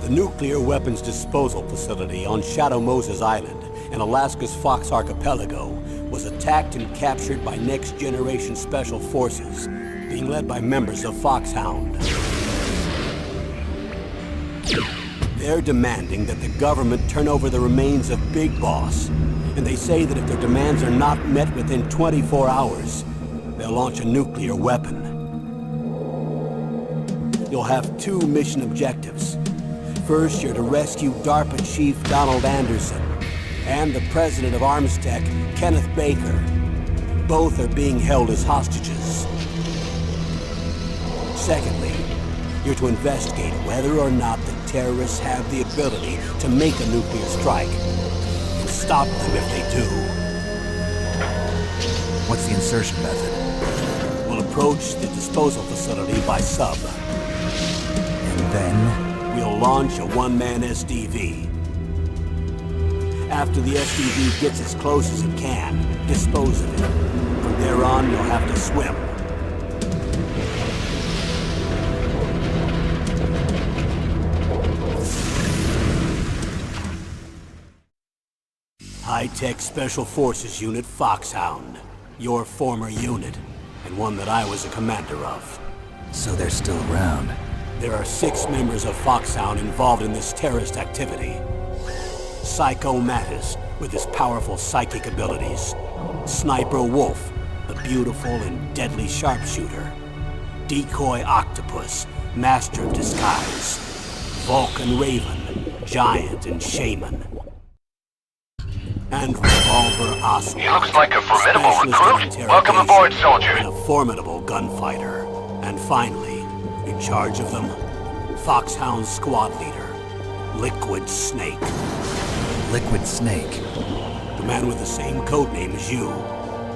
The nuclear weapons disposal facility on Shadow Moses Island in Alaska's Fox Archipelago was attacked and captured by next-generation special forces, being led by members of Foxhound. They're demanding that the government turn over the remains of Big Boss, and they say that if their demands are not met within 24 hours, they'll launch a nuclear weapon. You'll have two mission objectives. First, you're to rescue DARPA Chief Donald Anderson and the President of Armstech, Kenneth Baker. Both are being held as hostages. Secondly, you're to investigate whether or not the terrorists have the ability to make a nuclear strike, and stop them if they do. What's the insertion method? We'll approach the disposal facility by sub. And then? We'll launch a one-man SDV. After the SDV gets as close as it can, dispose of it. From there on, you'll have to swim. High-Tech Special Forces Unit Foxhound. Your former unit, and one that I was a commander of. So they're still around. There are 6 members of Foxhound involved in this terrorist activity. Psycho Mattis, with his powerful psychic abilities. Sniper Wolf, the beautiful and deadly sharpshooter. Decoy Octopus, master of disguise. Vulcan Raven, giant and shaman. And Revolver Oswald. He looks like a formidable recruit. Welcome aboard, soldier. And a formidable gunfighter. And finally, in charge of them, Foxhound squad leader, Liquid Snake. Liquid Snake? The man with the same codename as you.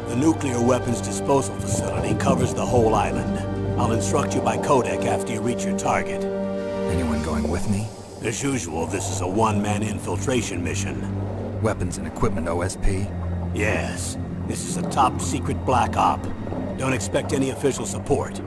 The nuclear weapons disposal facility covers the whole island. I'll instruct you by codec after you reach your target. Anyone going with me? As usual, this is a one-man infiltration mission. Weapons and equipment OSP? Yes. This is a top-secret black op. Don't expect any official support.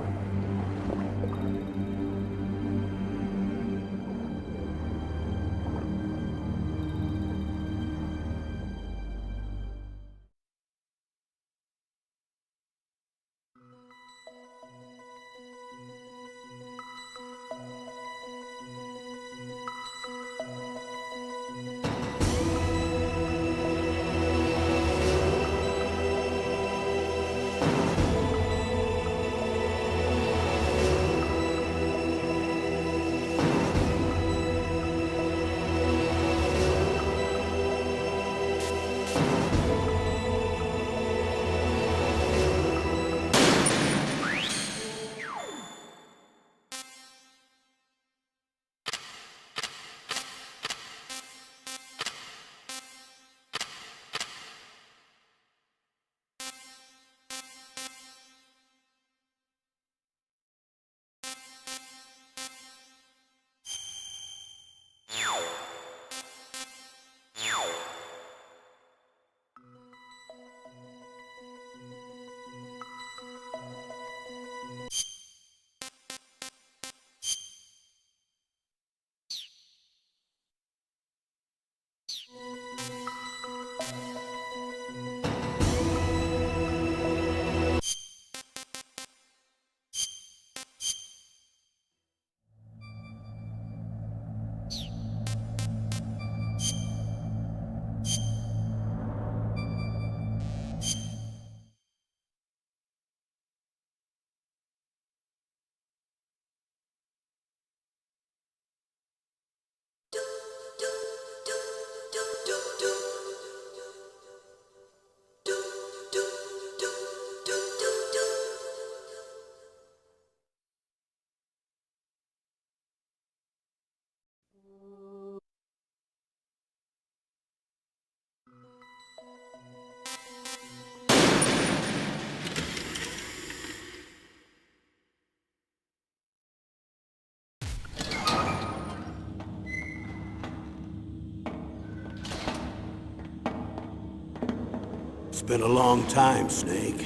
been a long time, Snake.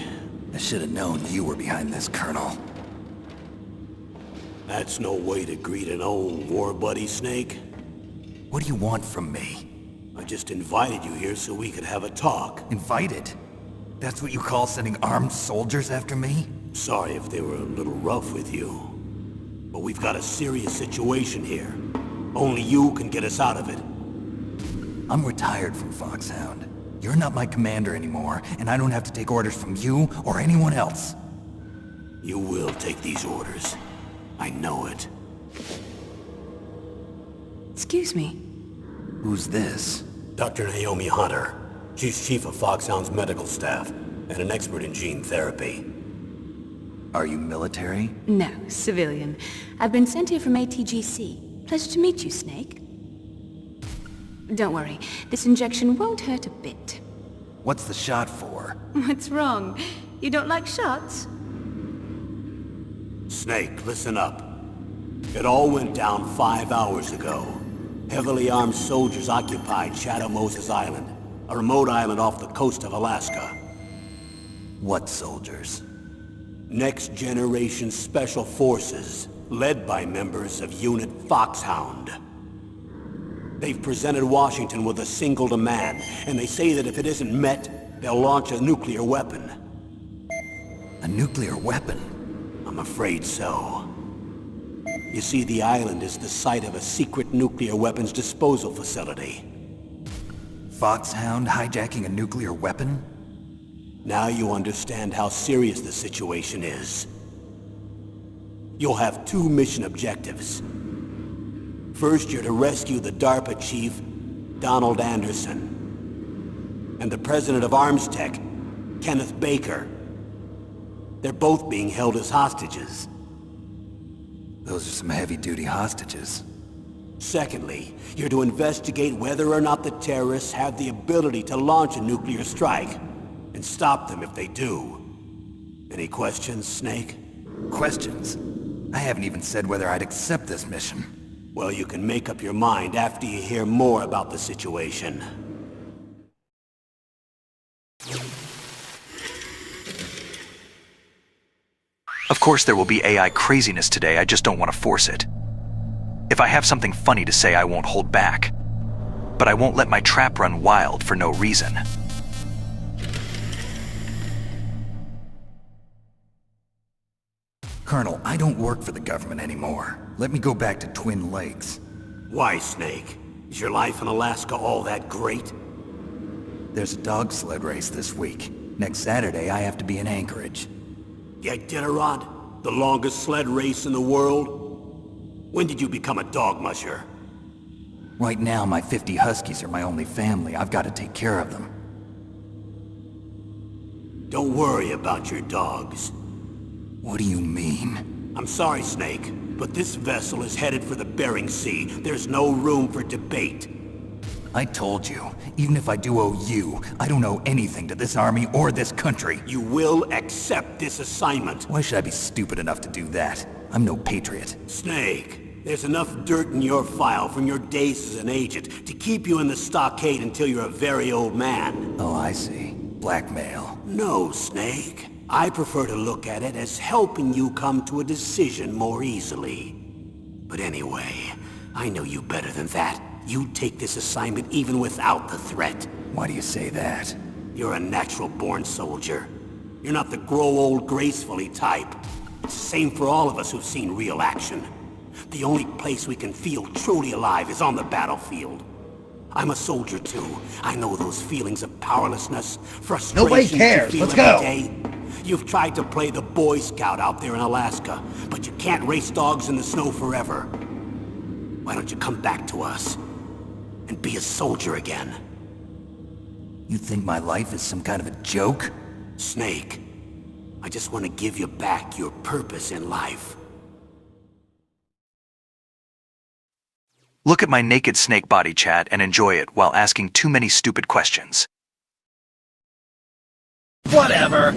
I should have known you were behind this, Colonel. That's no way to greet an old war buddy, Snake. What do you want from me? I just invited you here so we could have a talk. Invited? That's what you call sending armed soldiers after me? Sorry if they were a little rough with you. But we've got a serious situation here. Only you can get us out of it. I'm retired from Foxhound. You're not my commander anymore, and I don't have to take orders from you or anyone else. You will take these orders. I know it. Excuse me. Who's this? Dr. Naomi Hunter. She's chief of Foxhound's medical staff, and an expert in gene therapy. Are you military? No, civilian. I've been sent here from ATGC. Pleasure to meet you, Snake. Don't worry, this injection won't hurt a bit. What's the shot for? What's wrong? You don't like shots? Snake, listen up. It all went down 5 hours ago. Heavily armed soldiers occupied Shadow Moses Island, a remote island off the coast of Alaska. What soldiers? Next Generation Special Forces, led by members of Unit Foxhound. They've presented Washington with a single demand, and they say that if it isn't met, they'll launch a nuclear weapon. A nuclear weapon? I'm afraid so. You see, the island is the site of a secret nuclear weapons disposal facility. Foxhound hijacking a nuclear weapon? Now you understand how serious the situation is. You'll have 2 mission objectives. First, you're to rescue the DARPA chief, Donald Anderson, and the president of Arms Tech, Kenneth Baker. They're both being held as hostages. Those are some heavy-duty hostages. Secondly, you're to investigate whether or not the terrorists have the ability to launch a nuclear strike, and stop them if they do. Any questions, Snake? Questions? I haven't even said whether I'd accept this mission. Well, you can make up your mind after you hear more about the situation. Of course there will be AI craziness today, I just don't want to force it. If I have something funny to say, I won't hold back. But I won't let my trap run wild for no reason. Colonel, I don't work for the government anymore. Let me go back to Twin Lakes. Why, Snake? Is your life in Alaska all that great? There's a dog sled race this week. Next Saturday, I have to be in Anchorage. Iditarod, the longest sled race in the world? When did you become a dog musher? Right now, my 50 huskies are my only family. I've got to take care of them. Don't worry about your dogs. What do you mean? I'm sorry, Snake, but this vessel is headed for the Bering Sea. There's no room for debate. I told you, even if I do owe you, I don't owe anything to this army or this country. You will accept this assignment. Why should I be stupid enough to do that? I'm no patriot. Snake, there's enough dirt in your file from your days as an agent to keep you in the stockade until you're a very old man. Oh, I see. Blackmail. No, Snake. I prefer to look at it as helping you come to a decision more easily. But anyway, I know you better than that. You'd take this assignment even without the threat. Why do you say that? You're a natural-born soldier. You're not the grow old gracefully type. It's the same for all of us who've seen real action. The only place we can feel truly alive is on the battlefield. I'm a soldier too. I know those feelings of powerlessness, frustration. Nobody cares. You feel Let's every go. day. You've tried to play the Boy Scout out there in Alaska, but you can't race dogs in the snow forever. Why don't you come back to us and be a soldier again? You think my life is some kind of a joke? Snake, I just want to give you back your purpose in life. Look at my naked snake body, chat, and enjoy it while asking too many stupid questions. Whatever.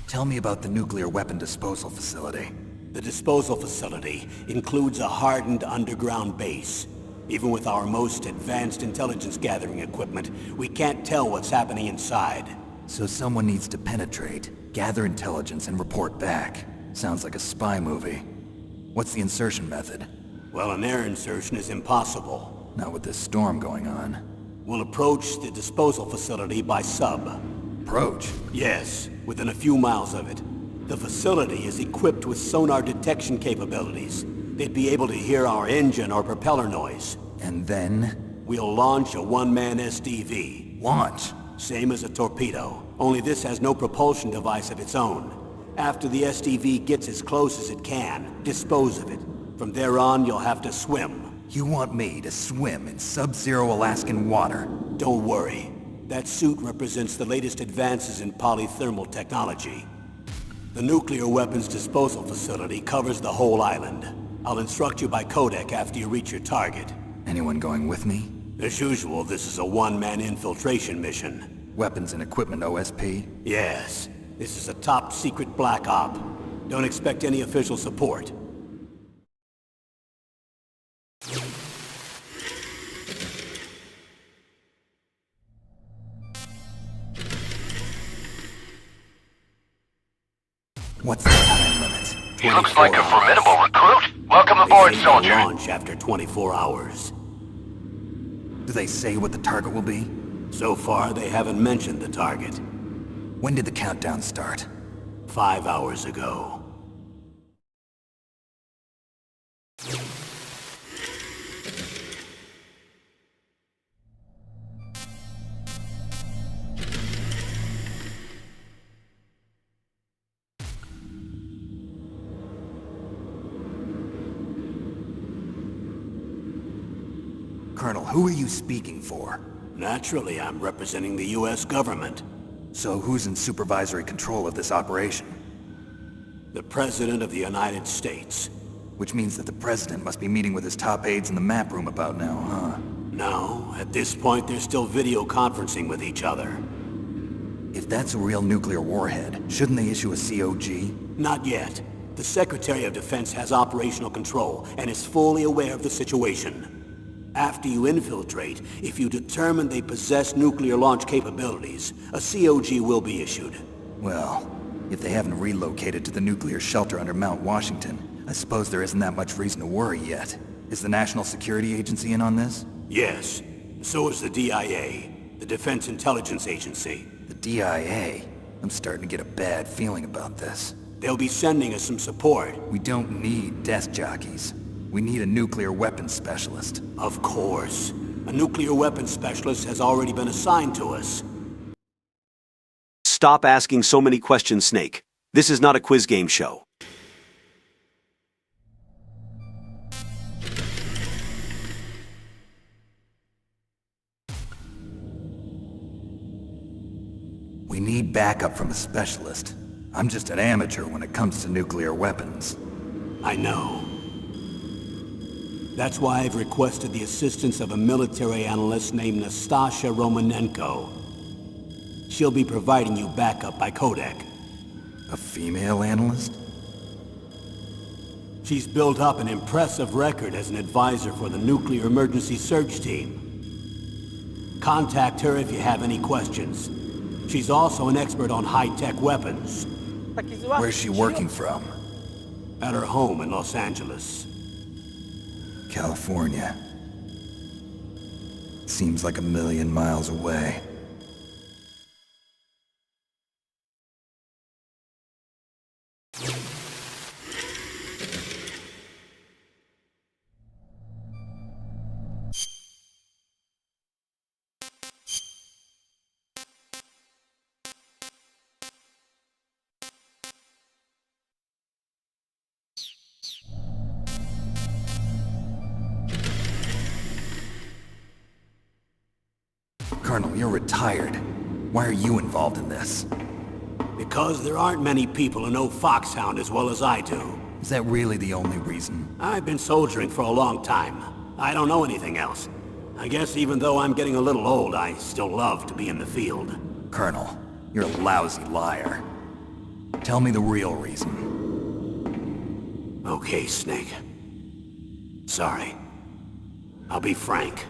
Tell me about the nuclear weapon disposal facility. The disposal facility includes a hardened underground base. Even with our most advanced intelligence gathering equipment, we can't tell what's happening inside. So someone needs to penetrate, gather intelligence, and report back. Sounds like a spy movie. What's the insertion method? Well, an air insertion is impossible. Not with this storm going on. We'll approach the disposal facility by sub. Approach? Yes, within a few miles of it. The facility is equipped with sonar detection capabilities. They'd be able to hear our engine or propeller noise. And then? We'll launch a one-man SDV. Launch? Same as a torpedo, only this has no propulsion device of its own. After the SDV gets as close as it can, dispose of it. From there on, you'll have to swim. You want me to swim in sub-zero Alaskan water? Don't worry. That suit represents the latest advances in polythermal technology. The nuclear weapons disposal facility covers the whole island. I'll instruct you by codec after you reach your target. Anyone going with me? As usual, this is a one-man infiltration mission. Weapons and equipment OSP? Yes. This is a top-secret black op. Don't expect any official support. What's the time limit? He looks like a formidable recruit. Welcome aboard, They say soldier. they'll launch after 24 hours. Do they say what the target will be? So far, they haven't mentioned the target. When did the countdown start? 5 hours ago. Colonel, who are you speaking for? Naturally, I'm representing the U.S. government. So who's in supervisory control of this operation? The President of the United States. Which means that the President must be meeting with his top aides in the map room about now, huh? No, at this point they're still video conferencing with each other. If that's a real nuclear warhead, shouldn't they issue a COG? Not yet. The Secretary of Defense has operational control and is fully aware of the situation. After you infiltrate, if you determine they possess nuclear launch capabilities, a COG will be issued. Well, if they haven't relocated to the nuclear shelter under Mount Washington, I suppose there isn't that much reason to worry yet. Is the National Security Agency in on this? Yes. So is the DIA, the Defense Intelligence Agency. The DIA? I'm starting to get a bad feeling about this. They'll be sending us some support. We don't need desk jockeys. We need a nuclear weapons specialist. Of course. A nuclear weapons specialist has already been assigned to us. Stop asking so many questions, Snake. This is not a quiz game show. We need backup from a specialist. I'm just an amateur when it comes to nuclear weapons. I know. That's why I've requested the assistance of a military analyst named Nastasha Romanenko. She'll be providing you backup by codec. A female analyst? She's built up an impressive record as an advisor for the Nuclear Emergency Search Team. Contact her if you have any questions. She's also an expert on high-tech weapons. Where's she working from? At her home in Los Angeles. California. Seems like a million miles away. Colonel, you're retired. Why are you involved in this? Because there aren't many people who know Foxhound as well as I do. Is that really the only reason? I've been soldiering for a long time. I don't know anything else. I guess even though I'm getting a little old, I still love to be in the field. Colonel, you're a lousy liar. Tell me the real reason. Okay, Snake. Sorry. I'll be frank.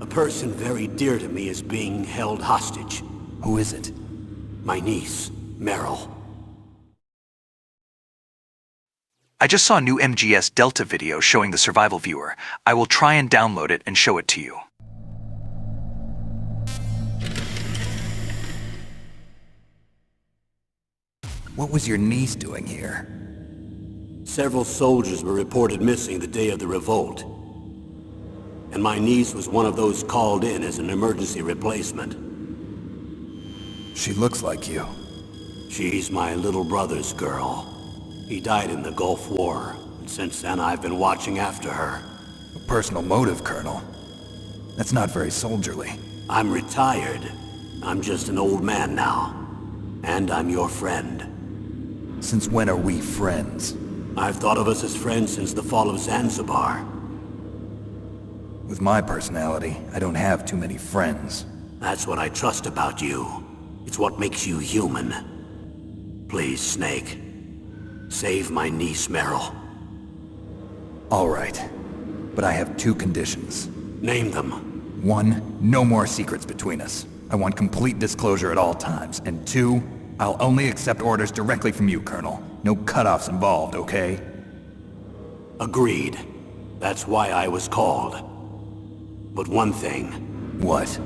A person very dear to me is being held hostage. Who is it? My niece, Meryl. I just saw a new MGS Delta video showing the survival viewer. I will try and download it and show it to you. What was your niece doing here? Several soldiers were reported missing the day of the revolt. And my niece was one of those called in as an emergency replacement. She looks like you. She's my little brother's girl. He died in the Gulf War, and since then I've been watching after her. A personal motive, Colonel. That's not very soldierly. I'm retired. I'm just an old man now. And I'm your friend. Since when are we friends? I've thought of us as friends since the fall of Zanzibar. With my personality, I don't have too many friends. That's what I trust about you. It's what makes you human. Please, Snake. Save my niece, Meryl. All right. But I have two conditions. Name them. 1, no more secrets between us. I want complete disclosure at all times. And 2, I'll only accept orders directly from you, Colonel. No cutoffs involved, okay? Agreed. That's why I was called. But one thing. What?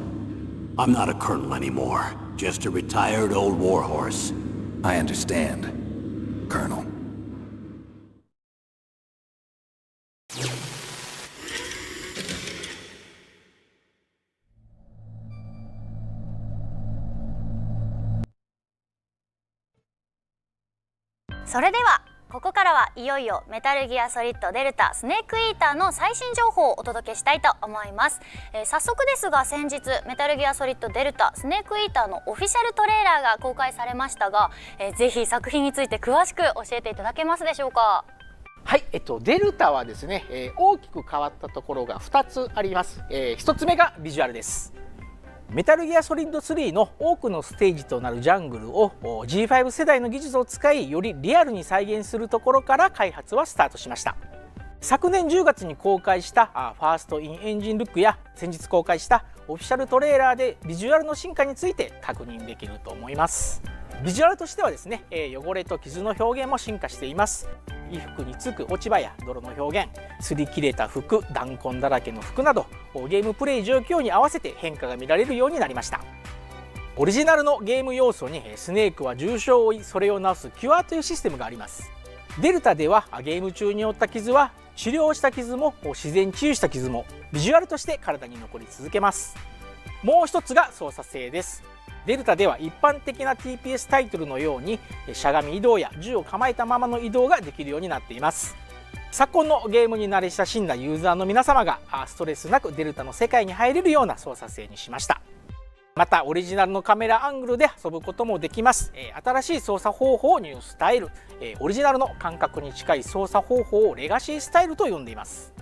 I'm not a colonel anymore. Just a retired old warhorse. I understand, Colonel.それではここからはいよいよメタルギアソリッドデルタスネークイーターの最新情報をお届けしたいと思います。早速ですが先日メタルギアソリッドデルタスネークイーターのオフィシャルトレーラーが公開されましたが、ぜひ作品について詳しく教えていただけますでしょうか。はい、デルタはですね、大きく変わったところが2つあります。1つ目がビジュアルです。メタルギアソリッド3の多くのステージとなるジャングルを G5 世代の技術を使いよりリアルに再現するところから開発はスタートしました。昨年10月に公開したファーストインエンジンルックや先日公開したオフィシャルトレーラーでビジュアルの進化について確認できると思います。ビジュアルとしてはですね、汚れと傷の表現も進化しています。衣服につく落ち葉や泥の表現、擦り切れた服、弾痕だらけの服などゲームプレイ状況に合わせて変化が見られるようになりました。オリジナルのゲーム要素にスネークは重傷を負いそれを治すキュアというシステムがあります。デルタではゲーム中に負った傷は治療した傷も自然治癒した傷もビジュアルとして体に残り続けます。もう一つが操作性です。デルタでは一般的な TPS タイトルのようにしゃがみ移動や銃を構えたままの移動ができるようになっています。昨今のゲームに慣れ親しんだユーザーの皆様がストレスなくデルタの世界に入れるような操作性にしました。またオリジナルのカメラアングルで遊ぶこともできます。新しい操作方法をニュースタイル、オリジナルの感覚に近い操作方法をレガシースタイルと呼んでいます。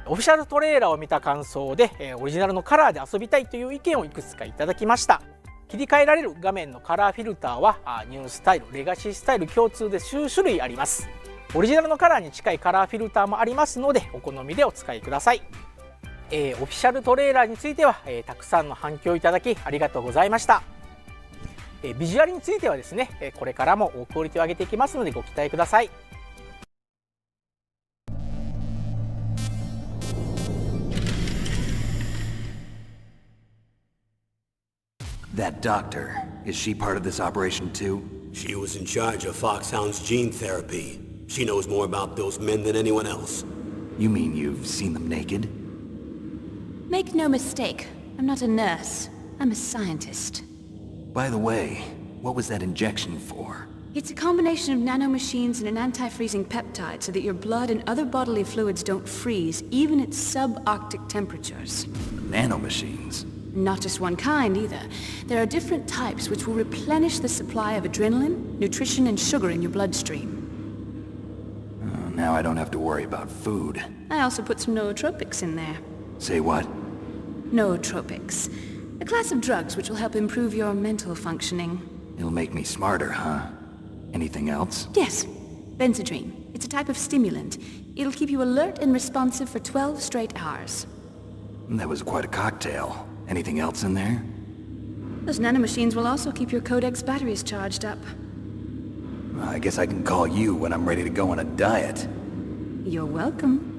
オフィシャルトレーラーを見た感想でオリジナルのカラーで遊びたいという意見をいくつかいただきました。切り替えられる画面のカラーフィルターはニュースタイル、レガシースタイル共通で数種類あります。オリジナルのカラーに近いカラーフィルターもありますのでお好みでお使いください。オフィシャルトレーラーについてはたくさんの反響いただきありがとうございました。ビジュアルについてはですねこれからもクオリティを上げていきますのでご期待ください。That doctor, is she part of this operation too? She was in charge of Foxhound's gene therapy. She knows more about those men than anyone else. You mean you've seen them naked? Make no mistake, I'm not a nurse. I'm a scientist. By the way, what was that injection for? It's a combination of nanomachines and an anti-freezing peptide so that your blood and other bodily fluids don't freeze, even at subarctic temperatures. Nanomachines? Not just one kind, either. There are different types which will replenish the supply of adrenaline, nutrition, and sugar in your bloodstream. Oh, now I don't have to worry about food. I also put some nootropics in there. Say what? Nootropics. A class of drugs which will help improve your mental functioning. It'll make me smarter, huh? Anything else? Yes. Benzodrine. It's a type of stimulant. It'll keep you alert and responsive for 12 straight hours. That was quite a cocktail. Anything else in there? Those nanomachines will also keep your Codecs batteries charged up. I guess I can call you when I'm ready to go on a diet. You're welcome.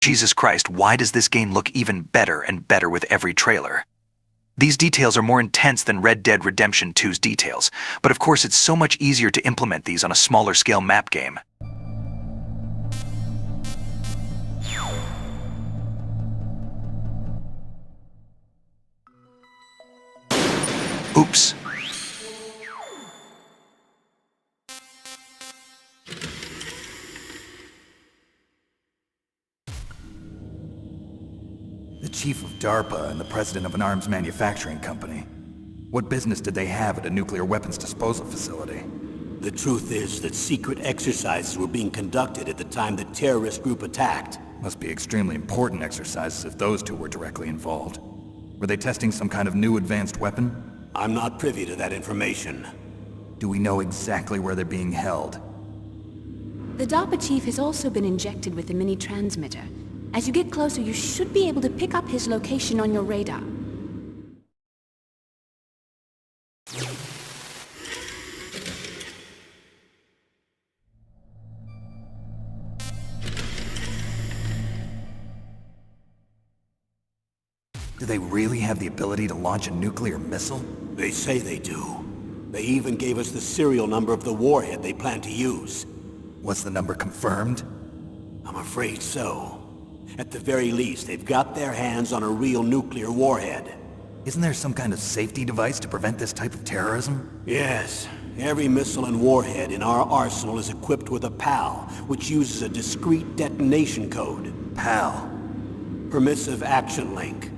Jesus Christ, why does this game look even better and better with every trailer? These details are more intense than Red Dead Redemption 2's details, but of course it's so much easier to implement these on a smaller scale map game. Oops. The chief of DARPA and the president of an arms manufacturing company. What business did they have at a nuclear weapons disposal facility? The truth is that secret exercises were being conducted at the time the terrorist group attacked. Must be extremely important exercises if those two were directly involved. Were they testing some kind of new advanced weapon? I'm not privy to that information. Do we know exactly where they're being held? The DARPA chief has also been injected with a mini-transmitter. As you get closer, you should be able to pick up his location on your radar. Do they really have the ability to launch a nuclear missile? They say they do. They even gave us the serial number of the warhead they plan to use. Was the number confirmed? I'm afraid so. At the very least, they've got their hands on a real nuclear warhead. Isn't there some kind of safety device to prevent this type of terrorism? Yes. Every missile and warhead in our arsenal is equipped with a PAL, which uses a discrete detonation code. PAL. Permissive Action Link.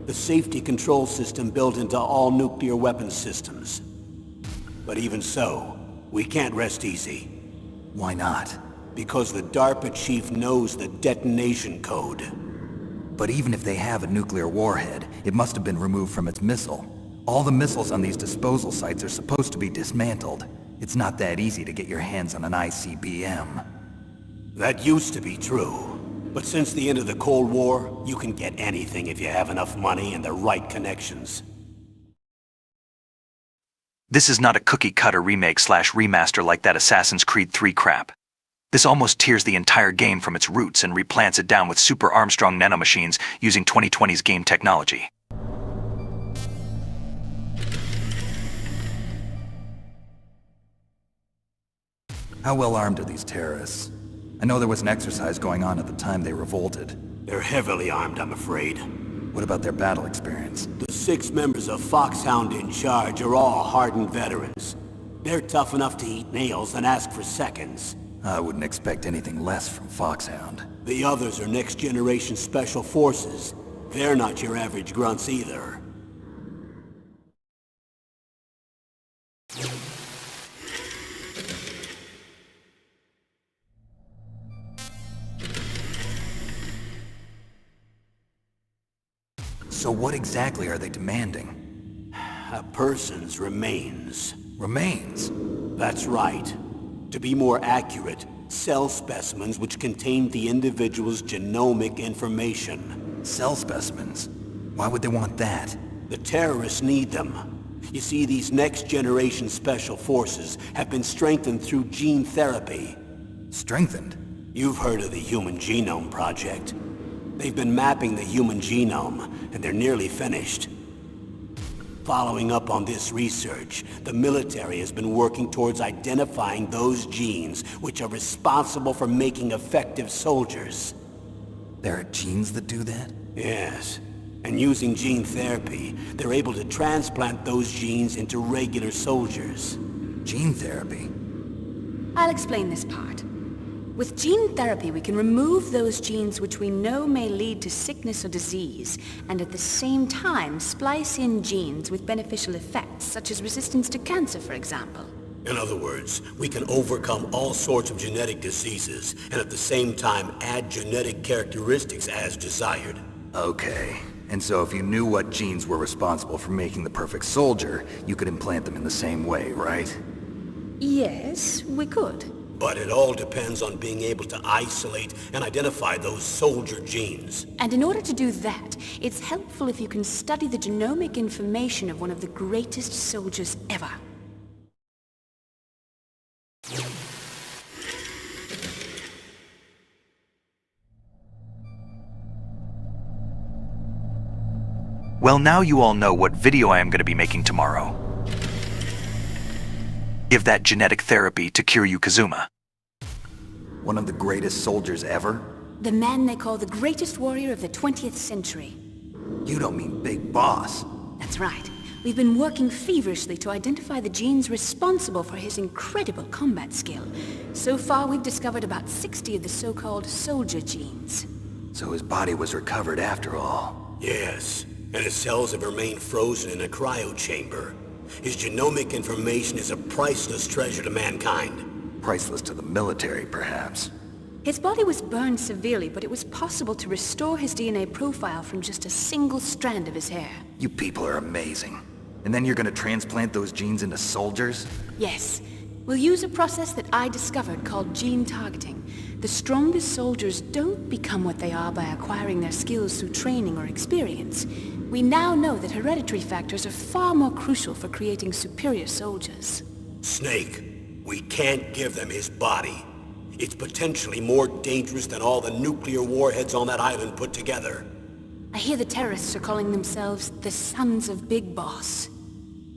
The safety control system built into all nuclear weapons systems. But even so, we can't rest easy. Why not? Because the DARPA chief knows the detonation code. But even if they have a nuclear warhead, it must have been removed from its missile. All the missiles on these disposal sites are supposed to be dismantled. It's not that easy to get your hands on an ICBM. That used to be true. But since the end of the Cold War, you can get anything if you have enough money and the right connections. This is not a cookie-cutter remake/remaster like that Assassin's Creed 3 crap. This almost tears the entire game from its roots and replants it down with Super Armstrong nanomachines using 2020's game technology. How well armed are these terrorists? I know there was an exercise going on at the time they revolted. They're heavily armed, I'm afraid. What about their battle experience? The 6 members of Foxhound in charge are all hardened veterans. They're tough enough to eat nails and ask for seconds. I wouldn't expect anything less from Foxhound. The others are next-generation special forces. They're not your average grunts either. So what exactly are they demanding? A person's remains. Remains? That's right. To be more accurate, cell specimens which contain the individual's genomic information. Cell specimens? Why would they want that? The terrorists need them. You see, these next-generation special forces have been strengthened through gene therapy. Strengthened? You've heard of the Human Genome Project. They've been mapping the human genome, and they're nearly finished. Following up on this research, the military has been working towards identifying those genes which are responsible for making effective soldiers. There are genes that do that? Yes. And using gene therapy, they're able to transplant those genes into regular soldiers. Gene therapy? I'll explain this part. With gene therapy, we can remove those genes which we know may lead to sickness or disease, and at the same time splice in genes with beneficial effects, such as resistance to cancer, for example. In other words, we can overcome all sorts of genetic diseases, and at the same time add genetic characteristics as desired. Okay. And so if you knew what genes were responsible for making the perfect soldier, you could implant them in the same way, right? Yes, we could. But it all depends on being able to isolate and identify those soldier genes. And in order to do that, it's helpful if you can study the genomic information of one of the greatest soldiers ever. Well, now you all know what video I am going to be making tomorrow. Give that genetic therapy to Kiryu Kazuma. One of the greatest soldiers ever? The man they call the greatest warrior of the 20th century. You don't mean Big Boss. That's right. We've been working feverishly to identify the genes responsible for his incredible combat skill. So far, we've discovered about 60 of the so-called soldier genes. So his body was recovered after all. Yes, and his cells have remained frozen in a cryo chamber. His genomic information is a priceless treasure to mankind. Priceless to the military, perhaps. His body was burned severely, but it was possible to restore his DNA profile from just a single strand of his hair. You people are amazing. And then you're gonna transplant those genes into soldiers? Yes. We'll use a process that I discovered called gene targeting. The strongest soldiers don't become what they are by acquiring their skills through training or experience. We now know that hereditary factors are far more crucial for creating superior soldiers. Snake, we can't give them his body. It's potentially more dangerous than all the nuclear warheads on that island put together. I hear the terrorists are calling themselves the Sons of Big Boss.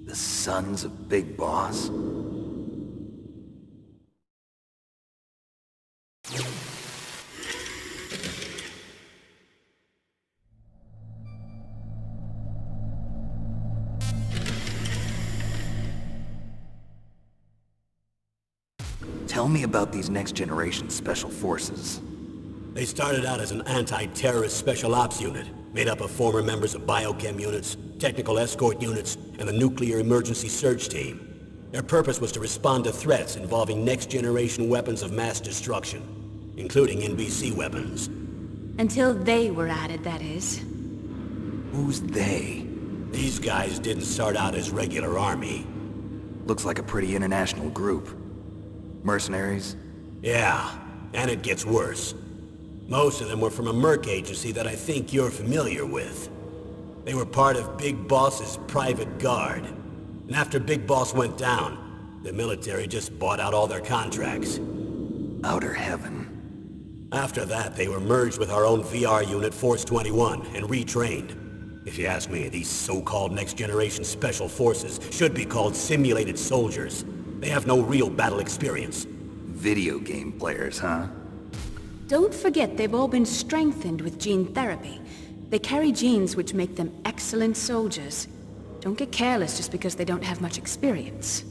The Sons of Big Boss? Tell me about these next-generation special forces. They started out as an anti-terrorist special ops unit, made up of former members of biochem units, technical escort units, and the nuclear emergency search team. Their purpose was to respond to threats involving next-generation weapons of mass destruction, including NBC weapons. Until they were added, that is. Who's they? These guys didn't start out as regular army. Looks like a pretty international group. Mercenaries? Yeah, and it gets worse. Most of them were from a merc agency that I think you're familiar with. They were part of Big Boss's private guard. And after Big Boss went down, the military just bought out all their contracts. Outer heaven. After that, they were merged with our own VR unit, Force 21, and retrained. If you ask me, these so-called next-generation special forces should be called simulated soldiers. They have no real battle experience. Video game players, huh? Don't forget they've all been strengthened with gene therapy. They carry genes which make them excellent soldiers. Don't get careless just because they don't have much experience.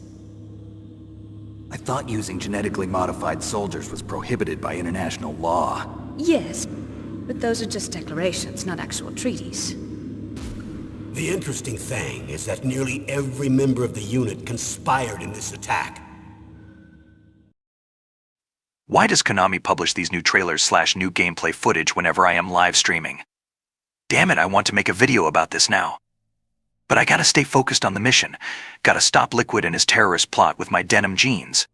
I thought using genetically modified soldiers was prohibited by international law. Yes, but those are just declarations, not actual treaties. The interesting thing is that nearly every member of the unit conspired in this attack. Why does Konami publish these new trailers/new gameplay footage whenever I am live streaming? Damn it, I want to make a video about this now. But I gotta stay focused on the mission. Gotta stop Liquid and his terrorist plot with my denim jeans.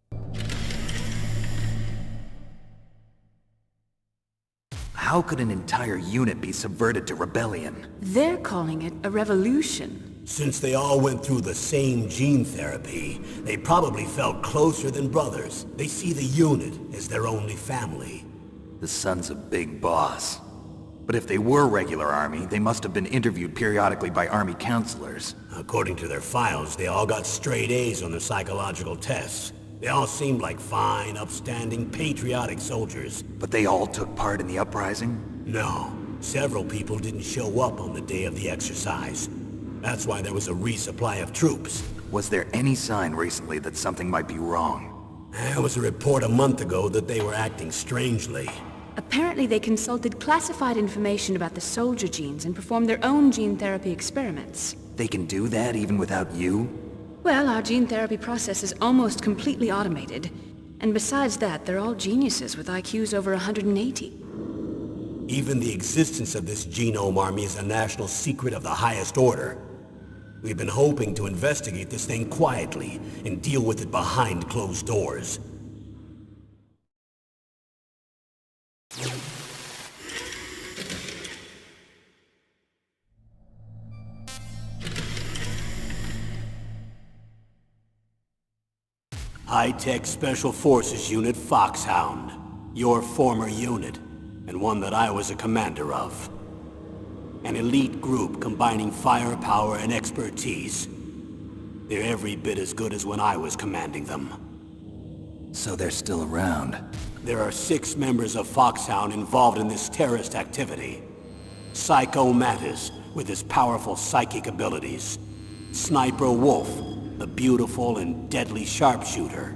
How could an entire unit be subverted to rebellion? They're calling it a revolution. Since they all went through the same gene therapy, they probably felt closer than brothers. They see the unit as their only family. The Sons of Big Boss. But if they were regular army, they must have been interviewed periodically by army counselors. According to their files, they all got straight A's on their psychological tests. They all seemed like fine, upstanding, patriotic soldiers. But they all took part in the uprising? No. Several people didn't show up on the day of the exercise. That's why there was a resupply of troops. Was there any sign recently that something might be wrong? There was a report a month ago that they were acting strangely. Apparently they consulted classified information about the soldier genes and performed their own gene therapy experiments. They can do that even without you? Well, our gene therapy process is almost completely automated. And besides that, they're all geniuses with IQs over 180. Even the existence of this genome army is a national secret of the highest order. We've been hoping to investigate this thing quietly and deal with it behind closed doors. High-Tech Special Forces Unit Foxhound, your former unit, and one that I was a commander of. An elite group combining firepower and expertise. They're every bit as good as when I was commanding them. So they're still around. There are 6 members of Foxhound involved in this terrorist activity. Psycho Mantis, with his powerful psychic abilities. Sniper Wolf, the beautiful and deadly sharpshooter.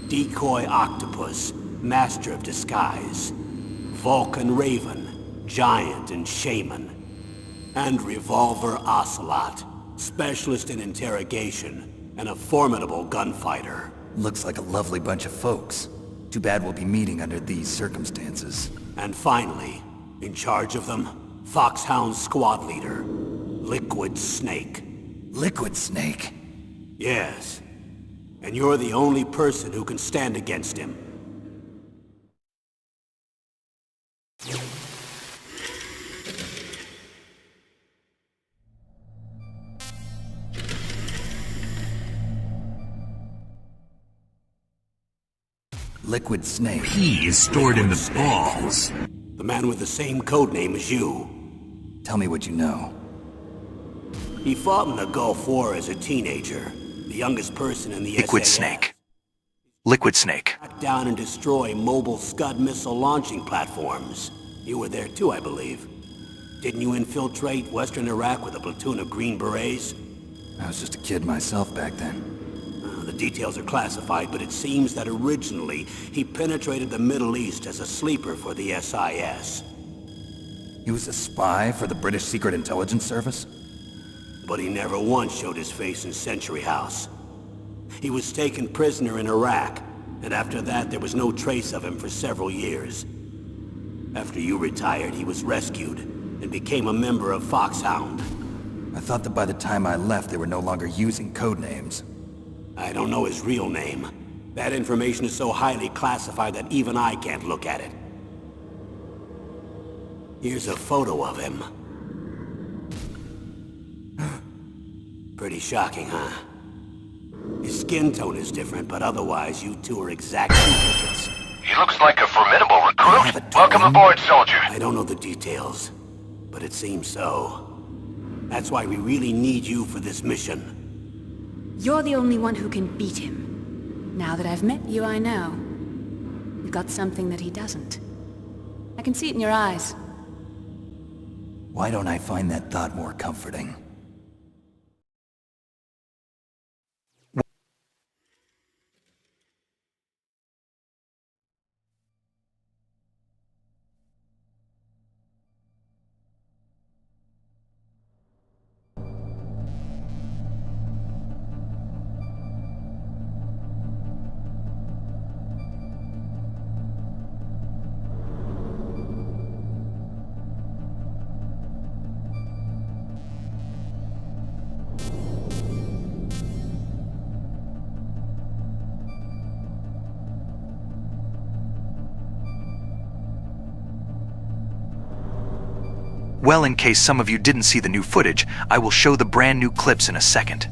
Decoy Octopus, master of disguise. Vulcan Raven, giant and shaman. And Revolver Ocelot, specialist in interrogation and a formidable gunfighter. Looks like a lovely bunch of folks. Too bad we'll be meeting under these circumstances. And finally, in charge of them, Foxhound's squad leader, Liquid Snake. Liquid Snake? Yes. And you're the only person who can stand against him. Liquid Snake. He is stored in the balls. The man with the same codename as you. Tell me what you know. He fought in the Gulf War as a teenager, the youngest person in the Liquid SAS. Snake. Liquid Snake. Track down and destroy mobile Scud missile launching platforms. You were there too, I believe. Didn't you infiltrate Western Iraq with a platoon of Green Berets? I was just a kid myself back then. The details are classified, but it seems that originally he penetrated the Middle East as a sleeper for the SIS. He was a spy for the British Secret Intelligence Service? But he never once showed his face in Century House. He was taken prisoner in Iraq, and after that there was no trace of him for several years. After you retired, he was rescued and became a member of Foxhound. I thought that by the time I left they were no longer using codenames. I don't know his real name. That information is so highly classified that even I can't look at it. Here's a photo of him. Pretty shocking, huh? His skin tone is different, but otherwise you two are exact duplicates. He looks like a formidable have a recruit. Welcome twin? aboard, soldier. I don't know the details, but it seems so. That's why we really need you for this mission. You're the only one who can beat him. Now that I've met you, I know. You've got something that he doesn't. I can see it in your eyes. Why don't I find that thought more comforting? Well, in case some of you didn't see the new footage, I will show the brand new clips in a second.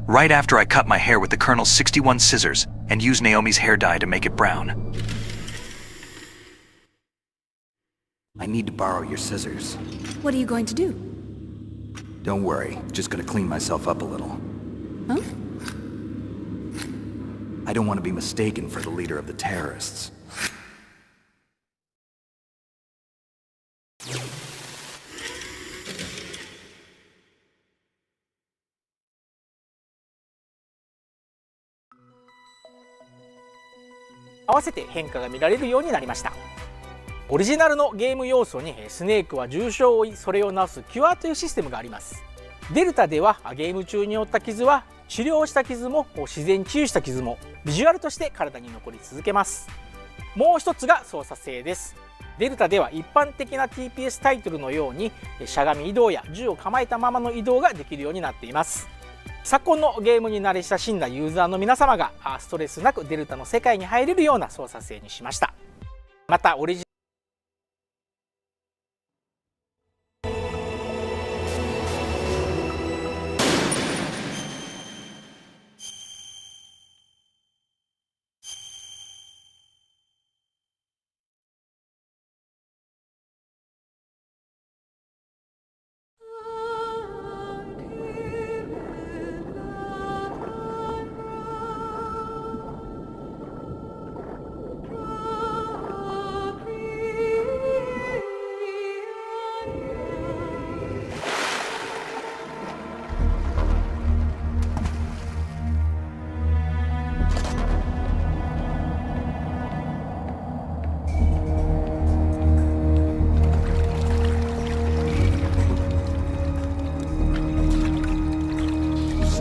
Right after I cut my hair with the Colonel's 61 scissors and used Naomi's hair dye to make it brown. I need to borrow your scissors. What are you going to do? Don't worry, just gonna clean myself up a little. Huh? I don't want to be mistaken for the leader of the terrorists. 合わせて変化が見られるようになりました。オリジナルのゲーム要素にスネークは重傷を負い、それを治すキュアというシステムがあります。デルタではゲーム中に負った傷は治療した傷も自然治癒した傷もビジュアルとして体に残り続けます。もう一つが操作性です。デルタでは一般的な TPS タイトルのようにしゃがみ移動や銃を構えたままの移動ができるようになっています。昨今のゲームに慣れ親しんだユーザーの皆様がストレスなくデルタの世界に入れるような操作性にしました。またオリジ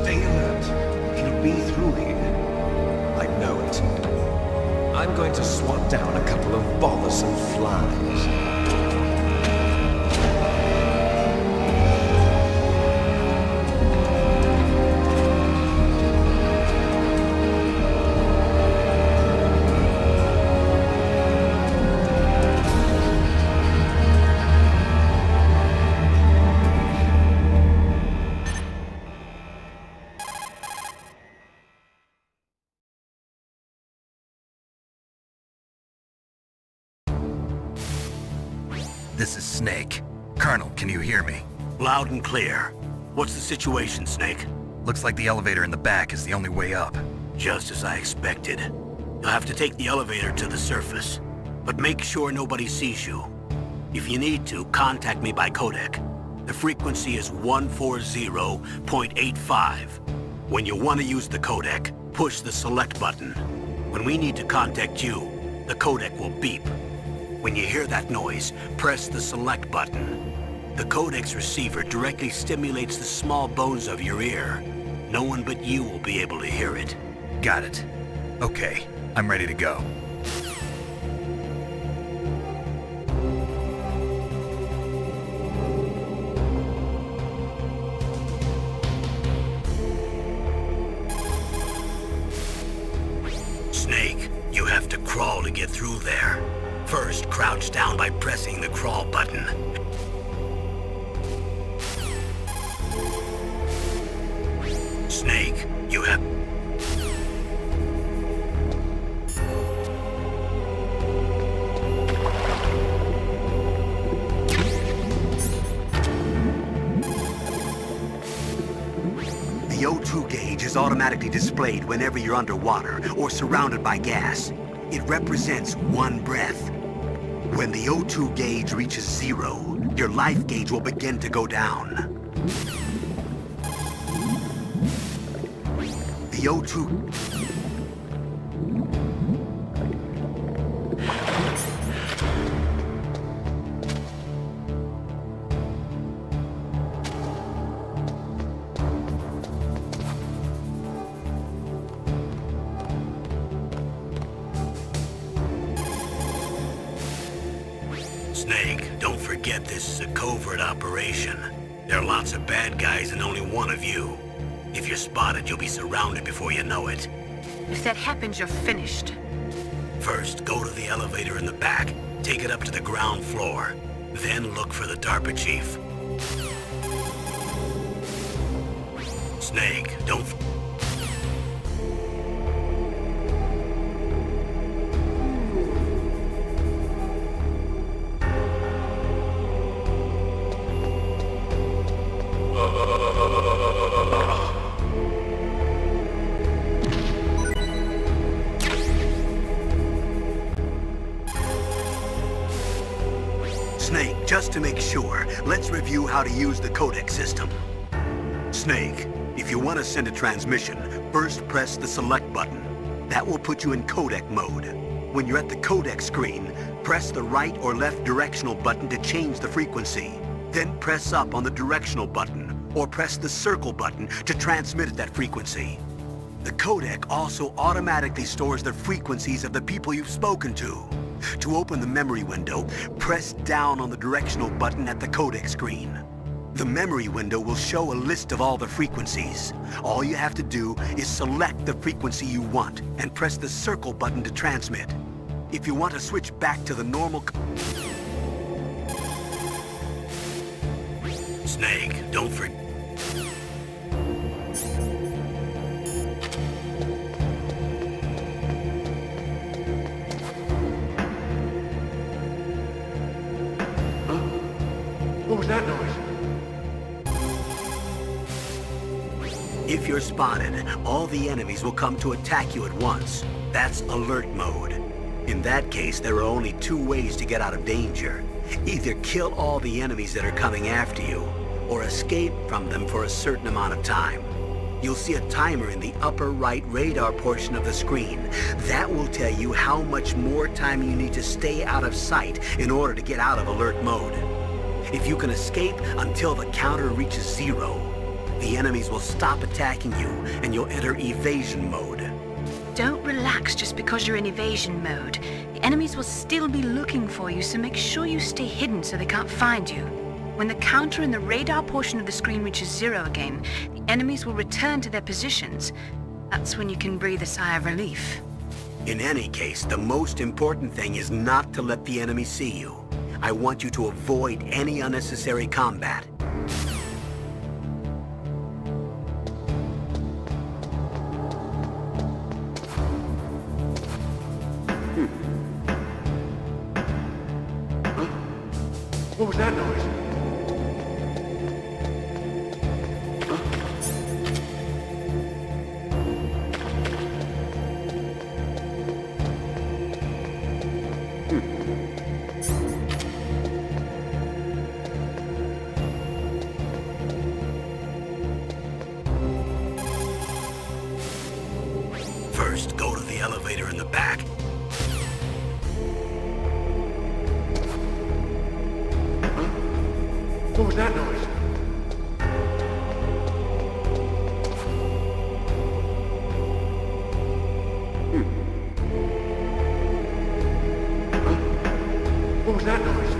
Stay alert. He'll be through here. I know it. I'm going to swat down a couple of bothersome flies. This is Snake. Colonel, can you hear me? Loud and clear. What's the situation, Snake? Looks like the elevator in the back is the only way up. Just as I expected. You'll have to take the elevator to the surface. But make sure nobody sees you. If you need to, contact me by codec. The frequency is 140.85. When you want to use the codec, push the select button. When we need to contact you, the codec will beep. When you hear that noise, press the select button. The codec's receiver directly stimulates the small bones of your ear. No one but you will be able to hear it. Got it. Okay, I'm ready to go. Snake, you have to crawl to get through there. First, crouch down by pressing the crawl button. Snake, you have... The O2 gauge is automatically displayed whenever you're underwater or surrounded by gas. It represents one breath. When the O2 gauge reaches 0, your life gauge will begin to go down. The O2... Snake, don't forget this is a covert operation. There are lots of bad guys and only one of you. If you're spotted, you'll be surrounded before you know it. If that happens, you're finished. First, go to the elevator in the back. Take it up to the ground floor. Then look for the DARPA chief. Snake, don't... Snake, just to make sure, let's review how to use the codec system. Snake, if you want to send a transmission, first press the select button. That will put you in codec mode. When you're at the codec screen, press the right or left directional button to change the frequency. Then press up on the directional button, or press the circle button to transmit at that frequency. The codec also automatically stores the frequencies of the people you've spoken to. To open the memory window, press down on the directional button at the codec screen. The memory window will show a list of all the frequencies. All you have to do is select the frequency you want and press the circle button to transmit. If you want to switch back to the normal... Snake, don't forget... What was that noise? If you're spotted, all the enemies will come to attack you at once. That's alert mode. In that case, there are only two ways to get out of danger. Either kill all the enemies that are coming after you, or escape from them for a certain amount of time. You'll see a timer in the upper right radar portion of the screen. That will tell you how much more time you need to stay out of sight in order to get out of alert mode. If you can escape until the counter reaches 0, the enemies will stop attacking you and you'll enter evasion mode. Don't relax just because you're in evasion mode. The enemies will still be looking for you, so make sure you stay hidden so they can't find you. When the counter in the radar portion of the screen reaches 0 again, the enemies will return to their positions. That's when you can breathe a sigh of relief. In any case, the most important thing is not to let the enemy see you. I want you to avoid any unnecessary combat. What was that noise? First, go to the elevator in the back. What was that noise? What was that noise?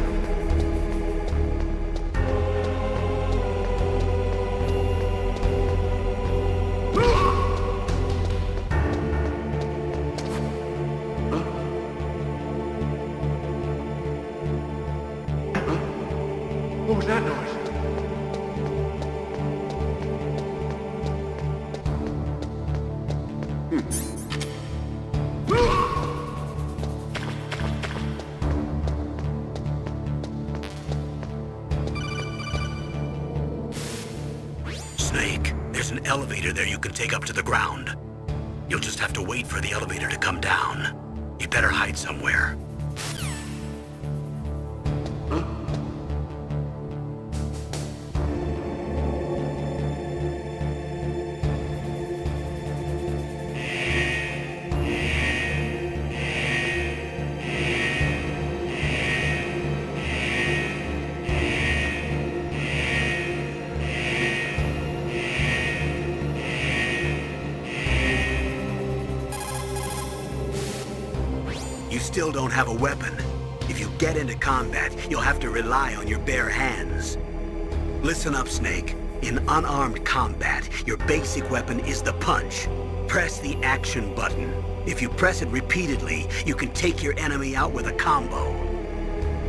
What was that noise? Snake, there's an elevator there you can take up to the ground. You'll just have to wait for the elevator to come down. You better hide somewhere. You still don't have a weapon. If you get into combat, you'll have to rely on your bare hands. Listen up, Snake. In unarmed combat, your basic weapon is the punch. Press the action button. If you press it repeatedly, you can take your enemy out with a combo.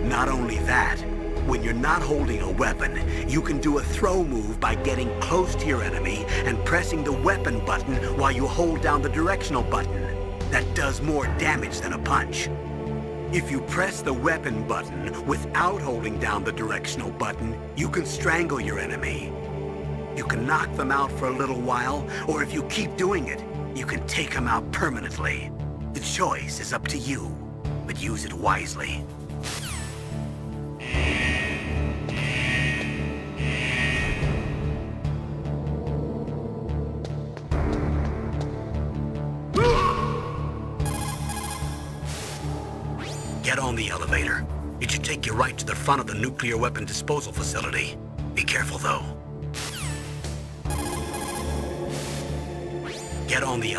Not only that, when you're not holding a weapon, you can do a throw move by getting close to your enemy and pressing the weapon button while you hold down the directional button. That does more damage than a punch. If you press the weapon button without holding down the directional button, you can strangle your enemy. You can knock them out for a little while, or if you keep doing it, you can take them out permanently. The choice is up to you, but use it wisely. Get on the elevator. It should take you right to the front of the nuclear weapon disposal facility. Be careful, though. Get on the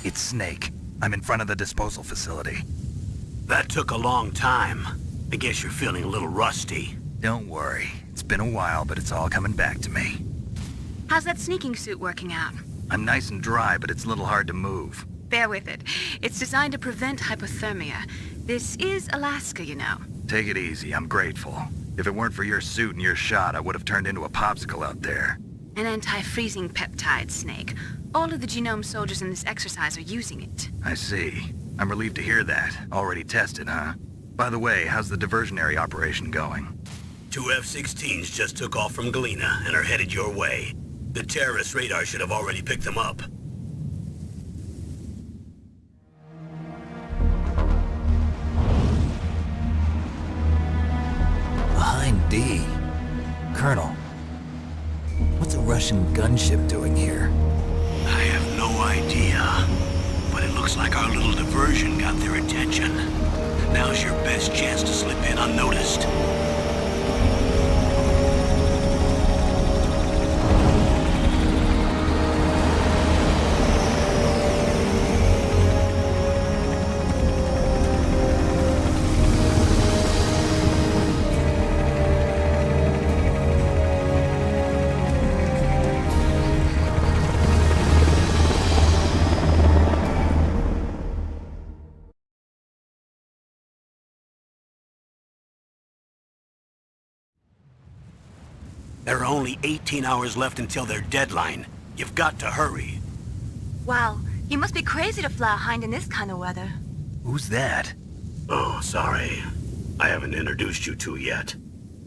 It's Snake. I'm in front of the disposal facility. That took a long time. I guess you're feeling a little rusty. Don't worry. It's been a while, but it's all coming back to me. How's that sneaking suit working out? I'm nice and dry, but it's a little hard to move. Bear with it. It's designed to prevent hypothermia. This is Alaska, you know. Take it easy, I'm grateful. If it weren't for your suit and your shot, I would have turned into a popsicle out there. An anti-freezing peptide, Snake. All of the genome soldiers in this exercise are using it. I see. I'm relieved to hear that. Already tested, huh? By the way, how's the diversionary operation going? 2 F-16s just took off from Galena and are headed your way. The terrorist radar should have already picked them up. Behind D. Colonel, what's a Russian gunship doing here? I have no idea, but it looks like our little diversion got their attention. Now's your best chance to slip in unnoticed. There are only 18 hours left until their deadline. You've got to hurry. Wow, you must be crazy to fly a hind in this kind of weather. Who's that? Oh, sorry. I haven't introduced you to yet.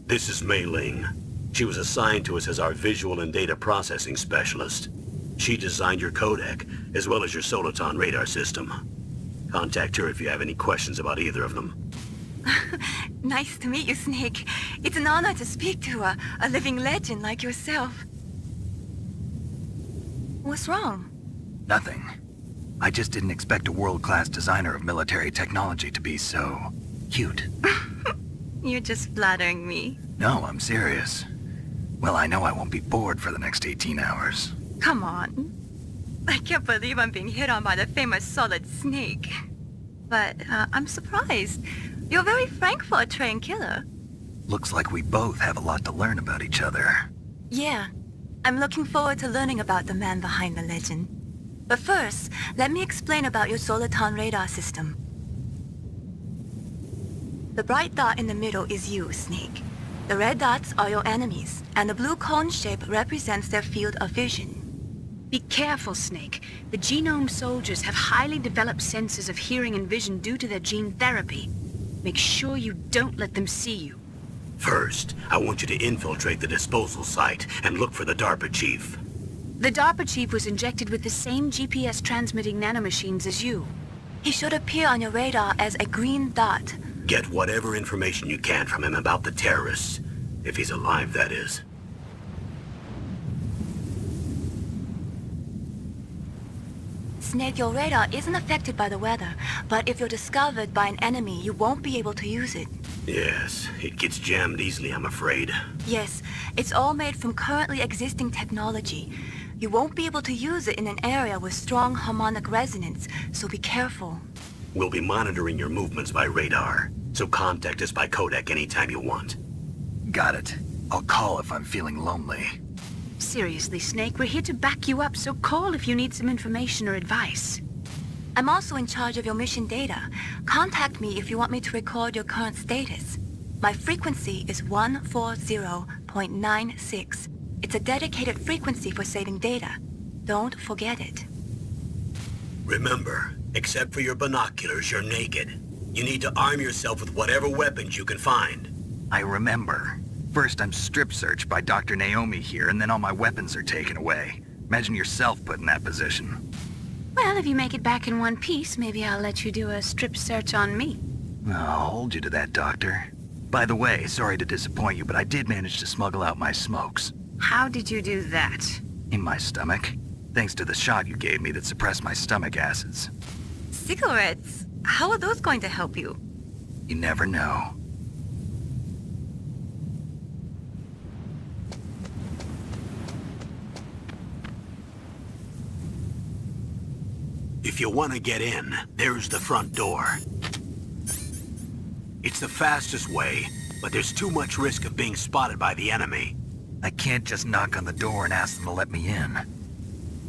This is Mei Ling. She was assigned to us as our visual and data processing specialist. She designed your codec, as well as your Soliton radar system. Contact her if you have any questions about either of them. Nice to meet you, Snake. It's an honor to speak to a living legend like yourself. What's wrong? Nothing. I just didn't expect a world-class designer of military technology to be so cute. You're just flattering me. No, I'm serious. Well, I know I won't be bored for the next 18 hours. Come on. I can't believe I'm being hit on by the famous Solid Snake. But I'm surprised. You're very frank for a trained killer. Looks like we both have a lot to learn about each other. Yeah. I'm looking forward to learning about the man behind the legend. But first, let me explain about your Soliton radar system. The bright dot in the middle is you, Snake. The red dots are your enemies, and the blue cone shape represents their field of vision. Be careful, Snake. The genome soldiers have highly developed senses of hearing and vision due to their gene therapy. Make sure you don't let them see you. First, I want you to infiltrate the disposal site and look for the DARPA chief. The DARPA chief was injected with the same GPS transmitting nanomachines as you. He should appear on your radar as a green dot. Get whatever information you can from him about the terrorists. If he's alive, that is. Snake, your radar isn't affected by the weather, but if you're discovered by an enemy, you won't be able to use it. Yes, it gets jammed easily, I'm afraid. Yes, it's all made from currently existing technology. You won't be able to use it in an area with strong harmonic resonance, so be careful. We'll be monitoring your movements by radar, so contact us by codec anytime you want. Got it. I'll call if I'm feeling lonely. Seriously, Snake, we're here to back you up, so call if you need some information or advice. I'm also in charge of your mission data. Contact me if you want me to record your current status. My frequency is 140.96. It's a dedicated frequency for saving data. Don't forget it. Remember, except for your binoculars, you're naked. You need to arm yourself with whatever weapons you can find. I remember. First, I'm strip searched by Dr. Naomi here, and then all my weapons are taken away. Imagine yourself put in that position. Well, if you make it back in one piece, maybe I'll let you do a strip search on me. I'll hold you to that, Doctor. By the way, sorry to disappoint you, but I did manage to smuggle out my smokes. How did you do that? In my stomach. Thanks to the shot you gave me that suppressed my stomach acids. Cigarettes? How are those going to help you? You never know. If you want to get in, there's the front door. It's the fastest way, but there's too much risk of being spotted by the enemy. I can't just knock on the door and ask them to let me in.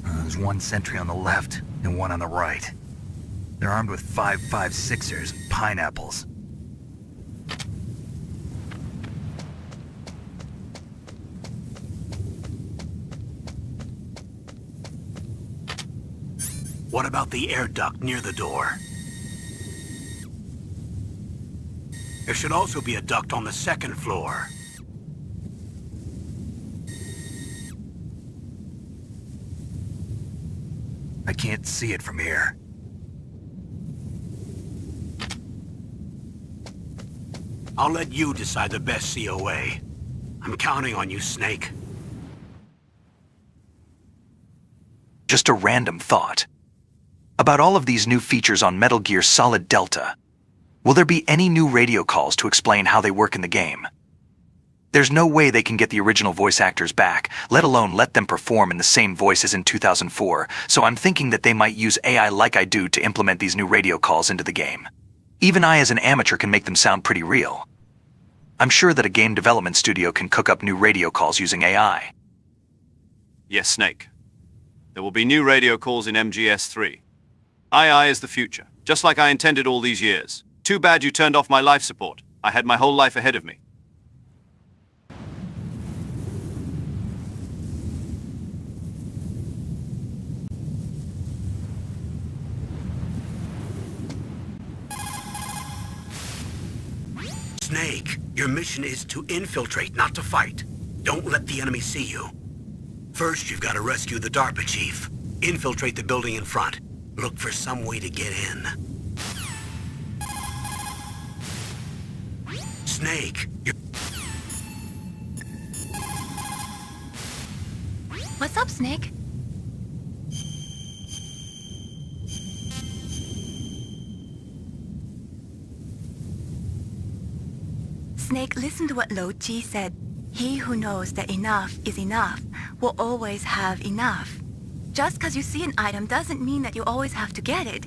There's one sentry on the left and one on the right. They're armed with 5.56ers and pineapples. What about the air duct near the door? There should also be a duct on the second floor. I can't see it from here. I'll let you decide the best COA. I'm counting on you, Snake. Just a random thought. About all of these new features on Metal Gear Solid Delta, will there be any new radio calls to explain how they work in the game? There's no way they can get the original voice actors back, let alone let them perform in the same voice as in 2004, so I'm thinking that they might use AI like I do to implement these new radio calls into the game. Even I as an amateur can make them sound pretty real. I'm sure that a game development studio can cook up new radio calls using AI. Yes, Snake. There will be new radio calls in MGS 3. AI is the future, just like I intended all these years. Too bad you turned off my life support. I had my whole life ahead of me. Snake, your mission is to infiltrate, not to fight. Don't let the enemy see you. First, you've got to rescue the DARPA chief. Infiltrate the building in front. Look for some way to get in. Snake, you're... What's up, Snake? Snake, listen to what Lo Chi said. He who knows that enough is enough will always have enough. Just because you see an item doesn't mean that you always have to get it.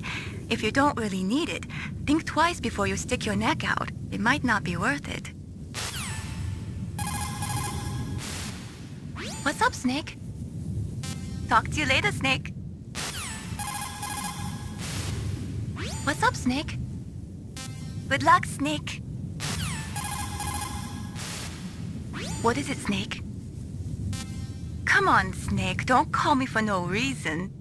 If you don't really need it, think twice before you stick your neck out. It might not be worth it. What's up, Snake? Talk to you later, Snake. What's up, Snake? Good luck, Snake. What is it, Snake? Come on, Snake. Don't call me for no reason.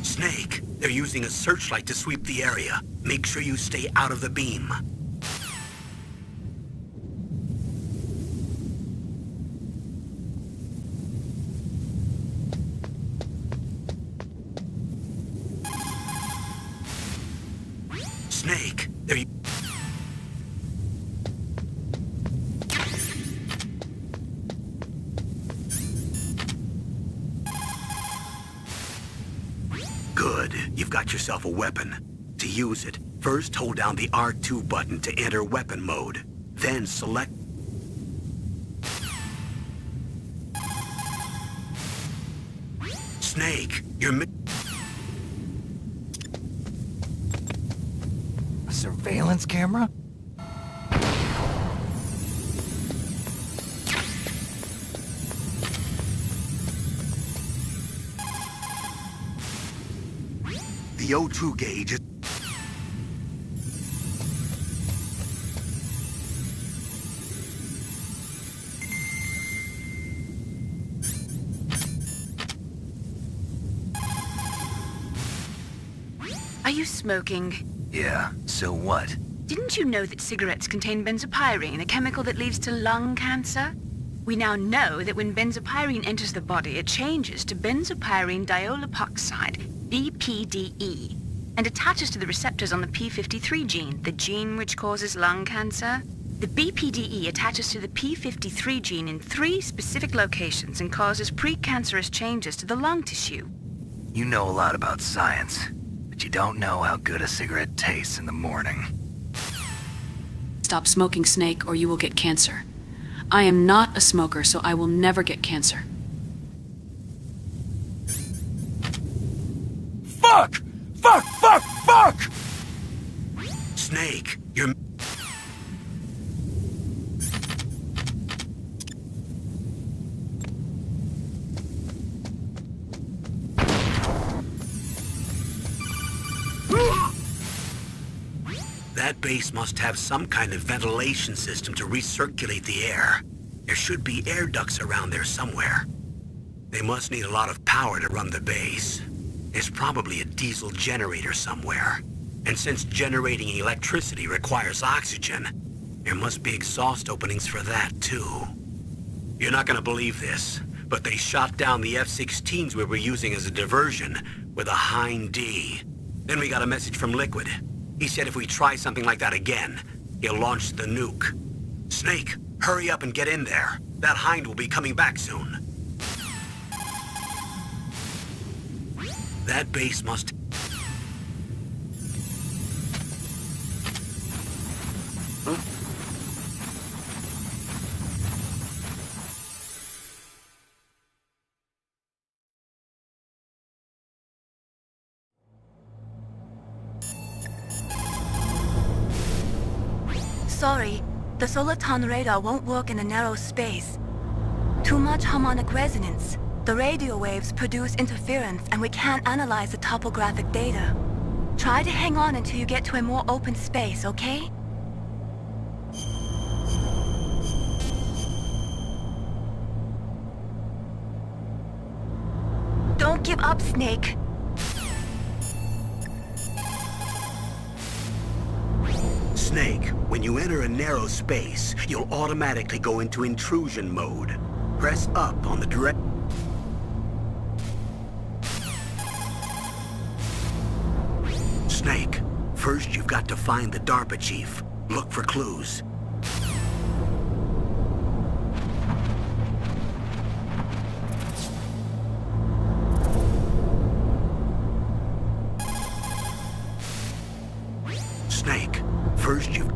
Snake, they're using a searchlight to sweep the area. Make sure you stay out of the beam. Snake, they're... Good. You've got yourself a weapon. To use it, first hold down the R2 button to enter weapon mode. Then select... Snake, you're... A surveillance camera? The O2 gauge is... you smoking? Yeah, so what? Didn't you know that cigarettes contain benzopyrene, a chemical that leads to lung cancer? We now know that when benzopyrene enters the body, it changes to benzopyrene diolipoxide, BPDE, and attaches to the receptors on the p53 gene, the gene which causes lung cancer. The BPDE attaches to the p53 gene in 3 specific locations and causes precancerous changes to the lung tissue. You know a lot about science, but you don't know how good a cigarette tastes in the morning. Stop smoking, Snake, or you will get cancer. I am not a smoker, so I will never get cancer. Fuck! Fuck! Fuck! Fuck! Snake, you're... That base must have some kind of ventilation system to recirculate the air. There should be air ducts around there somewhere. They must need a lot of power to run the base. There's probably a diesel generator somewhere. And since generating electricity requires oxygen, there must be exhaust openings for that too. You're not gonna believe this, but they shot down the F-16s we were using as a diversion with a Hind D. Then we got a message from Liquid. He said if we try something like that again, he'll launch the nuke. Snake, hurry up and get in there. That Hind will be coming back soon. That base must... Huh? Sorry, the Soliton radar won't work in a narrow space. Too much harmonic resonance. The radio waves produce interference and we can't analyze the topographic data. Try to hang on until you get to a more open space, okay? Don't give up, Snake. Snake, when you enter a narrow space, you'll automatically go into intrusion mode. Press up on the direct... Snake, first you've got to find the DARPA chief. Look for clues. Snake, first you...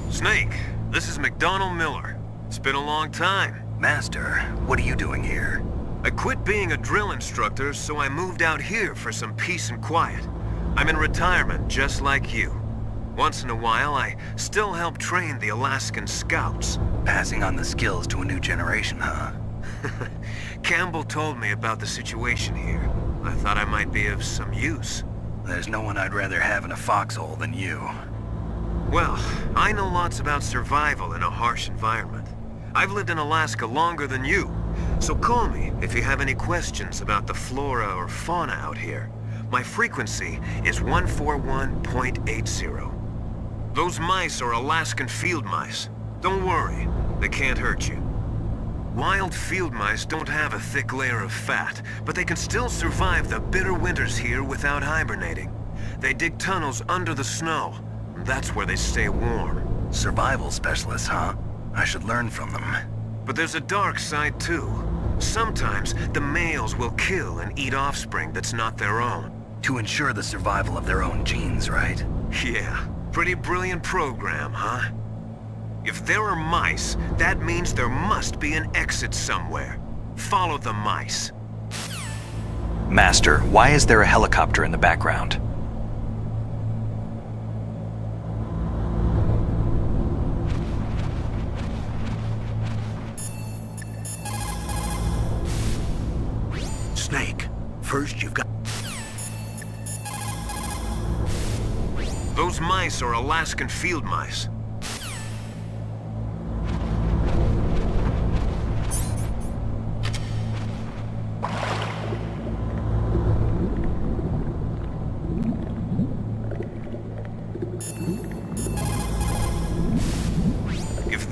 Snake, this is McDonald Miller. It's been a long time. Master, what are you doing here? I quit being a drill instructor, so I moved out here for some peace and quiet. I'm in retirement, just like you. Once in a while, I still help train the Alaskan Scouts. Passing on the skills to a new generation, huh? Campbell told me about the situation here. I thought I might be of some use. There's no one I'd rather have in a foxhole than you. Well, I know lots about survival in a harsh environment. I've lived in Alaska longer than you, so call me if you have any questions about the flora or fauna out here. My frequency is 141.80. Those mice are Alaskan field mice. Don't worry, they can't hurt you. Wild field mice don't have a thick layer of fat, but they can still survive the bitter winters here without hibernating. They dig tunnels under the snow. That's where they stay warm. Survival specialists, huh? I should learn from them. But there's a dark side too. Sometimes the males will kill and eat offspring that's not their own. To ensure the survival of their own genes, right? Yeah, pretty brilliant program, huh? If there are mice, that means there must be an exit somewhere. Follow the mice. Master, why is there a helicopter in the background? Snake, first you've got... Those mice are Alaskan field mice.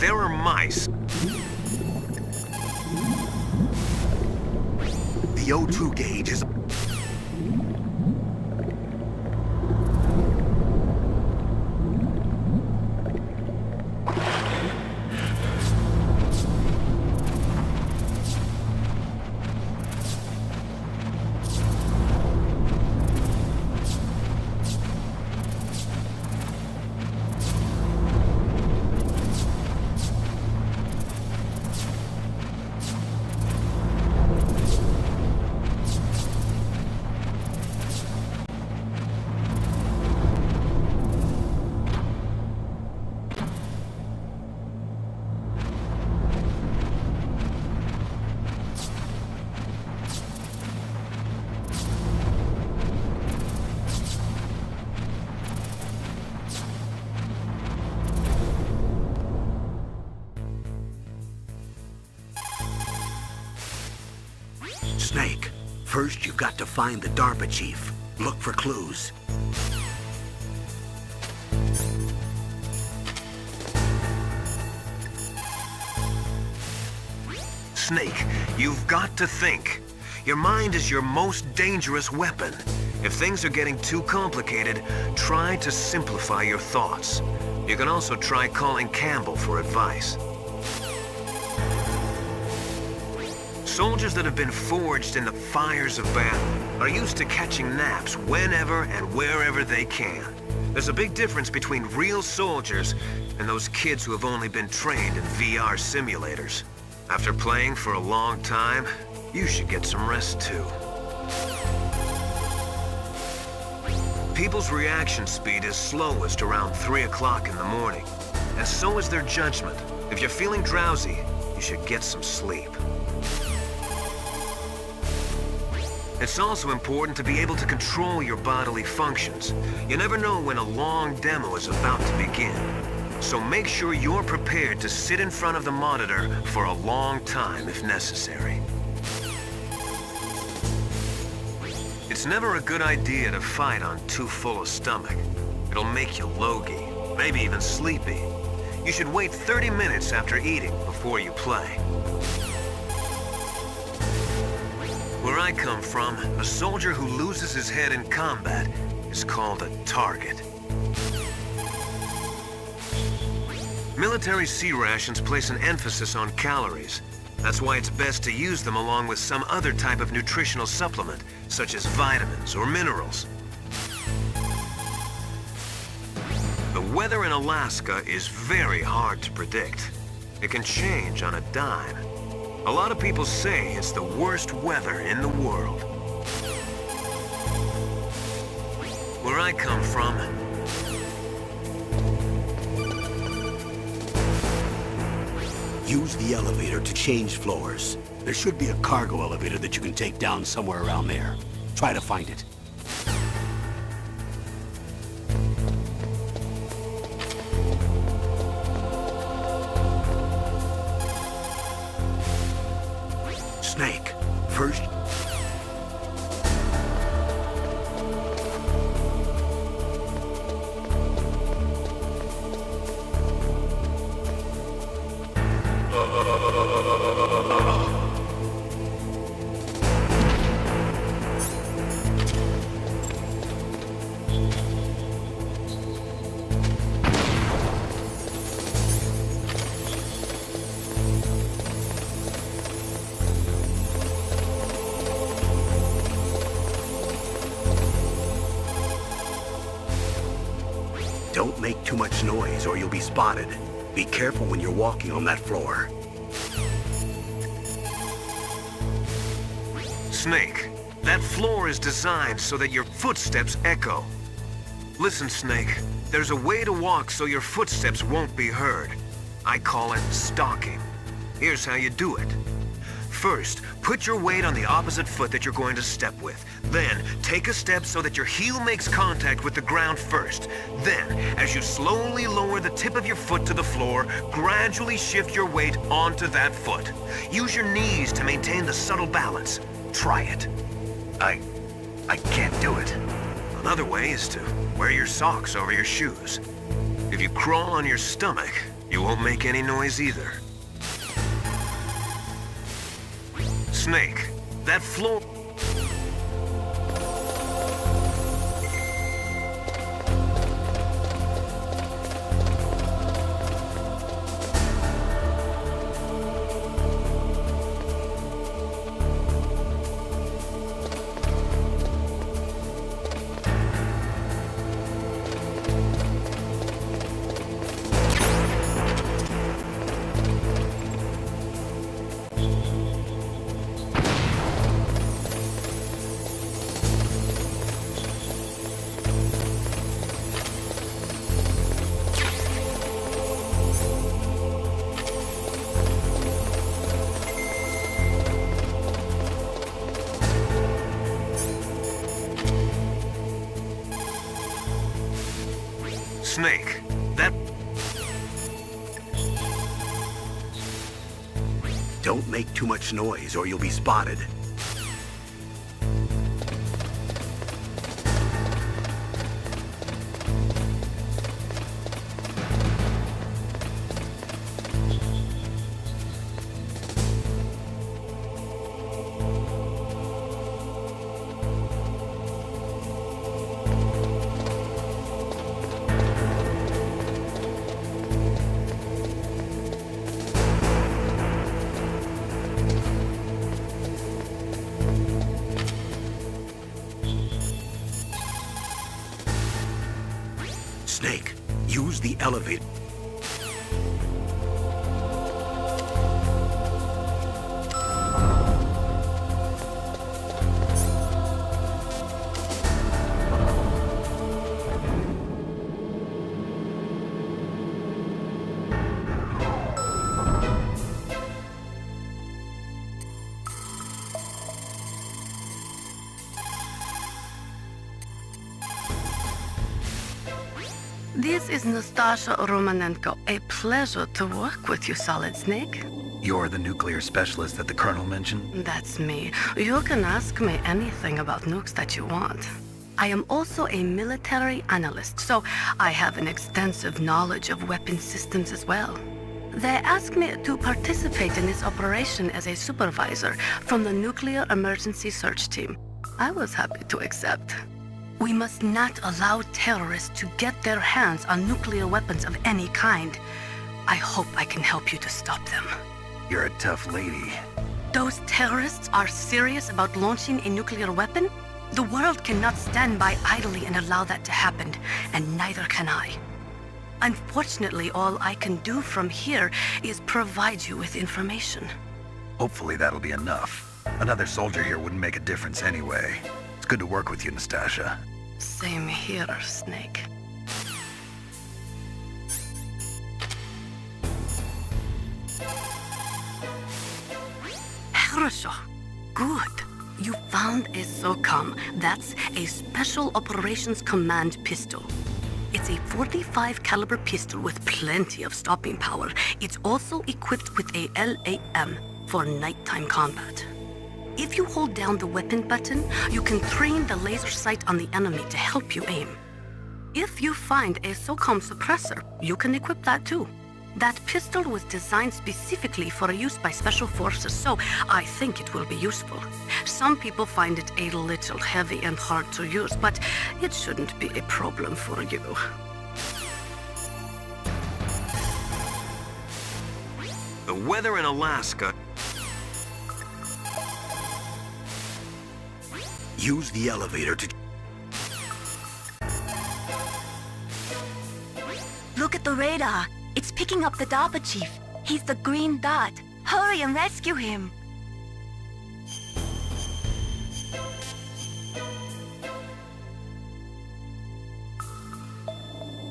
there are mice. The O2 gauge is... Snake, first you've got to find the DARPA chief. Look for clues. Snake, you've got to think. Your mind is your most dangerous weapon. If things are getting too complicated, try to simplify your thoughts. You can also try calling Campbell for advice. Soldiers that have been forged in the fires of battle are used to catching naps whenever and wherever they can. There's a big difference between real soldiers and those kids who have only been trained in VR simulators. After playing for a long time, you should get some rest too. People's reaction speed is slowest around 3 o'clock in the morning, and so is their judgment. If you're feeling drowsy, you should get some sleep. It's also important to be able to control your bodily functions. You never know when a long demo is about to begin. So make sure you're prepared to sit in front of the monitor for a long time if necessary. It's never a good idea to fight on too full a stomach. It'll make you logy, maybe even sleepy. You should wait 30 minutes after eating before you play. Where I come from, a soldier who loses his head in combat is called a target. Military C rations place an emphasis on calories. That's why it's best to use them along with some other type of nutritional supplement, such as vitamins or minerals. The weather in Alaska is very hard to predict. It can change on a dime. A lot of people say it's the worst weather in the world. Where I come from, use the elevator to change floors. There should be a cargo elevator that you can take down somewhere around there. Try to find it. Snake, first... Don't make too much noise or you'll be spotted. Be careful when you're walking on that floor. Snake, that floor is designed so that your footsteps echo. Listen, Snake, there's a way to walk so your footsteps won't be heard. I call it stalking. Here's how you do it. First, put your weight on the opposite foot that you're going to step with. Then, take a step so that your heel makes contact with the ground first. Then, as you slowly lower the tip of your foot to the floor, gradually shift your weight onto that foot. Use your knees to maintain the subtle balance. Try it. I can't do it. Another way is to wear your socks over your shoes. If you crawl on your stomach, You won't make any noise either. Snake, that floor... Snake, that... Don't make too much noise or you'll be spotted. Snake, use the elevator. This is Nastasha Romanenko. A pleasure to work with you, Solid Snake. You're the nuclear specialist that the Colonel mentioned? That's me. You can ask me anything about nukes that you want. I am also a military analyst, so I have an extensive knowledge of weapon systems as well. They asked me to participate in this operation as a supervisor from the Nuclear Emergency Search Team. I was happy to accept. We must not allow terrorists to get their hands on nuclear weapons of any kind. I hope I can help you to stop them. You're a tough lady. Those terrorists are serious about launching a nuclear weapon? The world cannot stand by idly and allow that to happen, and neither can I. Unfortunately, all I can do from here is provide you with information. Hopefully that'll be enough. Another soldier here wouldn't make a difference anyway. It's good to work with you, Nastasha. Same here, Snake. Хорошо. Good. You found a SOCOM. That's a Special Operations Command pistol. It's a .45 caliber pistol with plenty of stopping power. It's also equipped with a LAM for nighttime combat. If you hold down the weapon button, you can train the laser sight on the enemy to help you aim. If you find a SOCOM suppressor, you can equip that too. That pistol was designed specifically for use by special forces, so I think it will be useful. Some people find it a little heavy and hard to use, but it shouldn't be a problem for you. The weather in Alaska... Use the elevator to... Look at the radar. It's picking up the DARPA chief. He's the green dot. Hurry and rescue him.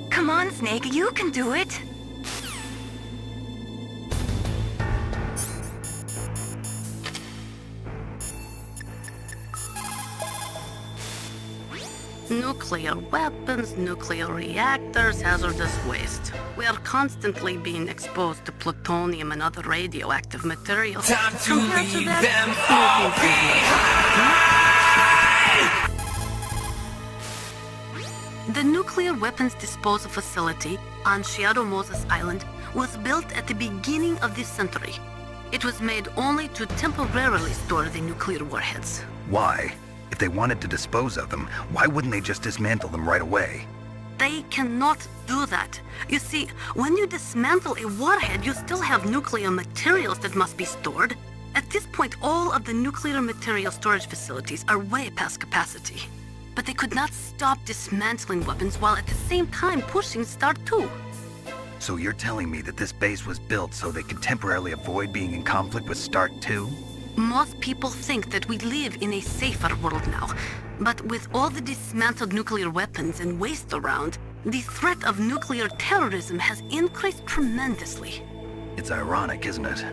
Come on, Snake, you can do it. Nuclear weapons, nuclear reactors, hazardous waste. We are constantly being exposed to plutonium and other radioactive materials. Time to Compared leave that, them all The nuclear weapons disposal facility on Shadow Moses Island was built at the beginning of this century. It was made only to temporarily store the nuclear warheads. Why? If they wanted to dispose of them, why wouldn't they just dismantle them right away? They cannot do that. You see, when you dismantle a warhead, you still have nuclear materials that must be stored. At this point, all of the nuclear material storage facilities are way past capacity. But they could not stop dismantling weapons while at the same time pushing Start 2. So you're telling me that this base was built so they could temporarily avoid being in conflict with Start 2? Most people think that we live in a safer world now. But with all the dismantled nuclear weapons and waste around, the threat of nuclear terrorism has increased tremendously. It's ironic, isn't it?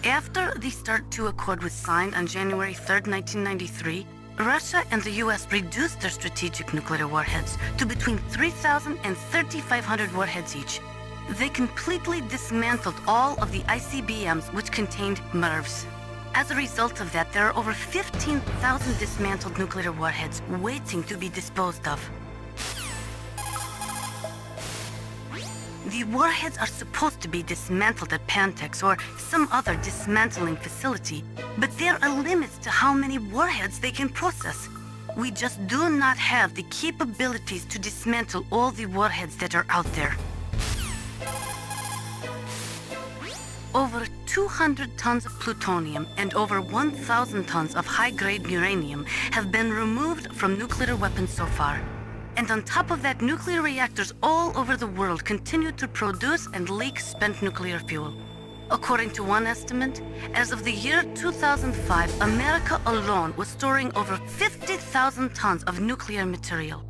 After the START II Accord was signed on January 3, 1993, Russia and the US reduced their strategic nuclear warheads to between 3,000 and 3,500 warheads each. They completely dismantled all of the ICBMs which contained MIRVs. As a result of that, there are over 15,000 dismantled nuclear warheads waiting to be disposed of. The warheads are supposed to be dismantled at Pantex or some other dismantling facility, but there are limits to how many warheads they can process. We just do not have the capabilities to dismantle all the warheads that are out there. Over 200 tons of plutonium and over 1,000 tons of high-grade uranium have been removed from nuclear weapons so far. And on top of that, nuclear reactors all over the world continue to produce and leak spent nuclear fuel. According to one estimate, as of the year 2005, America alone was storing over 50,000 tons of nuclear material.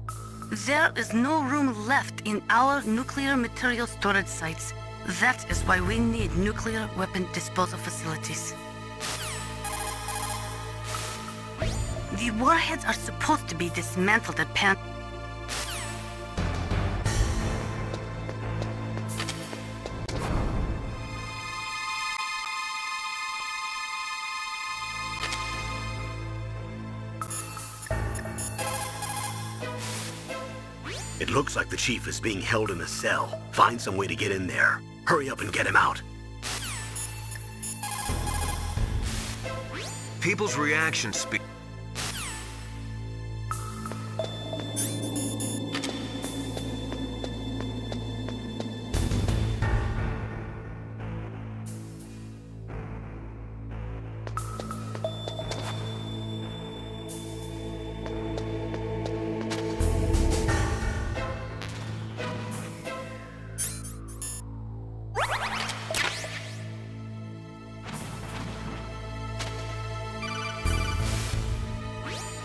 There is no room left in our nuclear material storage sites. That is why we need nuclear weapon disposal facilities. The warheads are supposed to be dismantled at Pan. It looks like the chief is being held in a cell. Find some way to get in there. Hurry up and get him out. People's reactions speak.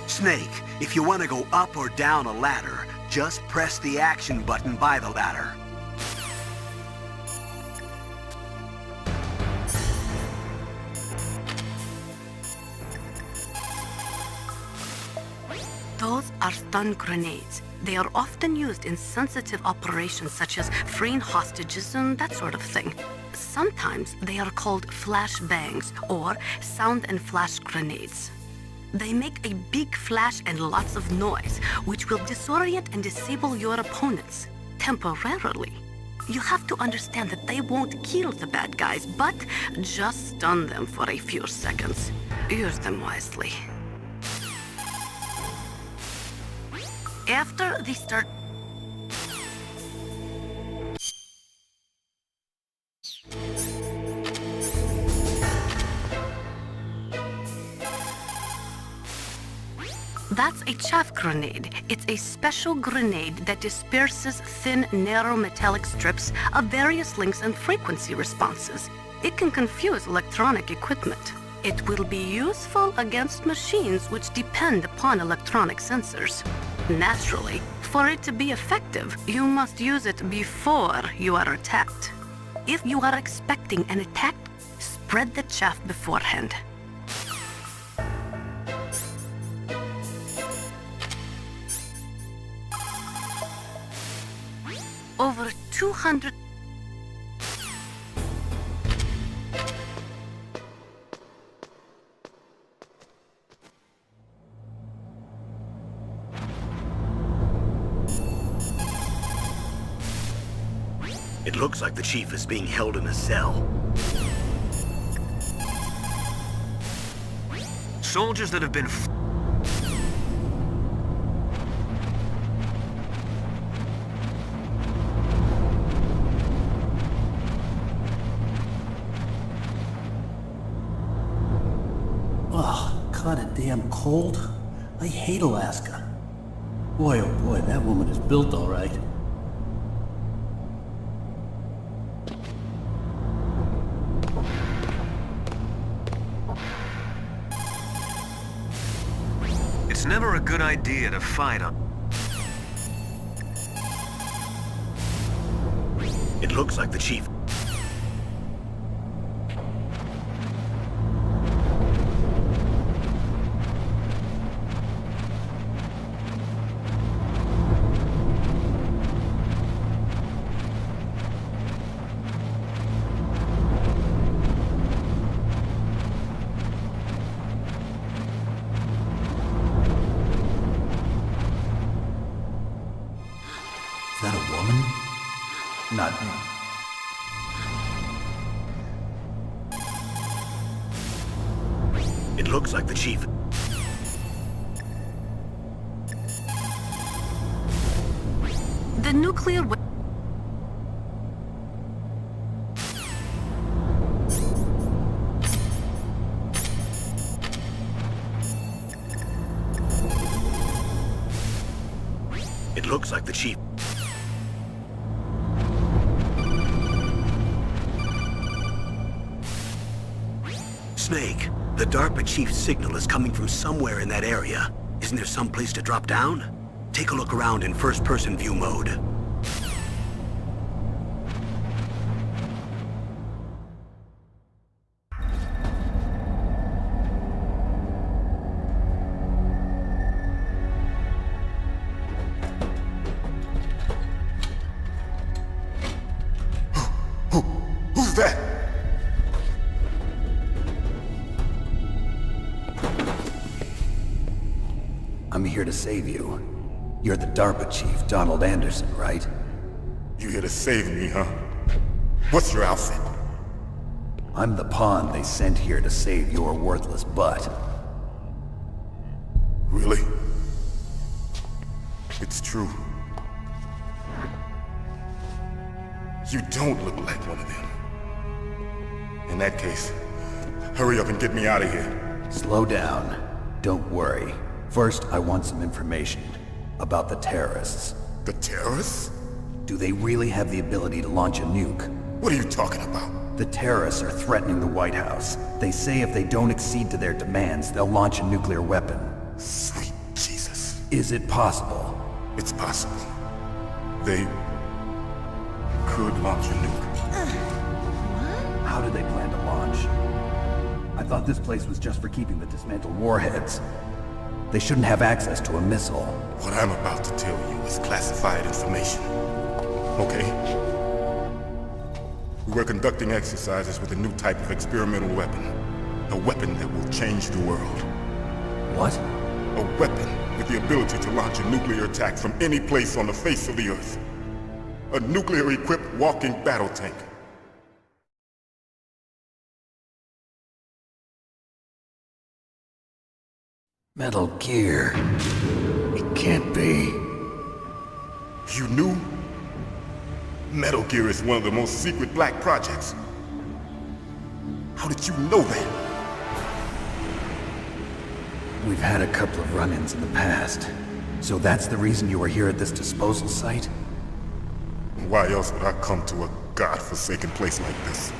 Snake, if you want to go up or down a ladder, just press the action button by the ladder. Those are stun grenades. They are often used in sensitive operations such as freeing hostages and that sort of thing. Sometimes they are called flash bangs or sound and flash grenades. They make a big flash and lots of noise, which will disorient and disable your opponents temporarily. You have to understand that they won't kill the bad guys, but just stun them for a few seconds. Use them wisely. After they start... That's a chaff grenade. It's a special grenade that disperses thin, narrow metallic strips of various lengths and frequency responses. It can confuse electronic equipment. It will be useful against machines which depend upon electronic sensors. Naturally, for it to be effective, you must use it before you are attacked. If you are expecting an attack, spread the chaff beforehand. Over 200... It looks like the Chief is being held in a cell. Soldiers that have been... Ugh, kinda damn cold. I hate Alaska. Boy, oh boy, that woman is built all right. It's never a good idea to fight on... It looks like the Chief... Is that a woman? Not... It looks like the Chief... The nuclear... It looks like the Chief... Snake, the DARPA Chief's signal is coming from somewhere in that area. Isn't there some place to drop down? Take a look around in first-person view mode. Who's that? I'm here to save you. You're the DARPA chief, Donald Anderson, right? You here to save me, huh? What's your outfit? I'm the pawn they sent here to save your worthless butt. Really? It's true. You don't look like one of them. In that case, hurry up and get me out of here. Slow down. Don't worry. First, I want some information about the terrorists. The terrorists? Do they really have the ability to launch a nuke? What are you talking about? The terrorists are threatening the White House. They say if they don't accede to their demands, they'll launch a nuclear weapon. Sweet Jesus. Is it possible? It's possible. They could launch a nuke. How do they plan to launch? I thought this place was just for keeping the dismantled warheads. They shouldn't have access to a missile. What I'm about to tell you is classified information. Okay? We were conducting exercises with a new type of experimental weapon. A weapon that will change the world. What? A weapon with the ability to launch a nuclear attack from any place on the face of the Earth. A nuclear-equipped walking battle tank. Metal Gear. It can't be. You knew? Metal Gear is one of the most secret black projects. How did you know that? We've had a couple of run-ins in the past. So that's the reason you were here at this disposal site? Why else would I come to a godforsaken place like this?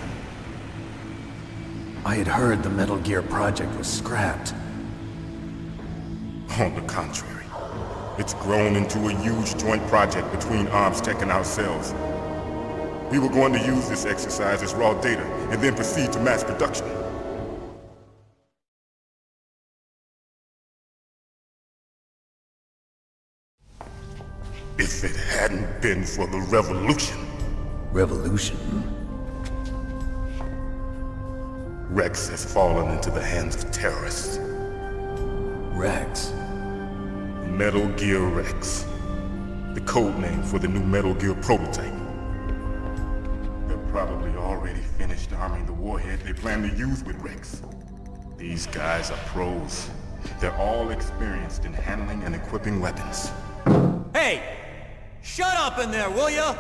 I had heard the Metal Gear project was scrapped. On the contrary, it's grown into a huge joint project between ArmsTech and ourselves. We were going to use this exercise as raw data and then proceed to mass production. If it hadn't been for the revolution. Revolution? Rex has fallen into the hands of terrorists. Rex? Metal Gear Rex. The code name for the new Metal Gear prototype. finished arming the warhead they plan to use with Rex. These guys are pros. They're all experienced in handling and equipping weapons. Hey! Shut up in there, will ya?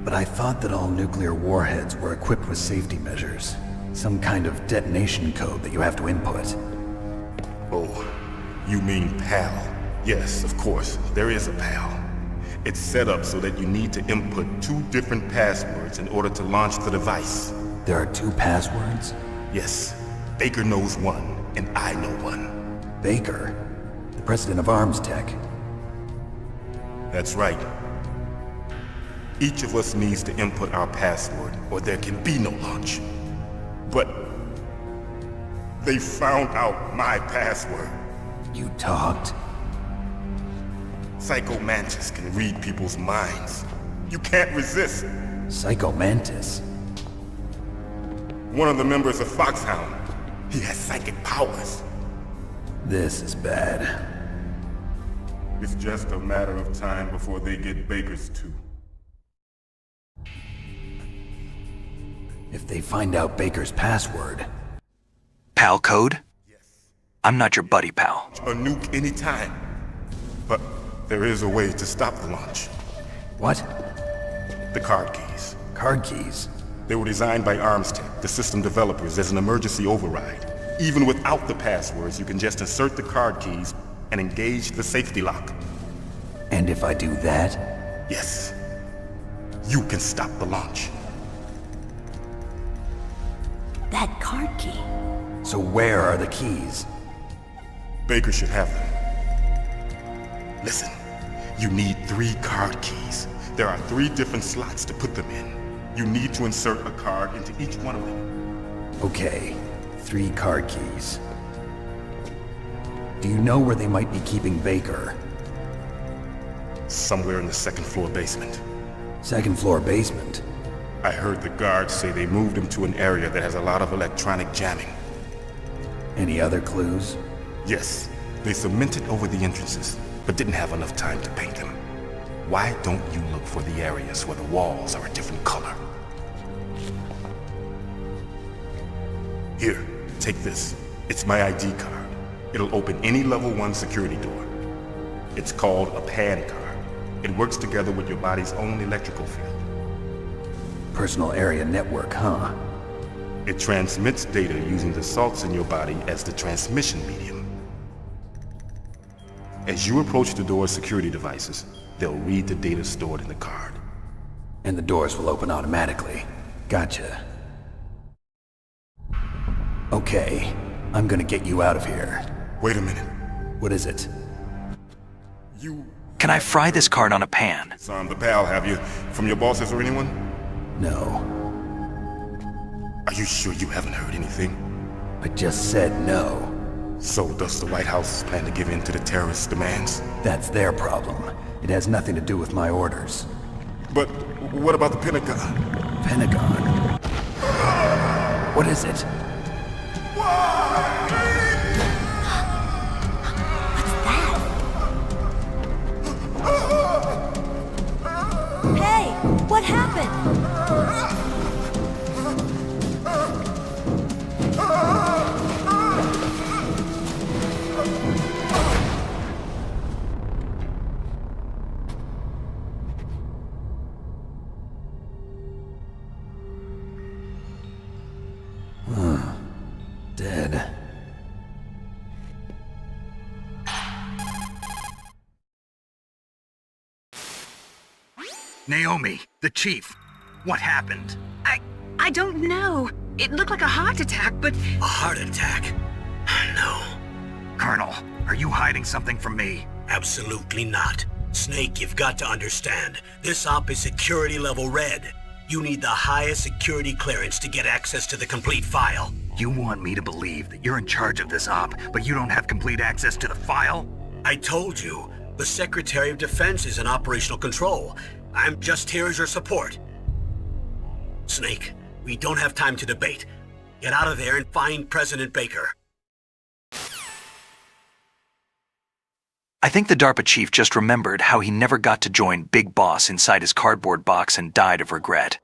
But I thought that all nuclear warheads were equipped with safety measures. Some kind of detonation code that you have to input. Oh, you mean PAL? Yes, of course, there is a PAL. It's set up so that you need to input 2 different passwords in order to launch the device. There are 2 passwords? Yes. Baker knows one, and I know one. Baker? The president of Arms Tech? That's right. Each of us needs to input our password, or there can be no launch. But they found out my password. You talked? Psycho Mantis can read people's minds. You can't resist. Psycho Mantis? One of the members of Foxhound. He has psychic powers. This is bad. It's just a matter of time before they get Baker's too. If they find out Baker's password... PAL code? Yes. I'm not your buddy, pal. A nuke anytime. But there is a way to stop the launch. What? The card keys. Card keys? They were designed by Arms Tech, the system developers, as an emergency override. Even without the passwords, you can just insert the card keys and engage the safety lock. And if I do that? Yes. You can stop the launch. That card key. So where are the keys? Baker should have them. Listen, you need 3 card keys. There are 3 different slots to put them in. You need to insert a card into each one of them. Okay, 3 card keys. Do you know where they might be keeping Baker? Somewhere in the 2nd floor basement. 2nd floor basement? I heard the guards say they moved him to an area that has a lot of electronic jamming. Any other clues? Yes. They cemented over the entrances, but didn't have enough time to paint them. Why don't you look for the areas where the walls are a different color? Here, take this. It's my ID card. It'll open any level 1 security door. It's called a PAN card. It works together with your body's own electrical field. Personal area network, huh? It transmits data using the salts in your body as the transmission medium. As you approach the door's security devices, they'll read the data stored in the card. And the doors will open automatically. Gotcha. Okay, I'm gonna get you out of here. Wait a minute. What is it? Can I fry this card on a pan? Some the pal, have you? From your bosses or anyone? No. Are you sure you haven't heard anything? I just said no. So does the White House plan to give in to the terrorists' demands? That's their problem. It has nothing to do with my orders. But what about the Pentagon? Pentagon? What is it? Hey, what happened? Dead. Naomi, the chief. What happened? I don't know. It looked like a heart attack, but... A heart attack? No. Colonel, are you hiding something from me? Absolutely not. Snake, you've got to understand. This op is security level red. You need the highest security clearance to get access to the complete file. You want me to believe that you're in charge of this op, but you don't have complete access to the file? I told you, the Secretary of Defense is in operational control. I'm just here as your support. Snake, we don't have time to debate. Get out of there and find President Baker. I think the DARPA chief just remembered how he never got to join Big Boss inside his cardboard box and died of regret.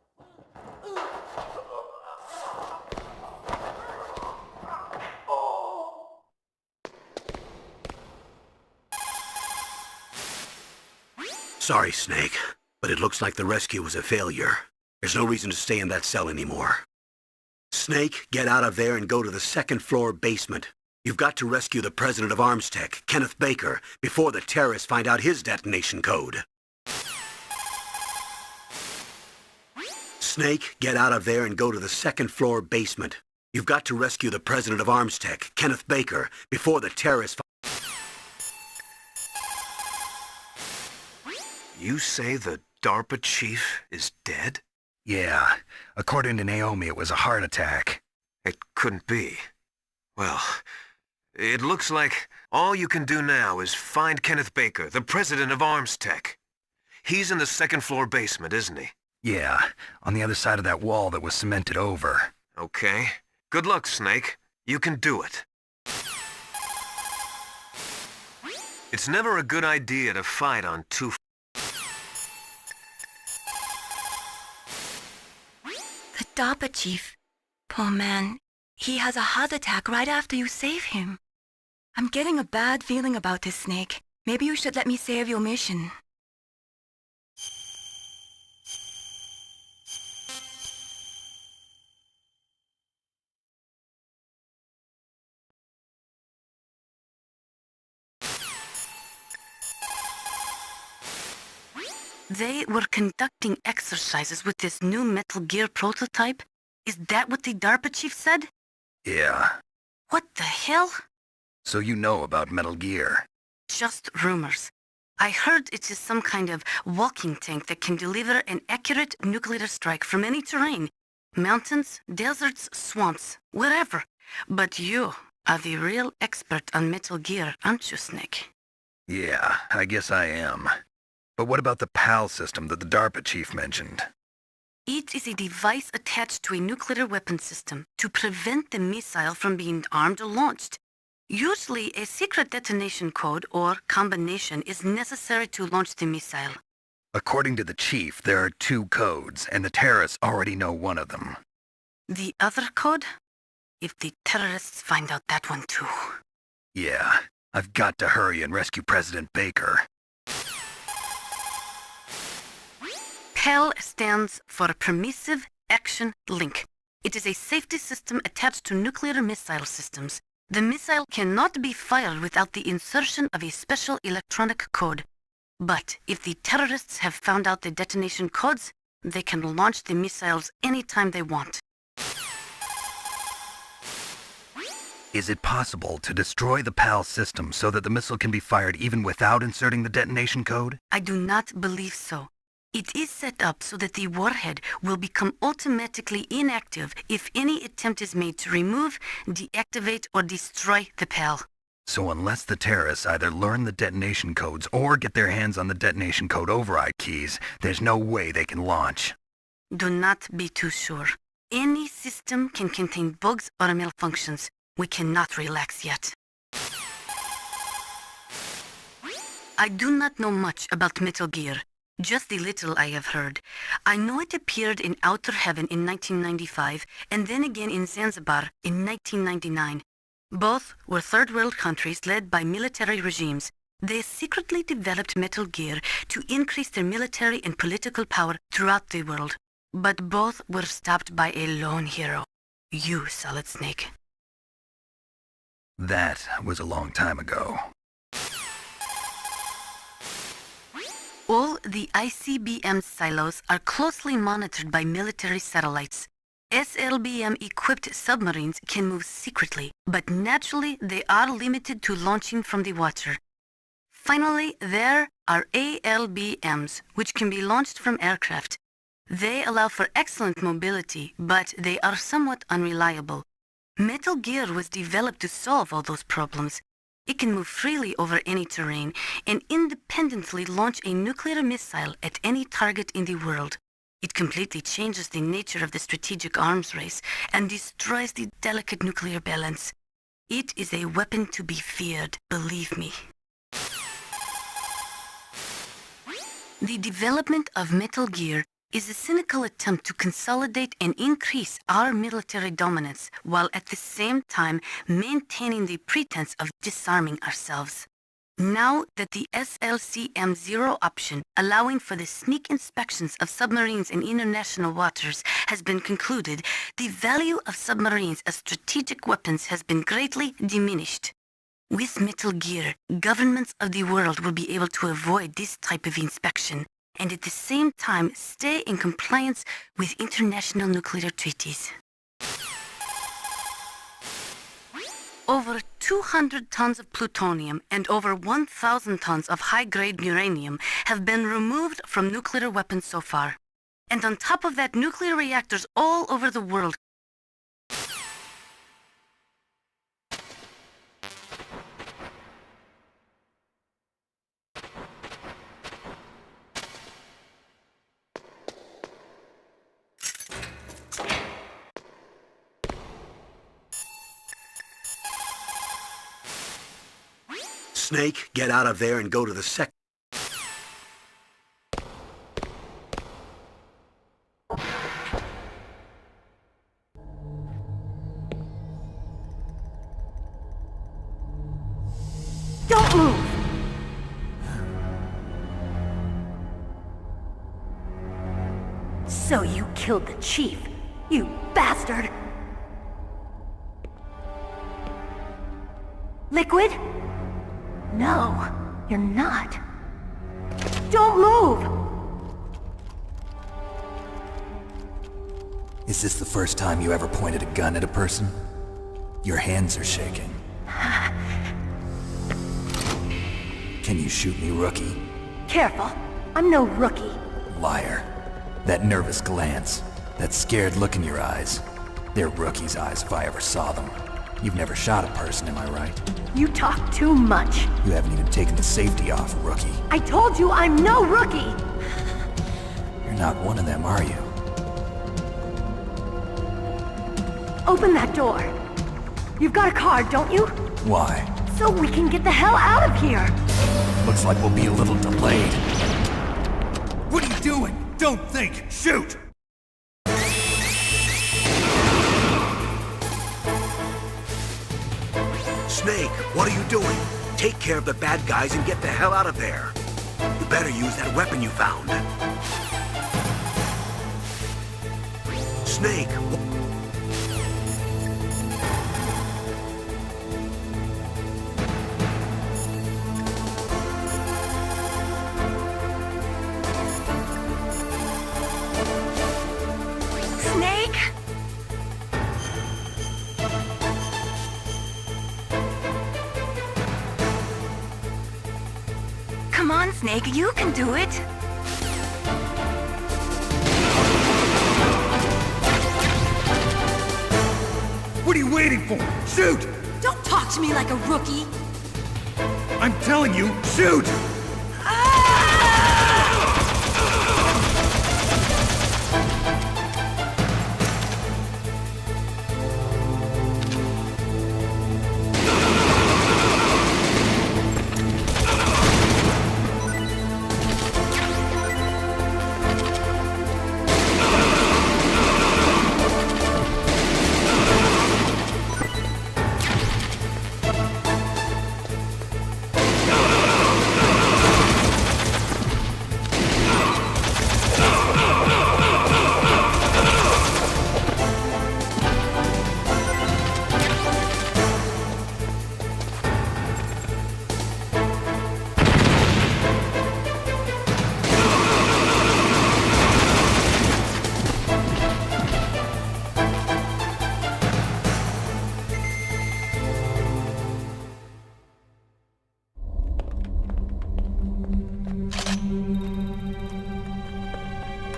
Sorry, Snake, but it looks like the rescue was a failure. There's no reason to stay in that cell anymore. Snake, get out of there and go to the second-floor basement. You've got to rescue the president of Armstech, Kenneth Baker, before the terrorists find out his detonation code. Snake, get out of there and go to the second-floor basement. You've got to rescue the president of Armstech, Kenneth Baker, before the terrorists... You say the DARPA chief is dead? Yeah. According to Naomi, it was a heart attack. It couldn't be. Well, it looks like all you can do now is find Kenneth Baker, the president of Armstech. He's in the second-floor basement, isn't he? Yeah, on the other side of that wall that was cemented over. Okay. Good luck, Snake. You can do it. It's never a good idea to fight on two... The DARPA chief. Poor man. He has a heart attack right after you save him. I'm getting a bad feeling about this, Snake. Maybe you should let me save your mission. They were conducting exercises with this new Metal Gear prototype? Is that what the DARPA chief said? Yeah. What the hell? So you know about Metal Gear? Just rumors. I heard it is some kind of walking tank that can deliver an accurate nuclear strike from any terrain. Mountains, deserts, swamps, wherever. But you are the real expert on Metal Gear, aren't you, Snake? Yeah, I guess I am. But what about the PAL system that the DARPA chief mentioned? It is a device attached to a nuclear weapon system to prevent the missile from being armed or launched. Usually, a secret detonation code or combination is necessary to launch the missile. According to the chief, there are 2 codes, and the terrorists already know one of them. The other code? If the terrorists find out that one too. Yeah, I've got to hurry and rescue President Baker. PAL stands for Permissive Action Link. It is a safety system attached to nuclear missile systems. The missile cannot be fired without the insertion of a special electronic code. But if the terrorists have found out the detonation codes, they can launch the missiles anytime they want. Is it possible to destroy the PAL system so that the missile can be fired even without inserting the detonation code? I do not believe so. It is set up so that the warhead will become automatically inactive if any attempt is made to remove, deactivate, or destroy the PAL. So unless the terrorists either learn the detonation codes or get their hands on the detonation code override keys, there's no way they can launch. Do not be too sure. Any system can contain bugs or malfunctions. We cannot relax yet. I do not know much about Metal Gear. Just the little I have heard. I know it appeared in Outer Heaven in 1995, and then again in Zanzibar in 1999. Both were third world countries led by military regimes. They secretly developed Metal Gear to increase their military and political power throughout the world. But both were stopped by a lone hero. You, Solid Snake. That was a long time ago. All the ICBM silos are closely monitored by military satellites. SLBM-equipped submarines can move secretly, but naturally they are limited to launching from the water. Finally, there are ALBMs, which can be launched from aircraft. They allow for excellent mobility, but they are somewhat unreliable. Metal Gear was developed to solve all those problems. It can move freely over any terrain and independently launch a nuclear missile at any target in the world. It completely changes the nature of the strategic arms race and destroys the delicate nuclear balance. It is a weapon to be feared, believe me. The development of Metal Gear is a cynical attempt to consolidate and increase our military dominance while at the same time maintaining the pretense of disarming ourselves. Now that the SLCM-0 option, allowing for the sneak inspections of submarines in international waters, has been concluded, the value of submarines as strategic weapons has been greatly diminished. With Metal Gear, governments of the world will be able to avoid this type of inspection, and at the same time stay in compliance with international nuclear treaties. Over 200 tons of plutonium and over 1,000 tons of high-grade uranium have been removed from nuclear weapons so far. And on top of that, nuclear reactors all over the world. Snake, get out of there and go to the sec... Don't move! So you killed the chief, you bastard! Liquid? No, you're not. Don't move! Is this the first time you ever pointed a gun at a person? Your hands are shaking. Can you shoot me, rookie? Careful, I'm no rookie. Liar. That nervous glance, that scared look in your eyes. They're rookie's eyes if I ever saw them. You've never shot a person, am I right? You talk too much. You haven't even taken the safety off, rookie. I told you I'm no rookie! You're not one of them, are you? Open that door. You've got a card, don't you? Why? So we can get the hell out of here! Looks like we'll be a little delayed. What are you doing? Don't think! Shoot! Snake, what are you doing? Take care of the bad guys and get the hell out of there. You better use that weapon you found. Snake, Snake? Come on, Snake, you can do it. What are you waiting for? Shoot! Don't talk to me like a rookie! I'm telling you, shoot!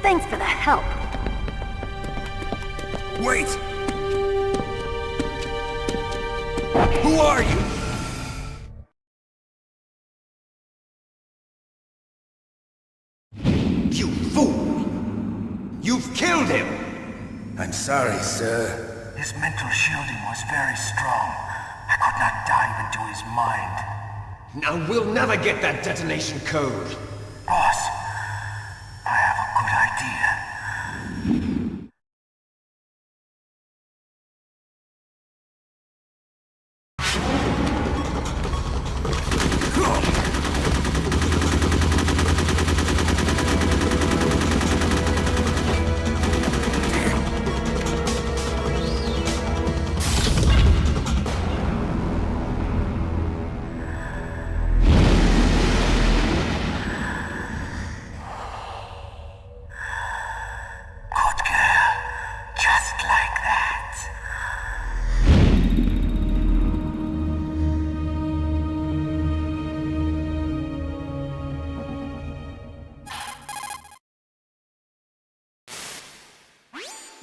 Thanks for the help. Wait! Who are you? You fool! You've killed him! I'm sorry, sir. His mental shielding was very strong. I could not dive into his mind. Now we'll never get that detonation code. Boss,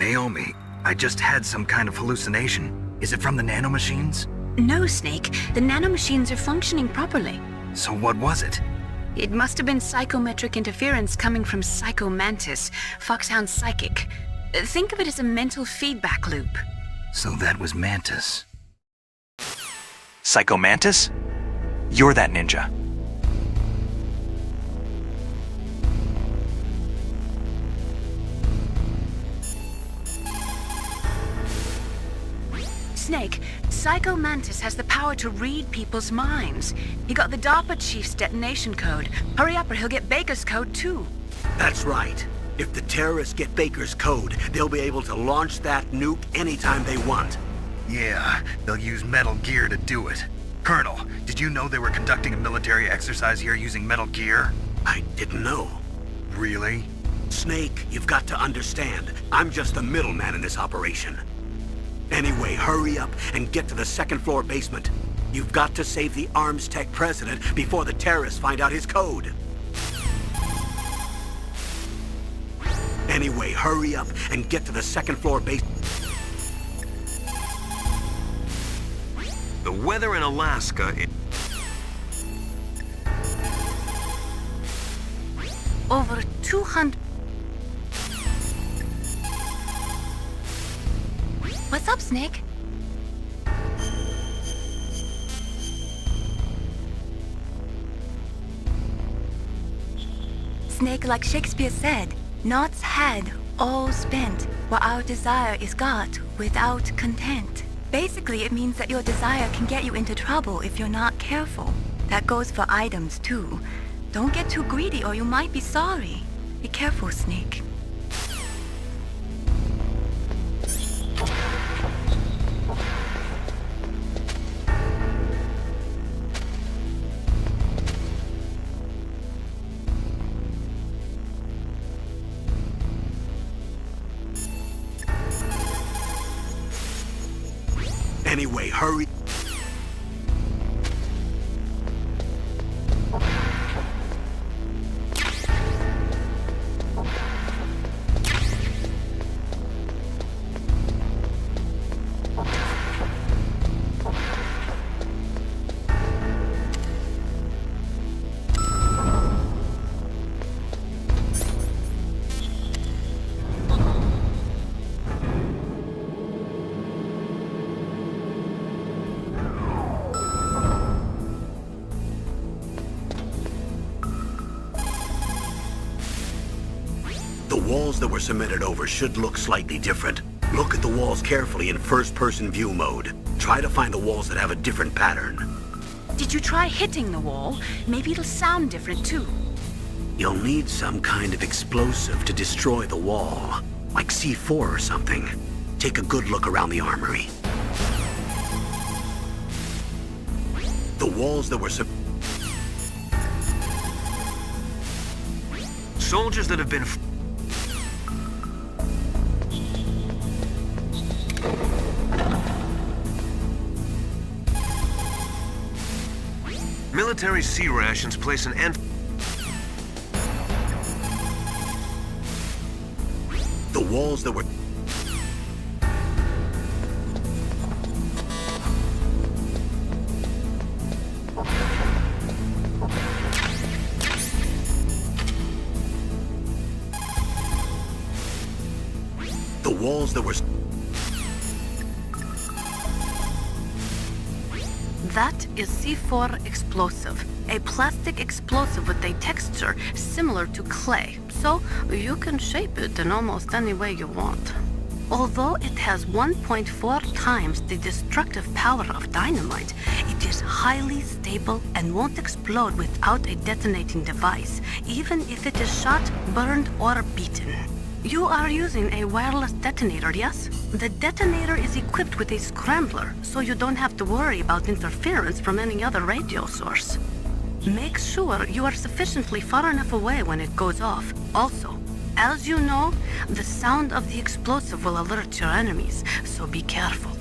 Naomi, I just had some kind of hallucination. Is it from the nanomachines? No, Snake. The nanomachines are functioning properly. So what was it? It must have been psychometric interference coming from Psycho Mantis, Foxhound's psychic. Think of it as a mental feedback loop. So that was Mantis. Psycho Mantis? You're that ninja. Snake, Psycho Mantis has the power to read people's minds. He got the DARPA chief's detonation code. Hurry up or he'll get Baker's code too. That's right. If the terrorists get Baker's code, they'll be able to launch that nuke anytime they want. Yeah, they'll use Metal Gear to do it. Colonel, did you know they were conducting a military exercise here using Metal Gear? I didn't know. Really? Snake, you've got to understand. I'm just the middleman in this operation. Anyway, hurry up and get to the second floor basement. You've got to save the Arms Tech president before the terrorists find out his code. Anyway, hurry up and get to the second floor basement. The weather in Alaska is... Over 200... What's up, Snake? Snake, like Shakespeare said, naught's had, all spent, while our desire is got without content. Basically, it means that your desire can get you into trouble if you're not careful. That goes for items, too. Don't get too greedy or you might be sorry. Be careful, Snake. Anyway, hurry. The walls that were cemented over should look slightly different. Look at the walls carefully in first-person view mode. Try to find the walls that have a different pattern. Did you try hitting the wall? Maybe it'll sound different too. You'll need some kind of explosive to destroy the wall, like C4 or something. Take a good look around the armory. The walls that were soldiers that have been... Military C rations place an end... The walls that were... The walls that were... That is C4 explosive, a plastic explosive with a texture similar to clay, so you can shape it in almost any way you want. Although it has 1.4 times the destructive power of dynamite, it is highly stable and won't explode without a detonating device, even if it is shot, burned, or beaten. You are using a wireless detonator, yes? The detonator is equipped with a scrambler, so you don't have to worry about interference from any other radio source. Make sure you are sufficiently far enough away when it goes off. Also, as you know, the sound of the explosive will alert your enemies, so be careful.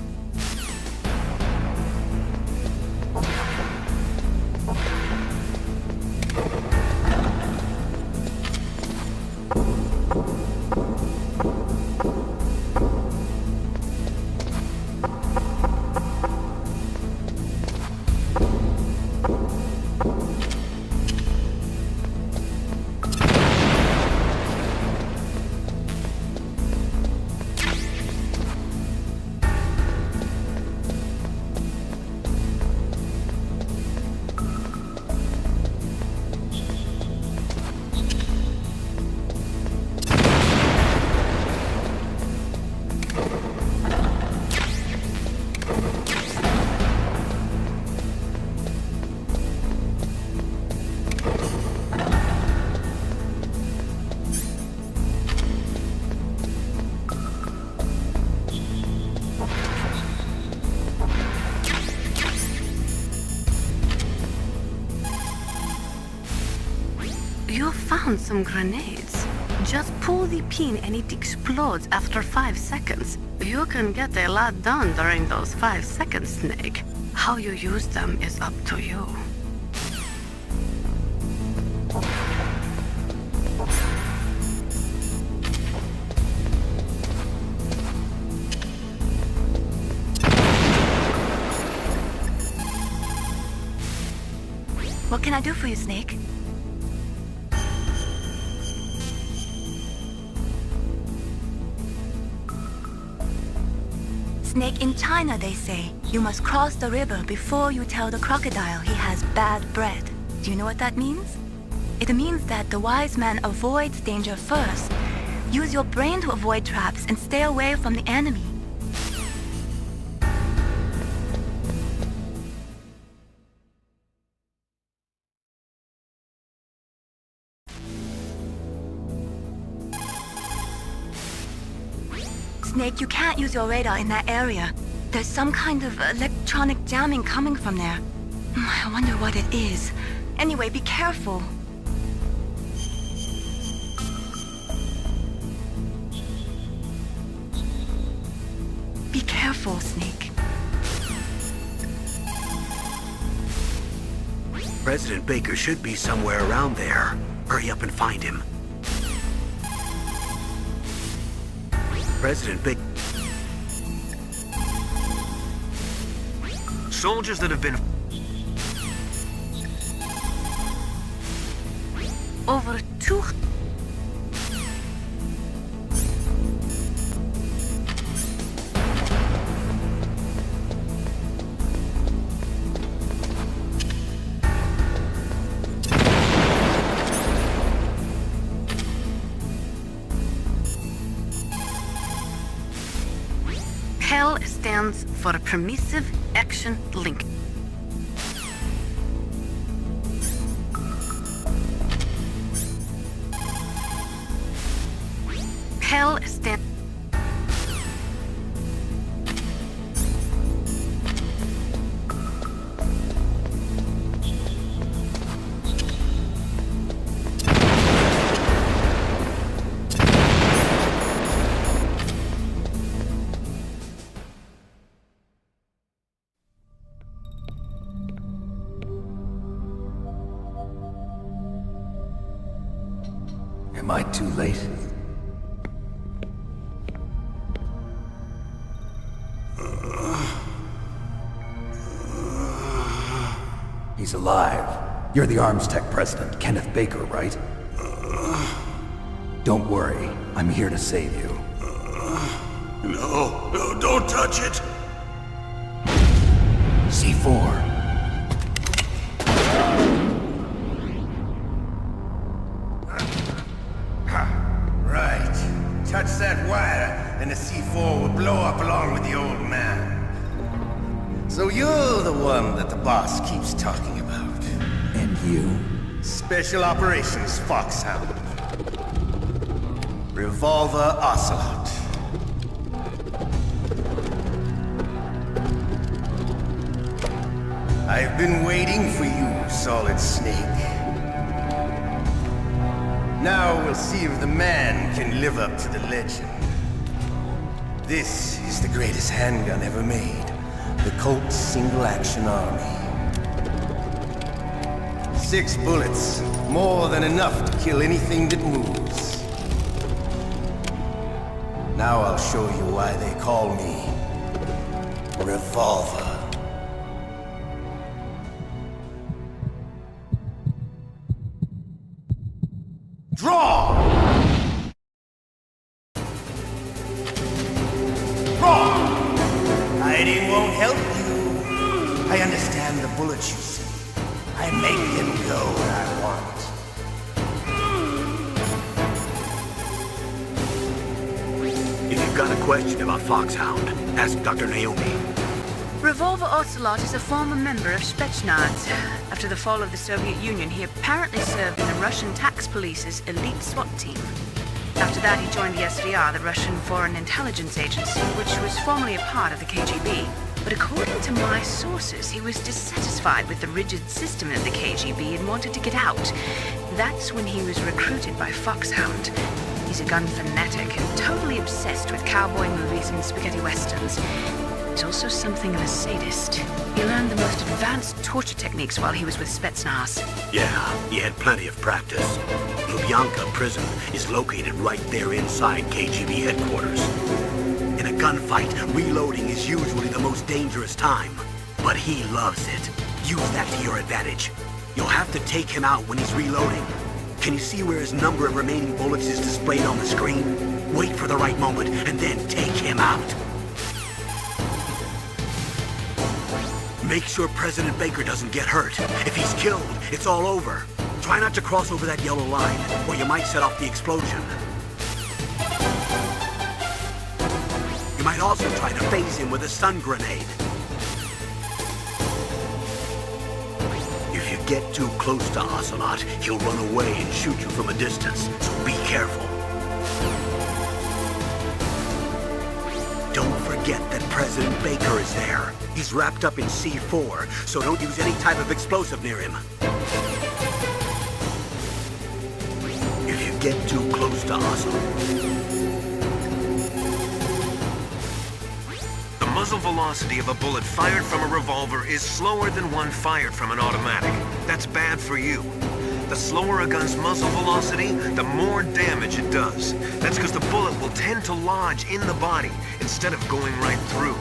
found some grenades. Just pull the pin and it explodes after 5 seconds. You can get a lot done during those 5 seconds, Snake. How you use them is up to you. What can I do for you, Snake? Snake, in China they say, you must cross the river before you tell the crocodile he has bad bread. Do you know what that means? It means that the wise man avoids danger first. Use your brain to avoid traps and stay away from the enemy. Snake, you can't use your radar in that area. There's some kind of electronic jamming coming from there. I wonder what it is. Anyway, be careful. Be careful, Snake. President Baker should be somewhere around there. Hurry up and find him. President Baker. Soldiers that have been over 2. PEL stands for Permissive Action Link. PEL stands. Am I too late? He's alive. You're the Arms Tech President, Kenneth Baker, right? Don't worry. I'm here to save you. No, don't touch it! C4. Right. Touch that wire, and the C4 will blow up along with the old man. So you're the one that the boss keeps talking about. And you? Special Operations Foxhound. Revolver Ocelot. I've been waiting for you, Solid Snake. Now we'll see if the man can live up to the legend. This is the greatest handgun ever made. The Colt Single Action Army. 6 bullets, more than enough to kill anything that moves. Now I'll show you why they call me Revolver. Draw! Hiding won't help you. I understand the bullets you see. I make them go where I want. If you've got a question about Foxhound, ask Dr. Naomi. Revolver Ocelot is a former member of Spetsnaz. After the fall of the Soviet Union, he apparently served in the Russian tax police's elite SWAT team. After that, he joined the SVR, the Russian Foreign Intelligence Agency, which was formerly a part of the KGB. But according to my sources, he was dissatisfied with the rigid system of the KGB and wanted to get out. That's when he was recruited by Foxhound. He's a gun fanatic and totally obsessed with cowboy movies and spaghetti westerns. He's also something of a sadist. He learned the most advanced torture techniques while he was with Spetsnaz. Yeah, he had plenty of practice. Lubyanka prison is located right there inside KGB headquarters. In a gunfight, reloading is usually the most dangerous time. But he loves it. Use that to your advantage. You'll have to take him out when he's reloading. Can you see where his number of remaining bullets is displayed on the screen? Wait for the right moment, and then take him out. Make sure President Baker doesn't get hurt. If he's killed, it's all over. Try not to cross over that yellow line, or you might set off the explosion. You might also try to phase him with a stun grenade. If you get too close to Ocelot, he'll run away and shoot you from a distance, so be careful. Don't forget that President Baker is there. He's wrapped up in C4, so don't use any type of explosive near him. If you get too close to Ocelot... The muzzle velocity of a bullet fired from a revolver is slower than one fired from an automatic. That's bad for you. The slower a gun's muzzle velocity, the more damage it does. That's because the bullet will tend to lodge in the body instead of going right through.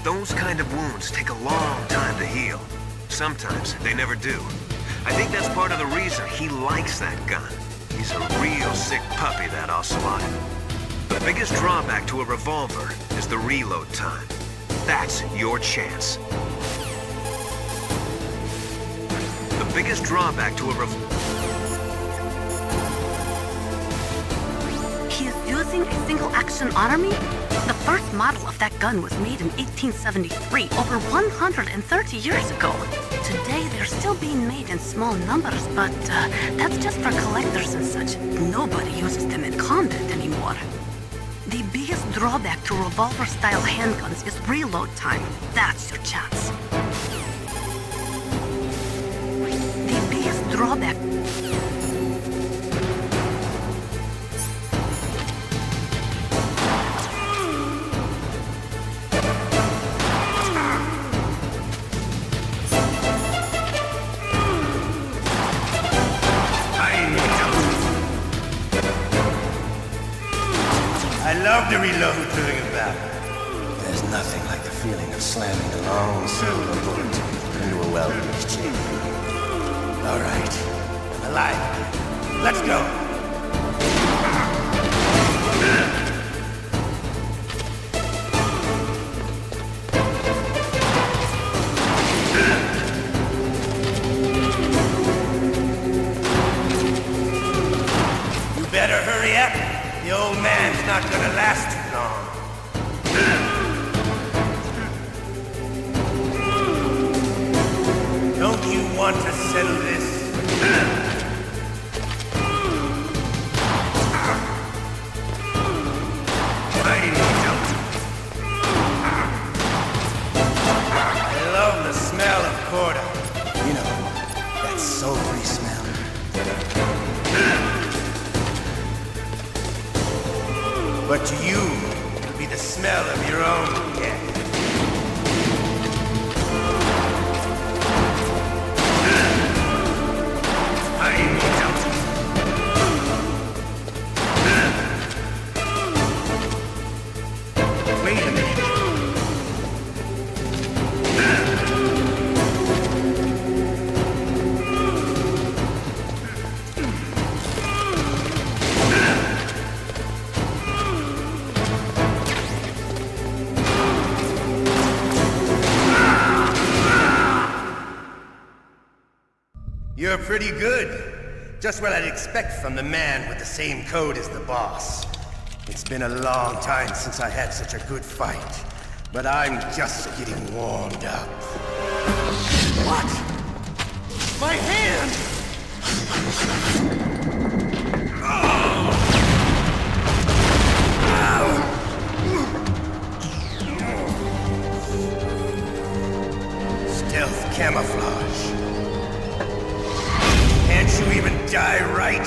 Those kind of wounds take a long time to heal. Sometimes they never do. I think that's part of the reason he likes that gun. He's a real sick puppy, that Ocelot. The biggest drawback to a revolver is the reload time. That's your chance. The biggest drawback to a revolver... He is using a single-action army? The first model of that gun was made in 1873, over 130 years ago. Today, they're still being made in small numbers, but that's just for collectors and such. Nobody uses them in combat anymore. The biggest drawback to revolver-style handguns is reload time. That's your chance. The biggest drawback... I love the reload during a battle. There's nothing like the feeling of slamming a long silver bullet into a well-used chamber. All right, I'm alive. Let's go. You better hurry up. The old man's not gonna last too long. Don't you want to settle this? I love the smell of Corda. You know, that sulfury smell. But to you, it'll be the smell of your own death. Wait a minute. You're pretty good. Just what I'd expect from the man with the same code as the boss. It's been a long time since I had such a good fight, but I'm just getting warmed up. What? My hand! camouflage. Can't you even die right?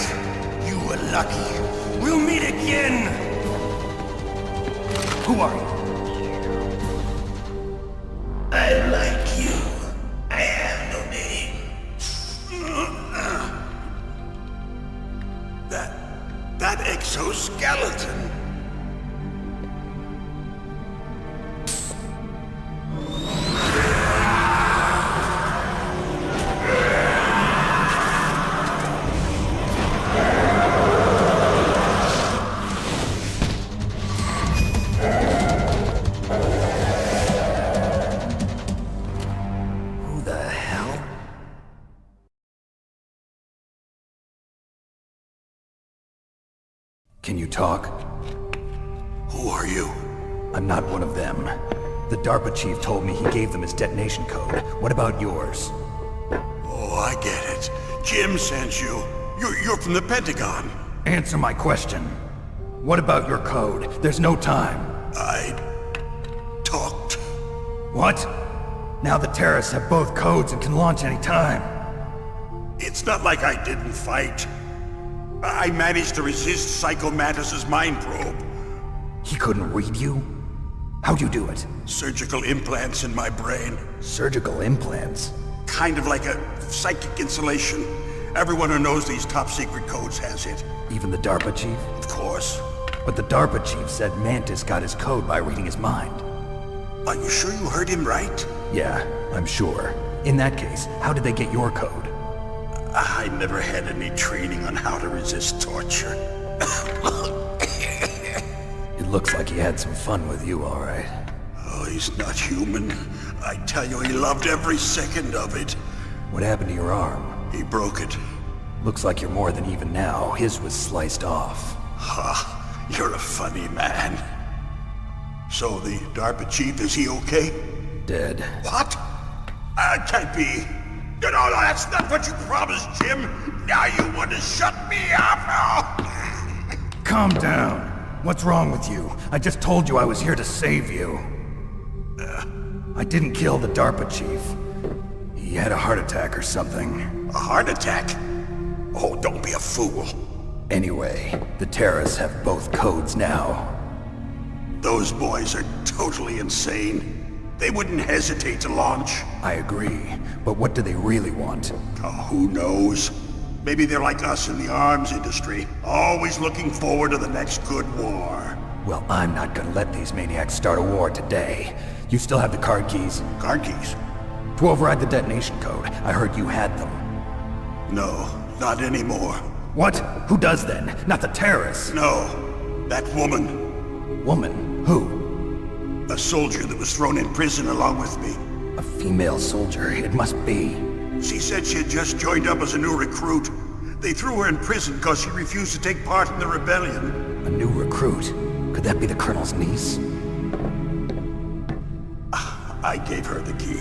You were lucky. We'll meet again! Who are you? I like you. I have no name. That exoskeleton. Who the hell? Can you talk? Who are you? I'm not one of them. The DARPA chief told me he gave them his detonation code. What about yours? Oh, I get it. Jim sent you. You're from the Pentagon. Answer my question. What about your code? There's no time. I talked. What? Now the terrorists have both codes and can launch any time. It's not like I didn't fight. I managed to resist Psycho Mantis's mind probe. He couldn't read you? How'd you do it? Surgical implants in my brain. Surgical implants? Kind of like a psychic insulation. Everyone who knows these top secret codes has it. Even the DARPA chief? Of course. But the DARPA chief said Mantis got his code by reading his mind. Are you sure you heard him right? Yeah, I'm sure. In that case, how did they get your code? I never had any training on how to resist torture. It looks like he had some fun with you, all right. Oh, he's not human. I tell you, he loved every second of it. What happened to your arm? He broke it. Looks like you're more than even now. His was sliced off. Ha, you're a funny man. So the DARPA chief, is he okay? Dead. What? Can't be. No, that's not what you promised, Jim. Now you want to shut me up? Calm down. What's wrong with you? I just told you I was here to save you. I didn't kill the DARPA chief. He had a heart attack or something. A heart attack? Oh, don't be a fool. Anyway, the terrorists have both codes now. Those boys are totally insane. They wouldn't hesitate to launch. I agree, but what do they really want? Oh, who knows? Maybe they're like us in the arms industry, always looking forward to the next good war. Well, I'm not gonna let these maniacs start a war today. You still have the card keys? Card keys? To override the detonation code. I heard you had them. No, not anymore. What? Who does then? Not the terrorists? No, that woman. Woman? Who? A soldier that was thrown in prison along with me. A female soldier, it must be. She said she had just joined up as a new recruit. They threw her in prison because she refused to take part in the rebellion. A new recruit? Could that be the Colonel's niece? I gave her the key.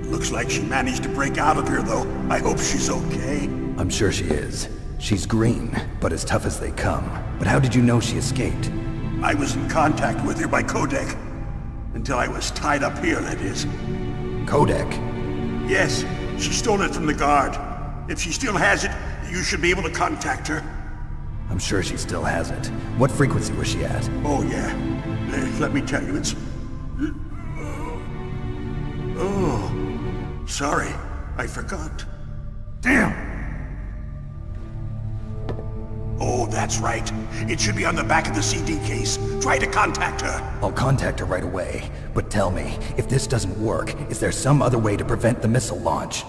Looks like she managed to break out of here, though. I hope she's okay. I'm sure she is. She's green, but as tough as they come. But how did you know she escaped? I was in contact with her by codec. Until I was tied up here, that is. Codec? Yes, she stole it from the guard. If she still has it, you should be able to contact her. I'm sure she still has it. What frequency was she at? Oh, yeah. Let me tell you, it's... Oh, sorry. I forgot. Damn! Oh, that's right. It should be on the back of the CD case. Try to contact her. I'll contact her right away. But tell me, if this doesn't work, is there some other way to prevent the missile launch?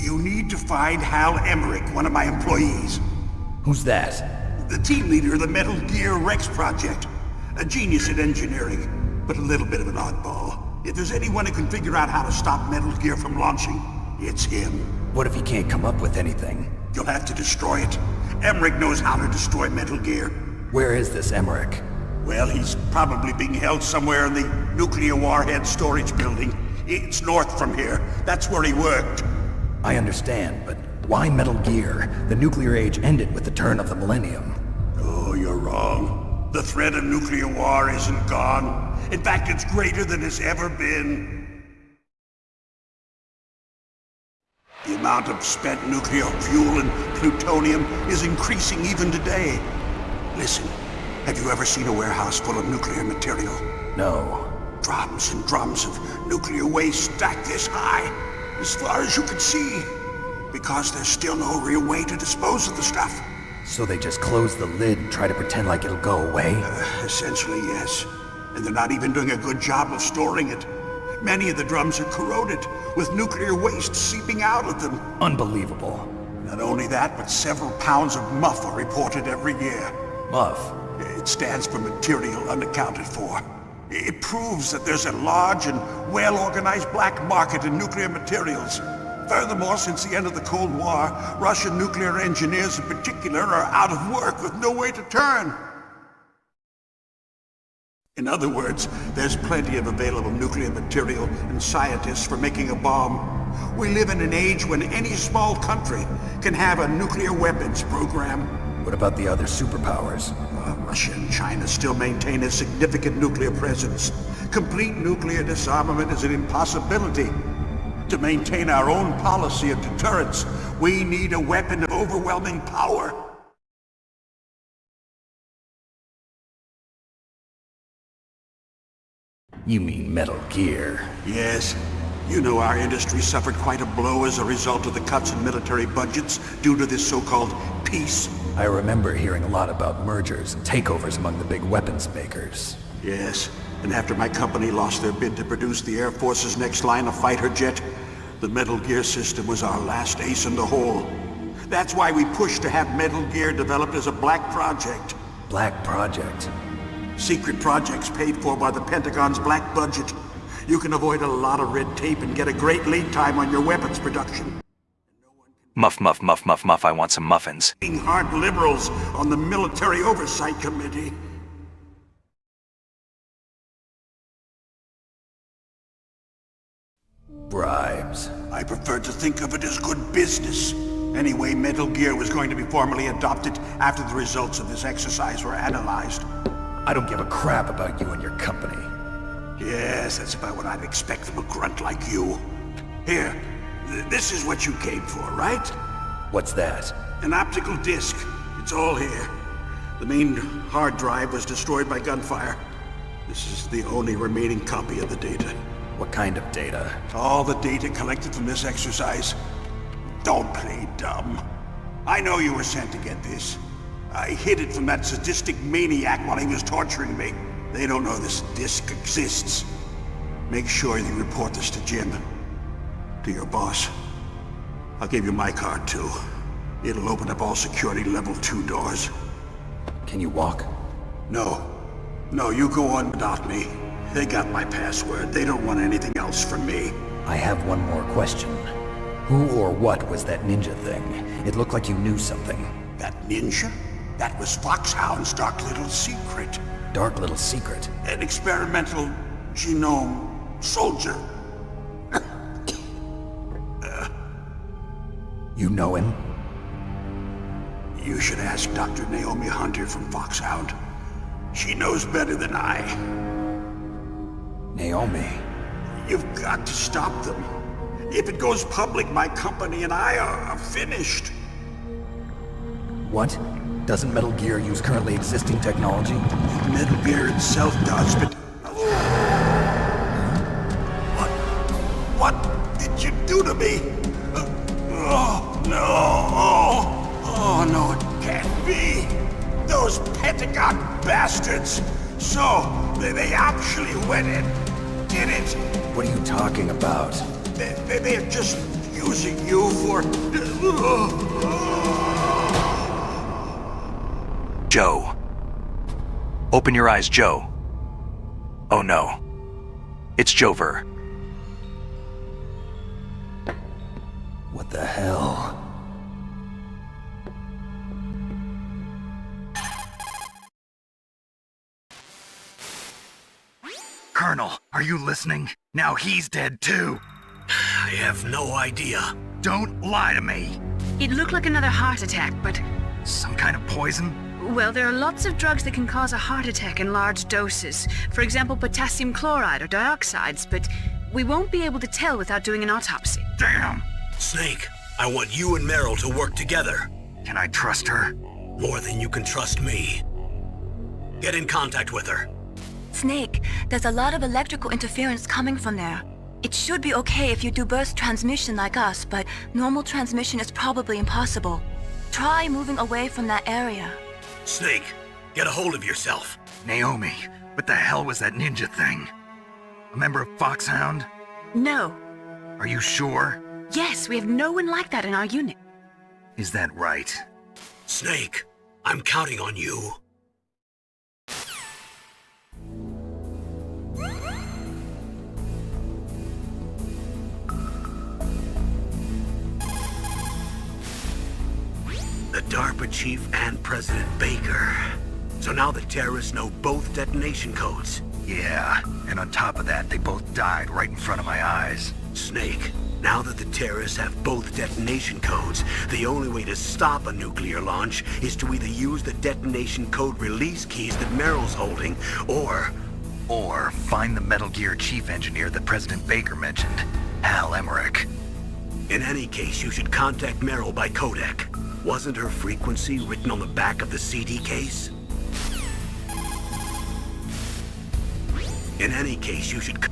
You need to find Hal Emmerich, one of my employees. Who's that? The team leader of the Metal Gear Rex project. A genius at engineering, but a little bit of an oddball. If there's anyone who can figure out how to stop Metal Gear from launching, it's him. What if he can't come up with anything? You'll have to destroy it. Emmerich knows how to destroy Metal Gear. Where is this Emmerich? Well, he's probably being held somewhere in the nuclear warhead storage building. It's north from here. That's where he worked. I understand, but why Metal Gear? The nuclear age ended with the turn of the millennium. Oh, you're wrong. The threat of nuclear war isn't gone. In fact, it's greater than it's ever been. The amount of spent nuclear fuel and plutonium is increasing even today. Listen, have you ever seen a warehouse full of nuclear material? No. Drums and drums of nuclear waste stacked this high, as far as you can see. Because there's still no real way to dispose of the stuff. So they just close the lid and try to pretend like it'll go away? Essentially, yes. And they're not even doing a good job of storing it. Many of the drums are corroded, with nuclear waste seeping out of them. Unbelievable. Not only that, but several pounds of MUF are reported every year. MUF? It stands for material unaccounted for. It proves that there's a large and well-organized black market in nuclear materials. Furthermore, since the end of the Cold War, Russian nuclear engineers in particular are out of work with no way to turn. In other words, there's plenty of available nuclear material and scientists for making a bomb. We live in an age when any small country can have a nuclear weapons program. What about the other superpowers? Russia and China still maintain a significant nuclear presence. Complete nuclear disarmament is an impossibility. To maintain our own policy of deterrence, we need a weapon of overwhelming power. You mean Metal Gear? Yes. You know our industry suffered quite a blow as a result of the cuts in military budgets due to this so-called peace. I remember hearing a lot about mergers and takeovers among the big weapons makers. Yes, and after my company lost their bid to produce the Air Force's next line of fighter jet, the Metal Gear system was our last ace in the hole. That's why we pushed to have Metal Gear developed as a black project. Black project? Secret projects paid for by the Pentagon's black budget. You can avoid a lot of red tape and get a great lead time on your weapons production. Muff, muff, muff, muff, muff, I want some muffins. Being hard liberals on the Military Oversight Committee. Bribes. I prefer to think of it as good business. Anyway, Metal Gear was going to be formally adopted after the results of this exercise were analyzed. I don't give a crap about you and your company. Yes, that's about what I'd expect from a grunt like you. Here, this is what you came for, right? What's that? An optical disc. It's all here. The main hard drive was destroyed by gunfire. This is the only remaining copy of the data. What kind of data? All the data collected from this exercise. Don't play dumb. I know you were sent to get this. I hid it from that sadistic maniac while he was torturing me. They don't know this disc exists. Make sure you report this to Jim. To your boss. I'll give you my card too. It'll open up all security level 2 doors. Can you walk? No. No, you go on without me. They got my password. They don't want anything else from me. I have one more question. Who or what was that ninja thing? It looked like you knew something. That ninja? That was Foxhound's dark little secret. Dark little secret? An experimental genome soldier. You know him? You should ask Dr. Naomi Hunter from Foxhound. She knows better than I. Naomi? You've got to stop them. If it goes public, my company and I are finished. What? Doesn't Metal Gear use currently existing technology? Metal Gear itself does, but... What did you do to me? Oh, no. Oh, no, it can't be. Those Pentagon bastards. So, they actually went and did it. What are you talking about? They're just using you for... Joe. Open your eyes, Joe. Oh no. It's Jover. What the hell? Colonel, are you listening? Now he's dead too. I have no idea. Don't lie to me. It looked like another heart attack, but... Some kind of poison? Well, there are lots of drugs that can cause a heart attack in large doses. For example, potassium chloride or dioxides, but we won't be able to tell without doing an autopsy. Damn! Snake, I want you and Meryl to work together. Can I trust her? More than you can trust me. Get in contact with her. Snake, there's a lot of electrical interference coming from there. It should be okay if you do burst transmission like us, but normal transmission is probably impossible. Try moving away from that area. Snake, get a hold of yourself. Naomi, what the hell was that ninja thing? A member of Foxhound? No. Are you sure? Yes, we have no one like that in our unit. Is that right? Snake, I'm counting on you. The DARPA chief and President Baker. So now the terrorists know both detonation codes. Yeah, and on top of that, they both died right in front of my eyes. Snake, now that the terrorists have both detonation codes, the only way to stop a nuclear launch is to either use the detonation code release keys that Meryl's holding, or find the Metal Gear chief engineer that President Baker mentioned, Hal Emmerich. In any case, you should contact Meryl by codec. Wasn't her frequency written on the back of the CD case? In any case, you should...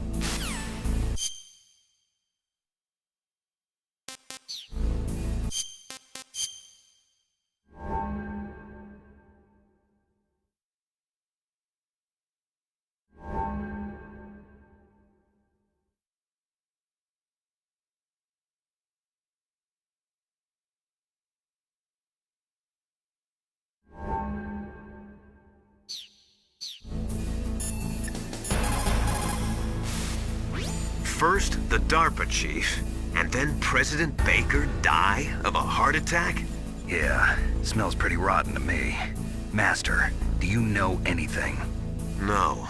First, the DARPA chief, and then President Baker die of a heart attack? Yeah, smells pretty rotten to me. Master, do you know anything? No,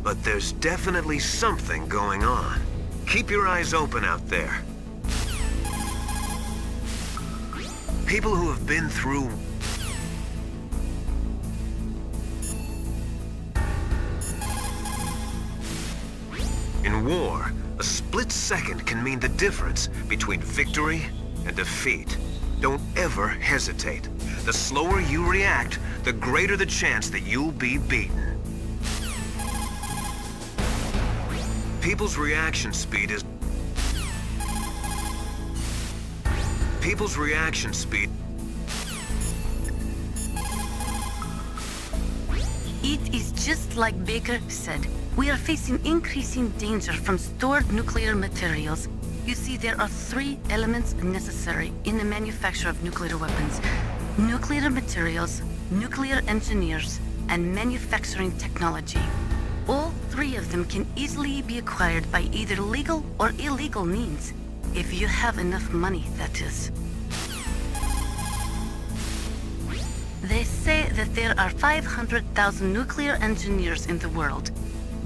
but there's definitely something going on. Keep your eyes open out there. People who have been through... In war, a split second can mean the difference between victory and defeat. Don't ever hesitate. The slower you react, the greater the chance that you'll be beaten. People's reaction speed is... People's reaction speed... It is just like Baker said. We are facing increasing danger from stored nuclear materials. You see, there are 3 elements necessary in the manufacture of nuclear weapons: nuclear materials, nuclear engineers, and manufacturing technology. All 3 of them can easily be acquired by either legal or illegal means, if you have enough money, that is. They say that there are 500,000 nuclear engineers in the world.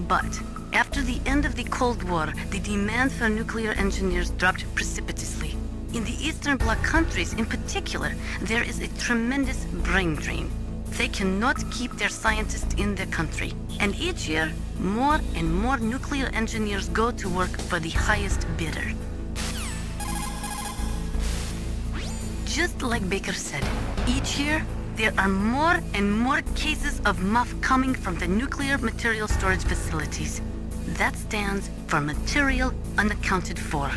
But after the end of the Cold War, the demand for nuclear engineers dropped precipitously. In the Eastern Bloc countries in particular, there is a tremendous brain drain. They cannot keep their scientists in the country. And each year, more and more nuclear engineers go to work for the highest bidder. Just like Baker said, each year, there are more and more cases of muff coming from the nuclear material storage facilities. That stands for material unaccounted for.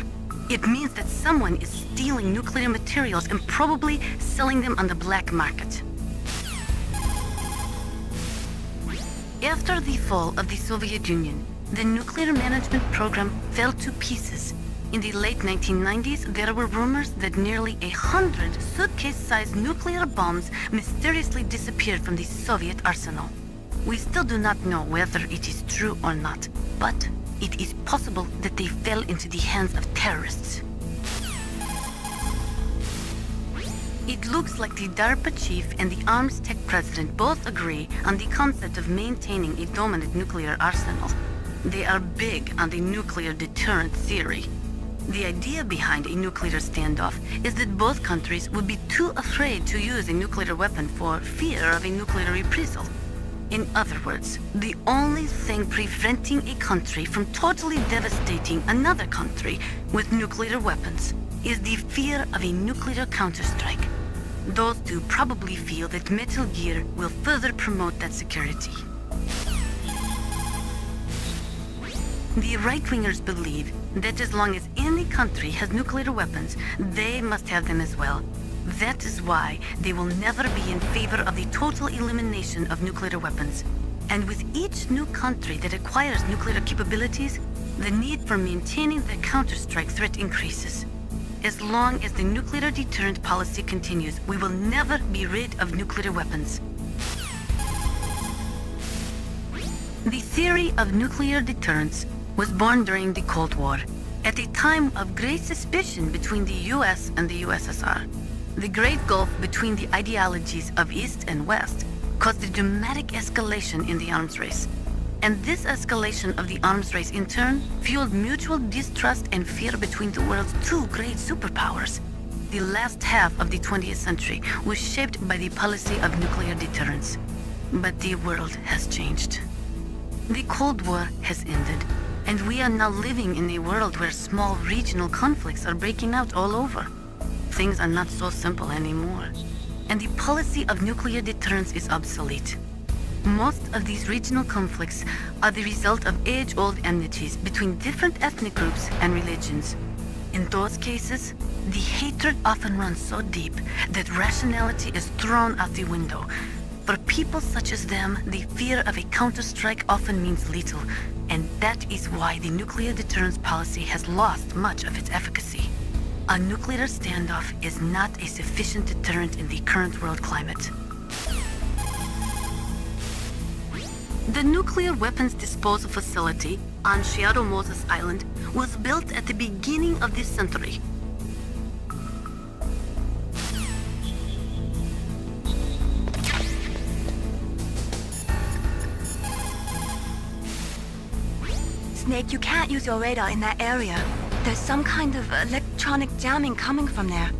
It means that someone is stealing nuclear materials and probably selling them on the black market. After the fall of the Soviet Union, the nuclear management program fell to pieces. In the late 1990s, there were rumors that nearly 100 suitcase-sized nuclear bombs mysteriously disappeared from the Soviet arsenal. We still do not know whether it is true or not, but it is possible that they fell into the hands of terrorists. It looks like the DARPA chief and the arms tech president both agree on the concept of maintaining a dominant nuclear arsenal. They are big on the nuclear deterrent theory. The idea behind a nuclear standoff is that both countries would be too afraid to use a nuclear weapon for fear of a nuclear reprisal. In other words, the only thing preventing a country from totally devastating another country with nuclear weapons is the fear of a nuclear counterstrike. Those two probably feel that Metal Gear will further promote that security. The right-wingers believe that as long as any country has nuclear weapons, they must have them as well. That is why they will never be in favor of the total elimination of nuclear weapons. And with each new country that acquires nuclear capabilities, the need for maintaining the counterstrike threat increases. As long as the nuclear deterrent policy continues, we will never be rid of nuclear weapons. The theory of nuclear deterrence was born during the Cold War, at a time of great suspicion between the US and the USSR. The great gulf between the ideologies of East and West caused a dramatic escalation in the arms race. And this escalation of the arms race in turn fueled mutual distrust and fear between the world's two great superpowers. The last half of the 20th century was shaped by the policy of nuclear deterrence. But the world has changed. The Cold War has ended, and we are now living in a world where small regional conflicts are breaking out all over. Things are not so simple anymore, and the policy of nuclear deterrence is obsolete. Most of these regional conflicts are the result of age-old enmities between different ethnic groups and religions. In those cases, the hatred often runs so deep that rationality is thrown out the window. For people such as them, the fear of a counterstrike often means lethal, and that is why the nuclear deterrence policy has lost much of its efficacy. A nuclear standoff is not a sufficient deterrent in the current world climate. The nuclear weapons disposal facility on Shadow Moses Island was built at the beginning of this century. Snake, you can't use your radar in that area. There's some kind of electronic jamming coming from there.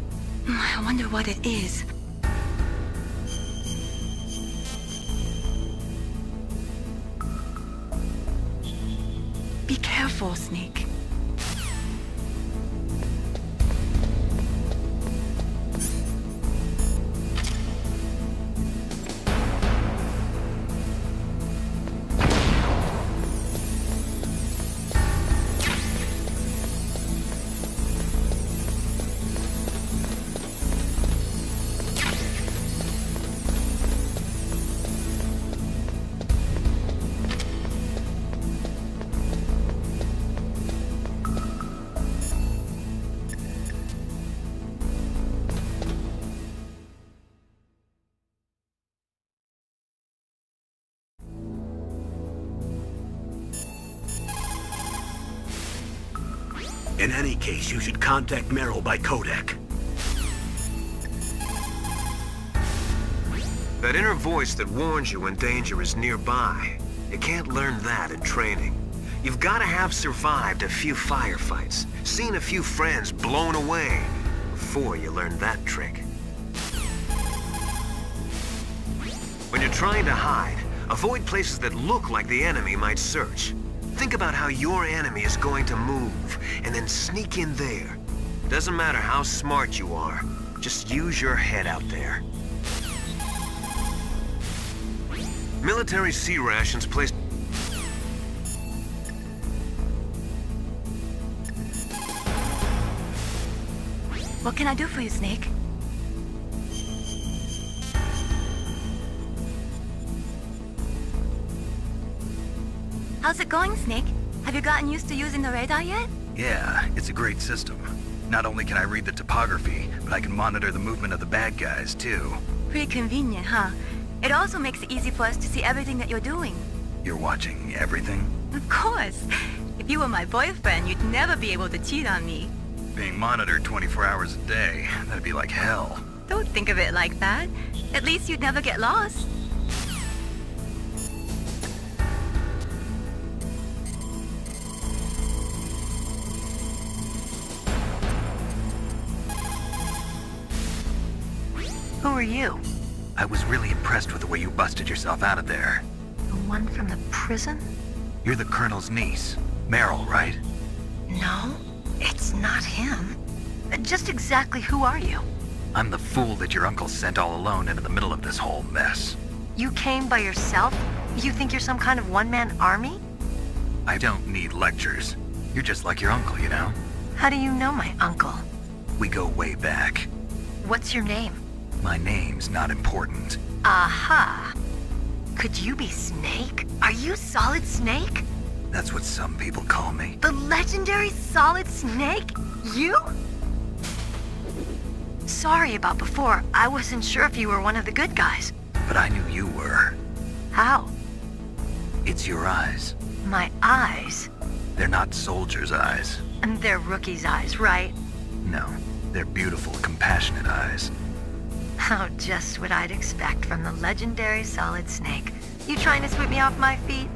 I wonder what it is. Be careful, Snake. In any case, you should contact Merrill by codec. That inner voice that warns you when danger is nearby. You can't learn that in training. You've got to have survived a few firefights, seen a few friends blown away, before you learn that trick. When you're trying to hide, avoid places that look like the enemy might search. Think about how your enemy is going to move, and then sneak in there. Doesn't matter how smart you are, just use your head out there. Military C rations placed... What can I do for you, Snake? How's it going, Snake? Have you gotten used to using the radar yet? Yeah, it's a great system. Not only can I read the topography, but I can monitor the movement of the bad guys, too. Pretty convenient, huh? It also makes it easy for us to see everything that you're doing. You're watching everything? Of course. If you were my boyfriend, you'd never be able to cheat on me. Being monitored 24 hours a day, that'd be like hell. Don't think of it like that. At least you'd never get lost. are you? I was really impressed with the way you busted yourself out of there. The one from the prison? You're the Colonel's niece, Meryl, right? No, it's not him. Just exactly who are you? I'm the fool that your uncle sent all alone into the middle of this whole mess. You came by yourself? You think you're some kind of one-man army? I don't need lectures. You're just like your uncle, you know? How do you know my uncle? We go way back. What's your name? My name's not important. Aha! Could you be Snake? Are you Solid Snake? That's what some people call me. The legendary Solid Snake? You? Sorry about before. I wasn't sure if you were one of the good guys. But I knew you were. How? It's your eyes. My eyes? They're not soldiers' eyes. And they're rookies' eyes, right? No, they're beautiful, compassionate eyes. Oh, just what I'd expect from the legendary Solid Snake. You trying to sweep me off my feet?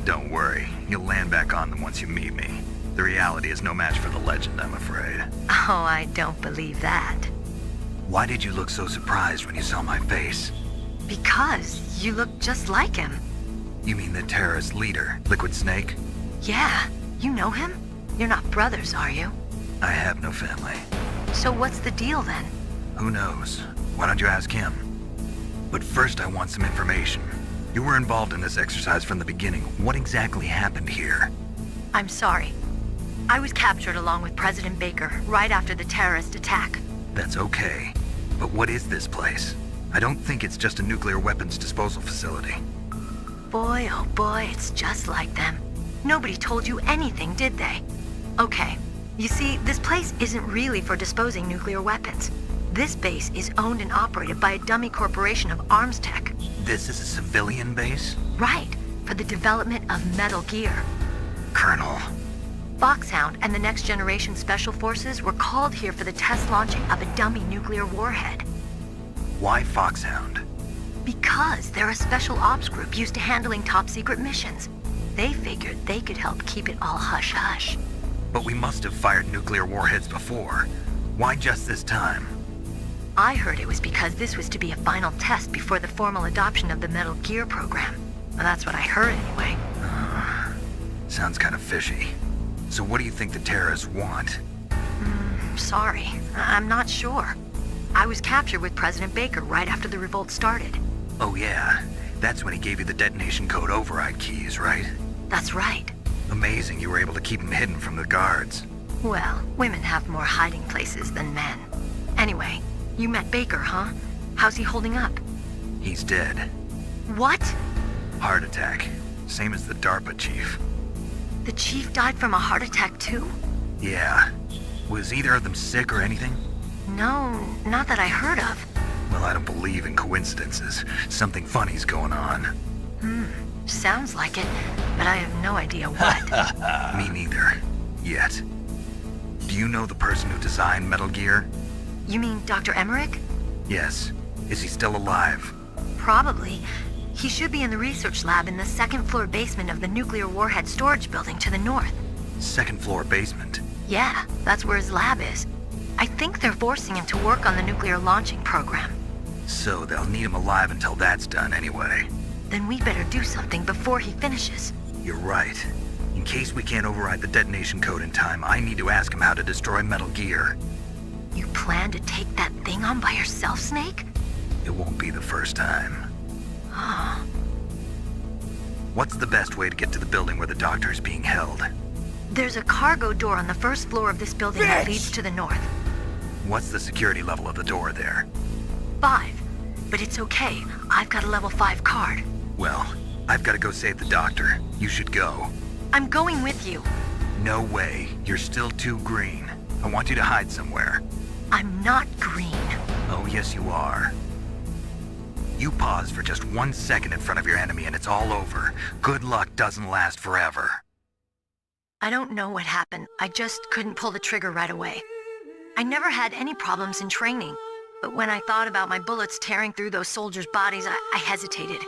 Don't worry, you'll land back on them once you meet me. The reality is no match for the legend, I'm afraid. Oh, I don't believe that. Why did you look so surprised when you saw my face? Because you look just like him. You mean the terrorist leader, Liquid Snake? Yeah, you know him? You're not brothers, are you? I have no family. So what's the deal then? Who knows? Why don't you ask him? But first I want some information. You were involved in this exercise from the beginning. What exactly happened here? I'm sorry. I was captured along with President Baker right after the terrorist attack. That's okay. But what is this place? I don't think it's just a nuclear weapons disposal facility. Boy, oh boy, it's just like them. Nobody told you anything, did they? Okay, you see, this place isn't really for disposing nuclear weapons. This base is owned and operated by a dummy corporation of arms tech. This is a civilian base? Right, for the development of Metal Gear. Colonel. Foxhound and the Next Generation Special Forces were called here for the test launching of a dummy nuclear warhead. Why Foxhound? Because they're a special ops group used to handling top-secret missions. They figured they could help keep it all hush-hush. But we must have fired nuclear warheads before. Why just this time? I heard it was because this was to be a final test before the formal adoption of the Metal Gear program. Well, that's what I heard anyway. Sounds kind of fishy. So what do you think the terrorists want? Sorry, I'm not sure. I was captured with President Baker right after the revolt started. Oh yeah, that's when he gave you the detonation code override keys, right? That's right. Amazing you were able to keep him hidden from the guards. Well, women have more hiding places than men. Anyway, you met Baker, huh? How's he holding up? He's dead. What? Heart attack. Same as the DARPA chief. The chief died from a heart attack too? Yeah. Was either of them sick or anything? No, not that I heard of. Well, I don't believe in coincidences. Something funny's going on. Sounds like it, but I have no idea what. Me neither. Yet. Do you know the person who designed Metal Gear? You mean Dr. Emmerich? Yes. Is he still alive? Probably. He should be in the research lab in the second-floor basement of the nuclear warhead storage building to the north. Second-floor basement? Yeah, that's where his lab is. I think they're forcing him to work on the nuclear launching program. So they'll need him alive until that's done anyway. Then we better do something before he finishes. You're right. In case we can't override the detonation code in time, I need to ask him how to destroy Metal Gear. You plan to take that thing on by yourself, Snake? It won't be the first time. What's the best way to get to the building where the doctor is being held? There's a cargo door on the first floor of this building that leads to the north. What's the security level of the door there? 5. But it's okay. I've got a level 5 card. Well, I've got to go save the doctor. You should go. I'm going with you. No way. You're still too green. I want you to hide somewhere. I'm not green. Oh, yes you are. You pause for just 1 second in front of your enemy and it's all over. Good luck doesn't last forever. I don't know what happened. I just couldn't pull the trigger right away. I never had any problems in training, but when I thought about my bullets tearing through those soldiers' bodies, I hesitated.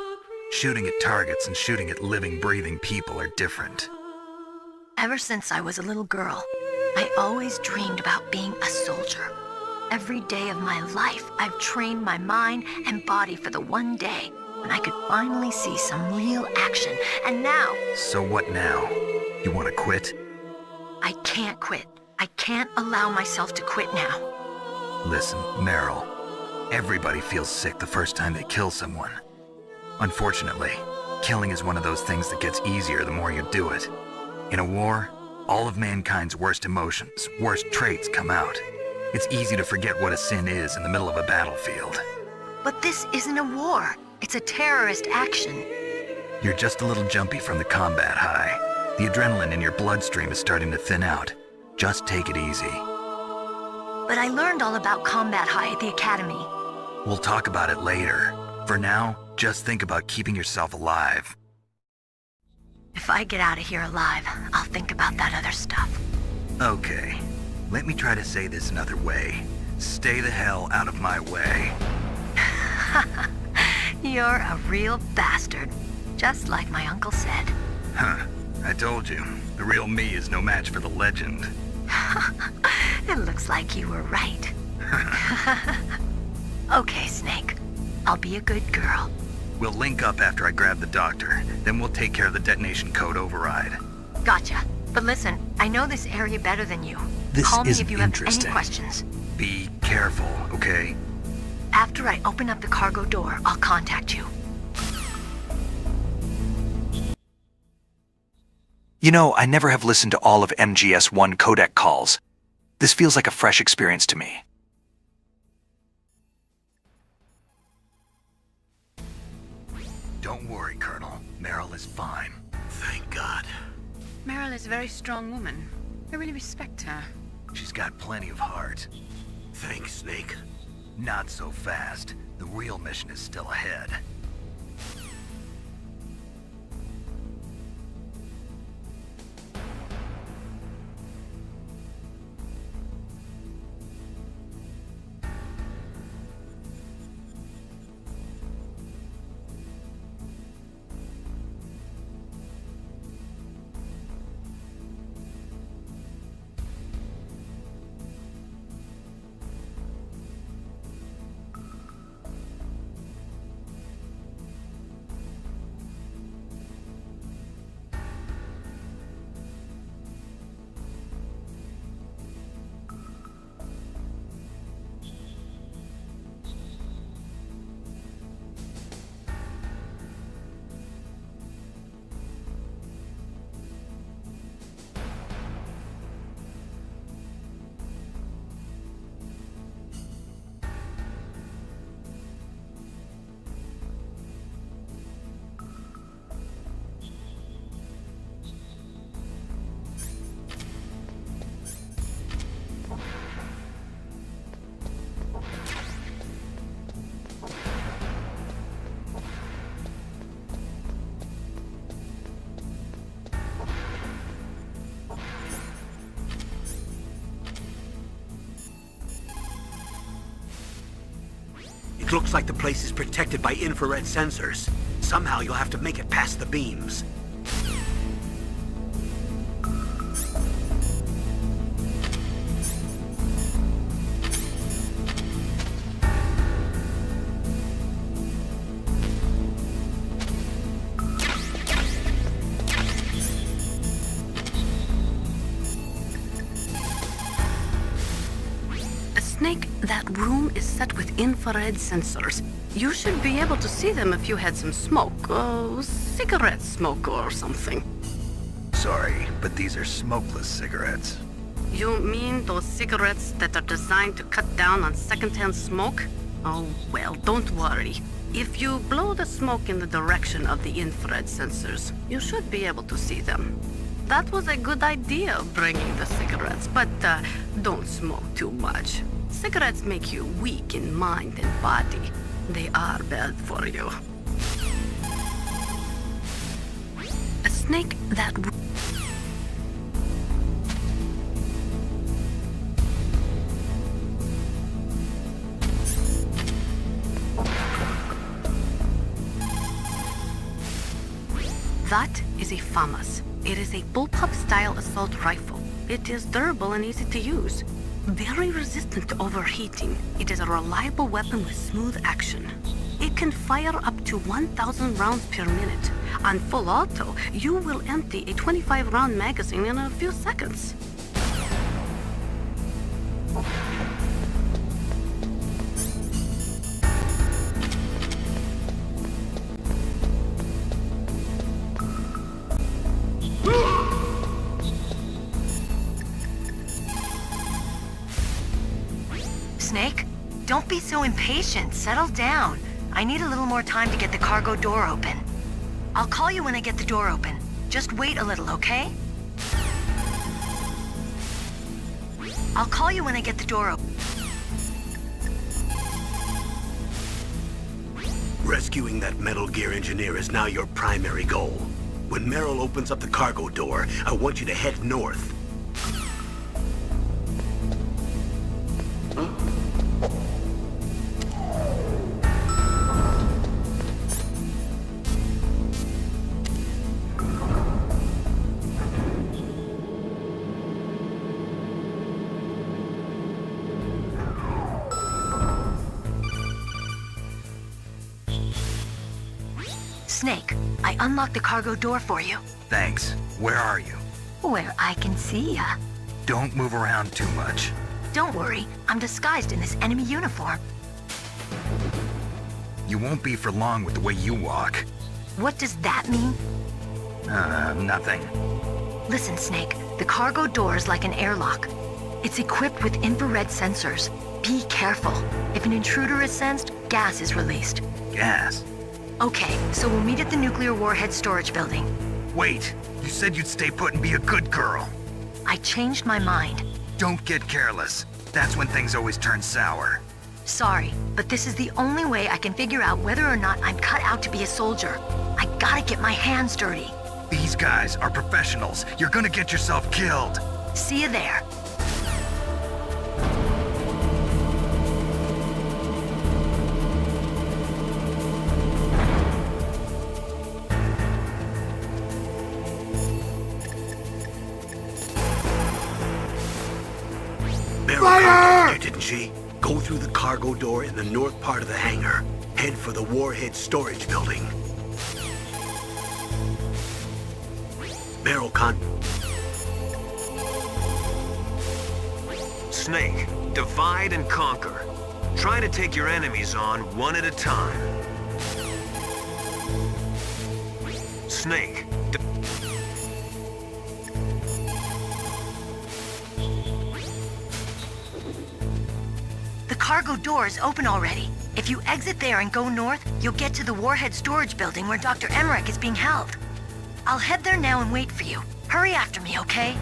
Shooting at targets and shooting at living, breathing people are different. Ever since I was a little girl, I always dreamed about being a soldier. every day of my life, I've trained my mind and body for the one day when I could finally see some real action. And now... So what now? You want to quit? I can't quit. I can't allow myself to quit now. Listen, Meryl. Everybody feels sick the first time they kill someone. Unfortunately, killing is one of those things that gets easier the more you do it. In a war, all of mankind's worst emotions, worst traits come out. It's easy to forget what a sin is in the middle of a battlefield. But this isn't a war. It's a terrorist action. You're just a little jumpy from the combat high. The adrenaline in your bloodstream is starting to thin out. Just take it easy. But I learned all about combat high at the academy. We'll talk about it later. For now, just think about keeping yourself alive. If I get out of here alive, I'll think about that other stuff. Okay. Let me try to say this another way. Stay the hell out of my way. You're a real bastard. Just like my uncle said. Huh. I told you. The real me is no match for the legend. It looks like you were right. Okay, Snake. I'll be a good girl. We'll link up after I grab the doctor. Then we'll take care of the detonation code override. Gotcha. But listen, I know this area better than you. This Call me isn't if you have any interesting. questions. Be careful, okay? After I open up the cargo door, I'll contact you. You know, I never have listened to all of MGS-1 codec calls. This feels like a fresh experience to me. Don't worry, Colonel. Meryl is fine. Thank God. Meryl is a very strong woman. I really respect her. She's got plenty of heart. Thanks, Snake. Not so fast. The real mission is still ahead. It looks like the place is protected by infrared sensors. Somehow you'll have to make it past the beams. Snake, that room is set with infrared sensors. You should be able to see them if you had some smoke. Cigarette smoke or something. Sorry, but these are smokeless cigarettes. You mean those cigarettes that are designed to cut down on secondhand smoke? Oh, well, don't worry. If you blow the smoke in the direction of the infrared sensors, you should be able to see them. That was a good idea, bringing the cigarettes, but don't smoke too much. Cigarettes make you weak in mind and body. They are bad for you. A snake that... That is a FAMAS. It is a bullpup-style assault rifle. It is durable and easy to use. Very resistant to overheating. It is a reliable weapon with smooth action. It can fire up to 1,000 rounds per minute. On full auto, you will empty a 25-round magazine in a few seconds. Snake, don't be so impatient. Settle down. I need a little more time to get the cargo door open. I'll call you when I get the door open. Just wait a little, okay? I'll call you when I get the door open. Rescuing that Metal Gear engineer is now your primary goal. When Meryl opens up the cargo door, I want you to head north. Snake, I unlocked the cargo door for you. Thanks. Where are you? Where I can see ya. Don't move around too much. Don't worry, I'm disguised in this enemy uniform. You won't be for long with the way you walk. What does that mean? Nothing. Listen, Snake, the cargo door is like an airlock. It's equipped with infrared sensors. Be careful. If an intruder is sensed, gas is released. Gas? Okay, so we'll meet at the nuclear warhead storage building. Wait, you said you'd stay put and be a good girl. I changed my mind. Don't get careless. That's when things always turn sour. Sorry, but this is the only way I can figure out whether or not I'm cut out to be a soldier. I gotta get my hands dirty. These guys are professionals. You're gonna get yourself killed. See you there. Fire! Didn't she? Go through the cargo door in the north part of the hangar. Head for the warhead storage building. Meryl Snake, divide and conquer. Try to take your enemies on one at a time. Snake, The cargo door is open already. If you exit there and go north, you'll get to the warhead storage building where Dr. Emmerich is being held. I'll head there now and wait for you. Hurry after me, okay?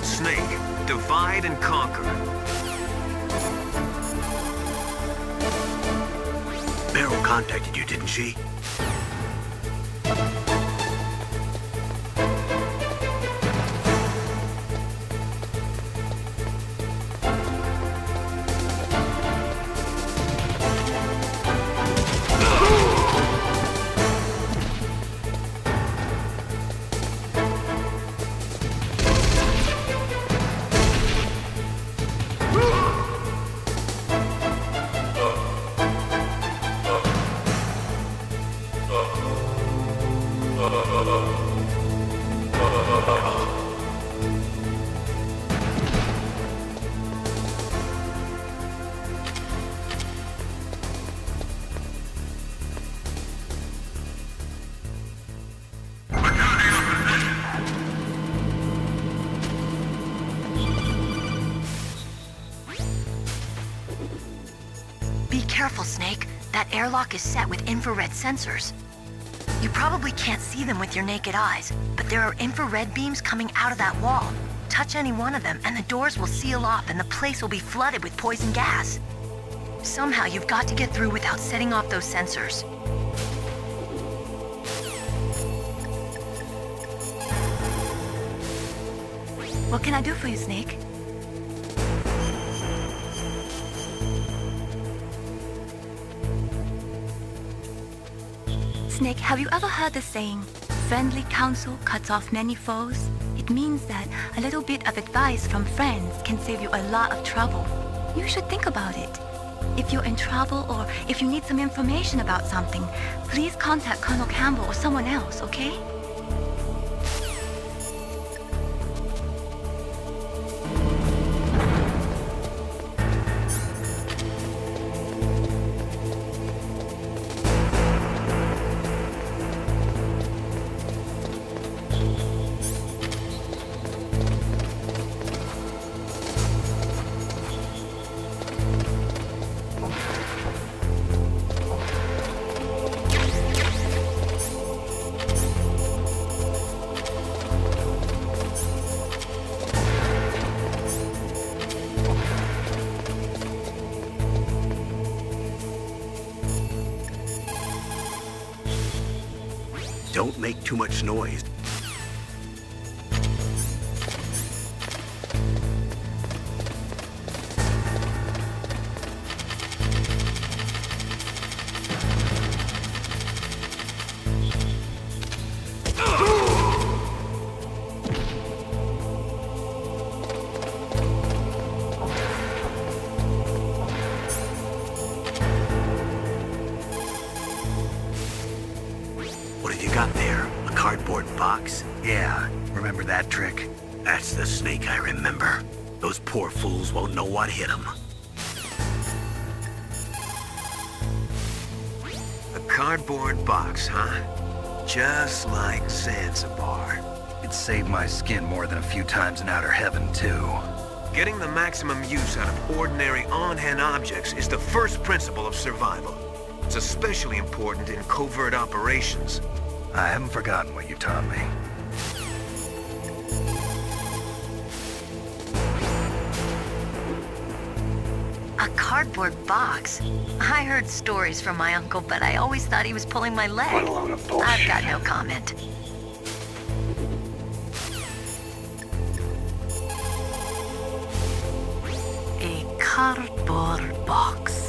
Snake, divide and conquer. Meryl contacted you, didn't she? Be careful, Snake. That airlock is set with infrared sensors. You probably can't see them with your naked eyes, but there are infrared beams coming out of that wall. Touch any one of them, and the doors will seal off and the place will be flooded with poison gas. Somehow you've got to get through without setting off those sensors. What can I do for you, Snake? Snake, have you ever heard the saying, friendly counsel cuts off many foes? It means that a little bit of advice from friends can save you a lot of trouble. You should think about it. If you're in trouble or if you need some information about something, please contact Colonel Campbell or someone else, okay? Don't make too much noise. What have you got there? A cardboard box? Yeah, remember that trick? That's the Snake I remember. Those poor fools won't know what hit them. A cardboard box, huh? Just like Zanzibar. It saved my skin more than a few times in outer heaven, too. Getting the maximum use out of ordinary on-hand objects is the first principle of survival. It's especially important in covert operations. I haven't forgotten what you taught me. A cardboard box? I heard stories from my uncle, but I always thought he was pulling my leg. What a load of bullshit. I've got no comment. A cardboard box.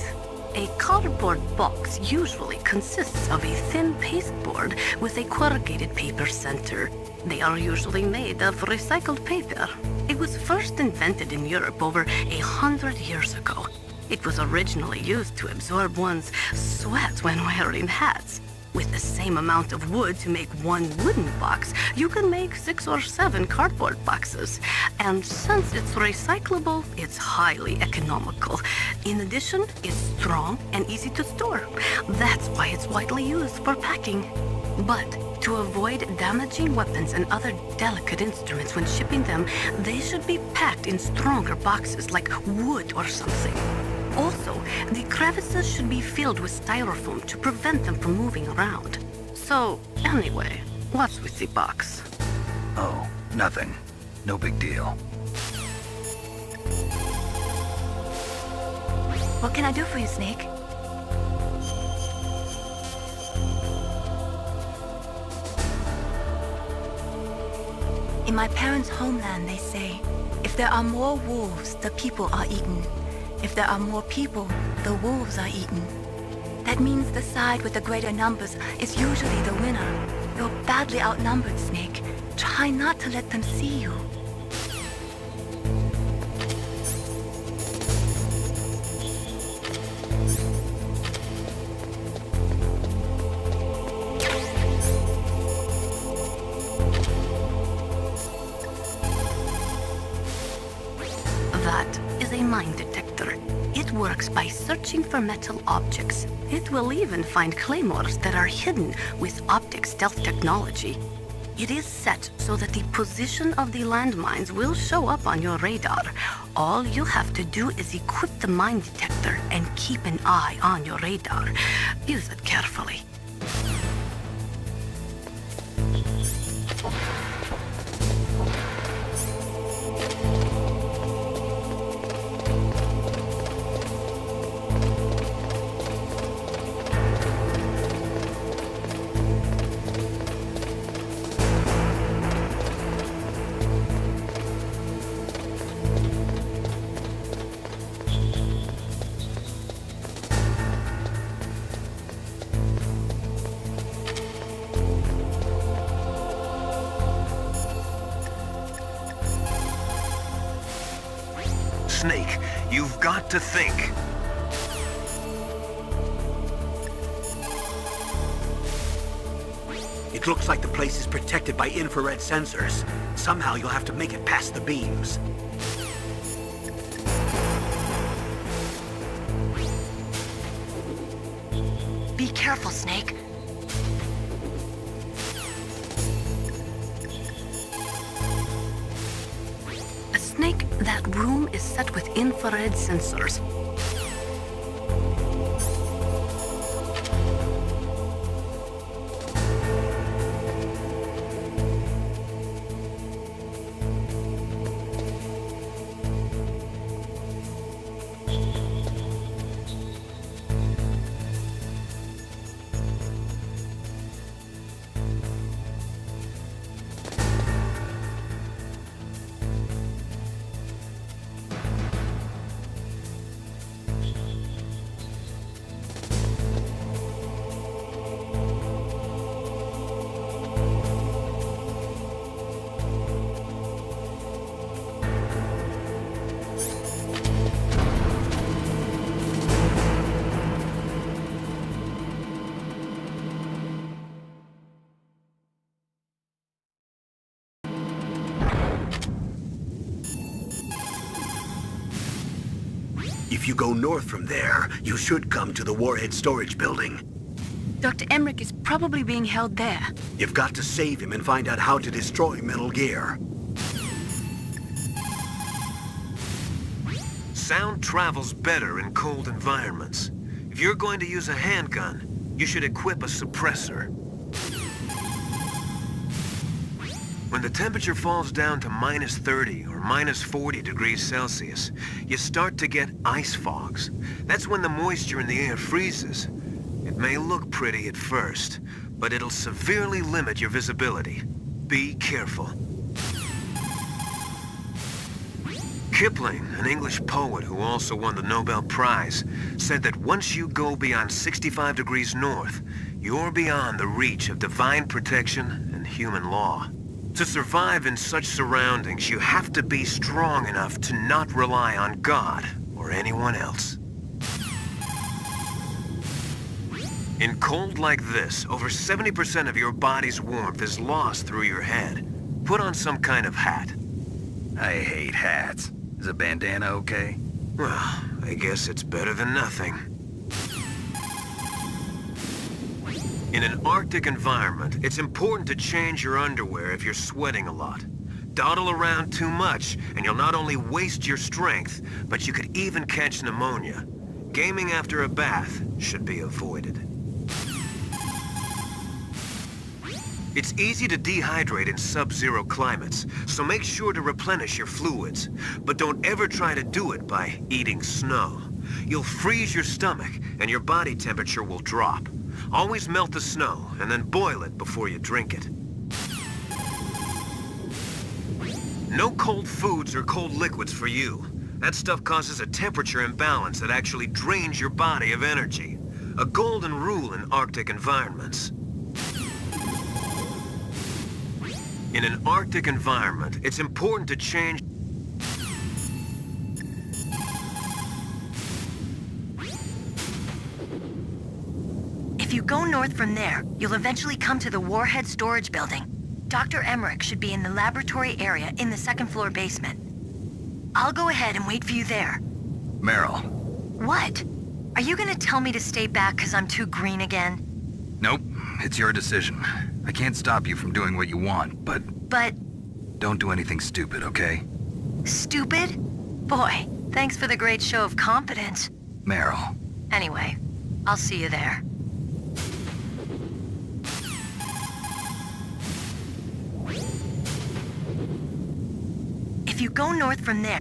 A cardboard box usually consists of a thin pasteboard with a corrugated paper center. They are usually made of recycled paper. It was first invented in Europe over 100 years ago. It was originally used to absorb one's sweat when wearing hats. With the same amount of wood to make one wooden box, you can make 6 or 7 cardboard boxes. And since it's recyclable, it's highly economical. In addition, it's strong and easy to store. That's why it's widely used for packing. But to avoid damaging weapons and other delicate instruments when shipping them, they should be packed in stronger boxes like wood or something. Also, the crevices should be filled with styrofoam to prevent them from moving around. So, anyway, what's with the box? Oh, nothing. No big deal. What can I do for you, Snake? In my parents' homeland, they say, if there are more wolves, the people are eaten. If there are more people, the wolves are eaten. That means the side with the greater numbers is usually the winner. You're badly outnumbered, Snake. Try not to let them see you. That is a mine detector. It works by searching for metal objects. It will even find claymores that are hidden with optic stealth technology. It is set so that the position of the landmines will show up on your radar. All you have to do is equip the mine detector and keep an eye on your radar. Use it carefully. Snake, you've got to think. It looks like the place is protected by infrared sensors. Somehow you'll have to make it past the beams. Be careful, Snake. Snake, that room is set with infrared sensors. If you go north from there, you should come to the Warhead Storage Building. Dr. Emmerich is probably being held there. You've got to save him and find out how to destroy Metal Gear. Sound travels better in cold environments. If you're going to use a handgun, you should equip a suppressor. When the temperature falls down to minus 30 or minus 40 degrees Celsius, you start to get ice fogs. That's when the moisture in the air freezes. It may look pretty at first, but it'll severely limit your visibility. Be careful. Kipling, an English poet who also won the Nobel Prize, said that once you go beyond 65 degrees north, you're beyond the reach of divine protection and human law. To survive in such surroundings, you have to be strong enough to not rely on God or anyone else. In cold like this, over 70% of your body's warmth is lost through your head. Put on some kind of hat. I hate hats. Is a bandana okay? Well, I guess it's better than nothing. In an Arctic environment, it's important to change your underwear if you're sweating a lot. Dawdle around too much, and you'll not only waste your strength, but you could even catch pneumonia. Gaming after a bath should be avoided. It's easy to dehydrate in sub-zero climates, so make sure to replenish your fluids. But don't ever try to do it by eating snow. You'll freeze your stomach, and your body temperature will drop. Always melt the snow, and then boil it before you drink it. No cold foods or cold liquids for you. That stuff causes a temperature imbalance that actually drains your body of energy. A golden rule in Arctic environments. In an Arctic environment, it's important to change. If you go north from there, you'll eventually come to the Warhead Storage Building. Dr. Emmerich should be in the laboratory area in the second floor basement. I'll go ahead and wait for you there. Meryl. What? Are you gonna tell me to stay back because I'm too green again? Nope, it's your decision. I can't stop you from doing what you want, but don't do anything stupid, okay? Stupid? Boy, thanks for the great show of confidence. Meryl. Anyway, I'll see you there. If you go north from there...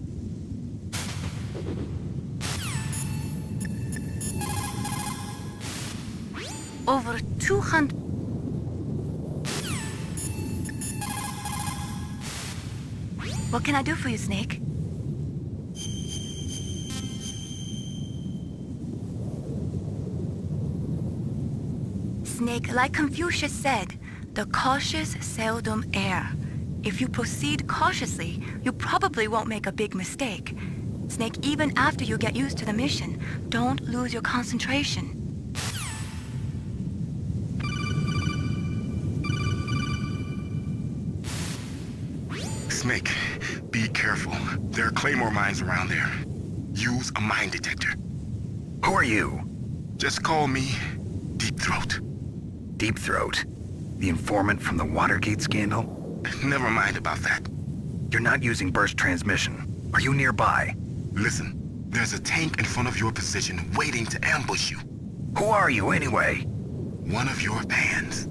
Over 200... What can I do for you, Snake? Snake, like Confucius said, the cautious seldom err. If you proceed cautiously, you probably won't make a big mistake. Snake, even after you get used to the mission, don't lose your concentration. Snake, be careful. There are Claymore mines around there. Use a mine detector. Who are you? Just call me Deep Throat. Deep Throat? The informant from the Watergate scandal? Never mind about that. You're not using burst transmission. Are you nearby? Listen, there's a tank in front of your position waiting to ambush you. Who are you, anyway? One of your fans.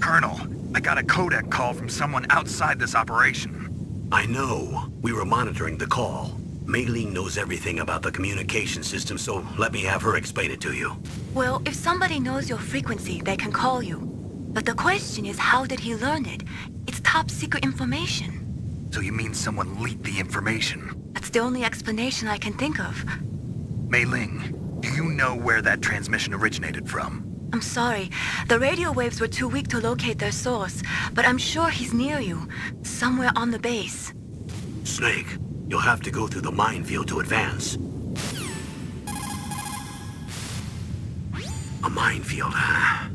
Colonel, I got a codec call from someone outside this operation. I know. We were monitoring the call. Mei Ling knows everything about the communication system, so let me have her explain it to you. Well, if somebody knows your frequency, they can call you. But the question is, how did he learn it? It's top secret information. So you mean someone leaked the information? That's the only explanation I can think of. Mei Ling, do you know where that transmission originated from? I'm sorry. The radio waves were too weak to locate their source, but I'm sure he's near you, somewhere on the base. Snake, you'll have to go through the minefield to advance. A minefield, huh?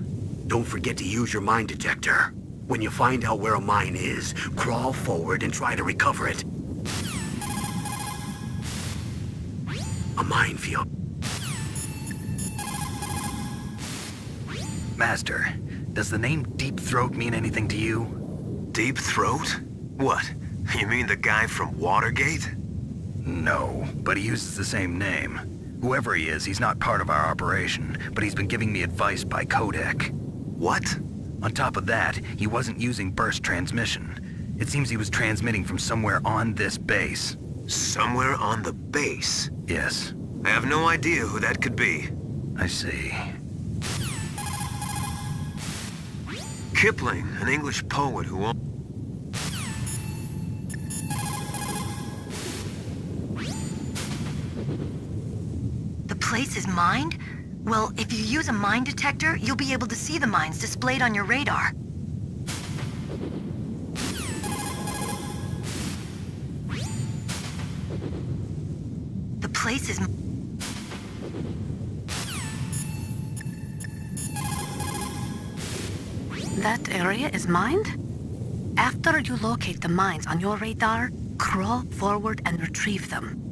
Don't forget to use your mine detector. When you find out where a mine is, crawl forward and try to recover it. A minefield. Master, does the name Deep Throat mean anything to you? Deep Throat? What? You mean the guy from Watergate? No, but he uses the same name. Whoever he is, he's not part of our operation, but he's been giving me advice by codec. What? On top of that, he wasn't using burst transmission. It seems he was transmitting from somewhere on this base. Somewhere on the base? Yes. I have no idea who that could be. I see. Kipling, an English poet who... The place is mined? Well, if you use a mine detector, you'll be able to see the mines displayed on your radar. The place is... That area is mined? After you locate the mines on your radar, crawl forward and retrieve them.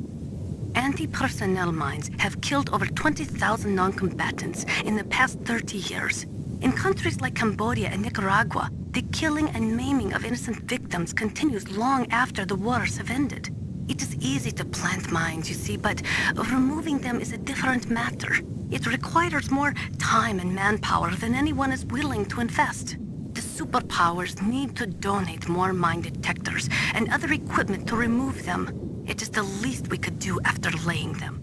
Anti-personnel mines have killed over 20,000 non-combatants in the past 30 years. In countries like Cambodia and Nicaragua, the killing and maiming of innocent victims continues long after the wars have ended. It is easy to plant mines, you see, but removing them is a different matter. It requires more time and manpower than anyone is willing to invest. The superpowers need to donate more mine detectors and other equipment to remove them. It is the least we could do after laying them.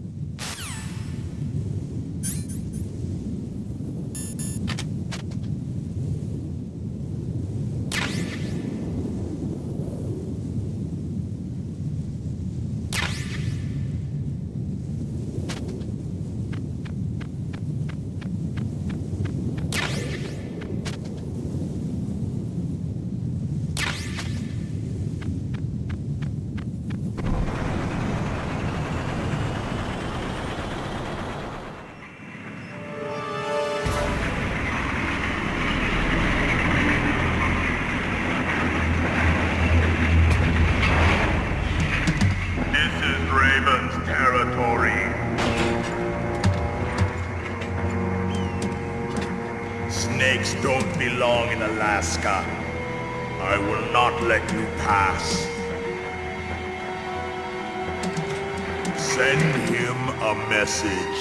belong in Alaska. I will not let you pass. Send him a message.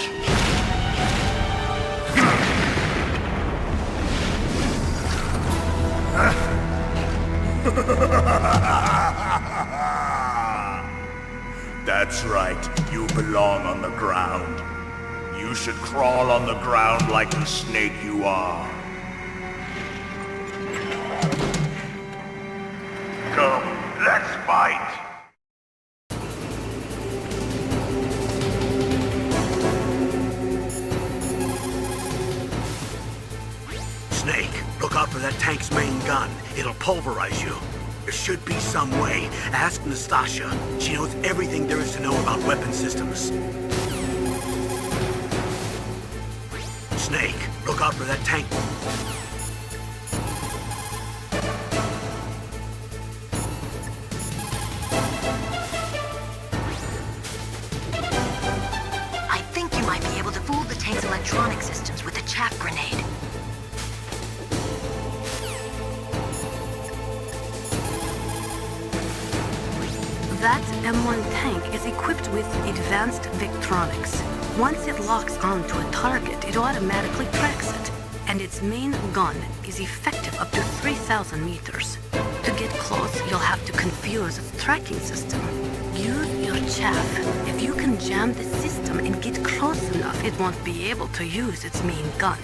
That's right, you belong on the ground. You should crawl on the ground like the snake you are. Come, let's fight! Snake, look out for that tank's main gun. It'll pulverize you. There should be some way. Ask Nastasha. She knows everything there is to know about weapon systems. Snake, look out for that tank. I think you might be able to fool the tank's electronic systems with a chaff grenade. That M1 tank is equipped with advanced Victronics. Once it locks onto a target, it automatically tracks it, and its main gun is effective up to 3,000 meters. To get close, you'll have to confuse its tracking system. Use your chaff. If you can jam the system and get close enough, it won't be able to use its main gun.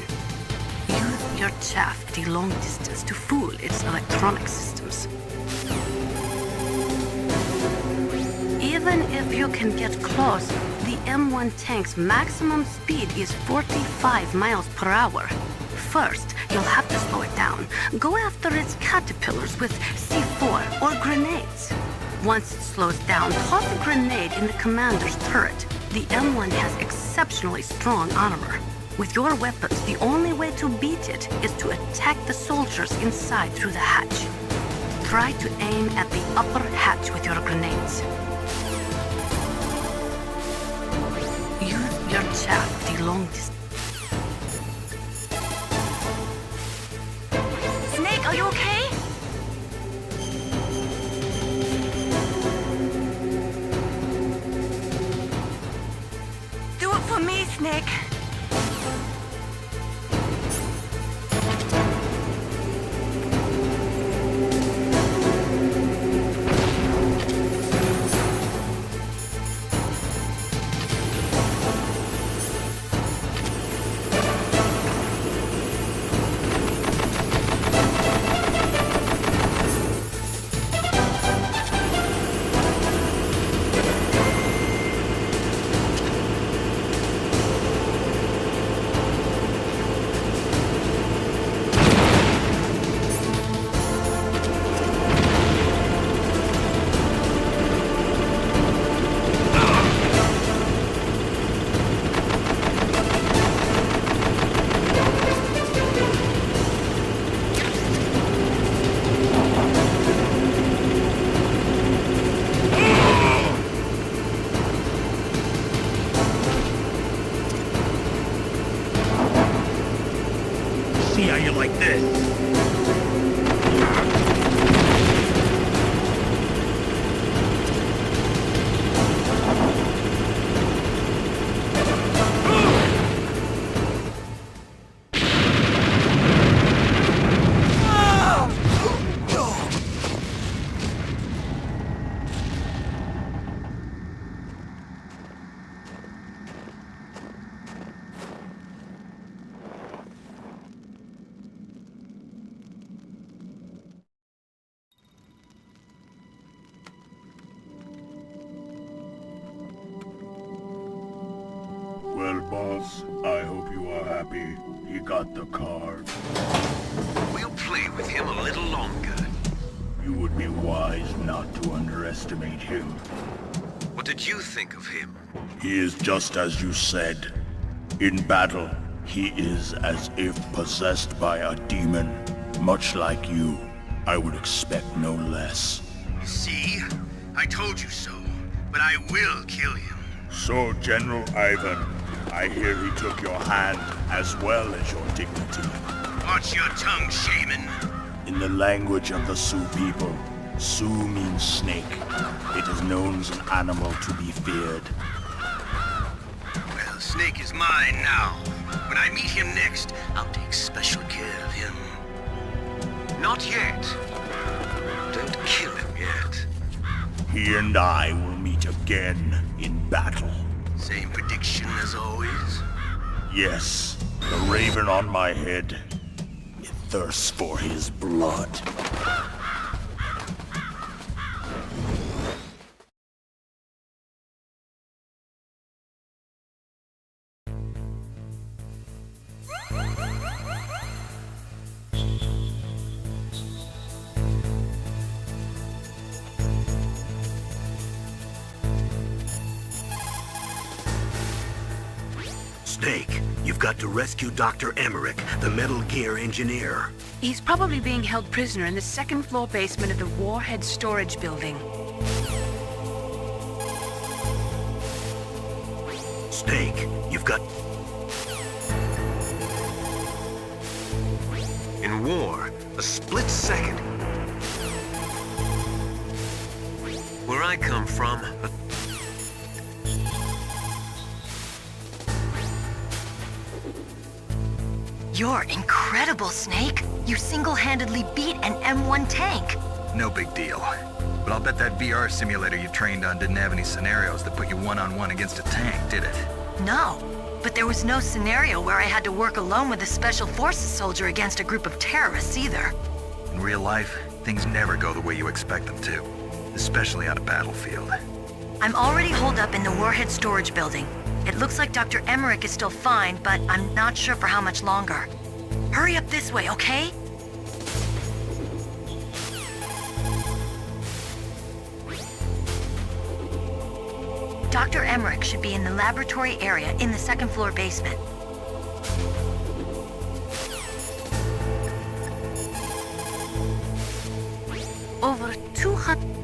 Use your chaff at a long distance to fool its electronic systems. Even if you can get close, the M1 tank's maximum speed is 45 miles per hour. First, you'll have to slow it down. Go after its caterpillars with C4 or grenades. Once it slows down, toss a grenade in the commander's turret. The M1 has exceptionally strong armor. With your weapons, the only way to beat it is to attack the soldiers inside through the hatch. Try to aim at the upper hatch with your grenades. Use your chaff at a long distance. Snake, are you okay? Do it for me, Snake. See how you like this? Well, boss, I hope you are happy. He got the card. We'll play with him a little longer. You would be wise not to underestimate him. What did you think of him? He is just as you said. In battle, he is as if possessed by a demon. Much like you, I would expect no less. See? I told you so, but I will kill him. So, General Ivan, I hear he took your hand as well as your dignity. Watch your tongue, shaman. In the language of the Sioux people, Sioux means snake. It is known as an animal to be feared. Well, Snake is mine now. When I meet him next, I'll take special care of him. Not yet. Don't kill him yet. He and I will meet again in battle. Same prediction as always? Yes, the raven on my head. It thirsts for his blood. Snake, you've got to rescue Dr. Emmerich, the Metal Gear engineer. He's probably being held prisoner in the second floor basement of the Warhead storage building. Snake, you've got... In war, a split second. Where I come from, You're incredible, Snake. You single-handedly beat an M1 tank. No big deal. But I'll bet that VR simulator you trained on didn't have any scenarios that put you one-on-one against a tank, did it? No, but there was no scenario where I had to work alone with a Special Forces soldier against a group of terrorists either. In real life, things never go the way you expect them to, especially on a battlefield. I'm already holed up in the Warhead storage building. It looks like Dr. Emmerich is still fine, but I'm not sure for how much longer. Hurry up this way, okay? Dr. Emmerich should be in the laboratory area in the second floor basement. Over 200...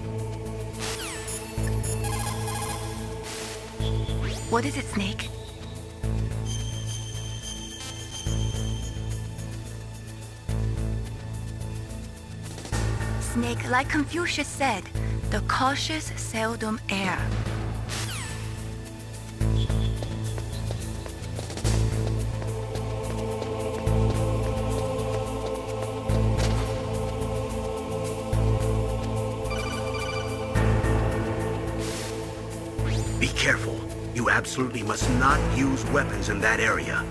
What is it, Snake? Snake, like Confucius said, the cautious seldom err. Be careful. You absolutely must not use weapons in that area.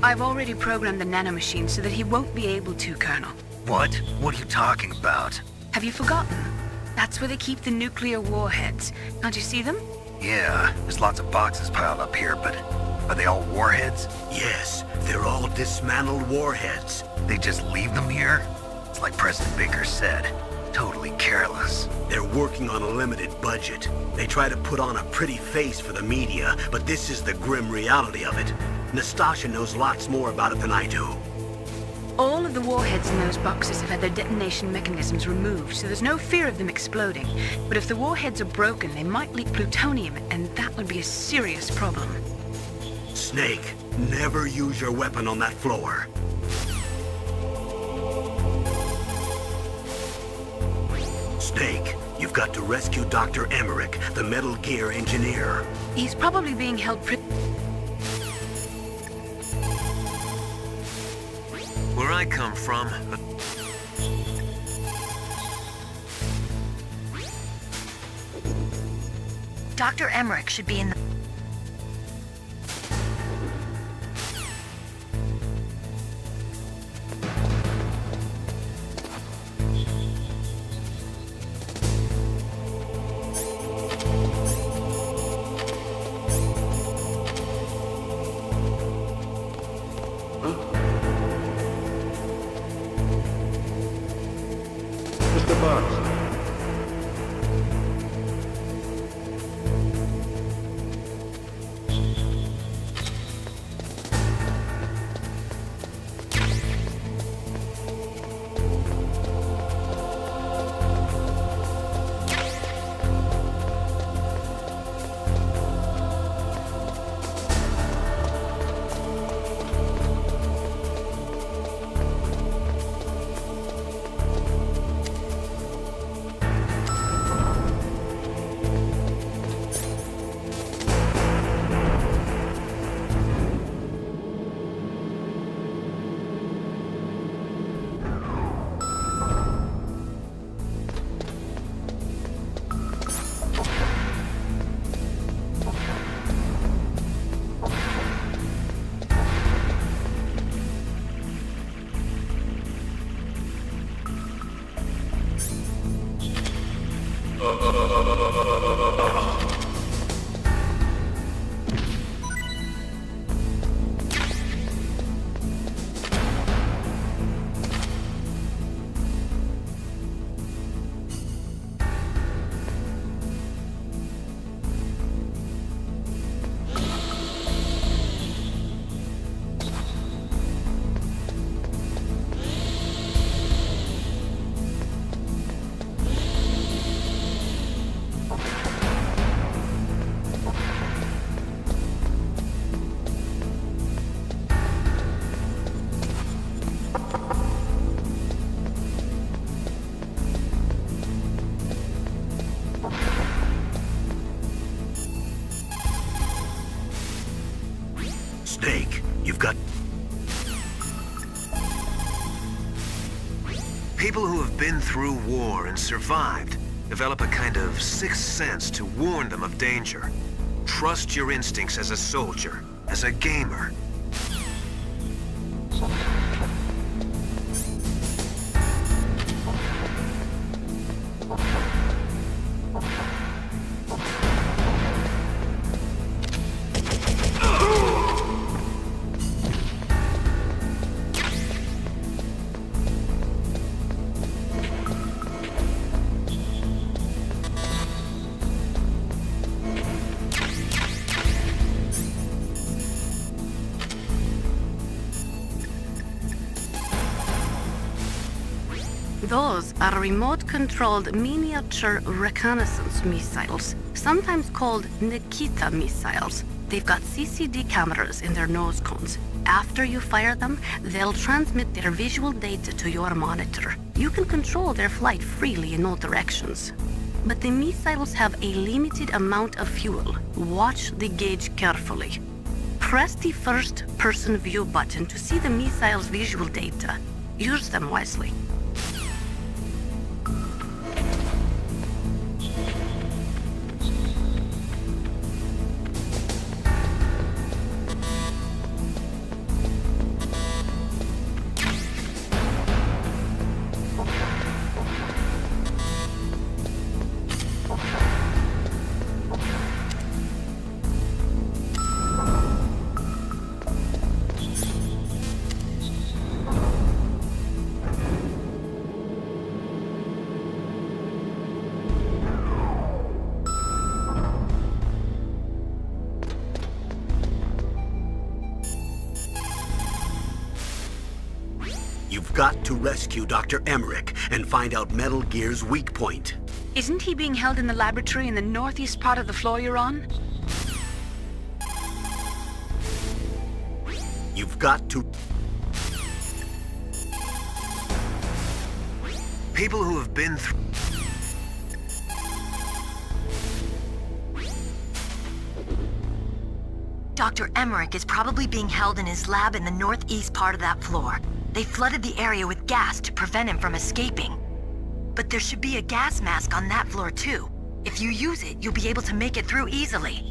I've already programmed the nanomachine so that he won't be able to, Colonel. What? What are you talking about? Have you forgotten? That's where they keep the nuclear warheads. Can't you see them? Yeah, there's lots of boxes piled up here, but are they all warheads? Yes, they're all dismantled warheads. They just leave them here? It's like President Baker said, totally careless. They're working on a limited budget. They try to put on a pretty face for the media, but this is the grim reality of it. Nastasha knows lots more about it than I do. All of the warheads in those boxes have had their detonation mechanisms removed, so there's no fear of them exploding. But if the warheads are broken, they might leak plutonium, and that would be a serious problem. Snake, never use your weapon on that floor. Snake, you've got to rescue Dr. Emmerich, the Metal Gear engineer. He's probably being held where I come from, Dr. Emmerich should be in the... Mr. Barnes. Snake, you've got... People who have been through war and survived develop a kind of sixth sense to warn them of danger. Trust your instincts as a soldier, as a gamer. Those are remote-controlled miniature reconnaissance missiles, sometimes called Nikita missiles. They've got CCD cameras in their nose cones. After you fire them, they'll transmit their visual data to your monitor. You can control their flight freely in all directions. But the missiles have a limited amount of fuel. Watch the gauge carefully. Press the first-person view button to see the missile's visual data. Use them wisely. You've got to rescue Dr. Emmerich and find out Metal Gear's weak point. Isn't he being held in the laboratory in the northeast part of the floor you're on? You've got to... People who have been through... Dr. Emmerich is probably being held in his lab in the northeast part of that floor. They flooded the area with gas to prevent him from escaping. But there should be a gas mask on that floor too. If you use it, you'll be able to make it through easily.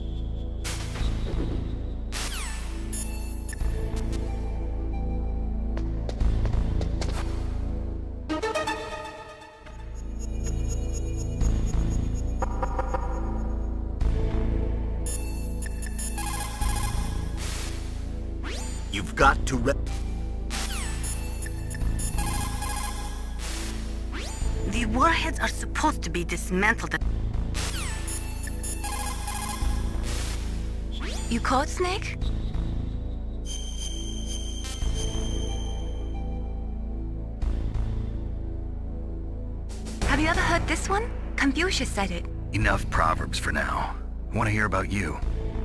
You've got to... The warheads are supposed to be dismantled. You caught Snake? Have you ever heard this one? Confucius said it. Enough proverbs for now. I want to hear about you.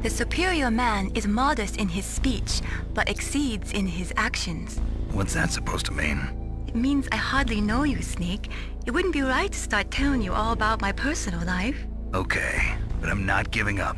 The superior man is modest in his speech, but exceeds in his actions. What's that supposed to mean? It means I hardly know you, Snake. It wouldn't be right to start telling you all about my personal life. Okay, but I'm not giving up.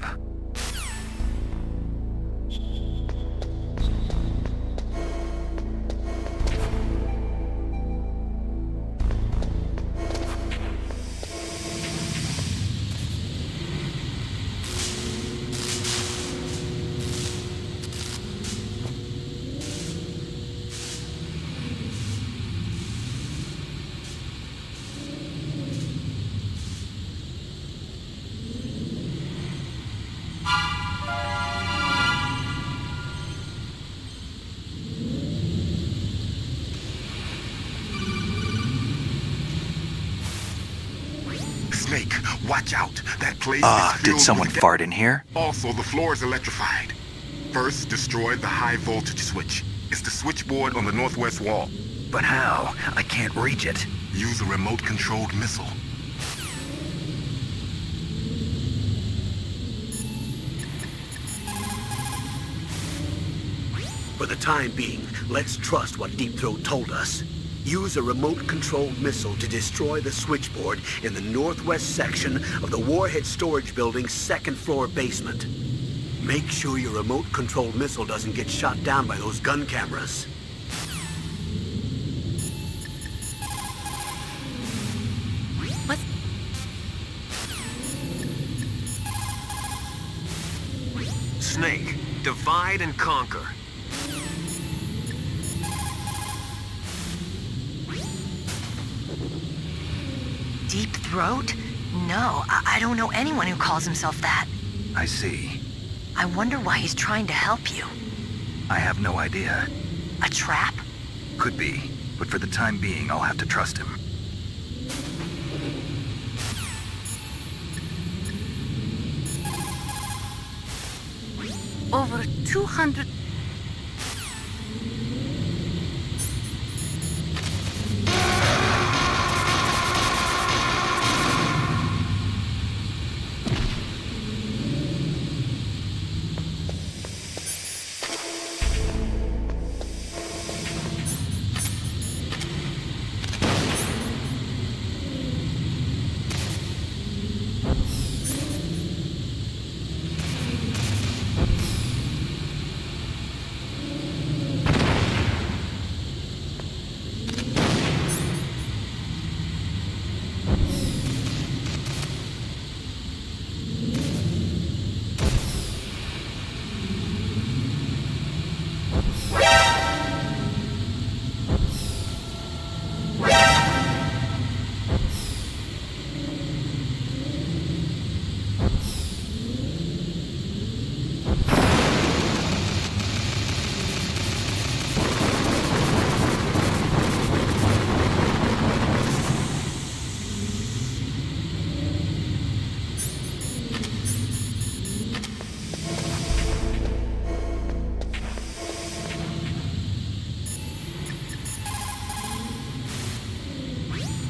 Snake, watch out. That place is filled Did someone with fart in here? Also, the floor is electrified. First, destroy the high voltage switch. It's the switchboard on the northwest wall. But how? I can't reach it. Use a remote-controlled missile. For the time being, let's trust what Deep Throat told us. Use a remote-controlled missile to destroy the switchboard in the northwest section of the Warhead Storage Building's second-floor basement. Make sure your remote-controlled missile doesn't get shot down by those gun cameras. What? Snake, divide and conquer. Deep Throat? No, I don't know anyone who calls himself that. I see. I wonder why he's trying to help you. I have no idea. A trap? Could be, but for the time being, I'll have to trust him. Over 200...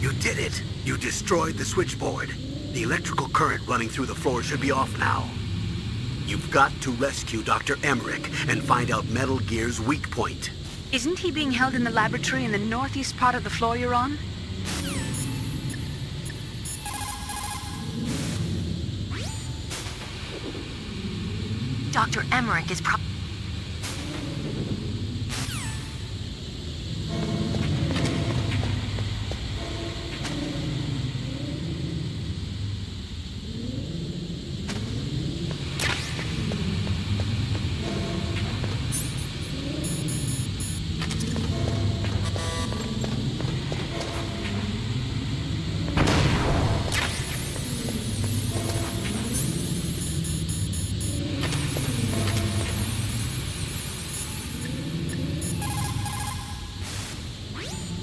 You did it! You destroyed the switchboard. The electrical current running through the floor should be off now. You've got to rescue Dr. Emmerich and find out Metal Gear's weak point. Isn't he being held in the laboratory in the northeast part of the floor you're on? Dr. Emmerich is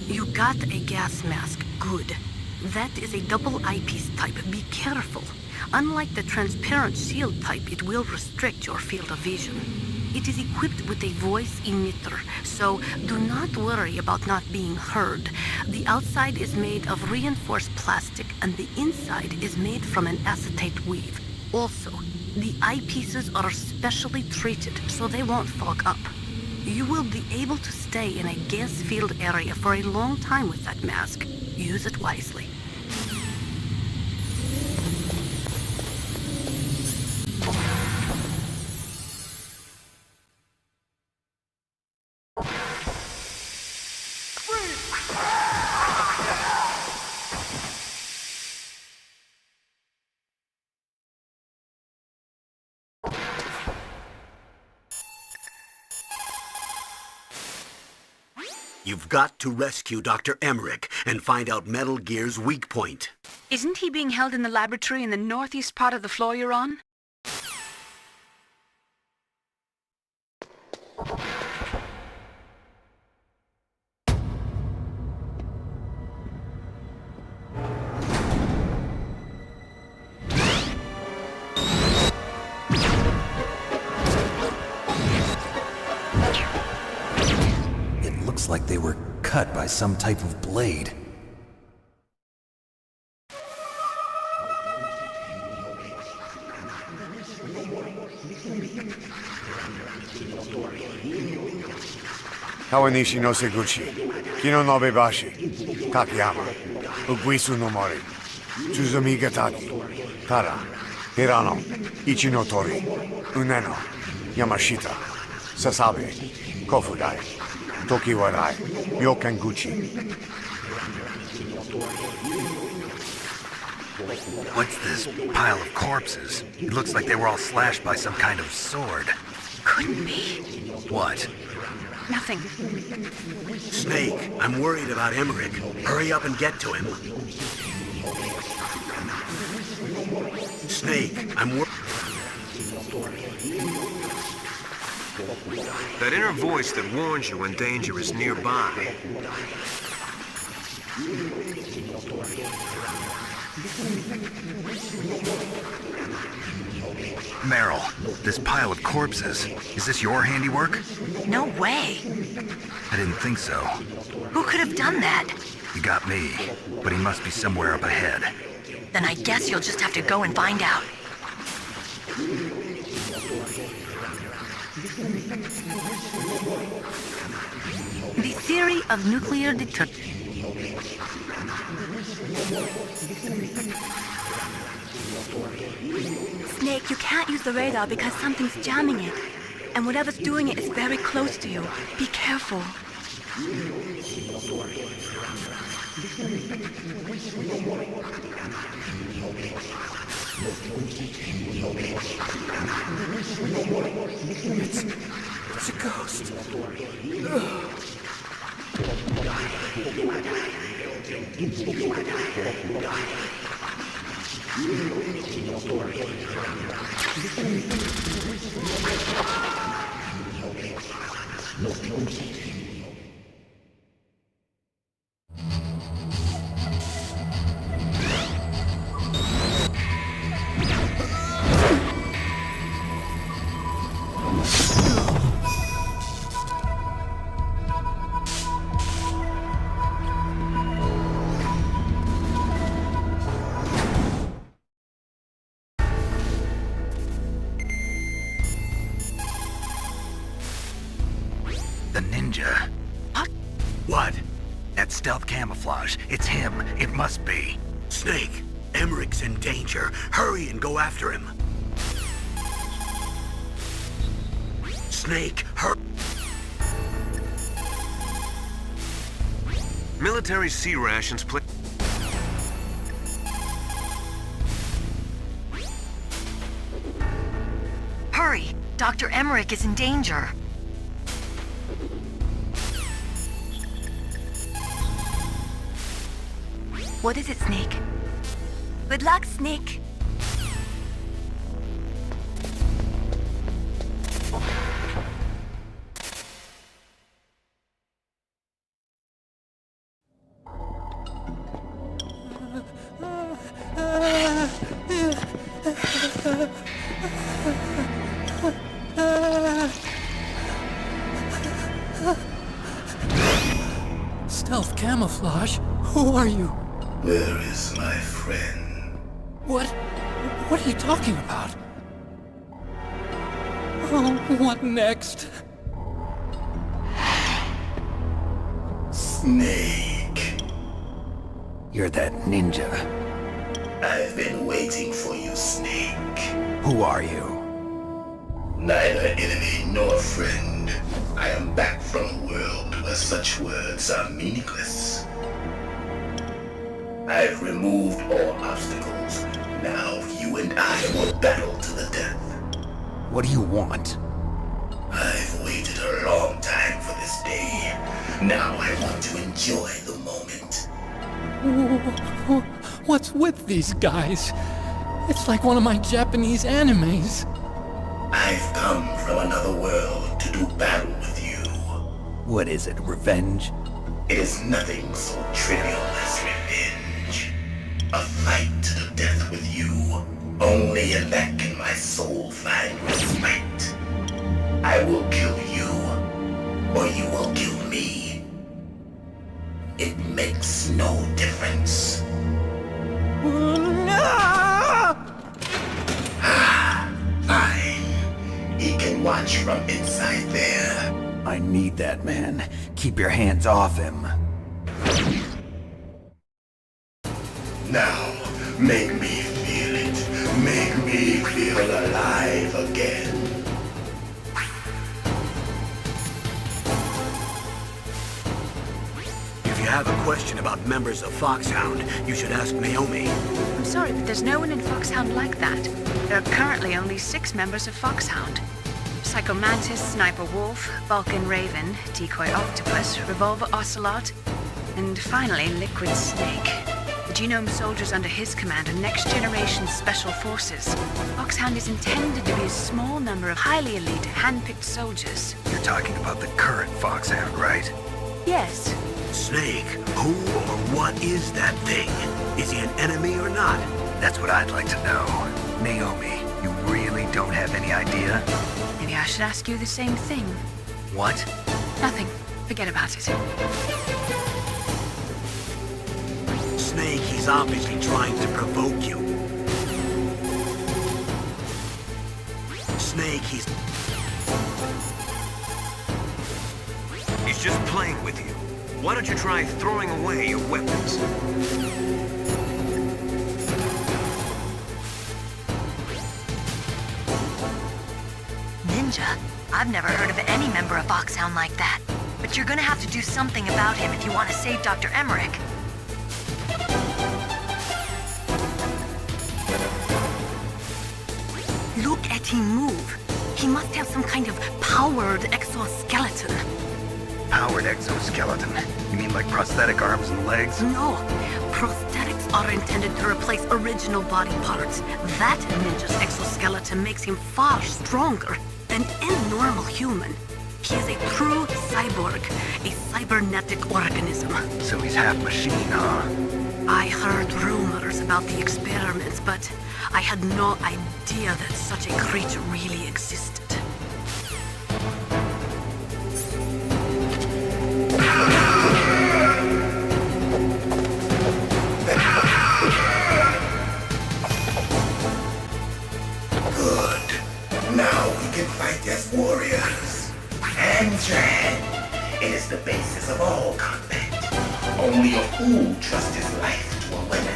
You got a gas mask. Good. That is a double eyepiece type. Be careful. Unlike the transparent shield type, it will restrict your field of vision. It is equipped with a voice emitter, so do not worry about not being heard. The outside is made of reinforced plastic, and the inside is made from an acetate weave. Also, the eyepieces are specially treated so they won't fog up. You will be able to stay in a gas-filled area for a long time with that mask. Use it wisely. You've got to rescue Dr. Emmerich and find out Metal Gear's weak point. Isn't he being held in the laboratory in the northeast part of the floor you're on? Looks like they were cut by some type of blade. Kawanishi no Seguchi, Kino no Bebashi, Takayama, Uguisu no Mori, Tsuzumi Gataki, Tara, Hirano, Ichi no Tori, Uneno, Yamashita, Sasabe, Kofudai, Tokiwarai, Ryokanguchi. What's this pile of corpses? It looks like they were all slashed by some kind of sword. Couldn't be. What? Nothing. Snake, I'm worried about Emmerich. Hurry up and get to him. Snake, I'm worried. That inner voice that warns you when danger is nearby. Meryl, this pile of corpses, is this your handiwork? No way. I didn't think so. Who could have done that? You got me, but he must be somewhere up ahead. Then I guess you'll just have to go and find out. The theory of nuclear deterrence. Snake, you can't use the radar because something's jamming it. And whatever's doing it is very close to you. Be careful. It's a ghost. The ninja. What? That stealth camouflage. It's him. It must be. Snake, Emmerich's in danger. Hurry and go after him. Snake, hurry. Military sea rations play. Hurry! Dr. Emmerich is in danger. What is it, Snake? Good luck, Snake. Stealth camouflage? Who are you? Where is my friend? What are you talking about? Oh, what next? Snake. You're that ninja. I've been waiting for you, Snake. Who are you? Neither enemy nor friend. I am back from a world where such words are meaningless. I've removed all obstacles. Now you and I will battle to the death. What do you want? I've waited a long time for this day. Now I want to enjoy the moment. What's with these guys? It's like one of my Japanese animes. I've come from another world to do battle with you. What is it, revenge? It is nothing so trivial as revenge. A fight to the death with you. Only in that can my soul find respite. I will kill you, or you will kill me. makes no difference. Fine. He can watch from inside there. I need that man. Keep your hands off him. Now, make me feel it. Make me feel alive again. If you have a question about members of Foxhound, you should ask Naomi. I'm sorry, but there's no one in Foxhound like that. There are currently only 6 members of Foxhound. Psycho Mantis, Sniper Wolf, Vulcan Raven, Decoy Octopus, Revolver Ocelot, and finally Liquid Snake. The genome soldiers under his command are next-generation special forces. Foxhound is intended to be a small number of highly elite, hand-picked soldiers. You're talking about the current Foxhound, right? Yes. Snake, who or what is that thing? Is he an enemy or not? That's what I'd like to know. Naomi, you really don't have any idea? Maybe I should ask you the same thing. What? Nothing. Forget about it. Snake, he's obviously trying to provoke you. Snake, he's just playing with you. Why don't you try throwing away your weapons? Ninja? I've never heard of any member of Foxhound like that. But you're gonna have to do something about him if you want to save Dr. Emmerich. Look at him move. He must have some kind of powered exoskeleton. Powered exoskeleton? You mean like prosthetic arms and legs? No. Prosthetics are intended to replace original body parts. That ninja's exoskeleton makes him far stronger than any normal human. He is a true cyborg, a cybernetic organism. So he's half machine, huh? I heard rumors about the experiments, but I had no idea that such a creature really existed. Good. Now we can fight as warriors. Hand to hand. It is the basis of all combat. Only a fool trusts his life to a weapon.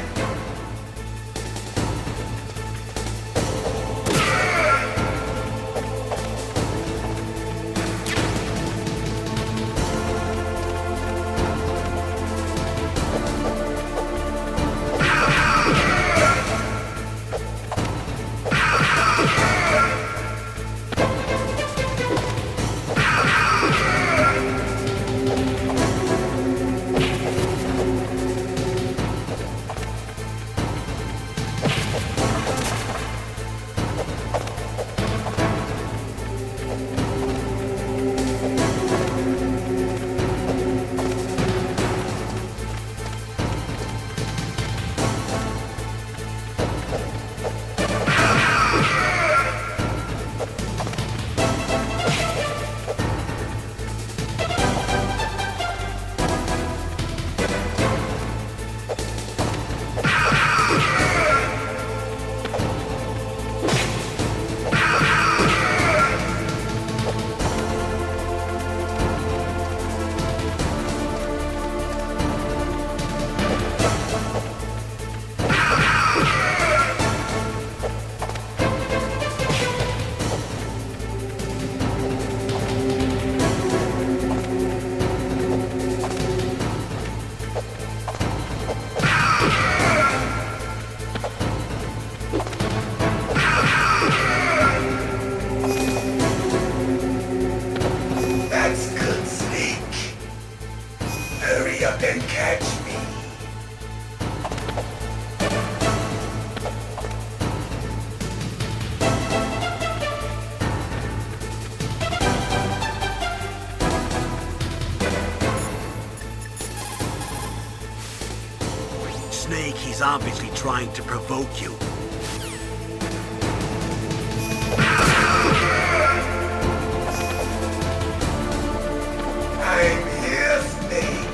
And catch me. Snake, he's obviously trying to provoke you. I'm here, Snake.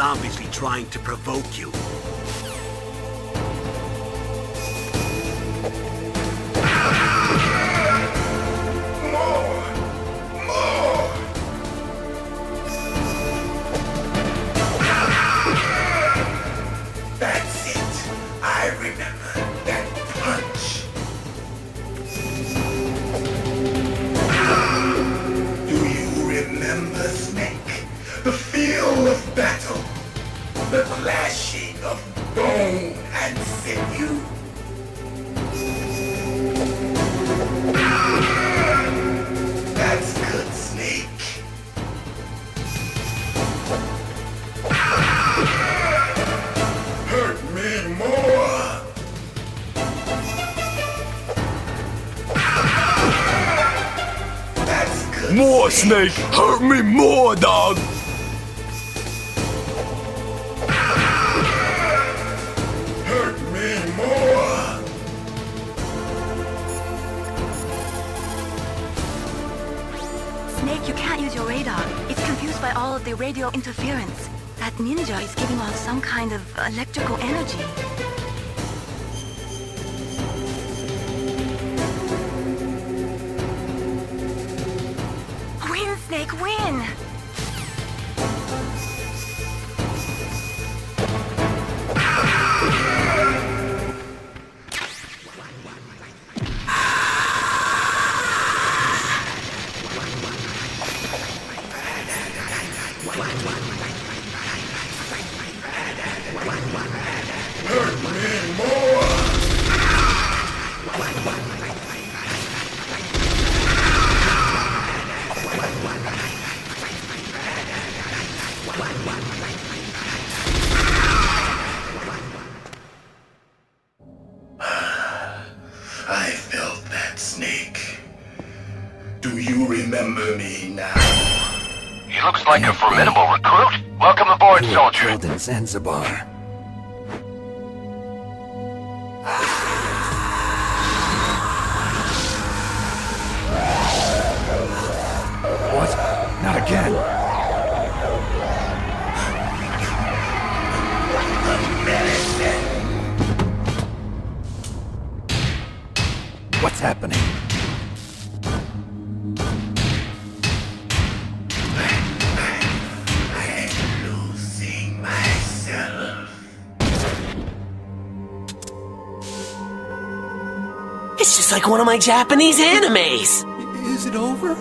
obviously trying to provoke you. That's it. I remember that punch. Do you remember, Snake? The feel of battle. The clashing of bone and sinew. That's good, Snake. Hurt me more. That's good. More, Snake! Hurt me more, dog! Hurt me more. Snake, you can't use your radar. It's confused by all of the radio interference. That ninja is giving off some kind of electrical energy. Win, Snake, win! Hurt me more. I felt that, Snake. Do you remember me now? He looks like a formidable recruit. Welcome aboard, You were soldier. killed in Zanzibar. What? Not again. What's happening? I'm losing myself. It's just like one of my Japanese animes. Is it over?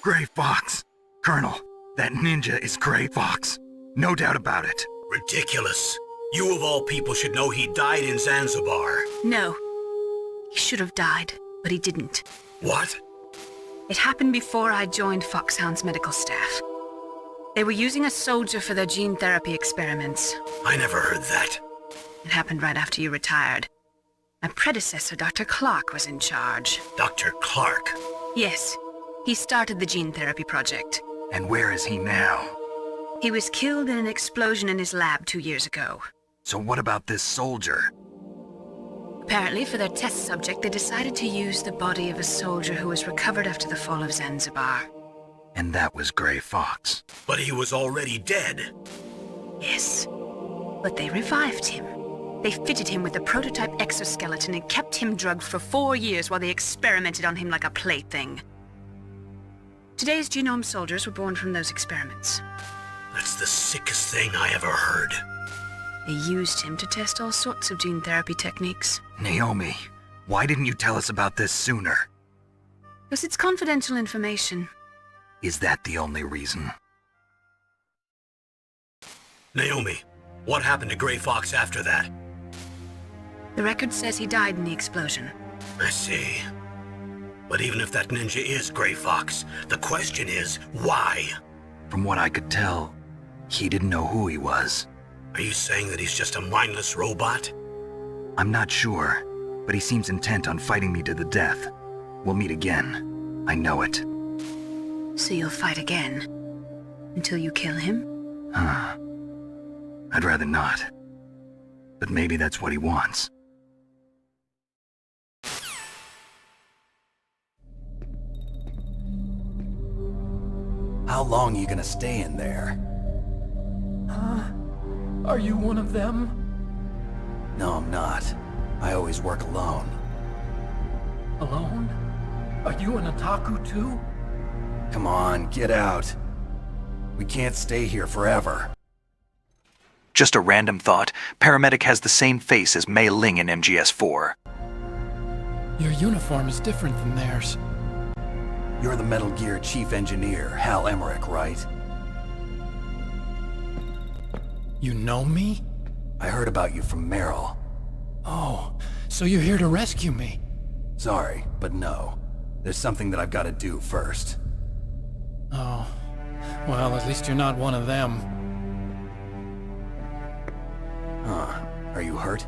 Gray Fox. Colonel, that ninja is Gray Fox. No doubt about it. Ridiculous. You of all people should know he died in Zanzibar. No. He should have died, but he didn't. What? It happened before I joined Foxhound's medical staff. They were using a soldier for their gene therapy experiments. I never heard that. It happened right after you retired. My predecessor, Dr. Clark, was in charge. Dr. Clark? Yes. He started the gene therapy project. And where is he now? He was killed in an explosion in his lab 2 years ago. So what about this soldier? Apparently, for their test subject, they decided to use the body of a soldier who was recovered after the fall of Zanzibar. And that was Gray Fox. But he was already dead. Yes. But they revived him. They fitted him with a prototype exoskeleton and kept him drugged for 4 years while they experimented on him like a plaything. Today's genome soldiers were born from those experiments. That's the sickest thing I ever heard. They used him to test all sorts of gene therapy techniques. Naomi, why didn't you tell us about this sooner? Because it's confidential information. Is that the only reason? Naomi, what happened to Gray Fox after that? The record says he died in the explosion. I see. But even if that ninja is Gray Fox, the question is, why? From what I could tell, he didn't know who he was. Are you saying that he's just a mindless robot? I'm not sure, but he seems intent on fighting me to the death. We'll meet again. I know it. So you'll fight again? Until you kill him? I'd rather not. But maybe that's what he wants. How long are you gonna stay in there? Are you one of them? No, I'm not. I always work alone. Alone? Are you an otaku too? Come on, get out. We can't stay here forever. Just a random thought, Paramedic has the same face as Mei Ling in MGS4. Your uniform is different than theirs. You're the Metal Gear Chief Engineer, Hal Emmerich, right? You know me? I heard about you from Meryl. Oh, so you're here to rescue me? Sorry, but no. There's something that I've got to do first. Oh, well, at least you're not one of them. Huh. Are you hurt?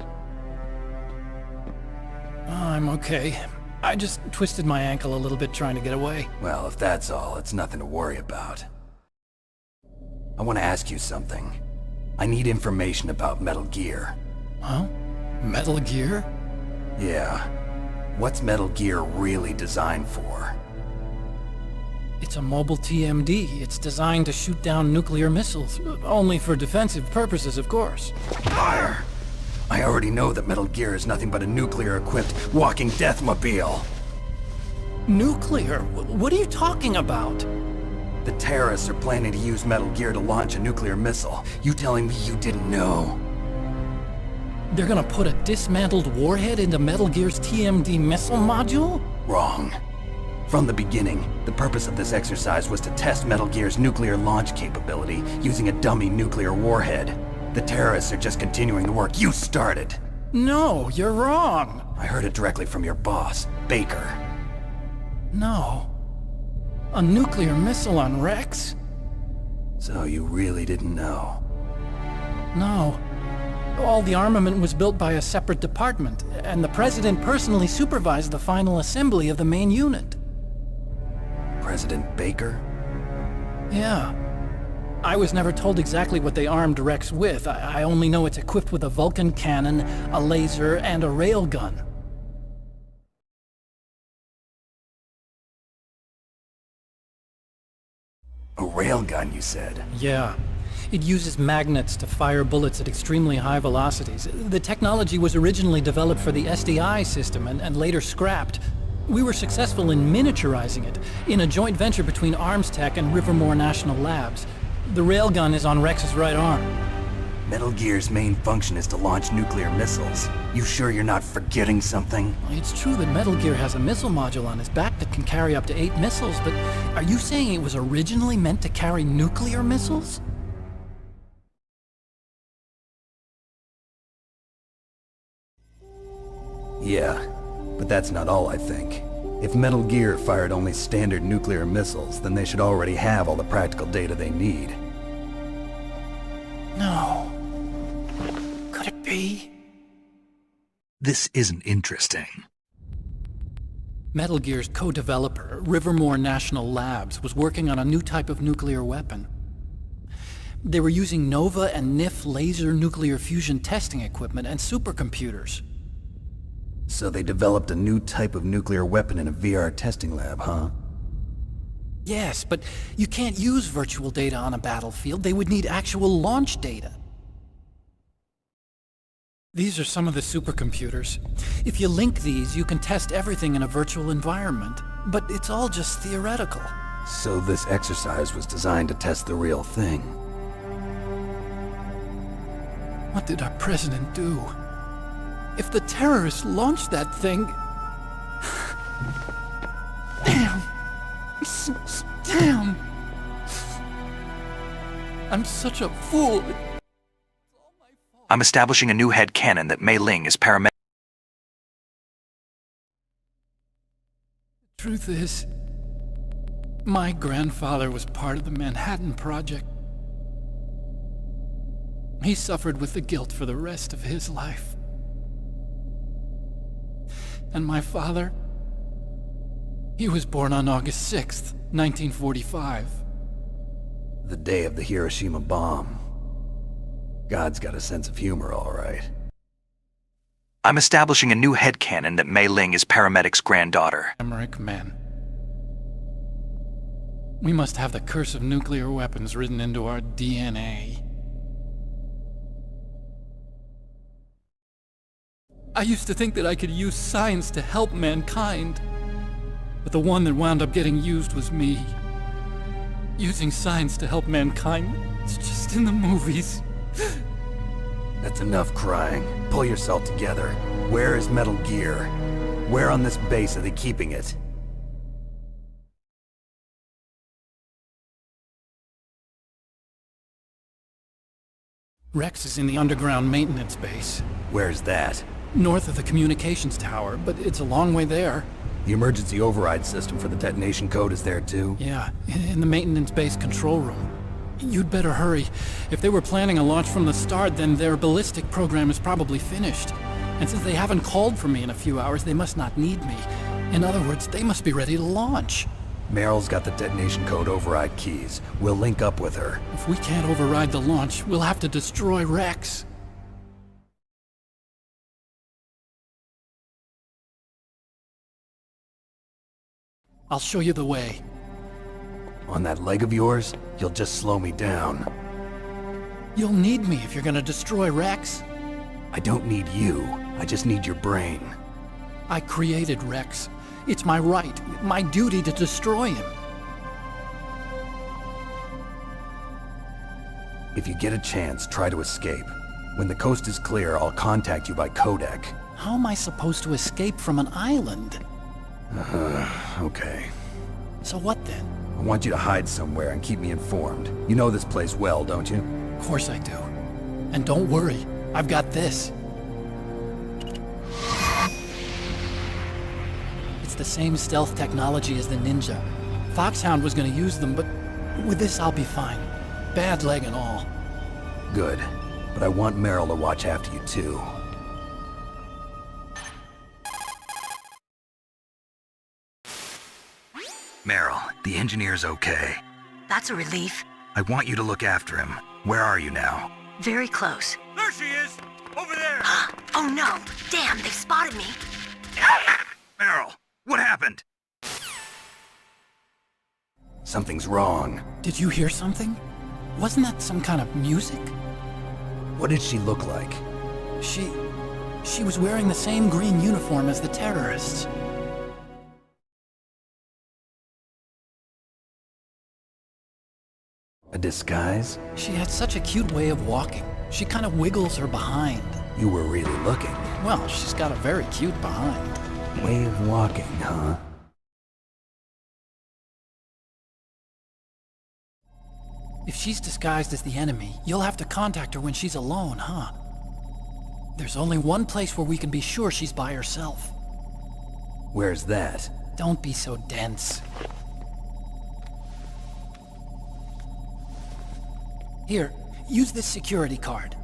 I'm okay. I just twisted my ankle a little bit trying to get away. Well, if that's all, it's nothing to worry about. I want to ask you something. I need information about Metal Gear. Huh? Metal Gear? Yeah. What's Metal Gear really designed for? It's a mobile TMD. It's designed to shoot down nuclear missiles. Only for defensive purposes, of course. Fire! I already know that Metal Gear is nothing but a nuclear-equipped walking deathmobile. Nuclear? What are you talking about? The terrorists are planning to use Metal Gear to launch a nuclear missile. You telling me you didn't know? They're gonna put a dismantled warhead into Metal Gear's TMD missile module? Wrong. From the beginning, the purpose of this exercise was to test Metal Gear's nuclear launch capability using a dummy nuclear warhead. The terrorists are just continuing the work you started. No, you're wrong. I heard it directly from your boss, Baker. No. A nuclear missile on Rex? So you really didn't know? No. All the armament was built by a separate department, and the President personally supervised the final assembly of the main unit. President Baker? Yeah. I was never told exactly what they armed Rex with. I only know it's equipped with a Vulcan cannon, a laser, and a railgun. A railgun, you said? Yeah. It uses magnets to fire bullets at extremely high velocities. The technology was originally developed for the SDI system and later scrapped. We were successful in miniaturizing it, in a joint venture between Arms Tech and Rivermore National Labs. The railgun is on Rex's right arm. Metal Gear's main function is to launch nuclear missiles. You sure you're not forgetting something? It's true that Metal Gear has a missile module on his back that can carry up to 8 missiles, but are you saying it was originally meant to carry nuclear missiles? Yeah, but that's not all, I think. If Metal Gear fired only standard nuclear missiles, then they should already have all the practical data they need. No. Could it be? This isn't interesting. Metal Gear's co-developer, Rivermore National Labs, was working on a new type of nuclear weapon. They were using NOVA and NIF laser nuclear fusion testing equipment and supercomputers. So they developed a new type of nuclear weapon in a VR testing lab, huh? Yes, but you can't use virtual data on a battlefield. They would need actual launch data. These are some of the supercomputers. If you link these, you can test everything in a virtual environment. But it's all just theoretical. So this exercise was designed to test the real thing. What did our president do? If the terrorists launched that thing... Damn! Damn! I'm such a fool. I'm establishing a new head canon that Mei Ling is paramedic. Truth is, my grandfather was part of the Manhattan Project. He suffered with the guilt for the rest of his life. And my father, He was born on August 6th, 1945. The day of the Hiroshima bomb. God's got a sense of humor, all right. I'm establishing a new headcanon that Mei Ling is Paramedic's granddaughter. Emmerich men. We must have the curse of nuclear weapons written into our DNA. I used to think that I could use science to help mankind. But the one that wound up getting used was me. Using science to help mankind, it's just in the movies. That's enough crying. Pull yourself together. Where is Metal Gear? Where on this base are they keeping it? Rex is in the underground maintenance base. Where's that? North of the communications tower, but it's a long way there. The emergency override system for the detonation code is there too? Yeah, in the maintenance base control room. You'd better hurry. If they were planning a launch from the start, then their ballistic program is probably finished. And since they haven't called for me in a few hours, they must not need me. In other words, they must be ready to launch. Meryl's got the detonation code override keys. We'll link up with her. If we can't override the launch, we'll have to destroy Rex. I'll show you the way. On that leg of yours, you'll just slow me down. You'll need me if you're gonna destroy Rex. I don't need you. I just need your brain. I created Rex. It's my right, my duty to destroy him. If you get a chance, try to escape. When the coast is clear, I'll contact you by codec. How am I supposed to escape from an island? Okay. So what then? I want you to hide somewhere and keep me informed. You know this place well, don't you? Of course I do. And don't worry, I've got this. It's the same stealth technology as the Ninja. Foxhound was gonna use them, but with this I'll be fine. Bad leg and all. Good. But I want Meryl to watch after you too. Meryl, the engineer's okay. That's a relief. I want you to look after him. Where are you now? Very close. There she is! Over there! Oh no! Damn, they've spotted me! Meryl, what happened? Something's wrong. Did you hear something? Wasn't that some kind of music? What did she look like? She was wearing the same green uniform as the terrorists. A disguise? She had such a cute way of walking. She kind of wiggles her behind. You were really looking. Well, she's got a very cute behind. Way of walking, huh? If she's disguised as the enemy, you'll have to contact her when she's alone, huh? There's only one place where we can be sure she's by herself. Where's that? Don't be so dense. Here, use this security card.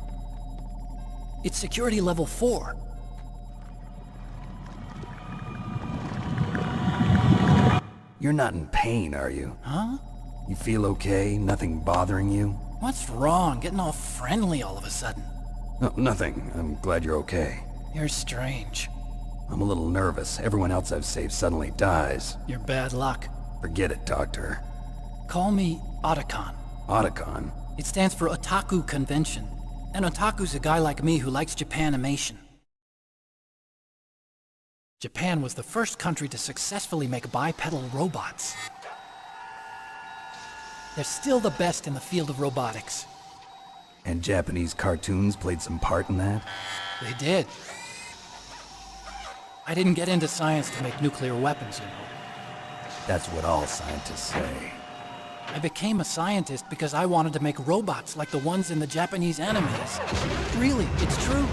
It's security level 4. You're not in pain, are you? Huh? You feel okay? Nothing bothering you? What's wrong? Getting all friendly all of a sudden. No, nothing. I'm glad you're okay. You're strange. I'm a little nervous. Everyone else I've saved suddenly dies. You're bad luck. Forget it, Doctor. Call me Otacon. Otacon? It stands for Otaku Convention. An otaku's a guy like me who likes Japanimation. Japan was the first country to successfully make bipedal robots. They're still the best in the field of robotics. And Japanese cartoons played some part in that? They did. I didn't get into science to make nuclear weapons, you know. That's what all scientists say. I became a scientist because I wanted to make robots like the ones in the Japanese animes. Really, it's true.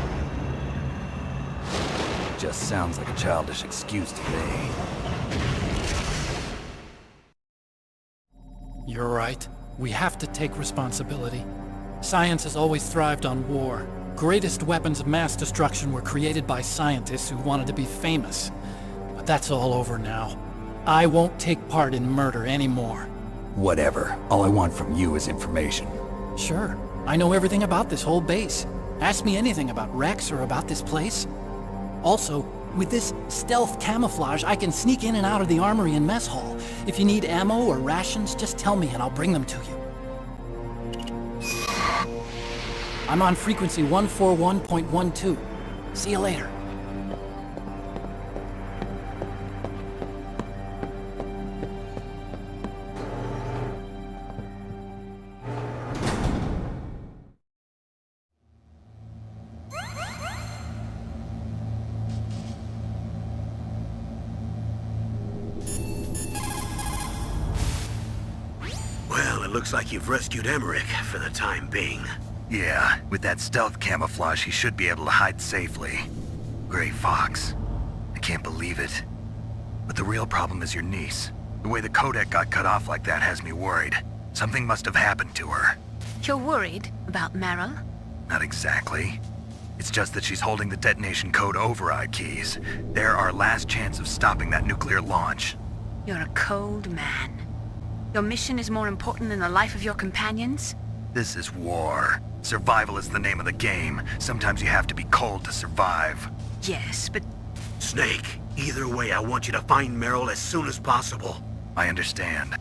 Just sounds like a childish excuse to me. You're right. We have to take responsibility. Science has always thrived on war. Greatest weapons of mass destruction were created by scientists who wanted to be famous. But that's all over now. I won't take part in murder anymore. Whatever. All I want from you is information. Sure. I know everything about this whole base. Ask me anything about Rex or about this place. Also, with this stealth camouflage, I can sneak in and out of the armory and mess hall. If you need ammo or rations, just tell me and I'll bring them to you. I'm on frequency 141.12. See you later. Well, it looks like you've rescued Emmerich for the time being. Yeah, with that stealth camouflage, he should be able to hide safely. Gray Fox. I can't believe it. But the real problem is your niece. The way the codec got cut off like that has me worried. Something must have happened to her. You're worried about Meryl? Not exactly. It's just that she's holding the detonation code override keys. They're our last chance of stopping that nuclear launch. You're a cold man. Your mission is more important than the life of your companions? This is war. Survival is the name of the game. Sometimes you have to be cold to survive. Yes, but... Snake, either way, I want you to find Meryl as soon as possible. I understand.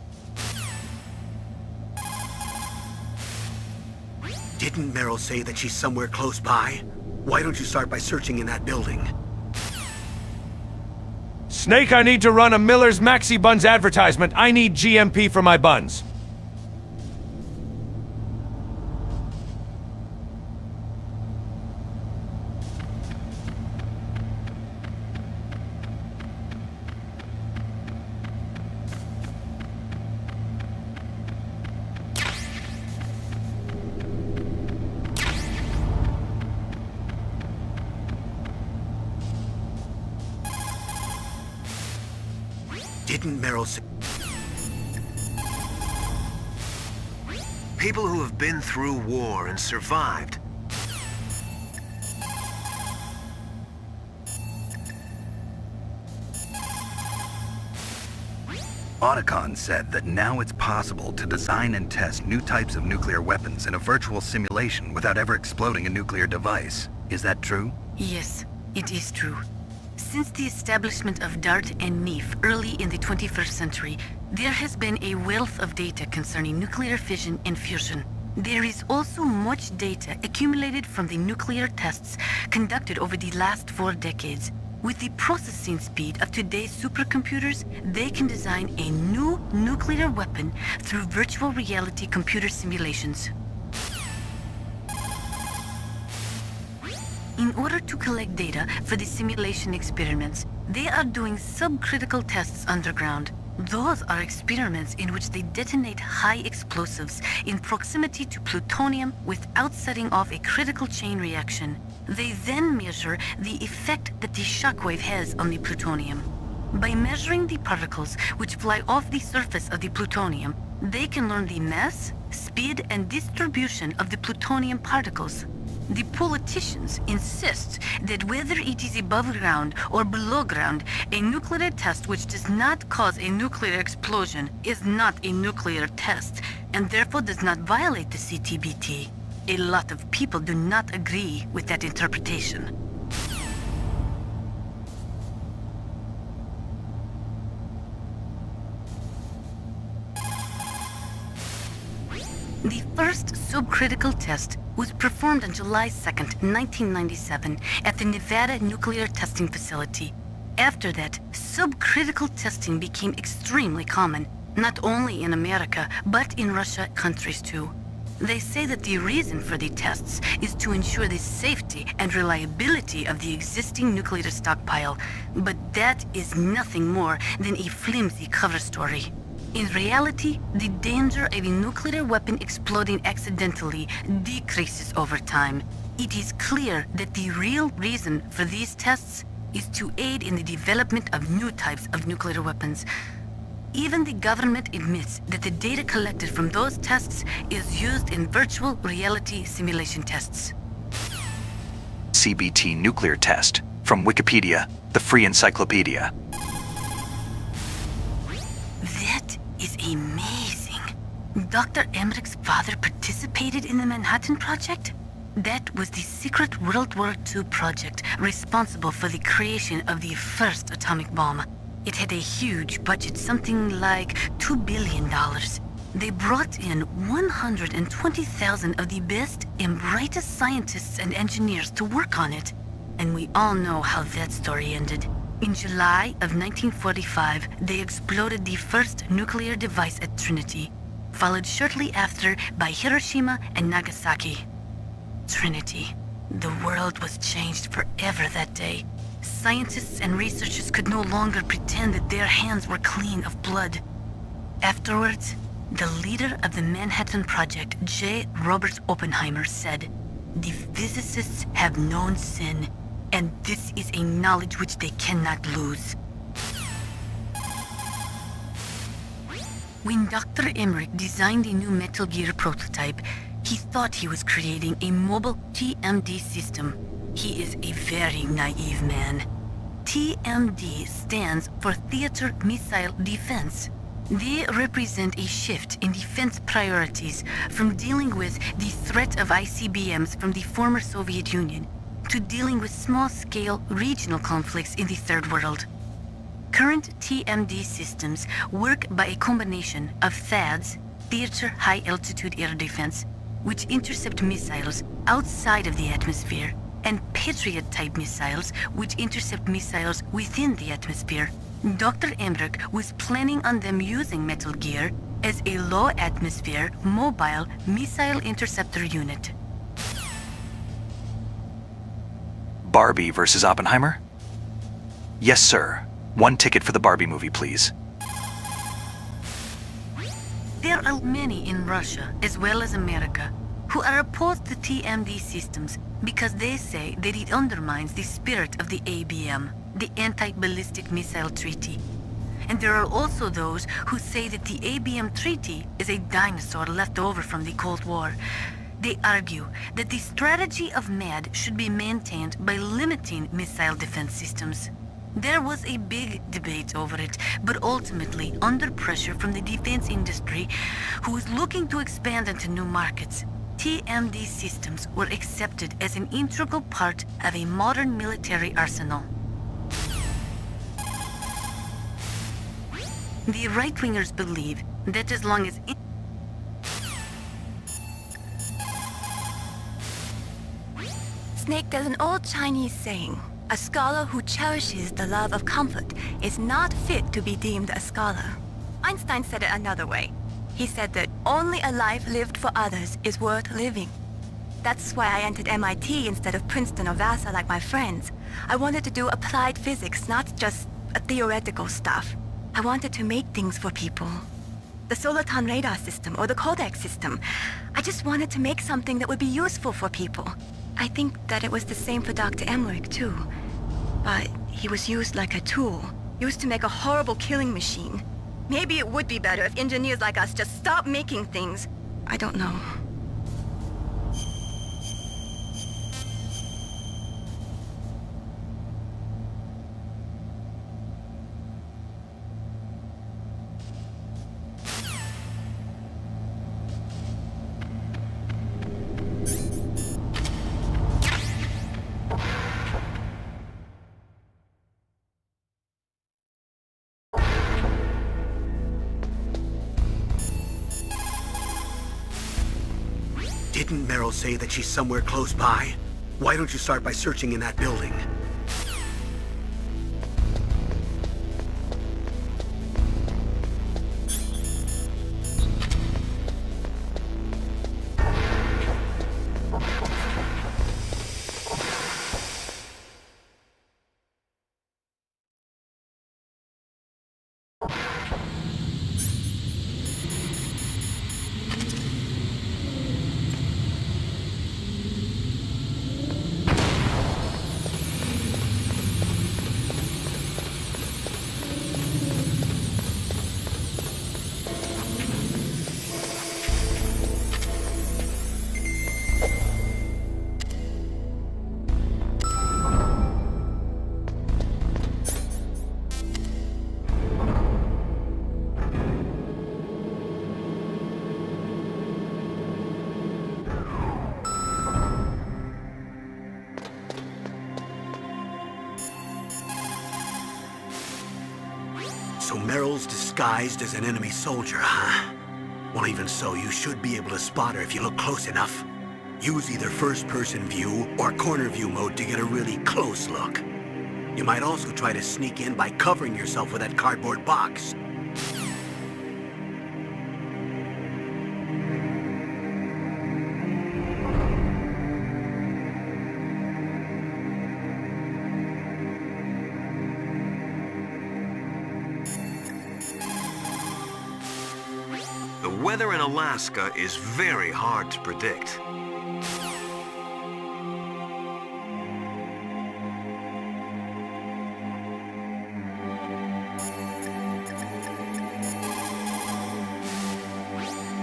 Didn't Meryl say that she's somewhere close by? Why don't you start by searching in that building? Snake, I need to run a Miller's Maxi Buns advertisement. I need GMP for my buns. Didn't Meryl say... People who have been through war and survived. Otacon said that now it's possible to design and test new types of nuclear weapons in a virtual simulation without ever exploding a nuclear device. Is that true? Yes, it is true. Since the establishment of DART and NEEF early in the 21st century, there has been a wealth of data concerning nuclear fission and fusion. There is also much data accumulated from the nuclear tests conducted over the last 4 decades. With the processing speed of today's supercomputers, they can design a new nuclear weapon through virtual reality computer simulations. In order to collect data for the simulation experiments, they are doing subcritical tests underground. Those are experiments in which they detonate high explosives in proximity to plutonium without setting off a critical chain reaction. They then measure the effect that the shockwave has on the plutonium. By measuring the particles which fly off the surface of the plutonium, they can learn the mass, speed, and distribution of the plutonium particles. The politicians insist that whether it is above ground or below ground, a nuclear test which does not cause a nuclear explosion is not a nuclear test, and therefore does not violate the CTBT. A lot of people do not agree with that interpretation. The first subcritical test was performed on July 2nd, 1997 at the Nevada Nuclear Testing Facility. After that, subcritical testing became extremely common, not only in America, but in Russia countries too. They say that the reason for the tests is to ensure the safety and reliability of the existing nuclear stockpile, but that is nothing more than a flimsy cover story. In reality, the danger of a nuclear weapon exploding accidentally decreases over time. It is clear that the real reason for these tests is to aid in the development of new types of nuclear weapons. Even the government admits that the data collected from those tests is used in virtual reality simulation tests. CBT nuclear test from Wikipedia, the free encyclopedia. Dr. Emmerich's father participated in the Manhattan Project? That was the secret World War II project responsible for the creation of the first atomic bomb. It had a huge budget, something like $2 billion. They brought in 120,000 of the best and brightest scientists and engineers to work on it. And we all know how that story ended. In July of 1945, they exploded the first nuclear device at Trinity, followed shortly after by Hiroshima and Nagasaki. Trinity. The world was changed forever that day. Scientists and researchers could no longer pretend that their hands were clean of blood. Afterwards, the leader of the Manhattan Project, J. Robert Oppenheimer, said, "The physicists have known sin, and this is a knowledge which they cannot lose." When Dr. Emmerich designed a new Metal Gear prototype, he thought he was creating a mobile TMD system. He is a very naive man. TMD stands for Theater Missile Defense. They represent a shift in defense priorities from dealing with the threat of ICBMs from the former Soviet Union to dealing with small-scale regional conflicts in the Third World. Current TMD systems work by a combination of THAADs, Theater High Altitude Air Defense, which intercept missiles outside of the atmosphere, and Patriot-type missiles, which intercept missiles within the atmosphere. Dr. Emmerich was planning on them using Metal Gear as a low-atmosphere, mobile missile interceptor unit. Barbie versus Oppenheimer? Yes, sir. 1 ticket for the Barbie movie, please. There are many in Russia, as well as America, who are opposed to TMD systems because they say that it undermines the spirit of the ABM, the Anti-Ballistic Missile Treaty. And there are also those who say that the ABM Treaty is a dinosaur left over from the Cold War. They argue that the strategy of MAD should be maintained by limiting missile defense systems. There was a big debate over it, but ultimately, under pressure from the defense industry, who was looking to expand into new markets, TMD systems were accepted as an integral part of a modern military arsenal. The right-wingers believe that as long as Snake, there's an old Chinese saying, "A scholar who cherishes the love of comfort is not fit to be deemed a scholar." Einstein said it another way. He said that only a life lived for others is worth living. That's why I entered MIT instead of Princeton or Vassar like my friends. I wanted to do applied physics, not just theoretical stuff. I wanted to make things for people. The Soliton radar system or the Codecs system. I just wanted to make something that would be useful for people. I think that it was the same for Dr. Emmerich, too. But he was used like a tool, used to make a horrible killing machine. Maybe it would be better if engineers like us just stopped making things. I don't know. Didn't Meryl say that she's somewhere close by? Why don't you start by searching in that building? So Meryl's disguised as an enemy soldier, huh? Well, even so, you should be able to spot her if you look close enough. Use either first-person view or corner view mode to get a really close look. You might also try to sneak in by covering yourself with that cardboard box. The weather in Alaska is very hard to predict.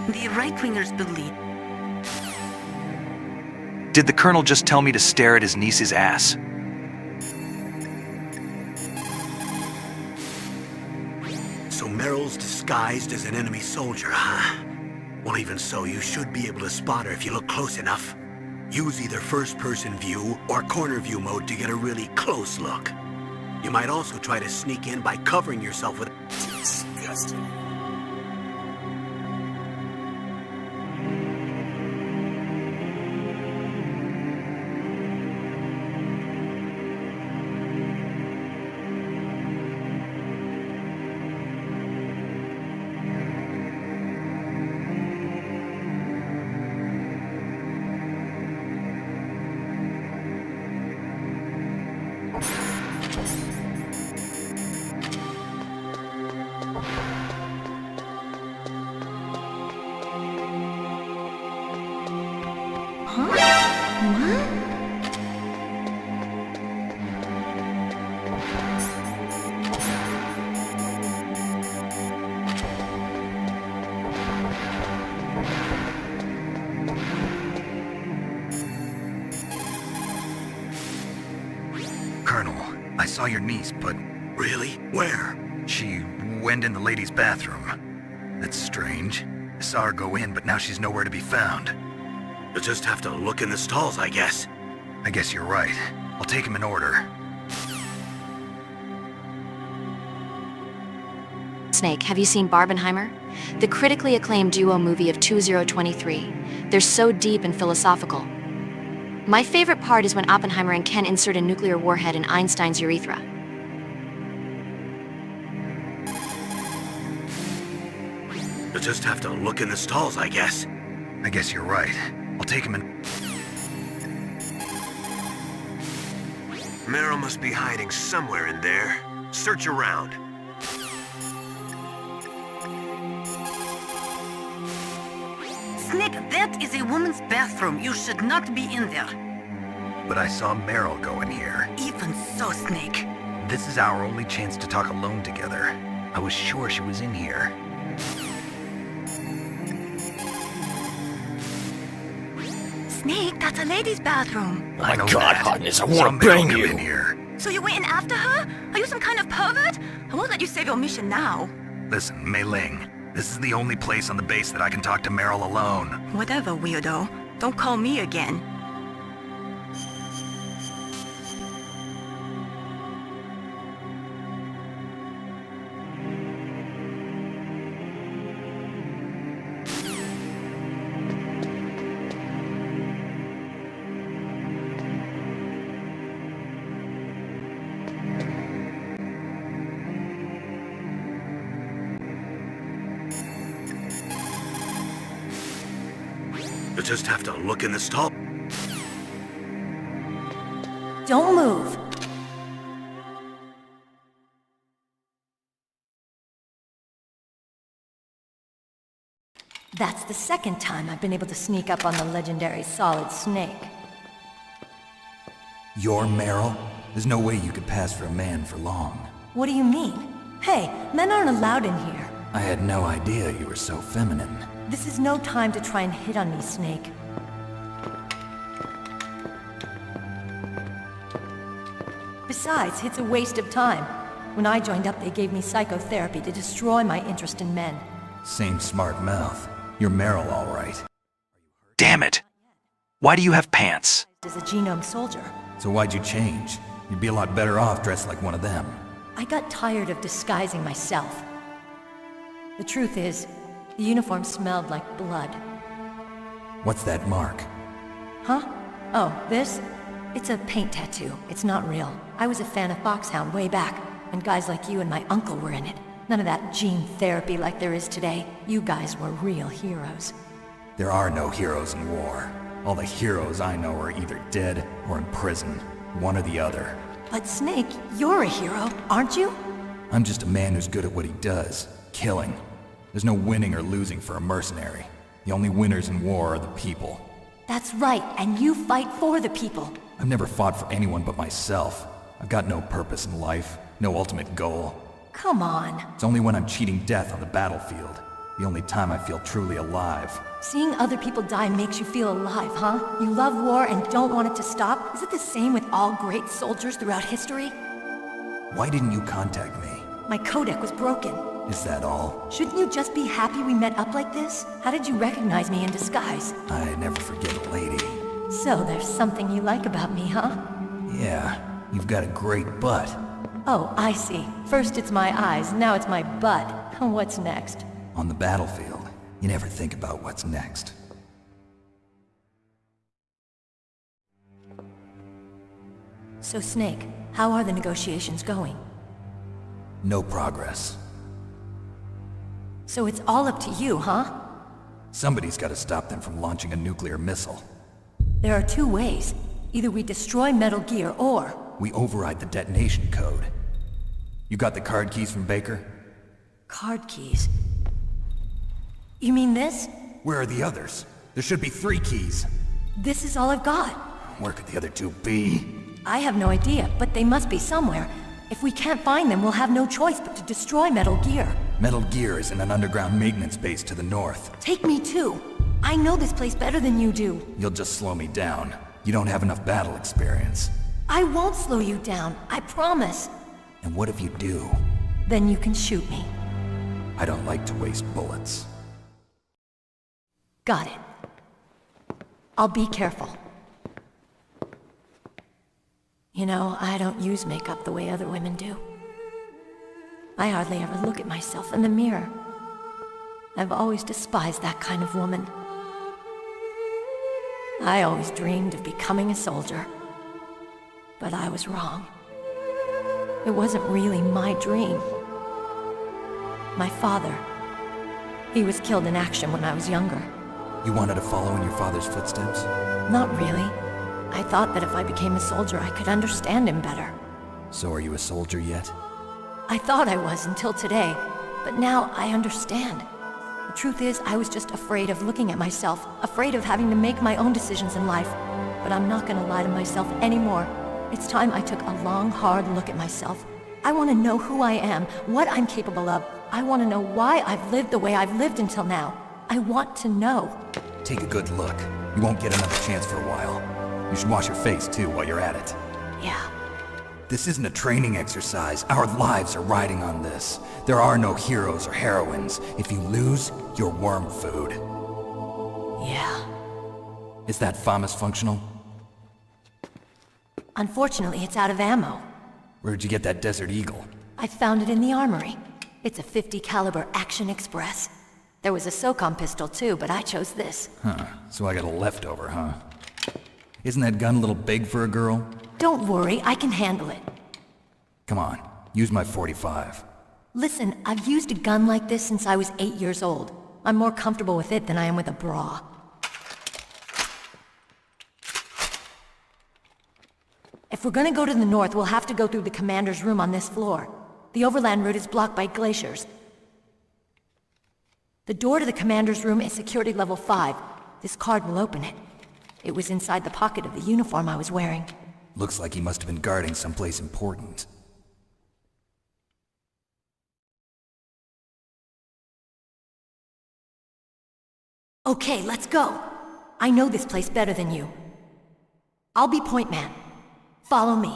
The right-wingers believe... Did the Colonel just tell me to stare at his niece's ass? So Meryl's disguised as an enemy soldier, huh? Well, even so, you should be able to spot her if you look close enough. Use either first-person view or corner view mode to get a really close look. You might also try to sneak in by covering yourself with... Disgusting. Colonel, I saw your niece, but... Really? Where? She went in the ladies' bathroom. That's strange. I saw her go in, but now she's nowhere to be found. You'll just have to look in the stalls, I guess. I guess you're right. I'll take him in order. Snake, have you seen Barbenheimer? The critically acclaimed duo movie of 2023. They're so deep and philosophical. My favorite part is when Oppenheimer and Ken insert a nuclear warhead in Einstein's urethra. You'll just have to look in the stalls, I guess. I guess you're right. I'll take him in... Meryl must be hiding somewhere in there. Search around. Snake, that is a woman's bathroom. You should not be in there. But I saw Meryl go in here. Even so, Snake. This is our only chance to talk alone together. I was sure she was in here. Snake, that's a ladies' bathroom. My God, Hardness, I want to bang you. In here. So you went in after her? Are you some kind of pervert? I won't let you save your mission now. Listen, Mei Ling, this is the only place on the base that I can talk to Meryl alone. Whatever, weirdo. Don't call me again. You'll just have to look in the stall. Don't move. That's the second time I've been able to sneak up on the legendary Solid Snake. You're Meryl? There's no way you could pass for a man for long. What do you mean? Hey, men aren't allowed in here. I had no idea you were so feminine. This is no time to try and hit on me, Snake. Besides, it's a waste of time. When I joined up, they gave me psychotherapy to destroy my interest in men. Same smart mouth. You're Meryl, all right. Damn it! Why do you have pants? As a genome soldier. So why'd you change? You'd be a lot better off dressed like one of them. I I got tired of disguising myself. The truth is, the uniform smelled like blood. What's that mark? Huh? Oh, this? It's a paint tattoo. It's not real. I was a fan of Foxhound way back, and guys like you and my uncle were in it. None of that gene therapy like there is today. You guys were real heroes. There are no heroes in war. All the heroes I know are either dead or in prison. One or the other. But Snake, you're a hero, aren't you? I'm just a man who's good at what he does. Killing. There's no winning or losing for a mercenary. The only winners in war are the people. That's right, and you fight for the people. I've never fought for anyone but myself. I've got no purpose in life, no ultimate goal. Come on. It's only when I'm cheating death on the battlefield. The only time I feel truly alive. Seeing other people die makes you feel alive, huh? You love war and don't want it to stop? Is it the same with all great soldiers throughout history? Why didn't you contact me? My codec was broken. Is that all? Shouldn't you just be happy we met up like this? How did you recognize me in disguise? I never forget a lady. So there's something you like about me, huh? Yeah, you've got a great butt. Oh, I see. First it's my eyes, now it's my butt. What's next? On the battlefield, you never think about what's next. So Snake, how are the negotiations going? No progress. So it's all up to you, huh? Somebody's got to stop them from launching a nuclear missile. There are two ways. Either we destroy Metal Gear, or... we override the detonation code. You got the card keys from Baker? Card keys? You mean this? Where are the others? There should be 3 keys. This is all I've got. Where could the other 2 be? I have no idea, but they must be somewhere. If we can't find them, we'll have no choice but to destroy Metal Gear. Metal Gear is in an underground maintenance base to the north. Take me too. I know this place better than you do. You'll just slow me down. You don't have enough battle experience. I won't slow you down, I promise. And what if you do? Then you can shoot me. I don't like to waste bullets. Got it. I'll be careful. You know, I don't use makeup the way other women do. I hardly ever look at myself in the mirror. I've always despised that kind of woman. I always dreamed of becoming a soldier. But I was wrong. It wasn't really my dream. My father, he was killed in action when I was younger. You wanted to follow in your father's footsteps? Not really. I thought that if I became a soldier, I could understand him better. So are you a soldier yet? I thought I was until today, but now I understand. The truth is, I was just afraid of looking at myself, afraid of having to make my own decisions in life. But I'm not gonna lie to myself anymore. It's time I took a long, hard look at myself. I want to know who I am, what I'm capable of. I want to know why I've lived the way I've lived until now. I want to know. Take a good look. You won't get another chance for a while. You should wash your face, too, while you're at it. Yeah. This isn't a training exercise. Our lives are riding on this. There are no heroes or heroines. If you lose, you're worm food. Yeah. Is that FAMAS functional? Unfortunately, it's out of ammo. Where'd you get that Desert Eagle? I found it in the armory. It's a .50 caliber Action Express. There was a SOCOM pistol too, but I chose this. Huh, so I got a leftover, huh? Isn't that gun a little big for a girl? Don't worry, I can handle it. Come on, use my .45. Listen, I've used a gun like this since I was 8 years old. I'm more comfortable with it than I am with a bra. If we're gonna go to the north, we'll have to go through the commander's room on this floor. The overland route is blocked by glaciers. The door to the commander's room is security level 5. This card will open it. It was inside the pocket of the uniform I was wearing. Looks like he must have been guarding someplace important. Okay, let's go. I know this place better than you. I'll be point man. Follow me.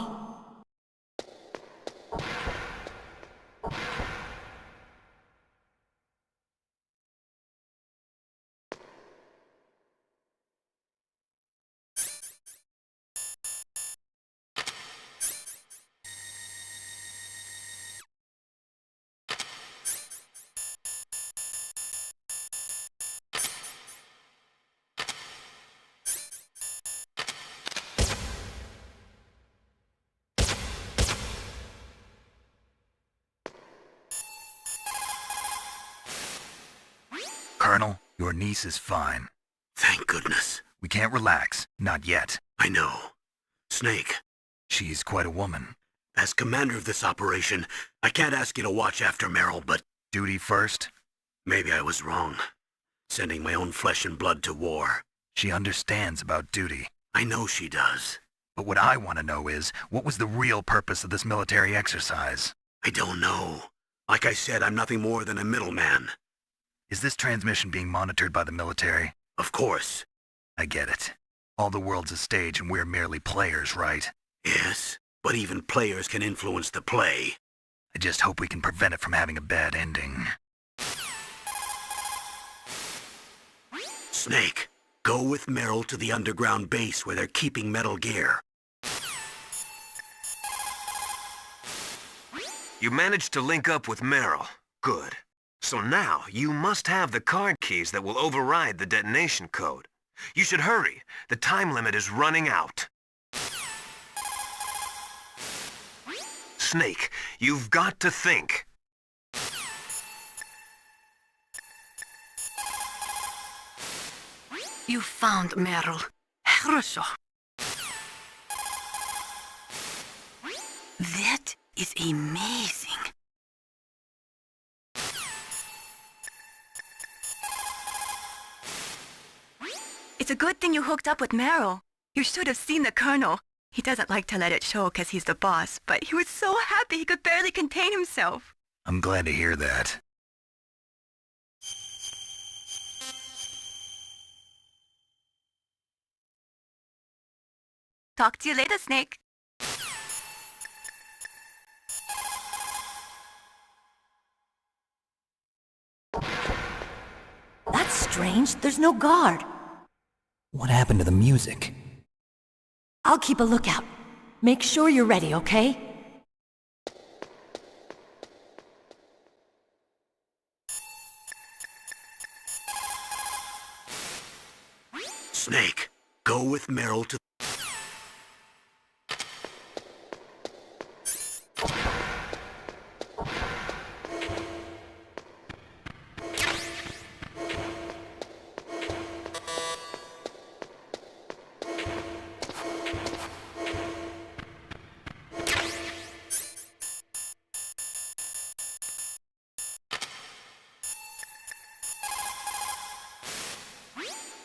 Colonel, your niece is fine. Thank goodness. We can't relax. Not yet. I know. Snake. She's quite a woman. As commander of this operation, I can't ask you to watch after Meryl, but... Duty first? Maybe I was wrong. Sending my own flesh and blood to war. She understands about duty. I know she does. But what I want to know is, what was the real purpose of this military exercise? I don't know. Like I said, I'm nothing more than a middleman. Is this transmission being monitored by the military? Of course. I get it. All the world's a stage and we're merely players, right? Yes, but even players can influence the play. I just hope we can prevent it from having a bad ending. Snake, go with Meryl to the underground base where they're keeping Metal Gear. You managed to link up with Meryl. Good. So now, you must have the card keys that will override the detonation code. You should hurry. The time limit is running out. Snake, you've got to think. You found Meryl. Хорошо. That is amazing. It's a good thing you hooked up with Meryl. You should have seen the Colonel. He doesn't like to let it show because he's the boss, but he was so happy he could barely contain himself. I'm glad to hear that. Talk to you later, Snake. That's strange. There's no guard. What happened to the music? I'll keep a lookout. Make sure you're ready, okay? Snake, go with Meryl to...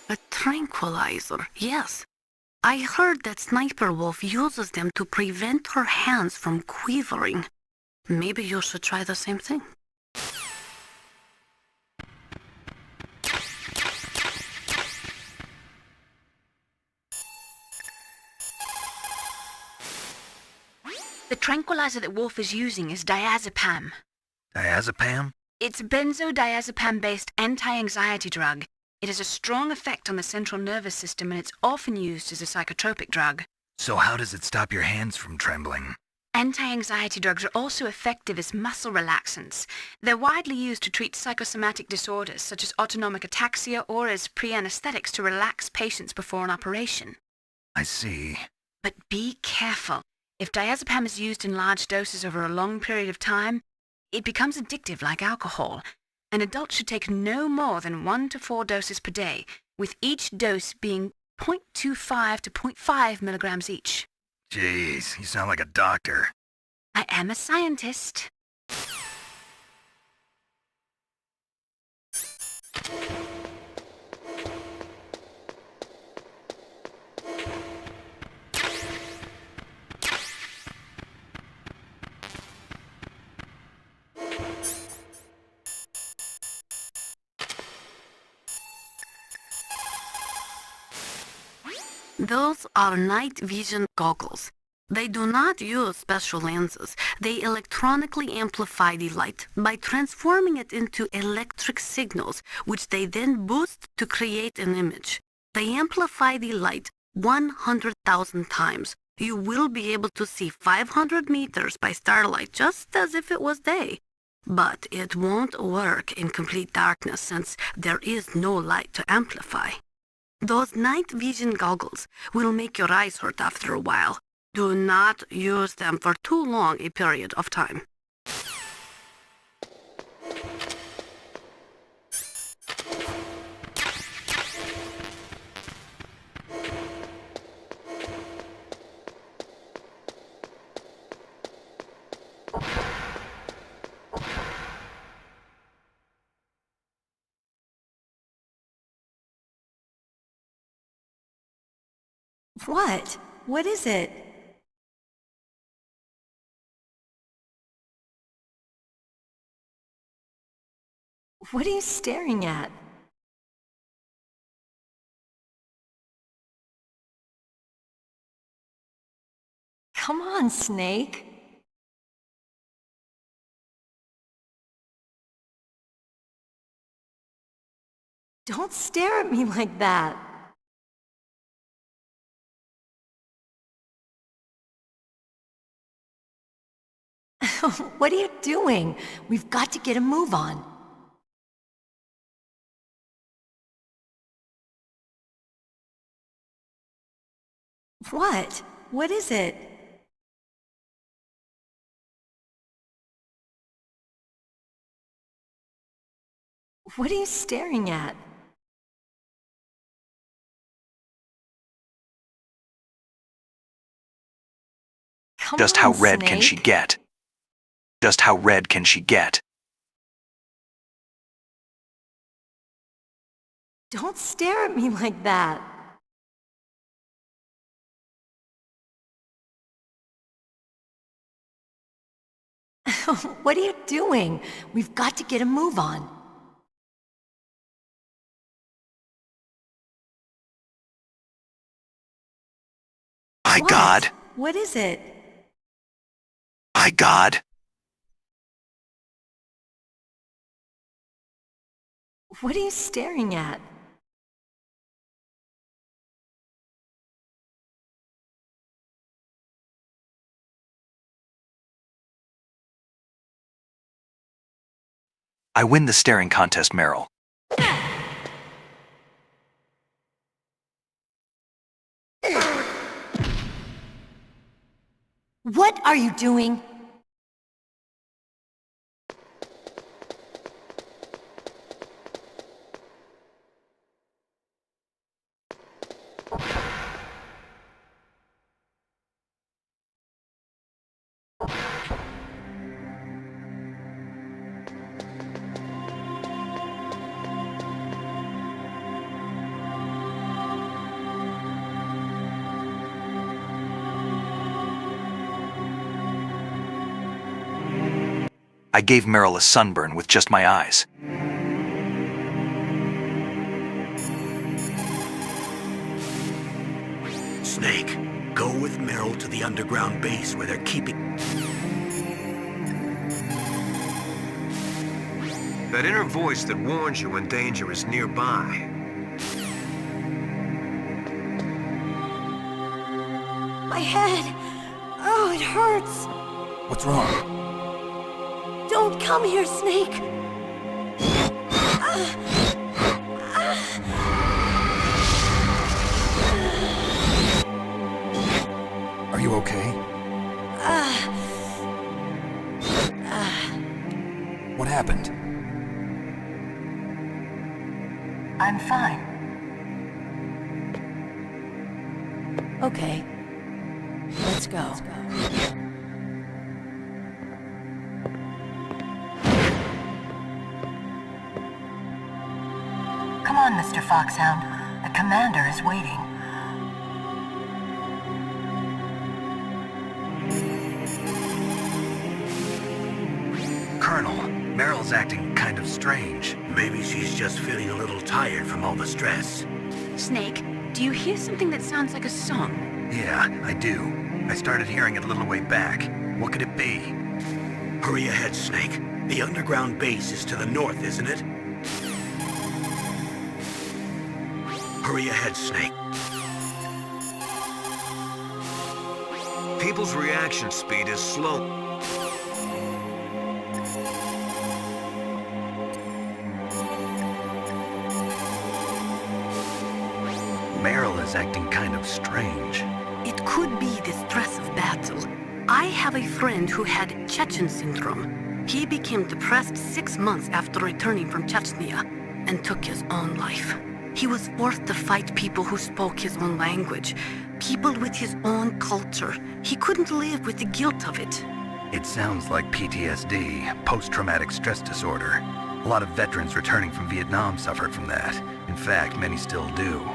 A tranquilizer, yes. I heard that Sniper Wolf uses them to prevent her hands from quivering. Maybe you should try the same thing. The tranquilizer that Wolf is using is diazepam. Diazepam? It's benzodiazepam-based anti-anxiety drug. It has a strong effect on the central nervous system and it's often used as a psychotropic drug. So how does it stop your hands from trembling? Anti-anxiety drugs are also effective as muscle relaxants. They're widely used to treat psychosomatic disorders such as autonomic ataxia or as pre-anesthetics to relax patients before an operation. I see. But be careful. If diazepam is used in large doses over a long period of time, it becomes addictive like alcohol. An adult should take no more than 1 to 4 doses per day, with each dose being 0.25 to 0.5 milligrams each. Jeez, you sound like a doctor. I am a scientist. Those are night vision goggles. They do not use special lenses. They electronically amplify the light by transforming it into electric signals, which they then boost to create an image. They amplify the light 100,000 times. You will be able to see 500 meters by starlight, just as if it was day. But it won't work in complete darkness since there is no light to amplify. Those night vision goggles will make your eyes hurt after a while. Do not use them for too long a period of time. What? What is it? What are you staring at? Come on, Snake. Don't stare at me like that. What are you doing? We've got to get a move on. What? What is it? What are you staring at? Just how red can she get? Just how red can she get? Don't stare at me like that. What are you doing? We've got to get a move on. My God! What is it? My God! What are you staring at? I win the staring contest, Meryl. What are you doing? I gave Meryl a sunburn with just my eyes. Snake, go with Meryl to the underground base where they're keeping... That inner voice that warns you when danger is nearby. My head! Oh, it hurts! What's wrong? Don't come here, Snake! Are you okay? What happened? I'm fine. Okay. Let's go. Come on, Mr. Foxhound. The commander is waiting. Colonel, Meryl's acting kind of strange. Maybe she's just feeling a little tired from all the stress. Snake, do you hear something that sounds like a song? Yeah, I do. I started hearing it a little way back. What could it be? Hurry ahead, Snake. The underground base is to the north, isn't it? Hurry ahead, Snake. People's reaction speed is slow. Meryl is acting kind of strange. It could be the stress of battle. I have a friend who had Chechen syndrome. He became depressed 6 months after returning from Chechnya and took his own life. He was forced to fight people who spoke his own language, people with his own culture. He couldn't live with the guilt of it. It sounds like PTSD, post-traumatic stress disorder. A lot of veterans returning from Vietnam suffered from that. In fact, many still do.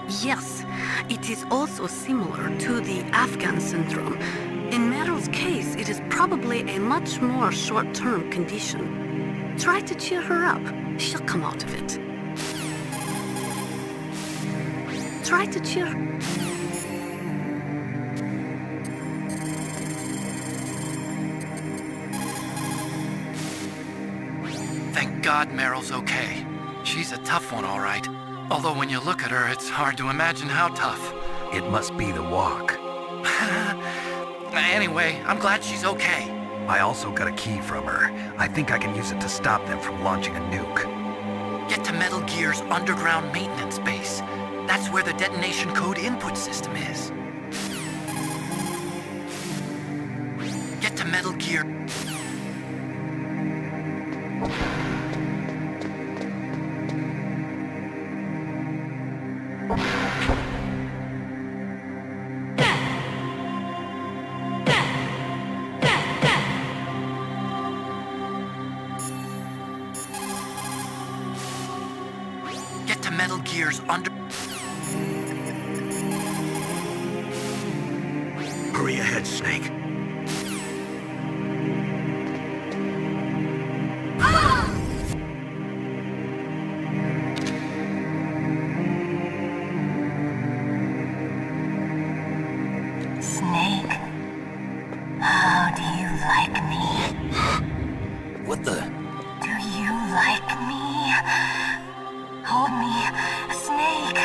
Yes, it is also similar to the Afghan syndrome. In Meryl's case, it is probably a much more short-term condition. Try to cheer her up. She'll come out of it. Try to cheer her. Thank God Meryl's okay. She's a tough one, all right. Although when you look at her, it's hard to imagine how tough. It must be the walk. Anyway, I'm glad she's okay. I also got a key from her. I think I can use it to stop them from launching a nuke. Get to Metal Gear's underground maintenance base. That's where the detonation code input system is. Get to Metal Gear. Get to Metal Gear's under... Hurry ahead, Snake. Snake, how do you like me? What the? Do you like me? Hold me, Snake.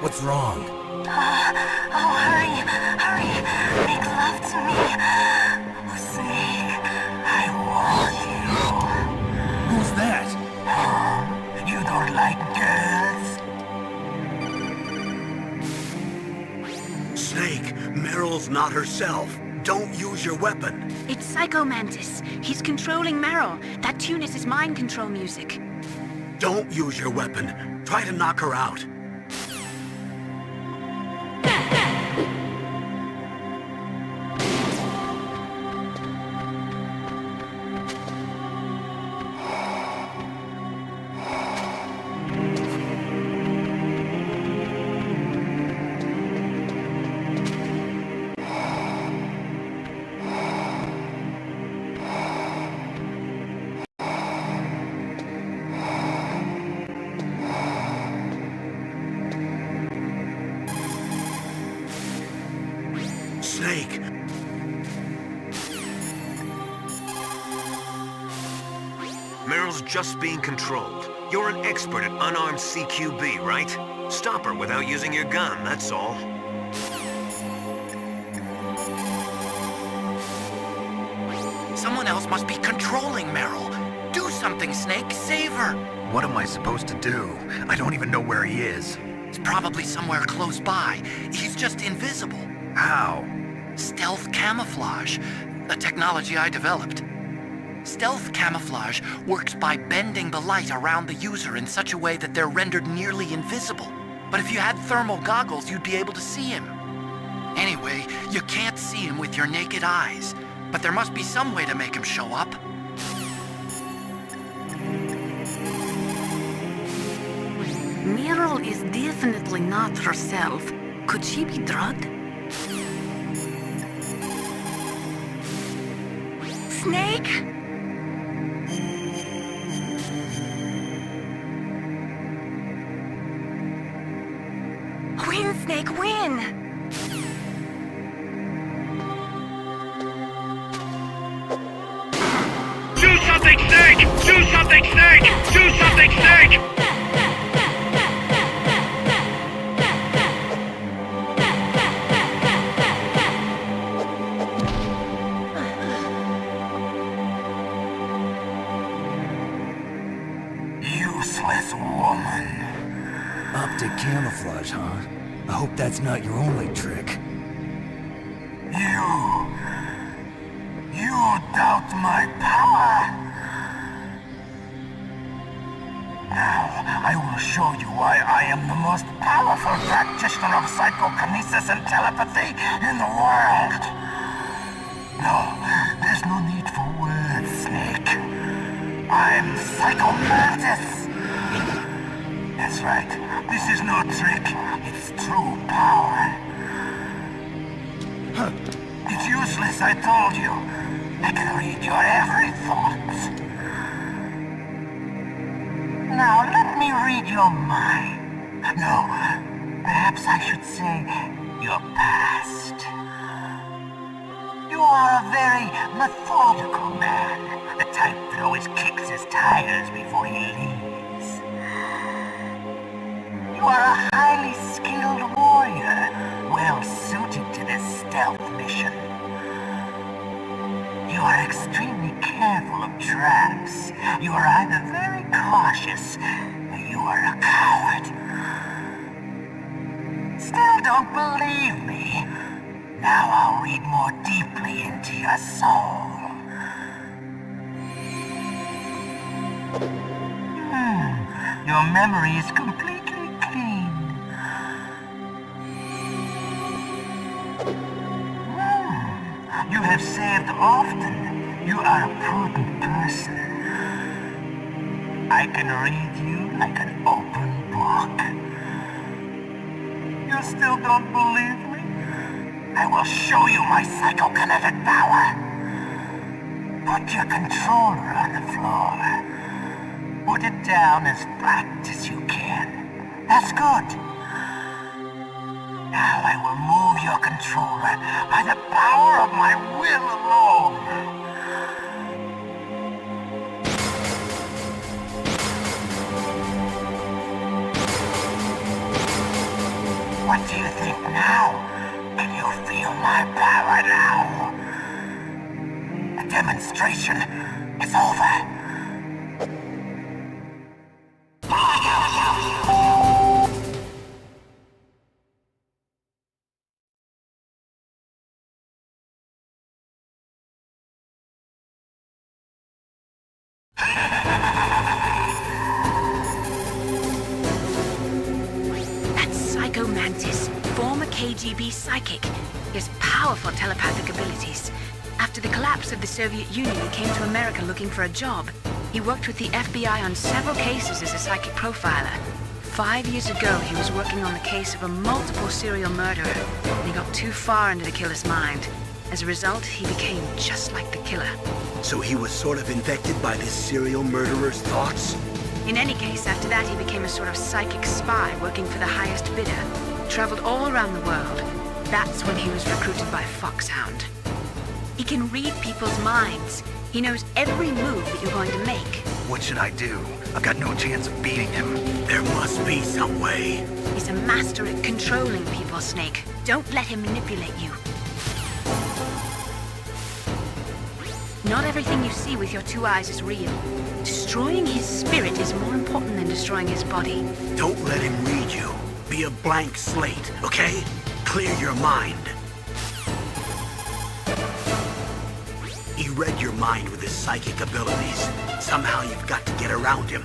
What's wrong? Oh, hurry, hurry. Make love to me. Oh, Snake, I want you. Who's that? Oh, you don't like girls? Snake, Meryl's not herself. Don't use your weapon. It's Psycho Mantis. He's controlling Meryl. That tune is his mind control music. Don't use your weapon. Try to knock her out. Snake! Meryl's just being controlled. You're an expert at unarmed CQB, right? Stop her without using your gun, that's all. Someone else must be controlling Meryl. Do something, Snake. Save her. What am I supposed to do? I don't even know where he is. He's probably somewhere close by. He's just invisible. How? Stealth camouflage, a technology I developed. Stealth camouflage works by bending the light around the user in such a way that they're rendered nearly invisible. But if you had thermal goggles, you'd be able to see him. Anyway, you can't see him with your naked eyes, but there must be some way to make him show up. Meryl is definitely not herself. Could she be drugged? Snake? Win, Snake, win! Do something, Snake! Do something, Snake! Do something, Snake! Useless woman. Optic camouflage, huh? I hope that's not your only trick. You doubt my power? Now, I will show you why I am the most powerful practitioner of psychokinesis and telepathy in the world. No, there's no need for words, Snake. I'm Psycho Mantis. That's right. This is no trick. It's true power. It's useless, I told you. I can read your every thought. Now let me read your mind. No, perhaps I should say your past. You are a very methodical man, the type that always kicks his tires before he leaves. You are a highly skilled warrior, well suited to this stealth mission. You are extremely careful of traps. You are either very cautious, or you are a coward. Still don't believe me? Now I'll read more deeply into your soul. Your memory is completely clean. You have saved often. You are a prudent person. I can read you like an open book. You still don't believe me? I will show you my psychokinetic power. Put your controller on the floor. Put it down as flat as you can. That's good. Now I will move your controller by the power of my will alone. What do you think now? Can you feel my power now? The demonstration is over. KGB psychic. He has powerful telepathic abilities. After the collapse of the Soviet Union, he came to America looking for a job. He worked with the FBI on several cases as a psychic profiler. 5 years ago, he was working on the case of a multiple serial murderer, and he got too far into the killer's mind. As a result, he became just like the killer. So he was sort of infected by this serial murderer's thoughts? In any case, after that, he became a sort of psychic spy working for the highest bidder. Traveled all around the world. That's when he was recruited by Foxhound. He can read people's minds. He knows every move that you're going to make. What should I do? I've got no chance of beating him. There must be some way. He's a master at controlling people, Snake. Don't let him manipulate you. Not everything you see with your 2 eyes is real. Destroying his spirit is more important than destroying his body. Don't let him read you. Be a blank slate, okay? Clear your mind. He read your mind with his psychic abilities. Somehow you've got to get around him.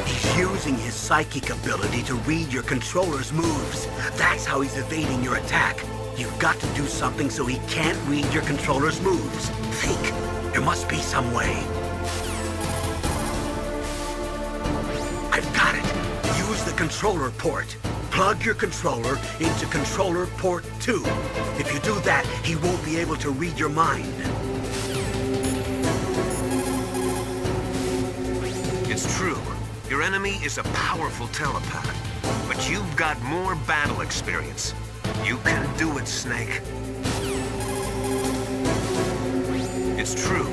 He's using his psychic ability to read your controller's moves. That's how he's evading your attack. You've got to do something so he can't read your controller's moves. Think. There must be some way. I've got it. Use the controller port. Plug your controller into controller port 2. If you do that, he won't be able to read your mind. It's true. Your enemy is a powerful telepath. But you've got more battle experience. You can do it, Snake. It's true.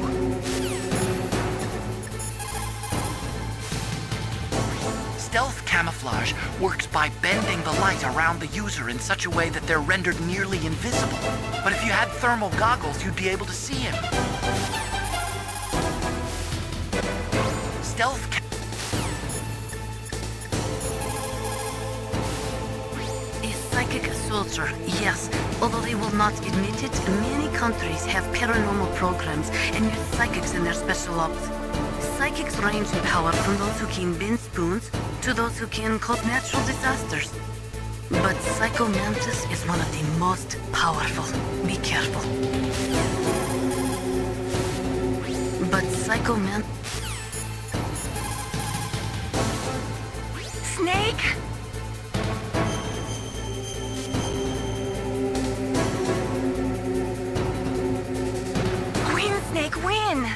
Stealth camouflage works by bending the light around the user in such a way that they're rendered nearly invisible. But if you had thermal goggles, you'd be able to see him. Stealth Psychic soldier, yes. Although they will not admit it, many countries have paranormal programs and use psychics in their special ops. Psychics range in power from those who can bend spoons to those who can cause natural disasters. But Psycho Mantis is one of the most powerful. Be careful. Snake! Win, Snake, win!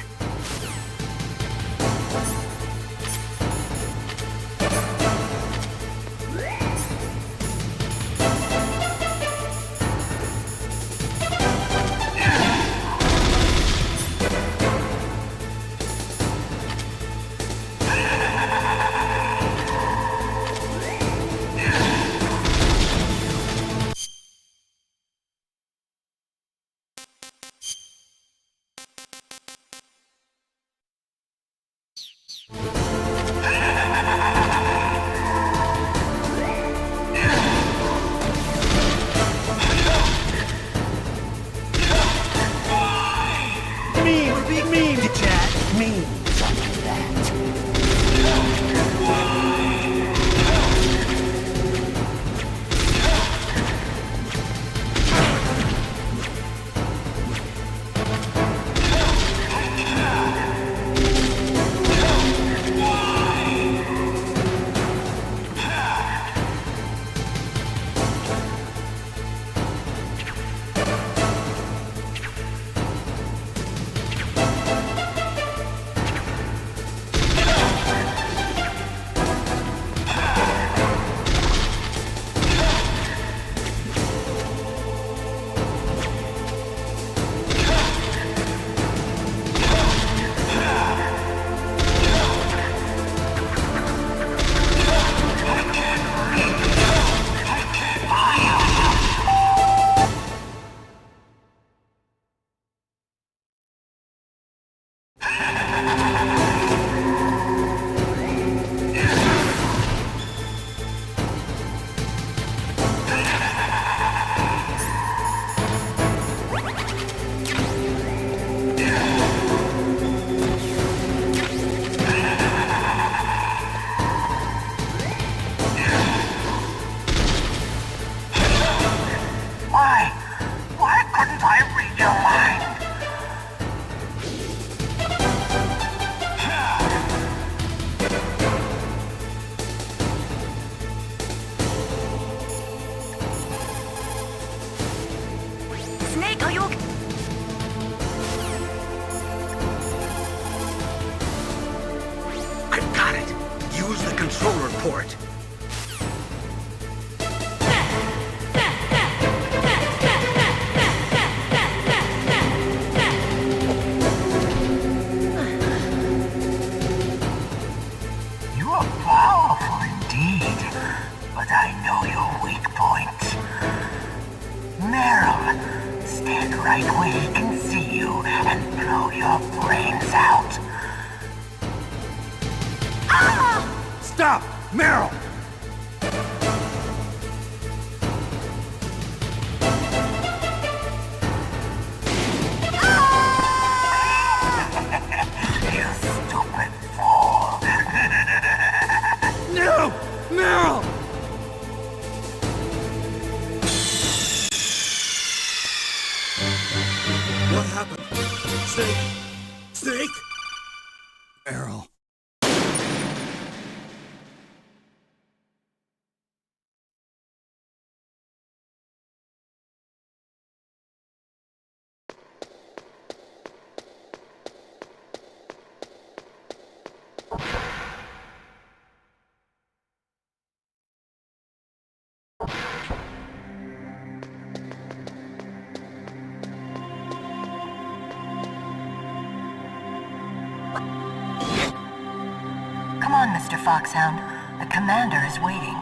Why couldn't I read your mind? Snake, are you okay? I've got it. Use the controller port. You are powerful indeed, but I know your weak point. Meryl, stand right where he can see you and blow your brains out. Stop! Meryl! You stupid fool. No! Meryl! What happened? Snake? Snake? Meryl. Come on, Mr. Foxhound. The commander is waiting.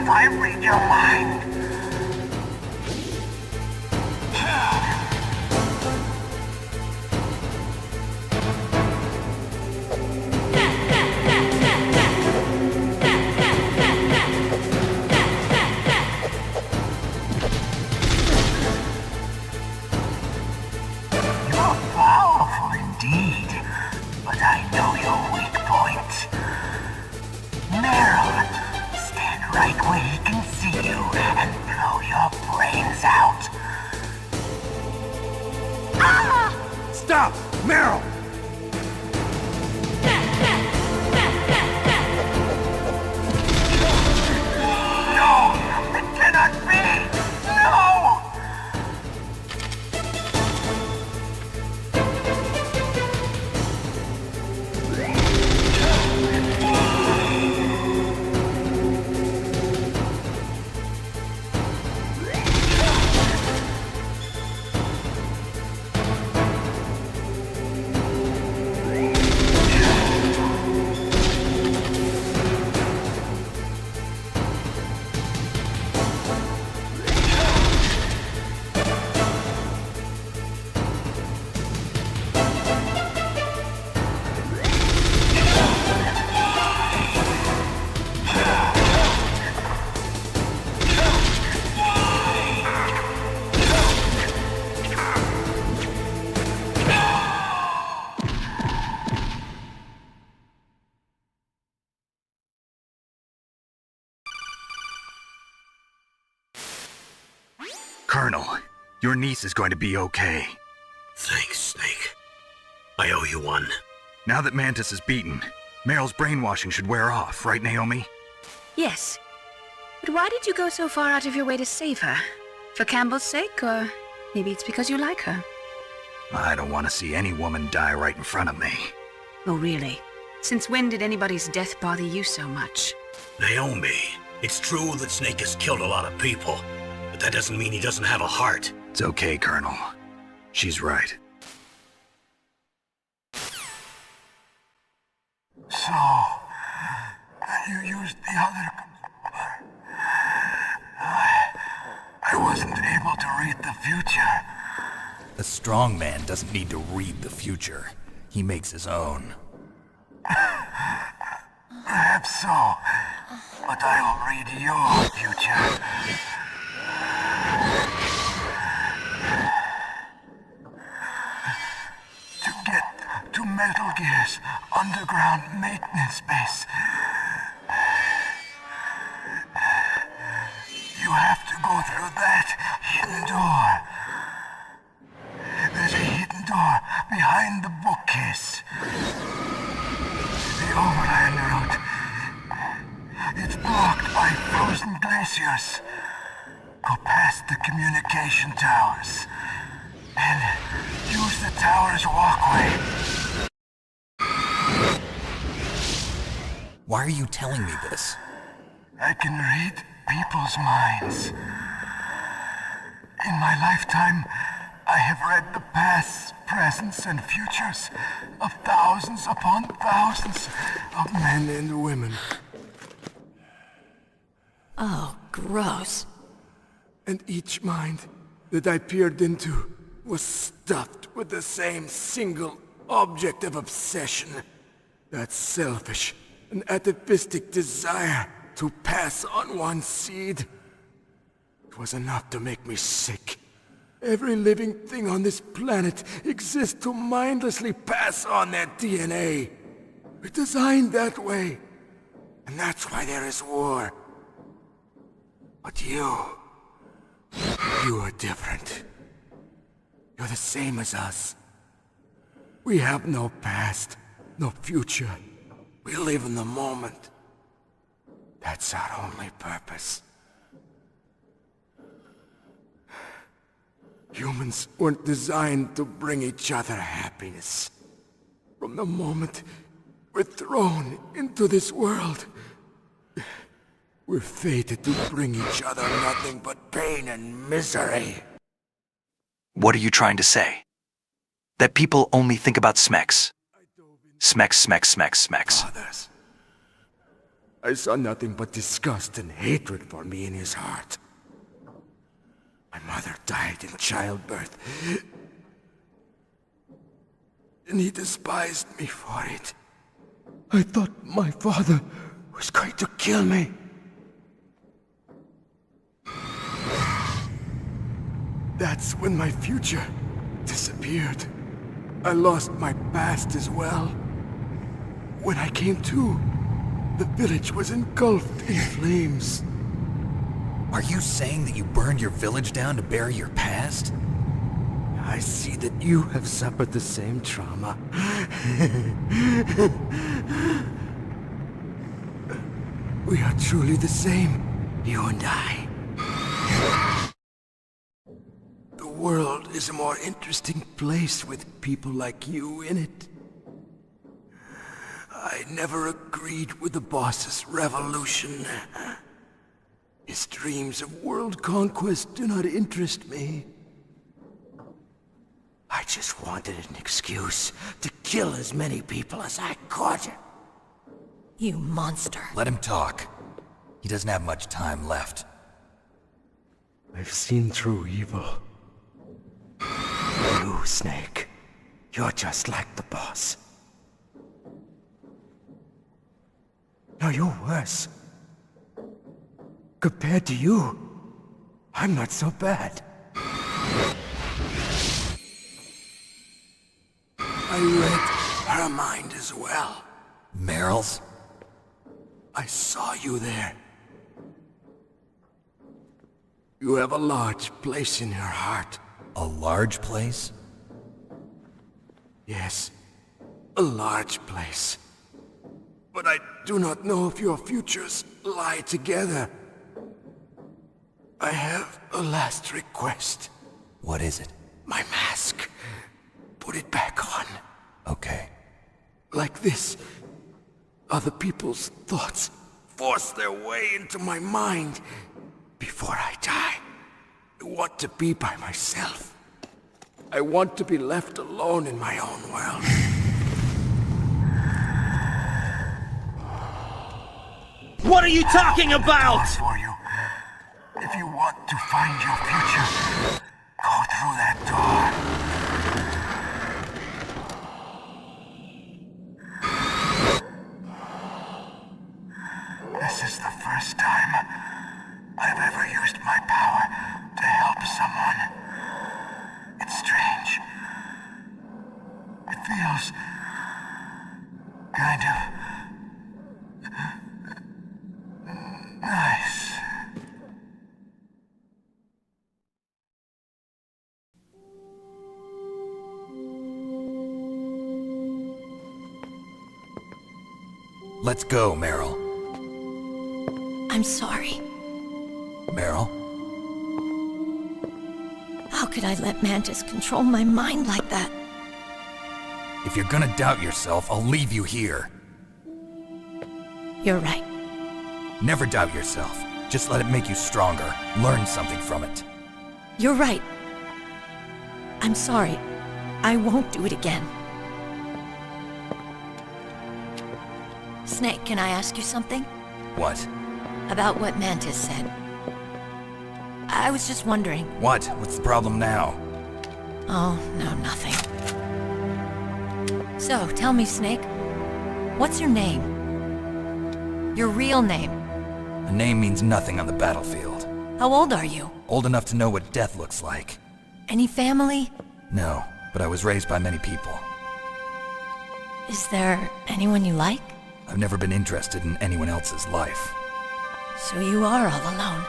if I read your mind. You're powerful indeed, but I know your weak point. Meryl, stand right where he can see you and blow your brains out. Ah! Stop! Meryl! No! It cannot be! No! Colonel, your niece is going to be okay. Thanks, Snake. I owe you one. Now that Mantis is beaten, Meryl's brainwashing should wear off, right, Naomi? Yes. But why did you go so far out of your way to save her? For Campbell's sake, or maybe it's because you like her? I don't want to see any woman die right in front of me. Oh, really? Since when did anybody's death bother you so much? Naomi, it's true that Snake has killed a lot of people, but that doesn't mean he doesn't have a heart. It's okay, Colonel. She's right. So, you used the other... I wasn't able to read the future. A strong man doesn't need to read the future. He makes his own. Perhaps so, but I'll read your future. To get to Metal Gear's underground maintenance base, you have to go through that hidden door. There's a hidden door behind the bookcase. The overland route. It's blocked by frozen glaciers. Go past the communication towers. And use the tower's walkway. Why are you telling me this? I can read people's minds. In my lifetime, I have read the pasts, presents, and futures of thousands upon thousands of men and women. Oh, gross. And each mind that I peered into was stuffed with the same single object of obsession. That selfish and atavistic desire to pass on one seed. It was enough to make me sick. Every living thing on this planet exists to mindlessly pass on their DNA. We're designed that way. And that's why there is war. But you are different. You're the same as us. We have no past, no future. We live in the moment. That's our only purpose. Humans weren't designed to bring each other happiness. From the moment we're thrown into this world, we're fated to bring each other nothing but pain and misery. What are you trying to say? That people only think about Smex? Smex, Smex, Smex, Smex. Others. I saw nothing but disgust and hatred for me in his heart. My mother died in childbirth, and he despised me for it. I thought my father was going to kill me. That's when my future disappeared. I lost my past as well. When I came to, the village was engulfed in flames. Are you saying that you burned your village down to bury your past? I see that you have suffered the same trauma. We are truly the same, you and I. The world is a more interesting place with people like you in it. I never agreed with the boss's revolution. His dreams of world conquest do not interest me. I just wanted an excuse to kill as many people as I could. You monster. Let him talk. He doesn't have much time left. I've seen through evil. You, Snake, you're just like the boss. No, you're worse. Compared to you, I'm not so bad. I read her mind as well. Meryl's? I saw you there. You have a large place in her heart. A large place? Yes, a large place. But I do not know if your futures lie together. I have a last request. What is it? My mask. Put it back on. Okay. Like this, other people's thoughts force their way into my mind. Before I die, I want to be by myself. I want to be left alone in my own world. What are you talking about? For you. If you want to find your future, go through that door. This is the first time I've ever used my power to help someone. It's strange. It feels kind of nice. Let's go, Meryl. I'm sorry. Meryl? How could I let Mantis control my mind like that? If you're gonna doubt yourself, I'll leave you here. You're right. Never doubt yourself. Just let it make you stronger. Learn something from it. You're right. I'm sorry. I won't do it again. Snake, can I ask you something? What? About what Mantis said. I was just wondering. What? What's the problem now? Oh, no, nothing. So, tell me, Snake. What's your name? Your real name? A name means nothing on the battlefield. How old are you? Old enough to know what death looks like. Any family? No, but I was raised by many people. Is there anyone you like? I've never been interested in anyone else's life. So you are all alone.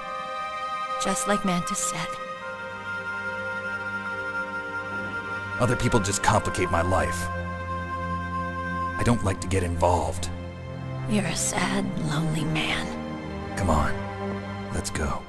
Just like Mantis said. Other people just complicate my life. I don't like to get involved. You're a sad, lonely man. Come on, let's go.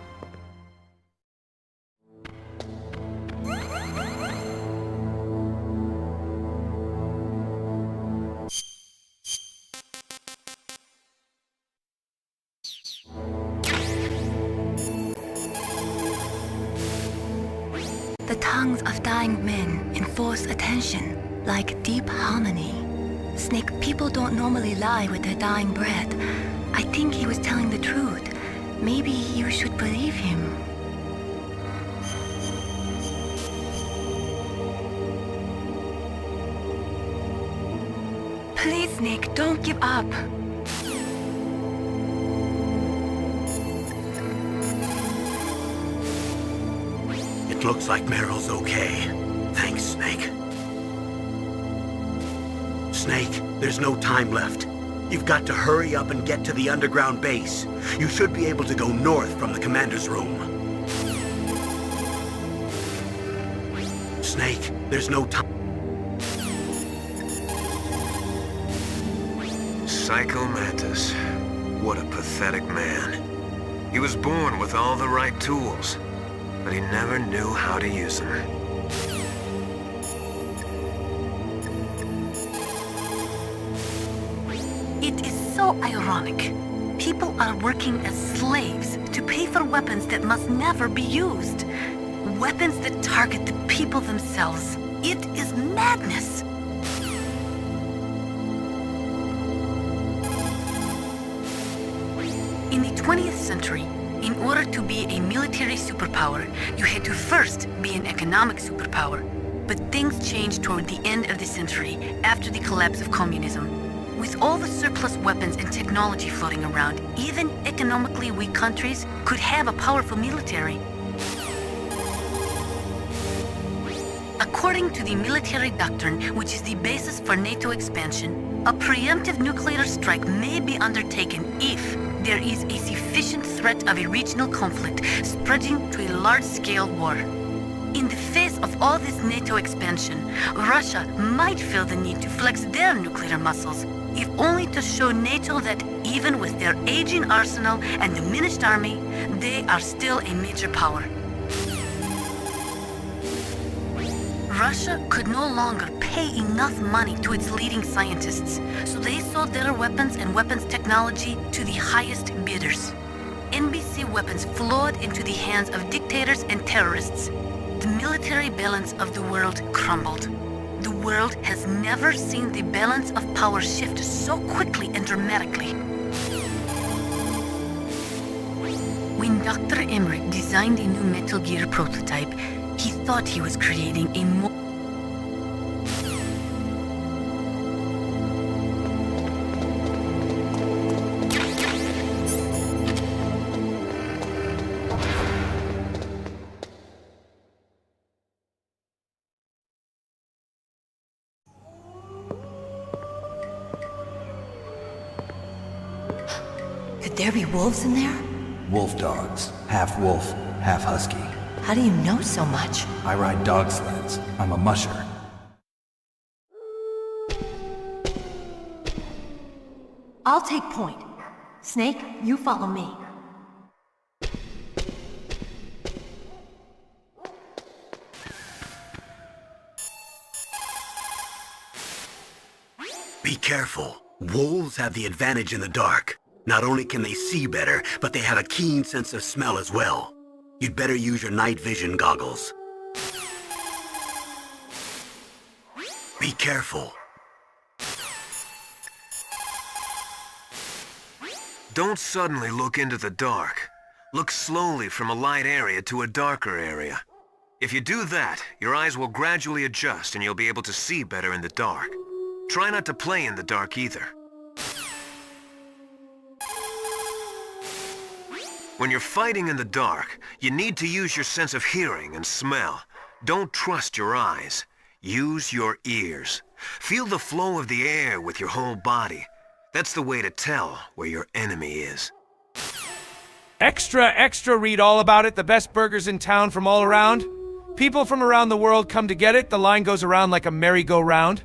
The tongues of dying men enforce attention, like deep harmony. Snake, people don't normally lie with their dying breath. I think he was telling the truth. Maybe you should believe him. Please, Snake, don't give up. It looks like Meryl's okay. Thanks, Snake. Snake, there's no time left. You've got to hurry up and get to the underground base. You should be able to go north from the commander's room. Snake, there's no time. Psycho Mantis. What a pathetic man. He was born with all the right tools, but he never knew how to use them. It is so ironic. People are working as slaves to pay for weapons that must never be used. Weapons that target the people themselves. It is madness. In the 20th century, in order to be a military superpower, you had to first be an economic superpower. But things changed toward the end of the century, after the collapse of communism. With all the surplus weapons and technology floating around, even economically weak countries could have a powerful military. According to the military doctrine, which is the basis for NATO expansion, a preemptive nuclear strike may be undertaken if there is a sufficient threat of a regional conflict spreading to a large-scale war. In the face of all this NATO expansion, Russia might feel the need to flex their nuclear muscles, if only to show NATO that even with their aging arsenal and diminished army, they are still a major power. Russia could no longer pay enough money to its leading scientists, so they sold their weapons and weapons technology to the highest bidders. NBC weapons flowed into the hands of dictators and terrorists. The military balance of the world crumbled. The world has never seen the balance of power shift so quickly and dramatically. When Dr. Emmerich designed a new Metal Gear prototype, he thought he was creating a more Could there be wolves in there? Wolf dogs. Half wolf, half husky. How do you know so much? I ride dog sleds. I'm a musher. I'll take point. Snake, you follow me. Be careful. Wolves have the advantage in the dark. Not only can they see better, but they have a keen sense of smell as well. You'd better use your night vision goggles. Be careful. Don't suddenly look into the dark. Look slowly from a light area to a darker area. If you do that, your eyes will gradually adjust and you'll be able to see better in the dark. Try not to play in the dark either. When you're fighting in the dark, you need to use your sense of hearing and smell. Don't trust your eyes. Use your ears. Feel the flow of the air with your whole body. That's the way to tell where your enemy is. Extra, extra, read all about it. The best burgers in town from all around. People from around the world come to get it. The line goes around like a merry-go-round.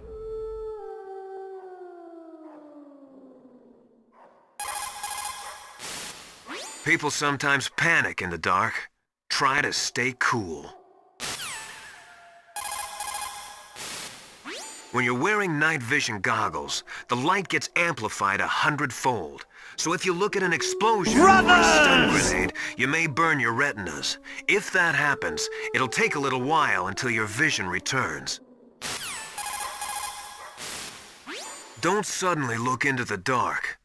People sometimes panic in the dark. Try to stay cool. When you're wearing night vision goggles, the light gets amplified 100-fold. So if you look at an explosion or a stun grenade, you may burn your retinas. If that happens, it'll take a little while until your vision returns. Don't suddenly look into the dark.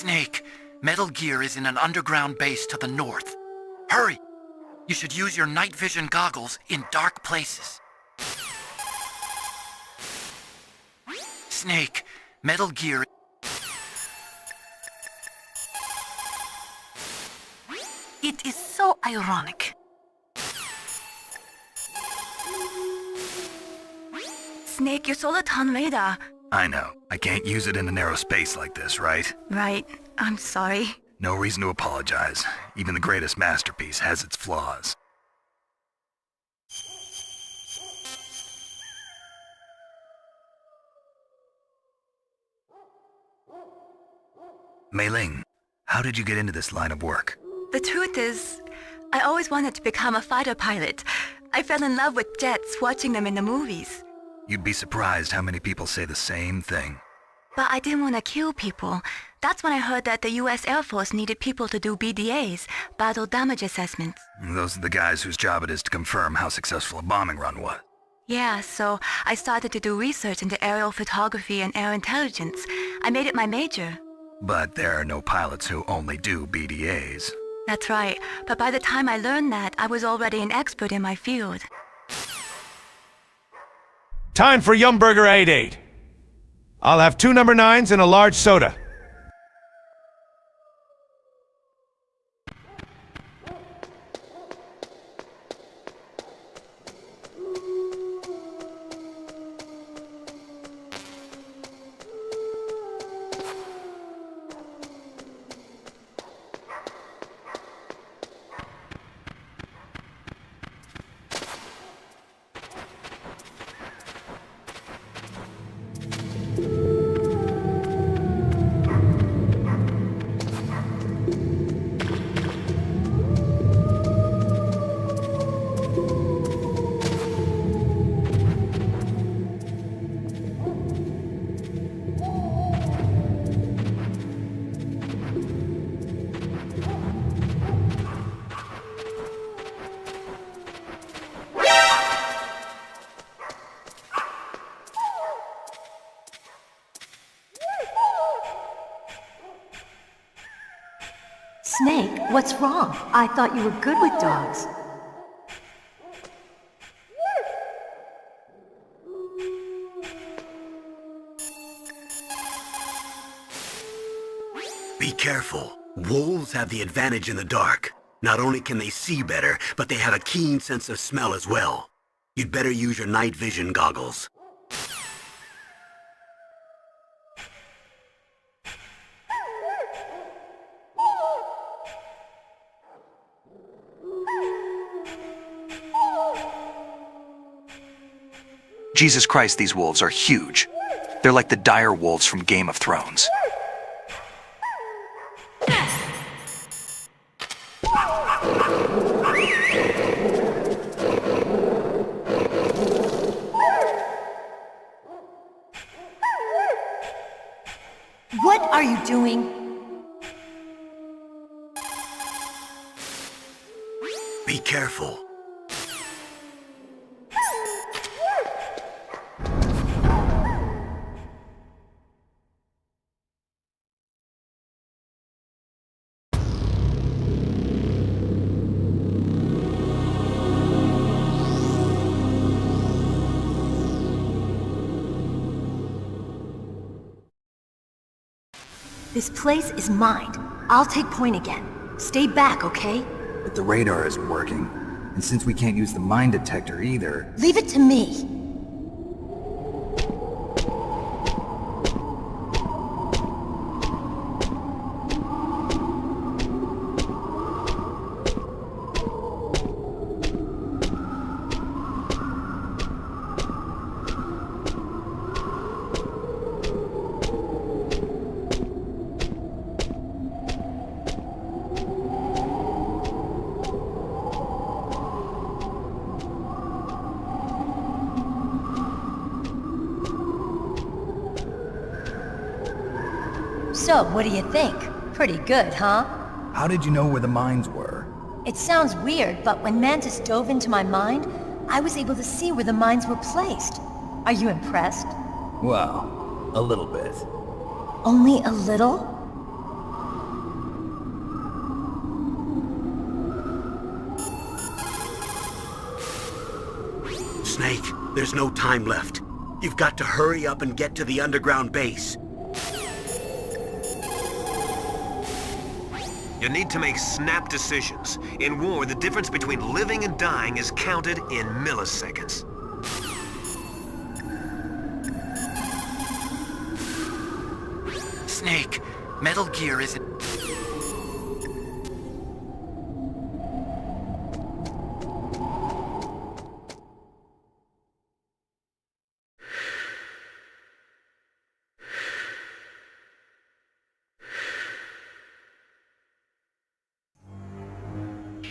Snake, Metal Gear is in an underground base to the north. Hurry! You should use your night vision goggles in dark places. Snake, Metal Gear... It is so ironic. Snake, your solar ton radar. I know. I can't use it in a narrow space like this, right? Right. I'm sorry. No reason to apologize. Even the greatest masterpiece has its flaws. Mei Ling, how did you get into this line of work? The truth is, I always wanted to become a fighter pilot. I fell in love with jets watching them in the movies. You'd be surprised how many people say the same thing. But I didn't want to kill people. That's when I heard that the US Air Force needed people to do BDAs, battle damage assessments. Those are the guys whose job it is to confirm how successful a bombing run was. Yeah, so I started to do research into aerial photography and air intelligence. I made it my major. But there are no pilots who only do BDAs. That's right, but by the time I learned that, I was already an expert in my field. Time for Yumburger 88. I'll have 2 number 9s and a large soda. Snake, what's wrong? I thought you were good with dogs. Be careful. Wolves have the advantage in the dark. Not only can they see better, but they have a keen sense of smell as well. You'd better use your night vision goggles. Jesus Christ, these wolves are huge. They're like the dire wolves from Game of Thrones. What are you doing? Be careful. This place is mine. I'll take point again. Stay back, okay? But the radar isn't working. And since we can't use the mine detector either... Leave it to me. So, what do you think? Pretty good, huh? How did you know where the mines were? It sounds weird, but when Mantis dove into my mind, I was able to see where the mines were placed. Are you impressed? Well, a little bit. Only a little? Snake, there's no time left. You've got to hurry up and get to the underground base. You need to make snap decisions. In war, the difference between living and dying is counted in milliseconds. Snake, Metal Gear isn't...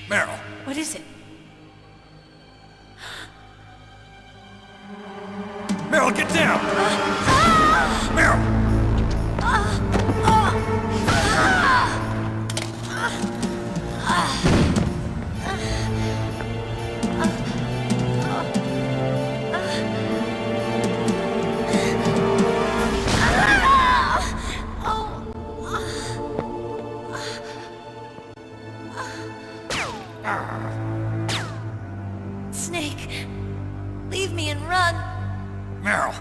Meryl. What is it? Meryl, get down! Meryl! Snake, leave me and run. Meryl!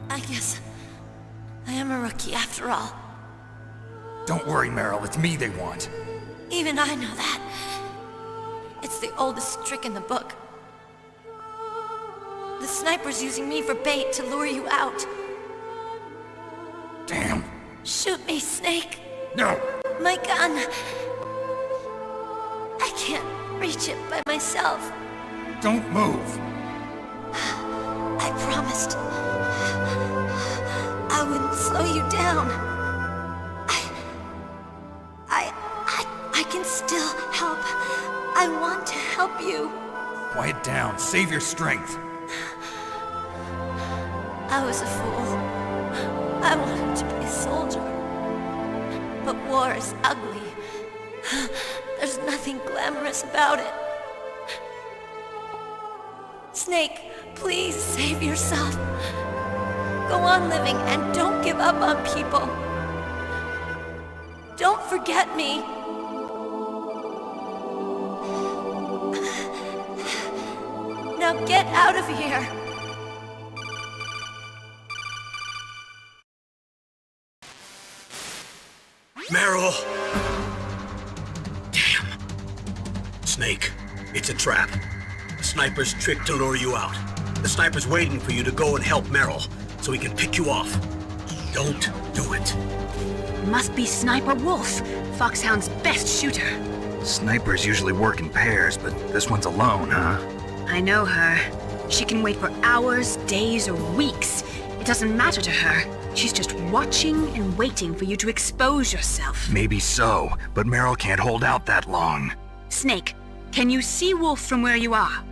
I guess I am a rookie after all. Don't worry, Meryl. It's me they want. Even I know that. It's the oldest trick in the book. The sniper's using me for bait to lure you out. Damn. Shoot me, Snake. No. My gun. I can't reach it by myself. Don't move. I promised. I wouldn't slow you down. I can still help. I want to help you. Quiet down. Save your strength. I was a fool. I wanted to be a soldier. But war is ugly. There's nothing glamorous about it. Snake, please save yourself. Go on living and don't give up on people. Don't forget me. Now get out of here. Meryl! Damn. Snake, it's a trap. The sniper's trick to lure you out. The sniper's waiting for you to go and help Meryl, so he can pick you off. Don't do it. Must be Sniper Wolf, Foxhound's best shooter. Snipers usually work in pairs, but this one's alone, huh? I know her. She can wait for hours, days, or weeks. It doesn't matter to her. She's just watching and waiting for you to expose yourself. Maybe so, but Meryl can't hold out that long. Snake, can you see Wolf from where you are?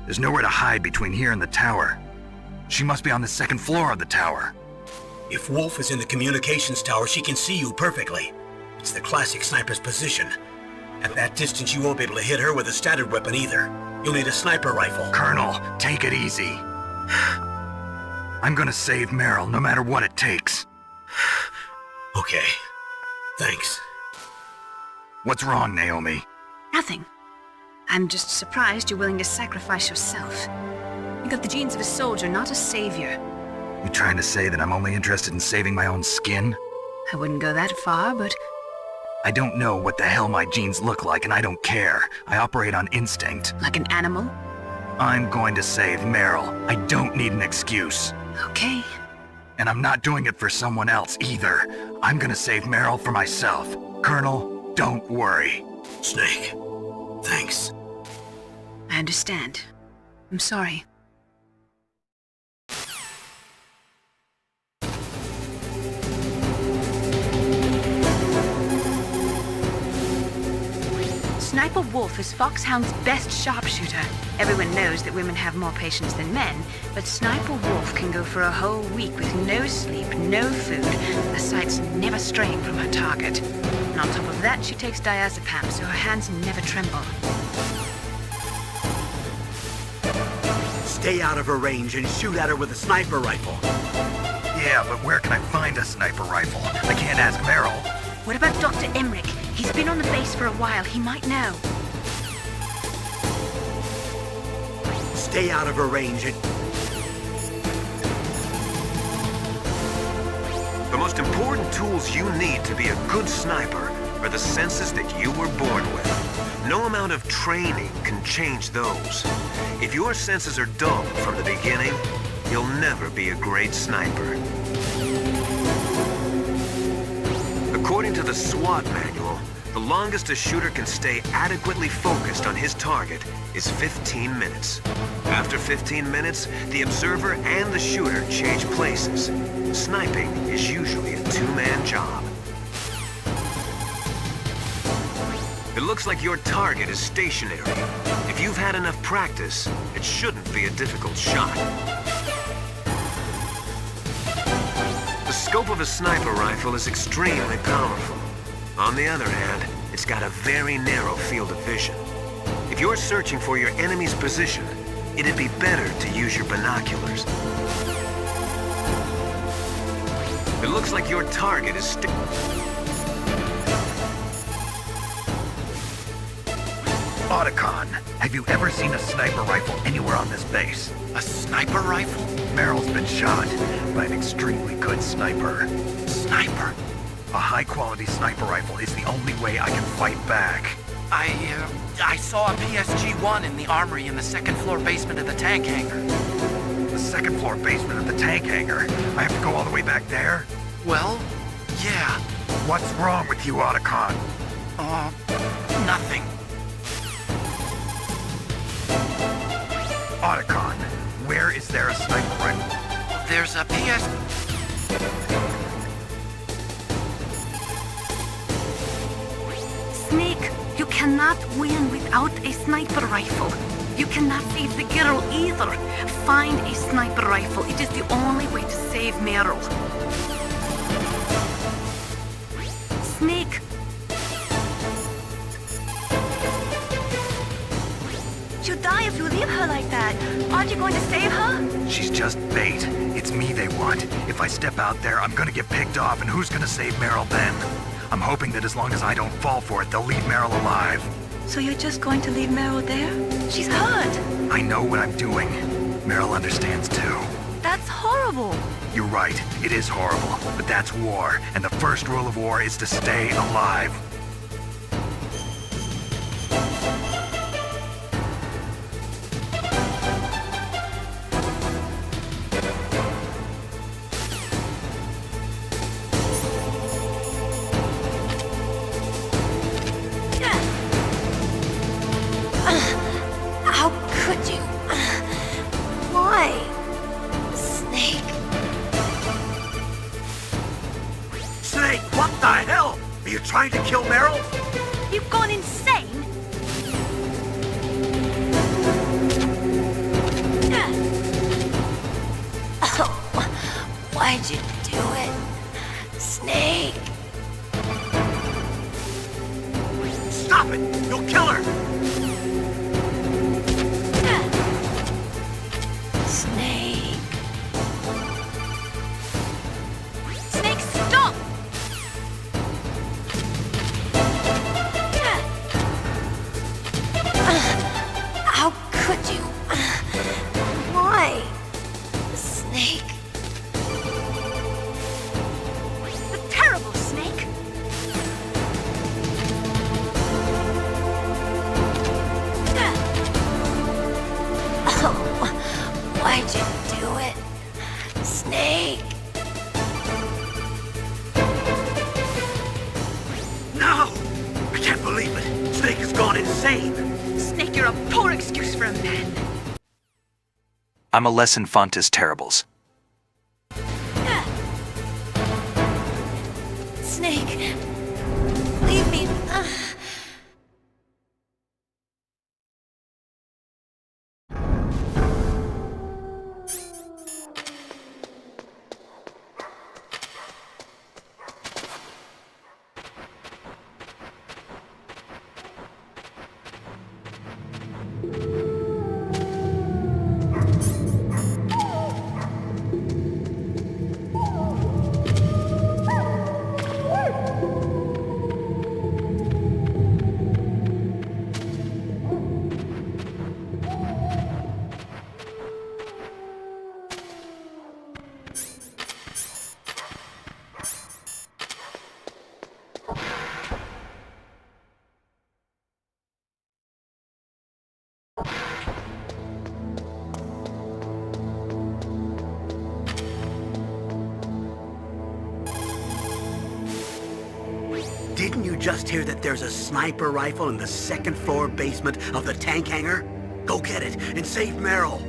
There's nowhere to hide between here and the tower. She must be on the second floor of the tower. If Wolf is in the communications tower, she can see you perfectly. It's the classic sniper's position. At that distance, you won't be able to hit her with a standard weapon either. You'll need a sniper rifle. Colonel, take it easy. I'm gonna save Meryl, no matter what it takes. Okay. Thanks. What's wrong, Naomi? Nothing. I'm just surprised you're willing to sacrifice yourself. You got the genes of a soldier, not a savior. You trying to say that I'm only interested in saving my own skin? I wouldn't go that far, but... I don't know what the hell my genes look like, and I don't care. I operate on instinct. Like an animal? I'm going to save Meryl. I don't need an excuse. Okay. And I'm not doing it for someone else either. I'm gonna save Meryl for myself. Colonel, don't worry. Snake, thanks. I understand. I'm sorry. Sniper Wolf is Foxhound's best sharpshooter. Everyone knows that women have more patience than men, but Sniper Wolf can go for a whole week with no sleep, no food, the sight's never straying from her target. And on top of that, she takes diazepam, so her hands never tremble. Stay out of her range and shoot at her with a sniper rifle. Yeah, but where can I find a sniper rifle? I can't ask Meryl. What about Dr. Emmerich? He's been on the base for a while. He might know. Stay out of her range and... The most important tools you need to be a good sniper are the senses that you were born with. No amount of training can change those. If your senses are dull from the beginning, you'll never be a great sniper. According to the SWAT manual, the longest a shooter can stay adequately focused on his target is 15 minutes. After 15 minutes, the observer and the shooter change places. Sniping is usually a two-man job. It looks like your target is stationary. If you've had enough practice, it shouldn't be a difficult shot. The scope of a sniper rifle is extremely powerful. On the other hand, it's got a very narrow field of vision. If you're searching for your enemy's position, it'd be better to use your binoculars. It looks like your target is Otacon, have you ever seen a sniper rifle anywhere on this base? A sniper rifle? Meryl's been shot by an extremely good sniper. Sniper? A high-quality sniper rifle is the only way I can fight back. I saw a PSG-1 in the armory in the second-floor basement of the tank hangar. The second-floor basement of the tank hangar? I have to go all the way back there? Well, yeah. What's wrong with you, Otacon? Nothing. Otacon, where is there a sniper rifle? There's a Snake, you cannot win without a sniper rifle. You cannot save the girl either. Find a sniper rifle. It is the only way to save Meryl. Snake. She'll die if you leave her like that. Aren't you going to save her? She's just bait. It's me they want. If I step out there, I'm gonna get picked off, and who's gonna save Meryl then? I'm hoping that as long as I don't fall for it, they'll leave Meryl alive. So you're just going to leave Meryl there? She's hurt. I know what I'm doing. Meryl understands too. That's horrible. You're right, it is horrible, but that's war, and the first rule of war is to stay alive. How could you? Why? Snake. Snake, what the hell? Are you trying to kill Meryl? You've gone insane. Oh, why'd you do it? Snake. Stop it! You'll kill her! Snake. Snake, stop! How could you? Why? Snake. The terrible Snake. Oh, why'd you do it? Snake. No! I can't believe it! Snake has gone insane! Snake, you're a poor excuse for a man. I'm a lesson fontes terribles. Snake. Leave me. Didn't you just hear that there's a sniper rifle in the second floor basement of the tank hangar? Go get it and save Meryl.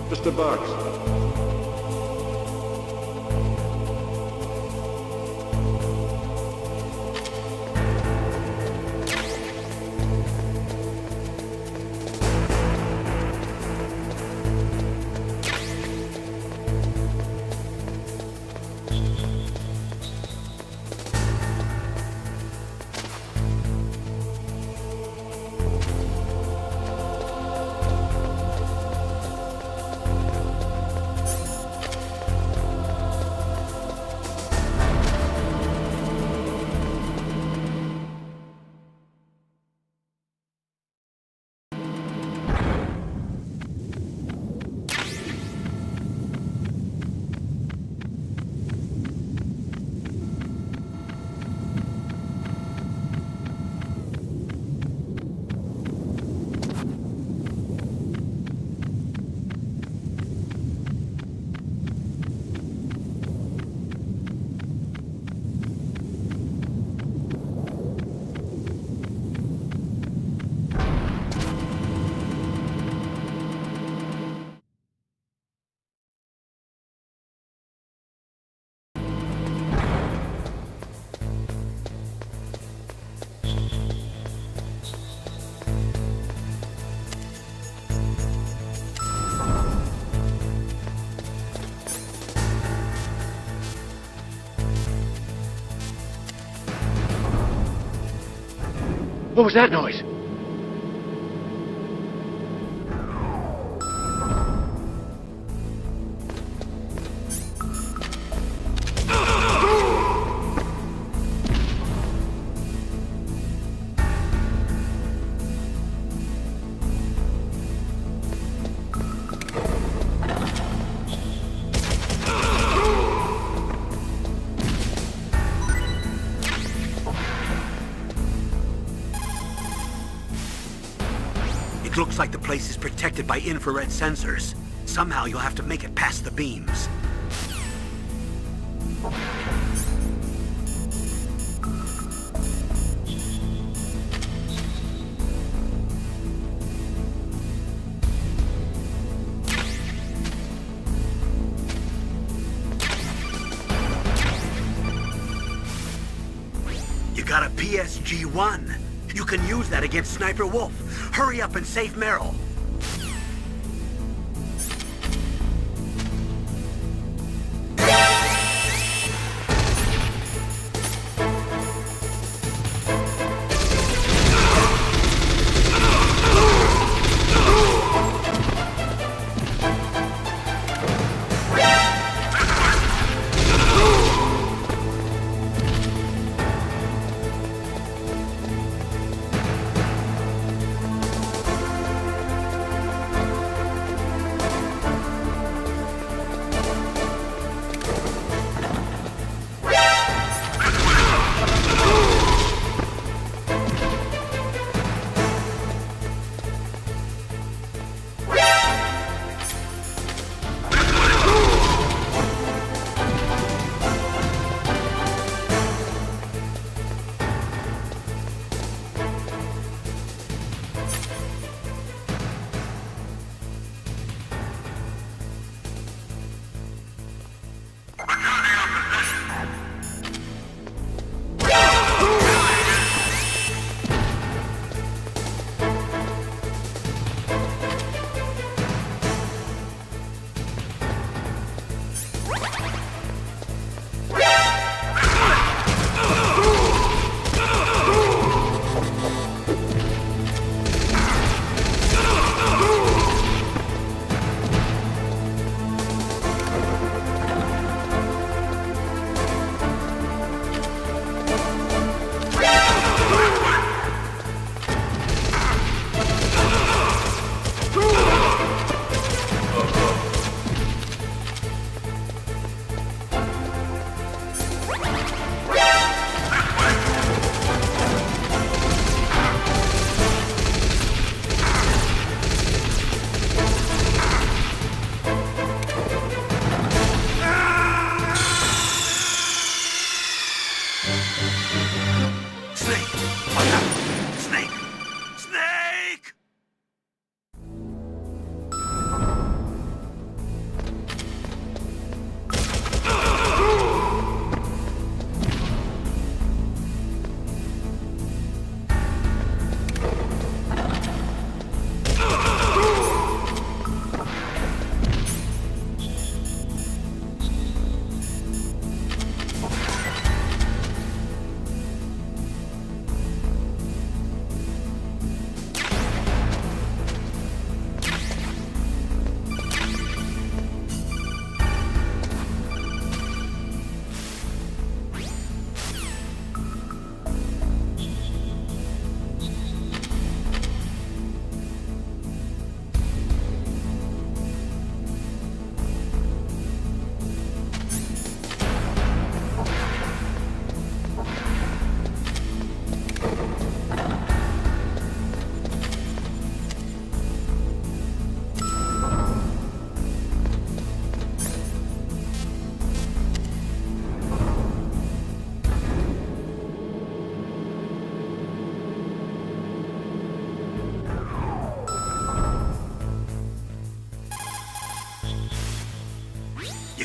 Just a box. What was that noise? It looks like the place is protected by infrared sensors. Somehow you'll have to make it past the beams. You got a PSG-1. You can use that against Sniper Wolf. Hurry up and save Meryl.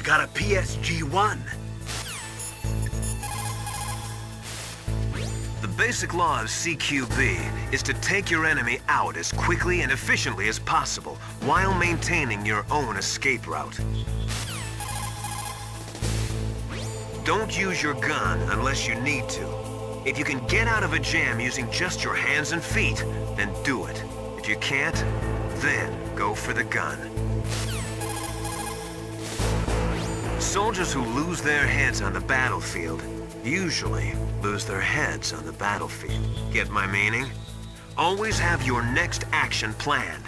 got a PSG-1. The basic law of CQB is to take your enemy out as quickly and efficiently as possible while maintaining your own escape route. Don't use your gun unless you need to. If you can get out of a jam using just your hands and feet, then do it. If you can't, then go for the gun. Soldiers who lose their heads on the battlefield usually lose their heads on the battlefield. Get my meaning? Always have your next action planned.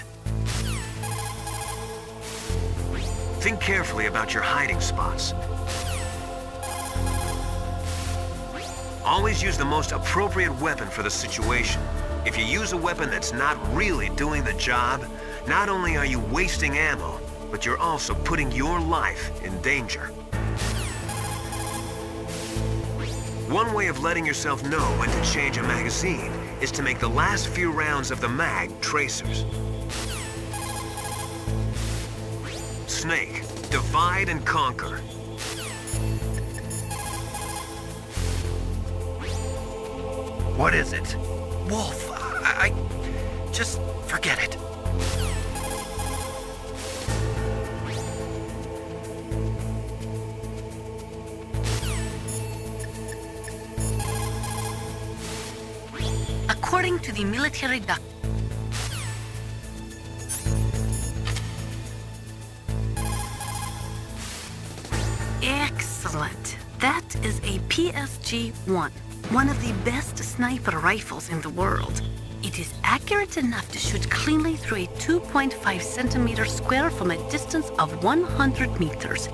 Think carefully about your hiding spots. Always use the most appropriate weapon for the situation. If you use a weapon that's not really doing the job, not only are you wasting ammo, but you're also putting your life in danger. One way of letting yourself know when to change a magazine is to make the last few rounds of the mag tracers. Snake, divide and conquer. What is it? Wolf, I just forget it. According to the military doc... Excellent. That is a PSG-1. One of the best sniper rifles in the world. It is accurate enough to shoot cleanly through a 2.5 centimeter square from a distance of 100 meters.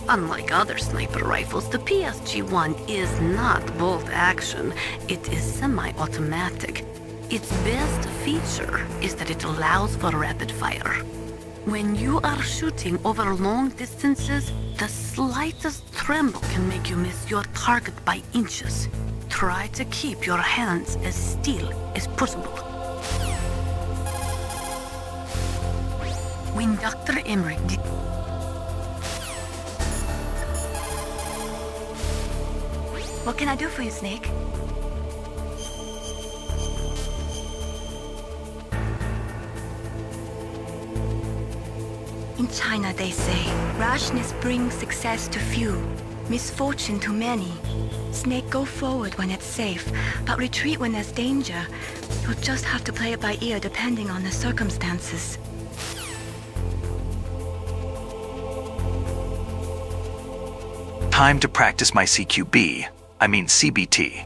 Unlike other sniper rifles, the PSG-1 is not bolt action. It is semi-automatic. Its best feature is that it allows for rapid fire. When you are shooting over long distances, the slightest tremble can make you miss your target by inches. Try to keep your hands as still as possible. When Dr. Emmerich did... What can I do for you, Snake? In China, they say, rashness brings success to few, misfortune to many. Snake, go forward when it's safe, but retreat when there's danger. You'll just have to play it by ear depending on the circumstances. Time to practice my CQB. I mean CBT.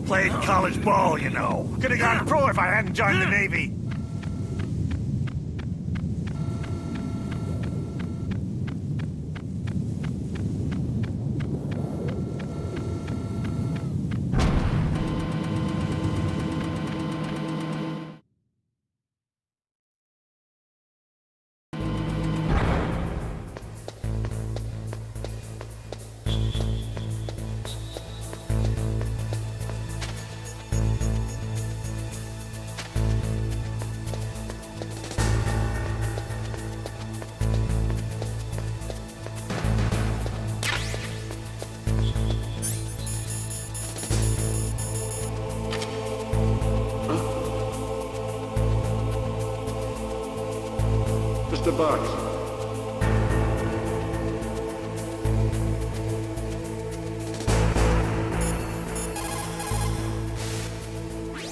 Played college ball, you know. Could have gone pro if I hadn't joined the Navy. Mr. Box.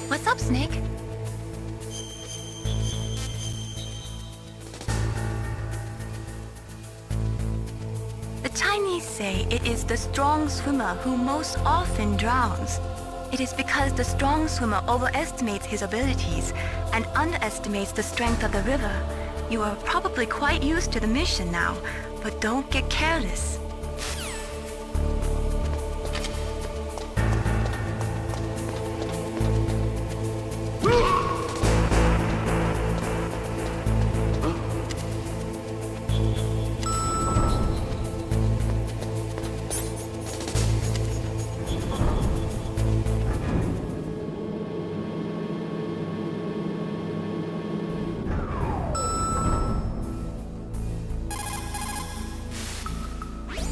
What's up, Snake? The Chinese say it is the strong swimmer who most often drowns. It is because the strong swimmer overestimates his abilities and underestimates the strength of the river. You are probably quite used to the mission now, but don't get careless.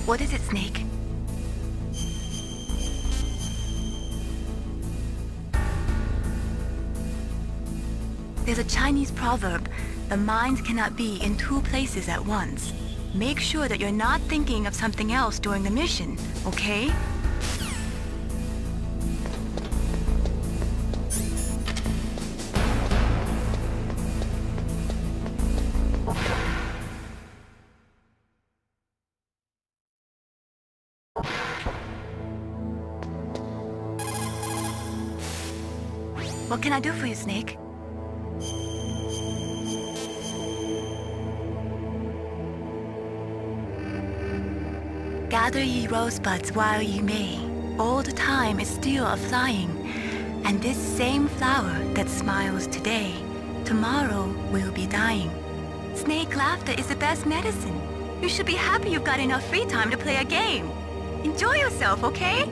What is it, Snake? There's a Chinese proverb, the mind cannot be in two places at once. Make sure that you're not thinking of something else during the mission, okay? What can I do for you, Snake? Gather ye rosebuds while ye may. Old time is still a-flying, and this same flower that smiles today, tomorrow will be dying. Snake laughter is the best medicine. You should be happy you've got enough free time to play a game. Enjoy yourself, okay?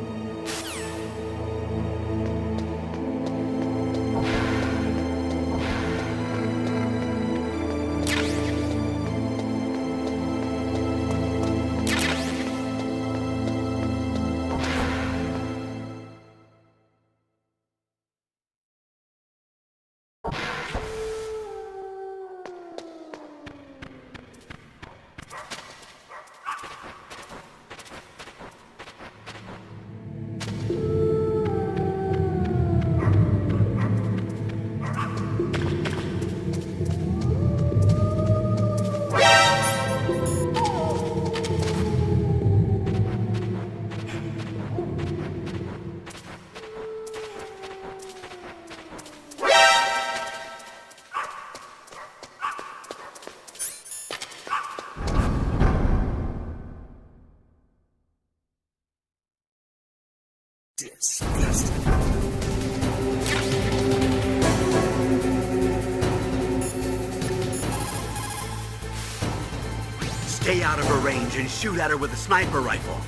Stay out of her range and shoot at her with a sniper rifle.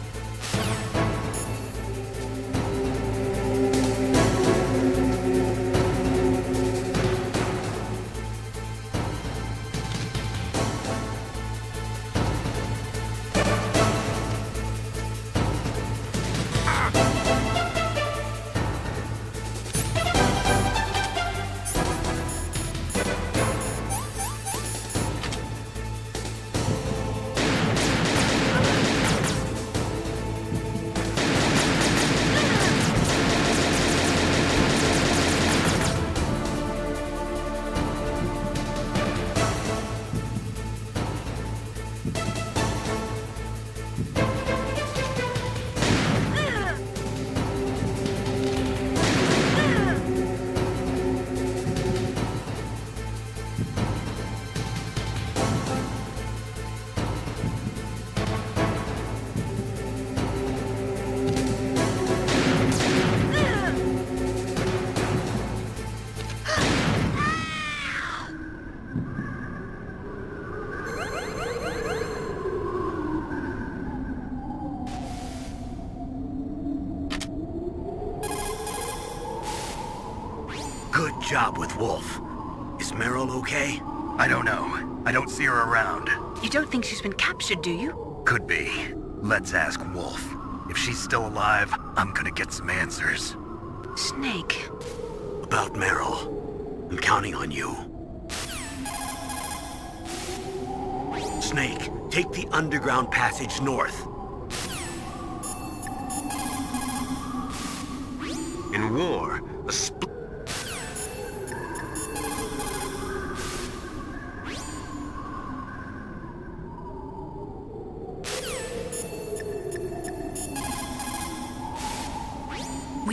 Good job with Wolf. Is Meryl okay? I don't know. I don't see her around. You don't think she's been captured, do you? Could be. Let's ask Wolf. If she's still alive, I'm gonna get some answers. Snake. About Meryl. I'm counting on you. Snake, take the underground passage north. In war, a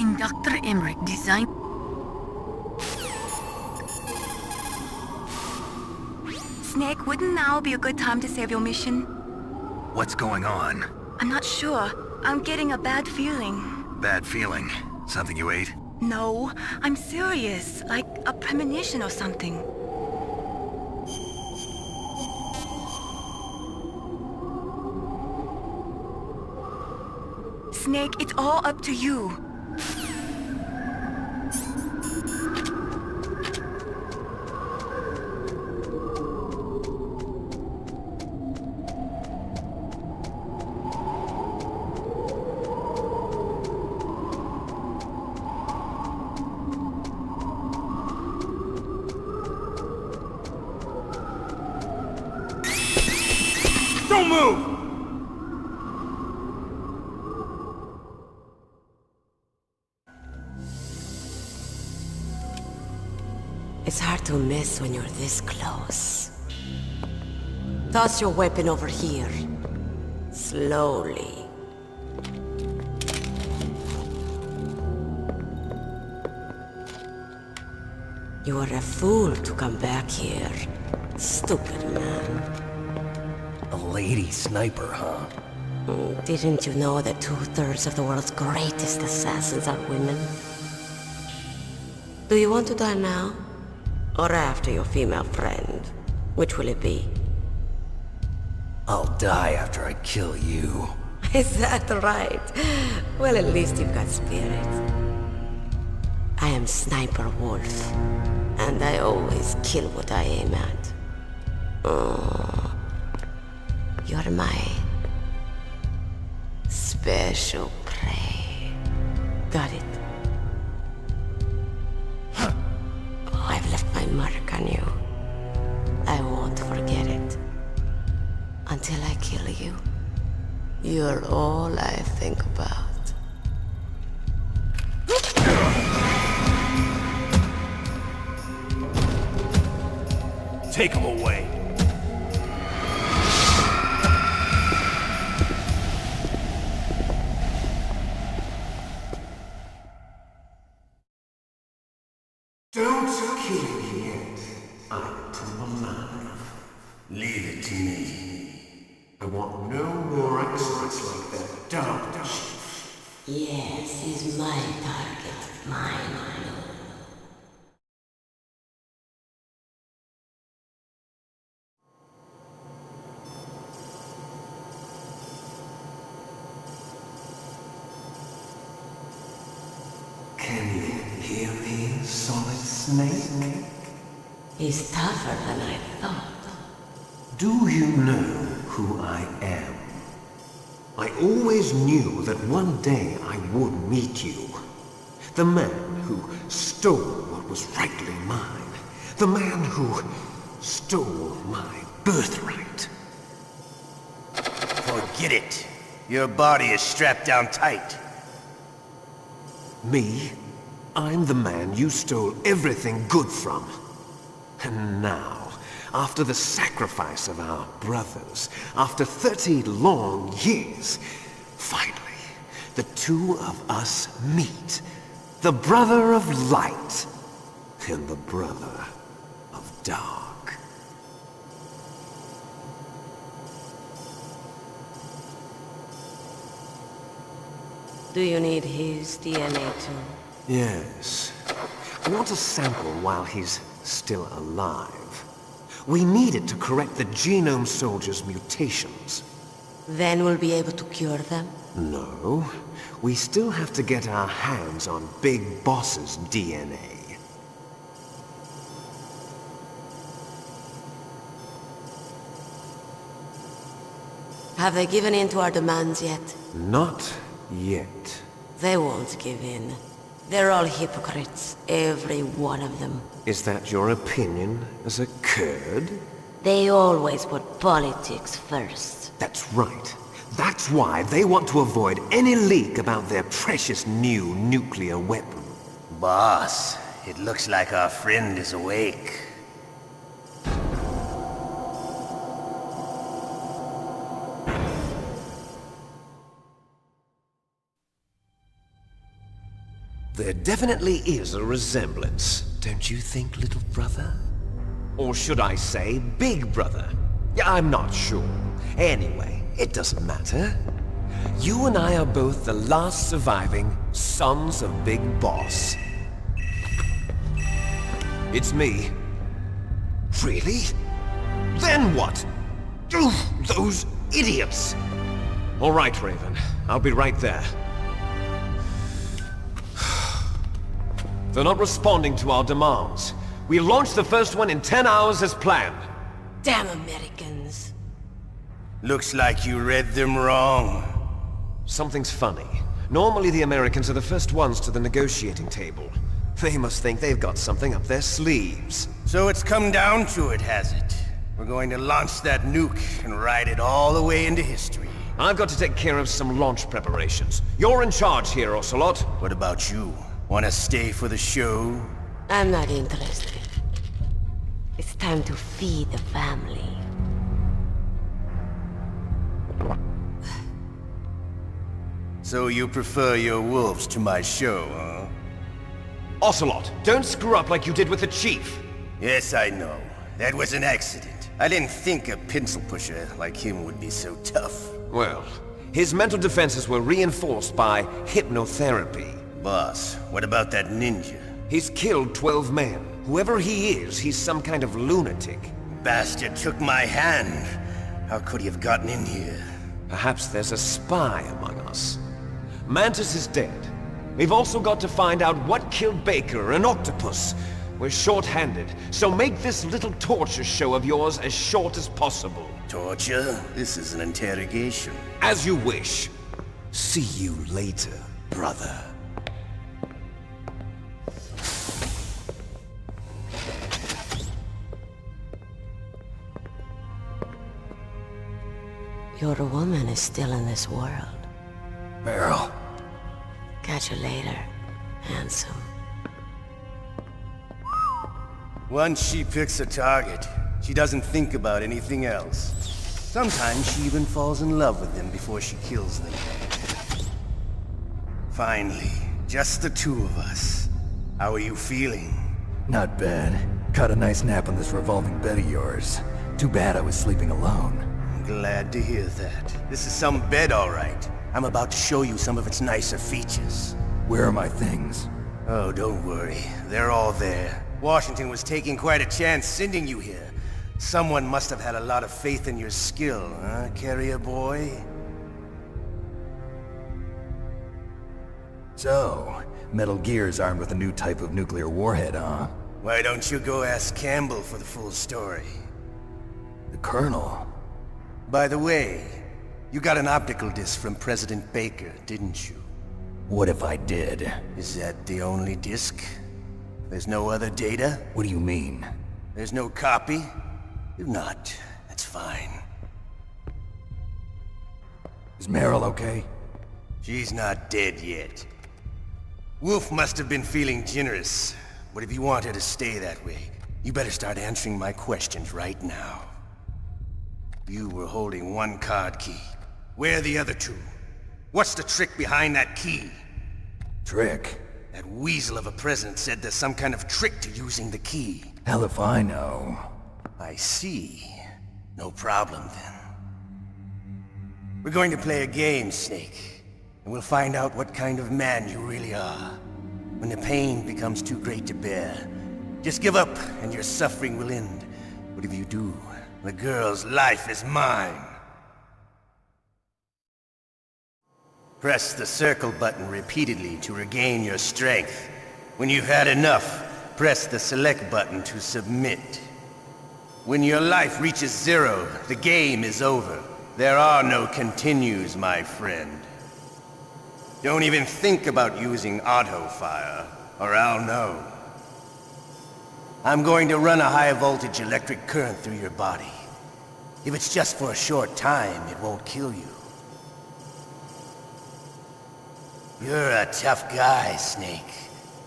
When Dr. Emmerich designed... Snake, wouldn't now be a good time to save your mission? What's going on? I'm not sure. I'm getting a bad feeling. Bad feeling. Something you ate? No, I'm serious. Like a premonition or something. Snake, it's all up to you. Don't move! It's hard to miss when you're this close. Toss your weapon over here. Slowly. You were a fool to come back here. Stupid man. A lady sniper, huh? Didn't you know that 2/3 of the world's greatest assassins are women? Do you want to die now? Or after your female friend? Which will it be? I'll die after I kill you. Is that right? Well, at least you've got spirit. I am Sniper Wolf, and I always kill what I aim at. Oh, you're my special prey. Got it? I've left my mark on you. I won't forget it. Until I kill you. You're all I think about. Take him away. Don't kill me yet. I'm alive. Leave it to me. I want no more extras like that. Don't. Yes, he's my target. Mine. Can you hear me, Solid Snake? He's tougher than I thought. Do you know who I am? I always knew that one day I would meet you. The man who stole what was rightly mine. The man who stole my birthright. Forget it. Your body is strapped down tight. Me? I'm the man you stole everything good from. And now, after the sacrifice of our brothers, after 30 long years, finally, the two of us meet. The brother of light and the brother of dark. Do you need his DNA too? Yes. I want a sample while he's still alive. We need it to correct the Genome Soldier's mutations. Then we'll be able to cure them? No. We still have to get our hands on Big Boss's DNA. Have they given in to our demands yet? Not yet. They won't give in. They're all hypocrites, every one of them. Is that your opinion as a Kurd? They always put politics first. That's right. That's why they want to avoid any leak about their precious new nuclear weapon. Boss, it looks like our friend is awake. There definitely is a resemblance, don't you think, little brother? Or should I say, big brother? Yeah, I'm not sure. Anyway, it doesn't matter. You and I are both the last surviving sons of Big Boss. It's me. Really? Then what? Oof, those idiots! All right, Raven. I'll be right there. They're not responding to our demands. We launched the first one in 10 hours as planned. Damn Americans. Looks like you read them wrong. Something's funny. Normally the Americans are the first ones to the negotiating table. They must think they've got something up their sleeves. So it's come down to it, has it? We're going to launch that nuke and ride it all the way into history. I've got to take care of some launch preparations. You're in charge here, Ocelot. What about you? Want to stay for the show? I'm not interested. It's time to feed the family. So you prefer your wolves to my show, huh? Ocelot, don't screw up like you did with the Chief. Yes, I know. That was an accident. I didn't think a pencil pusher like him would be so tough. Well, his mental defenses were reinforced by hypnotherapy. Boss, what about that ninja? He's killed 12 men. Whoever he is, he's some kind of lunatic. Bastard took my hand. How could he have gotten in here? Perhaps there's a spy among us. Mantis is dead. We've also got to find out what killed Baker, an octopus. We're short-handed, so make this little torture show of yours as short as possible. Torture? This is an interrogation. As you wish. See you later, brother. Your woman is still in this world. Meryl. Catch you later, handsome. Once she picks a target, she doesn't think about anything else. Sometimes she even falls in love with them before she kills them. Finally, just the two of us. How are you feeling? Not bad. Caught a nice nap on this revolving bed of yours. Too bad I was sleeping alone. I'm glad to hear that. This is some bed, all right. I'm about to show you some of its nicer features. Where are my things? Oh, don't worry. They're all there. Washington was taking quite a chance sending you here. Someone must have had a lot of faith in your skill, huh, carrier boy? So, Metal Gear's armed with a new type of nuclear warhead, huh? Why don't you go ask Campbell for the full story? The Colonel? By the way, you got an optical disc from President Baker, didn't you? What if I did? Is that the only disc? There's no other data? What do you mean? There's no copy? If not, that's fine. Is Meryl okay? She's not dead yet. Wolf must have been feeling generous, but if you want her to stay that way, you better start answering my questions right now. You were holding one card key. Where are the other two? What's the trick behind that key? Trick? That weasel of a president said there's some kind of trick to using the key. Hell if I know. I see. No problem then. We're going to play a game, Snake. And we'll find out what kind of man you really are. When the pain becomes too great to bear, just give up and your suffering will end. But if you do, the girl's life is mine. Press the circle button repeatedly to regain your strength. When you've had enough, press the select button to submit. When your life reaches 0, the game is over. There are no continues, my friend. Don't even think about using auto-fire, or I'll know. I'm going to run a high-voltage electric current through your body. If it's just for a short time, it won't kill you. You're a tough guy, Snake.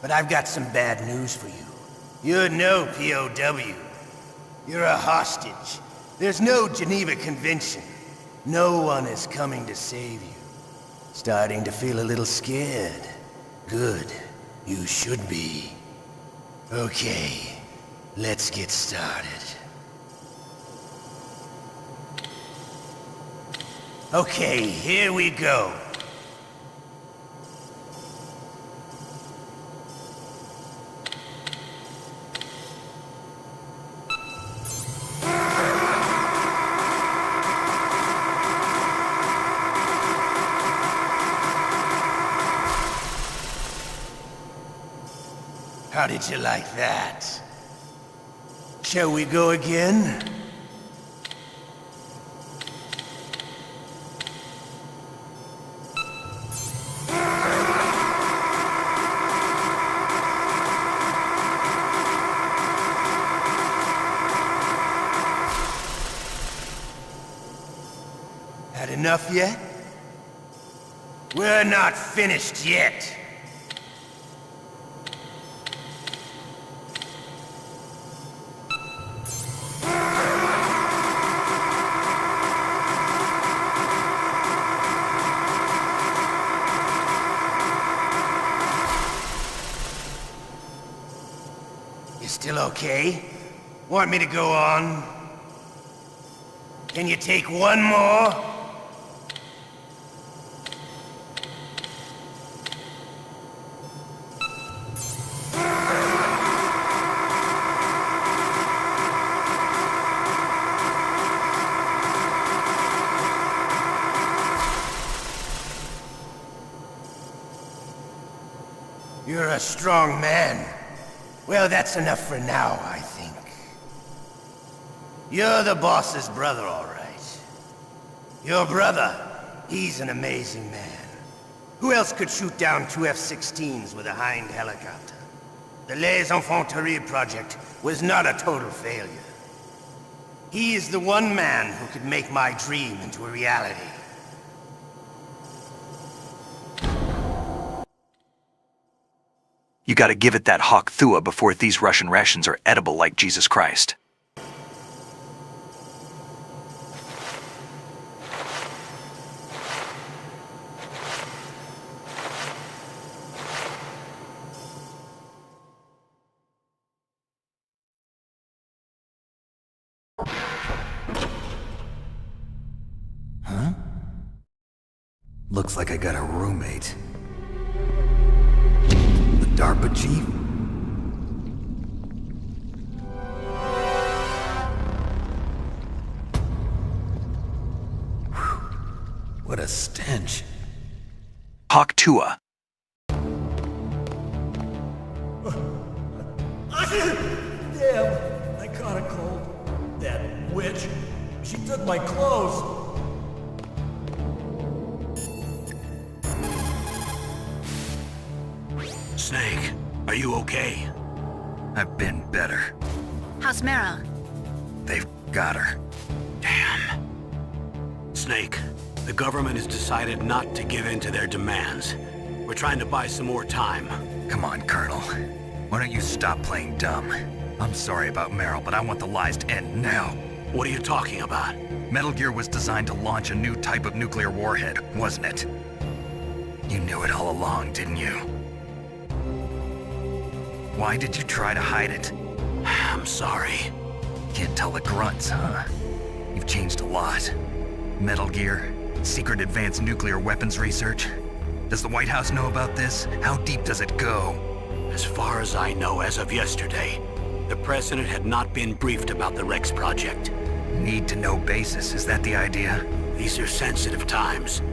But I've got some bad news for you. You're no POW. You're a hostage. There's no Geneva Convention. No one is coming to save you. Starting to feel a little scared. Good. You should be. Okay, let's get started. Okay, here we go. How did you like that? Shall we go again? Had enough yet? We're not finished yet. You still okay? Want me to go on? Can you take one more? You're a strong man. Well, that's enough for now, I think. You're the boss's brother, all right. Your brother, he's an amazing man. Who else could shoot down two F-16s with a Hind helicopter? The Les Infanteries project was not a total failure. He is the one man who could make my dream into a reality. You gotta give it that Hawk Thua before these Russian rations are edible like Jesus Christ. Huh? Looks like I got a roommate. DARPA chief? Whew. What a stench. Hawk Thua. Damn, I caught a cold. That witch, she took my clothes. Snake, are you okay? I've been better. How's Meryl? They've got her. Damn. Snake, the government has decided not to give in to their demands. We're trying to buy some more time. Come on, Colonel. Why don't you stop playing dumb? I'm sorry about Meryl, but I want the lies to end now. What are you talking about? Metal Gear was designed to launch a new type of nuclear warhead, wasn't it? You knew it all along, didn't you? Why did you try to hide it? I'm sorry. Can't tell the grunts, huh? You've changed a lot. Metal Gear, secret advanced nuclear weapons research. Does the White House know about this? How deep does it go? As far as I know, as of yesterday, the President had not been briefed about the Rex project. Need-to-know basis, is that the idea? These are sensitive times.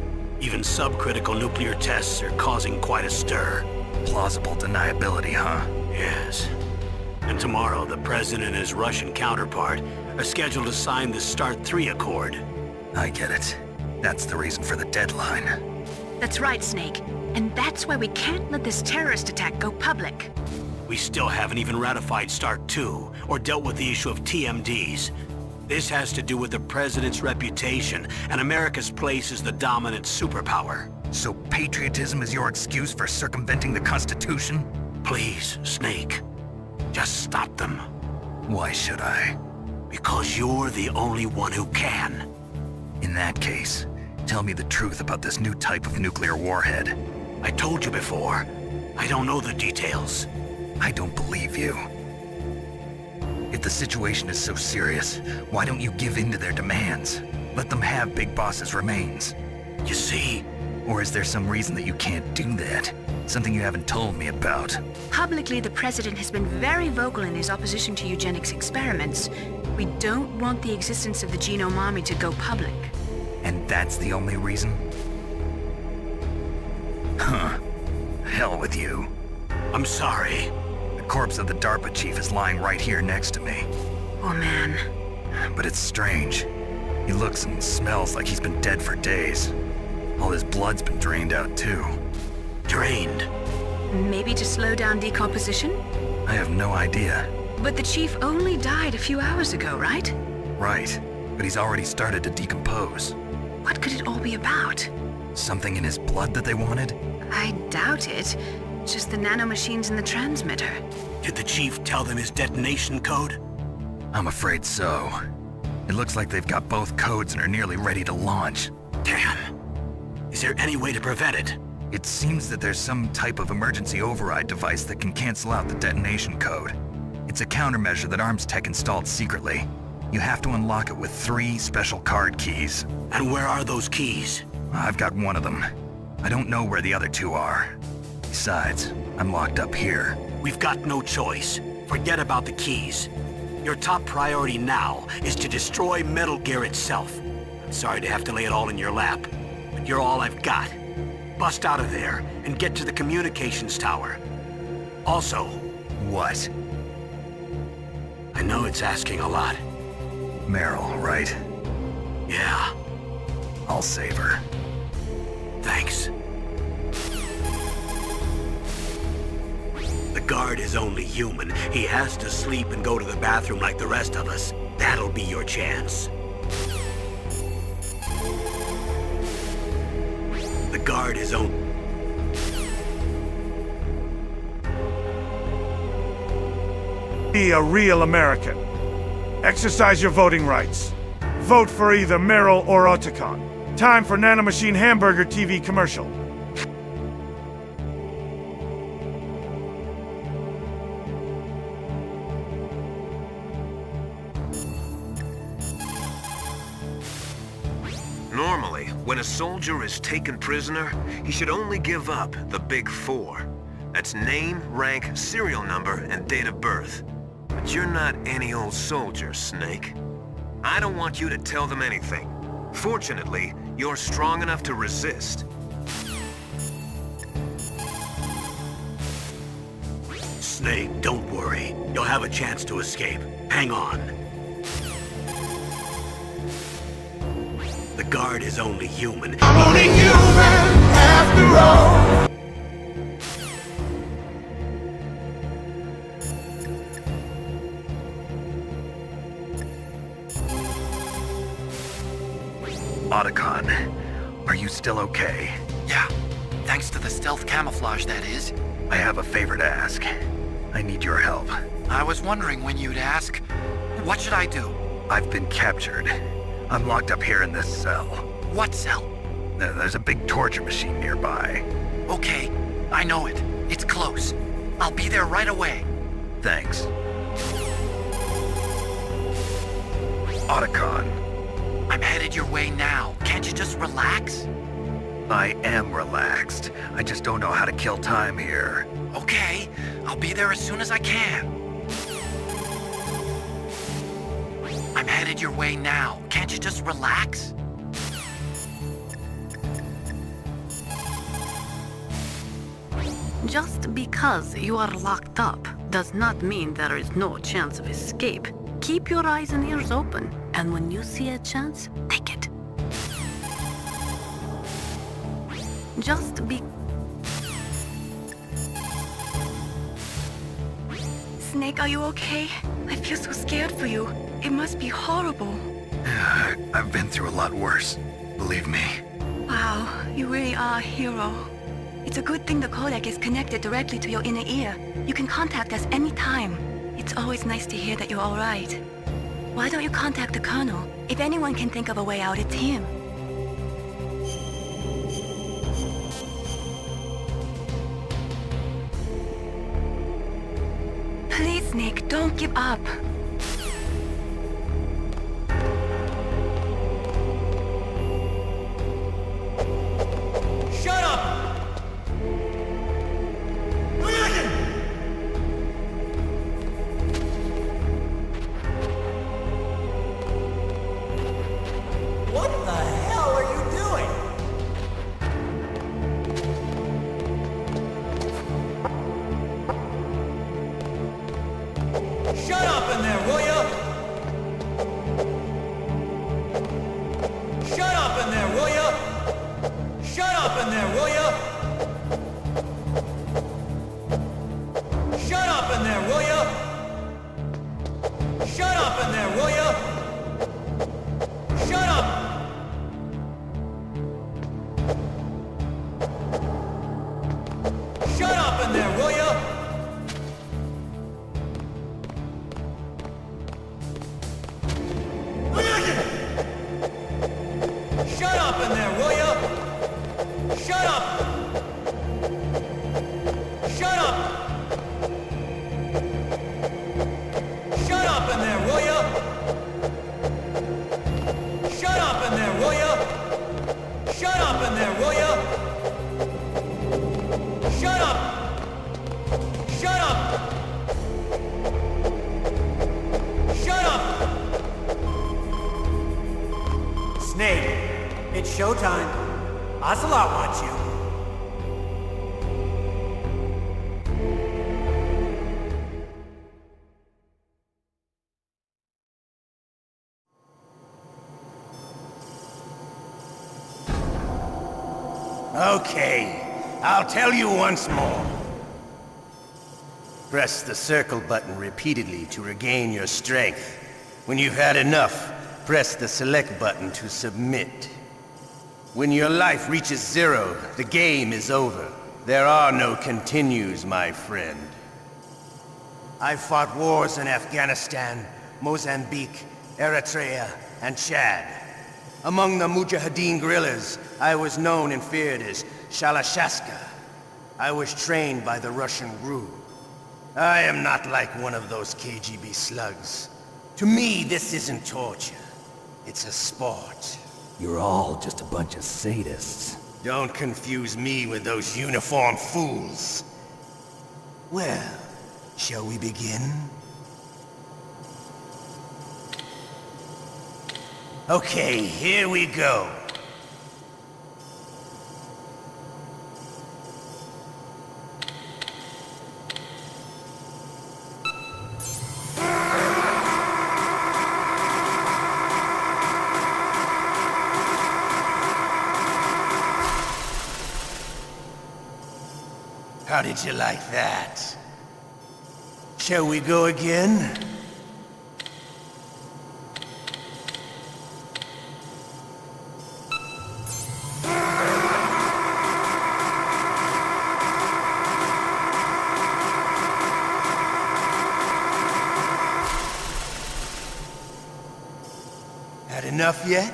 Even subcritical nuclear tests are causing quite a stir. Plausible deniability, huh? Yes. And tomorrow, the President and his Russian counterpart are scheduled to sign the START 3 Accord. I get it. That's the reason for the deadline. That's right, Snake. And that's why we can't let this terrorist attack go public. We still haven't even ratified START 2 or dealt with the issue of TMDs. This has to do with the President's reputation and America's place as the dominant superpower. So patriotism is your excuse for circumventing the Constitution? Please, Snake. Just stop them. Why should I? Because you're the only one who can. In that case, tell me the truth about this new type of nuclear warhead. I told you before. I don't know the details. I don't believe you. If the situation is so serious, why don't you give in to their demands? Let them have Big Boss's remains. You see? Or is there some reason that you can't do that? Something you haven't told me about. Publicly, the president has been very vocal in his opposition to eugenics experiments. We don't want the existence of the genome army to go public. And that's the only reason? Huh. Hell with you. I'm sorry. The corpse of the DARPA chief is lying right here next to me. Oh man. But it's strange. He looks and smells like he's been dead for days. All his blood's been drained out too. Drained? Maybe to slow down decomposition? I have no idea. But the chief only died a few hours ago, right? Right. But he's already started to decompose. What could it all be about? Something in his blood that they wanted? I doubt it. Just the nanomachines in the transmitter. Did the chief tell them his detonation code? I'm afraid so. It looks like they've got both codes and are nearly ready to launch. Damn. Is there any way to prevent it? It seems that there's some type of emergency override device that can cancel out the detonation code. It's a countermeasure that Arms Tech installed secretly. You have to unlock it with 3 special card keys. And where are those keys? I've got one of them. I don't know where the other 2 are. Besides, I'm locked up here. We've got no choice. Forget about the keys. Your top priority now is to destroy Metal Gear itself. I'm sorry to have to lay it all in your lap, but you're all I've got. Bust out of there and get to the communications tower. Also... What? I know it's asking a lot. Meryl, right? Yeah. I'll save her. Thanks. The guard is only human. He has to sleep and go to the bathroom like the rest of us. That'll be your chance. The guard is only... Be a real American. Exercise your voting rights. Vote for either Meryl or Otacon. Time for Nanomachine Hamburger TV commercial. Normally, when a soldier is taken prisoner, he should only give up the big 4. That's name, rank, serial number, and date of birth. But you're not any old soldier, Snake. I don't want you to tell them anything. Fortunately, you're strong enough to resist. Snake, don't worry. You'll have a chance to escape. Hang on. The guard is only human. I'm only human after all. Otacon, are you still okay? Yeah, thanks to the stealth camouflage, that is. I have a favor to ask. I need your help. I was wondering when you'd ask. What should I do? I've been captured. I'm locked up here in this cell. What cell? There's a big torture machine nearby. Okay, I know it. It's close. I'll be there right away. Thanks. Otacon. I'm headed your way now. Can't you just relax? I am relaxed. I just don't know how to kill time here. Okay, I'll be there as soon as I can. I'm headed your way now. Can't you just relax? Just because you are locked up does not mean there is no chance of escape. Keep your eyes and ears open, and when you see a chance, take it. Just be... Snake, are you okay? I feel so scared for you. It must be horrible. I've been through a lot worse. Believe me. Wow, you really are a hero. It's a good thing the codec is connected directly to your inner ear. You can contact us anytime. It's always nice to hear that you're all right. Why don't you contact the Colonel? If anyone can think of a way out, it's him. Snake, don't give up. Shut up! What the hell are you doing? Shut up in there, will ya? Shut up in there, will ya? Shut up in there, will ya? Shut up in there, will ya? Shut up in there, will ya? Shut up! Shut up in there, will ya? Shut up in there, will ya? Shut up! Shut up! Shut up in there, will ya? Shut up in there, will ya? Shut up in there, will ya? Shut up! Shut up! Shut up! Snake, it's showtime. Ocelot wants you. Okay, I'll tell you once more. Press the circle button repeatedly to regain your strength. When you've had enough, press the select button to submit. When your life reaches 0, the game is over. There are no continues, my friend. I've fought wars in Afghanistan, Mozambique, Eritrea, and Chad. Among the Mujahideen guerrillas, I was known and feared as Shalashaska. I was trained by the Russian GRU. I am not like one of those KGB slugs. To me, this isn't torture. It's a sport. You're all just a bunch of sadists. Don't confuse me with those uniformed fools. Well, shall we begin? Okay, here we go. How did you like that? Shall we go again? Had enough yet?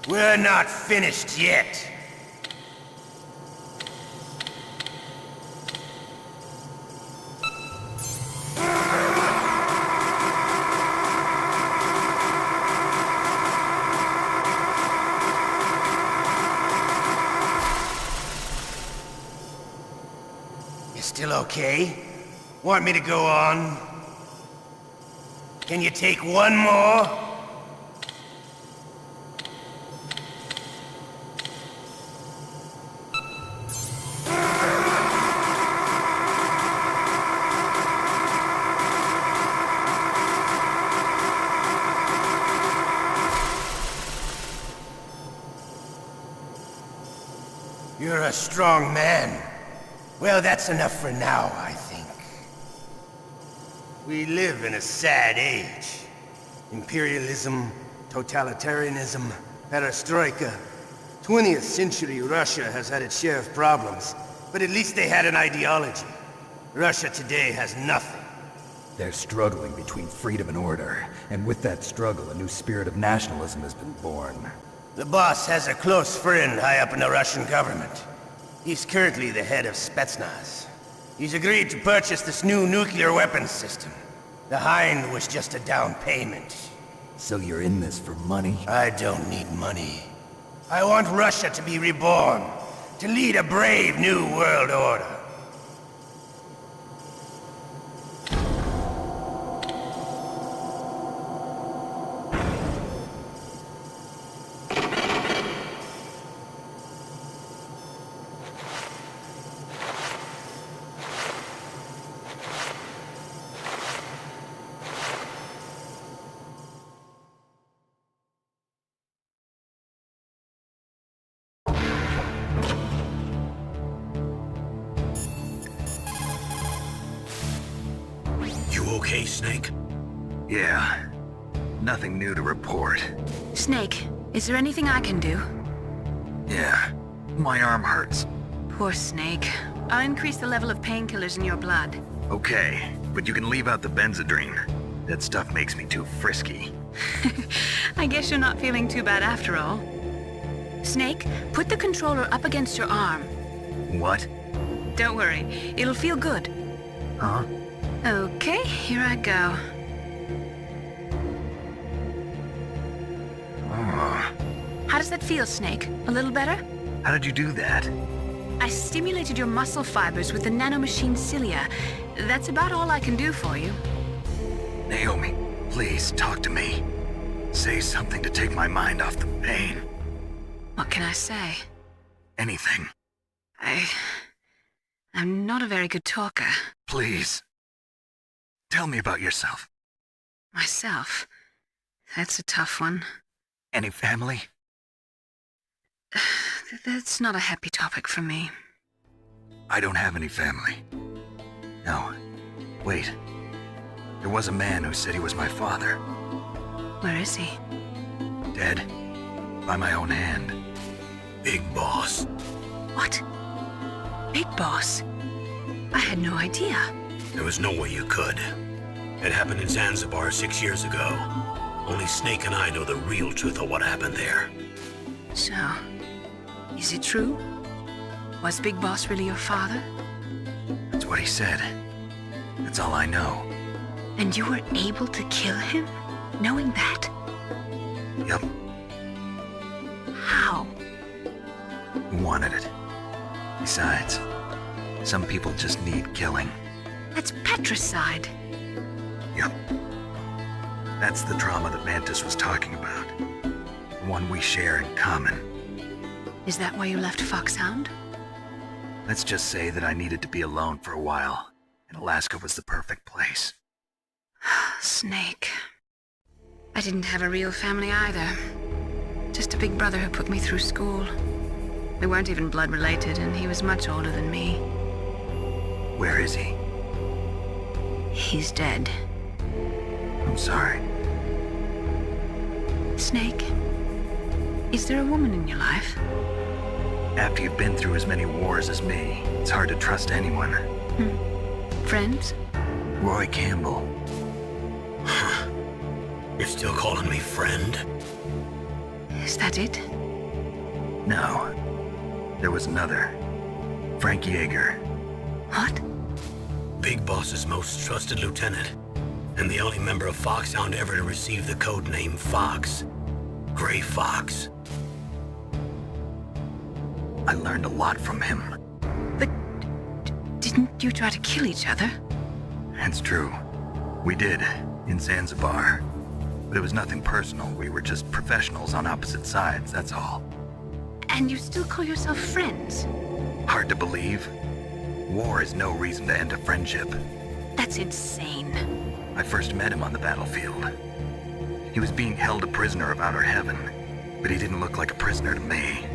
We're not finished yet. You still okay? Want me to go on? Can you take one more? You're a strong man. Well, that's enough for now, I think. We live in a sad age. Imperialism, totalitarianism, perestroika. 20th century Russia has had its share of problems, but at least they had an ideology. Russia today has nothing. They're struggling between freedom and order, and with that struggle, a new spirit of nationalism has been born. The boss has a close friend high up in the Russian government. He's currently the head of Spetsnaz. He's agreed to purchase this new nuclear weapons system. The Hind was just a down payment. So you're in this for money? I don't need money. I want Russia to be reborn, to lead a brave new world order. Okay, Snake? Yeah. Nothing new to report. Snake, is there anything I can do? Yeah. My arm hurts. Poor Snake. I'll increase the level of painkillers in your blood. Okay, but you can leave out the Benzedrine. That stuff makes me too frisky. I guess you're not feeling too bad after all. Snake, put the controller up against your arm. What? Don't worry, it'll feel good. Huh? Okay, here I go. Oh. How does that feel, Snake? A little better? How did you do that? I stimulated your muscle fibers with the nanomachine cilia. That's about all I can do for you. Naomi, please talk to me. Say something to take my mind off the pain. What can I say? Anything. I'm not a very good talker. Please. Tell me about yourself. Myself? That's a tough one. Any family? That's not a happy topic for me. I don't have any family. No. Wait. There was a man who said he was my father. Where is he? Dead. By my own hand. Big Boss. What? Big Boss? I had no idea. There was no way you could. It happened in Zanzibar 6 years ago. Only Snake and I know the real truth of what happened there. So, is it true? Was Big Boss really your father? That's what he said. That's all I know. And you were able to kill him, knowing that? Yep. How? He wanted it. Besides, some people just need killing. That's patricide. Yep. That's the trauma that Mantis was talking about. The one we share in common. Is that why you left Foxhound? Let's just say that I needed to be alone for a while, and Alaska was the perfect place. Snake. I didn't have a real family either. Just a big brother who put me through school. We weren't even blood related, and he was much older than me. Where is he? He's dead. I'm sorry. Snake, is there a woman in your life? After you've been through as many wars as me, it's hard to trust anyone. Friends? Roy Campbell. You're still calling me friend? Is that it? No. There was another. Frank Yeager. What? Big Boss's most trusted lieutenant, and the only member of Foxhound ever to receive the code name Fox. Gray Fox. I learned a lot from him. But didn't you try to kill each other? It's true. We did, in Zanzibar. But it was nothing personal. We were just professionals on opposite sides, that's all. And you still call yourself friends? Hard to believe. War is no reason to end a friendship. That's insane. I first met him on the battlefield. He was being held a prisoner of outer heaven, but he didn't look like a prisoner to me.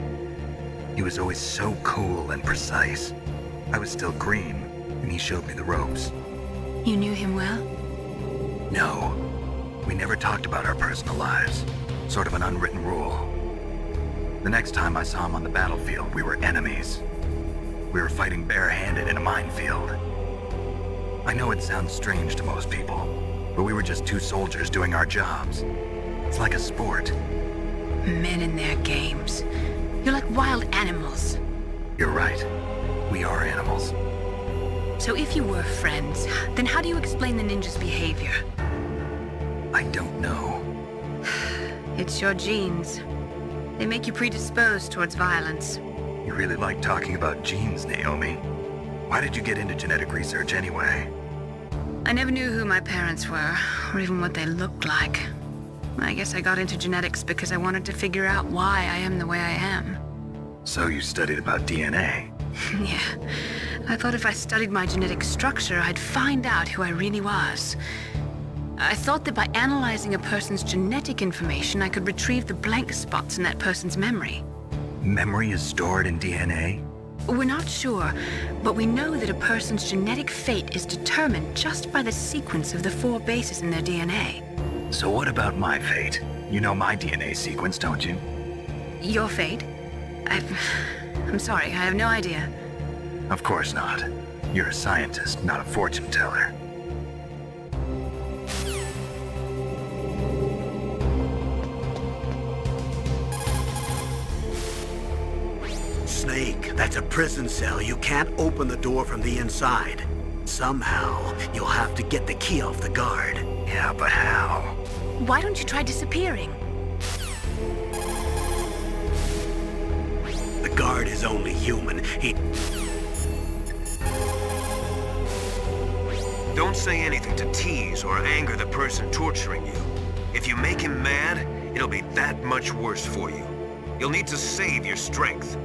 He was always so cool and precise. I was still green, and he showed me the ropes. You knew him well? No. We never talked about our personal lives. Sort of an unwritten rule. The next time I saw him on the battlefield, we were enemies. We were fighting barehanded in a minefield. I know it sounds strange to most people, but we were just two soldiers doing our jobs. It's like a sport. Men in their games. You're like wild animals. You're right. We are animals. So if you were friends, then how do you explain the ninja's behavior? I don't know. It's your genes. They make you predisposed towards violence. You really like talking about genes, Naomi. Why did you get into genetic research anyway? I never knew who my parents were, or even what they looked like. I guess I got into genetics because I wanted to figure out why I am the way I am. So you studied about DNA? Yeah. I thought if I studied my genetic structure, I'd find out who I really was. I thought that by analyzing a person's genetic information, I could retrieve the blank spots in that person's memory. Memory is stored in DNA? We're not sure, but we know that a person's genetic fate is determined just by the sequence of the 4 bases in their DNA. So what about my fate? You know my DNA sequence, don't you? Your fate? I'm sorry, I have no idea. Of course not. You're a scientist, not a fortune teller. Snake, that's a prison cell. You can't open the door from the inside. Somehow, you'll have to get the key off the guard. Yeah, but how? Why don't you try disappearing? The guard is only human. He... Don't say anything to tease or anger the person torturing you. If you make him mad, it'll be that much worse for you. You'll need to save your strength.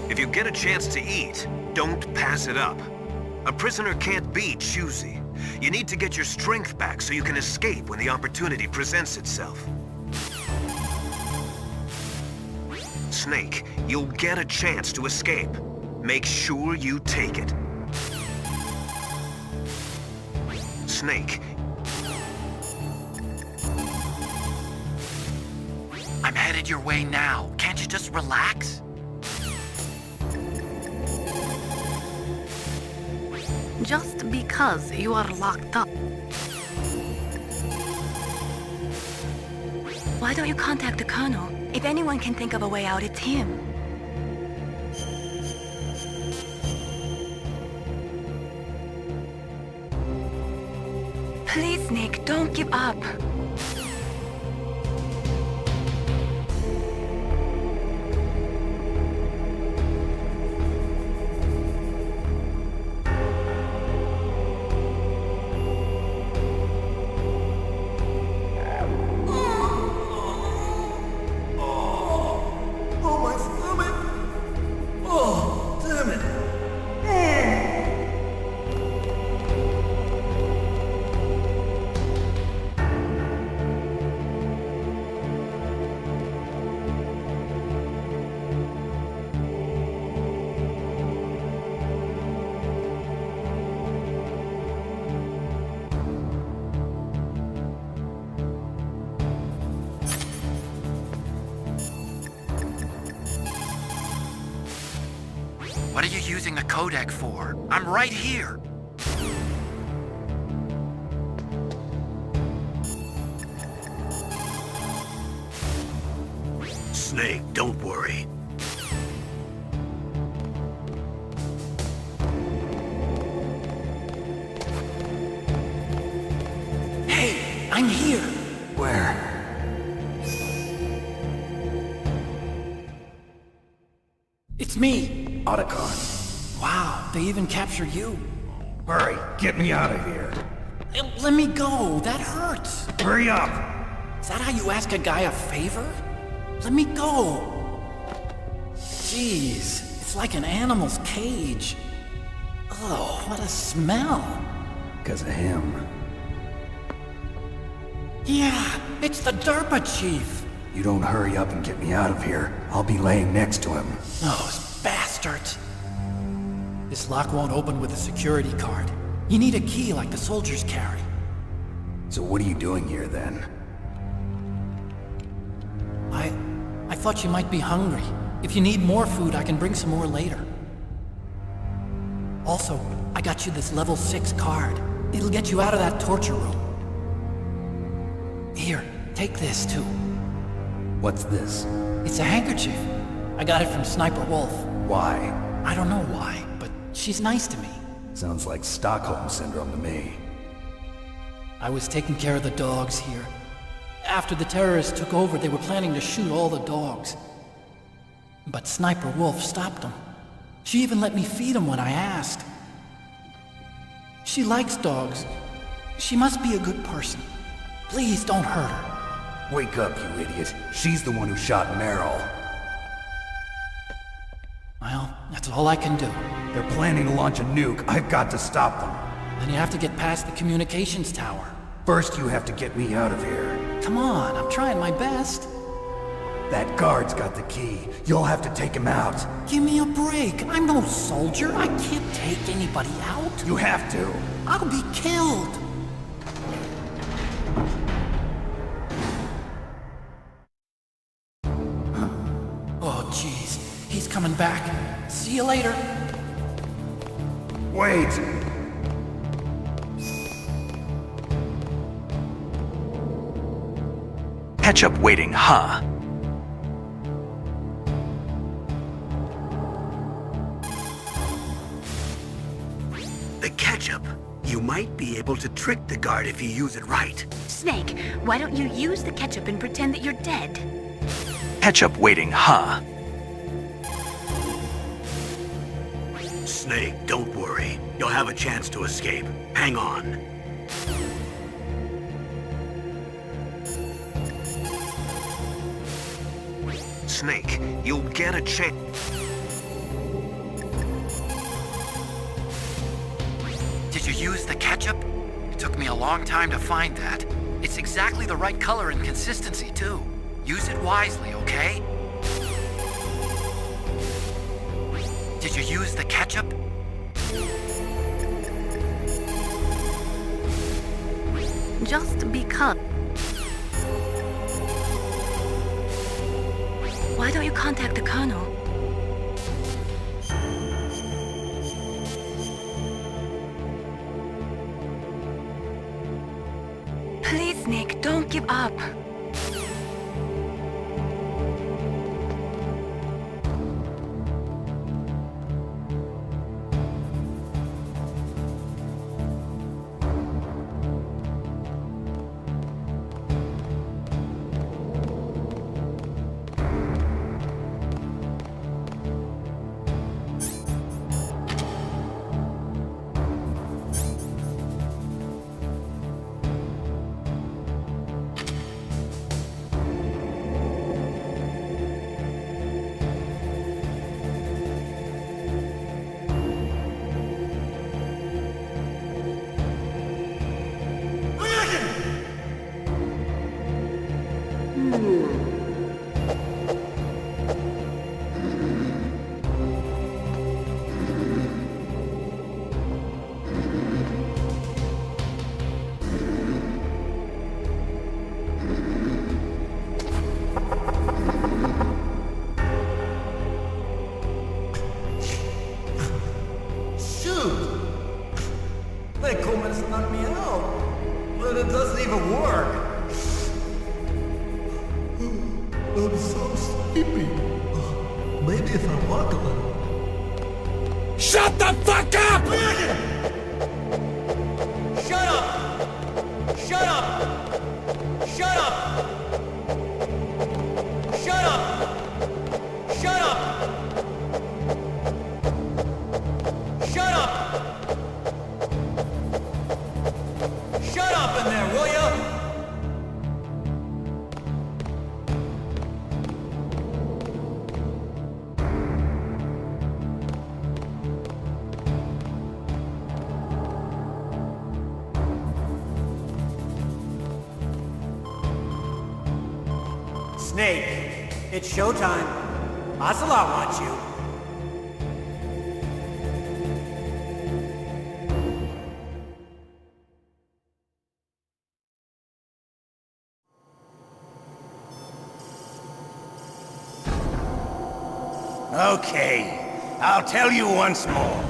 If you get a chance to eat, don't pass it up. A prisoner can't be choosy. You need to get your strength back so you can escape when the opportunity presents itself. Snake, you'll get a chance to escape. Make sure you take it. Snake. I'm headed your way now. Can't you just relax? Just because you are locked up. Why don't you contact the Colonel? If anyone can think of a way out, it's him. Please, Nick, don't give up. What are you using the codec for? I'm right here. Snake, don't worry. Hey, I'm here. Where? It's me. Otacon. Wow, they even captured you. Hurry, get me out of here. Let me go, that hurts. Hurry up! Is that how you ask a guy a favor? Let me go. Jeez, it's like an animal's cage. Oh, what a smell. Because of him. Yeah, it's the DARPA chief. You don't hurry up and get me out of here, I'll be laying next to him. Those bastards. This lock won't open with a security card. You need a key like the soldiers carry. So what are you doing here then? I thought you might be hungry. If you need more food, I can bring some more later. Also, I got you this level 6 card. It'll get you out of that torture room. Here, take this too. What's this? It's a handkerchief. I got it from Sniper Wolf. Why? I don't know why, but she's nice to me. Sounds like Stockholm Syndrome to me. I was taking care of the dogs here. After the terrorists took over, they were planning to shoot all the dogs. But Sniper Wolf stopped them. She even let me feed them when I asked. She likes dogs. She must be a good person. Please don't hurt her. Wake up, you idiot. She's the one who shot Meryl. Well, that's all I can do. They're planning to launch a nuke. I've got to stop them. Then you have to get past the communications tower. First, you have to get me out of here. Come on, I'm trying my best. That guard's got the key. You'll have to take him out. Give me a break. I'm no soldier. I can't take anybody out. You have to. I'll be killed. Oh, jeez. He's coming back. See you later. Wait! Ketchup waiting, huh? The ketchup. You might be able to trick the guard if you use it right. Snake, why don't you use the ketchup and pretend that you're dead? Ketchup waiting, huh? Snake, don't worry. You'll have a chance to escape. Hang on. Snake, you'll get a chance. Did you use the ketchup? It took me a long time to find that. It's exactly the right color and consistency, too. Use it wisely, okay? Did you use the ketchup? Just because. Why don't you contact the Colonel? Please, Nick, don't give up. Shut the fuck up! Shut up! Shut up! Shut up! Shut up! Shut up! Shut up! Shut up in there, will ya? Snake, it's showtime. Ocelot wants you. Okay, I'll tell you once more.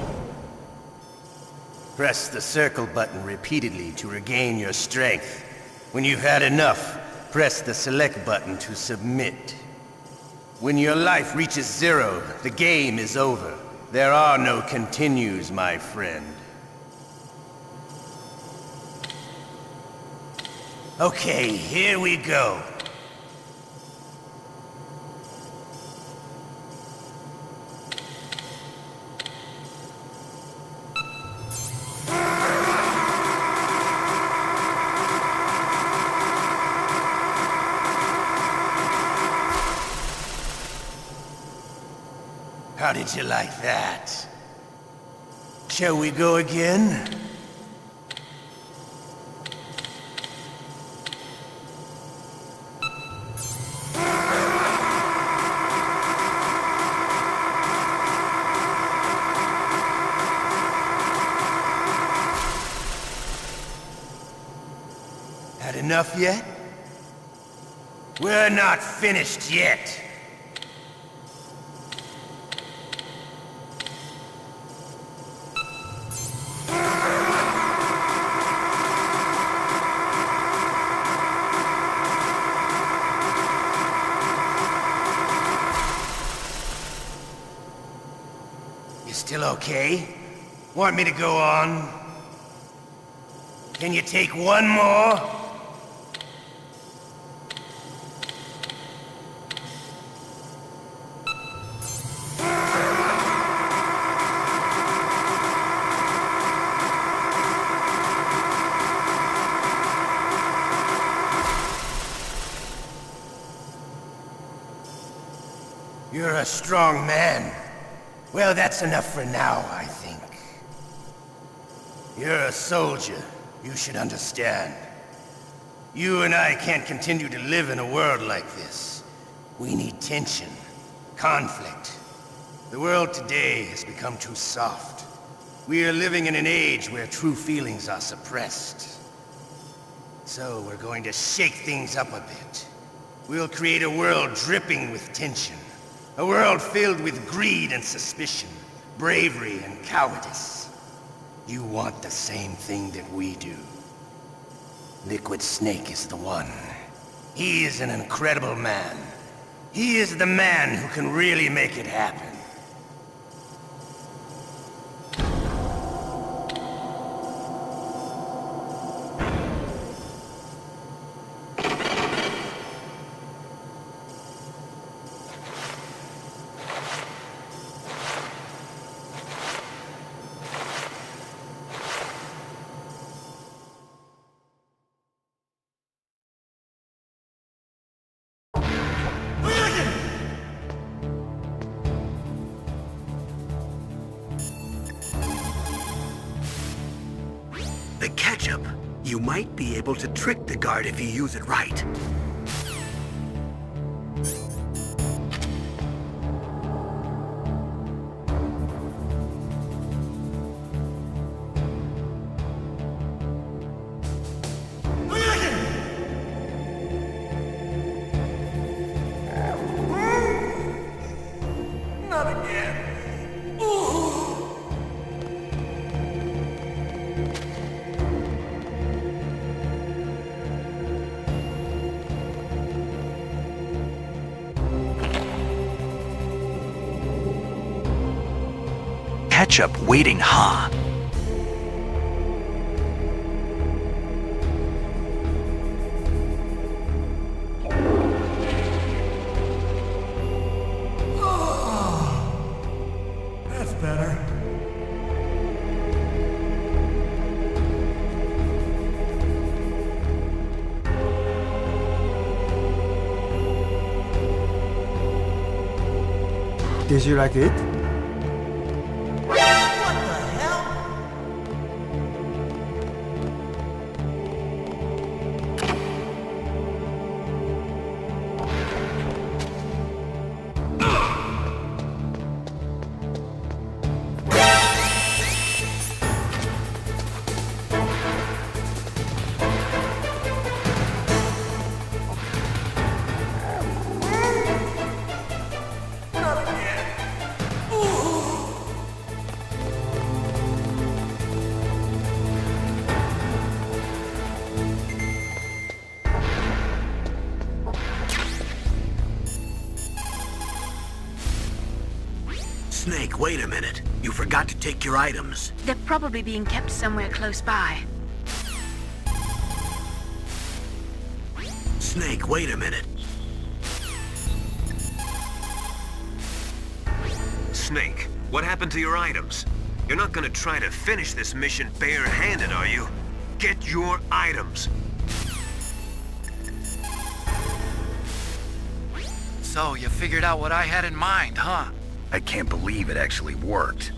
Press the circle button repeatedly to regain your strength. When you've had enough, press the select button to submit. When your life reaches zero, the game is over. There are no continues, my friend. Okay, here we go. How did you like that? Shall we go again? Had enough yet? We're not finished yet. Still okay? Want me to go on? Can you take one more? You're a strong man. Well, that's enough for now, I think. You're a soldier. You should understand. You and I can't continue to live in a world like this. We need tension, conflict. The world today has become too soft. We are living in an age where true feelings are suppressed. So we're going to shake things up a bit. We'll create a world dripping with tension. A world filled with greed and suspicion, bravery and cowardice. You want the same thing that we do. Liquid Snake is the one. He is an incredible man. He is the man who can really make it happen. The ketchup. You might be able to trick the guard if you use it right. Not again. Ketchup waiting, huh? That's better. Did you like it? Snake, wait a minute. You forgot to take your items. They're probably being kept somewhere close by. Snake, wait a minute. Snake, what happened to your items? You're not gonna try to finish this mission bare-handed, are you? Get your items! So, you figured out what I had in mind, huh? I can't believe it actually worked.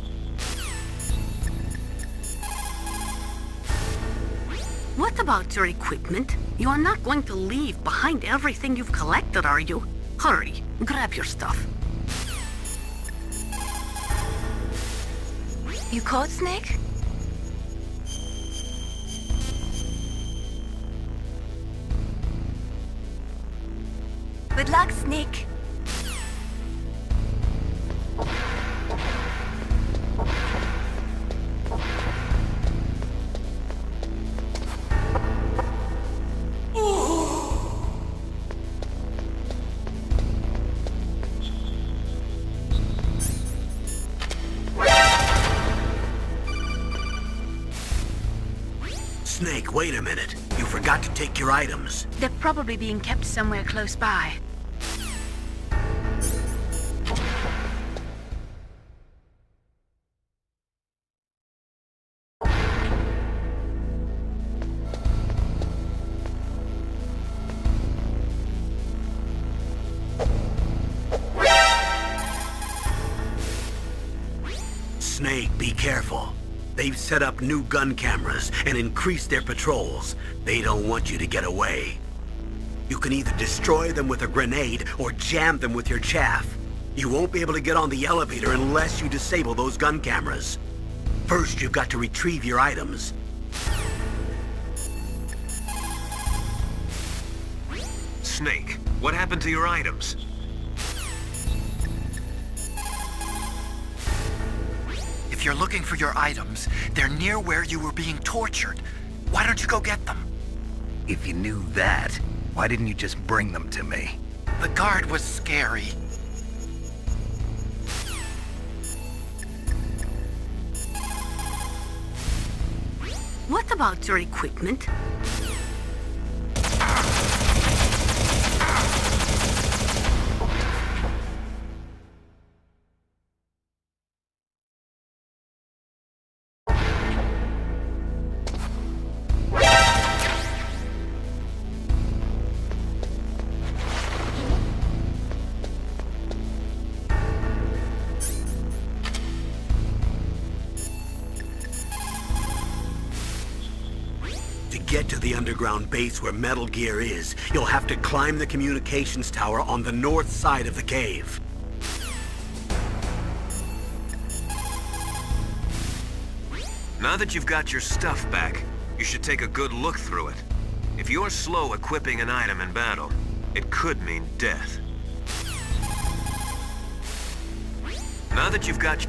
What about your equipment? You are not going to leave behind everything you've collected, are you? Hurry, grab your stuff. You caught Snake? Good luck, Snake. Snake, wait a minute. You forgot to take your items. They're probably being kept somewhere close by. Snake, be careful. They've set up new gun cameras and increased their patrols. They don't want you to get away. You can either destroy them with a grenade or jam them with your chaff. You won't be able to get on the elevator unless you disable those gun cameras. First, you've got to retrieve your items. Snake, what happened to your items? If you're looking for your items, they're near where you were being tortured. Why don't you go get them? If you knew that, why didn't you just bring them to me? The guard was scary. What about your equipment? To get to the underground base where Metal Gear is, you'll have to climb the communications tower on the north side of the cave. Now that you've got your stuff back, you should take a good look through it. If you're slow equipping an item in battle, it could mean death. Now that you've got...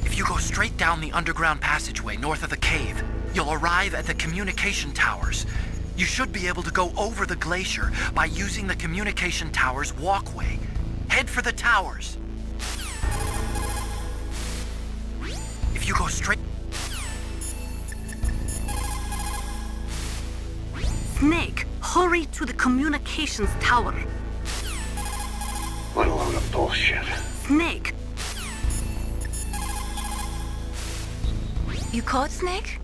If you go straight down the underground passageway north of the cave, you'll arrive at the communication towers. You should be able to go over the glacier by using the communication towers walkway. Head for the towers. If you go straight... Snake, hurry to the communications tower. What a load of bullshit. Snake. You caught Snake?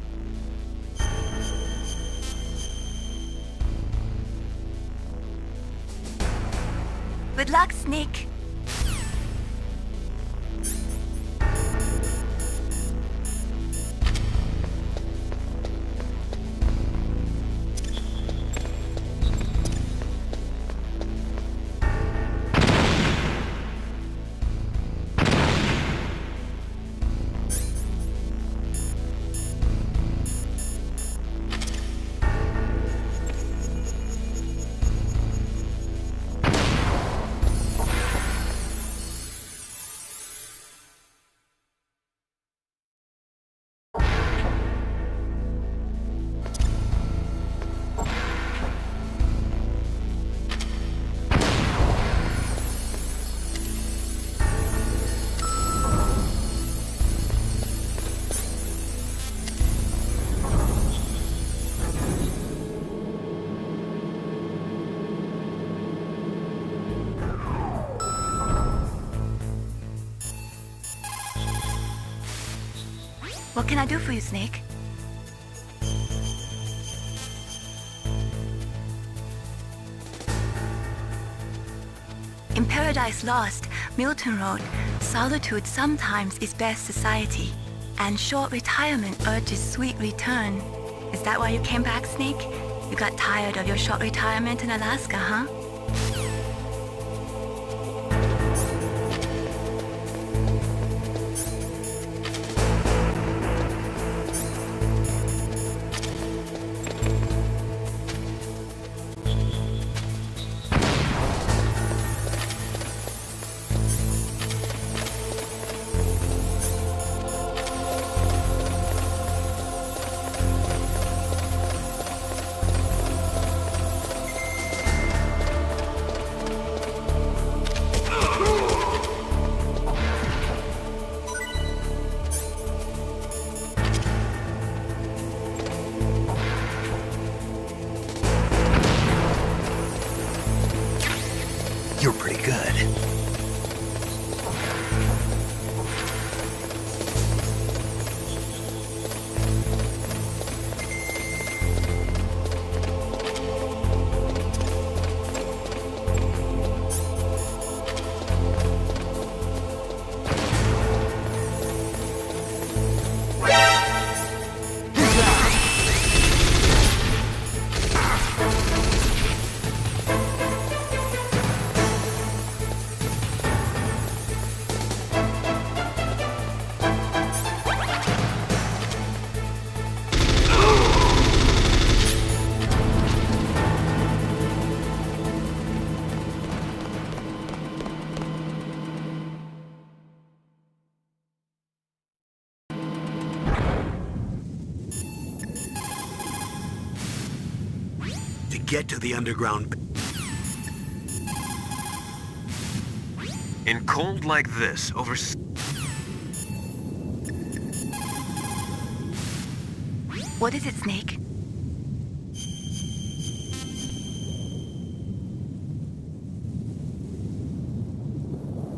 Good luck, Snake. What can I do for you, Snake? In Paradise Lost, Milton wrote, "Solitude sometimes is best society, and short retirement urges sweet return." Is that why you came back, Snake? You got tired of your short retirement in Alaska, huh? You're pretty good. To get to the underground... In cold like this, over... What is it, Snake?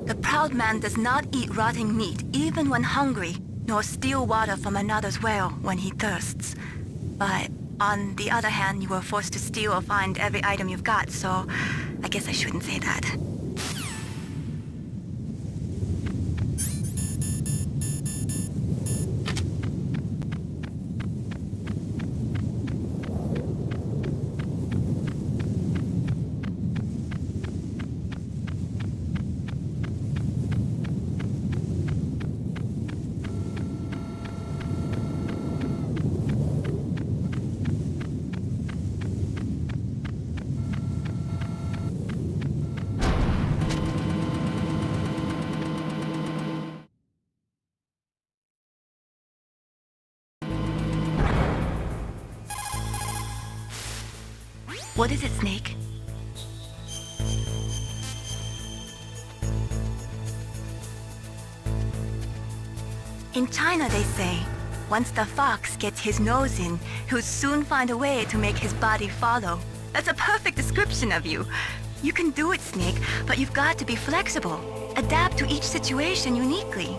The proud man does not eat rotting meat, even when hungry, nor steal water from another's well when he thirsts. But on the other hand, you were forced to steal or find every item you've got, so I guess I shouldn't say that. What is it, Snake? In China, they say, once the fox gets his nose in, he'll soon find a way to make his body follow. That's a perfect description of you. You can do it, Snake, but you've got to be flexible. Adapt to each situation uniquely.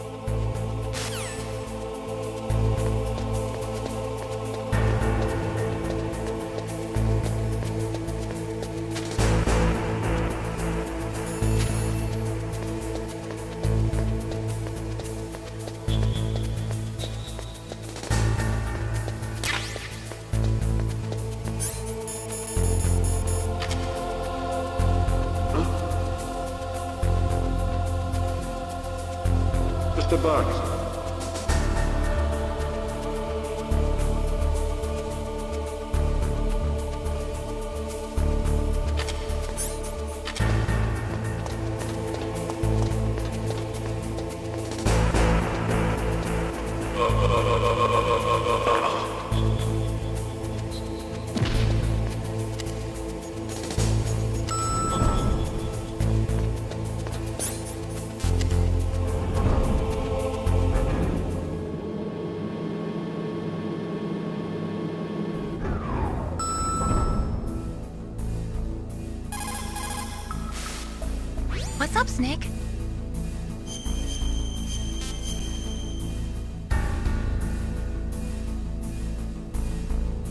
Mr. Bugs. What's up, Snake?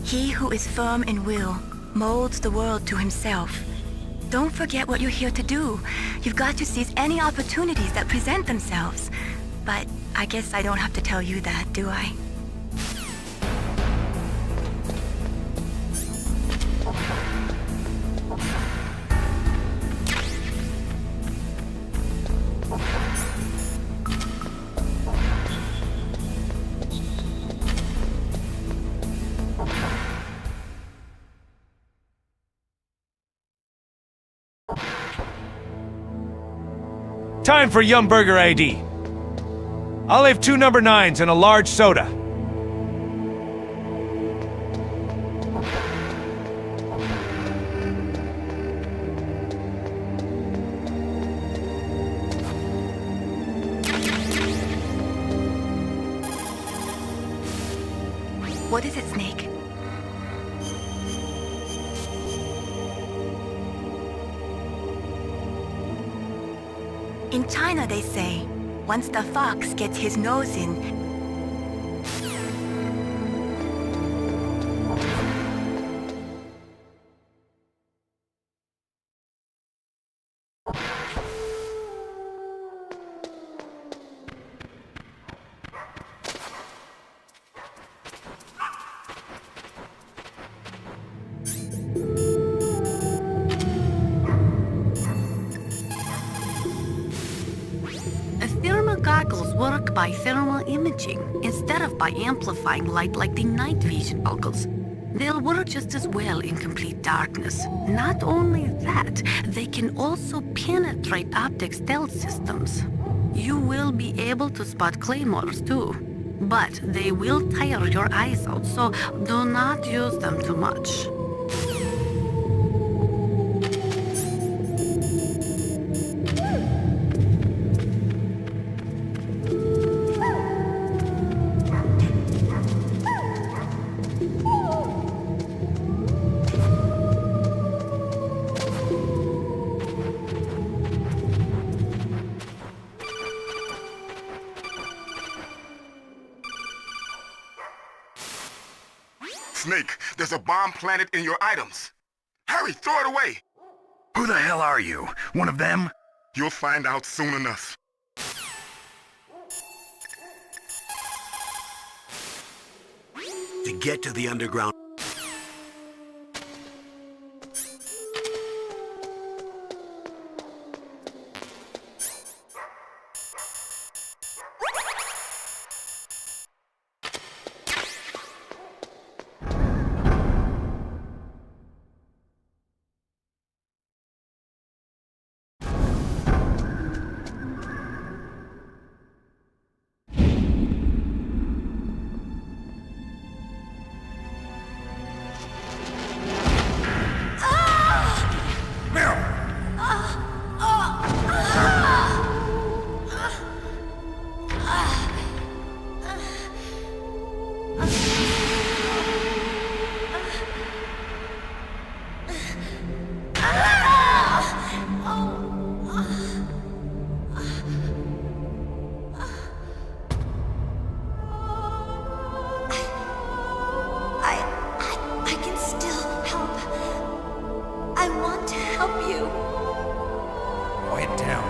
He who is firm in will molds the world to himself. Don't forget what you're here to do. You've got to seize any opportunities that present themselves. But I guess I don't have to tell you that, do I? Time for Yum Burger ID. I'll have 2 number 9s and a large soda. What is it, Snake? In China, they say, once the fox gets his nose in, goggles work by thermal imaging instead of by amplifying light like the night vision goggles. They'll work just as well in complete darkness. Not only that, they can also penetrate optic stealth systems. You will be able to spot claymores too, but they will tire your eyes out, so do not use them too much. Snake, there's a bomb planted in your items. Hurry, throw it away. Who the hell are you? One of them? You'll find out soon enough. To get to the underground...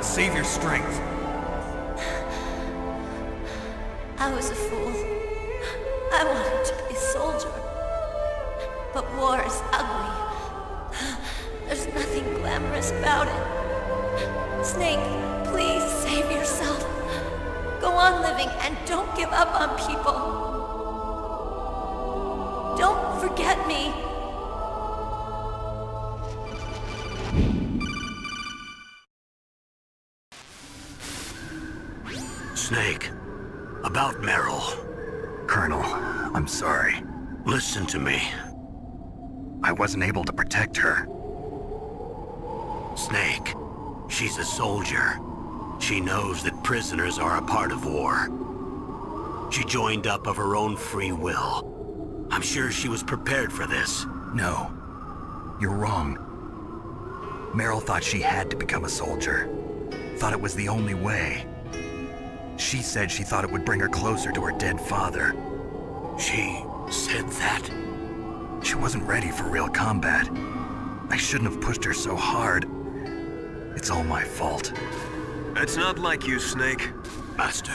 Save your strength. I was a fool. I wanted to be a soldier. But war is ugly. There's nothing glamorous about it. Snake, please save yourself. Go on living and don't give up on people. Don't forget me. Snake, about Meryl. Colonel, I'm sorry. Listen to me. I wasn't able to protect her. Snake, she's a soldier. She knows that prisoners are a part of war. She joined up of her own free will. I'm sure she was prepared for this. No, you're wrong. Meryl thought she had to become a soldier. Thought it was the only way. She said she thought it would bring her closer to her dead father. She said that? She wasn't ready for real combat. I shouldn't have pushed her so hard. It's all my fault. It's not like you, Snake. Master,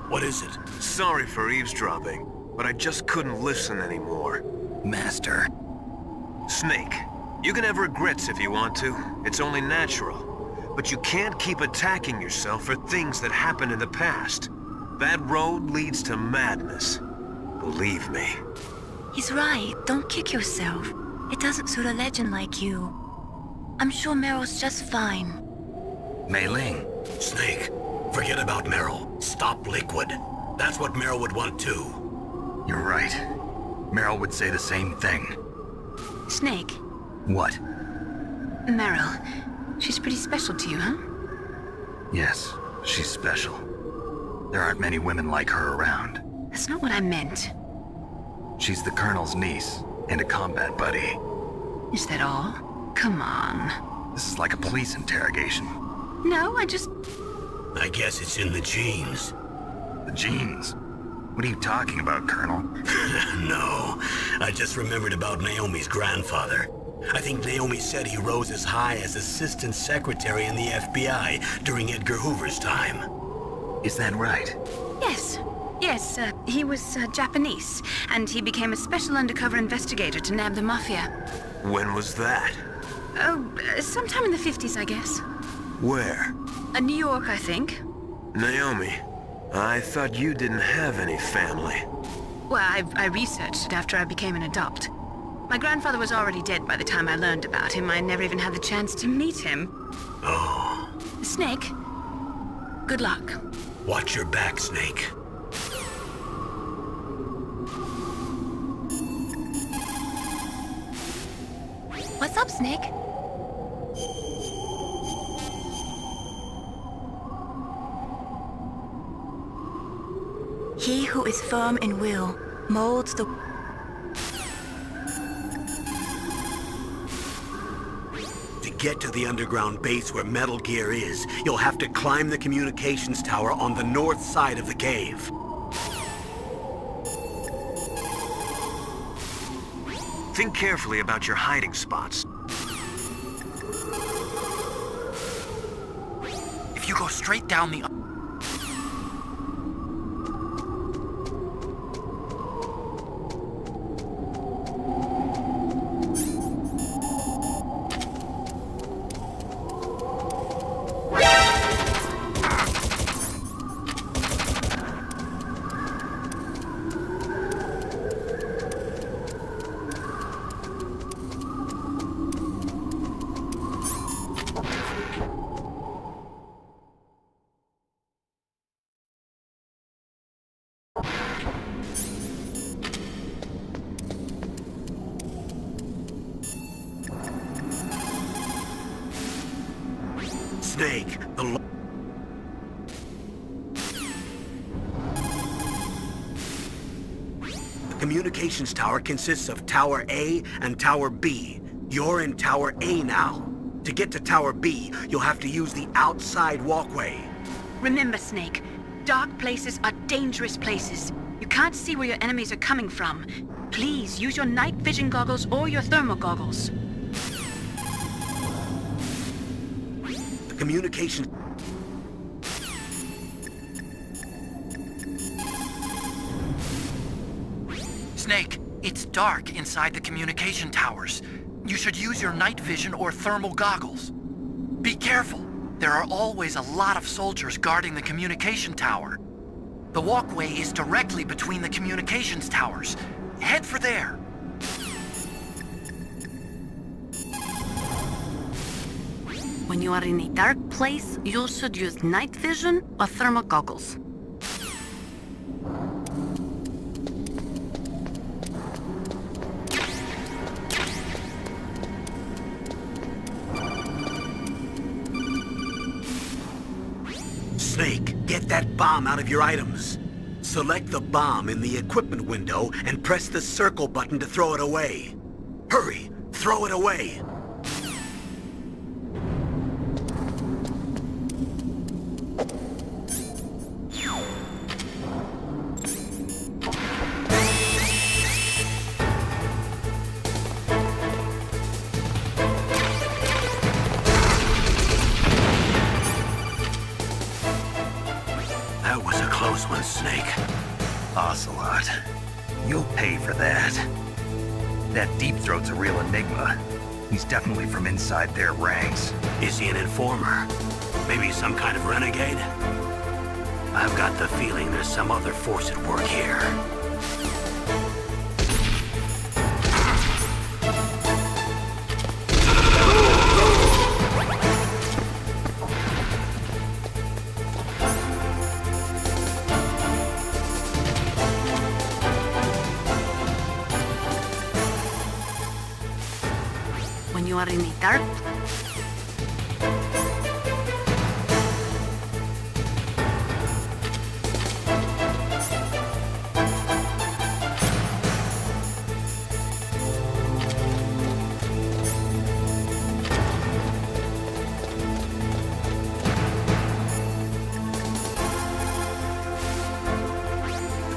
what is it? Sorry for eavesdropping, but I just couldn't listen anymore. Master. Snake, you can have regrets if you want to. It's only natural. But you can't keep attacking yourself for things that happened in the past. That road leads to madness. Believe me. He's right. Don't kick yourself. It doesn't suit a legend like you. I'm sure Meryl's just fine. Mei Ling. Snake, forget about Meryl. Stop Liquid. That's what Meryl would want too. You're right. Meryl would say the same thing. Snake, What? Meryl, she's pretty special to you, huh? Yes, she's special. There aren't many women like her around. That's not what I meant. She's the Colonel's niece and a combat buddy. Is that all? Come on. This is like a police interrogation. No, I guess it's in the genes. The genes? What are you talking about, Colonel? No, I just remembered about Naomi's grandfather. I think Naomi said he rose as high as assistant secretary in the FBI during Edgar Hoover's time. Is that right? Yes. Yes, he was Japanese, and he became a special undercover investigator to nab the Mafia. When was that? Oh, sometime in the 50s, I guess. Where? New York, I think. Naomi, I thought you didn't have any family. Well, I researched it after I became an adopt. My grandfather was already dead by the time I learned about him. I never even had the chance to meet him. Oh. Snake, good luck. Watch your back, Snake. What's up, Snake? He who is firm in will molds the... To get to the underground base where Metal Gear is, you'll have to climb the communications tower on the north side of the cave. Think carefully about your hiding spots. If you go straight down the... Snake, the communications tower consists of Tower A and Tower B. You're in Tower A now. To get to Tower B, you'll have to use the outside walkway. Remember, Snake, dark places are dangerous places. You can't see where your enemies are coming from. Please use your night vision goggles or your thermal goggles. The communication... Snake, it's dark inside the communication towers. You should use your night vision or thermal goggles. Be careful. There are always a lot of soldiers guarding the communication tower. The walkway is directly between the communications towers. Head for there. When you are in a dark place, you should use night vision or thermal goggles. Snake, get that bomb out of your items. Select the bomb in the equipment window and press the circle button to throw it away. Hurry, throw it away. Ocelot. You'll pay for that. That Deep Throat's a real enigma. He's definitely from inside their ranks. Is he an informer? Maybe some kind of renegade? I've got the feeling there's some other force at work here. When you are in the dark,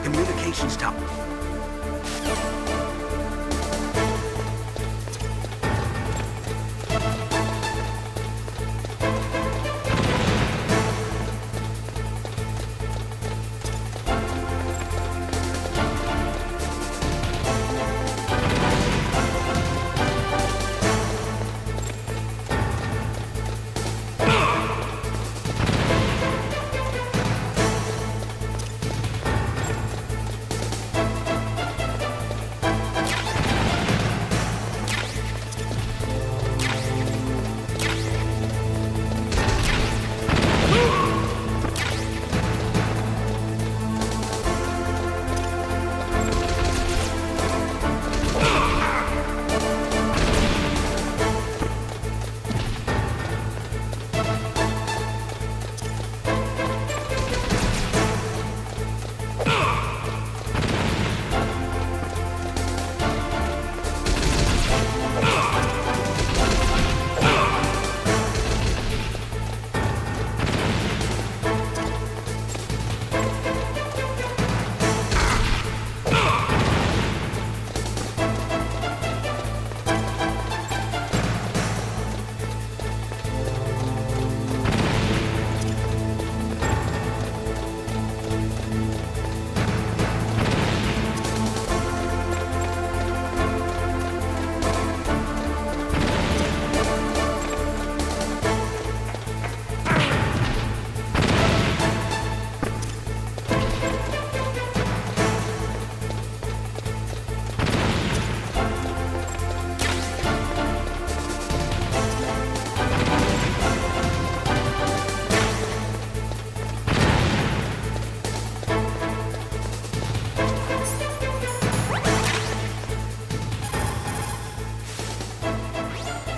Communications tower.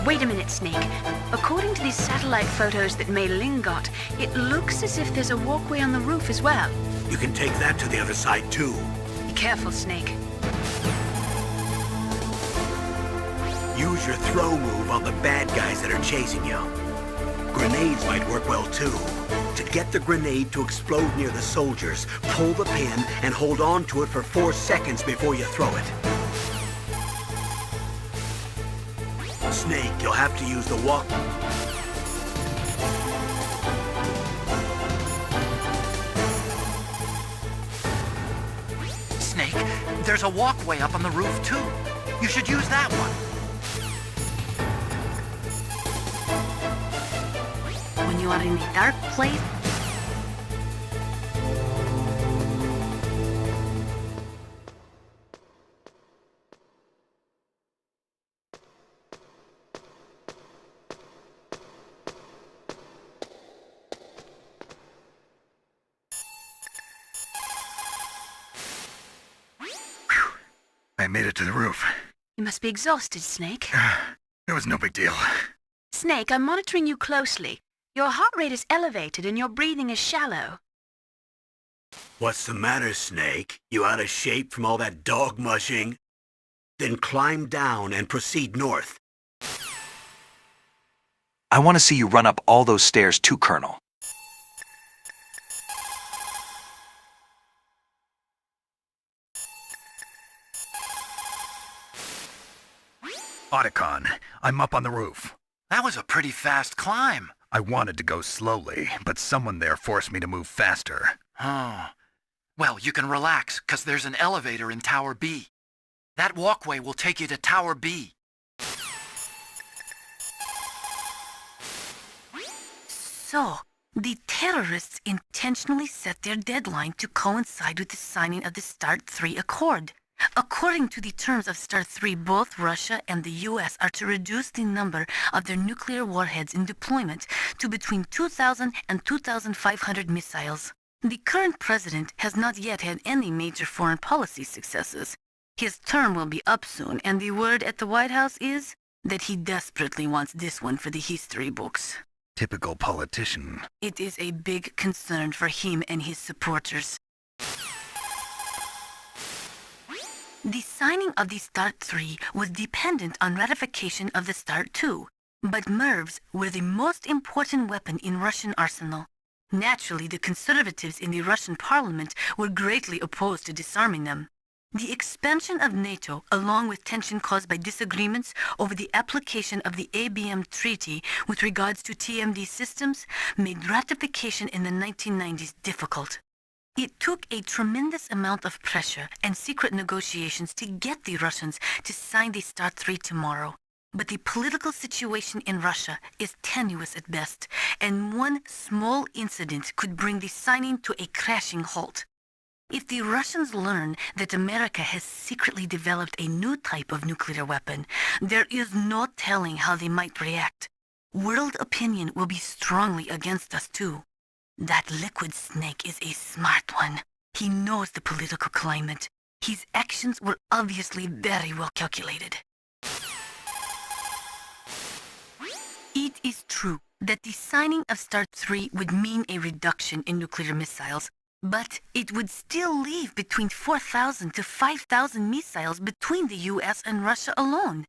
Wait a minute, Snake. According to these satellite photos that Mei Ling got, it looks as if there's a walkway on the roof as well. You can take that to the other side, too. Be careful, Snake. Use your throw move on the bad guys that are chasing you. Grenades might work well, too. To get the grenade to explode near the soldiers, pull the pin and hold on to it for 4 seconds before you throw it. Snake, you'll have to use the walk... Snake, there's a walkway up on the roof, too. You should use that one. when you are in a dark place, I made it to the roof. You must be exhausted, Snake. It was no big deal. Snake, I'm monitoring you closely. Your heart rate is elevated and your breathing is shallow. What's the matter, Snake? You out of shape from all that dog mushing? Then climb down and proceed north. I want to see you run up all those stairs too, Colonel. Otacon, I'm up on the roof. That was a pretty fast climb. I wanted to go slowly, but someone there forced me to move faster. Oh. Well, you can relax, because there's an elevator in Tower B. That walkway will take you to Tower B. So, the terrorists intentionally set their deadline to coincide with the signing of the START 3 Accord. According to the terms of START 3, both Russia and the US are to reduce the number of their nuclear warheads in deployment to between 2,000 and 2,500 missiles. The current president has not yet had any major foreign policy successes. His term will be up soon, and the word at the White House is that he desperately wants this one for the history books. Typical politician. It is a big concern for him and his supporters. The signing of the START 3 was dependent on ratification of the START 2, but MIRVs were the most important weapon in Russian arsenal. Naturally, the conservatives in the Russian parliament were greatly opposed to disarming them. The expansion of NATO, along with tension caused by disagreements over the application of the ABM Treaty with regards to TMD systems, made ratification in the 1990s difficult. It took a tremendous amount of pressure and secret negotiations to get the Russians to sign the START 3 tomorrow. But the political situation in Russia is tenuous at best, and one small incident could bring the signing to a crashing halt. If the Russians learn that America has secretly developed a new type of nuclear weapon, there is no telling how they might react. World opinion will be strongly against us too. That liquid snake is a smart one. He knows the political climate. His actions were obviously very well calculated. It is true that the signing of START 3 would mean a reduction in nuclear missiles, but it would still leave between 4,000 to 5,000 missiles between the US and Russia alone.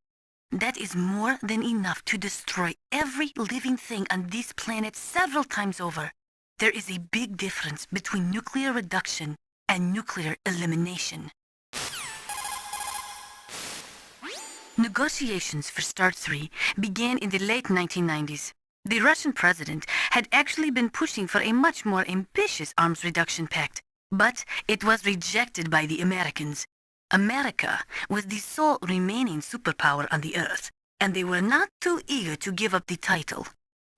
That is more than enough to destroy every living thing on this planet several times over. There is a big difference between nuclear reduction and nuclear elimination. Negotiations for START 3 began in the late 1990s. The Russian president had actually been pushing for a much more ambitious arms reduction pact, but it was rejected by the Americans. America was the sole remaining superpower on the Earth, and they were not too eager to give up the title.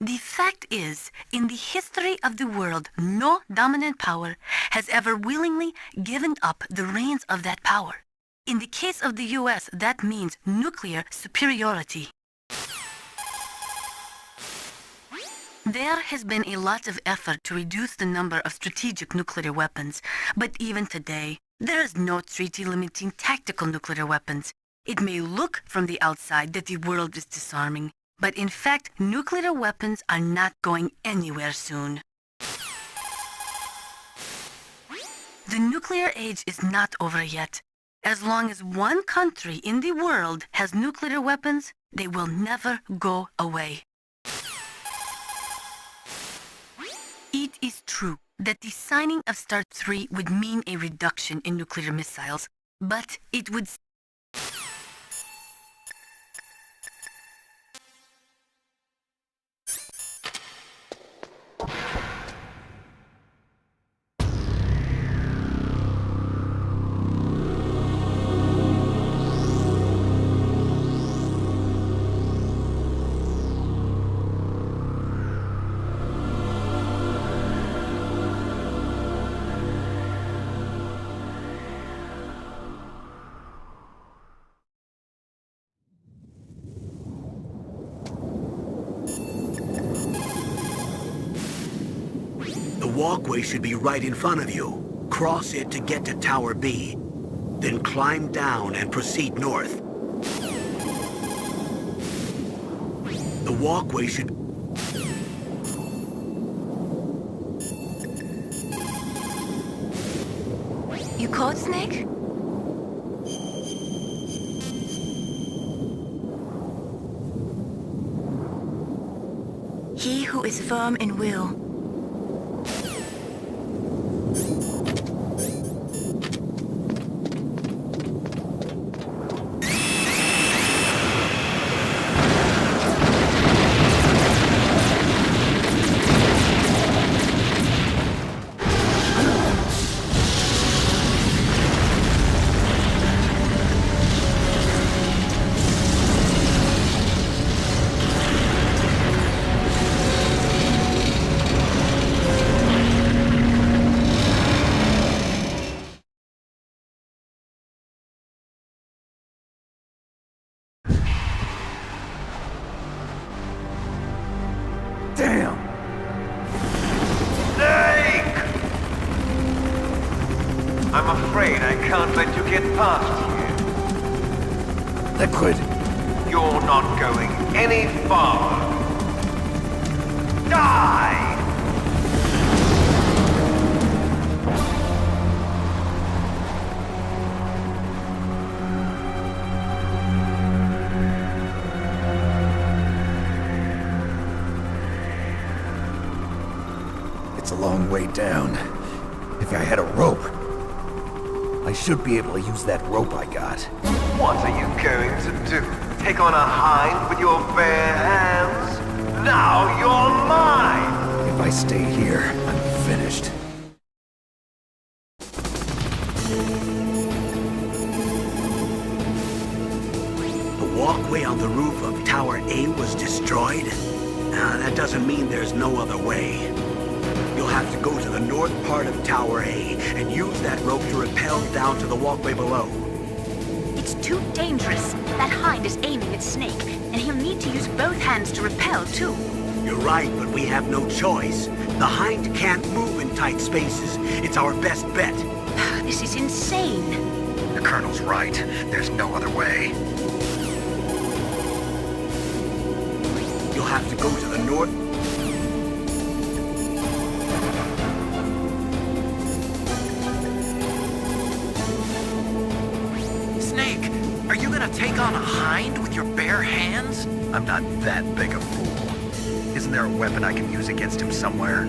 The fact is, in the history of the world, no dominant power has ever willingly given up the reins of that power. In the case of the US, that means nuclear superiority. There has been a lot of effort to reduce the number of strategic nuclear weapons, but even today, there is no treaty limiting tactical nuclear weapons. It may look from the outside that the world is disarming, but in fact, nuclear weapons are not going anywhere soon. The nuclear age is not over yet. As long as one country in the world has nuclear weapons, they will never go away. It is true that the signing of START 3 would mean a reduction in nuclear missiles, but it would The walkway should be right in front of you. Cross it to get to Tower B. Then climb down and proceed north. The walkway should... You caught Snake? He who is firm in will. Damn! Snake! I'm afraid I can't let you get past here. Liquid! You're not going any farther. Die! It's a long way down. If I had a rope, I should be able to use that rope I got. What are you going to do? Take on a hind with your bare hands? Now you're mine! If I stay here, I'm finished. The walkway on the roof of Tower A was destroyed? That doesn't mean there's no other way. You'll have to go to the north part of Tower A and use that rope to rappel down to the walkway below. It's too dangerous. That hind is aiming at Snake, and he'll need to use both hands to repel, too. You're right, but we have no choice. The hind can't move in tight spaces. It's our best bet. This is insane. The Colonel's right. There's no other way. You'll have to go to the north... Snake, are you gonna take on a hind with your bare hands? I'm not that big a fool. Isn't there a weapon I can use against him somewhere?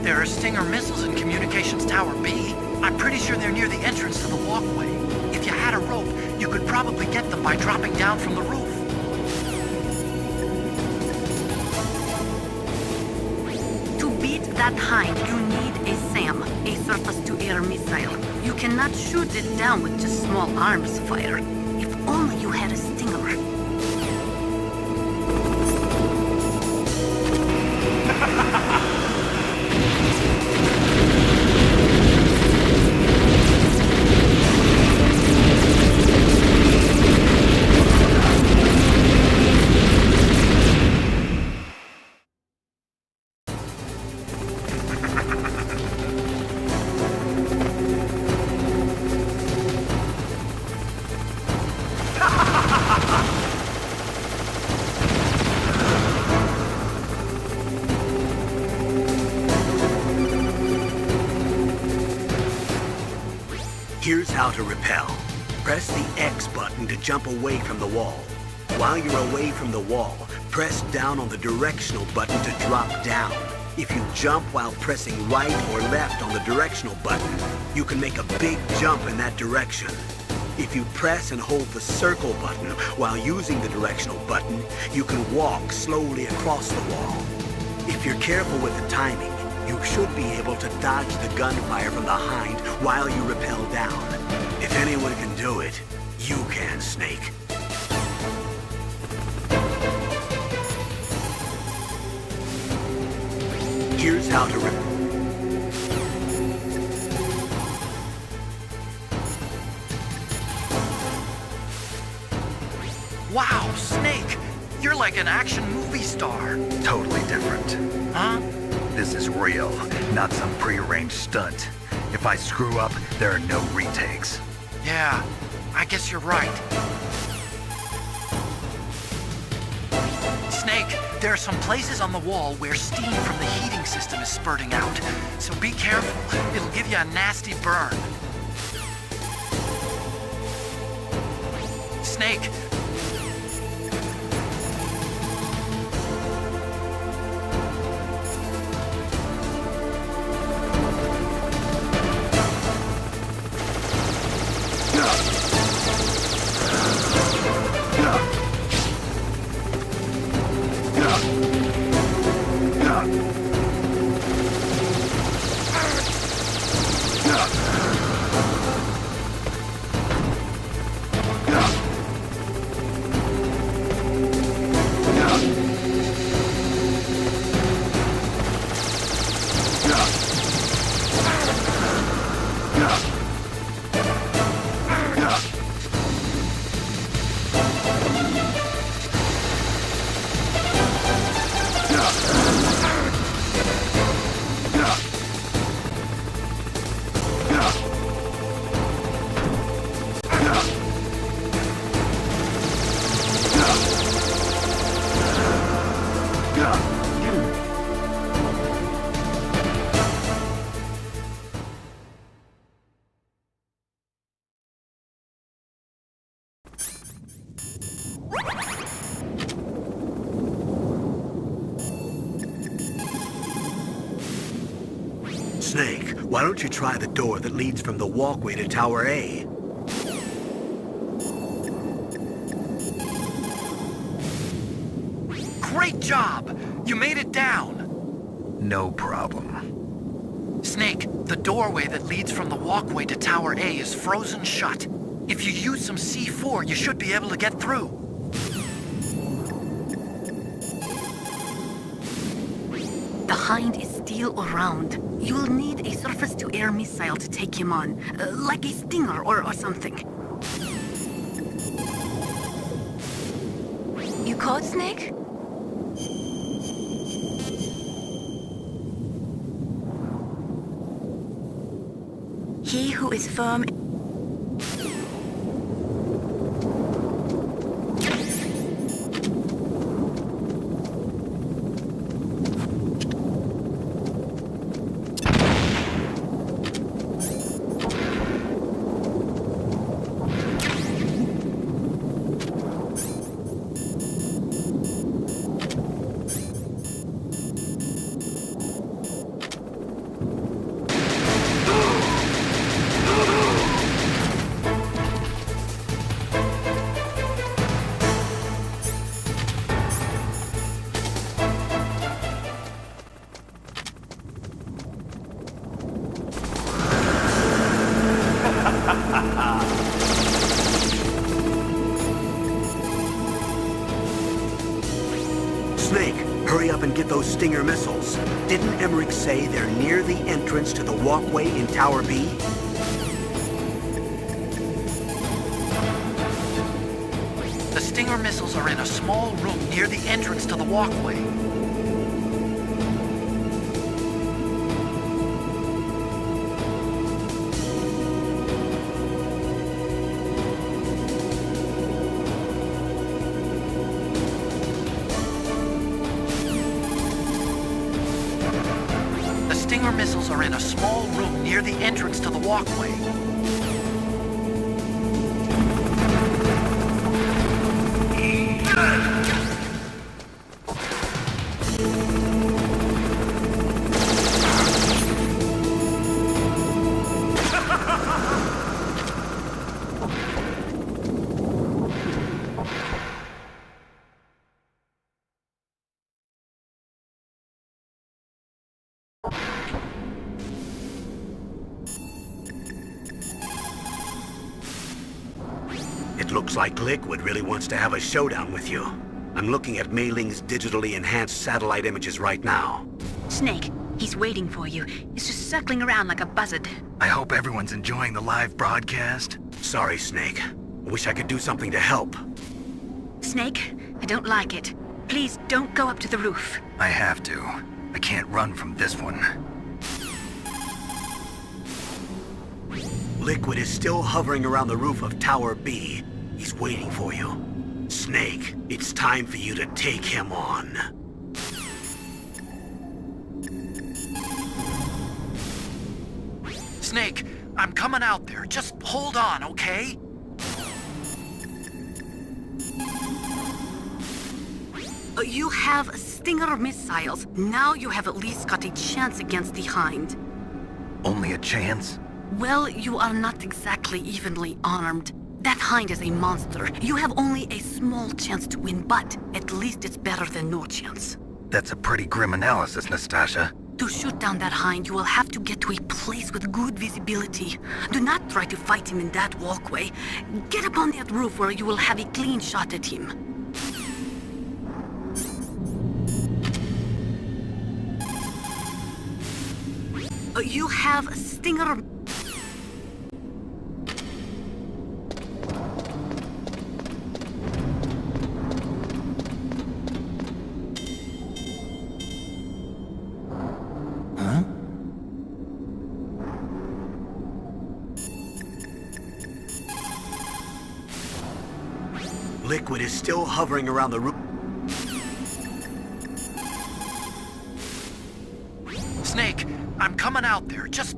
There are Stinger missiles in Communications Tower B. I'm pretty sure they're near the entrance to the walkway. If you had a rope, you could probably get them by dropping down from the roof. To beat that hind, you need a SAM, a surface-to-air missile. You cannot shoot it down with just small arms fire. If only you had a Stinger. Here's how to rappel. Press the X button to jump away from the wall. While you're away from the wall, press down on the directional button to drop down. If you jump while pressing right or left on the directional button, you can make a big jump in that direction. If you press and hold the circle button while using the directional button, you can walk slowly across the wall. If you're careful with the timing, you should be able to dodge the gunfire from the hind while you rappel down. If anyone can do it, you can, Snake. Here's how to Wow, Snake! You're like an action movie star. Totally different. Huh? This is real, not some prearranged stunt. If I screw up, there are no retakes. Yeah, I guess you're right. Snake, there are some places on the wall where steam from the heating system is spurting out. So be careful. It'll give you a nasty burn. Snake, Why don't you try the door that leads from the walkway to Tower A? Great job! You made it down! No problem. Snake, the doorway that leads from the walkway to Tower A is frozen shut. If you use some C4, you should be able to get through. The Hind is still around. You'll need a surface-to-air missile to take him on, like a Stinger or something. You caught Snake? He who is firm. Snake, hurry up and get those Stinger missiles. Didn't Emmerich say they're near the entrance to the walkway in Tower B? The Stinger missiles are in a small room near the entrance to the walkway. The Stinger missiles are in a small room near the entrance to the walkway. It looks like Liquid really wants to have a showdown with you. I'm looking at Mei Ling's digitally enhanced satellite images right now. Snake, he's waiting for you. He's just circling around like a buzzard. I hope everyone's enjoying the live broadcast. Sorry, Snake. I wish I could do something to help. Snake, I don't like it. Please don't go up to the roof. I have to. I can't run from this one. Liquid is still hovering around the roof of Tower B. He's waiting for you. Snake, it's time for you to take him on. Snake, I'm coming out there. Just hold on, okay? You have Stinger missiles. Now you have at least got a chance against the Hind. Only a chance? Well, you are not exactly evenly armed. That Hind is a monster. You have only a small chance to win, but at least it's better than no chance. That's a pretty grim analysis, Nastasha. To shoot down that Hind, you will have to get to a place with good visibility. Do not try to fight him in that walkway. Get up on that roof where you will have a clean shot at him. You have Stinger... Huh? Liquid is still hovering around the roof. Snake, I'm coming out there. Just...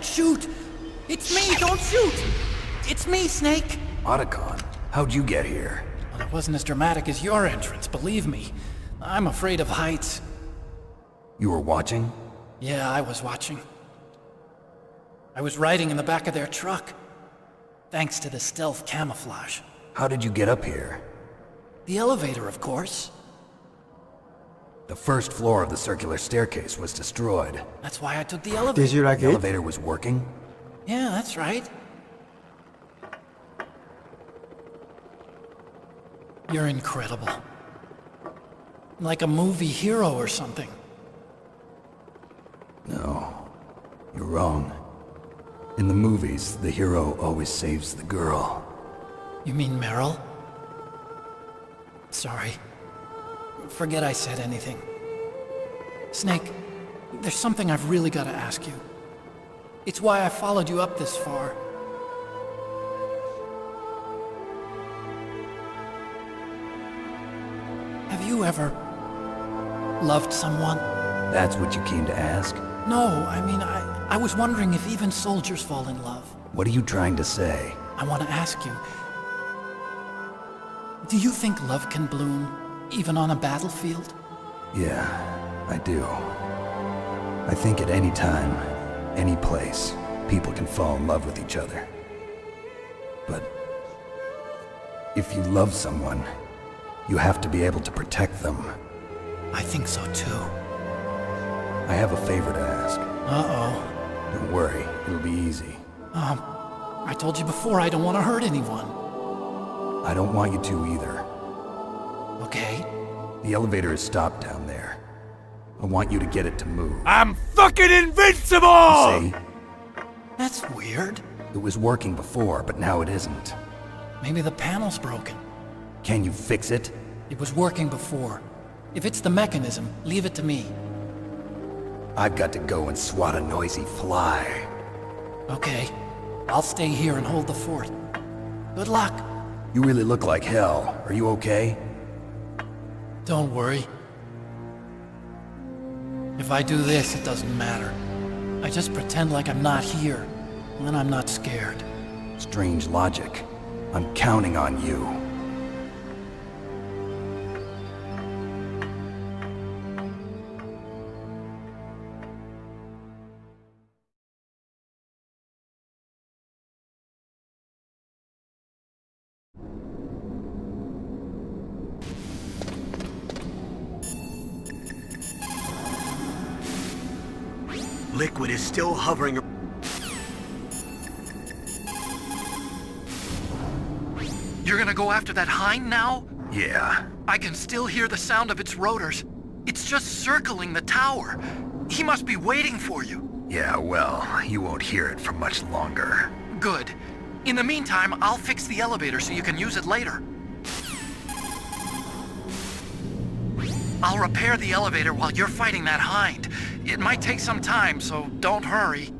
Don't shoot! It's me! Don't shoot! It's me, Snake! Otacon, how'd you get here? Well, it wasn't as dramatic as your entrance, believe me. I'm afraid of heights. You were watching? Yeah, I was watching. I was riding in the back of their truck. Thanks to the stealth camouflage. How did you get up here? The elevator, of course. The first floor of the circular staircase was destroyed. That's why I took the elevator. Did you like The it? elevator was working? Yeah, that's right. You're incredible. Like a movie hero or something. No, you're wrong. In the movies, the hero always saves the girl. You mean Meryl? Sorry. Forget I said anything. Snake, there's something I've really got to ask you. It's why I followed you up this far. Have you ever loved someone? That's what you came to ask? No, I mean, I was wondering if even soldiers fall in love. What are you trying to say? I want to ask you, do you think love can bloom, even on a battlefield? Yeah, I do. I think at any time, any place, people can fall in love with each other. But if you love someone, you have to be able to protect them. I think so too. I have a favor to ask. Uh-oh. Don't worry, it'll be easy. I told you before I don't want to hurt anyone. I don't want you to either. Okay. The elevator is stopped down there. I want you to get it to move. I'm fucking invincible! See? That's weird. It was working before, but now it isn't. Maybe the panel's broken. Can you fix it? It was working before. If it's the mechanism, leave it to me. I've got to go and swat a noisy fly. Okay. I'll stay here and hold the fort. Good luck. You really look like hell. Are you okay? Don't worry. If I do this, it doesn't matter. I just pretend like I'm not here, and then I'm not scared. Strange logic. I'm counting on you. Liquid is still hovering. You're gonna go after that hind now? Yeah. I can still hear the sound of its rotors. It's just circling the tower. He must be waiting for you. Yeah, well, you won't hear it for much longer. Good. In the meantime, I'll fix the elevator so you can use it later. I'll repair the elevator while you're fighting that hind. It might take some time, so don't hurry.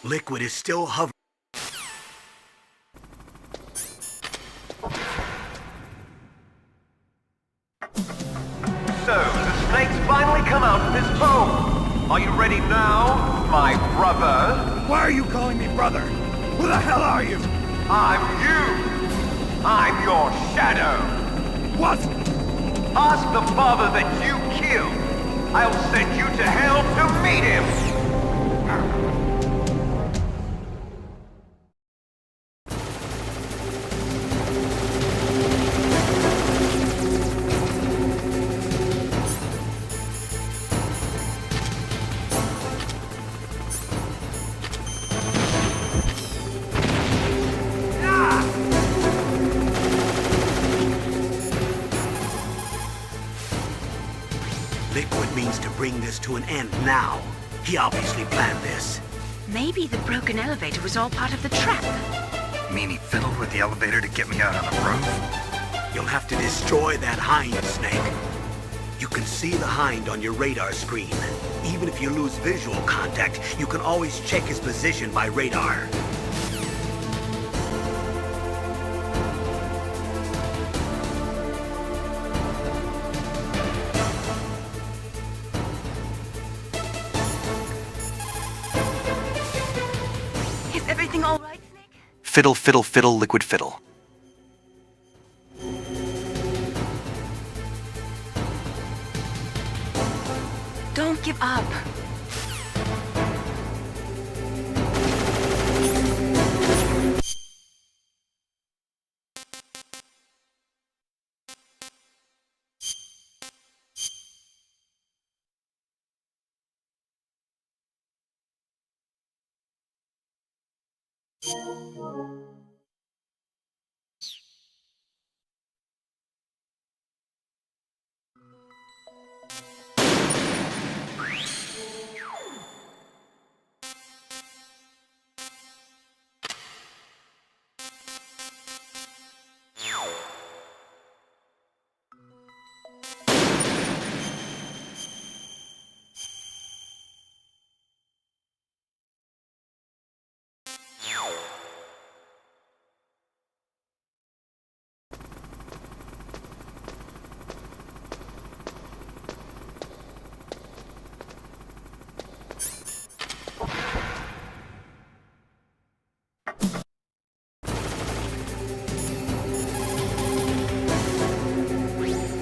Liquid is still hovering. So, the snake's finally come out of his home. Are you ready now, my brother? Why are you calling me brother? Who the hell are you? I'm you. I'm your shadow. What? Ask the father that you killed. I'll send you to hell to meet him. Liquid means to bring this to an end now. He obviously planned this. Maybe the broken elevator was all part of the trap. Mean he fiddled with the elevator to get me out on the roof? You'll have to destroy that hind, Snake. You can see the hind on your radar screen. Even if you lose visual contact, you can always check his position by radar. Is everything all right, Snake? Fiddle, fiddle, fiddle, liquid fiddle. Don't give up.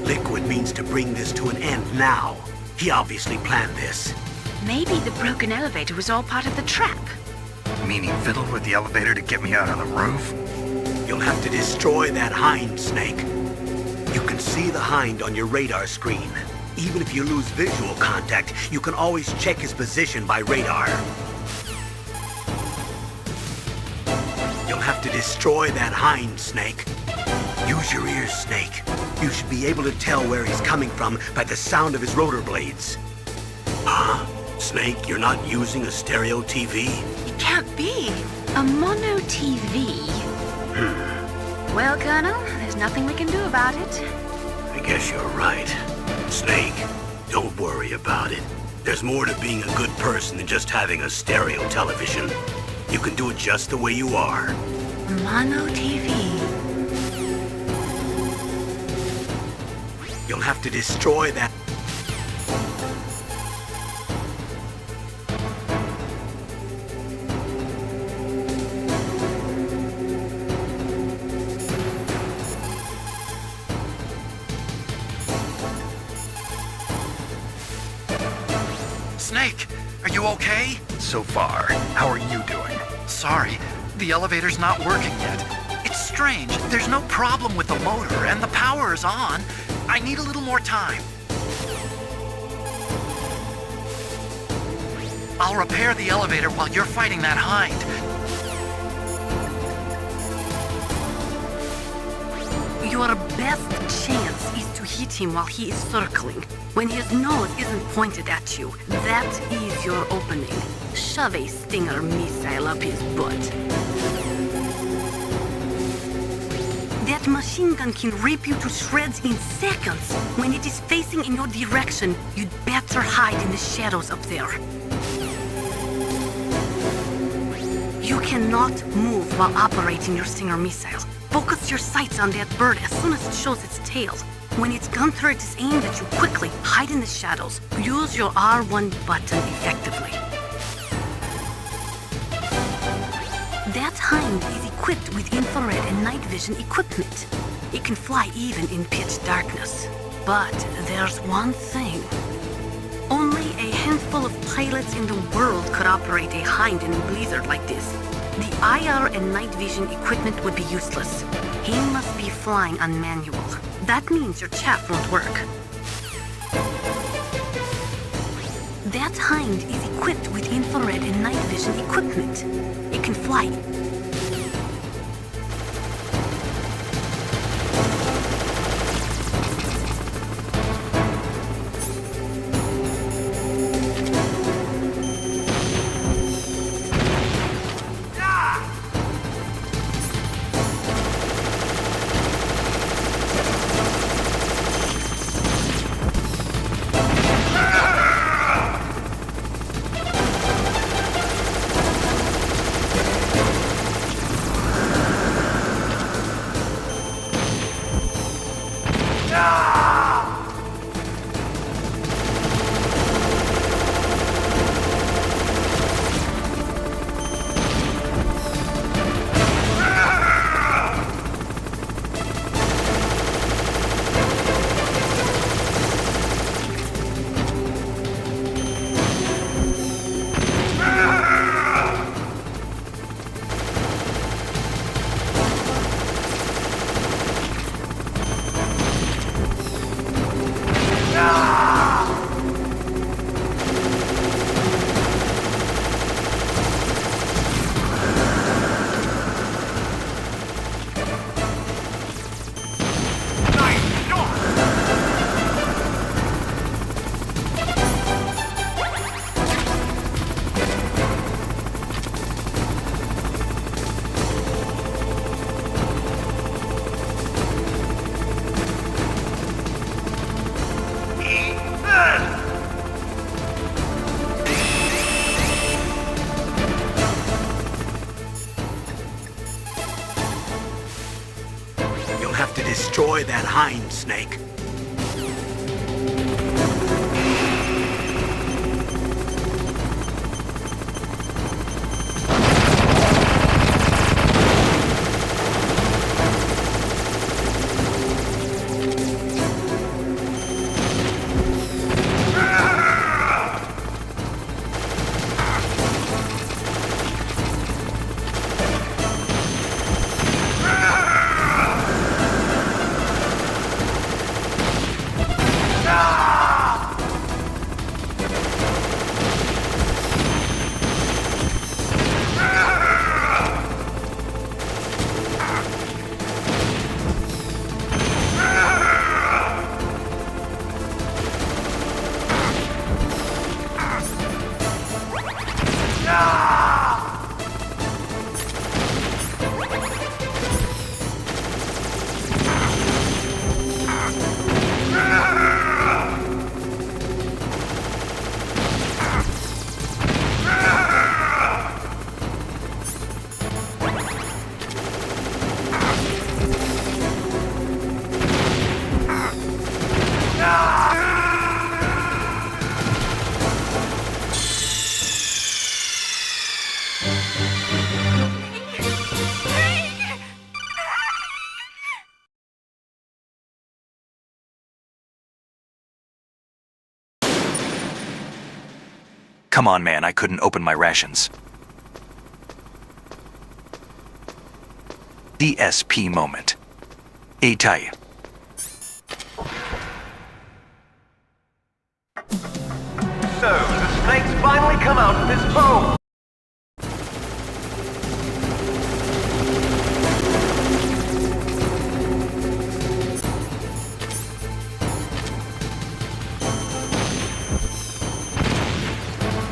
Liquid means to bring this to an end now. He obviously planned this. Maybe the broken elevator was all part of the trap. Mean he fiddled with the elevator to get me out on the roof? You'll have to destroy that hind, Snake. You can see the hind on your radar screen. Even if you lose visual contact, you can always check his position by radar. You'll have to destroy that hind, Snake. Use your ears, Snake. You should be able to tell where he's coming from by the sound of his rotor blades. Huh? Snake, you're not using a stereo TV? It can't be. A mono TV. Well, Colonel, there's nothing we can do about it. I guess you're right. Snake, don't worry about it. There's more to being a good person than just having a stereo television. You can do it just the way you are. Mono TV. You'll have to destroy that. Snake, are you okay? So far. How are you doing? Sorry, the elevator's not working yet. It's strange. There's no problem with the motor, and the power is on. I need a little more time. I'll repair the elevator while you're fighting that hind. Your best chance is to hit him while he is circling. When his nose isn't pointed at you, that is your opening. Shove a Stinger missile up his butt. That machine gun can rip you to shreds in seconds. When it is facing in your direction, you'd better hide in the shadows up there. You cannot move while operating your Stinger missile. Focus your sights on that bird as soon as it shows its tail. When its gun turret is aimed at you, quickly hide in the shadows. Use your R1 button effectively. That hind is equipped with infrared and night vision equipment. It can fly even in pitch darkness. But there's one thing. Only a handful of pilots in the world could operate a hind in a blizzard like this. The IR and night vision equipment would be useless. He must be flying on manual. That means your chaff won't work. That hind is equipped with infrared and night vision equipment. It can fly. Destroy that hind, Snake. Come on, man, I couldn't open my rations. DSP moment. Eitai. So, the snakes finally come out of this hole!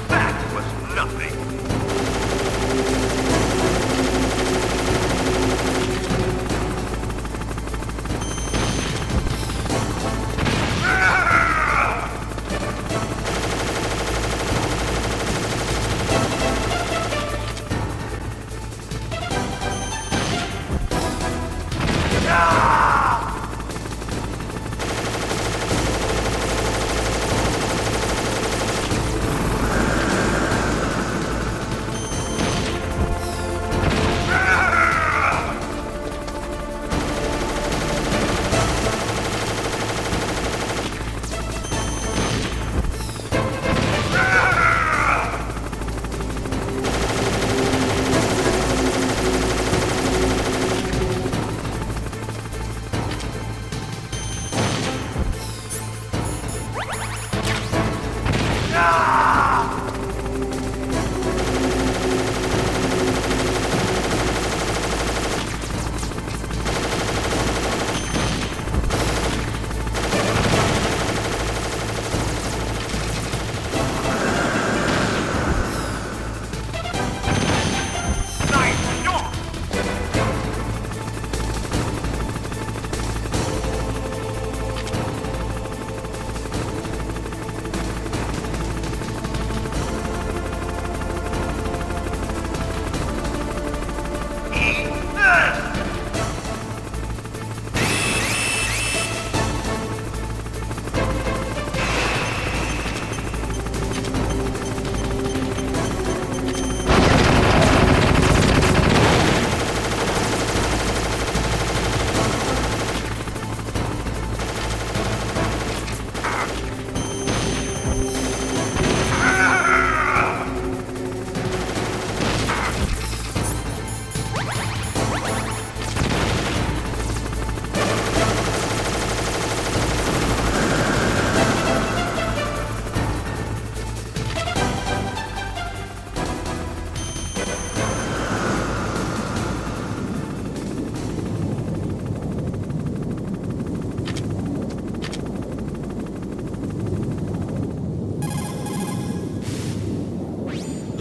That was nothing!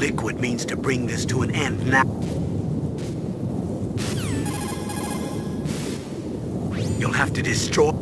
Liquid means to bring this to an end now. You'll have to destroy...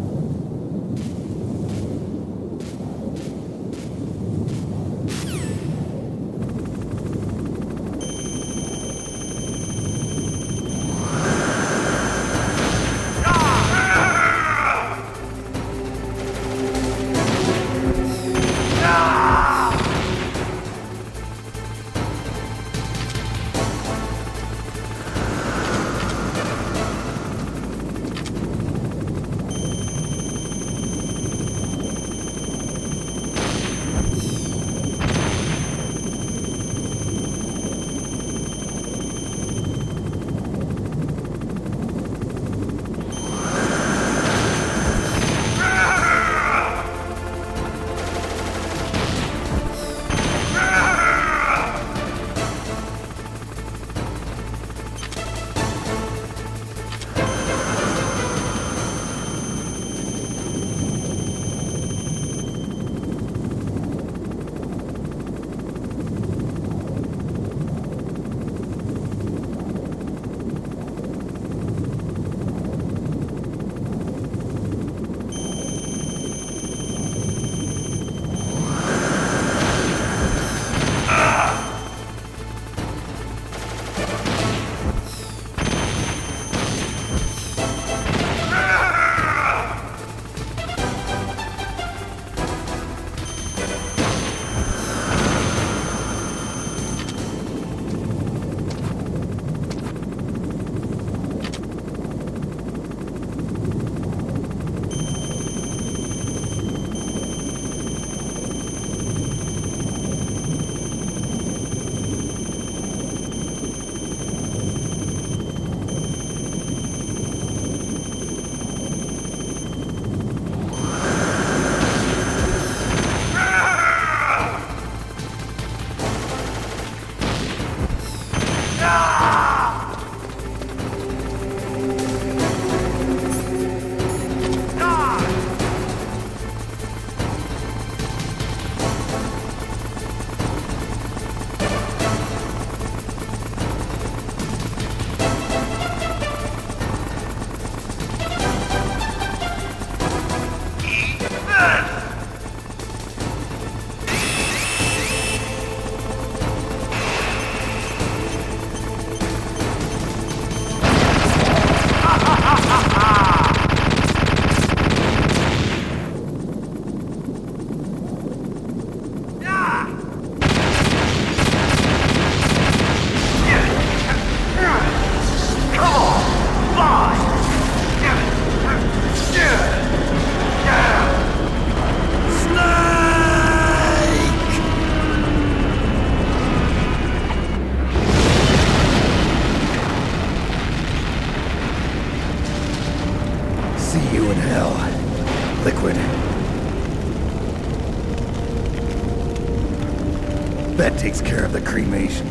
That takes care of the cremation.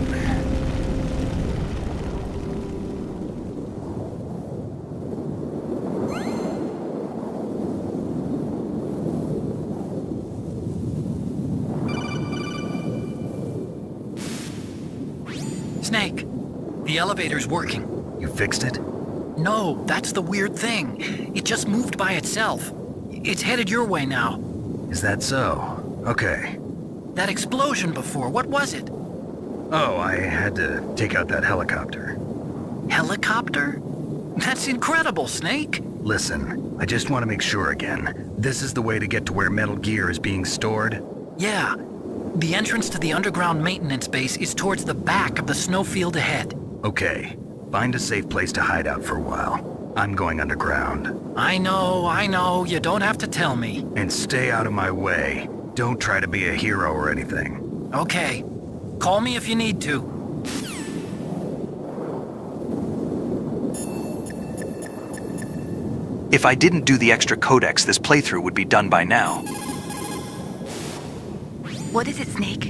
Snake, the elevator's working. You fixed it? No, that's the weird thing. It just moved by itself. It's headed your way now. Is that so? Okay. That explosion before, what was it? Oh, I had to take out that helicopter. Helicopter? That's incredible, Snake. Listen, I just want to make sure again. This is the way to get to where Metal Gear is being stored? Yeah. The entrance to the underground maintenance base is towards the back of the snowfield ahead. Okay. Find a safe place to hide out for a while. I'm going underground. I know. You don't have to tell me. And stay out of my way. Don't try to be a hero or anything. Okay. Call me if you need to. If I didn't do the extra codecs, this playthrough would be done by now. What is it, Snake?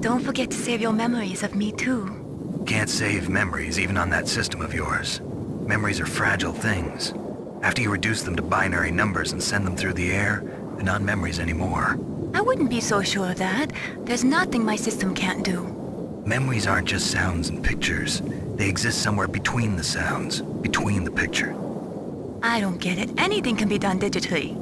Don't forget to save your memories of me, too. Can't save memories even on that system of yours. Memories are fragile things. After you reduce them to binary numbers and send them through the air, they're not memories anymore. I wouldn't be so sure of that. There's nothing my system can't do. Memories aren't just sounds and pictures. They exist somewhere between the sounds, between the picture. I don't get it. Anything can be done digitally.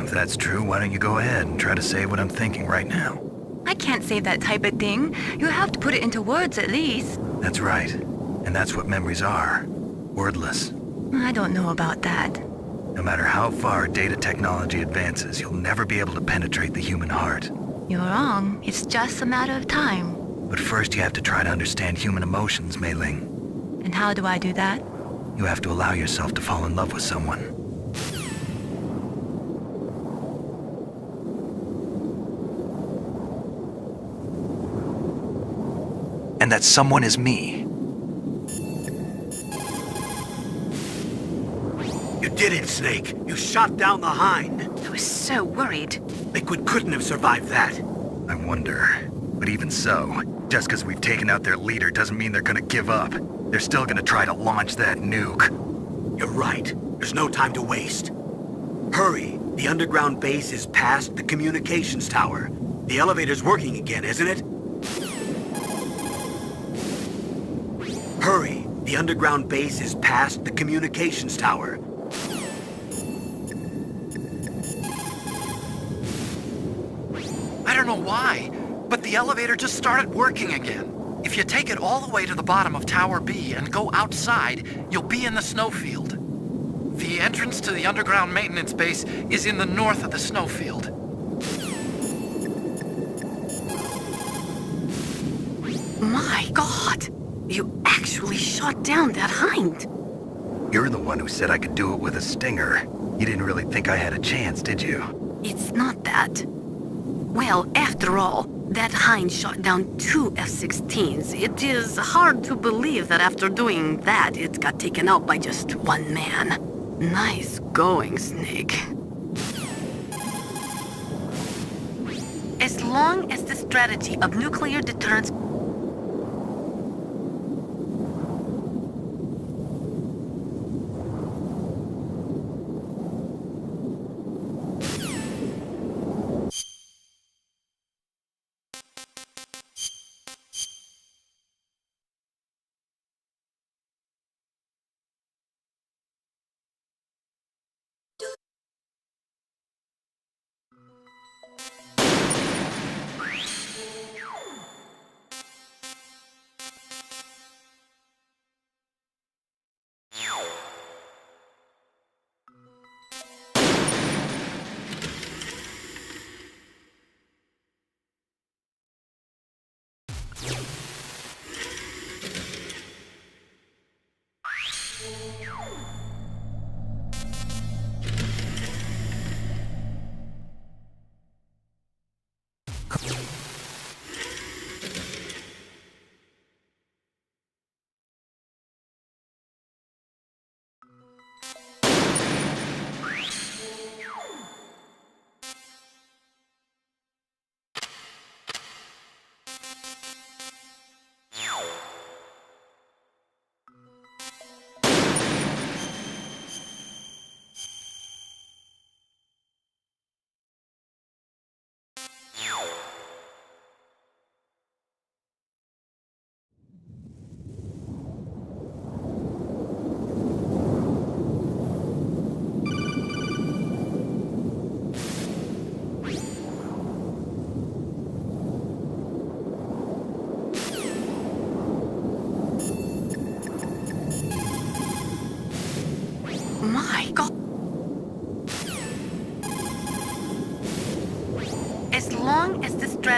If that's true, why don't you go ahead and try to say what I'm thinking right now? I can't say that type of thing. You have to put it into words at least. That's right. And that's what memories are. Wordless. I don't know about that. No matter how far data technology advances, you'll never be able to penetrate the human heart. You're wrong. It's just a matter of time. But first you have to try to understand human emotions, Mei Ling. And how do I do that? You have to allow yourself to fall in love with someone. And that someone is me. You did it, Snake. You shot down the Hind. I was so worried. Liquid couldn't have survived that. I wonder. But even so, just because we've taken out their leader doesn't mean they're gonna give up. They're still gonna try to launch that nuke. You're right. There's no time to waste. Hurry. The underground base is past the communications tower. The elevator's working again, isn't it? Hurry. The underground base is past the communications tower. I don't know why, but the elevator just started working again. If you take it all the way to the bottom of Tower B and go outside, you'll be in the snowfield. The entrance to the underground maintenance base is in the north of the snowfield. My God! You actually shot down that Hind! You're the one who said I could do it with a stinger. You didn't really think I had a chance, did you? It's not that. Well, after all, that Hind shot down 2 F-16s. It is hard to believe that after doing that, it got taken out by just one man. Nice going, Snake. As long as the strategy of nuclear deterrence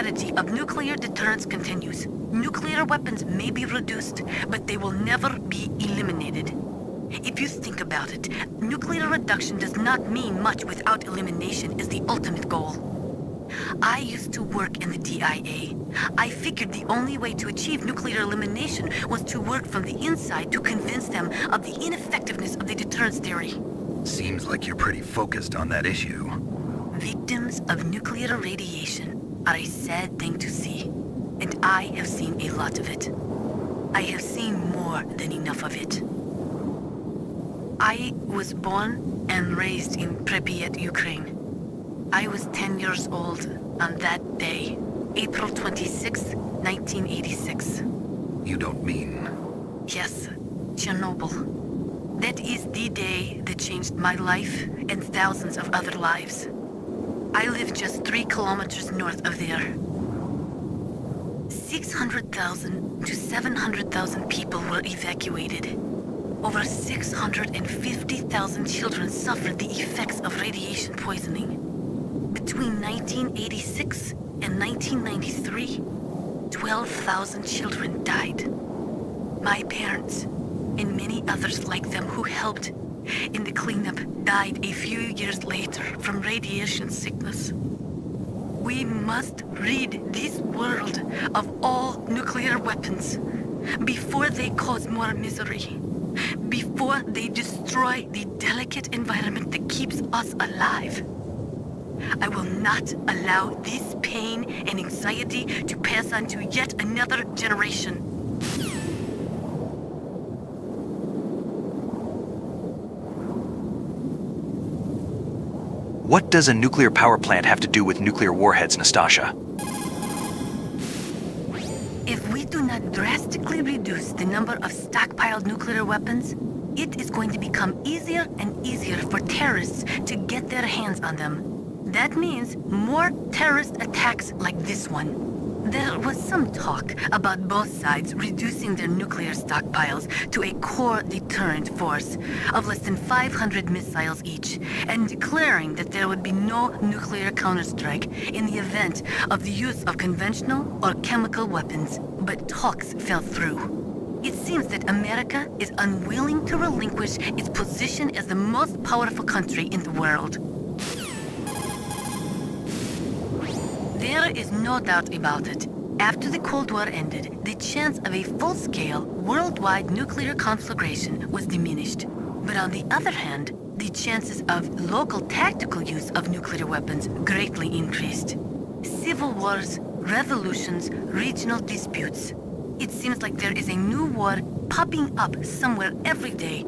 strategy of nuclear deterrence continues. Nuclear weapons may be reduced, but they will never be eliminated. If you think about it, nuclear reduction does not mean much without elimination as the ultimate goal. I used to work in the DIA. I figured the only way to achieve nuclear elimination was to work from the inside to convince them of the ineffectiveness of the deterrence theory. Seems like you're pretty focused on that issue. Victims of nuclear radiation are a sad thing to see, and I have seen a lot of it. I have seen more than enough of it. I was born and raised in Pripyat, Ukraine. I was 10 years old on that day, April 26, 1986. You don't mean... Yes, Chernobyl. That is the day that changed my life and thousands of other lives. I live just 3 kilometers north of there. 600,000 to 700,000 people were evacuated. Over 650,000 children suffered the effects of radiation poisoning. Between 1986 and 1993, 12,000 children died. My parents, and many others like them who helped in the cleanup, died a few years later from radiation sickness. We must rid this world of all nuclear weapons before they cause more misery, before they destroy the delicate environment that keeps us alive. I will not allow this pain and anxiety to pass on to yet another generation. What does a nuclear power plant have to do with nuclear warheads, Nastasia? If we do not drastically reduce the number of stockpiled nuclear weapons, it is going to become easier and easier for terrorists to get their hands on them. That means more terrorist attacks like this one. There was some talk about both sides reducing their nuclear stockpiles to a core deterrent force of less than 500 missiles each, and declaring that there would be no nuclear counterstrike in the event of the use of conventional or chemical weapons. But talks fell through. It seems that America is unwilling to relinquish its position as the most powerful country in the world. There is no doubt about it. After the Cold War ended, the chance of a full-scale, worldwide nuclear conflagration was diminished. But on the other hand, the chances of local tactical use of nuclear weapons greatly increased. Civil wars, revolutions, regional disputes. It seems like there is a new war popping up somewhere every day.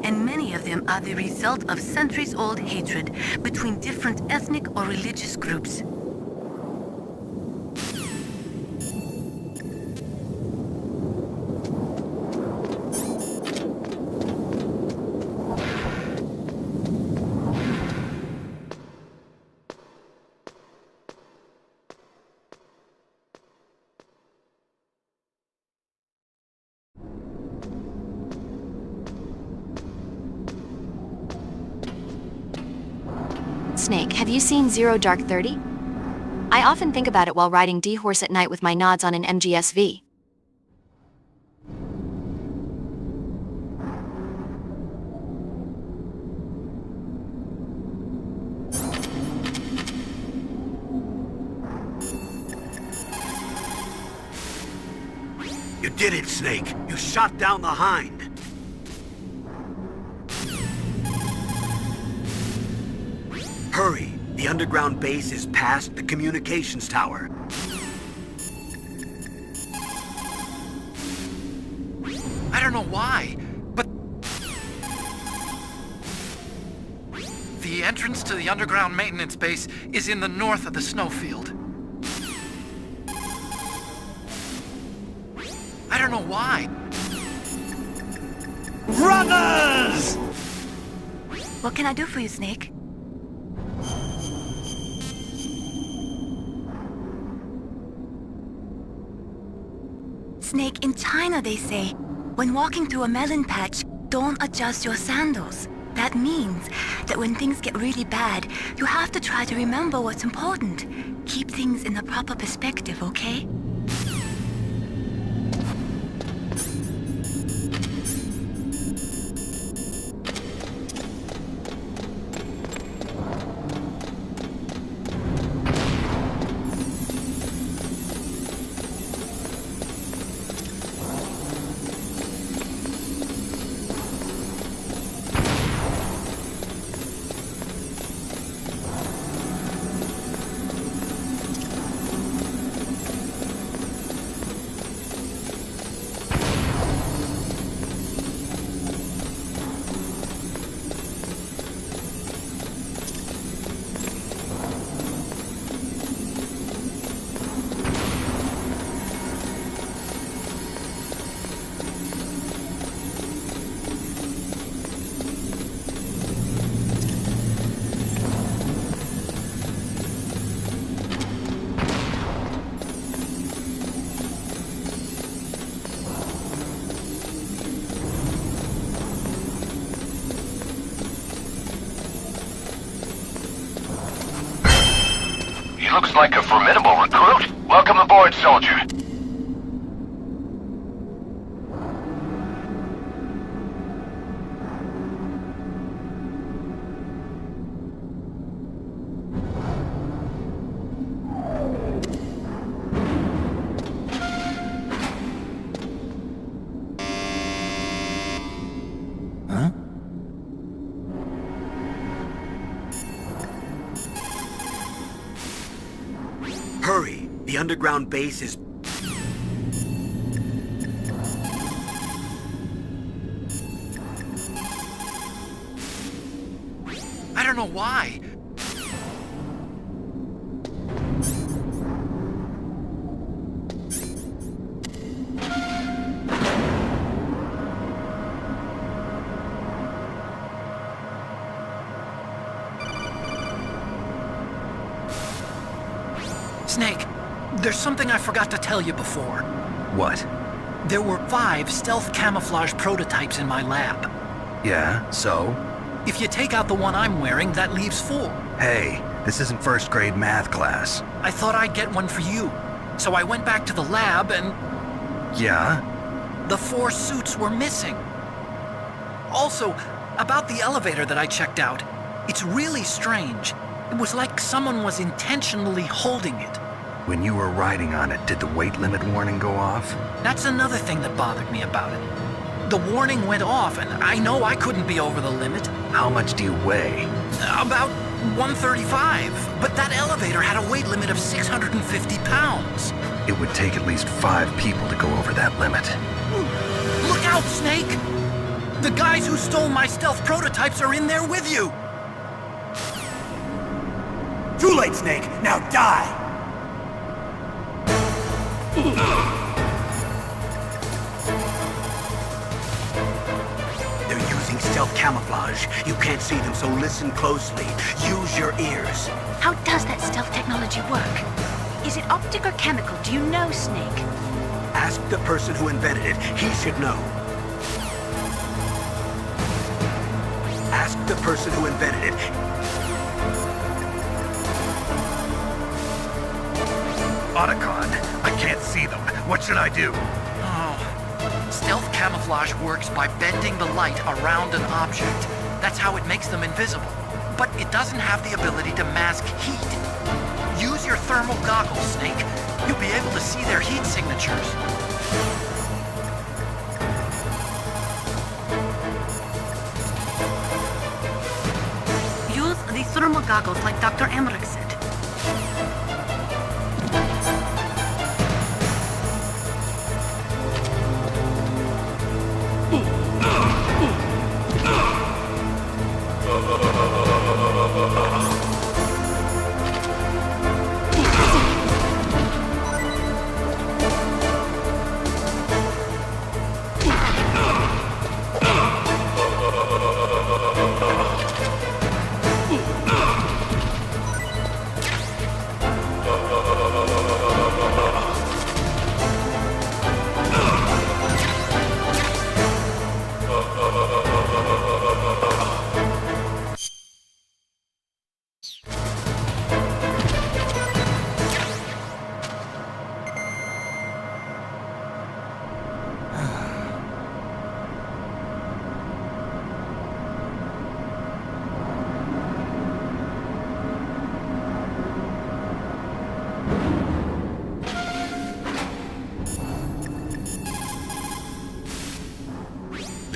And many of them are the result of centuries-old hatred between different ethnic or religious groups. Snake, have you seen Zero Dark 30? I often think about it while riding D-Horse at night with my nods on an MGS-V. You did it, Snake. You shot down the Hind. Hurry! The underground base is past the communications tower. I don't know why, but... the entrance to the underground maintenance base is in the north of the snowfield. I don't know why. Brothers! What can I do for you, Snake? Snake, in China they say, when walking through a melon patch, don't adjust your sandals. That means that when things get really bad, you have to try to remember what's important. Keep things in the proper perspective, okay? He looks like a formidable recruit. Welcome aboard, soldier. Huh? Hurry! The underground base is... I don't know why. Snake, there's something I forgot to tell you before. What? There were 5 stealth camouflage prototypes in my lab. Yeah, so? If you take out the one I'm wearing, that leaves 4. Hey, this isn't first grade math class. I thought I'd get one for you. So I went back to the lab and... Yeah? The 4 suits were missing. Also, about the elevator that I checked out, it's really strange. It was like someone was intentionally holding it. When you were riding on it, did the weight limit warning go off? That's another thing that bothered me about it. The warning went off, and I know I couldn't be over the limit. How much do you weigh? About 135, but that elevator had a weight limit of 650 pounds. It would take at least 5 people to go over that limit. Look out, Snake! The guys who stole my stealth prototypes are in there with you! Too late, Snake! Now die! They're using stealth camouflage. You can't see them, so listen closely. Use your ears. How does that stealth technology work? Is it optic or chemical? Do you know, Snake? Ask the person who invented it. He should know. Ask the person who invented it. Otacon, I can't see them. What should I do? Oh. Stealth camouflage works by bending the light around an object. That's how it makes them invisible. But it doesn't have the ability to mask heat. Use your thermal goggles, Snake. You'll be able to see their heat signatures. Use the thermal goggles like Dr. Emmerich said.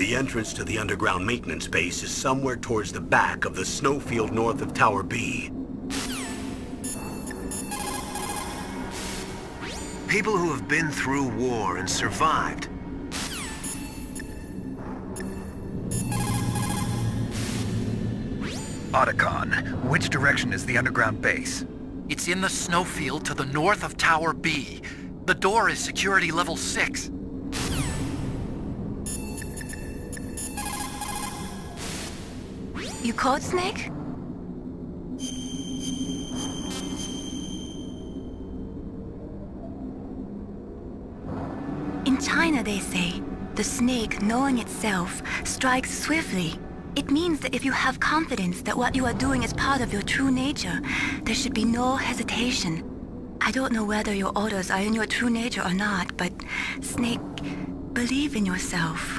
The entrance to the underground maintenance base is somewhere towards the back of the snowfield north of Tower B. People who have been through war and survived. Otacon, which direction is the underground base? It's in the snowfield to the north of Tower B. The door is security level 6. You called, Snake? In China, they say, the snake, knowing itself, strikes swiftly. It means that if you have confidence that what you are doing is part of your true nature, there should be no hesitation. I don't know whether your orders are in your true nature or not, but, Snake, believe in yourself.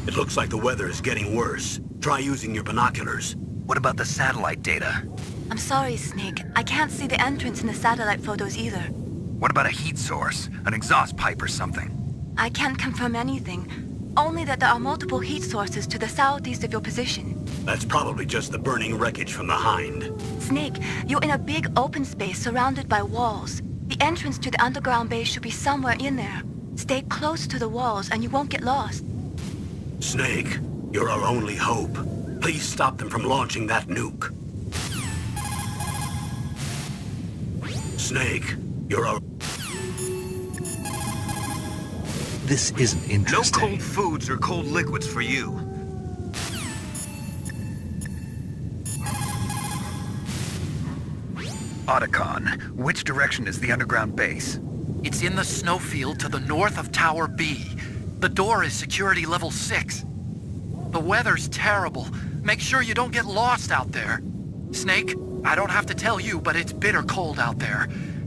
It looks like the weather is getting worse. Try using your binoculars. What about the satellite data? I'm sorry, Snake. I can't see the entrance in the satellite photos either. What about a heat source? An exhaust pipe or something? I can't confirm anything. Only that there are multiple heat sources to the southeast of your position. That's probably just the burning wreckage from the Hind. Snake, you're in a big open space surrounded by walls. The entrance to the underground base should be somewhere in there. Stay close to the walls and you won't get lost. Snake, you're our only hope. Please stop them from launching that nuke. Snake, you're our... This isn't interesting. No cold foods or cold liquids for you. Otacon, which direction is the underground base? It's in the snowfield to the north of Tower B. The door is security level 6. The weather's terrible. Make sure you don't get lost out there. Snake, I don't have to tell you, but it's bitter cold out there.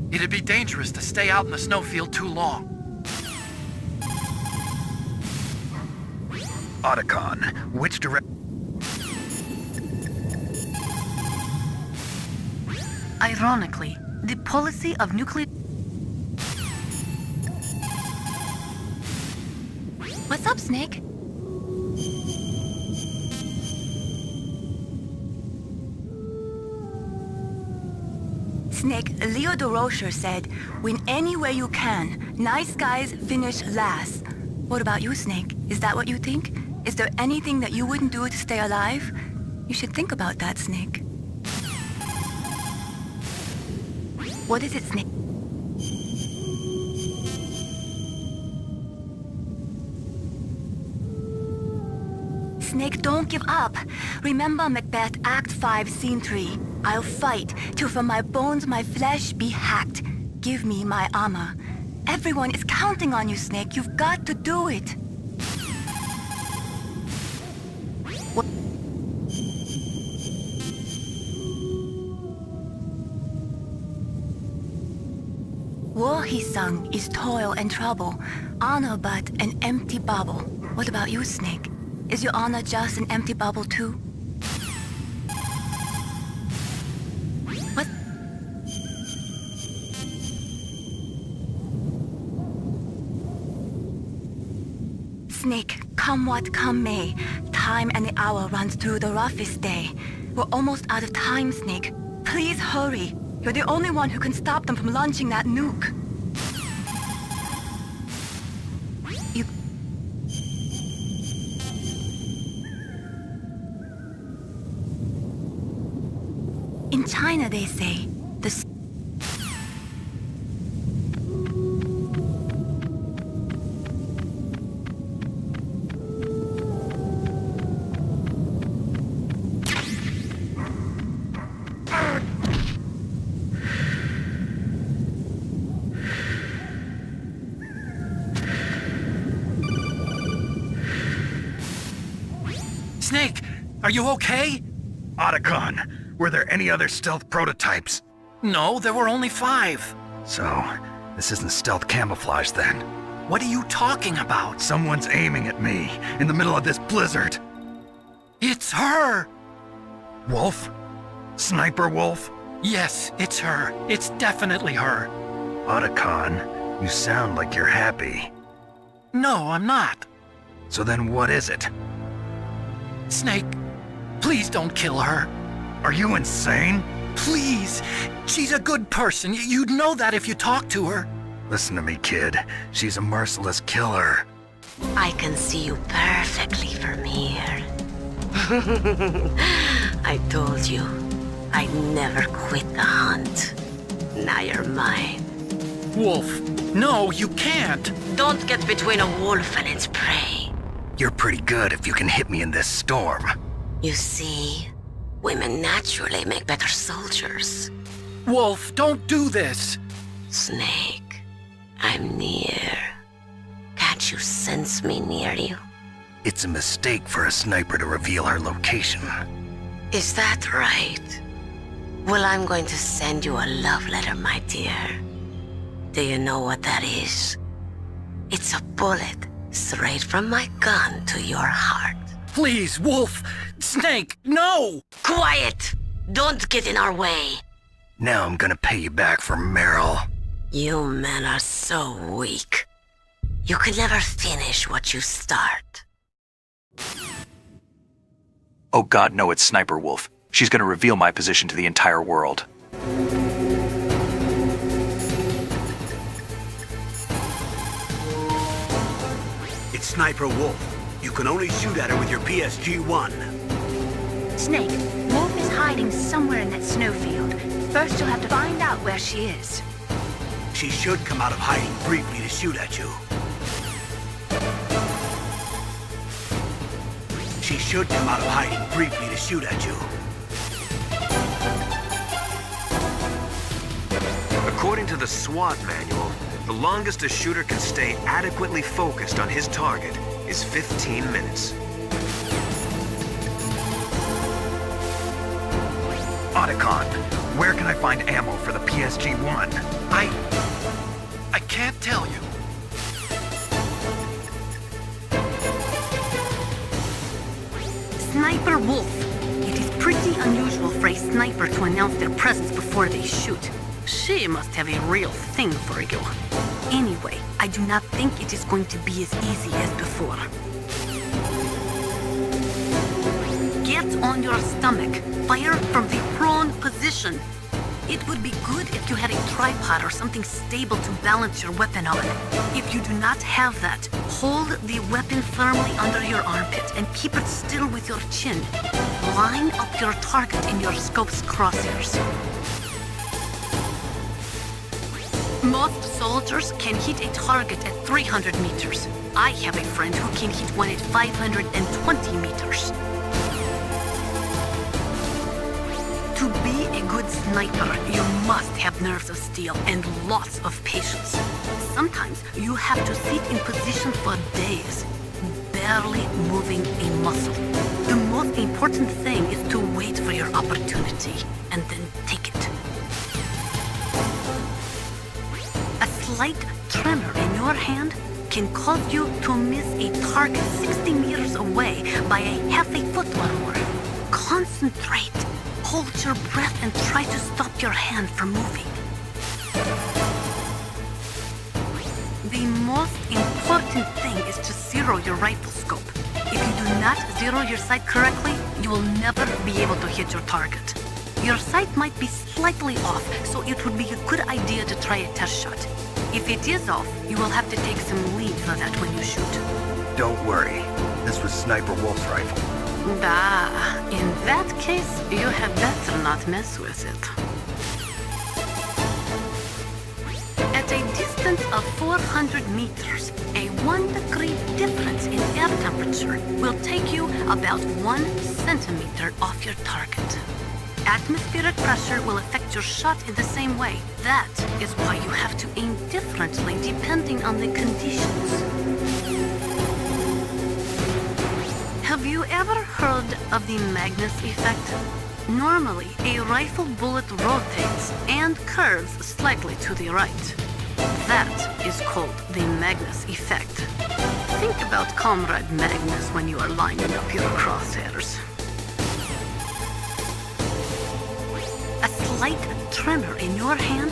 It'd be dangerous to stay out in the snowfield too long. Otacon, which direction... Ironically, the policy of nuclear... What's up, Snake? Snake, Leo DeRocher said, win any way you can. Nice guys finish last. What about you, Snake? Is that what you think? Is there anything that you wouldn't do to stay alive? You should think about that, Snake. What is it, Snake? Snake, don't give up. Remember Macbeth, Act 5, Scene 3. I'll fight till from my bones my flesh be hacked. Give me my armor. Everyone is counting on you, Snake. You've got to do it. What? War, he sung, is toil and trouble. Honor but an empty bubble. What about you, Snake? Is your honor just an empty bubble too? What? Snake, come what come may, time and the hour runs through the roughest day. We're almost out of time, Snake. Please hurry. You're the only one who can stop them from launching that nuke. You... In China, they say, the... Snake, are you okay? Otacon, were there any other stealth prototypes? No, there were only 5. So, this isn't stealth camouflage then? What are you talking about? Someone's aiming at me, in the middle of this blizzard. It's her! Wolf? Sniper Wolf? Yes, it's her. It's definitely her. Otacon, you sound like you're happy. No, I'm not. So then what is it? Snake, please don't kill her. Are you insane? Please! She's a good person. You'd know that if you talked to her. Listen to me, kid. She's a merciless killer. I can see you perfectly from here. I told you, I never quit the hunt. Now you're mine. Wolf, no, you can't. Don't get between a wolf and its prey. You're pretty good if you can hit me in this storm. You see, women naturally make better soldiers. Wolf, don't do this. Snake, I'm near. Can't you sense me near you? It's a mistake for a sniper to reveal her location. Is that right? Well, I'm going to send you a love letter, my dear. Do you know what that is? It's a bullet straight from my gun to your heart. Please, Wolf! Snake, no! Quiet! Don't get in our way. Now I'm gonna pay you back for Meryl. You men are so weak. You can never finish what you start. Oh god, no, it's Sniper Wolf. She's gonna reveal my position to the entire world. It's Sniper Wolf. You can only shoot at her with your PSG-1. Snake, Wolf is hiding somewhere in that snowfield. First, you'll have to find out where she is. She should come out of hiding briefly to shoot at you. She should come out of hiding briefly to shoot at you. According to the SWAT manual, the longest a shooter can stay adequately focused on his target is 15 minutes. Otacon, where can I find ammo for the PSG-1? I can't tell you. Sniper Wolf. It is pretty unusual for a sniper to announce their presence before they shoot. She must have a real thing for you. Anyway, I do not think it is going to be as easy as before. Get on your stomach. Fire from the prone position. It would be good if you had a tripod or something stable to balance your weapon on. If you do not have that, hold the weapon firmly under your armpit and keep it still with your chin. Line up your target in your scope's crosshairs. Most soldiers can hit a target at 300 meters. I have a friend who can hit one at 520 meters. To be a good sniper, you must have nerves of steel and lots of patience. Sometimes you have to sit in position for days, barely moving a muscle. The most important thing is to wait for your opportunity and then take it. A slight tremor in your hand can cause you to miss a target 60 meters away by a half a foot or more. Concentrate. Hold your breath and try to stop your hand from moving. The most important thing is to zero your rifle scope. If you do not zero your sight correctly, you will never be able to hit your target. Your sight might be slightly off, so it would be a good idea to try a test shot. If it is off, you will have to take some lead for that when you shoot. Don't worry. This was Sniper Wolf's rifle. In that case, you had better not mess with it. At a distance of 400 meters, a 1 degree difference in air temperature will take you about 1 centimeter off your target. Atmospheric pressure will affect your shot in the same way. That is why you have to aim differently depending on the conditions. Have you ever heard of the Magnus effect? Normally, a rifle bullet rotates and curves slightly to the right. That is called the Magnus effect. Think about Comrade Magnus when you are lining up your crosshairs. A slight tremor in your hand.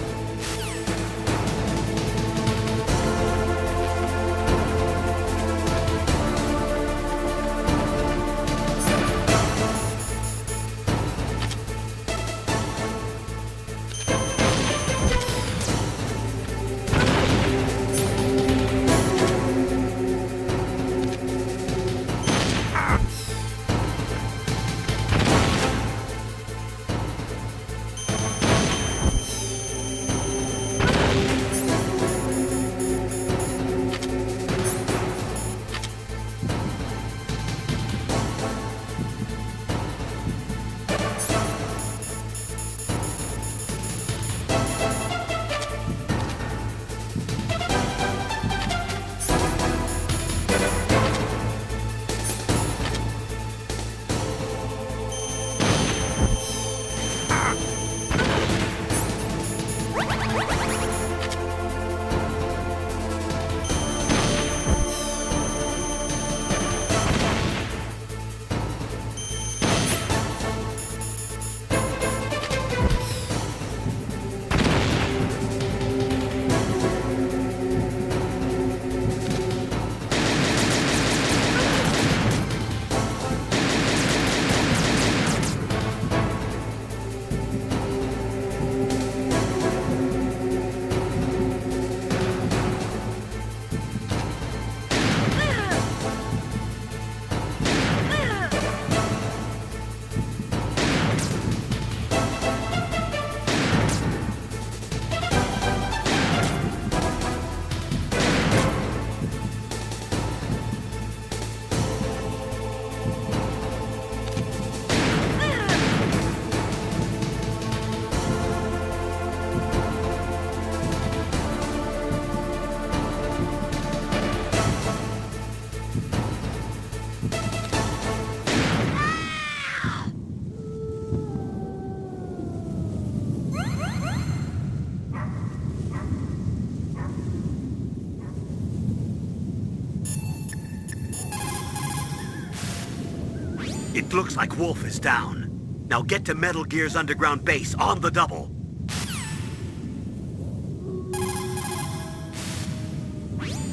It looks like Wolf is down. Now get to Metal Gear's underground base on the double.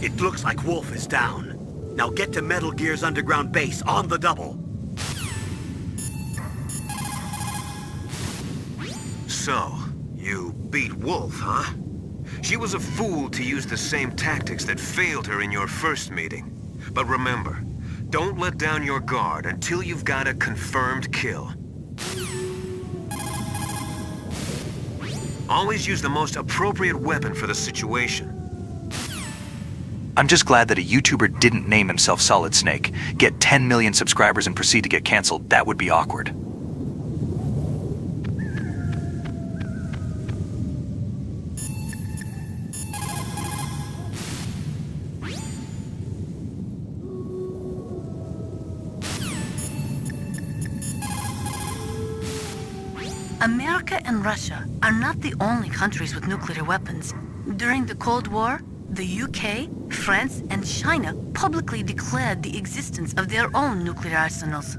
It looks like Wolf is down. Now get to Metal Gear's underground base on the double. So, you beat Wolf, huh? She was a fool to use the same tactics that failed her in your first meeting. But remember, don't let down your guard until you've got a confirmed kill. Always use the most appropriate weapon for the situation. I'm just glad that a YouTuber didn't name himself Solid Snake. Get 10 million subscribers and proceed to get canceled. That would be awkward. America and Russia are not the only countries with nuclear weapons. During the Cold War, the UK, France, and China publicly declared the existence of their own nuclear arsenals.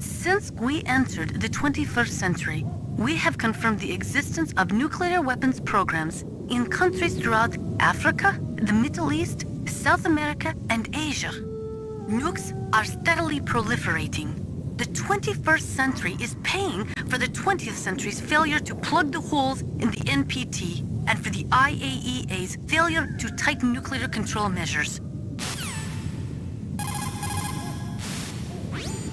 Since we entered the 21st century, we have confirmed the existence of nuclear weapons programs in countries throughout Africa, the Middle East, South America, and Asia. Nukes are steadily proliferating. The 21st century is paying for the 20th century's failure to plug the holes in the NPT and for the IAEA's failure to tighten nuclear control measures.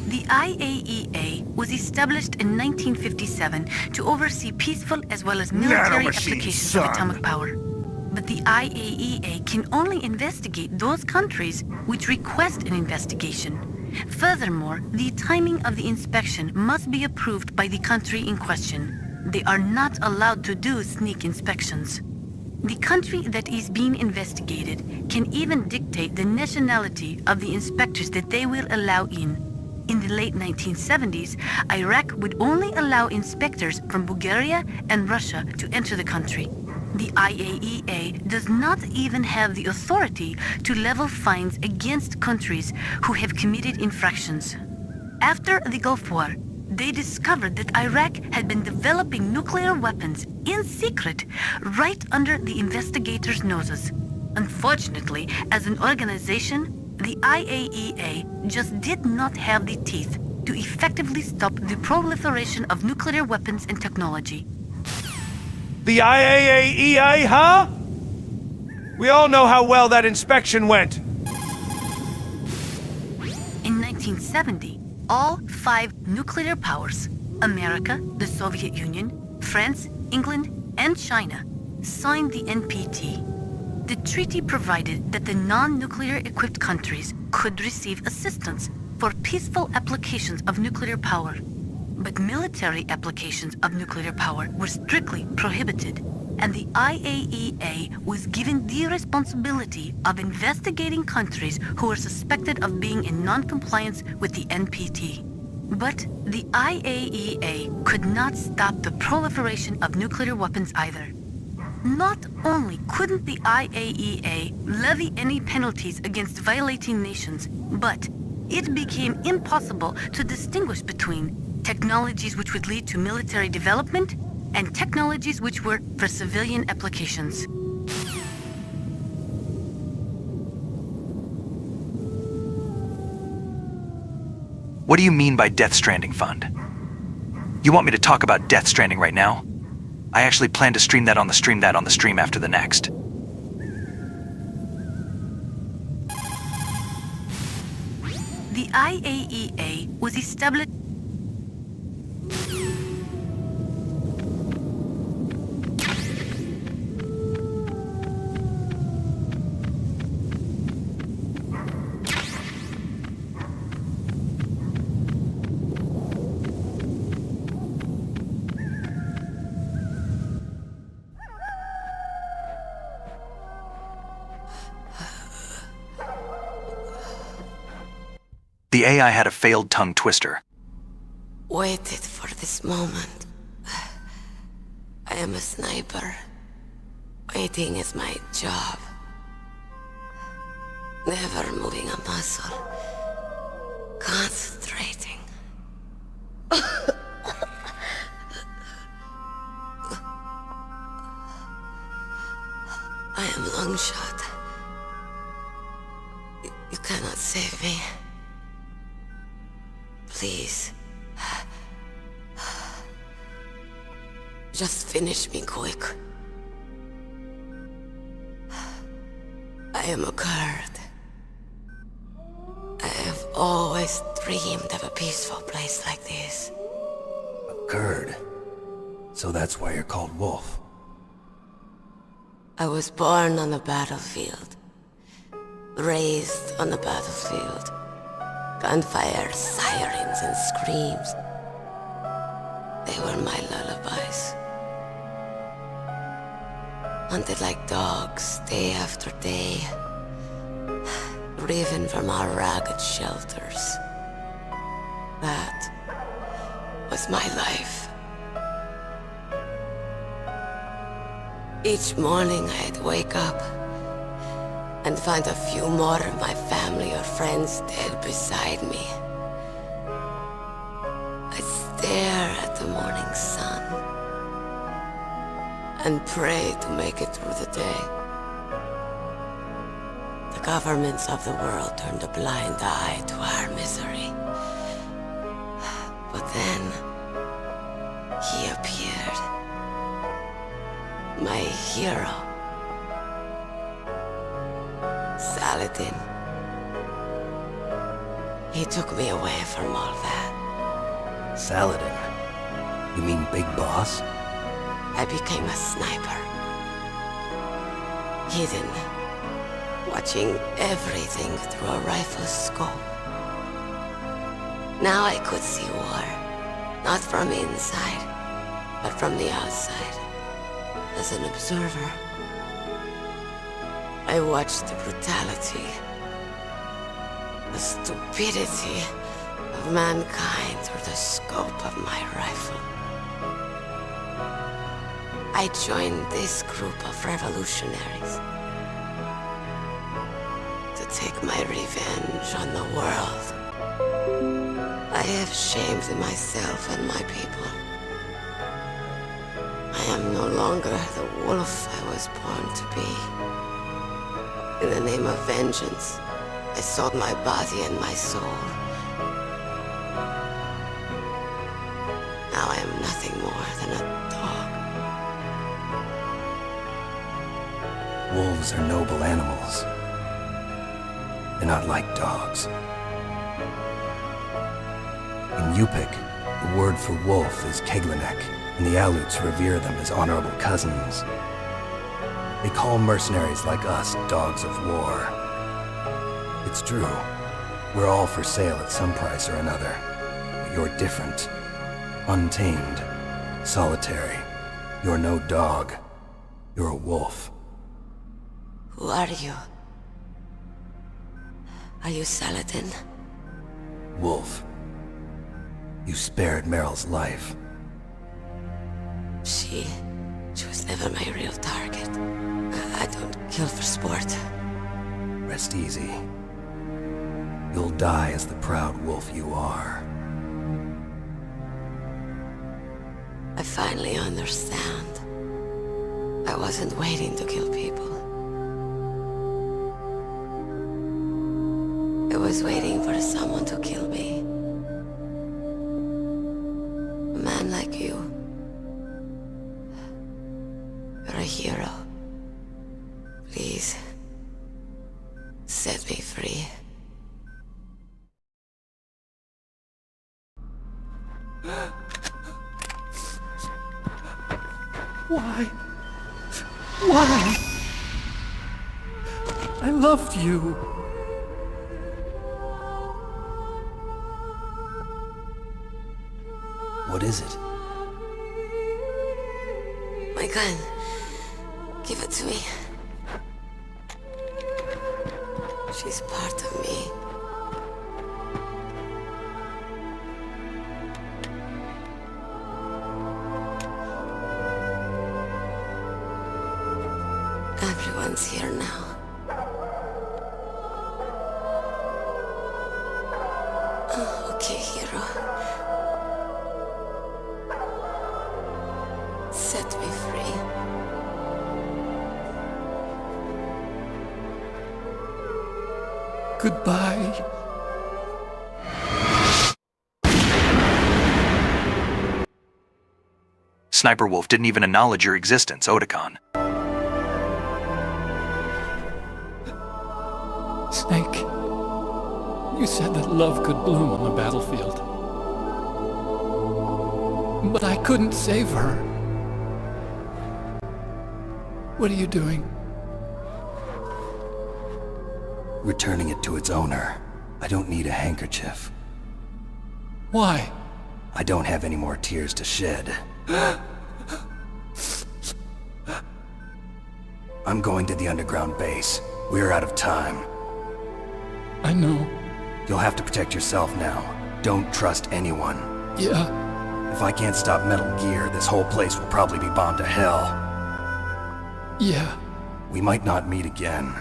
The IAEA was established in 1957 to oversee peaceful as well as military applications of atomic power. But the IAEA can only investigate those countries which request an investigation. Furthermore, the timing of the inspection must be approved by the country in question. They are not allowed to do sneak inspections. The country that is being investigated can even dictate the nationality of the inspectors that they will allow in. In the late 1970s, Iraq would only allow inspectors from Bulgaria and Russia to enter the country. The IAEA does not even have the authority to level fines against countries who have committed infractions. After the Gulf War, they discovered that Iraq had been developing nuclear weapons in secret right under the investigators' noses. Unfortunately, as an organization, the IAEA just did not have the teeth to effectively stop the proliferation of nuclear weapons and technology. The IAEA, huh? We all know how well that inspection went. In 1970, all 5 nuclear powers, America, the Soviet Union, France, England, and China, signed the NPT. The treaty provided that the non-nuclear equipped countries could receive assistance for peaceful applications of nuclear power. But military applications of nuclear power were strictly prohibited, and the IAEA was given the responsibility of investigating countries who were suspected of being in non-compliance with the NPT. But the IAEA could not stop the proliferation of nuclear weapons either. Not only couldn't the IAEA levy any penalties against violating nations, but it became impossible to distinguish between technologies which would lead to military development and technologies which were for civilian applications. What do you mean by Death Stranding Fund? You want me to talk about Death Stranding right now? I actually plan to stream that on the stream after the next. The IAEA was established. The AI had a failed tongue twister. Waited for this moment. I am a sniper. Waiting is my job. Never moving a muscle. Concentrating. I am long shot. You cannot save me. Please. Just finish me quick. I am a Kurd. I have always dreamed of a peaceful place like this. A Kurd? So that's why you're called Wolf. I was born on the battlefield. Raised on the battlefield. Gunfire, sirens, and screams. They were my lullabies. Hunted like dogs, day after day. Driven from our ragged shelters. That was my life. Each morning I'd wake up and find a few more of my family or friends dead beside me. I'd stare at the morning sun and pray to make it through the day. The governments of the world turned a blind eye to our misery. But then, he appeared. My hero. Saladin. He took me away from all that. Saladin? You mean Big Boss? I became a sniper. Hidden. Watching everything through a rifle's scope. Now I could see war. Not from inside, but from the outside. As an observer. I watched the brutality, the stupidity, of mankind through the scope of my rifle. I joined this group of revolutionaries to take my revenge on the world. I have shamed myself and my people. I am no longer the wolf I was born to be. In the name of vengeance, I sold my body and my soul. Now I am nothing more than a dog. Wolves are noble animals. They're not like dogs. In Yupik, the word for wolf is Keglenek, and the Aleuts revere them as honorable cousins. They call mercenaries like us dogs of war. It's true. We're all for sale at some price or another. But you're different. Untamed. Solitary. You're no dog. You're a wolf. Who are you? Are you Saladin? Wolf. You spared Meryl's life. She was never my real target. I don't kill for sport. Rest easy. You'll die as the proud wolf you are. I finally understand. I wasn't waiting to kill people. I was waiting for someone to kill me. A man like you. You're a hero. Please, set me free. Why? Why? I loved you. What is it? My gun. Give it to me. She's part of me. Everyone's here now. Oh, okay, hero. Set me free. Goodbye. Sniper Wolf didn't even acknowledge your existence, Oticon. Snake, you said that love could bloom on the battlefield. But I couldn't save her. What are you doing? Returning it to its owner. I don't need a handkerchief. Why? I don't have any more tears to shed. I'm going to the underground base. We're out of time. I know. You'll have to protect yourself now. Don't trust anyone. Yeah. If I can't stop Metal Gear, this whole place will probably be bombed to hell. Yeah. We might not meet again.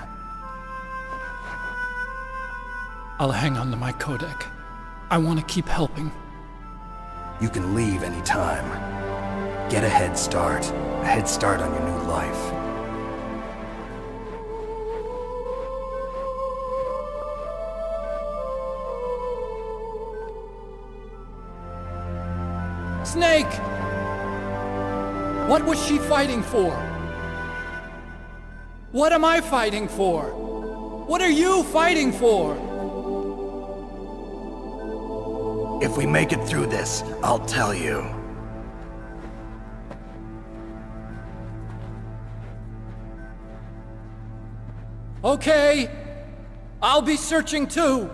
I'll hang on to my codec. I want to keep helping. You can leave anytime. Get a head start. A head start on your new life. Snake! What was she fighting for? What am I fighting for? What are you fighting for? If we make it through this, I'll tell you. Okay. I'll be searching too.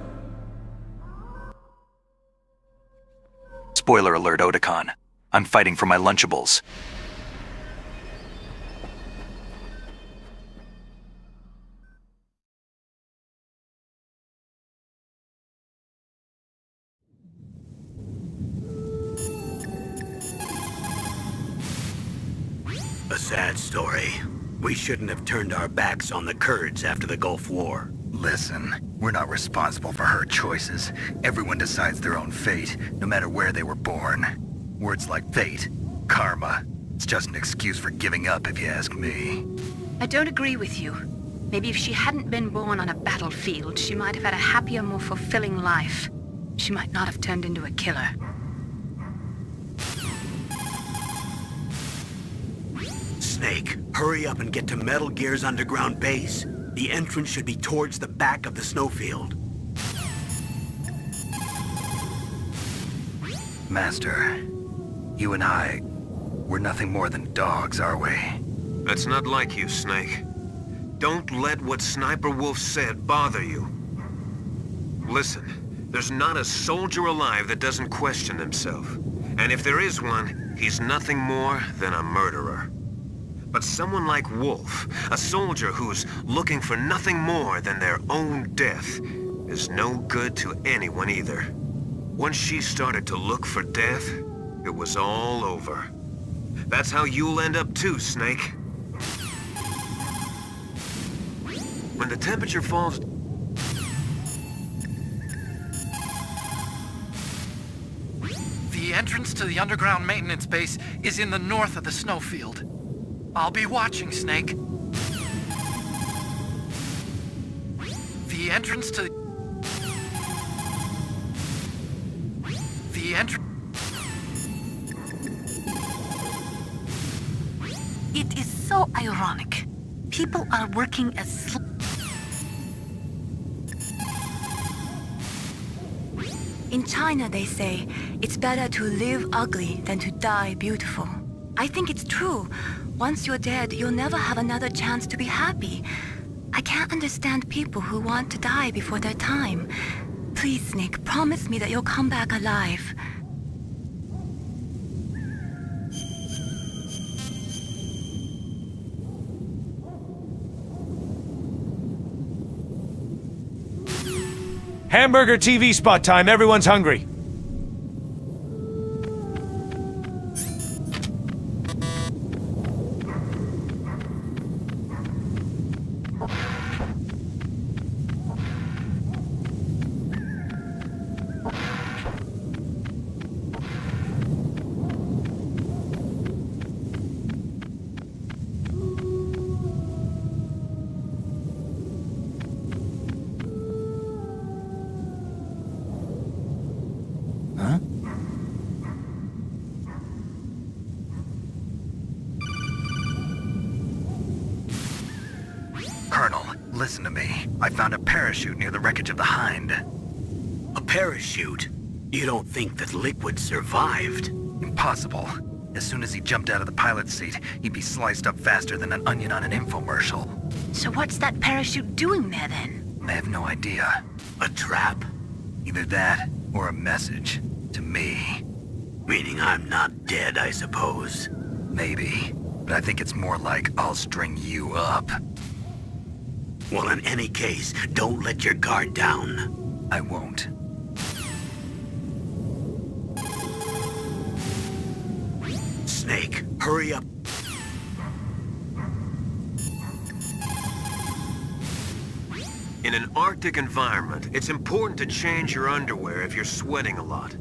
Spoiler alert, Oticon. I'm fighting for my Lunchables. that story. We shouldn't have turned our backs on the Kurds after the Gulf War. Listen, we're not responsible for her choices. Everyone decides their own fate, no matter where they were born. Words like fate, karma, it's just an excuse for giving up if you ask me. I don't agree with you. Maybe if she hadn't been born on a battlefield, she might have had a happier, more fulfilling life. She might not have turned into a killer. Snake, hurry up and get to Metal Gear's underground base. The entrance should be towards the back of the snowfield. Master, you and I, we're nothing more than dogs, are we? That's not like you, Snake. Don't let what Sniper Wolf said bother you. Listen, there's not a soldier alive that doesn't question himself. And if there is one, he's nothing more than a murderer. But someone like Wolf, a soldier who's looking for nothing more than their own death, is no good to anyone either. Once she started to look for death, it was all over. That's how you'll end up too, Snake. When the temperature falls... The entrance to the underground maintenance base is in the north of the snowfield. I'll be watching, Snake. The entrance to... The entrance... It is so ironic. People are working as In China, they say, it's better to live ugly than to die beautiful. I think it's true. Once you're dead, you'll never have another chance to be happy. I can't understand people who want to die before their time. Please, Snake, promise me that you'll come back alive. Hamburger TV spot time. Everyone's hungry. Colonel, listen to me. I found a parachute near the wreckage of the Hind. A parachute? You don't think that Liquid survived? Impossible. As soon as he jumped out of the pilot's seat, he'd be sliced up faster than an onion on an infomercial. So what's that parachute doing there then? I have no idea. A trap? Either that, or a message. To me. Meaning I'm not dead, I suppose. Maybe. But I think it's more like I'll string you up. Well, in any case, don't let your guard down. I won't. Snake, hurry up. In an Arctic environment, it's important to change your underwear if you're sweating a lot.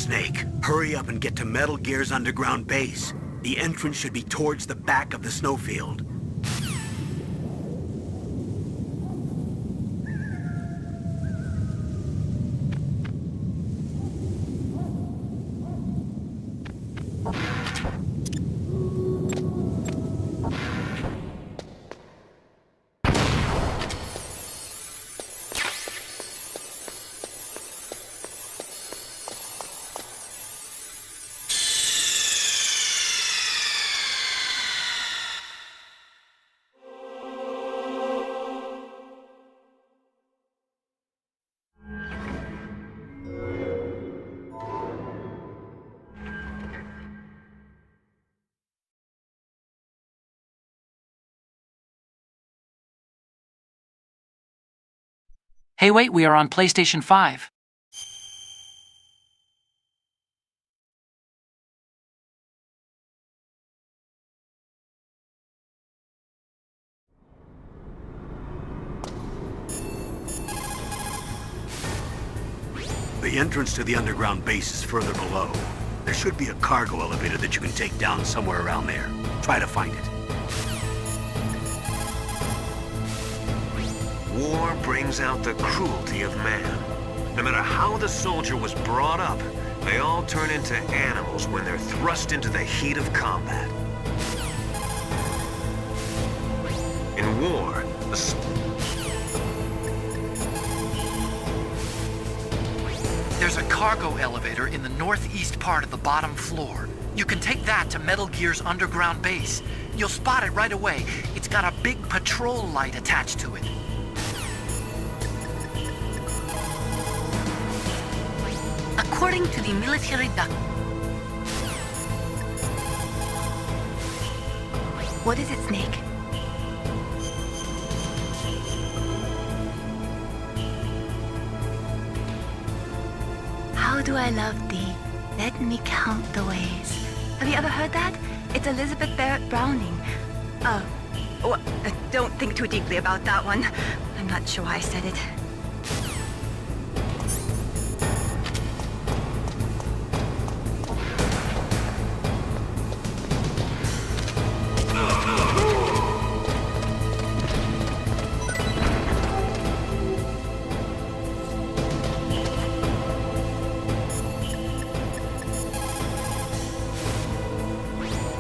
Snake, hurry up and get to Metal Gear's underground base. The entrance should be towards the back of the snowfield. Hey wait, we are on PlayStation 5. The entrance to the underground base is further below. There should be a cargo elevator that you can take down somewhere around there. Try to find it. War brings out the cruelty of man. No matter how the soldier was brought up, they all turn into animals when they're thrust into the heat of combat. In war, There's a cargo elevator in the northeast part of the bottom floor. You can take that to Metal Gear's underground base. You'll spot it right away. It's got a big patrol light attached to it. According to the military doc... What is it, Snake? How do I love thee? Let me count the ways. Have you ever heard that? It's Elizabeth Barrett Browning. Don't think too deeply about that one. I'm not sure why I said it.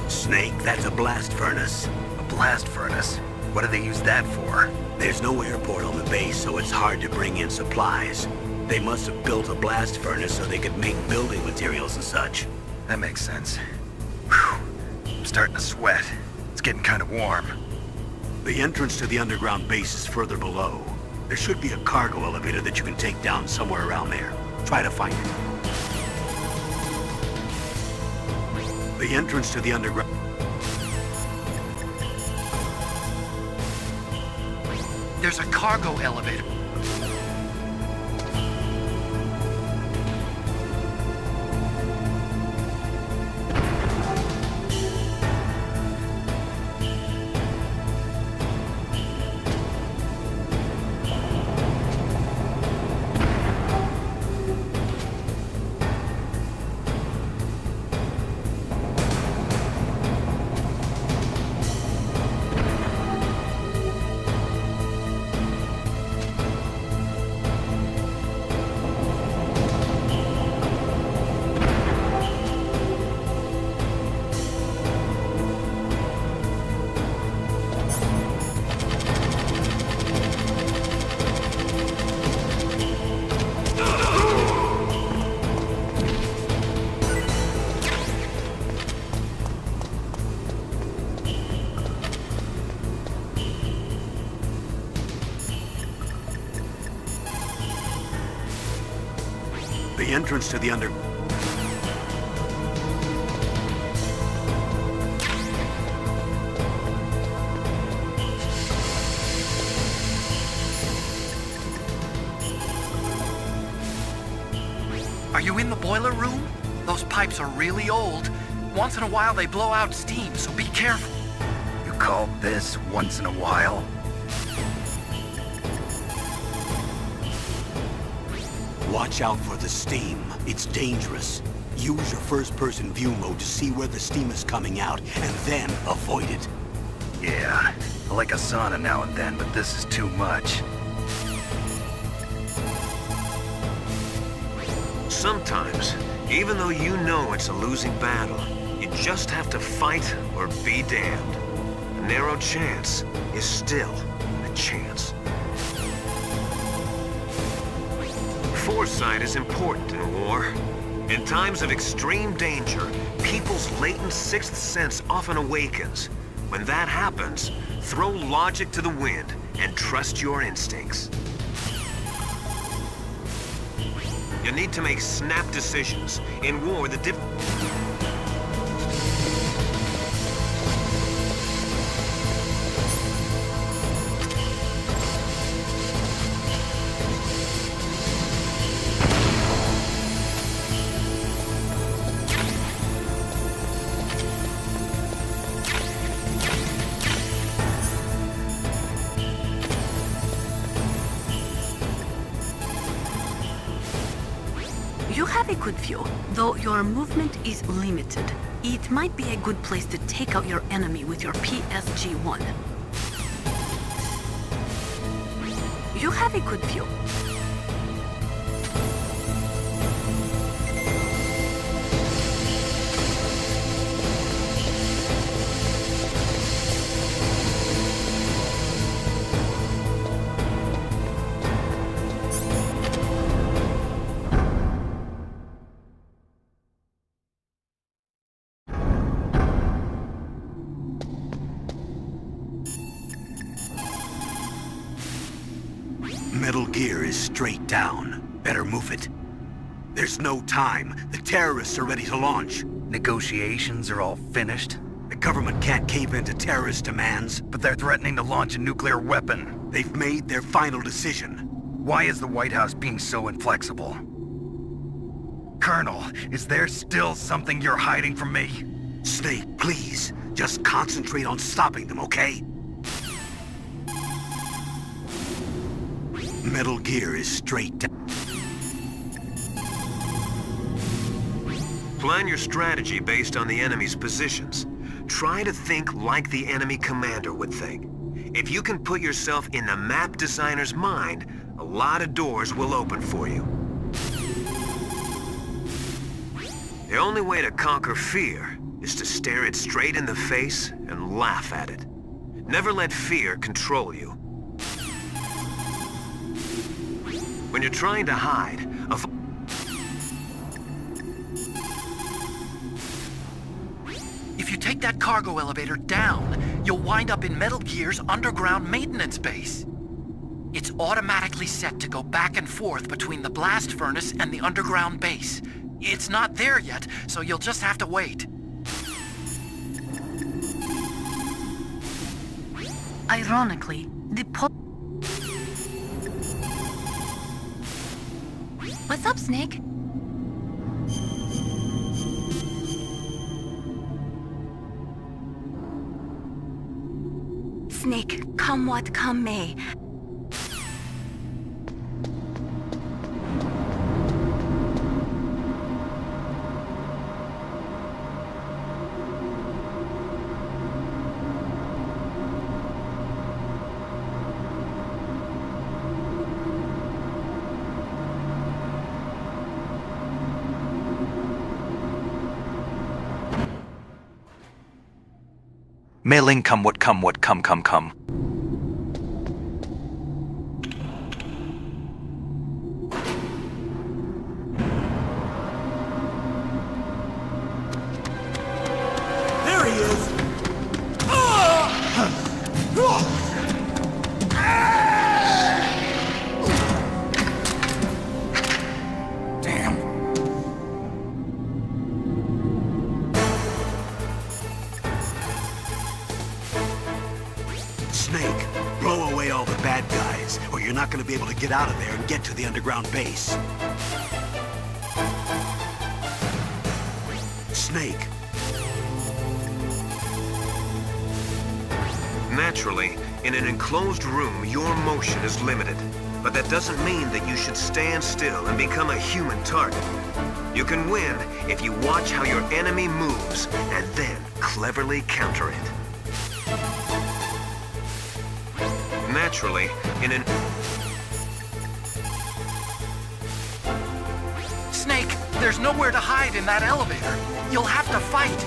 Snake, that's a blast furnace. A blast furnace? What do they use that for? There's no airport on the base, so it's hard to bring in supplies. They must have built a blast furnace so they could make building materials and such. That makes sense. Whew. I'm starting to sweat. It's getting kind of warm. The entrance to the underground base is further below. There should be a cargo elevator that you can take down somewhere around there. Try to find it. The entrance to the underground... There's a cargo elevator. The entrance to the under... Are you in the boiler room? Those pipes are really old. Once in a while they blow out steam, so be careful. You call this once in a while? Watch out for the steam. It's dangerous. Use your first-person view mode to see where the steam is coming out, and then avoid it. Yeah, I like a sauna now and then, but this is too much. Sometimes, even though you know it's a losing battle, you just have to fight or be damned. A narrow chance is still a chance. Foresight is important in war. In times of extreme danger, people's latent sixth sense often awakens. When that happens, throw logic to the wind and trust your instincts. You need to make snap decisions. In war, the good view, though your movement is limited. It might be a good place to take out your enemy with your PSG-1. You have a good view. Metal Gear is straight down. Better move it. There's no time. The terrorists are ready to launch. Negotiations are all finished? The government can't cave in to terrorist demands. But they're threatening to launch a nuclear weapon. They've made their final decision. Why is the White House being so inflexible? Colonel, is there still something you're hiding from me? Snake, please. Just concentrate on stopping them, okay? Metal Gear is straight down. Plan your strategy based on the enemy's positions. Try to think like the enemy commander would think. If you can put yourself in the map designer's mind, a lot of doors will open for you. The only way to conquer fear is to stare it straight in the face and laugh at it. Never let fear control you. When you're trying to hide, If you take that cargo elevator down, you'll wind up in Metal Gear's underground maintenance base. It's automatically set to go back and forth between the blast furnace and the underground base. It's not there yet, so you'll just have to wait. Ironically, What's up, Snake? Snake, come what come may. Mailing come what come. There he is! Damn. Snake, blow away all the bad guys, or you're not gonna be able to get out of there and get to the underground base. Snake. Naturally, in an enclosed room, your motion is limited. But that doesn't mean that you should stand still and become a human target. You can win if you watch how your enemy moves and then cleverly counter it. Naturally, in an... Snake, there's nowhere to hide in that elevator. You'll have to fight.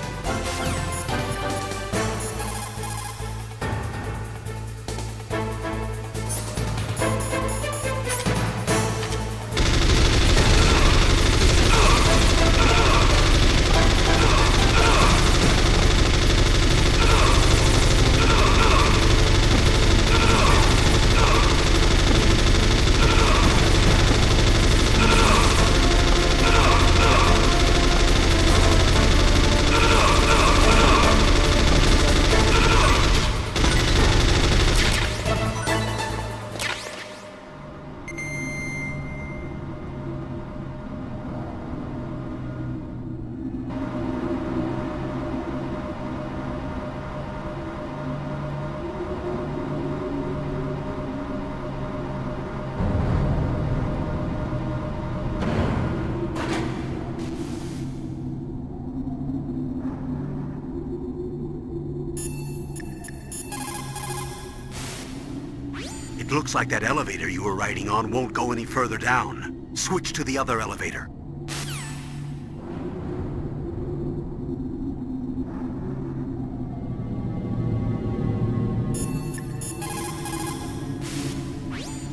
It looks like that elevator you were riding on won't go any further down. Switch to the other elevator.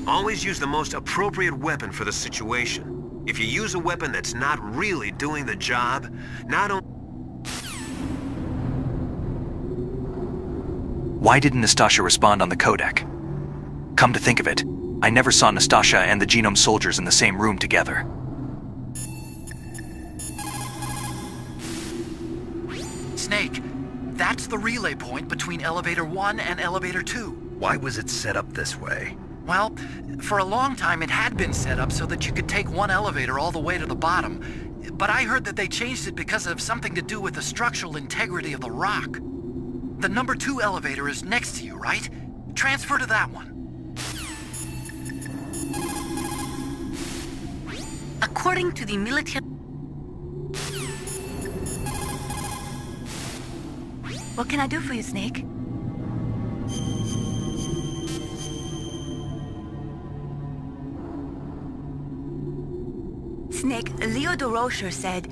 Always use the most appropriate weapon for the situation. If you use a weapon that's not really doing the job, not only... Why didn't Nastasha respond on the codec? Come to think of it, I never saw Nastasha and the Genome soldiers in the same room together. Snake, that's the relay point between Elevator 1 and Elevator 2. Why was it set up this way? Well, for a long time it had been set up so that you could take one elevator all the way to the bottom. But I heard that they changed it because of something to do with the structural integrity of the rock. The number 2 elevator is next to you, right? Transfer to that one. According to the military... What can I do for you, Snake? Snake, Leo DeRocher said...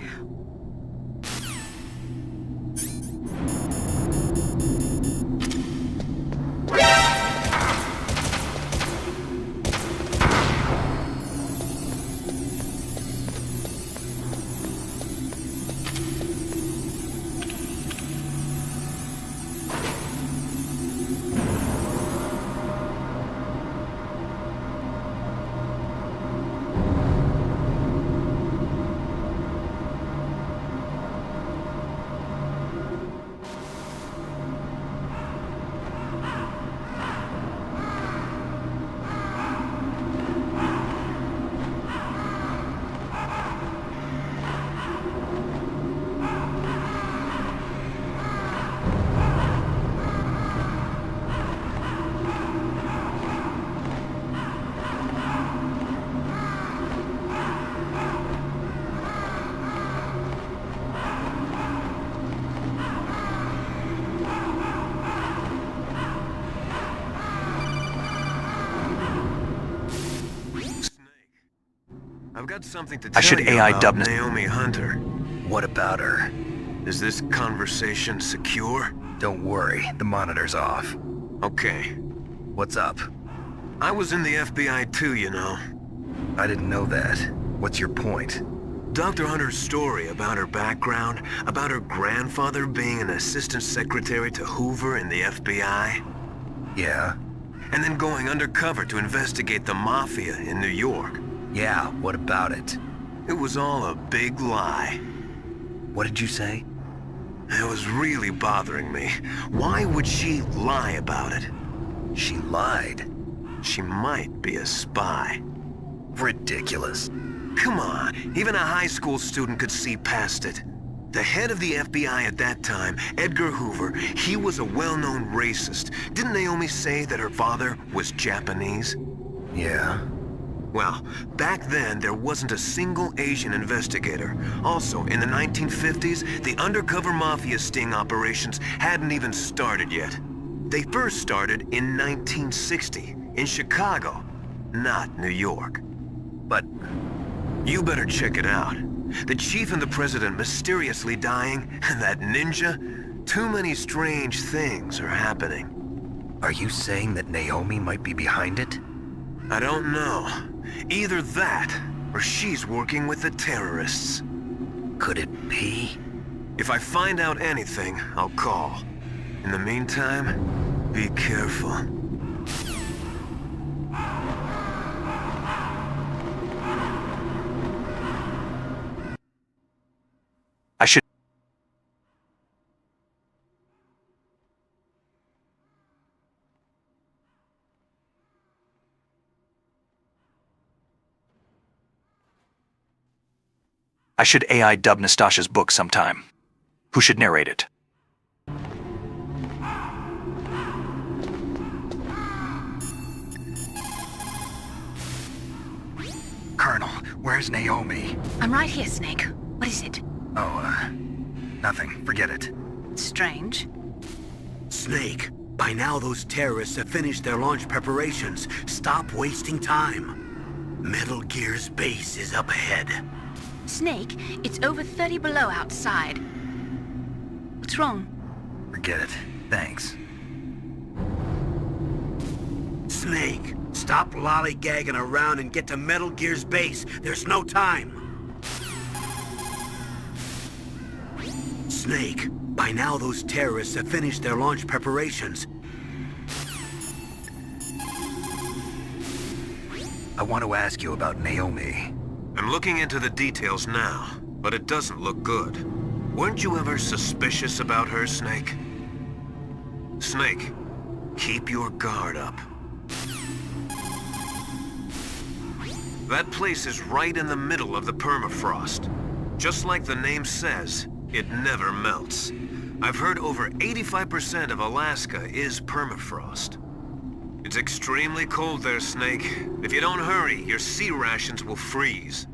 I've got something to I tell should you AI about dub Naomi Hunter. What about her? Is this conversation secure? Don't worry, the monitor's off. Okay. What's up? I was in the FBI too, you know. I didn't know that. What's your point? Dr. Hunter's story about her background, about her grandfather being an assistant secretary to Hoover in the FBI. Yeah? And then going undercover to investigate the Mafia in New York. Yeah, what about it? It was all a big lie. What did you say? It was really bothering me. Why would she lie about it? She lied? She might be a spy. Ridiculous. Come on, even a high school student could see past it. The head of the FBI at that time, Edgar Hoover, he was a well-known racist. Didn't Naomi say that her father was Japanese? Yeah. Well, back then, there wasn't a single Asian investigator. Also, in the 1950s, the undercover mafia sting operations hadn't even started yet. They first started in 1960, in Chicago, not New York. But... You better check it out. The chief and the president mysteriously dying, and that ninja, too many strange things are happening. Are you saying that Naomi might be behind it? I don't know. Either that, or she's working with the terrorists. Could it be? If I find out anything, I'll call. In the meantime, be careful. I should AI dub Nastasha's book sometime. Who should narrate it? Colonel, where's Naomi? I'm right here, Snake. What is it? Oh, nothing. Forget it. Strange. Snake, By now those terrorists have finished their launch preparations. Stop wasting time. Metal Gear's base is up ahead. Snake, it's over 30 below outside. What's wrong? Forget it. Thanks. Snake, stop lollygagging around and get to Metal Gear's base. There's no time. Snake, by now those terrorists have finished their launch preparations. I want to ask you about Naomi. I'm looking into the details now, but it doesn't look good. Weren't you ever suspicious about her, Snake? Snake, keep your guard up. That place is right in the middle of the permafrost. Just like the name says, it never melts. I've heard over 85% of Alaska is permafrost. It's extremely cold there, Snake. If you don't hurry, your sea rations will freeze.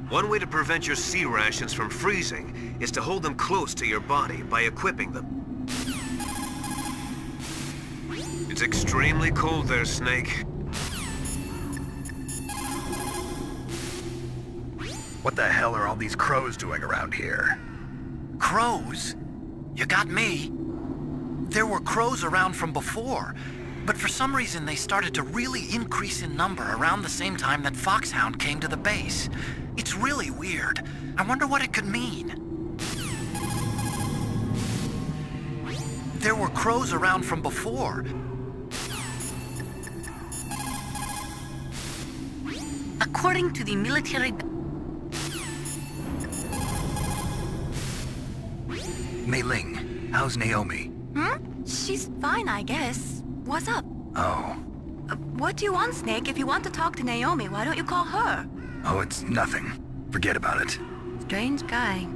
One way to prevent your sea rations from freezing is to hold them close to your body by equipping them. It's extremely cold there, Snake. What the hell are all these crows doing around here? Crows? You got me. There were crows around from before, but for some reason they started to really increase in number around the same time that Foxhound came to the base. It's really weird. I wonder what it could mean. There were crows around from before. According to the military... Mei Ling, how's Naomi? She's fine, I guess. What's up? Oh. What do you want, Snake? If you want to talk to Naomi, why don't you call her? Oh, it's nothing. Forget about it. Strange guy.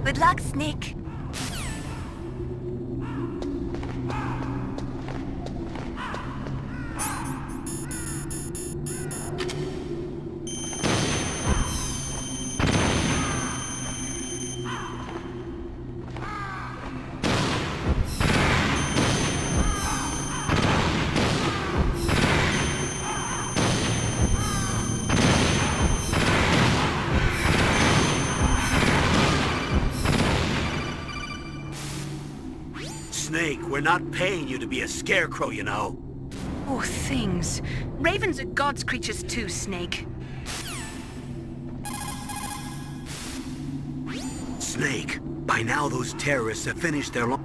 Good luck, Snake. Snake, we're not paying you to be a scarecrow, you know. Oh, things. Ravens are God's creatures too, Snake. Snake, by now those terrorists have finished their launch.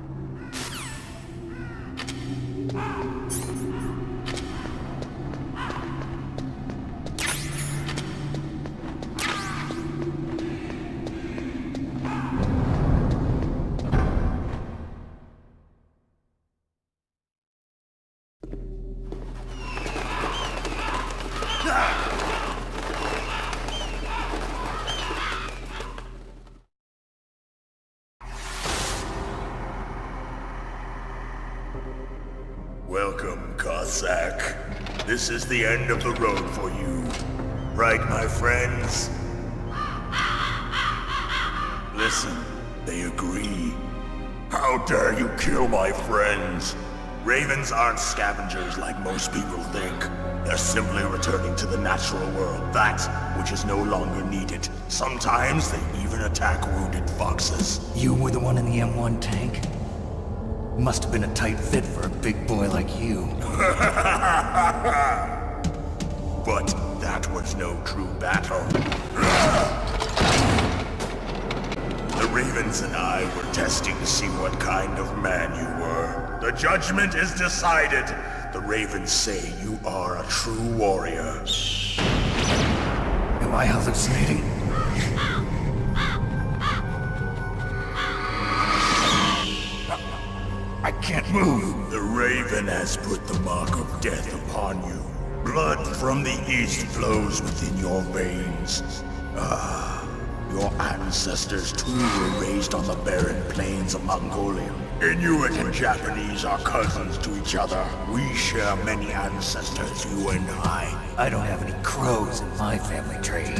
Welcome, Cossack. This is the end of the road for you. Right, my friends? Listen, they agree. How dare you kill my friends? Ravens aren't scavengers like most people think. They're simply returning to the natural world, that which is no longer needed. Sometimes they even attack wounded foxes. You were the one in the M1 tank? Must have been a tight fit for a big boy like you. But that was no true battle. The Ravens and I were testing to see what kind of man you were. The judgment is decided. The Ravens say you are a true warrior. Am I hallucinating? I can't move. The Raven has put the mark of death upon you. Blood from the east flows within your veins. Your ancestors too were raised on the barren plains of Mongolia. Inuit and Japanese are cousins to each other. We share many ancestors, you and I. I don't have any crows in my family tree.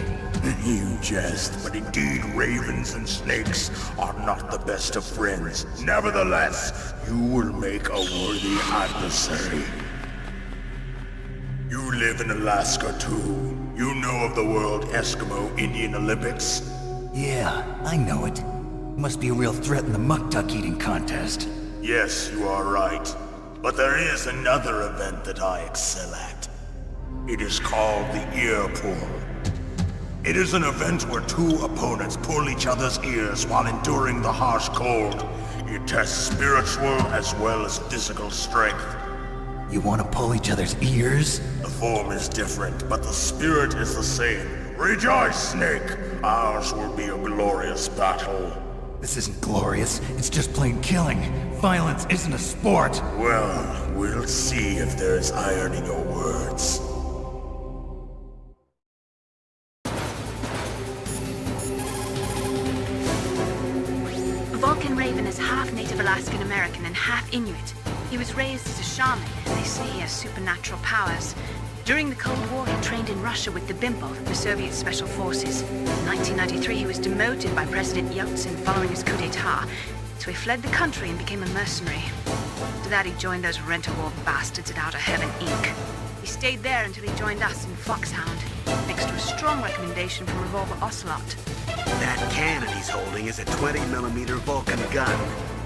You jest, but indeed ravens and snakes are not the best of friends. Nevertheless, you will make a worthy adversary. You live in Alaska too. You know of the World Eskimo Indian Olympics? Yeah, I know it. Must be a real threat in the muck-duck eating contest. Yes, you are right. But there is another event that I excel at. It is called the ear pull. It is an event where two opponents pull each other's ears while enduring the harsh cold. It tests spiritual as well as physical strength. You want to pull each other's ears? The form is different, but the spirit is the same. Rejoice, Snake! Ours will be a glorious battle. This isn't glorious, it's just plain killing. Violence isn't a sport. Well, we'll see if there's iron in your words. Vulcan Raven is half Native Alaskan American and half Inuit. He was raised as a shaman, and they say he has supernatural powers. During the Cold War, he trained in Russia with the Bimbo, the Soviet Special Forces. In 1993, he was demoted by President Yeltsin following his coup d'etat, so he fled the country and became a mercenary. After that, he joined those rent-a-war bastards at Outer Heaven, Inc. He stayed there until he joined us in Foxhound, next to a strong recommendation from Revolver Ocelot. That cannon he's holding is a 20mm Vulcan gun.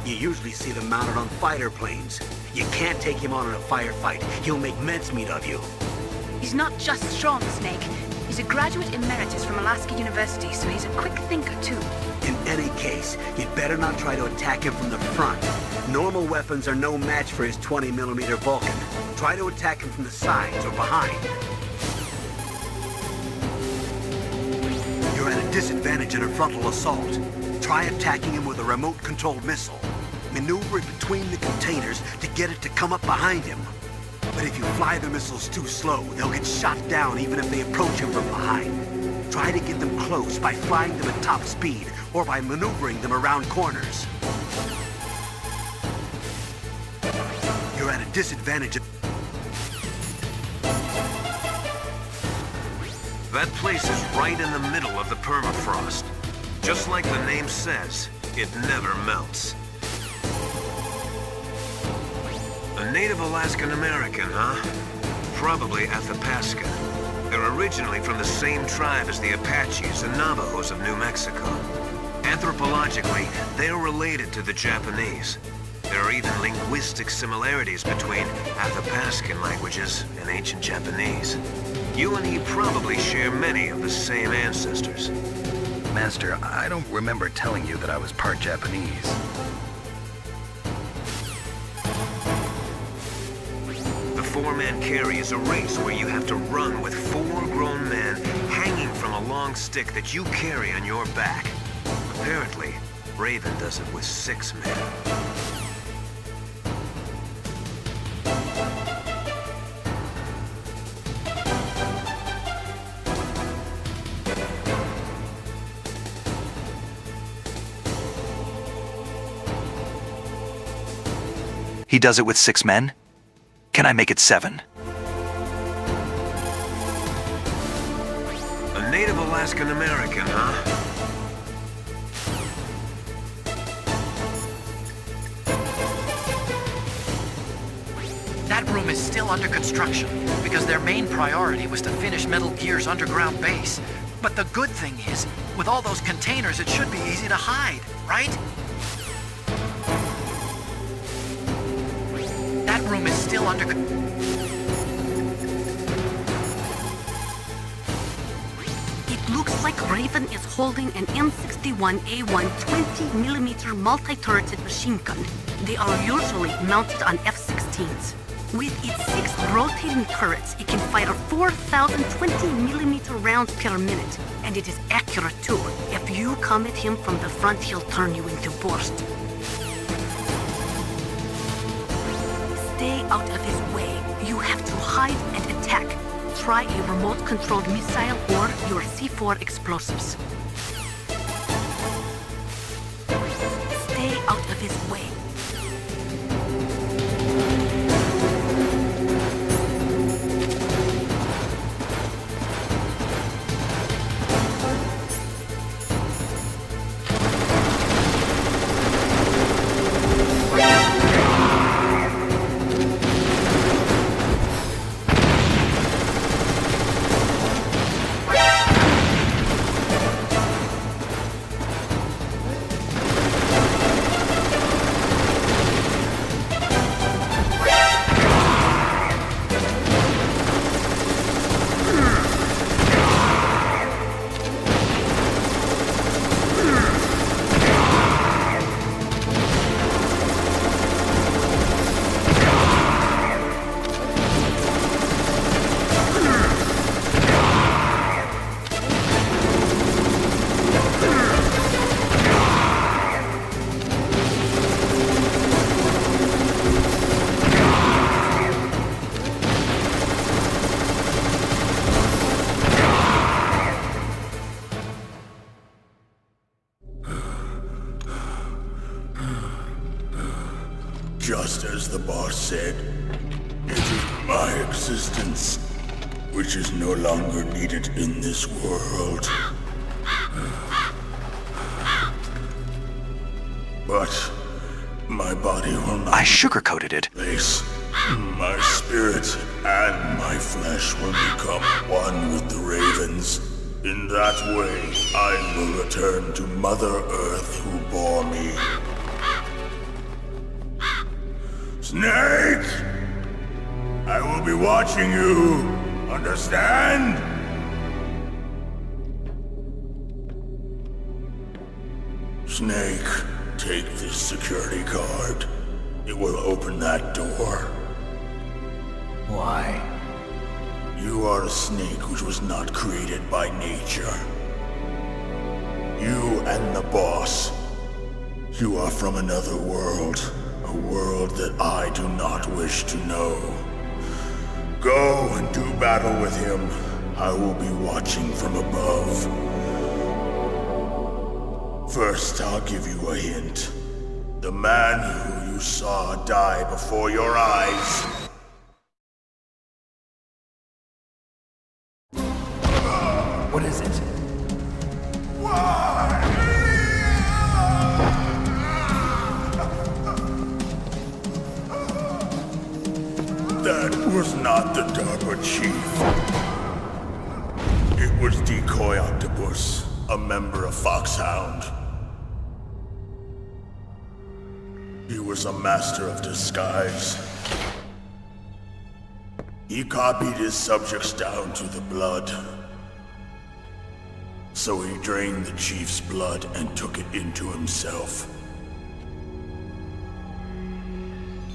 You usually see them mounted on fighter planes. You can't take him on in a firefight. He'll make mincemeat of you. He's not just strong, Snake. He's a graduate emeritus from Alaska University, so he's a quick thinker, too. In any case, you'd better not try to attack him from the front. Normal weapons are no match for his 20mm Vulcan. Try to attack him from the sides or behind. You're at a disadvantage in a frontal assault. Try attacking him with a remote-controlled missile. Maneuver it between the containers to get it to come up behind him. But if you fly the missiles too slow, they'll get shot down even if they approach him from behind. Try to get them close by flying them at top speed or by maneuvering them around corners. You're at a disadvantage. That place is right in the middle of the permafrost. Just like the name says, it never melts. A Native Alaskan American, huh? Probably Athabasca. They're originally from the same tribe as the Apaches and Navajos of New Mexico. Anthropologically, they're related to the Japanese. There are even linguistic similarities between Athabascan languages and ancient Japanese. You and he probably share many of the same ancestors. Master, I don't remember telling you that I was part Japanese. The four-man carry is a race where you have to run with 4 grown men hanging from a long stick that you carry on your back. Apparently, Raven does it with 6 men. He does it with 6 men? Can I make it 7? A Native Alaskan American, huh? That room is still under construction, because their main priority was to finish Metal Gear's underground base. But the good thing is, with all those containers, it should be easy to hide, right? That room is still under... It looks like Raven is holding an M61A1 20mm multi-turreted machine gun. They are usually mounted on F-16s. With its 6 rotating turrets, it can fire 4,000 20mm rounds per minute. And it is accurate too. If you come at him from the front, he'll turn you into burst. Stay out of his way. You have to hide and attack. Try a remote-controlled missile or your C4 explosives. Stay out of his way. Just as the boss said, it is my existence which is no longer needed in this world. But my body will not... I sugarcoated it. Place. My spirit and my flesh will become one with the ravens. In that way, I will return to Mother Earth who bore me. Snake! I will be watching you. Understand? Snake, take this security card. It will open that door. Why? You are a snake which was not created by nature. You and the boss. You are from another world. A world that I do not wish to know. Go and do battle with him. I will be watching from above. First, I'll give you a hint. The man who you saw die before your eyes. What is it? That was not the DARPA chief. It was Decoy Octopus, a member of Foxhound. He was a master of disguise. He copied his subjects down to the blood. So he drained the chief's blood and took it into himself.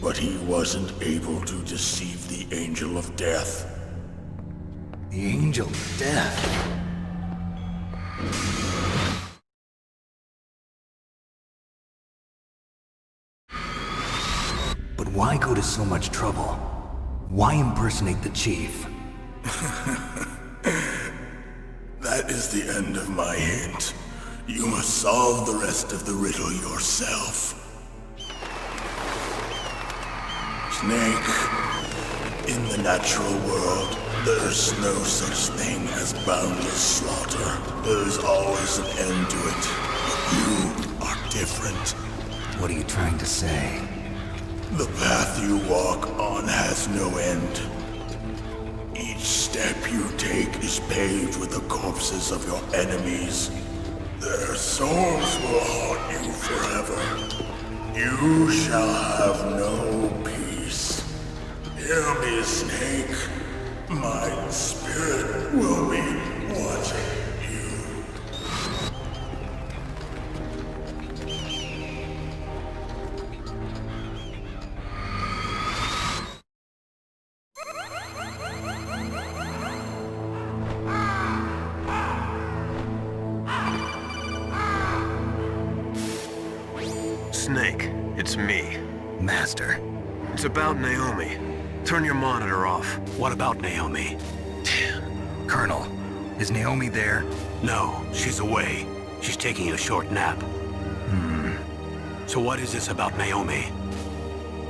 But he wasn't able to deceive the Angel of Death. The Angel of Death? But why go to so much trouble? Why impersonate the chief? That is the end of my hint. You must solve the rest of the riddle yourself. Snake, in the natural world, there's no such thing as boundless slaughter. There's always an end to it. But you are different. What are you trying to say? The path you walk on has no end. Each step you take is paved with the corpses of your enemies. Their souls will haunt you forever. You shall have no peace. Hear me, Snake. My spirit will be watching you. Snake, it's me. Master. It's about Naomi. Turn your monitor off. What about Naomi? Colonel, is Naomi there? No, she's away. She's taking a short nap. So what is this about Naomi?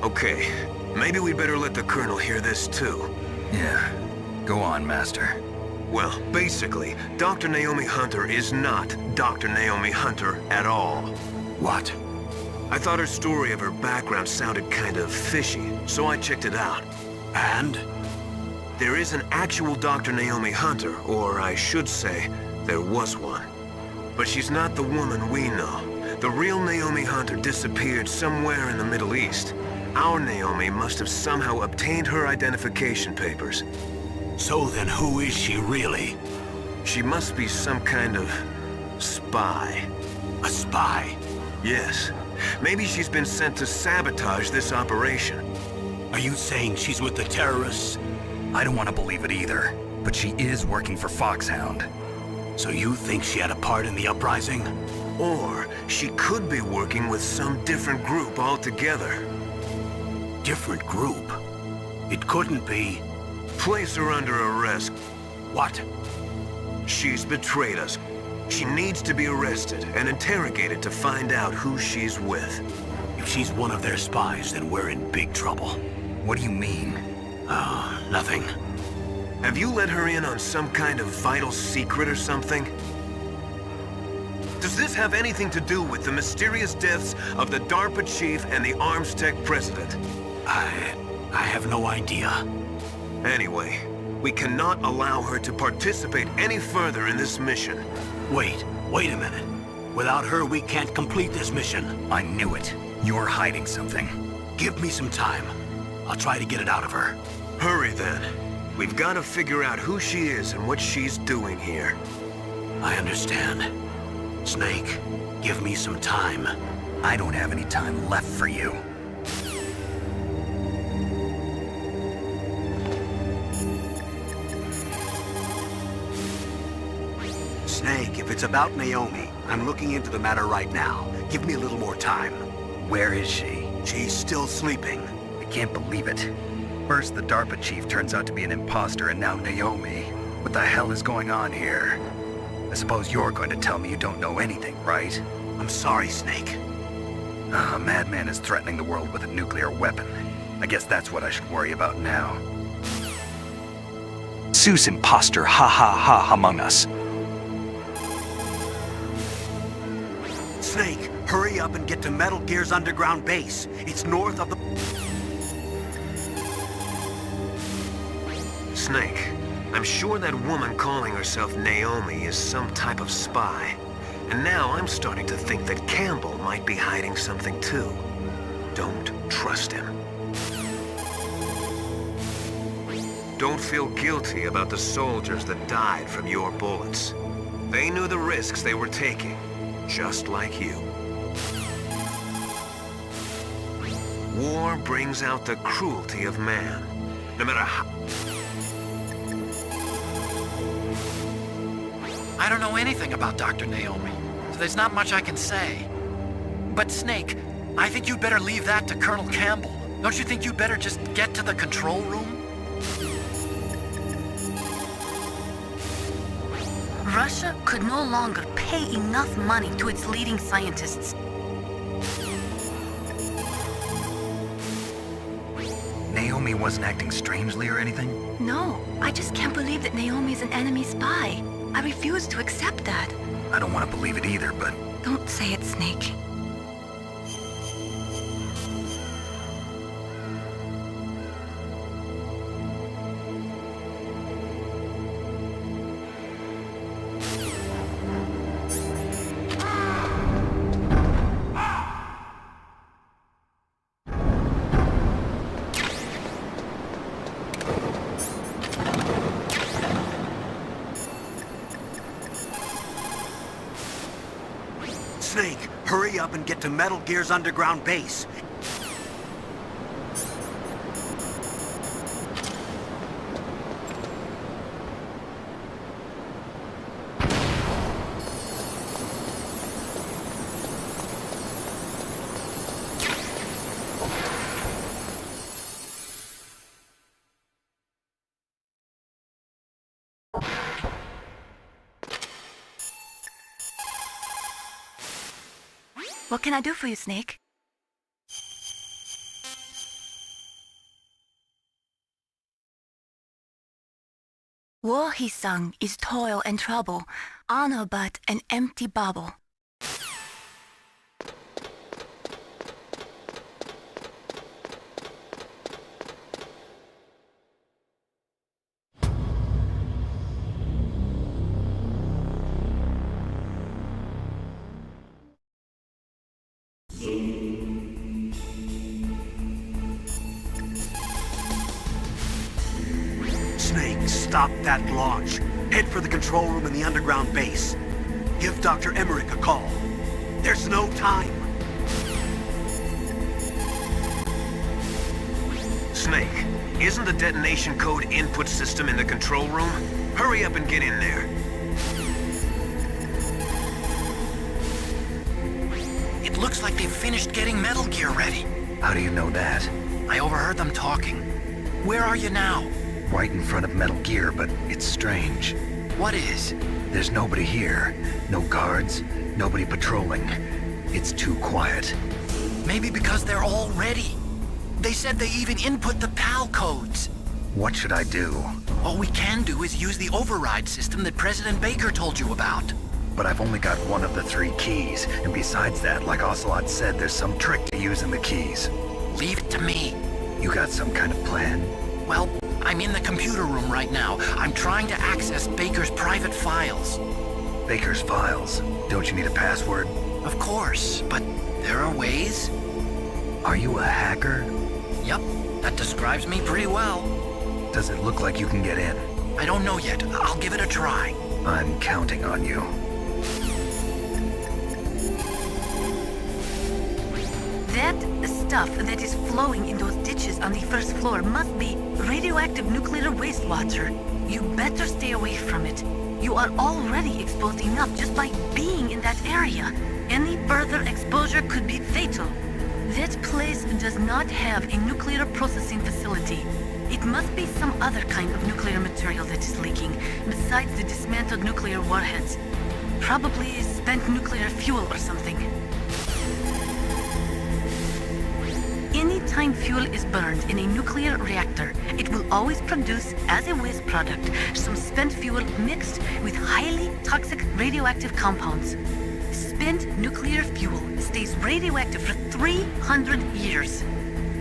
Okay, maybe we'd better let the Colonel hear this too. Yeah. Go on, Master. Well, basically, Dr. Naomi Hunter is not Dr. Naomi Hunter at all. What? I thought her story of her background sounded kind of fishy, so I checked it out. And? There is an actual Dr. Naomi Hunter, or I should say, there was one. But she's not the woman we know. The real Naomi Hunter disappeared somewhere in the Middle East. Our Naomi must have somehow obtained her identification papers. So then who is she really? She must be some kind of spy. A spy? Yes. Maybe she's been sent to sabotage this operation. Are you saying she's with the terrorists? I don't want to believe it either, but she is working for Foxhound. So you think she had a part in the uprising? Or she could be working with some different group altogether. Different group? It couldn't be. Place her under arrest. What? She's betrayed us. She needs to be arrested and interrogated to find out who she's with. If she's one of their spies, then we're in big trouble. What do you mean? Nothing. Have you let her in on some kind of vital secret or something? Does this have anything to do with the mysterious deaths of the DARPA chief and the Arms Tech president? I have no idea. Anyway, we cannot allow her to participate any further in this mission. Wait a minute. Without her, we can't complete this mission. I knew it. You're hiding something. Give me some time. I'll try to get it out of her. Hurry then. We've got to figure out who she is and what she's doing here. I understand. Snake, give me some time. I don't have any time left for you. Snake, if it's about Naomi, I'm looking into the matter right now. Give me a little more time. Where is she? She's still sleeping. I can't believe it. First, the DARPA chief turns out to be an imposter, and now Naomi. What the hell is going on here? I suppose you're going to tell me you don't know anything, right? I'm sorry, Snake. A madman is threatening the world with a nuclear weapon. I guess that's what I should worry about now. Zeus imposter, ha ha ha among us. Snake, hurry up and get to Metal Gear's underground base. It's north of the... Snake, I'm sure that woman calling herself Naomi is some type of spy. And now I'm starting to think that Campbell might be hiding something too. Don't trust him. Don't feel guilty about the soldiers that died from your bullets. They knew the risks they were taking, just like you. War brings out the cruelty of man, no matter how... I don't know anything about Dr. Naomi, so there's not much I can say. But Snake, I think you'd better leave that to Colonel Campbell. Don't you think you'd better just get to the control room? Russia could no longer pay enough money to its leading scientists. Naomi wasn't acting strangely or anything? No, I just can't believe that Naomi's an enemy spy. I refuse to accept that. I don't want to believe it either, but... Don't say it, Snake. Snake, hurry up and get to Metal Gear's underground base. What can I do for you, Snake? War, he sung, is toil and trouble, honor but an empty bauble. Snake, stop that launch. Head for the control room in the underground base. Give Dr. Emmerich a call. There's no time. Snake, isn't the detonation code input system in the control room? Hurry up and get in there. It looks like they've finished getting Metal Gear ready. How do you know that? I overheard them talking. Where are you now? Right in front of Metal Gear, but it's strange. What is? There's nobody here. No guards, nobody patrolling. It's too quiet. Maybe because they're all ready. They said they even input the PAL codes. What should I do? All we can do is use the override system that President Baker told you about. But I've only got one of the 3 keys, and besides that, like Ocelot said, there's some trick to using the keys. Leave it to me. You got some kind of plan? Well, I'm in the computer room right now. I'm trying to access Baker's private files. Baker's files? Don't you need a password? Of course, but there are ways. Are you a hacker? Yep, that describes me pretty well. Does it look like you can get in? I don't know yet. I'll give it a try. I'm counting on you. That stuff that is flowing in those ditches on the first floor must be radioactive nuclear wastewater. You better stay away from it. You are already exposed enough just by being in that area. Any further exposure could be fatal. That place does not have a nuclear processing facility. It must be some other kind of nuclear material that is leaking, besides the dismantled nuclear warheads. Probably spent nuclear fuel or something. Anytime fuel is burned in a nuclear reactor, it will always produce, as a waste product, some spent fuel mixed with highly toxic radioactive compounds. Spent nuclear fuel stays radioactive for 300 years.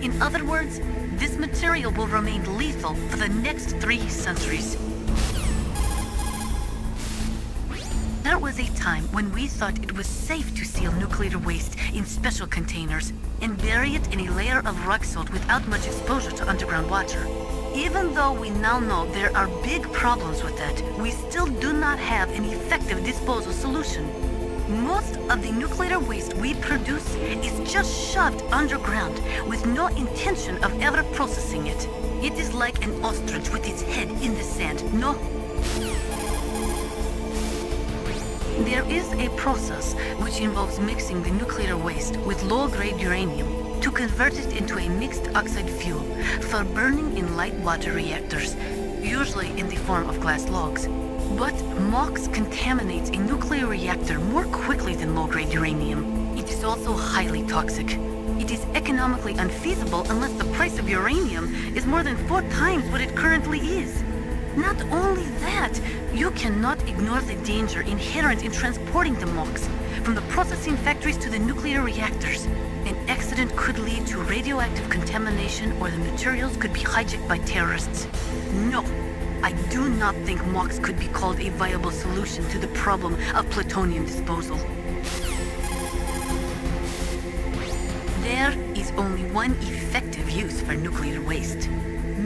In other words, this material will remain lethal for the next 3 centuries. There was a time when we thought it was safe to seal nuclear waste in special containers and bury it in a layer of rock salt without much exposure to underground water. Even though we now know there are big problems with that, we still do not have an effective disposal solution. Most of the nuclear waste we produce is just shoved underground with no intention of ever processing it. It is like an ostrich with its head in the sand. No. There is a process which involves mixing the nuclear waste with low-grade uranium to convert it into a mixed oxide fuel for burning in light water reactors, usually in the form of glass logs. But MOX contaminates a nuclear reactor more quickly than low-grade uranium. It is also highly toxic. It is economically unfeasible unless the price of uranium is more than 4 times what it currently is. Not only that, you cannot ignore the danger inherent in transporting the MOX from the processing factories to the nuclear reactors. An accident could lead to radioactive contamination, or the materials could be hijacked by terrorists. No, I do not think MOX could be called a viable solution to the problem of plutonium disposal. There is only one effective use for nuclear waste: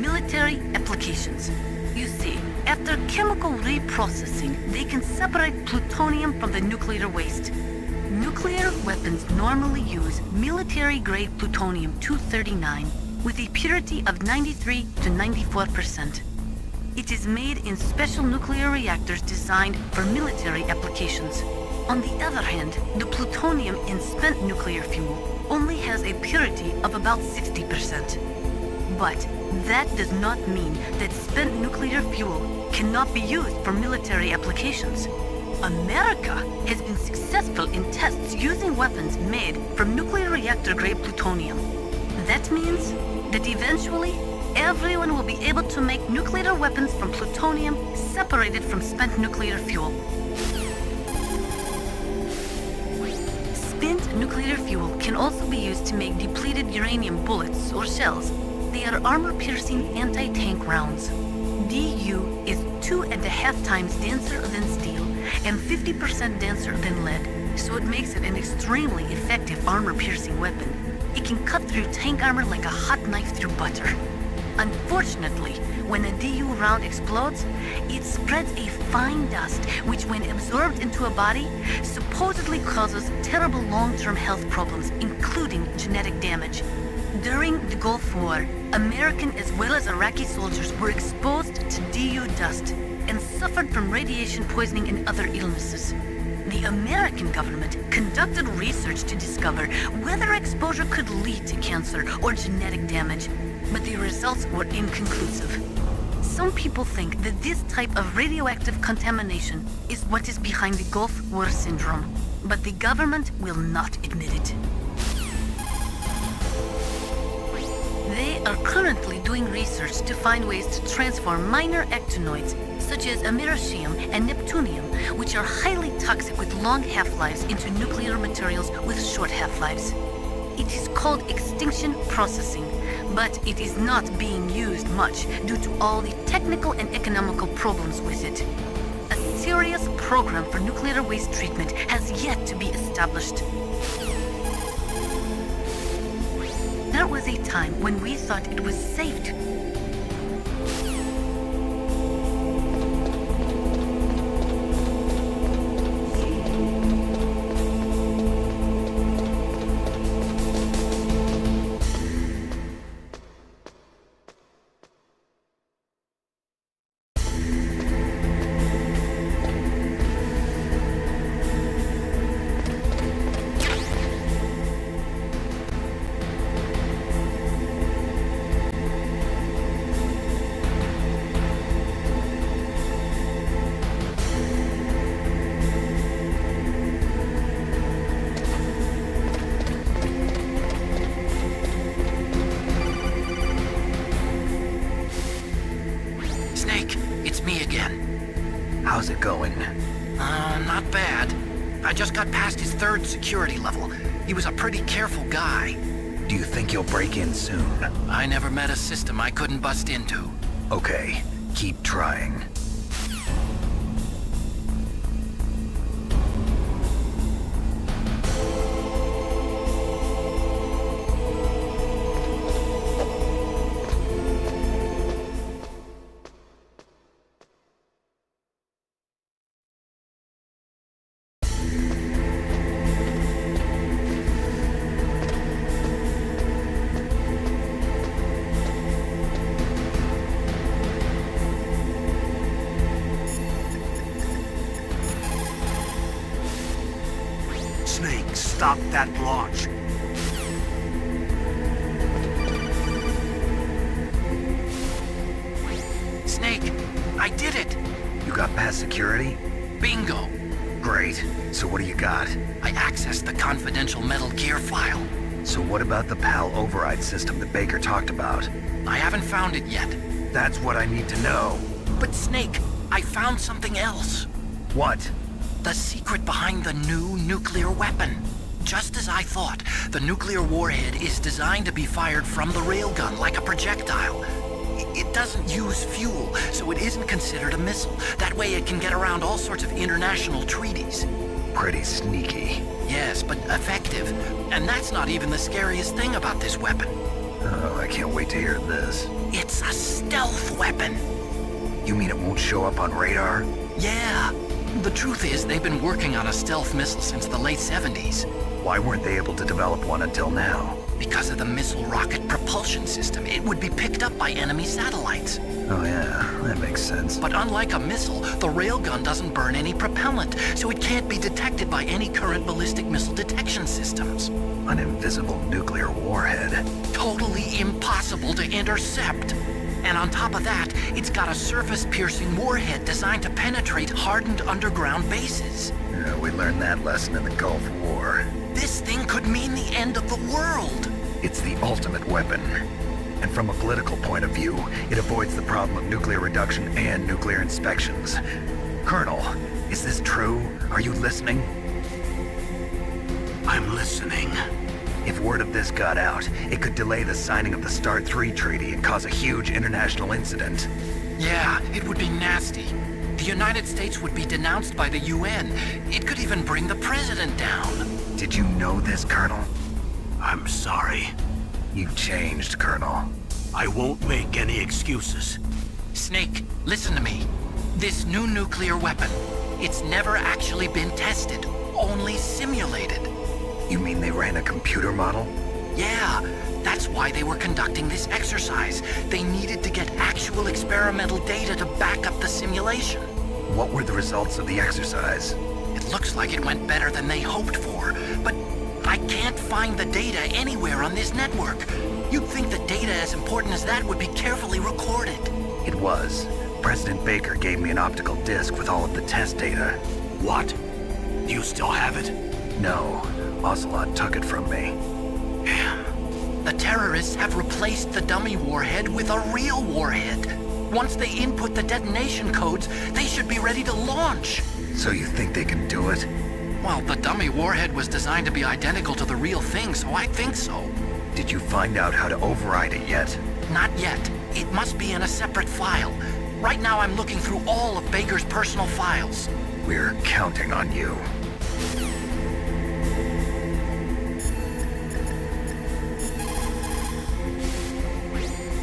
military applications. You see, after chemical reprocessing, they can separate plutonium from the nuclear waste. Nuclear weapons normally use military-grade plutonium-239 with a purity of 93 to 94%. It is made in special nuclear reactors designed for military applications. On the other hand, the plutonium in spent nuclear fuel only has a purity of about 60%. But that does not mean that spent nuclear fuel cannot be used for military applications. America has been successful in tests using weapons made from nuclear reactor-grade plutonium. That means that eventually, everyone will be able to make nuclear weapons from plutonium separated from spent nuclear fuel. Spent nuclear fuel can also be used to make depleted uranium bullets or shells. They are armor-piercing anti-tank rounds. DU is 2.5 times denser than steel and 50% denser than lead, so it makes it an extremely effective armor-piercing weapon. It can cut through tank armor like a hot knife through butter. Unfortunately, when a DU round explodes, it spreads a fine dust which, when absorbed into a body, supposedly causes terrible long-term health problems, including genetic damage. During the Gulf War, American as well as Iraqi soldiers were exposed to DU dust and suffered from radiation poisoning and other illnesses. The American government conducted research to discover whether exposure could lead to cancer or genetic damage, but the results were inconclusive. Some people think that this type of radioactive contamination is what is behind the Gulf War syndrome, but the government will not admit it. They are currently doing research to find ways to transform minor actinoids, such as americium and neptunium, which are highly toxic with long half-lives, into nuclear materials with short half-lives. It is called extinction processing, but it is not being used much due to all the technical and economical problems with it. A serious program for nuclear waste treatment has yet to be established. There was a time when we thought it was safe to... How's it going? Not bad. I just got past his 3rd security level. He was a pretty careful guy. Do you think you'll break in soon? I never met a system I couldn't bust into. Okay, keep trying. Snake, stop that launch. Snake, I did it! You got past security? Bingo! Great. So what do you got? I accessed the confidential Metal Gear file. So what about the PAL override system that Baker talked about? I haven't found it yet. That's what I need to know. But Snake, I found something else. What? The secret behind the new nuclear weapon. Just as I thought, the nuclear warhead is designed to be fired from the railgun like a projectile. It doesn't use fuel, so it isn't considered a missile. That way it can get around all sorts of international treaties. Pretty sneaky. Yes, but effective. And that's not even the scariest thing about this weapon. Oh, I can't wait to hear this. It's a stealth weapon. You mean it won't show up on radar? Yeah. The truth is, they've been working on a stealth missile since the late 70s. Why weren't they able to develop one until now? Because of the missile rocket propulsion system. It would be picked up by enemy satellites. Oh yeah, that makes sense. But unlike a missile, the railgun doesn't burn any propellant, so it can't be detected by any current ballistic missile detection systems. An invisible nuclear warhead. Totally impossible to intercept. And on top of that, it's got a surface-piercing warhead designed to penetrate hardened underground bases. Yeah, we learned that lesson in the Gulf War. This thing could mean the end of the world. It's the ultimate weapon. And from a political point of view, it avoids the problem of nuclear reduction and nuclear inspections. Colonel, is this true? Are you listening? I'm listening. If word of this got out, it could delay the signing of the START 3 treaty and cause a huge international incident. Yeah, it would be nasty. The United States would be denounced by the UN. It could even bring the president down. Did you know this, Colonel? I'm sorry. You've changed, Colonel. I won't make any excuses. Snake, listen to me. This new nuclear weapon, it's never actually been tested, only simulated. You mean they ran a computer model? Yeah, that's why they were conducting this exercise. They needed to get actual experimental data to back up the simulation. What were the results of the exercise? It looks like it went better than they hoped for, but I can't find the data anywhere on this network. You'd think that data as important as that would be carefully recorded. It was. President Baker gave me an optical disc with all of the test data. What? Do you still have it? No. Ocelot took it from me. The terrorists have replaced the dummy warhead with a real warhead. Once they input the detonation codes, they should be ready to launch. So you think they can do it? Well, the dummy warhead was designed to be identical to the real thing, so I think so. Did you find out how to override it yet? Not yet. It must be in a separate file. Right now I'm looking through all of Baker's personal files. We're counting on you.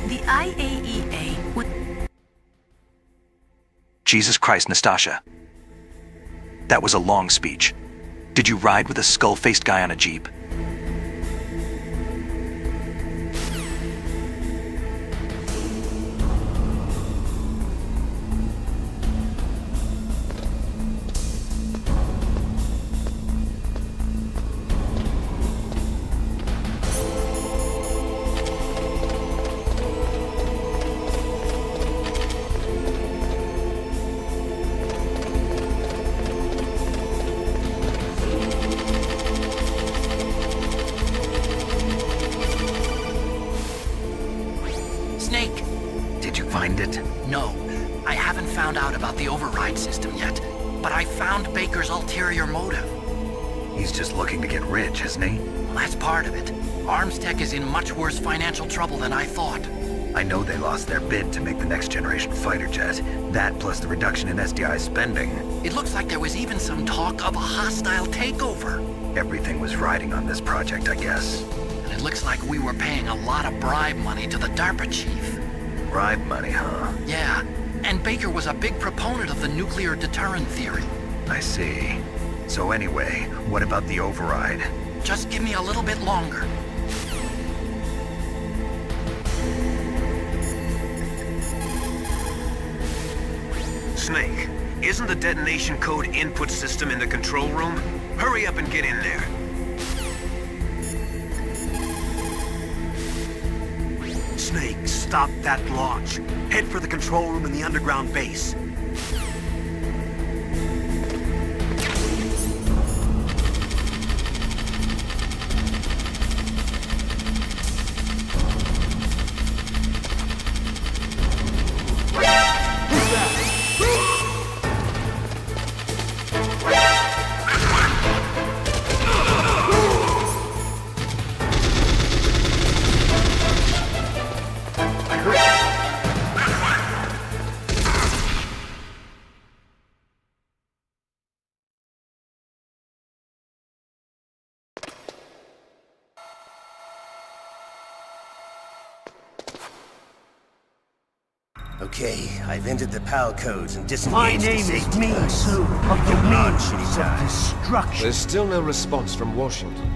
The IAEA would... Jesus Christ, Nastasha. That was a long speech. Did you ride with a skull-faced guy on a jeep? Snake! Did you find it? No. I haven't found out about the override system yet, but I found Baker's ulterior motive. He's just looking to get rich, isn't he? Well, that's part of it. Armstech is in much worse financial trouble than I thought. I know they lost their bid to make the next generation fighter jet. That plus the reduction in SDI spending. It looks like there was even some talk of a hostile takeover. Everything was riding on this project, I guess. And it looks like we were paying a lot of bribe money to the DARPA chief. Bribe money, huh? Yeah, and Baker was a big proponent of the nuclear deterrent theory. I see. So anyway, what about the override? Just give me a little bit longer. Snake, isn't the detonation code input system in the control room? Hurry up and get in there. Snake, stop that launch. Head for the control room in the underground base. Okay, I've entered the PAL codes and My disengaged name the is safety Me bus. Su of the means of destruction. There's still no response from Washington.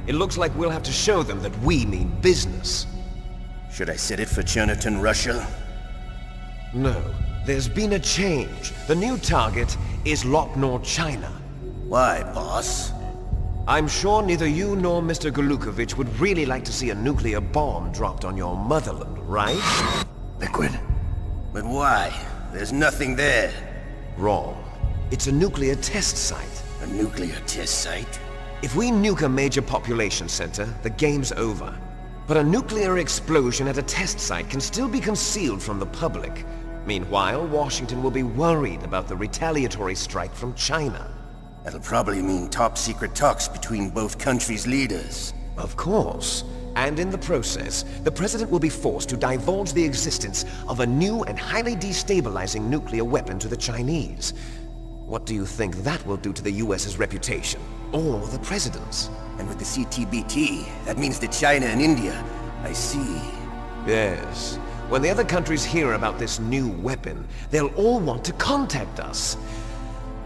It looks like we'll have to show them that we mean business. Should I set it for Cherniton, Russia? No, there's been a change. The new target is Locknor, China. Why, boss? I'm sure neither you nor Mr. Golukovich would really like to see a nuclear bomb dropped on your motherland, right? Liquid. But why? There's nothing there. Wrong. It's a nuclear test site. A nuclear test site? If we nuke a major population center, the game's over. But a nuclear explosion at a test site can still be concealed from the public. Meanwhile, Washington will be worried about the retaliatory strike from China. That'll probably mean top-secret talks between both countries' leaders. Of course. And in the process, the President will be forced to divulge the existence of a new and highly destabilizing nuclear weapon to the Chinese. What do you think that will do to the US's reputation? Or the President's? And with the CTBT, that means that China and India. I see. Yes. When the other countries hear about this new weapon, they'll all want to contact us.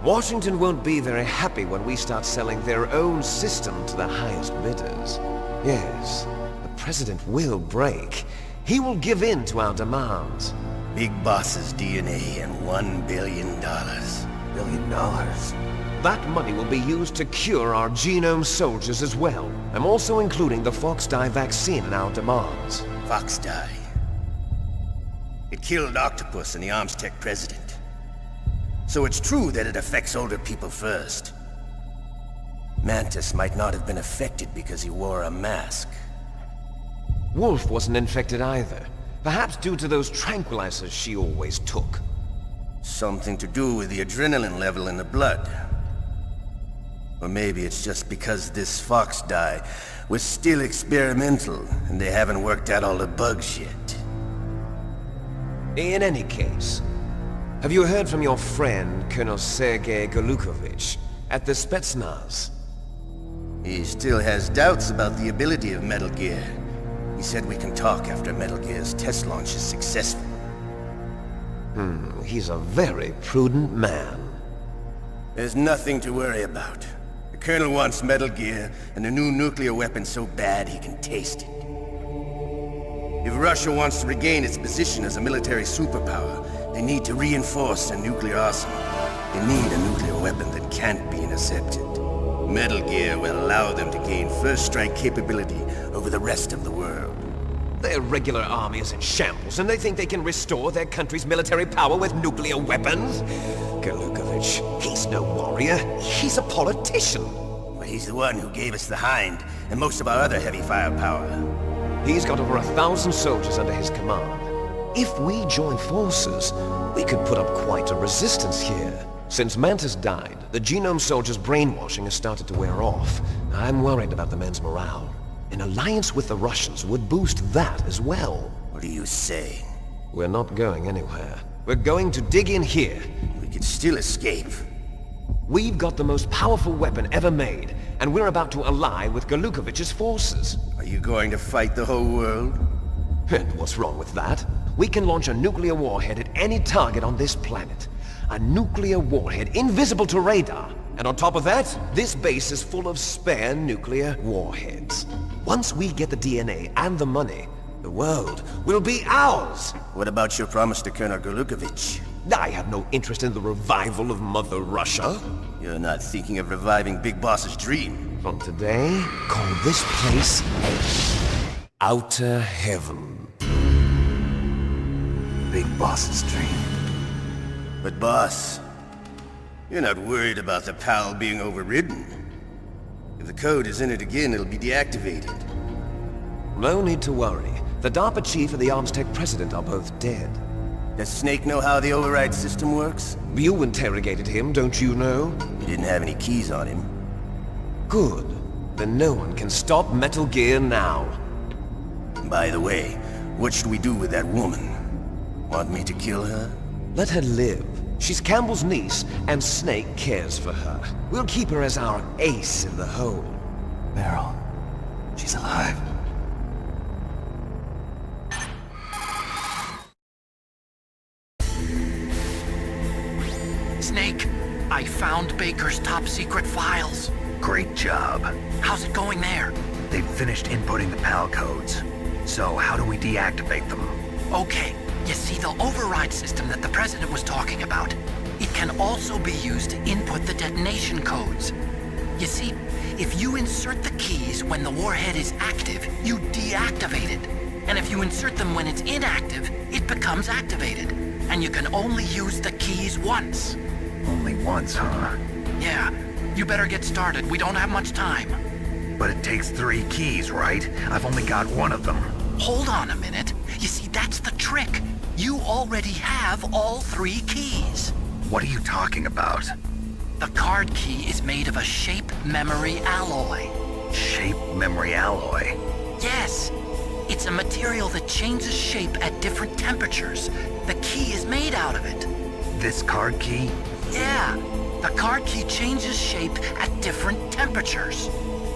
Washington won't be very happy when we start selling their own system to the highest bidders. Yes, the President will break. He will give in to our demands. Big Boss's DNA and $1 billion. $1 billion? That money will be used to cure our genome soldiers as well. I'm also including the Fox-Die vaccine in our demands. Fox-Die? It killed Octopus and the Armstech president. So it's true that it affects older people first. Mantis might not have been affected because he wore a mask. Wolf wasn't infected either. Perhaps due to those tranquilizers she always took. Something to do with the adrenaline level in the blood. Or maybe it's just because this fox dye was still experimental, and they haven't worked out all the bugs yet. In any case, have you heard from your friend, Colonel Sergei Golukovich, at the Spetsnaz? He still has doubts about the ability of Metal Gear. He said we can talk after Metal Gear's test launch is successful. He's a very prudent man. There's nothing to worry about. The Colonel wants Metal Gear and a new nuclear weapon so bad he can taste it. If Russia wants to regain its position as a military superpower, they need to reinforce their nuclear arsenal. They need a nuclear weapon that can't be intercepted. Metal Gear will allow them to gain first strike capability over the rest of the world. Their regular army is in shambles, and they think they can restore their country's military power with nuclear weapons? Golukovich, he's no warrior. He's a politician. Well, he's the one who gave us the Hind and most of our other heavy firepower. He's got over 1,000 soldiers under his command. If we join forces, we could put up quite a resistance here. Since Mantis died, the Genome Soldiers' brainwashing has started to wear off. I'm worried about the men's morale. An alliance with the Russians would boost that as well. What are you saying? We're not going anywhere. We're going to dig in here. We could still escape. We've got the most powerful weapon ever made, and we're about to ally with Golukovich's forces. Are you going to fight the whole world? And what's wrong with that? We can launch a nuclear warhead at any target on this planet. A nuclear warhead invisible to radar. And on top of that, this base is full of spare nuclear warheads. Once we get the DNA and the money, the world will be ours! What about your promise to Colonel Golukovich? I have no interest in the revival of Mother Russia. You're not thinking of reviving Big Boss's dream. From today, call this place Outer Heaven. Big Boss's dream. But boss, you're not worried about the PAL being overridden. If the code is entered again, it'll be deactivated. No need to worry. The DARPA chief and the ArmsTech president are both dead. Does Snake know how the override system works? You interrogated him, don't you know? He didn't have any keys on him. Good. Then no one can stop Metal Gear now. By the way, what should we do with that woman? Want me to kill her? Let her live. She's Campbell's niece, and Snake cares for her. We'll keep her as our ace in the hole. Meryl, she's alive. Snake, I found Baker's top-secret files. Great job. How's it going there? They've finished inputting the PAL codes. So how do we deactivate them? Okay, you see the override system that the President was talking about? It can also be used to input the detonation codes. You see, if you insert the keys when the warhead is active, you deactivate it. And if you insert them when it's inactive, it becomes activated. And you can only use the keys once. Only once, huh? Yeah, you better get started. We don't have much time. But it takes 3 keys, right? I've only got 1 of them. Hold on a minute. You see, that's the trick. You already have all 3 keys. What are you talking about? The card key is made of a shape memory alloy. Shape memory alloy? Yes. It's a material that changes shape at different temperatures. The key is made out of it. This card key? Yeah. The card key changes shape at different temperatures.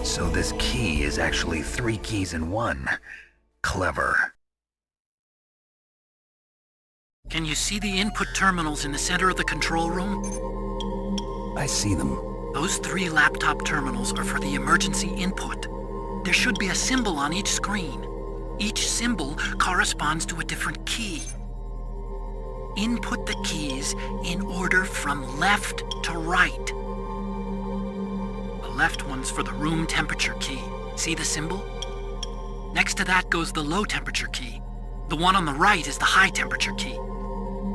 So this key is actually 3 keys in 1. Clever. Can you see the input terminals in the center of the control room? I see them. Those 3 laptop terminals are for the emergency input. There should be a symbol on each screen. Each symbol corresponds to a different key. Input the keys in order from left to right. The left one's for the room temperature key. See the symbol? Next to that goes the low temperature key. The one on the right is the high temperature key.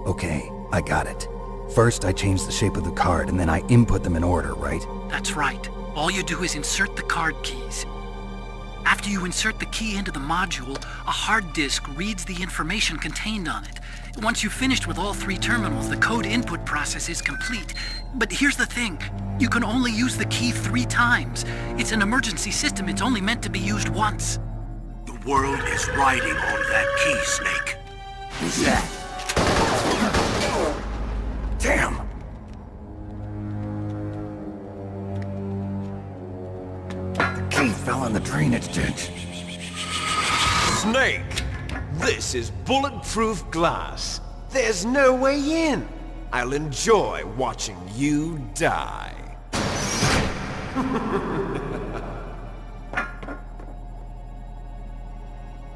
Okay, I got it. First, I change the shape of the card, and then I input them in order, right? That's right. All you do is insert the card keys. After After you insert the key into the module, a hard disk reads the information contained on it. Once you've finished with all 3 terminals, the code input process is complete. But here's the thing. You can only use the key 3 times. It's an emergency system. It's only meant to be used once. The world is riding on that key, Snake. Who's that? Damn! The key fell in the drainage ditch. Snake! This is bulletproof glass. There's no way in. I'll enjoy watching you die.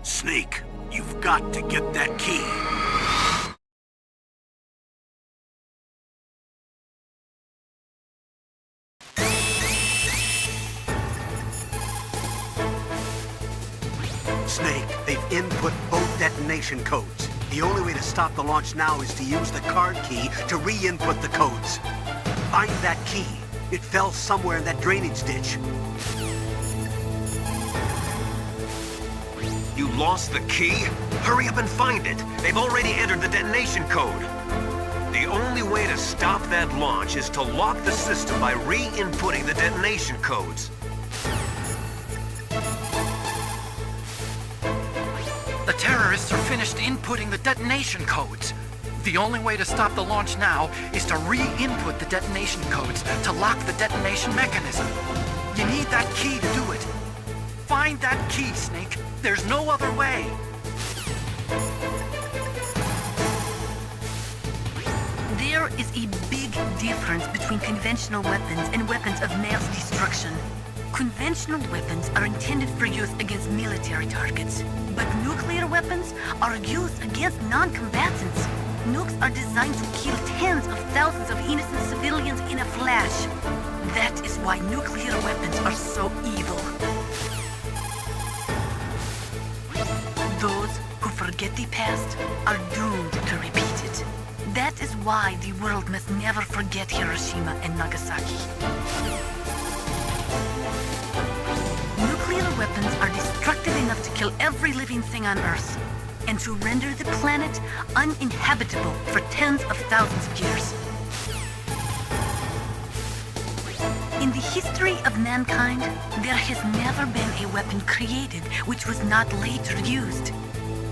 Snake, you've got to get that key. Snake, they've input both detonation codes. The only way to stop the launch now is to use the card key to re-input the codes. Find that key. It fell somewhere in that drainage ditch. You lost the key? Hurry up and find it. They've already entered the detonation code. The only way to stop that launch is to lock the system by re-inputting the detonation codes. The terrorists are finished inputting the detonation codes. The only way to stop the launch now is to re-input the detonation codes to lock the detonation mechanism. You need that key to do it. Find that key, Snake. There's no other way. There is a big difference between conventional weapons and weapons of mass destruction. Conventional weapons are intended for use against military targets, but nuclear weapons are used against non-combatants. Nukes are designed to kill tens of thousands of innocent civilians in a flash. That is why nuclear weapons are so evil. Those who forget the past are doomed to repeat it. That is why the world must never forget Hiroshima and Nagasaki. Nuclear weapons are destructive enough to kill every living thing on Earth, and to render the planet uninhabitable for tens of thousands of years. In the history of mankind, there has never been a weapon created which was not later used.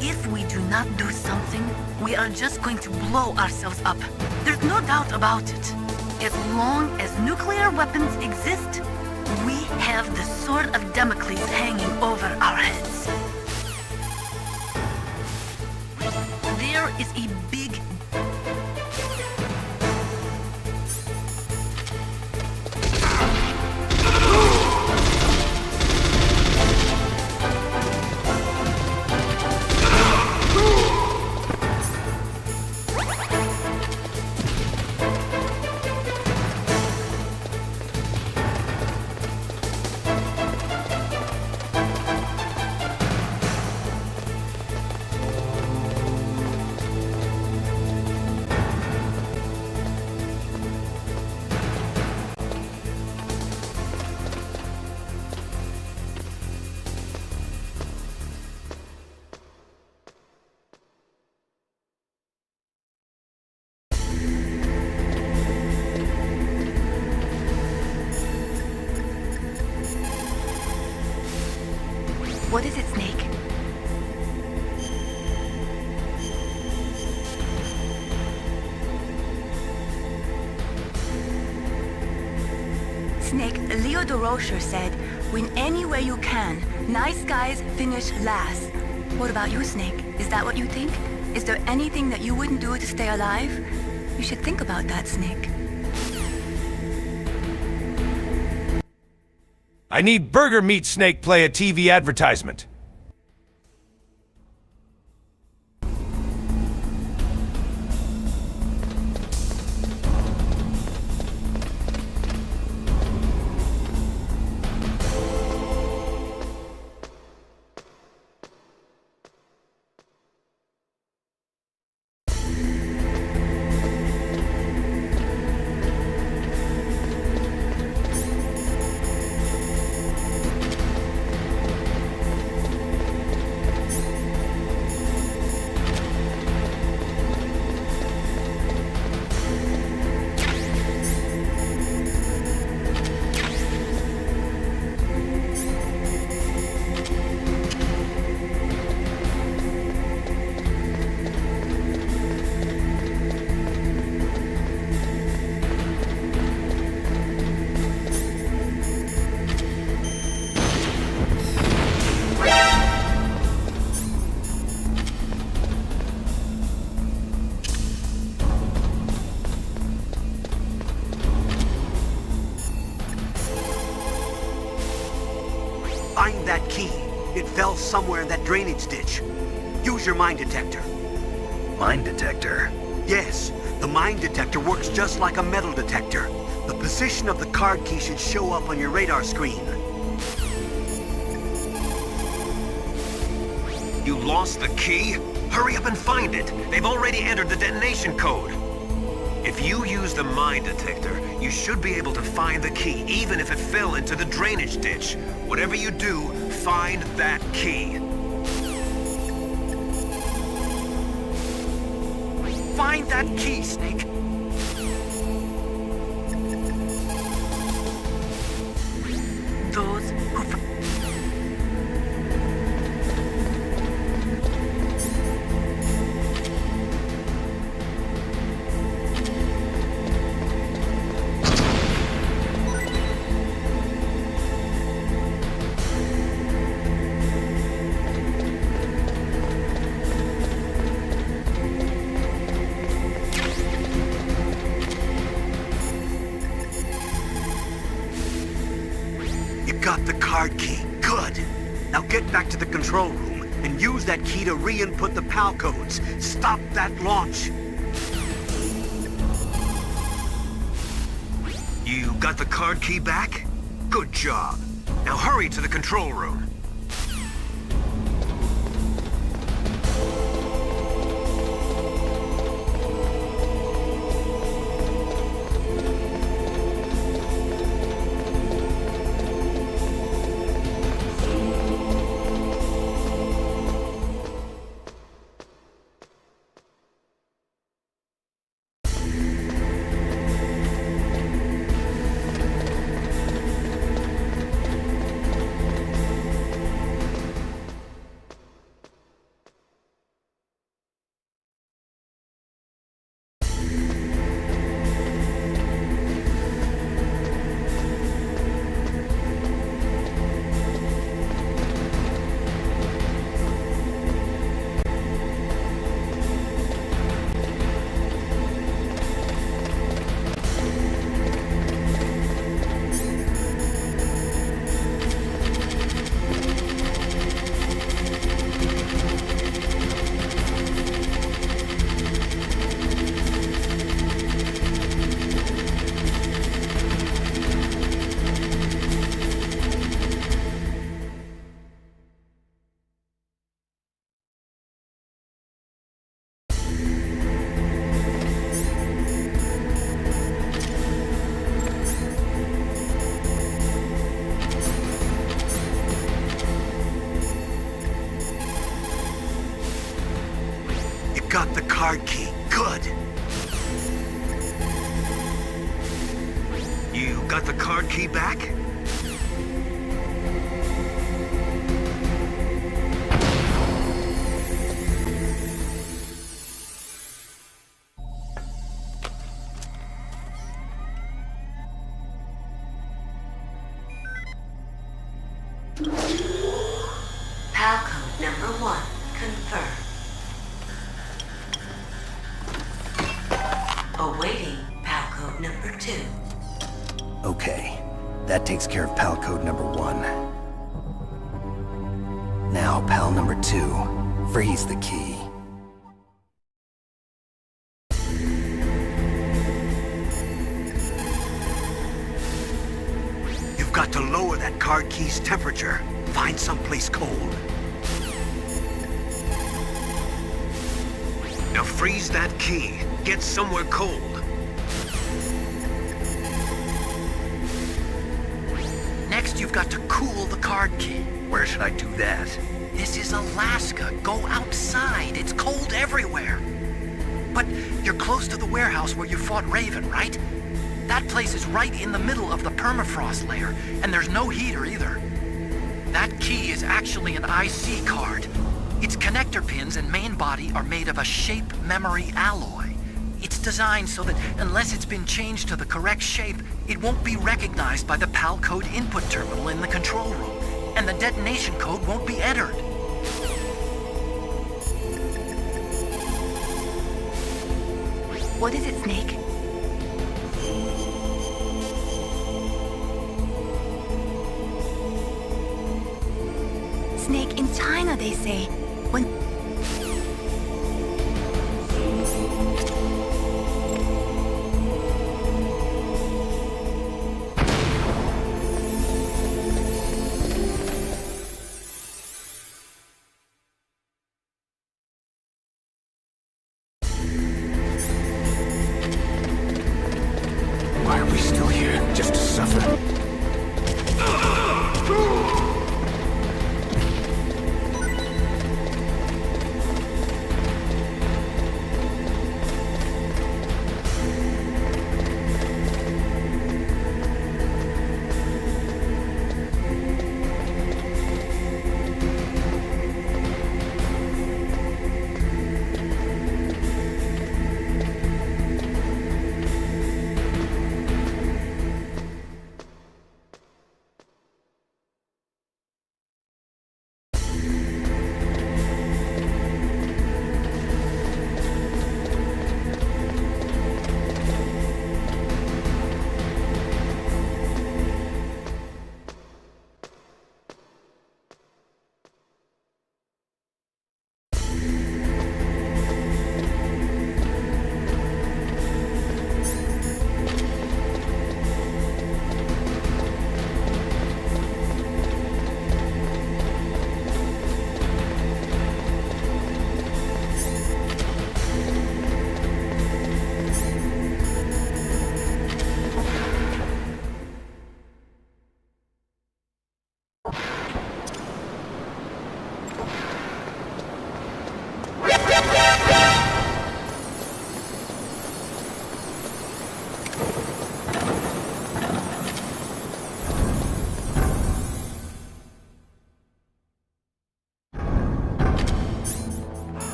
If we do not do something, we are just going to blow ourselves up. There's no doubt about it. As long as nuclear weapons exist, we have the sword of Damocles hanging over our heads. There is a big... What is it, Snake? Snake, Leo DeRocher said, win any way you can. Nice guys finish last. What about you, Snake? Is that what you think? Is there anything that you wouldn't do to stay alive? You should think about that, Snake. I need Burger Meat Snake play a TV advertisement. fell somewhere in that drainage ditch. Use your mine detector. Mine detector? Yes, the mine detector works just like a metal detector. The position of the card key should show up on your radar screen. You lost the key? Hurry up and find it. They've already entered the detonation code. If you use the mine detector, you should be able to find the key, even if it fell into the drainage ditch. Whatever you do, find that key. Find that key, Snake. Those who Got the card key. Good. Now get back to the control room and use that key to re-input the PAL codes. Stop that launch. You got the card key back? Good job. Now hurry to the control room. Got the card key. Good. You got the card key back? PAL code number 1 confirmed. Awaiting PAL code number 2. Okay, that takes care of PAL code number 1. Now, PAL number 2. Freeze the key. You've got to lower that card key's temperature. Find someplace cold. Now freeze that key. Get somewhere cold. Next, you've got to cool the card key. Where should I do that? This is Alaska. Go outside. It's cold everywhere. But you're close to the warehouse where you fought Raven, right? That place is right in the middle of the permafrost layer, and there's no heater either. That key is actually an IC card. Its connector pins and main body are made of a shape memory alloy. It's designed so that unless it's been changed to the correct shape, it won't be recognized by the PAL code input terminal in the control room, and the detonation code won't be entered. What is it, Snake? Snake, in China, they say, when Why are we still here? Just to suffer?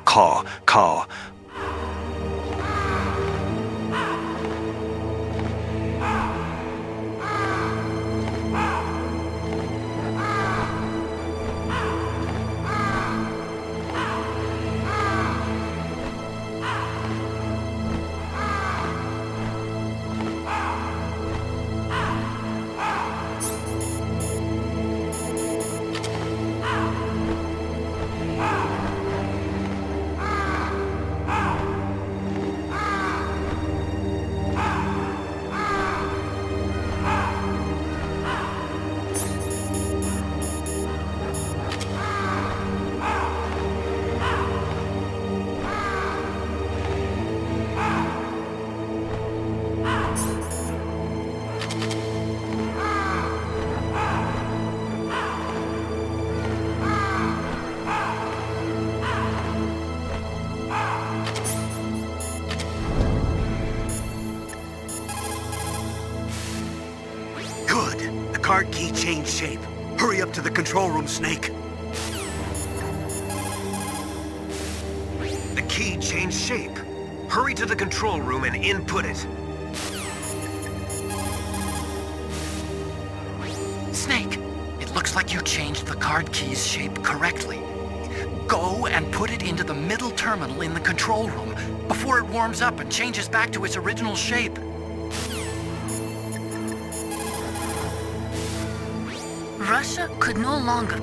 Caw. Card key changed shape. Hurry up to the control room, Snake. The key changed shape. Hurry to the control room and input it. Snake, it looks like you changed the card key's shape correctly. Go and put it into the middle terminal in the control room before it warms up and changes back to its original shape. Russia could no longer...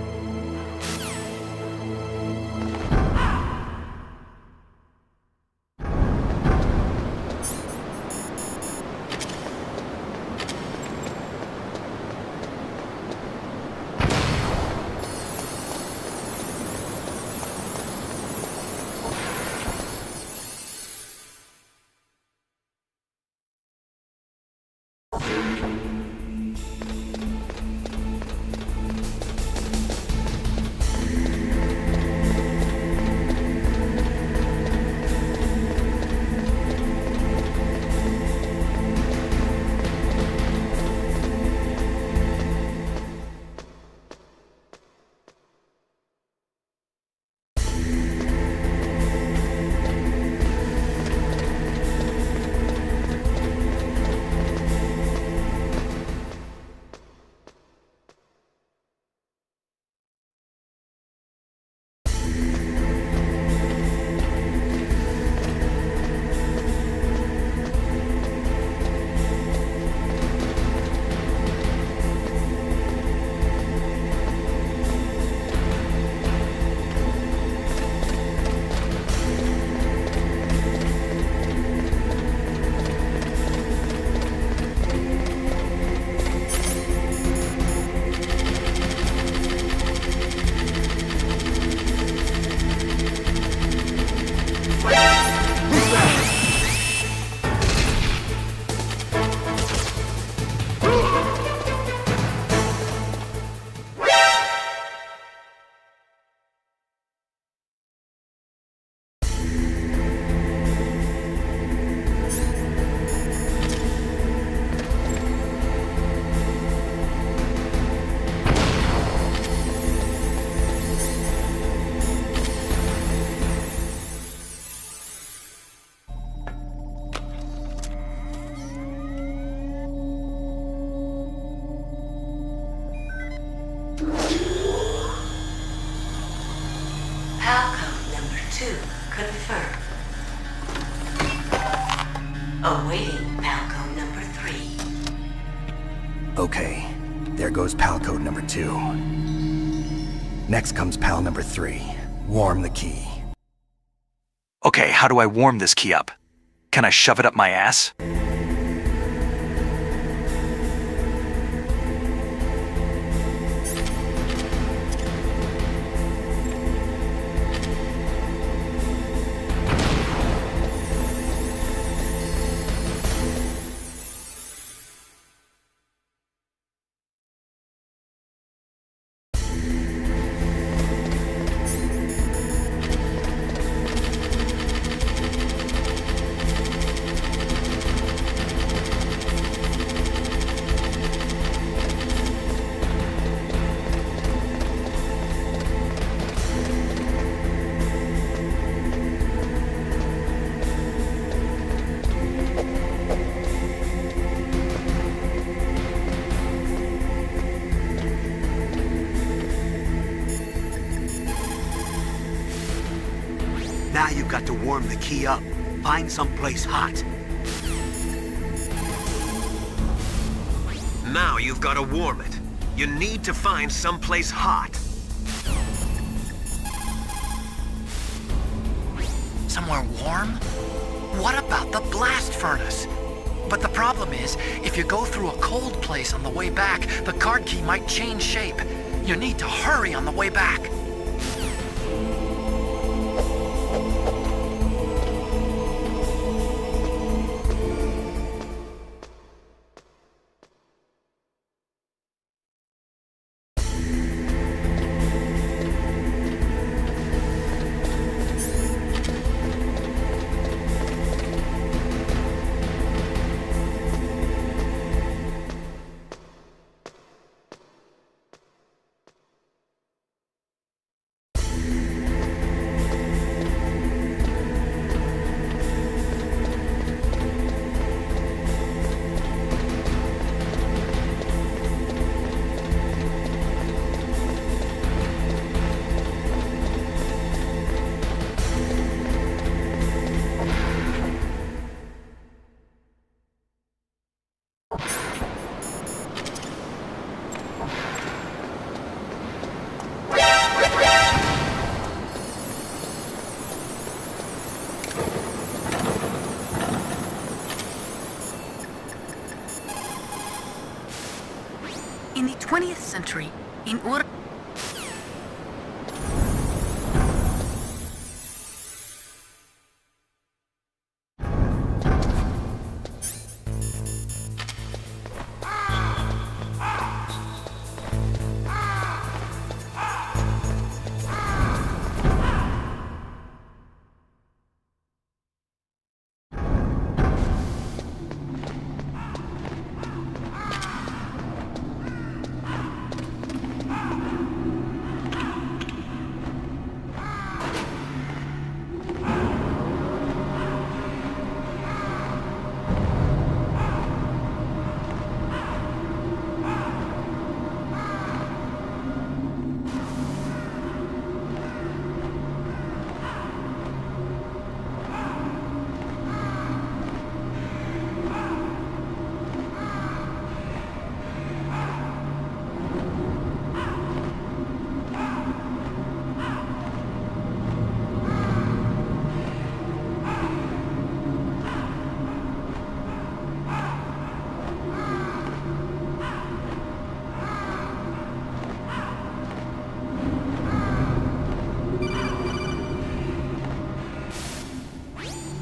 2 confirmed. Awaiting Palco number 3. Okay, there goes pal code number 2. Next comes pal number 3. Warm the key. Okay, how do I warm this key up? Can I shove it up my ass? Now you've got to warm the key up. Find someplace hot. Now you've got to warm it. You need to find someplace hot. Somewhere warm? What about the blast furnace? But the problem is, if you go through a cold place on the way back, the card key might change shape. You need to hurry on the way back. In the 20th century, in order...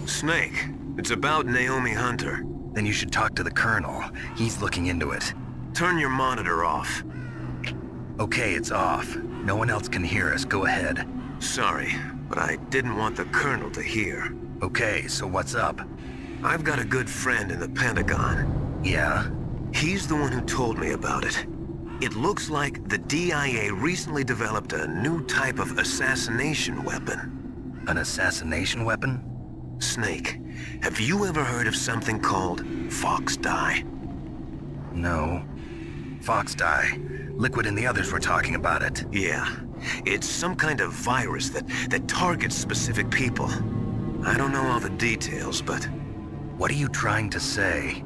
Snake, it's about Naomi Hunter. Then you should talk to the Colonel. He's looking into it. Turn your monitor off. Okay, it's off. No one else can hear us. Go ahead. Sorry, but I didn't want the Colonel to hear. Okay, so what's up? I've got a good friend in the Pentagon. Yeah? He's the one who told me about it. It looks like the DIA recently developed a new type of assassination weapon. An assassination weapon? Snake, have you ever heard of something called Fox Dye? No. Fox Dye. Liquid and the others were talking about it. Yeah. It's some kind of virus that targets specific people. I don't know all the details, but... What are you trying to say?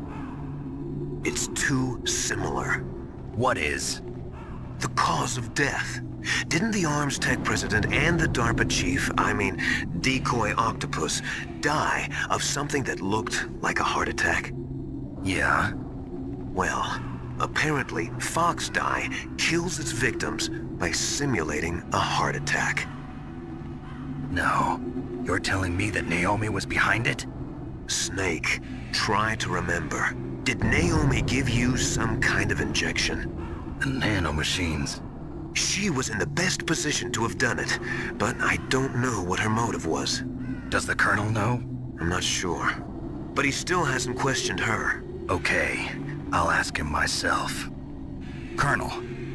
It's too similar. What is? The cause of death. Didn't the Arms Tech president and the DARPA chief, Decoy Octopus, die of something that looked like a heart attack? Yeah? Well, apparently Fox Die kills its victims by simulating a heart attack. No. You're telling me that Naomi was behind it? Snake, try to remember. Did Naomi give you some kind of injection? The nanomachines. She was in the best position to have done it, but I don't know what her motive was. Does the Colonel know? I'm not sure. But he still hasn't questioned her. Okay, I'll ask him myself. Colonel,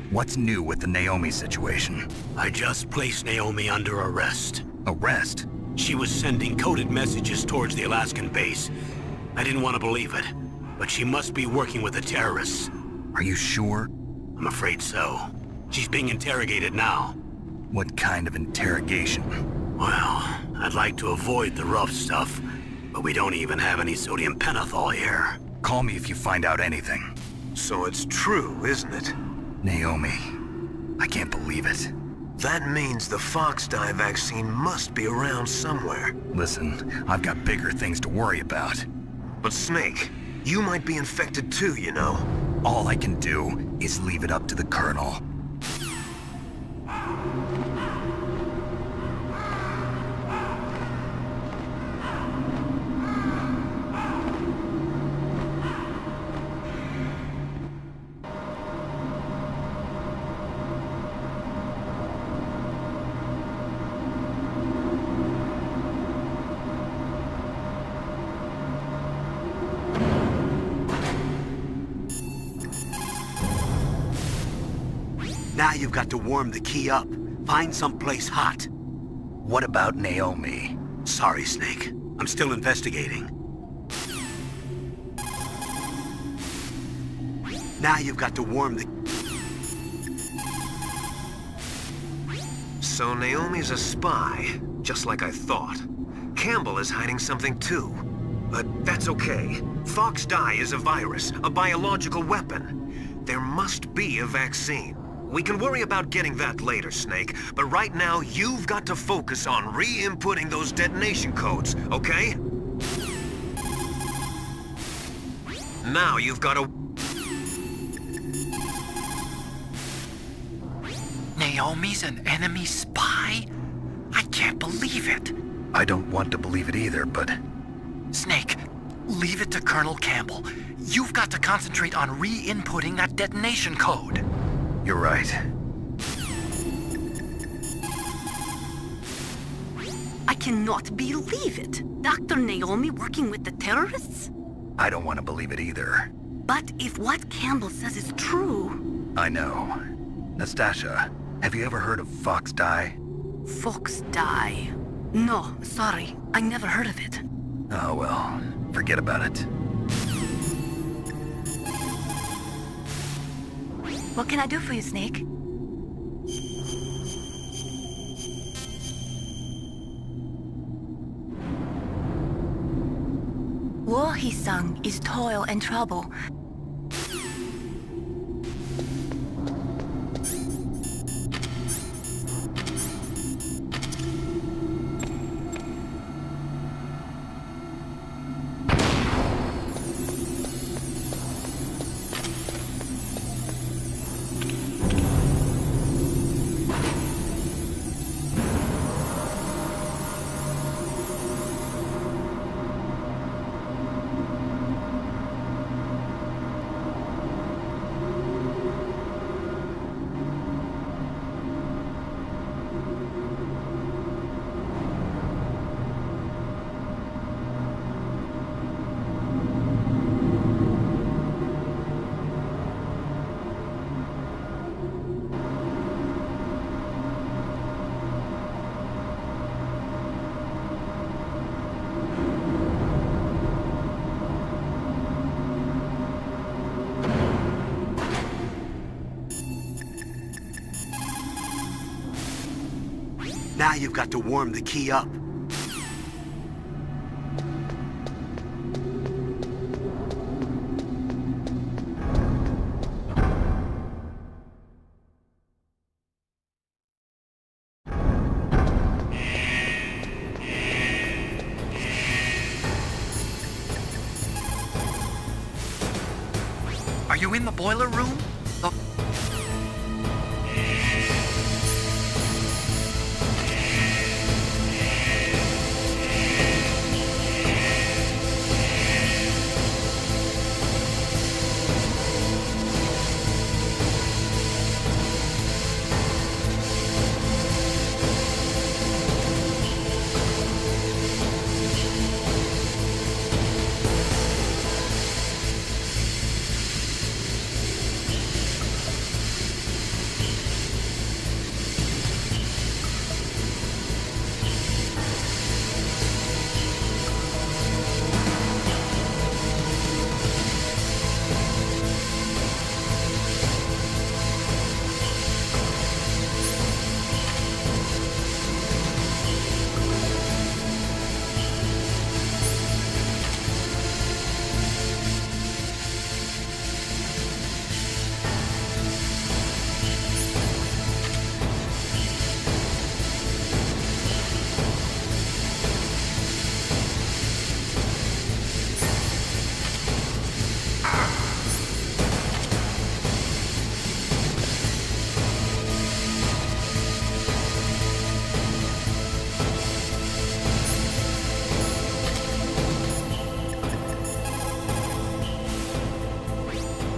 what's new with the Naomi situation? I just placed Naomi under arrest. Arrest? She was sending coded messages towards the Alaskan base. I didn't want to believe it, but she must be working with the terrorists. Are you sure? I'm afraid so. She's being interrogated now. What kind of interrogation? Well, I'd like to avoid the rough stuff, but we don't even have any sodium pentothal here. Call me if you find out anything. So it's true, isn't it? Naomi, I can't believe it. That means the Fox Die vaccine must be around somewhere. Listen, I've got bigger things to worry about. But Snake, you might be infected too, you know. All I can do is leave it up to the Colonel. Now you've got to warm the key up. Find someplace hot. What about Naomi? Sorry, Snake. I'm still investigating. Now you've got to warm the... So Naomi's a spy, just like I thought. Campbell is hiding something too. But that's okay. Fox Die is a virus, a biological weapon. There must be a vaccine. We can worry about getting that later, Snake, but right now you've got to focus on re-inputting those detonation codes, okay? Now you've got to... Naomi's an enemy spy? I can't believe it. I don't want to believe it either, but... Snake, leave it to Colonel Campbell. You've got to concentrate on re-inputting that detonation code. You're right. I cannot believe it. Dr. Naomi working with the terrorists? I don't want to believe it either. But if what Campbell says is true... I know. Nastasha, have you ever heard of Fox Die? Fox Die? No, sorry. I never heard of it. Oh well, forget about it. What can I do for you, Snake? War, he sung, is toil and trouble. Now you've got to warm the key up. Are you in the boiler room? The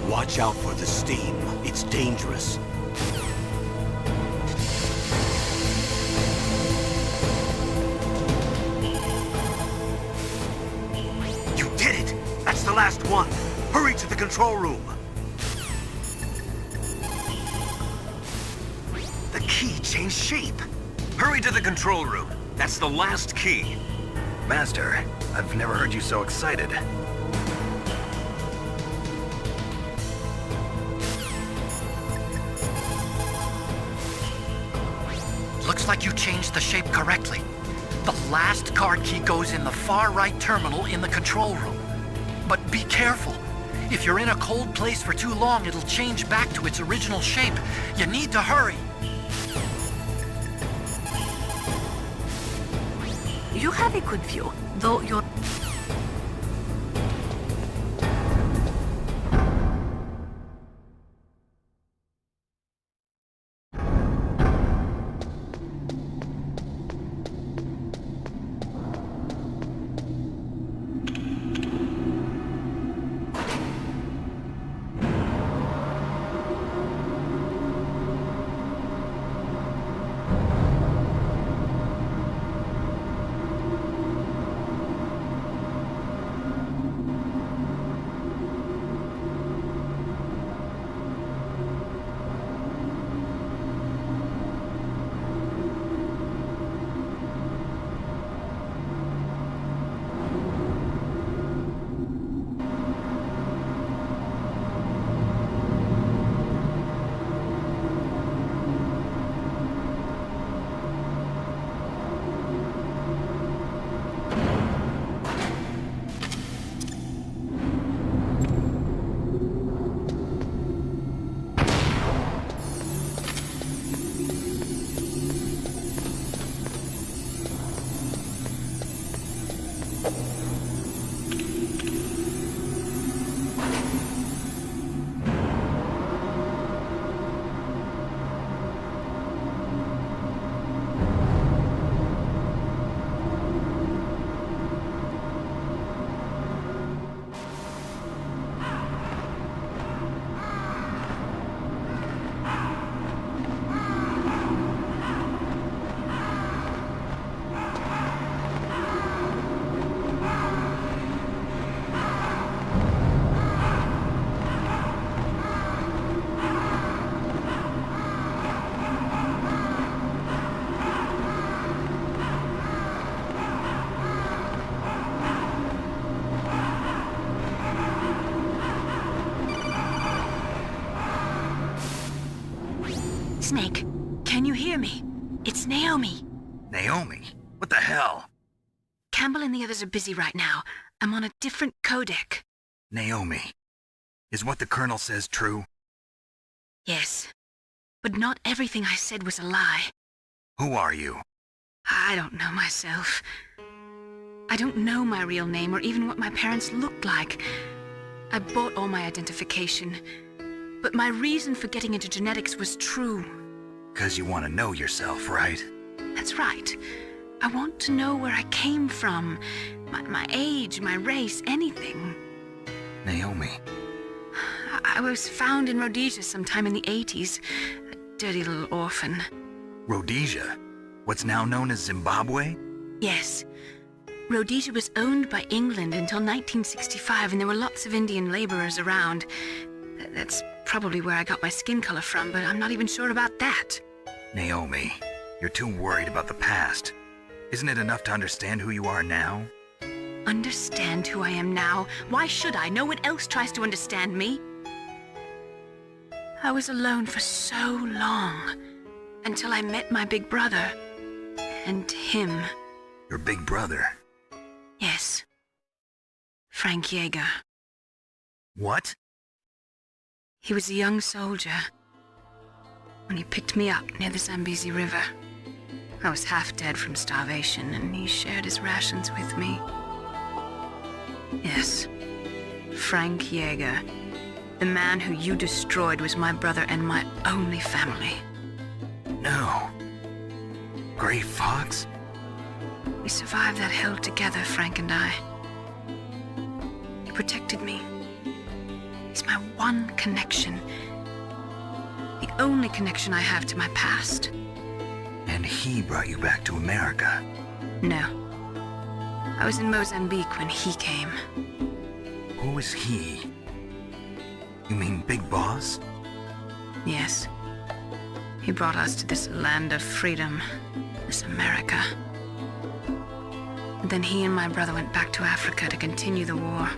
Watch out for the steam. It's dangerous. You did it! That's the last one! Hurry to the control room! The key changed shape. Hurry to the control room. That's the last key. Master, I've never heard you so excited. Looks like you changed the shape correctly. The last card key goes in the far right terminal in the control room. But be careful. If you're in a cold place for too long, it'll change back to its original shape. You need to hurry. You have a good view, though your... Snake, can you hear me? It's Naomi. Naomi, what the hell? Campbell and the others are busy right now. I'm on a different codec. Naomi, is what the Colonel says true? Yes. But not everything I said was a lie. Who are you? I don't know myself. I don't know my real name or even what my parents looked like. I bought all my identification. But my reason for getting into genetics was true. 'Cause you want to know yourself, right? That's right. I want to know where I came from. My age, my race, anything. Naomi. I was found in Rhodesia sometime in the 80s. A dirty little orphan. Rhodesia? What's now known as Zimbabwe? Yes. Rhodesia was owned by England until 1965, and there were lots of Indian laborers around. That's probably where I got my skin color from, but I'm not even sure about that. Naomi, you're too worried about the past. Isn't it enough to understand who you are now? Understand who I am now? Why should I? No one else tries to understand me. I was alone for so long, until I met my big brother, and him. Your big brother? Yes. Frank Yeager. What? He was a young soldier when he picked me up near the Zambezi River. I was half dead from starvation, and he shared his rations with me. Yes, Frank Yeager. The man who you destroyed was my brother and my only family. No. Gray Fox? We survived that hell together, Frank and I. He protected me. He's my one connection. The only connection I have to my past. And he brought you back to America? No. I was in Mozambique when he came. Who is he? You mean Big Boss? Yes. He brought us to this land of freedom, this America. And then he and my brother went back to Africa to continue the war.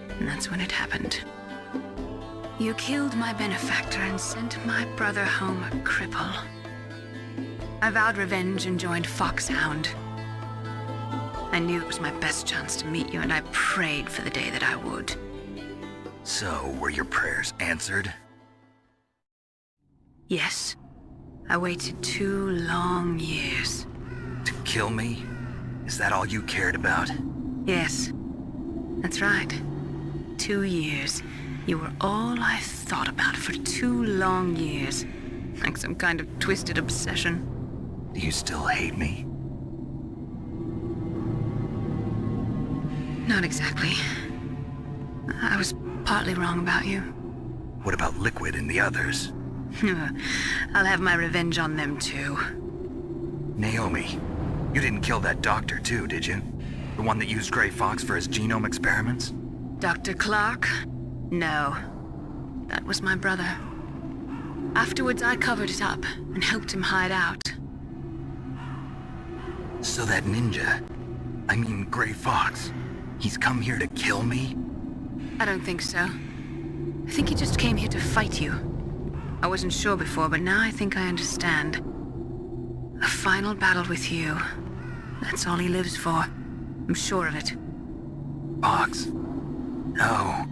And that's when it happened. You killed my benefactor and sent my brother home a cripple. I vowed revenge and joined Foxhound. I knew it was my best chance to meet you, and I prayed for the day that I would. So, were your prayers answered? Yes. I waited 2 long years. To kill me? Is that all you cared about? Yes. That's right. 2 years. You were all I thought about for 2 long years. Like some kind of twisted obsession. Do you still hate me? Not exactly. I was partly wrong about you. What about Liquid and the others? I'll have my revenge on them too. Naomi, you didn't kill that doctor too, did you? The one that used Gray Fox for his genome experiments? Dr. Clark? No. That was my brother. Afterwards, I covered it up and helped him hide out. So that ninja, I mean Gray Fox, he's come here to kill me? I don't think so. I think he just came here to fight you. I wasn't sure before, but now I think I understand. A final battle with you. That's all he lives for. I'm sure of it. Fox? No.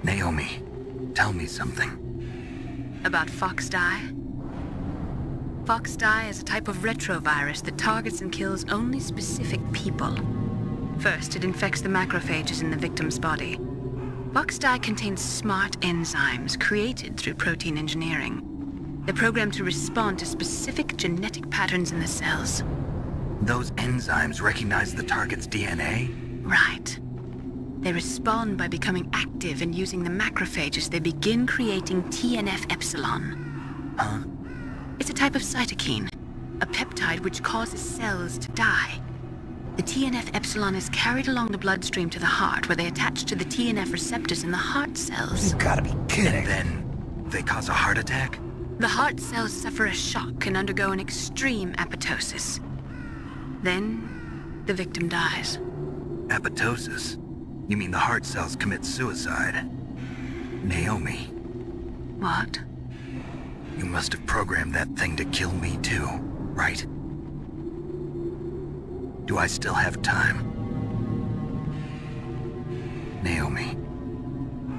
Naomi, tell me something. About Fox Die? Fox Die is a type of retrovirus that targets and kills only specific people. First, it infects the macrophages in the victim's body. Fox Die contains smart enzymes created through protein engineering. They're programmed to respond to specific genetic patterns in the cells. Those enzymes recognize the target's DNA? Right. They respond by becoming active and using the macrophages. They begin creating TNF-epsilon. Huh? It's a type of cytokine, a peptide which causes cells to die. The TNF-epsilon is carried along the bloodstream to the heart, where they attach to the TNF receptors in the heart cells. You gotta be kidding. And then they cause a heart attack? The heart cells suffer a shock and undergo an extreme apoptosis. Then, the victim dies. Apoptosis? You mean the heart cells commit suicide? Naomi. What? You must have programmed that thing to kill me too, right? Do I still have time? Naomi,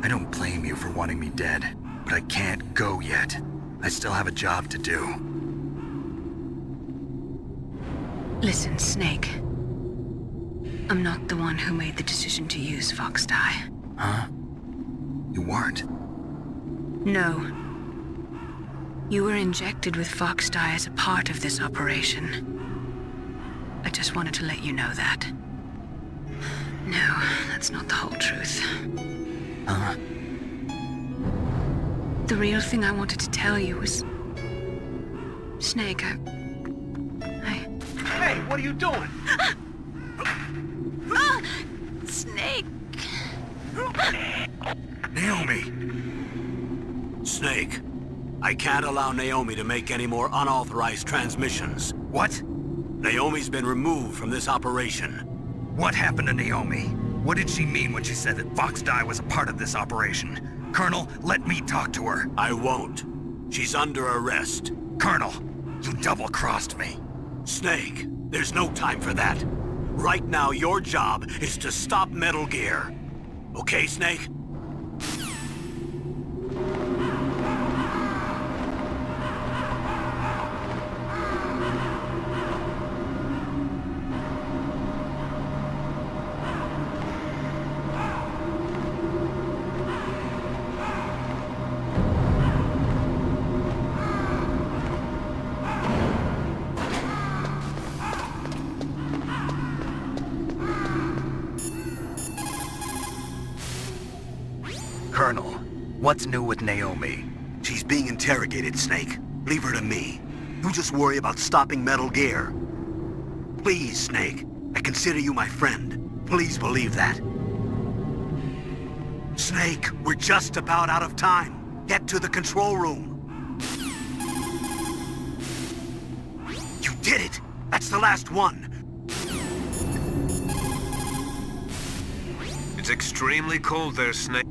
I don't blame you for wanting me dead, but I can't go yet. I still have a job to do. Listen, Snake. I'm not the one who made the decision to use Fox Dye. Huh? You weren't? No. You were injected with Fox Dye as a part of this operation. I just wanted to let you know that. No, that's not the whole truth. Huh? The real thing I wanted to tell you was... Snake, I... Hey, what are you doing? Snake! Naomi! Snake, I can't allow Naomi to make any more unauthorized transmissions. What? Naomi's been removed from this operation. What happened to Naomi? What did she mean when she said that Fox Dye was a part of this operation? Colonel, let me talk to her. I won't. She's under arrest. Colonel, you double-crossed me. Snake, there's no time for that. Right now, your job is to stop Metal Gear. Okay, Snake? Colonel, what's new with Naomi? She's being interrogated, Snake. Leave her to me. You just worry about stopping Metal Gear. Please, Snake. I consider you my friend. Please believe that. Snake, we're just about out of time. Get to the control room. You did it! That's the last one! It's extremely cold there, Snake.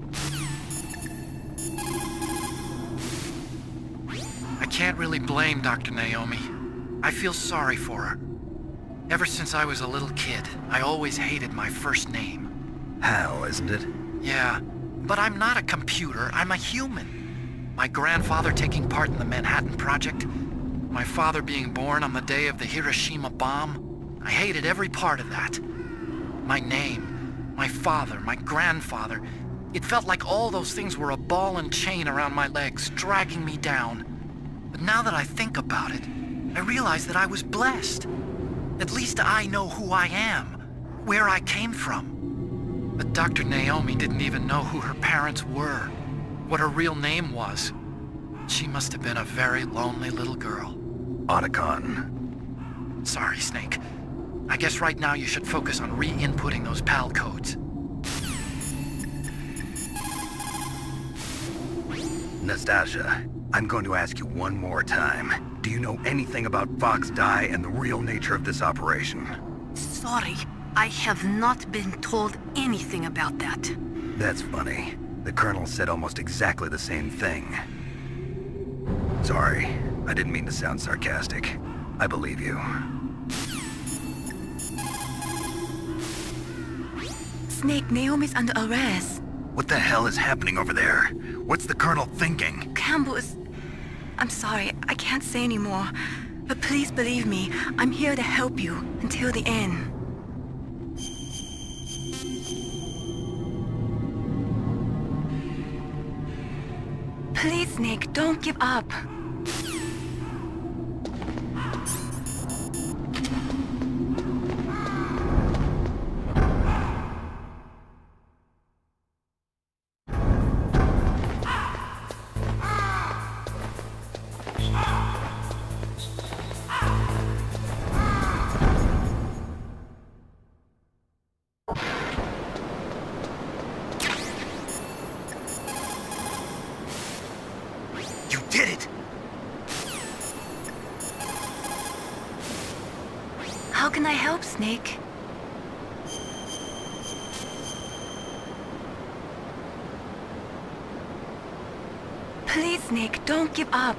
I can't really blame Dr. Naomi. I feel sorry for her. Ever since I was a little kid, I always hated my first name. Hal, isn't it? Yeah, but I'm not a computer, I'm a human. My grandfather taking part in the Manhattan Project, my father being born on the day of the Hiroshima bomb. I hated every part of that. My name, my father, my grandfather. It felt like all those things were a ball and chain around my legs, dragging me down. But now that I think about it, I realize that I was blessed. At least I know who I am, where I came from. But Dr. Naomi didn't even know who her parents were, what her real name was. She must have been a very lonely little girl. Otacon. Sorry, Snake. I guess right now you should focus on re-inputting those PAL codes. Nastasia, I'm going to ask you one more time. Do you know anything about Fox Dye and the real nature of this operation? Sorry, I have not been told anything about that. That's funny. The Colonel said almost exactly the same thing. Sorry, I didn't mean to sound sarcastic. I believe you. Snake, Naomi's under arrest. What the hell is happening over there? What's the Colonel thinking? Campbell is... I'm sorry, I can't say anymore. But please believe me, I'm here to help you until the end. Please, Snake, don't give up. You did it! How can I help, Snake? Please, Snake, don't give up.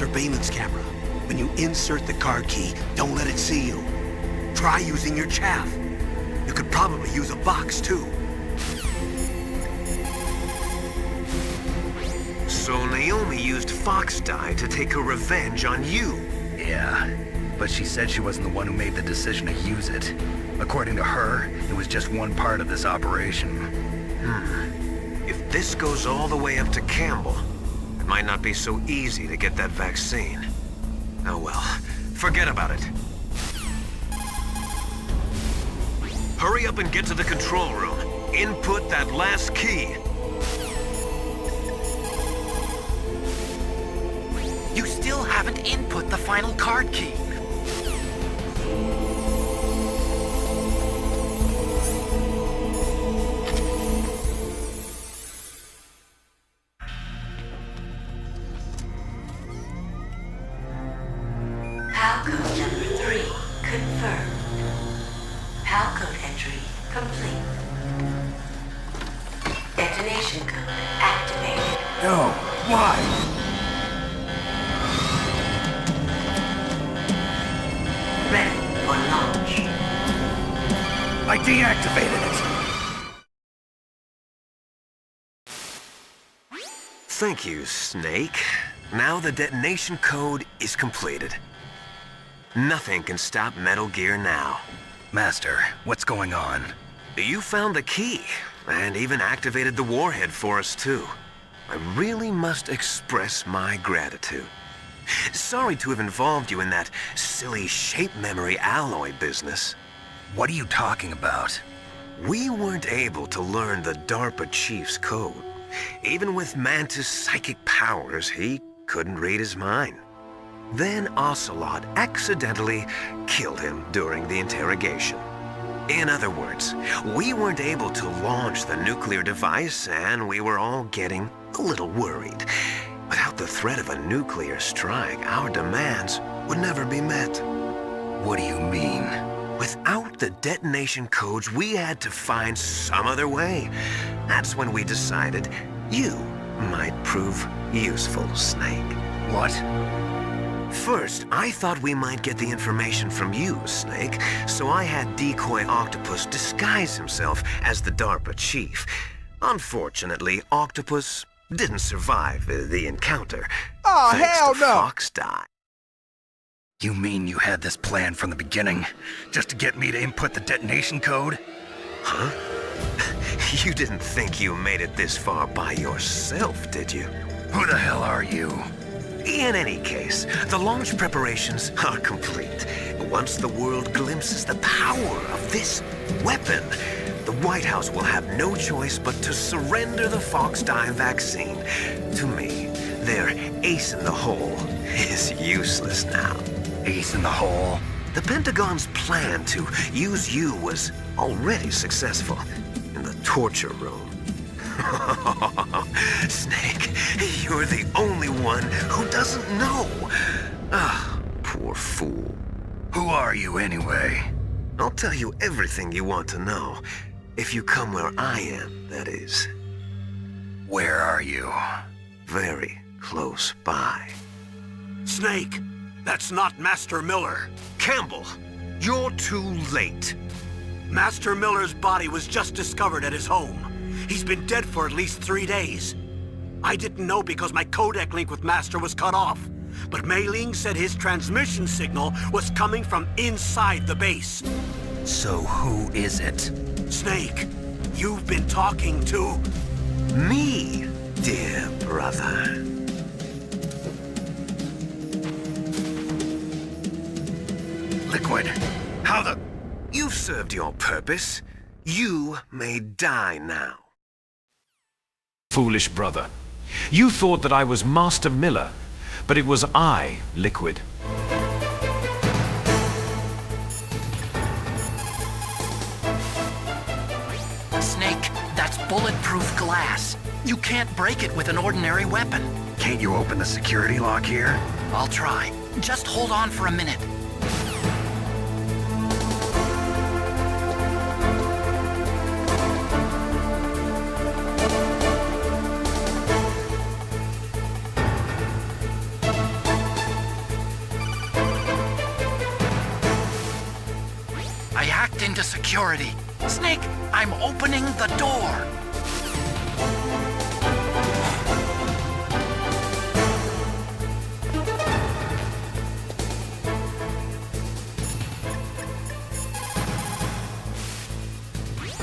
surveillance camera. When you insert the card key, don't let it see you. Try using your chaff. You could probably use a box, too. So Naomi used Fox dye to take her revenge on you. Yeah, but she said she wasn't the one who made the decision to use it. According to her, it was just one part of this operation. If this goes all the way up to Campbell, it might not be so easy to get that vaccine. Oh well, forget about it. Hurry up and get to the control room. Input that last key. You still haven't input the final card key. PAL code number 3 confirmed. PAL code entry complete. Detonation code activated. No, why? Ready for launch. I deactivated it. Thank you, Snake. Now the detonation code is completed. Nothing can stop Metal Gear now. Master, what's going on? You found the key, and even activated the warhead for us, too. I really must express my gratitude. Sorry to have involved you in that silly shape memory alloy business. What are you talking about? We weren't able to learn the DARPA chief's code. Even with Mantis' psychic powers, he couldn't read his mind. Then Ocelot accidentally killed him during the interrogation. In other words, we weren't able to launch the nuclear device, and we were all getting a little worried. Without the threat of a nuclear strike, our demands would never be met. What do you mean? Without the detonation codes, we had to find some other way. That's when we decided you might prove useful, Snake. What? First, I thought we might get the information from you, Snake, so I had Decoy Octopus disguise himself as the DARPA chief. Unfortunately, Octopus didn't survive the encounter. Oh, thanks hell to no! Fox died. You mean you had this plan from the beginning? Just to get me to input the detonation code? Huh? You didn't think you made it this far by yourself, did you? Who the hell are you? In any case, the launch preparations are complete. Once the world glimpses the power of this weapon, the White House will have no choice but to surrender the Fox dye vaccine. To me, their ace in the hole is useless now. Ace in the hole? The Pentagon's plan to use you was already successful in the torture room. Snake, you're the only one who doesn't know. Ah, poor fool. Who are you anyway? I'll tell you everything you want to know. If you come where I am, that is. Where are you? Very close by. Snake, that's not Master Miller. Campbell, you're too late. Master Miller's body was just discovered at his home. He's been dead for at least 3 days. I didn't know because my codec link with Master was cut off. But Mei Ling said his transmission signal was coming from inside the base. So who is it? Snake, you've been talking to... Me, dear brother. Liquid, how the... You've served your purpose. You may die now. Foolish brother. You thought that I was Master Miller, but it was I, Liquid. Snake, that's bulletproof glass. You can't break it with an ordinary weapon. Can't you open the security lock here? I'll try. Just hold on for a minute. hacked into security. Snake, I'm opening the door.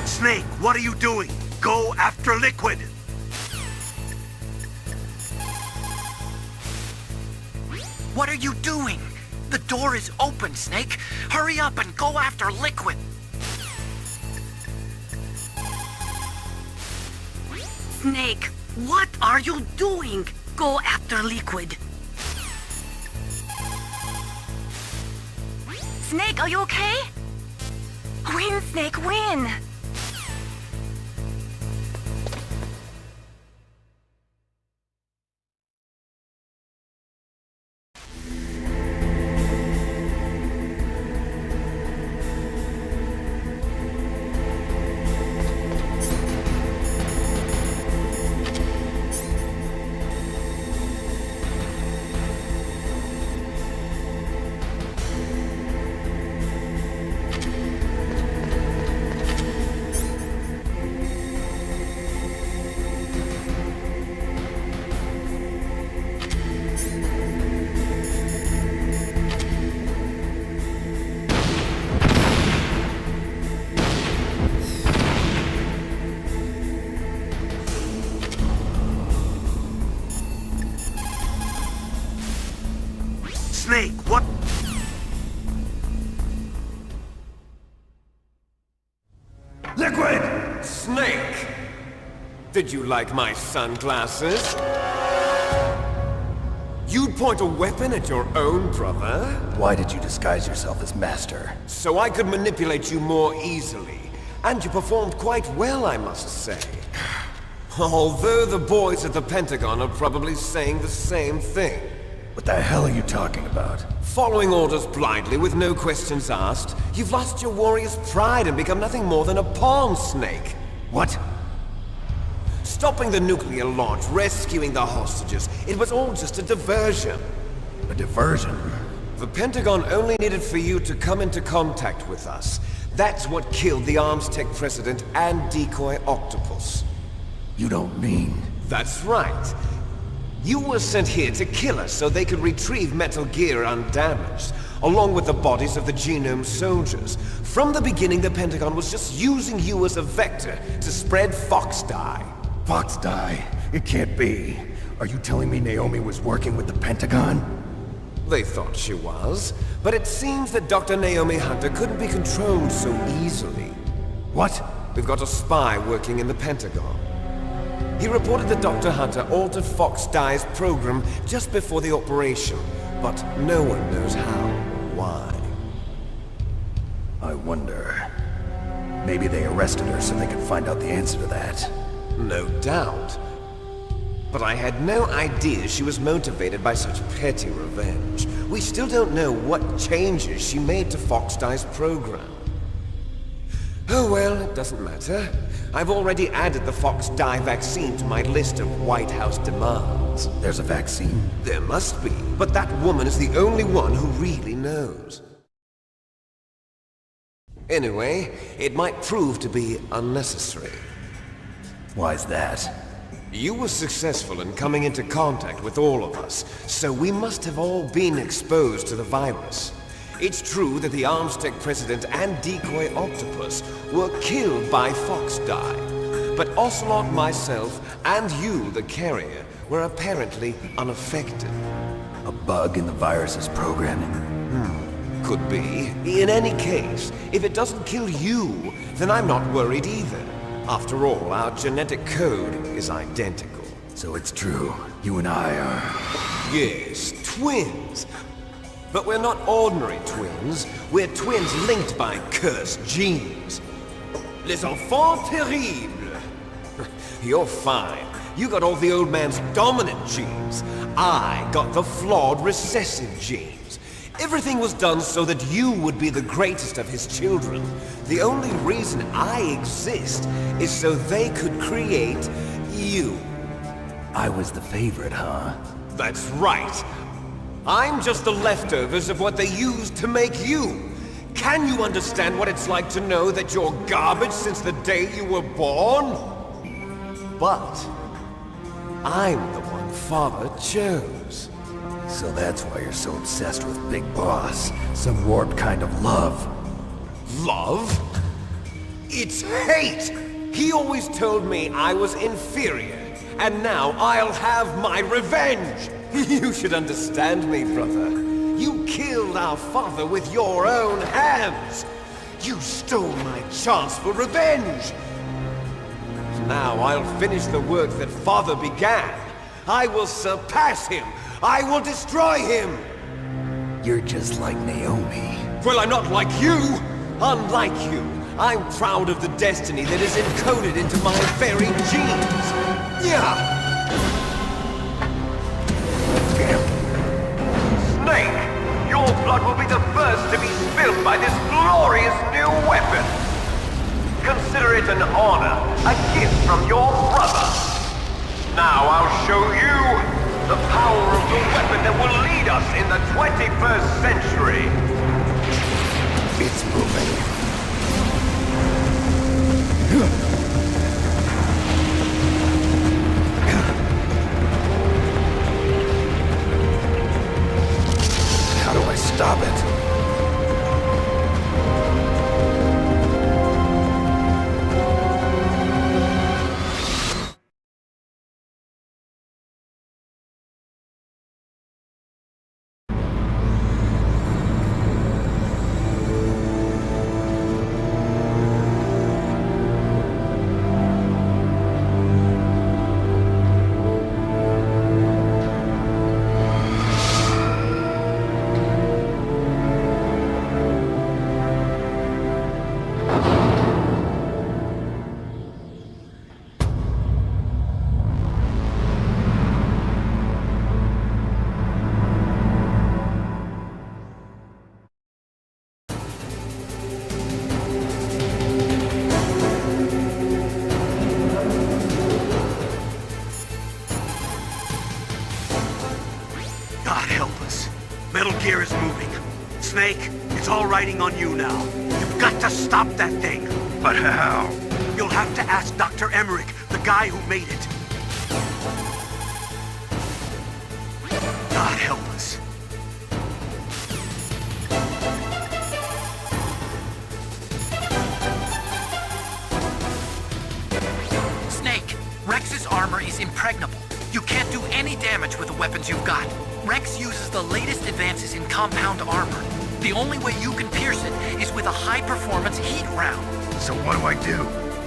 Snake, what are you doing? Go after Liquid! What are you doing? The door is open, Snake. Hurry up and go after Liquid. Snake, what are you doing? Go after Liquid. Snake, are you okay? Win, Snake, win! Snake, what? Liquid! Snake! Did you like my sunglasses? You'd point a weapon at your own brother? Why did you disguise yourself as Master? So I could manipulate you more easily. And you performed quite well, I must say. Although the boys at the Pentagon are probably saying the same thing. What the hell are you talking about? Following orders blindly with no questions asked, you've lost your warrior's pride and become nothing more than a pawn, Snake. What? Stopping the nuclear launch, rescuing the hostages, it was all just a diversion. A diversion? The Pentagon only needed for you to come into contact with us. That's what killed the Arms Tech president and decoy octopus. You don't mean... That's right. You were sent here to kill us so they could retrieve Metal Gear undamaged, along with the bodies of the Genome soldiers. From the beginning, the Pentagon was just using you as a vector to spread Fox dye. Fox dye? It can't be. Are you telling me Naomi was working with the Pentagon? They thought she was, but it seems that Dr. Naomi Hunter couldn't be controlled so easily. What? We've got a spy working in the Pentagon. He reported that Dr. Hunter altered Fox Dye's program just before the operation, but no one knows how or why. I wonder... Maybe they arrested her so they could find out the answer to that. No doubt. But I had no idea she was motivated by such petty revenge. We still don't know what changes she made to Fox Dye's program. Oh well, it doesn't matter. I've already added the Fox Dye vaccine to my list of White House demands. There's a vaccine? There must be, but that woman is the only one who really knows. Anyway, it might prove to be unnecessary. Why's that? You were successful in coming into contact with all of us, so we must have all been exposed to the virus. It's true that the Arms Tech president and decoy octopus were killed by Fox Dye, but Ocelot, myself, and you, the carrier, were apparently unaffected. A bug in the virus's programming? Could be. In any case, if it doesn't kill you, then I'm not worried either. After all, our genetic code is identical. So it's true. You and I are... Yes, twins. But we're not ordinary twins. We're twins linked by cursed genes. Les enfants terribles. You're fine. You got all the old man's dominant genes. I got the flawed recessive genes. Everything was done so that you would be the greatest of his children. The only reason I exist is so they could create you. I was the favorite, huh? That's right. I'm just the leftovers of what they used to make you. Can you understand what it's like to know that you're garbage since the day you were born? But I'm the one Father chose. So that's why you're so obsessed with Big Boss. Some warped kind of love. Love? It's hate! He always told me I was inferior, and now I'll have my revenge! You should understand me, brother. You killed our father with your own hands! You stole my chance for revenge! Now I'll finish the work that Father began. I will surpass him! I will destroy him! You're just like Naomi. Well, I'm not like you! Unlike you, I'm proud of the destiny that is encoded into my very genes! Yeah! Snake, your blood will be the first to be spilled by this glorious new weapon. Consider it an honor, a gift from your brother. Now I'll show you the power of the weapon that will lead us in the 21st century. It's moving. How do I stop it? God help us. Metal Gear is moving. Snake, it's all riding on you now. You've got to stop that thing. But how? You'll have to ask Dr. Emmerich, the guy who made it. God help us. Snake, Rex's armor is impregnable. You can't do any damage with the weapons you've got. Rex uses the latest advances in compound armor. The only way you can pierce it is with a high-performance heat round. So what do I do?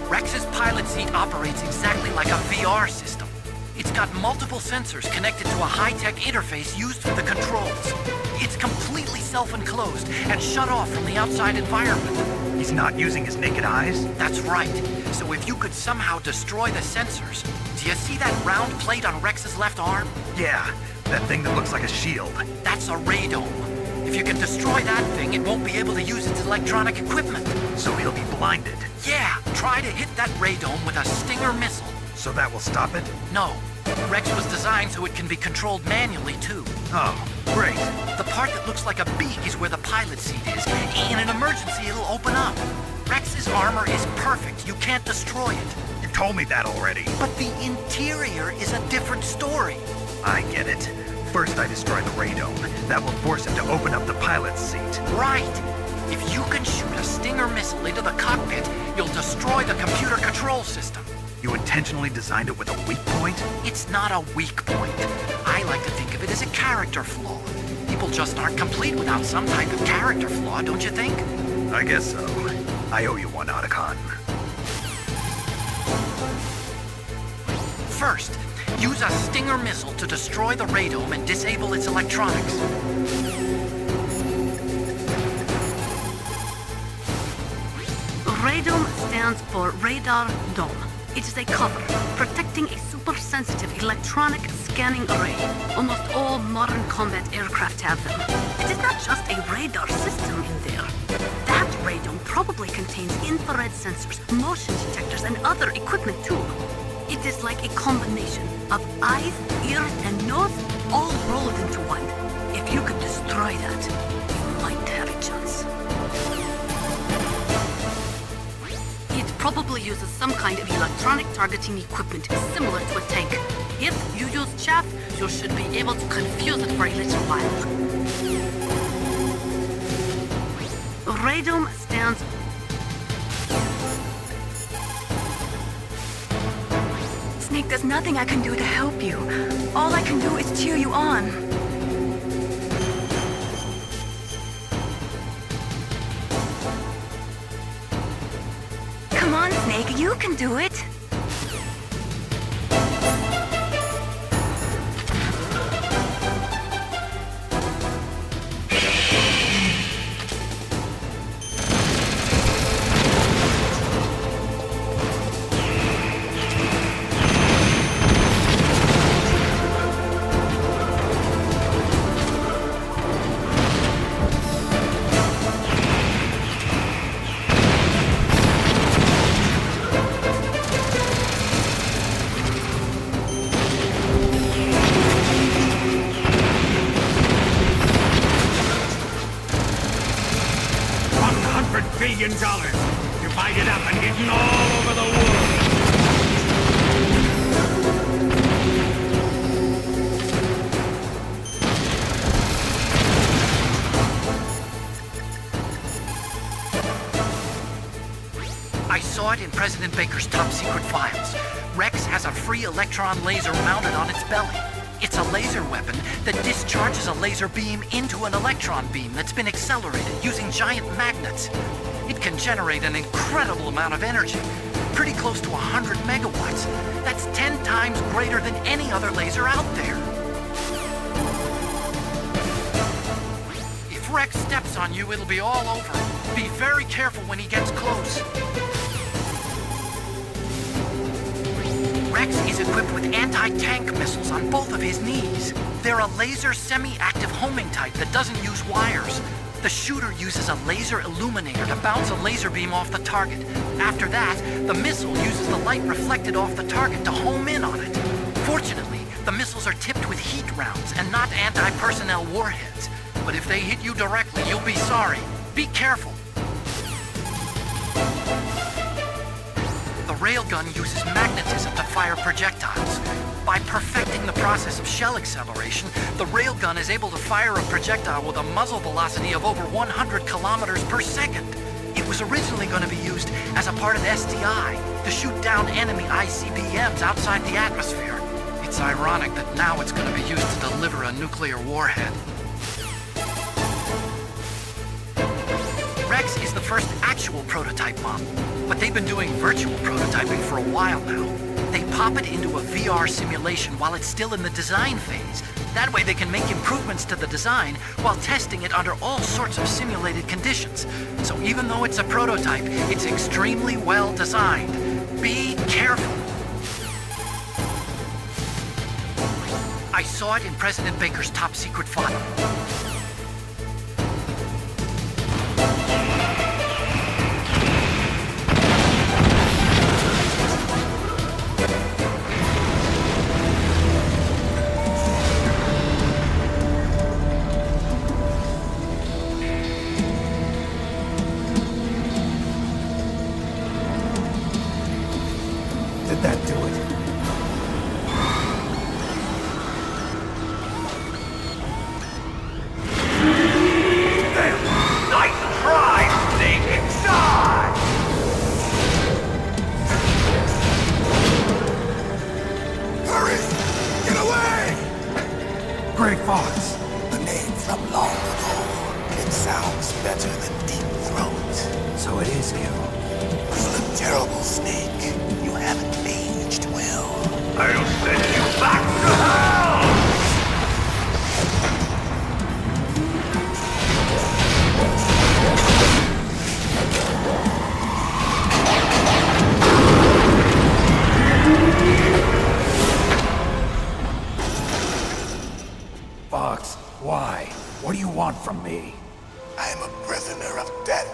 Rex's pilot seat operates exactly like a VR system. It's got multiple sensors connected to a high-tech interface used for the controls. It's completely self-enclosed and shut off from the outside environment. He's not using his naked eyes? That's right. So if you could somehow destroy the sensors... Do you see that round plate on Rex's left arm? Yeah, that thing that looks like a shield. That's a radome. If you can destroy that thing, it won't be able to use its electronic equipment. So he'll be blinded? Yeah, try to hit that radome with a Stinger missile. So that will stop it? No. Rex was designed so it can be controlled manually, too. Oh, great. The part that looks like a beak is where the pilot seat is. In an emergency, it'll open up. Rex's armor is perfect. You can't destroy it. You told me that already. But the interior is a different story. I get it. First I destroy the radome. That will force him to open up the pilot's seat. Right. If you can shoot a Stinger missile into the cockpit, you'll destroy the computer control system. You intentionally designed it with a weak point? It's not a weak point. I like to think of it as a character flaw. People just aren't complete without some type of character flaw, don't you think? I guess so. I owe you one, Otacon. First, use a Stinger missile to destroy the radome and disable its electronics. Radome stands for Radar Dome. It is a cover protecting a super-sensitive electronic scanning array. Almost all modern combat aircraft have them. It is not just a radar system in there. That radome probably contains infrared sensors, motion detectors, and other equipment too. It is like a combination of eyes, ears, and nose all rolled into one. If you could destroy that, you might have a chance. uses some kind of electronic targeting equipment similar to a tank. If you use chaff, you should be able to confuse it for a little while. Radome stands... Snake, there's nothing I can do to help you. All I can do is cheer you on. Come on, Snake, you can do it. $1 billion divided up and hidden all over the world. I saw it in President Baker's top secret files. Rex has a free electron laser mounted on its belly. It's a laser weapon that discharges a laser beam into an electron beam that's been accelerated using giant magnets. It can generate an incredible amount of energy, pretty close to 100 megawatts. That's 10 times greater than any other laser out there. If Rex steps on you, it'll be all over. Be very careful when he gets close. Rex is equipped with anti-tank missiles on both of his knees. They're a laser semi-active homing type that doesn't use wires. The shooter uses a laser illuminator to bounce a laser beam off the target. After that, the missile uses the light reflected off the target to home in on it. Fortunately, the missiles are tipped with heat rounds and not anti-personnel warheads. But if they hit you directly, you'll be sorry. Be careful. The railgun uses magnetism to fire projectiles. By perfecting the process of shell acceleration, the railgun is able to fire a projectile with a muzzle velocity of over 100 kilometers per second. It was originally going to be used as a part of SDI, to shoot down enemy ICBMs outside the atmosphere. It's ironic that now it's going to be used to deliver a nuclear warhead. Rex is the first actual prototype model, but they've been doing virtual prototyping for a while now. They pop it into a VR simulation while it's still in the design phase. That way they can make improvements to the design while testing it under all sorts of simulated conditions. So even though it's a prototype, it's extremely well designed. Be careful. I saw it in President Baker's top secret file. Did that do it? Damn! Nice try, Snake! Die! Hurry! Get away! Gray Fox! The name from long ago. It sounds better than Deep Throat. So it is you. You look terrible, Snake. You haven't aged well. I'll send you back to hell! Fox, why? What do you want from me? I am a prisoner of death.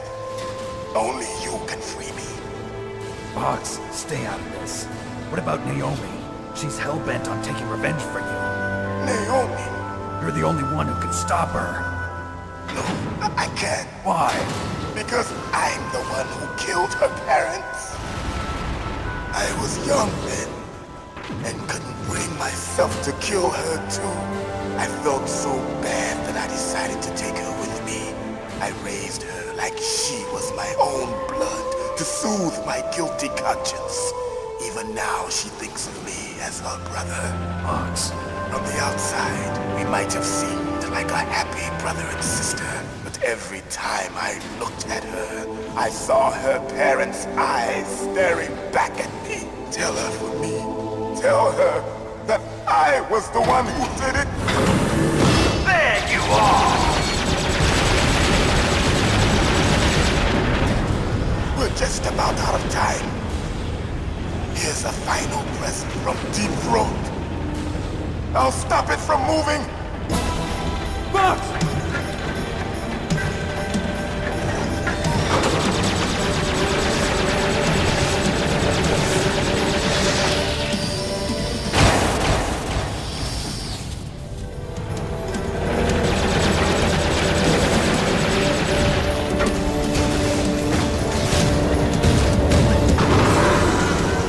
Only you can free me. Fox, stay out of this. What about Naomi? She's hell-bent on taking revenge for you. Naomi? You're the only one who can stop her. No, I can't. Why? Because I'm the one who killed her parents. I was young then, and couldn't bring myself to kill her too. I felt so bad that I decided to take her with me. I raised her like she was my own blood to soothe my guilty conscience. Even now, she thinks of me as her brother. Fox. From the outside, we might have seemed like a happy brother and sister, but every time I looked at her, I saw her parents' eyes staring back at me. Tell her for me. Tell her that I was the one who did it. There you are! We're just about out of time. Here's a final present from Deep Throat. I'll stop it from moving. Fox!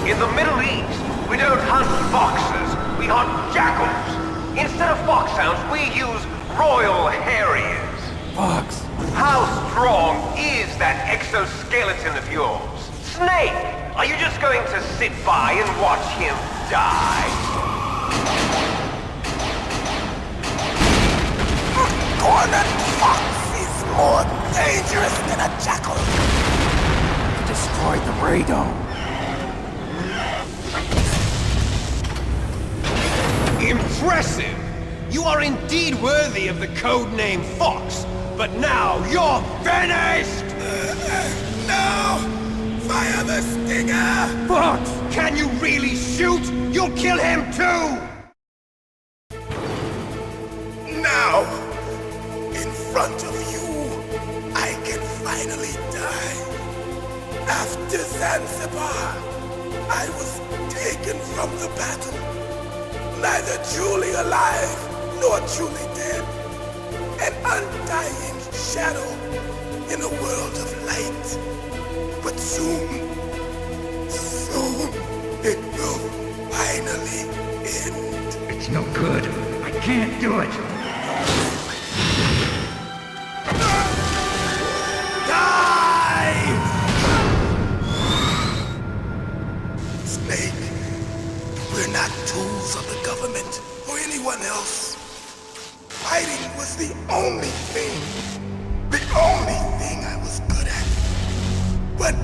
In the Middle East, we don't hunt foxes, we hunt jackals. Instead of foxhounds, we use Royal Harriers. Fox! How strong is that exoskeleton of yours? Snake, are you just going to sit by and watch him die? Cornered fox is more dangerous than a jackal. Destroyed the radome. Impressive! You are indeed worthy of the codename Fox, but now you're finished! No! Fire the stinger! Fox! Can you really shoot? You'll kill him too! Now, in front of you, I can finally die. After Zanzibar, I was taken from the battle. Neither truly alive, nor truly dead. An undying shadow in a world of light. But soon it will finally end. It's no good. I can't do it. Snake, we're not tools of the government or anyone else. Fighting was the only thing I was good at. But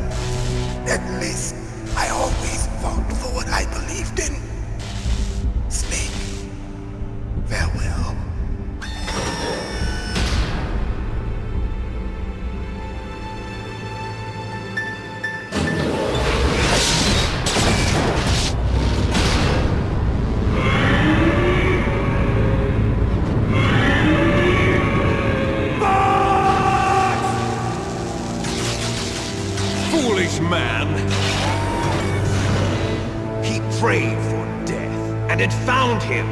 at least I always fought for what I believed in. Snake, farewell. Foolish man! He prayed for death, and it found him.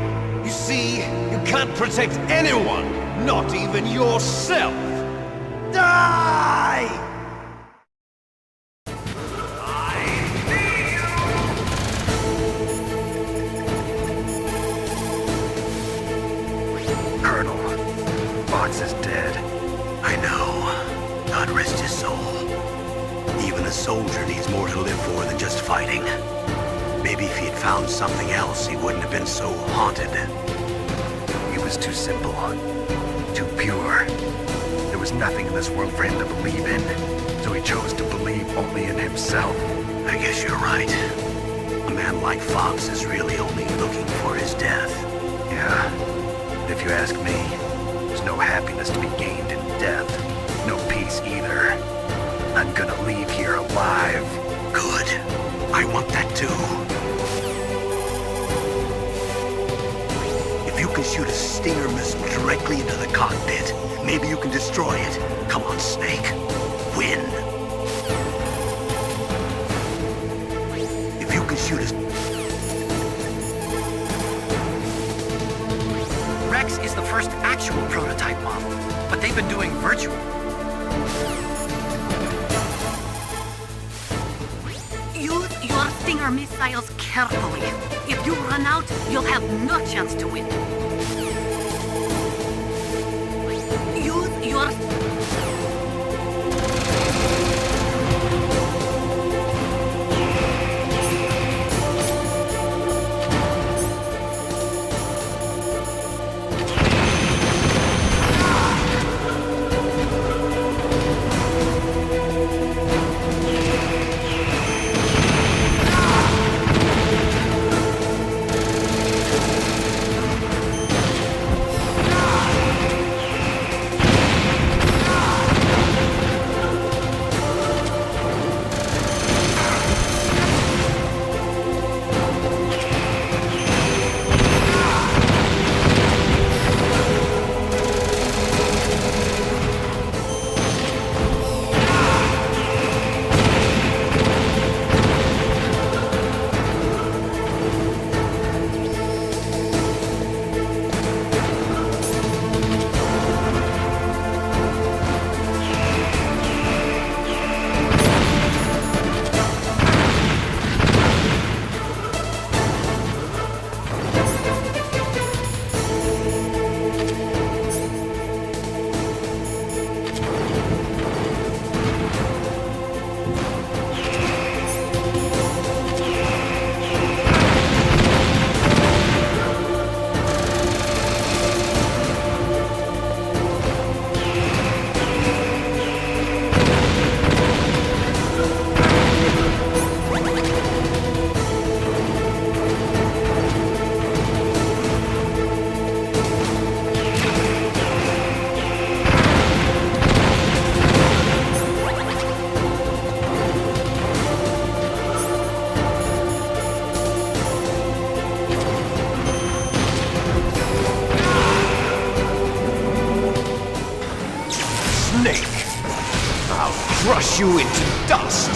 You see, you can't protect anyone, not even yourself. Die! Colonel, Fox is dead. I know. God rest his soul. Even a soldier needs more to live for than just fighting. Maybe if he had found something else, he wouldn't have been so haunted. He was too simple, too pure. There was nothing in this world for him to believe in, so he chose to believe only in himself. I guess you're right. A man like Fox is really only looking for his death. Yeah, but if you ask me, there's no happiness to be gained in death. No peace either. I'm gonna leave here alive. Good. I want that too. If you can shoot a Stinger missile directly into the cockpit, maybe you can destroy it. Come on, Snake. Win. If you can shoot a... Rex is the first actual prototype model, but they've been doing virtual. Use your Stinger missile missiles carefully. If you run out, you'll have no chance to win. Use your... Crush you into dust!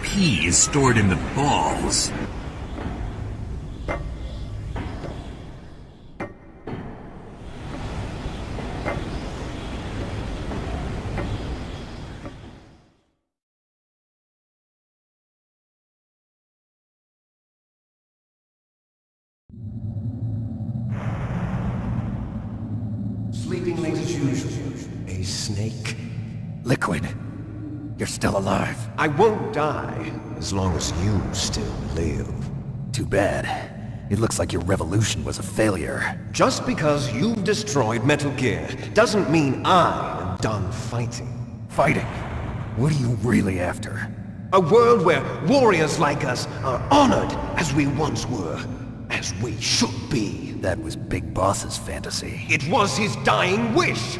P is stored in the balls. Sleeping late as usual. A snake? Liquid, you're still alive. I won't die as long as you still live. Too bad. It looks like your revolution was a failure. Just because you've destroyed Metal Gear doesn't mean I am done fighting. Fighting? What are you really after? A world where warriors like us are honored as we once were. As we should be. That was Big Boss's fantasy. It was his dying wish!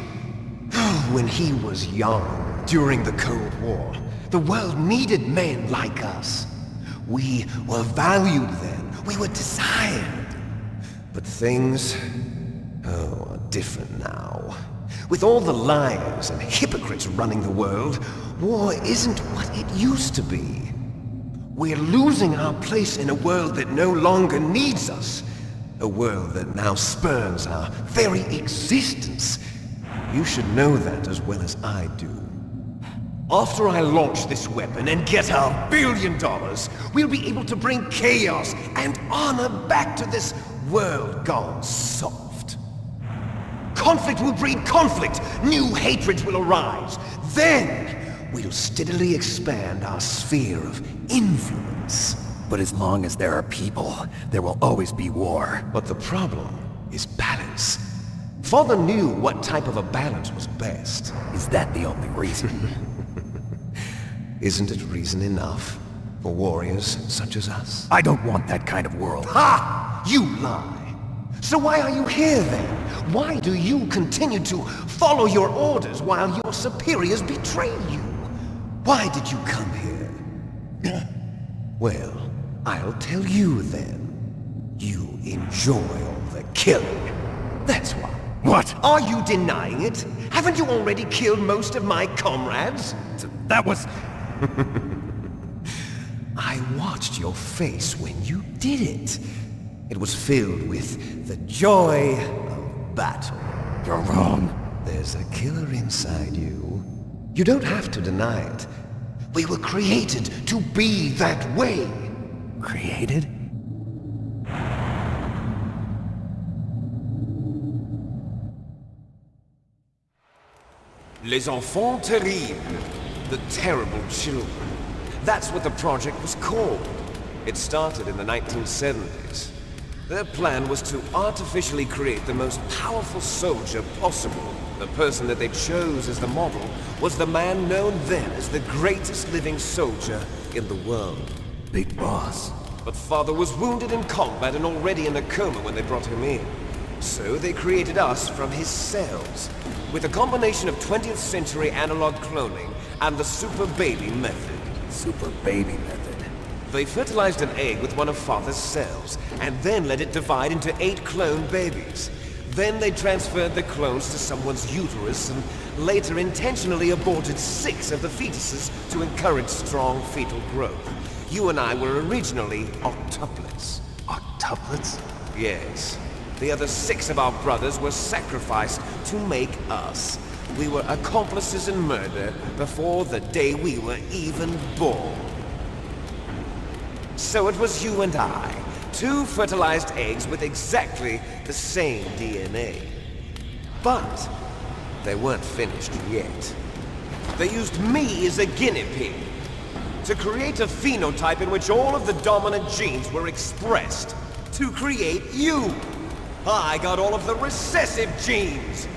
When he was young, during the Cold War, the world needed men like us. We were valued then. We were desired. But things, are different now. With all the liars and hypocrites running the world, war isn't what it used to be. We're losing our place in a world that no longer needs us. A world that now spurns our very existence. You should know that as well as I do. After I launch this weapon and get our $1 billion, we'll be able to bring chaos and honor back to this world gone soft. Conflict will breed conflict. New hatreds will arise. Then, we'll steadily expand our sphere of influence. But as long as there are people, there will always be war. But the problem is balance. Father knew what type of a balance was best. Is that the only reason? Isn't it reason enough? For warriors such as us? I don't want that kind of world. Ha! You lie! So why are you here then? Why do you continue to follow your orders while your superiors betray you? Why did you come here? Well, I'll tell you then. You enjoy all the killing. That's why. What? Are you denying it? Haven't you already killed most of my comrades? That was... I watched your face when you did it. It was filled with the joy of battle. You're wrong. There's a killer inside you. You don't have to deny it. We were created to be that way. Created? Les enfants terribles. The terrible children. That's what the project was called. It started in the 1970s. Their plan was to artificially create the most powerful soldier possible. The person that they chose as the model was the man known then as the greatest living soldier in the world. Big Boss. But Father was wounded in combat and already in a coma when they brought him in. So they created us from his cells, with a combination of 20th century analog cloning and the super baby method. Super baby method. They fertilized an egg with one of Father's cells, and then let it divide into 8 clone babies. Then they transferred the clones to someone's uterus, and later intentionally aborted 6 of the fetuses to encourage strong fetal growth. You and I were originally octuplets. Octuplets? Yes. The other 6 of our brothers were sacrificed to make us. We were accomplices in murder before the day we were even born. So it was you and I, 2 fertilized eggs with exactly the same DNA. But they weren't finished yet. They used me as a guinea pig to create a phenotype in which all of the dominant genes were expressed. To create you! I got all of the recessive genes!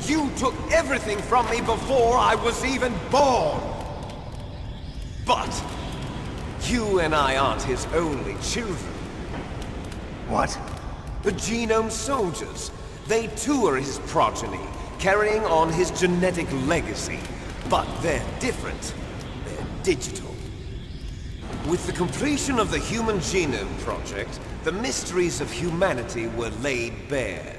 You took everything from me before I was even born! But you and I aren't his only children. What? The Genome Soldiers. They too are his progeny, carrying on his genetic legacy. But they're different. They're digital. With the completion of the Human Genome Project, the mysteries of humanity were laid bare.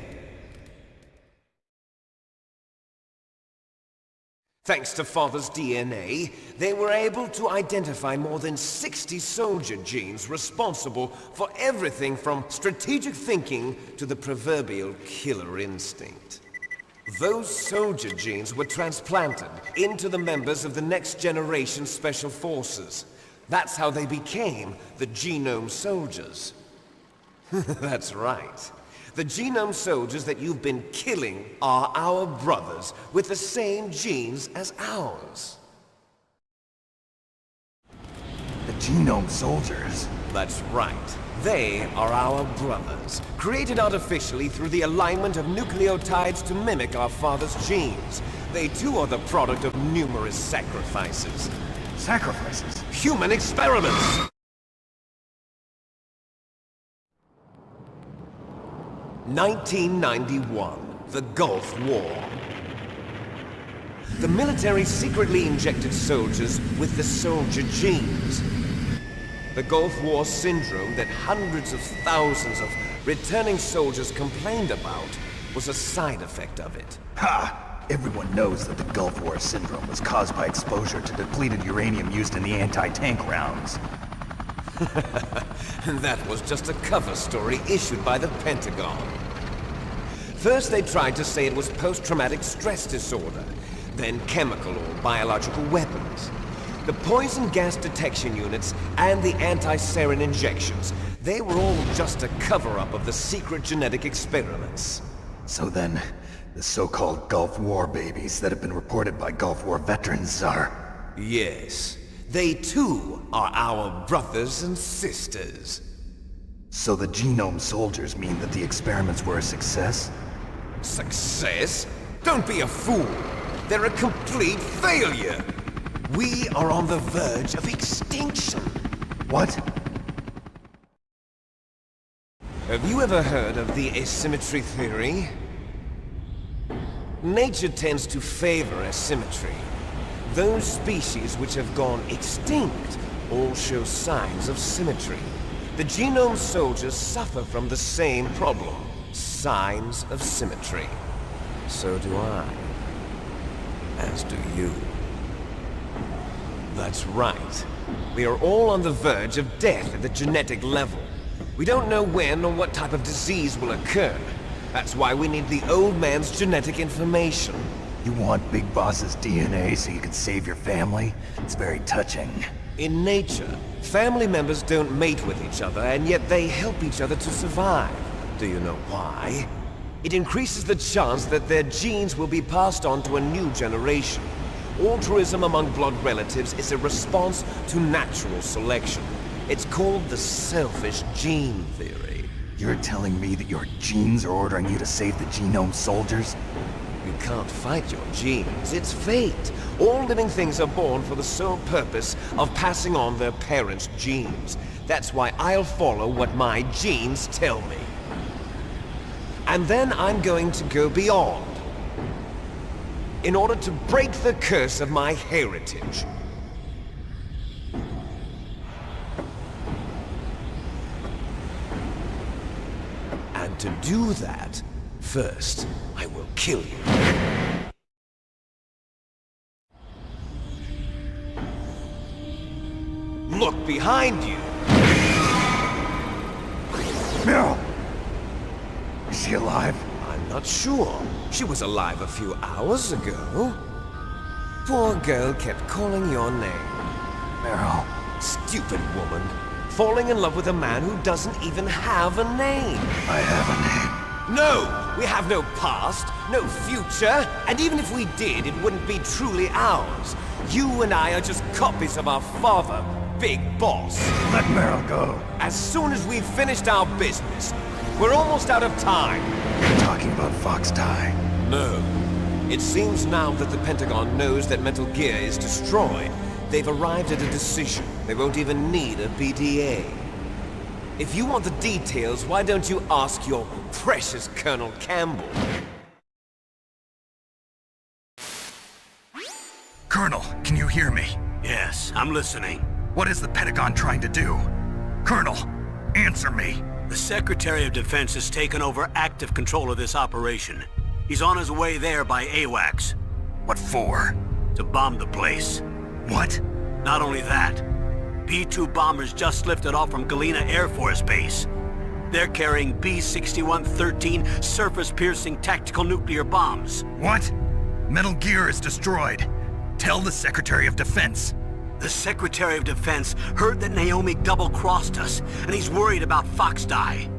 Thanks to Father's DNA, they were able to identify more than 60 soldier genes responsible for everything from strategic thinking to the proverbial killer instinct. Those soldier genes were transplanted into the members of the next generation Special Forces. That's how they became the Genome Soldiers. That's right. The Genome Soldiers that you've been killing are our brothers with the same genes as ours. The Genome Soldiers? That's right. They are our brothers, created artificially through the alignment of nucleotides to mimic our father's genes. They too are the product of numerous sacrifices. Sacrifices? Human experiments! (1991), the Gulf War. The military secretly injected soldiers with the soldier genes. The Gulf War syndrome that hundreds of thousands of returning soldiers complained about was a side effect of it. Ha! Everyone knows that the Gulf War syndrome was caused by exposure to depleted uranium used in the anti-tank rounds. That was just a cover story issued by the Pentagon. First they tried to say it was post-traumatic stress disorder, then chemical or biological weapons. The poison gas detection units and the anti-sarin injections, they were all just a cover-up of the secret genetic experiments. So then, the so-called Gulf War babies that have been reported by Gulf War veterans are... Yes. They too are our brothers and sisters. So the Genome Soldiers mean that the experiments were a success? Success? Don't be a fool! They're a complete failure! We are on the verge of extinction. What? Have you ever heard of the asymmetry theory? Nature tends to favor asymmetry. Those species which have gone extinct all show signs of symmetry. The genome soldiers suffer from the same problem, signs of symmetry. So do I. As do you. That's right. We are all on the verge of death at the genetic level. We don't know when or what type of disease will occur. That's why we need the old man's genetic information. You want Big Boss's DNA so you can save your family? It's very touching. In nature, family members don't mate with each other, and yet they help each other to survive. Do you know why? It increases the chance that their genes will be passed on to a new generation. Altruism among blood relatives is a response to natural selection. It's called the selfish gene theory. You're telling me that your genes are ordering you to save the genome soldiers? You can't fight your genes. It's fate. All living things are born for the sole purpose of passing on their parents' genes. That's why I'll follow what my genes tell me. And then I'm going to go beyond. In order to break the curse of my heritage. And to do that, first, I will kill you. Look behind you! Meryl! Is she alive? I'm not sure. She was alive a few hours ago. Poor girl kept calling your name. Meryl. Stupid woman. Falling in love with a man who doesn't even have a name. I have a name. No! We have no past, no future, and even if we did, it wouldn't be truly ours. You and I are just copies of our father, Big Boss. Let Meryl go. As soon as we've finished our business, we're almost out of time. You're talking about Fox Die. No. It seems now that the Pentagon knows that Metal Gear is destroyed. They've arrived at a decision. They won't even need a PDA. If you want the details, why don't you ask your precious Colonel Campbell? Colonel, can you hear me? Yes, I'm listening. What is the Pentagon trying to do? Colonel, answer me. The Secretary of Defense has taken over active control of this operation. He's on his way there by AWACS. What for? To bomb the place. What? Not only that, B-2 bombers just lifted off from Galena Air Force Base. They're carrying B-6113 surface-piercing tactical nuclear bombs. What? Metal Gear is destroyed. Tell the Secretary of Defense. The Secretary of Defense heard that Naomi double-crossed us, and he's worried about Fox Die.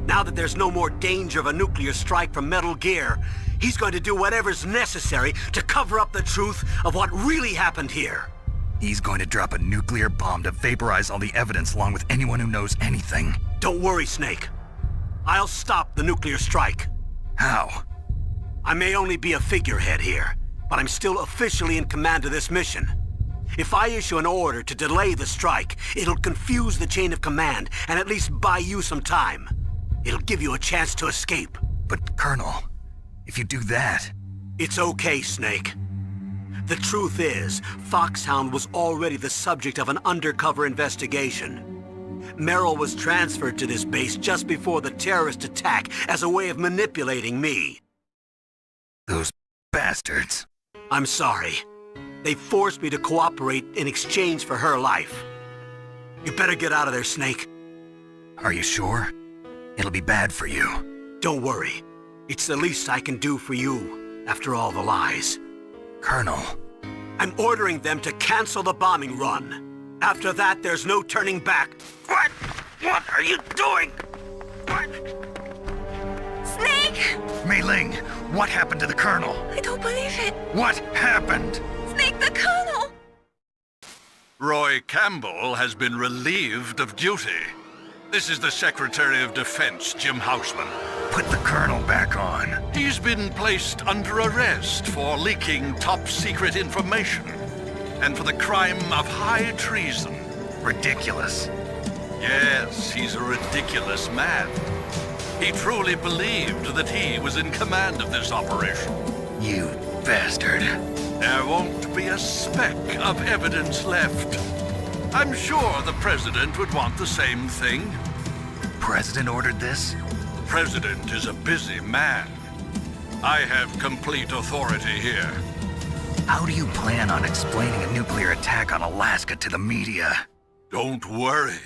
Now that there's no more danger of a nuclear strike from Metal Gear, he's going to do whatever's necessary to cover up the truth of what really happened here. He's going to drop a nuclear bomb to vaporize all the evidence along with anyone who knows anything. Don't worry, Snake. I'll stop the nuclear strike. How? I may only be a figurehead here, but I'm still officially in command of this mission. If I issue an order to delay the strike, it'll confuse the chain of command and at least buy you some time. It'll give you a chance to escape. But, Colonel, if you do that... It's okay, Snake. The truth is, Foxhound was already the subject of an undercover investigation. Meryl was transferred to this base just before the terrorist attack as a way of manipulating me. Those bastards. I'm sorry. They forced me to cooperate in exchange for her life. You better get out of there, Snake. Are you sure? It'll be bad for you. Don't worry. It's the least I can do for you, after all the lies. Colonel. I'm ordering them to cancel the bombing run. After that, there's no turning back. What? What are you doing? What? Snake! Mei Ling, what happened to the Colonel? I don't believe it. What happened? Snake, the Colonel! Roy Campbell has been relieved of duty. This is the Secretary of Defense, Jim Houseman. Put the Colonel back on. He's been placed under arrest for leaking top-secret information. and for the crime of high treason. Ridiculous. Yes, he's a ridiculous man. He truly believed that he was in command of this operation. You bastard. There won't be a speck of evidence left. I'm sure the President would want the same thing. President ordered this? President is a busy man. I have complete authority here. How do you plan on explaining a nuclear attack on Alaska to the media? Don't worry.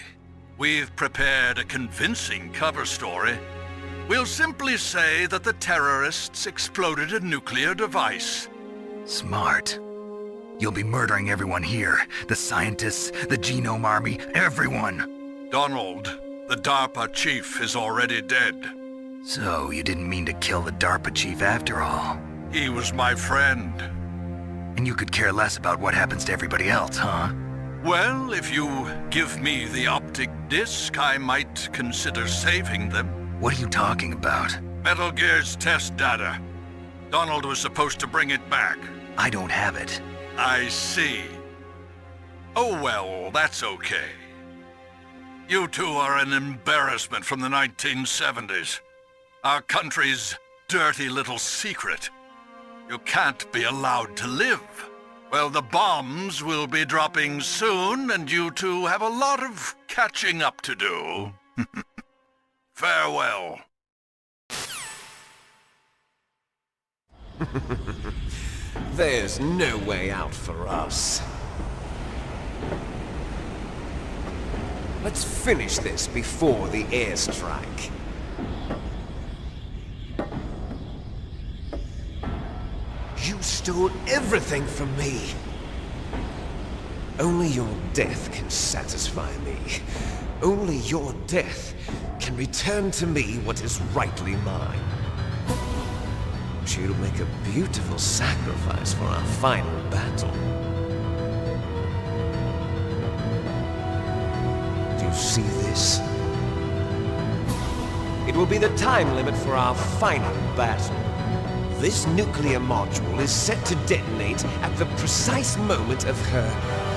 We've prepared a convincing cover story. We'll simply say that the terrorists exploded a nuclear device. Smart. You'll be murdering everyone here. The scientists, the Genome Army, everyone. Donald, the DARPA chief, is already dead. So, you didn't mean to kill the DARPA chief after all? He was my friend. And you could care less about what happens to everybody else, huh? Well, if you give me the optic disc, I might consider saving them. What are you talking about? Metal Gear's test data. Donald was supposed to bring it back. I don't have it. I see. Oh well, that's okay. You two are an embarrassment from the 1970s. Our country's dirty little secret. You can't be allowed to live. Well, the bombs will be dropping soon, and you two have a lot of catching up to do. Farewell. There's no way out for us. Let's finish this before the airstrike. You stole everything from me. Only your death can satisfy me. Only your death can return to me what is rightly mine. She'll make a beautiful sacrifice for our final battle. Do you see this? It will be the time limit for our final battle. This nuclear module is set to detonate at the precise moment of her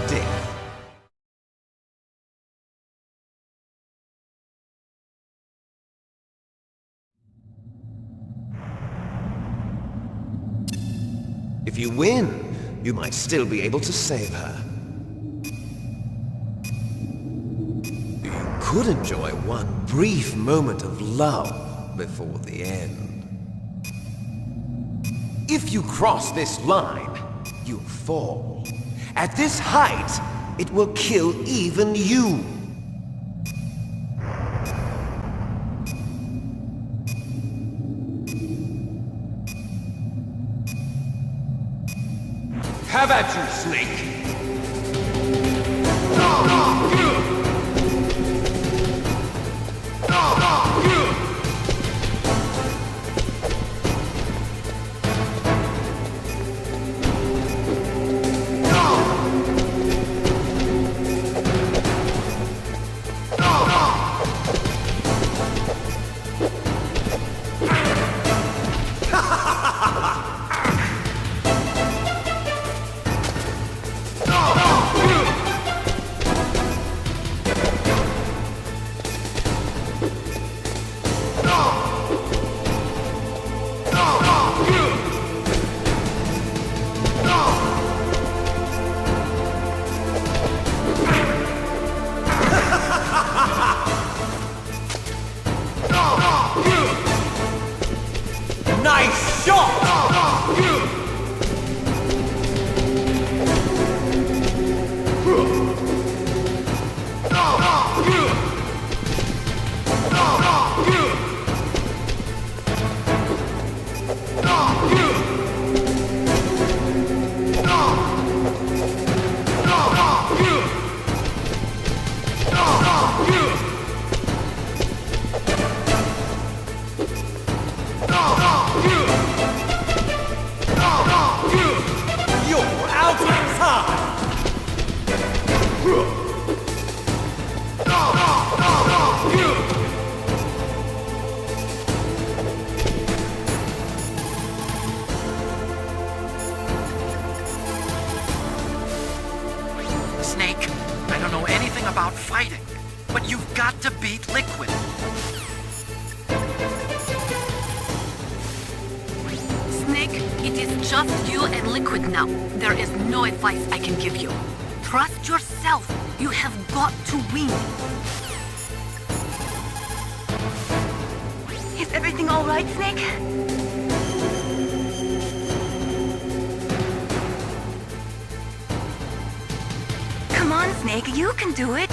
death. If you win, you might still be able to save her. You could enjoy one brief moment of love before the end. If you cross this line, you'll fall. At this height, it will kill even you. Have at you, Snake! Nice shot! anything about fighting, but you've got to beat Liquid. Snake, it is just you and Liquid now. There is no advice I can give you. Trust yourself. You have got to win. Is everything all right, Snake? Come on, Snake, you can do it.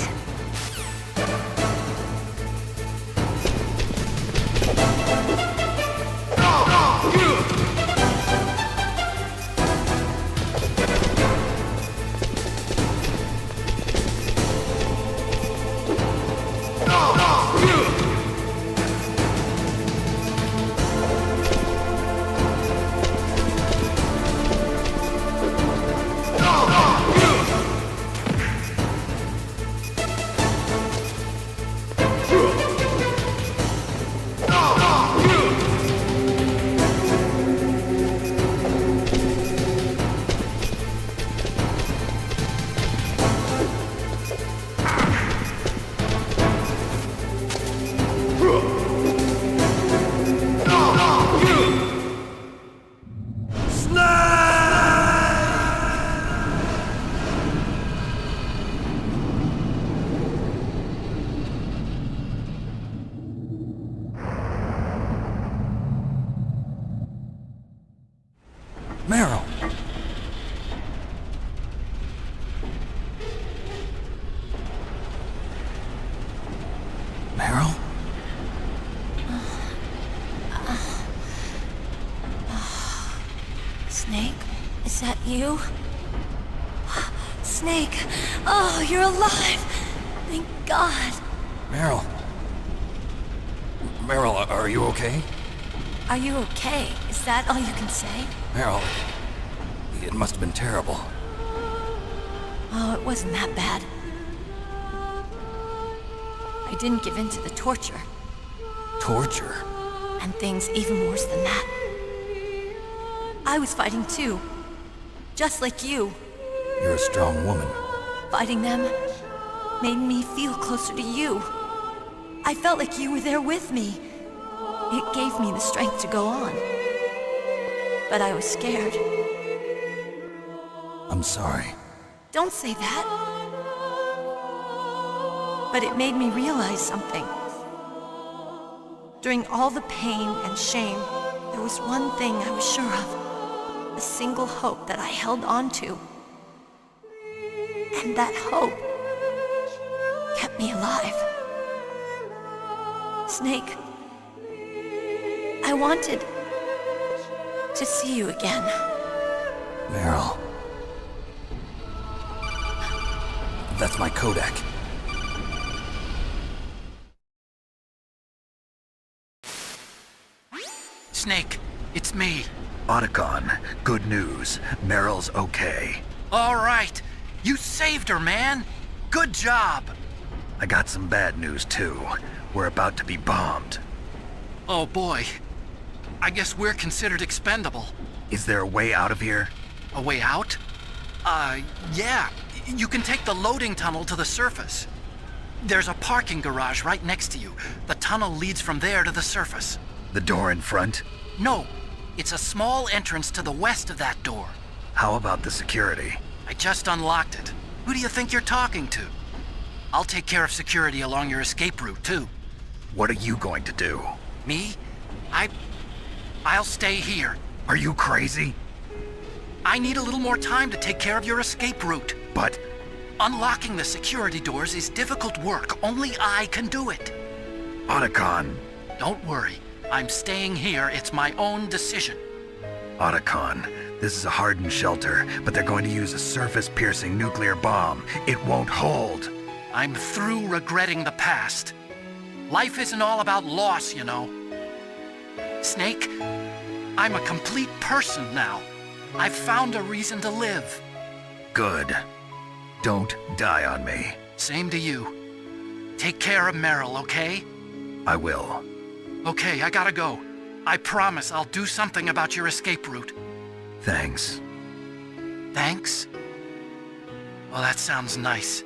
Meryl! Meryl? Snake, is that you? Snake, oh, you're alive! Thank God. Meryl? Meryl, are you okay? Are you okay? Is that all you can say? Meryl, it must have been terrible. Oh, it wasn't that bad. I didn't give in to the torture. Torture? And things even worse than that. I was fighting too. Just like you. You're a strong woman. Fighting them made me feel closer to you. I felt like you were there with me. It gave me the strength to go on. But I was scared. I'm sorry. Don't say that. But it made me realize something. During all the pain and shame, there was one thing I was sure of. A single hope that I held on to. And that hope kept me alive. Snake, I wanted to see you again. Meryl. That's my codec. Snake, it's me. Otacon, good news. Meryl's okay. All right. You saved her, man. Good job. I got some bad news, too. We're about to be bombed. Oh, boy. I guess we're considered expendable. Is there a way out of here? A way out? Yeah. You can take the loading tunnel to the surface. There's a parking garage right next to you. The tunnel leads from there to the surface. The door in front? No. It's a small entrance to the west of that door. How about the security? I just unlocked it. Who do you think you're talking to? I'll take care of security along your escape route, too. What are you going to do? Me? I'll stay here. Are you crazy? I need a little more time to take care of your escape route. But... unlocking the security doors is difficult work. Only I can do it. Otacon. Don't worry. I'm staying here. It's my own decision. Otacon, this is a hardened shelter, but they're going to use a surface-piercing nuclear bomb. It won't hold. I'm through regretting the past. Life isn't all about loss, you know. Snake, I'm a complete person now. I've found a reason to live. Good. Don't die on me. Same to you. Take care of Meryl, okay? I will. Okay, I gotta go. I promise I'll do something about your escape route. Thanks. Thanks? Well, that sounds nice.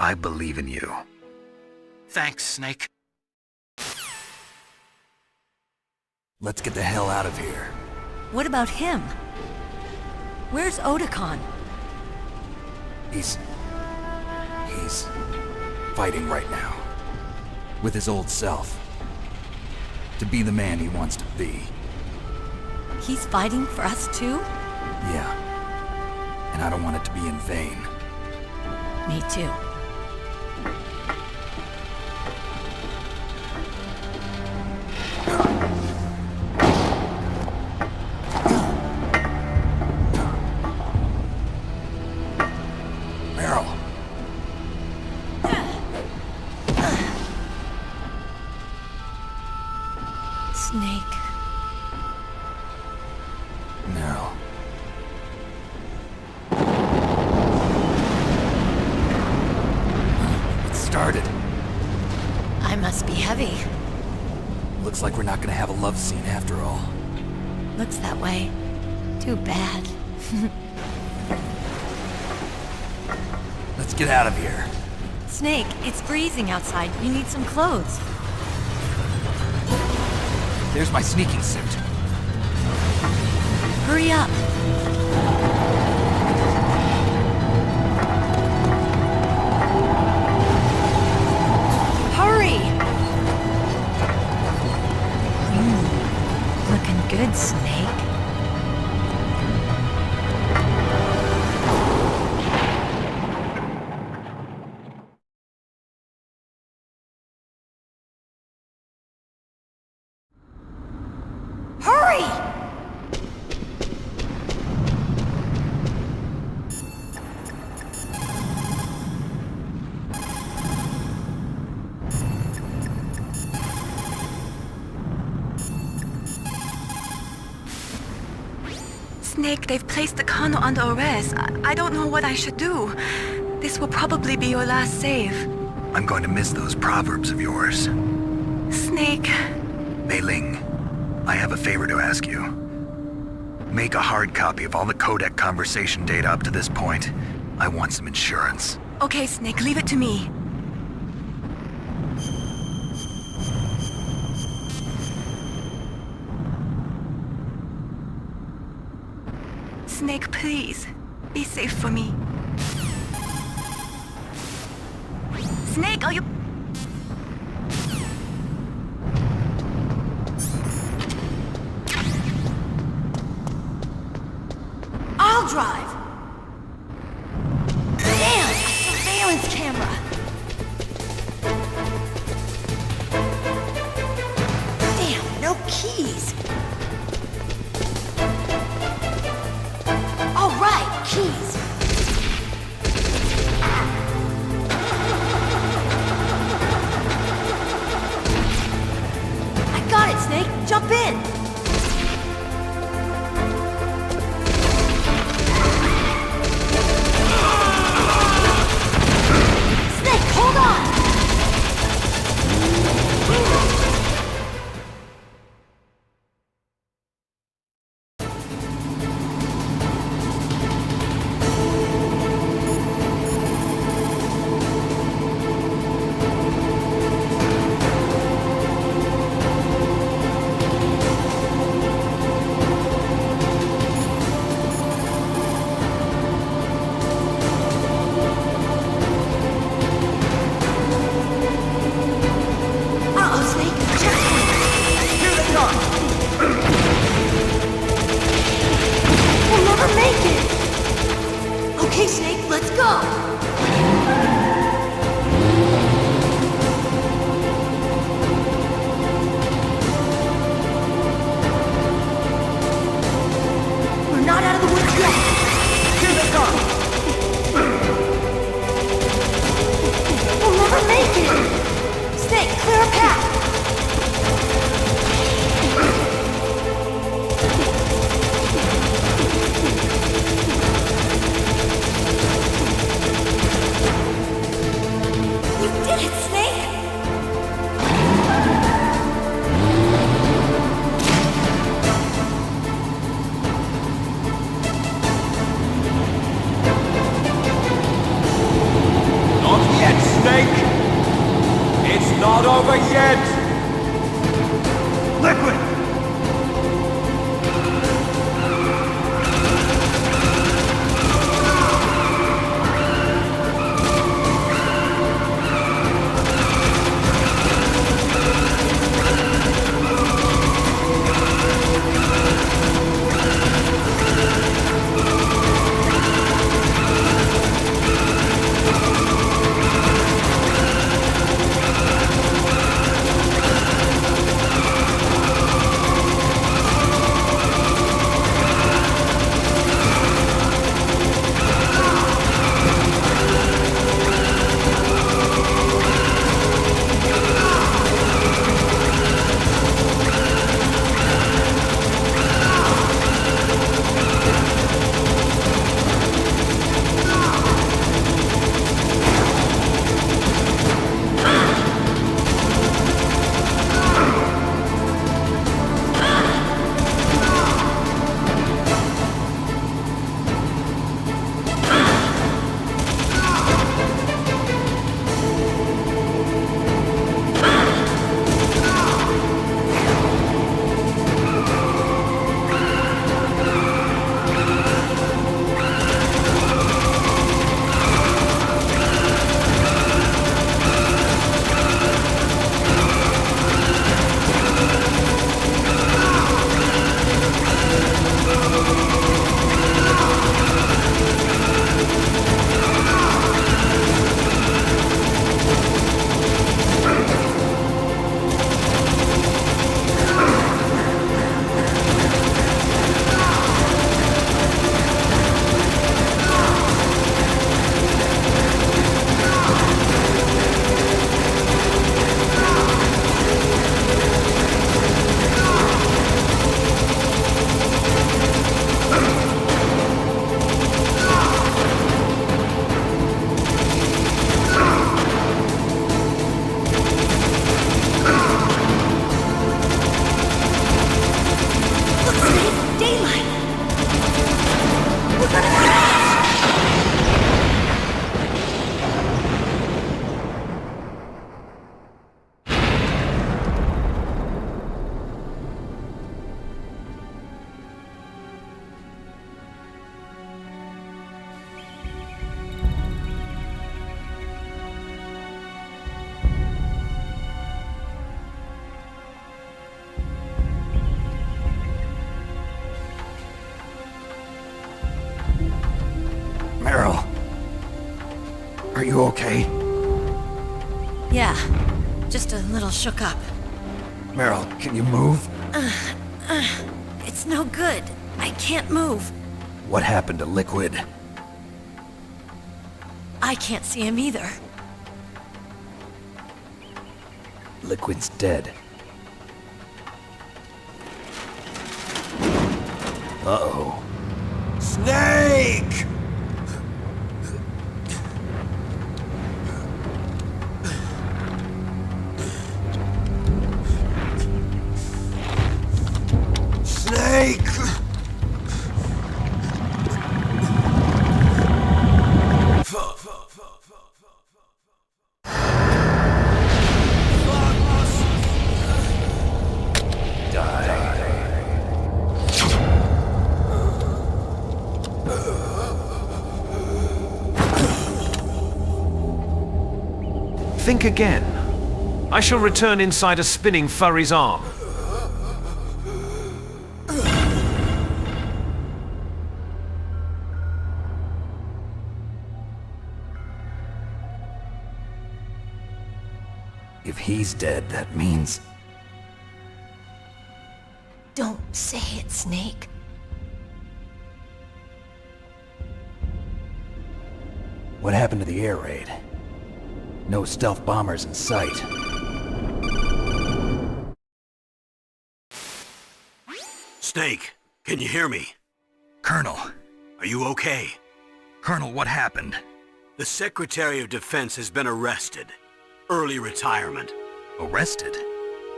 I believe in you. Thanks, Snake. Let's get the hell out of here. What about him? Where's Otakon? He's fighting right now. With his old self. To be the man he wants to be. He's fighting for us too? Yeah. And I don't want it to be in vain. Me too. Meryl. Snake. Meryl. It started. I must be heavy. Looks like we're not gonna have a love scene after all. Looks that way. Too bad. Let's get out of here. Snake, it's freezing outside. You need some clothes. There's my sneaking suit. Hurry up. Hurry! Looking good, Snake. Hurry! Snake, they've placed the Kano under arrest. I don't know what I should do. This will probably be your last save. I'm going to miss those proverbs of yours. Snake. Mei Ling, I have a favor to ask you. Make a hard copy of all the codec conversation data up to this point. I want some insurance. Okay, Snake, leave it to me. Snake, please. Be safe for me. Snake, are you... I'll drive! Damn! A surveillance camera! Damn, no keys! All right, keys! I got it, Snake! Jump in! Hold on! Okay, Snake, let's go! We're not out of the woods yet! Here they come! We'll never make it! Snake, clear a path! over yet! Liquid! Are you okay? Yeah, just a little shook up. Meryl, can you move? It's no good. I can't move. What happened to Liquid? I can't see him either. Liquid's dead. Uh-oh. Snake! Snake! Think again. I shall return inside a spinning furry's arm. If he's dead, that means... Don't say it, Snake. What happened to the air raid? No stealth bombers in sight. Snake, can you hear me? Colonel. Are you okay? Colonel, what happened? The Secretary of Defense has been arrested. Early retirement. Arrested?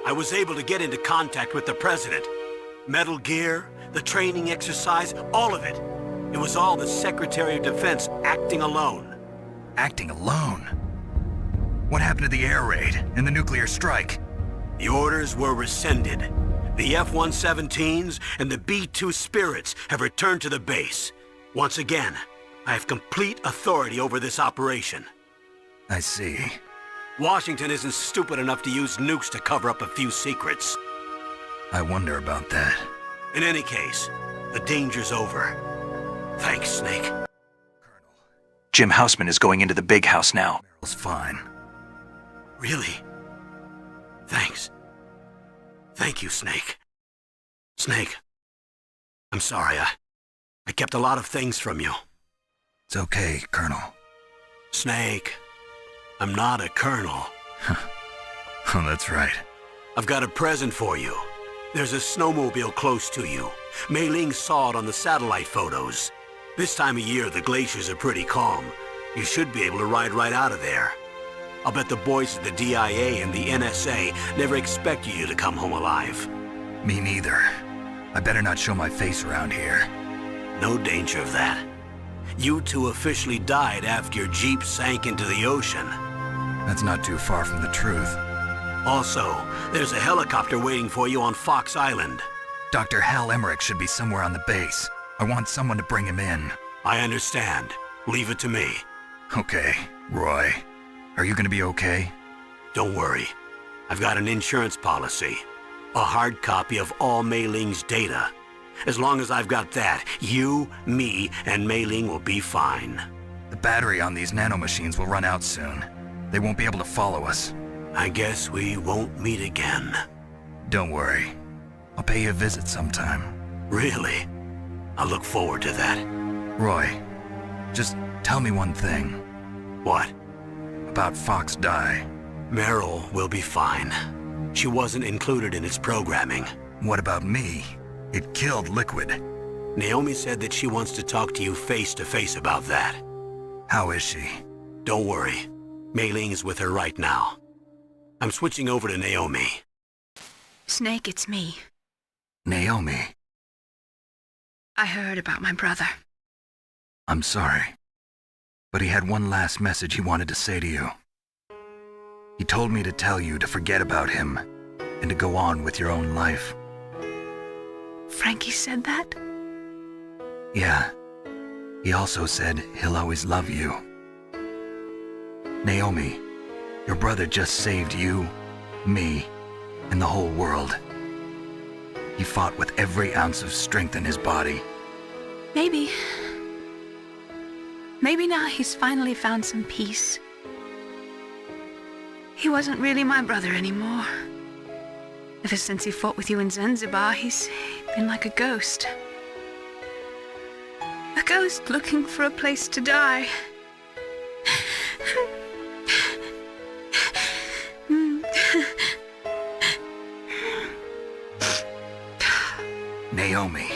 I was able to get into contact with the President. Metal Gear, the training exercise, all of it. It was all the Secretary of Defense acting alone. Acting alone? What happened to the air raid and the nuclear strike? The orders were rescinded. The F-117s and the B-2 Spirits have returned to the base. Once again, I have complete authority over this operation. I see. Washington isn't stupid enough to use nukes to cover up a few secrets. I wonder about that. In any case, the danger's over. Thanks, Snake. Jim Houseman is going into the big house now. Meryl's fine. Really? Thanks. Thank you, Snake. Snake, I'm sorry, I kept a lot of things from you. It's okay, Colonel. Snake, I'm not a colonel. Oh, that's right. I've got a present for you. There's a snowmobile close to you. Mei Ling saw it on the satellite photos. This time of year, the glaciers are pretty calm. You should be able to ride right out of there. I'll bet the boys at the DIA and the NSA never expected you to come home alive. Me neither. I better not show my face around here. No danger of that. You two officially died after your Jeep sank into the ocean. That's not too far from the truth. Also, there's a helicopter waiting for you on Fox Island. Dr. Hal Emmerich should be somewhere on the base. I want someone to bring him in. I understand. Leave it to me. Okay, Roy. Are you gonna be okay? Don't worry. I've got an insurance policy. A hard copy of all Mei Ling's data. As long as I've got that, you, me, and Mei Ling will be fine. The battery on these nanomachines will run out soon. They won't be able to follow us. I guess we won't meet again. Don't worry. I'll pay you a visit sometime. Really? I look forward to that. Roy, just tell me one thing. What? About Fox Die. Meryl will be fine. She wasn't included in its programming. What about me? It killed Liquid. Naomi said that she wants to talk to you face to face about that. How is she? Don't worry. Mei Ling is with her right now. I'm switching over to Naomi. Snake, it's me. Naomi. I heard about my brother. I'm sorry. But he had one last message he wanted to say to you. He told me to tell you to forget about him and to go on with your own life. Frankie said that? Yeah. He also said he'll always love you. Naomi, your brother just saved you, me, and the whole world. He fought with every ounce of strength in his body. Maybe. Maybe now he's finally found some peace. He wasn't really my brother anymore. Ever since he fought with you in Zanzibar, he's been like a ghost. A ghost looking for a place to die. Naomi,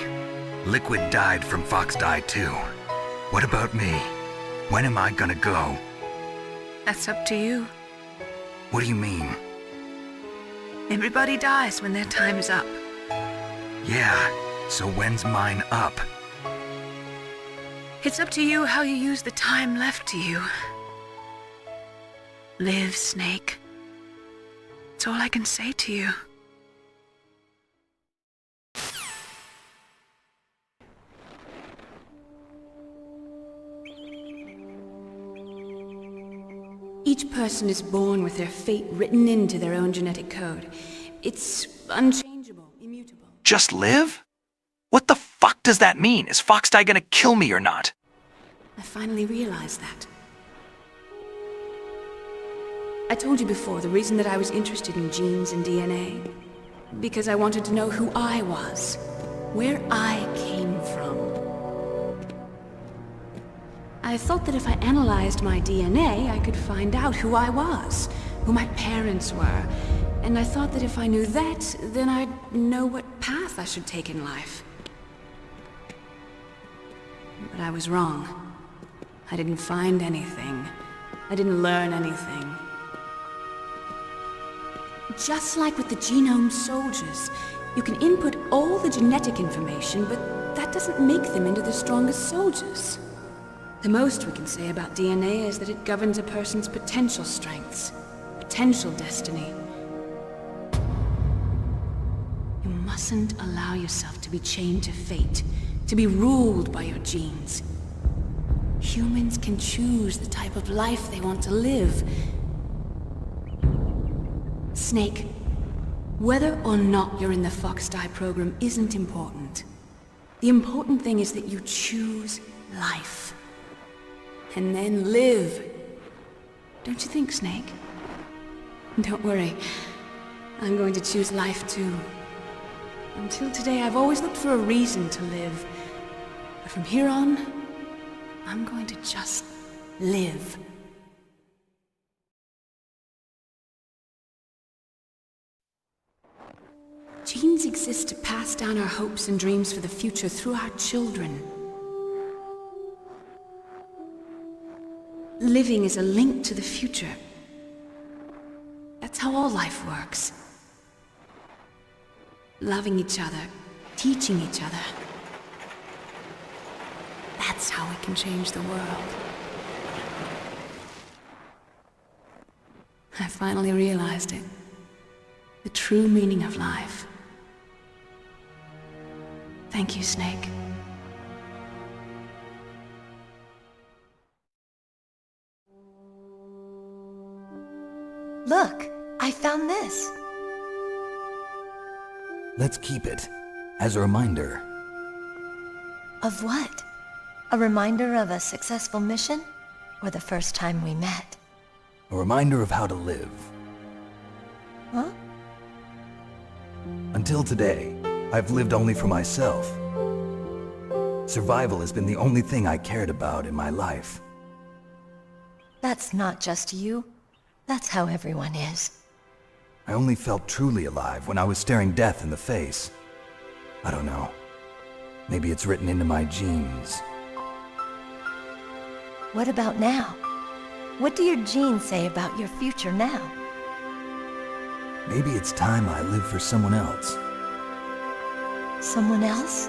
Liquid died from Fox Die too. What about me? When am I gonna go? That's up to you. What do you mean? Everybody dies when their time's up. Yeah, so when's mine up? It's up to you how you use the time left to you. Live, Snake. That's all I can say to you. Each person is born with their fate written into their own genetic code. It's unchangeable, immutable. Just live? What the fuck does that mean? Is Fox Die gonna kill me or not? I finally realized that. I told you before the reason that I was interested in genes and DNA. Because I wanted to know who I was, where I came from. I thought that if I analyzed my DNA, I could find out who I was, who my parents were, and I thought that if I knew that, then I'd know what path I should take in life. But I was wrong. I didn't find anything. I didn't learn anything. Just like with the genome soldiers, you can input all the genetic information, but that doesn't make them into the strongest soldiers. The most we can say about DNA is that it governs a person's potential strengths. potential destiny. You mustn't allow yourself to be chained to fate, to be ruled by your genes. Humans can choose the type of life they want to live. Snake, whether or not you're in the Fox-Die program isn't important. The important thing is that you choose life. And then live. Don't you think, Snake? Don't worry. I'm going to choose life too. Until today, I've always looked for a reason to live. But from here on, I'm going to just live. Genes exist to pass down our hopes and dreams for the future through our children. Living is a link to the future. That's how all life works. Loving each other, teaching each other. That's how we can change the world. I finally realized it. The true meaning of life. Thank you, Snake. Look, I found this. Let's keep it, as a reminder. Of what? A reminder of a successful mission? Or the first time we met? A reminder of how to live. Huh? Until today, I've lived only for myself. Survival has been the only thing I cared about in my life. That's not just you. That's how everyone is. I only felt truly alive when I was staring death in the face. I don't know. Maybe it's written into my genes. What about now? What do your genes say about your future now? Maybe it's time I live for someone else. Someone else?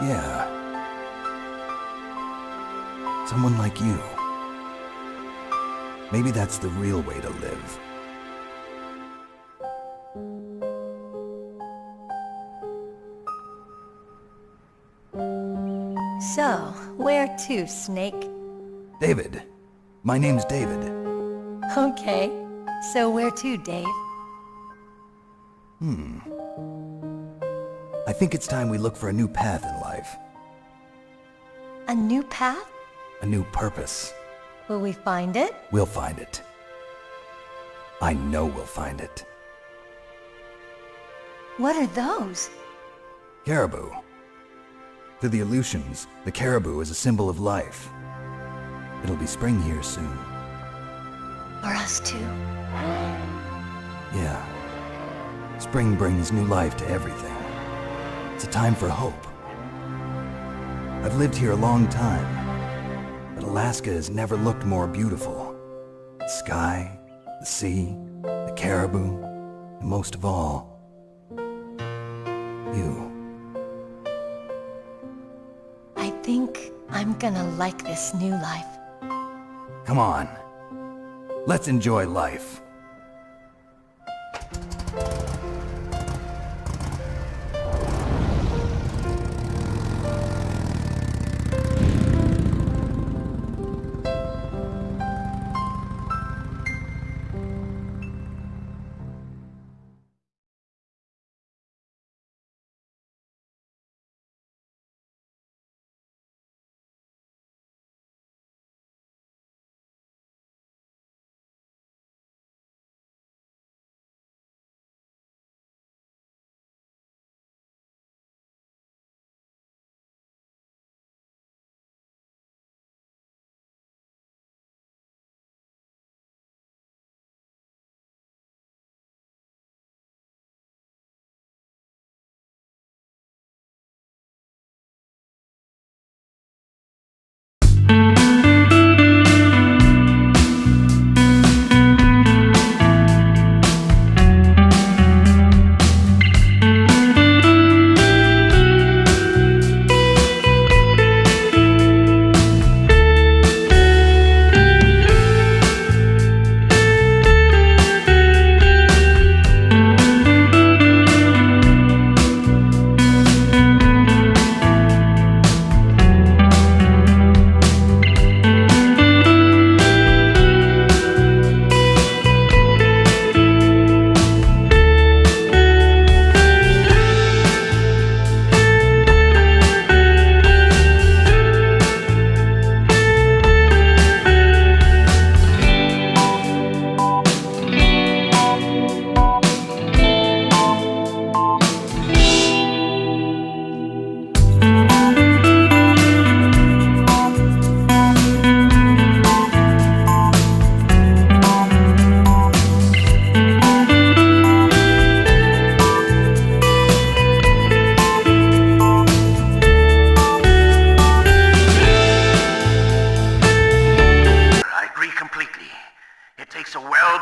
Yeah. Someone like you. Maybe that's the real way to live. So, where to, Snake? David. My name's David. Okay. So where to, Dave? I think it's time we look for a new path in life. A new path? A new purpose. Will we find it? We'll find it. I know we'll find it. What are those? Caribou. To the Aleutians, the caribou is a symbol of life. It'll be spring here soon. For us too? Yeah. Spring brings new life to everything. It's a time for hope. I've lived here a long time, but Alaska has never looked more beautiful. The sky, the sea, the caribou, and most of all, you. I think I'm gonna like this new life. Come on. Let's enjoy life.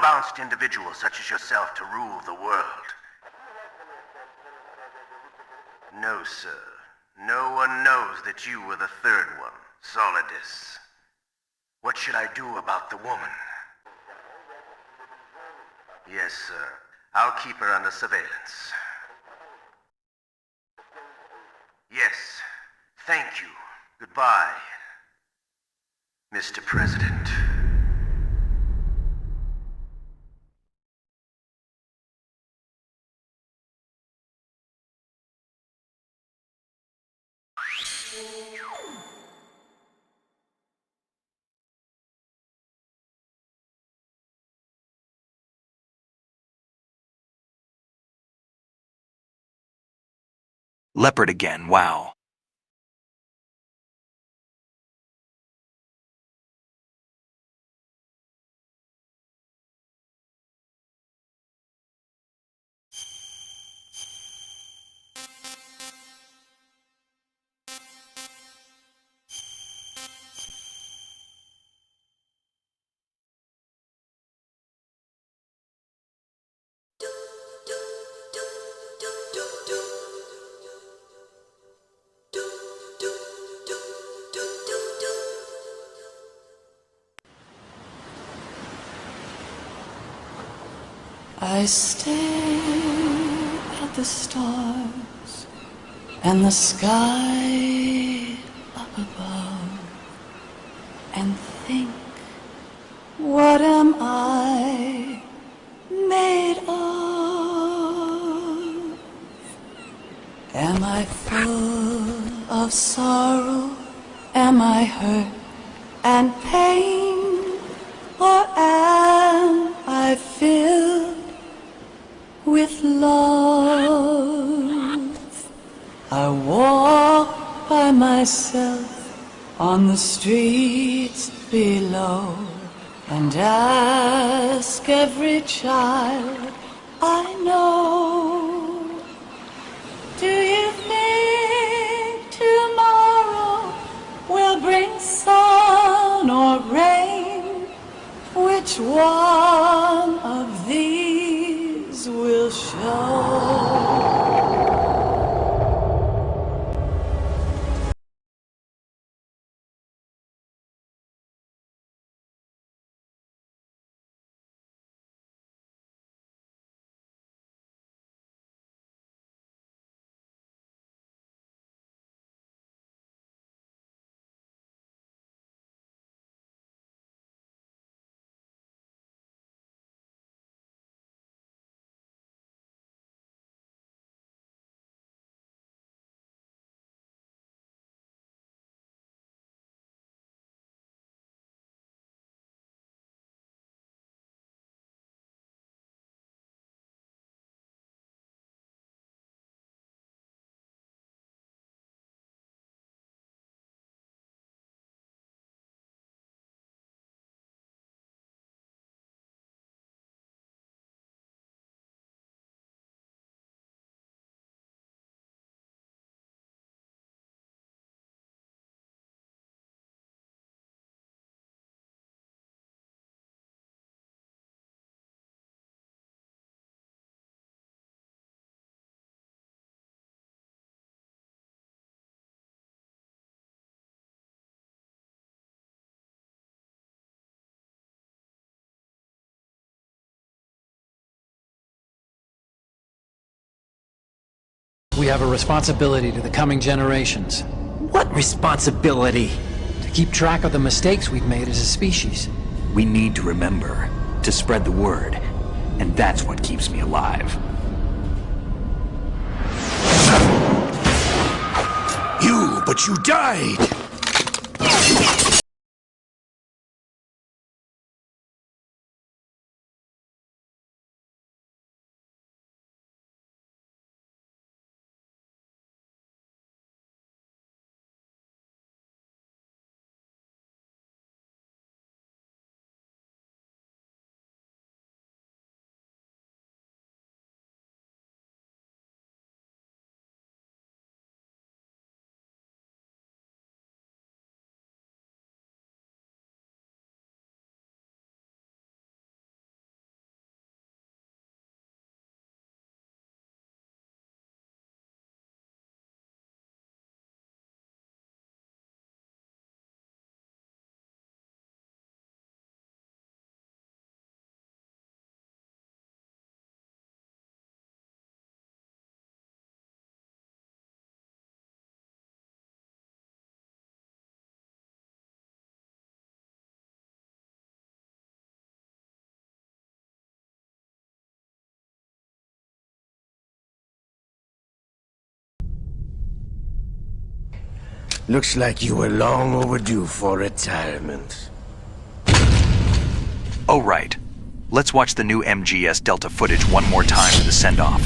unbounced individual such as yourself to rule the world. No, sir. No one knows that you were the third one, Solidus. What should I do about the woman? Yes, sir. I'll keep her under surveillance. Yes. Thank you. Goodbye, Mr. President. Leopard again, wow. I stare at the stars and the sky up above and think, what am I made of? Am I full of sorrow? Am I hurt and pain? Or am I filled with love? I walk by myself on the streets below and ask every child I know, do you think tomorrow will bring sun or rain? Which one of these will show? We have a responsibility to the coming generations. What responsibility? To keep track of the mistakes we've made as a species. We need to remember, to spread the word, and that's what keeps me alive. But you died! Looks like you were long overdue for retirement. Oh right. Let's watch the new MGS Delta footage one more time for the send-off.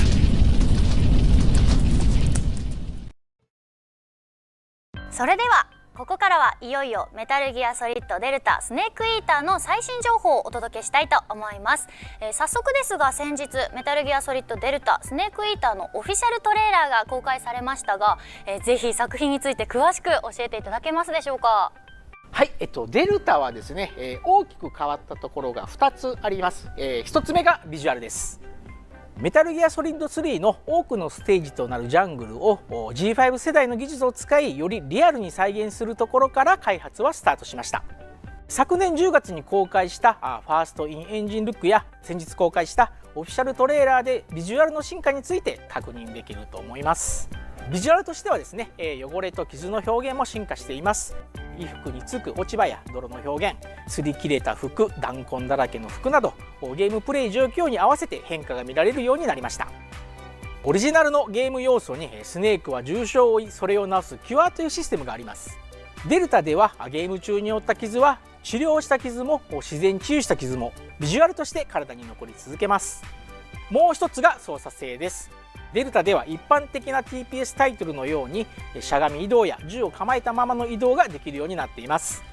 それではここからはいよいよメタルギアソリッドデルタスネークイーターの最新情報をお届けしたいと思います。早速ですが先日メタルギアソリッドデルタスネークイーターのオフィシャルトレーラーが公開されましたが、ぜひ作品について詳しく教えていただけますでしょうか。はい、デルタはですね、大きく変わったところが2つあります。1つ目がビジュアルです。メタルギアソリッド3の多くのステージとなるジャングルを G5 世代の技術を使いよりリアルに再現するところから開発はスタートしました。昨年10月に公開したファーストインエンジンルックや先日公開したオフィシャルトレーラーでビジュアルの進化について確認できると思います。ビジュアルとしてはですね、汚れと傷の表現も進化しています。衣服につく落ち葉や泥の表現、擦り切れた服、弾痕だらけの服などゲームプレイ状況に合わせて変化が見られるようになりました。オリジナルのゲーム要素にスネークは重傷を負いそれを治すキュアというシステムがあります。デルタではゲーム中に負った傷は治療した傷も自然治癒した傷もビジュアルとして体に残り続けます。もう一つが操作性です。デルタでは一般的な TPS タイトルのようにしゃがみ移動や銃を構えたままの移動ができるようになっています。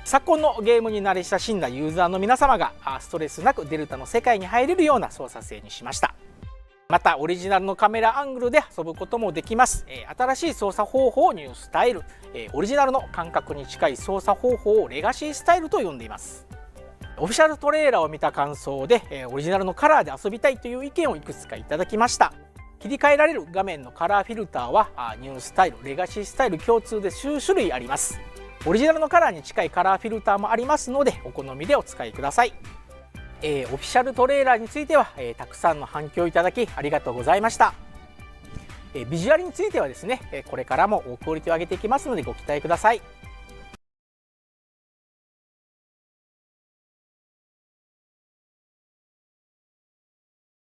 昨今のゲームに慣れ親しんだユーザーの皆様がストレスなくデルタの世界に入れるような操作性にしました。またオリジナルのカメラアングルで遊ぶこともできます。新しい操作方法をニュースタイル、オリジナルの感覚に近い操作方法をレガシースタイルと呼んでいます。オフィシャルトレーラーを見た感想でオリジナルのカラーで遊びたいという意見をいくつかいただきました。切り替えられる画面のカラーフィルターはニュースタイル、レガシースタイル共通で数種類あります。オリジナルのカラーに近いカラーフィルターもありますのでお好みでお使いください。オフィシャルトレーラーについてはたくさんの反響いただきありがとうございました。ビジュアルについてはですねこれからもクオリティを上げていきますのでご期待ください。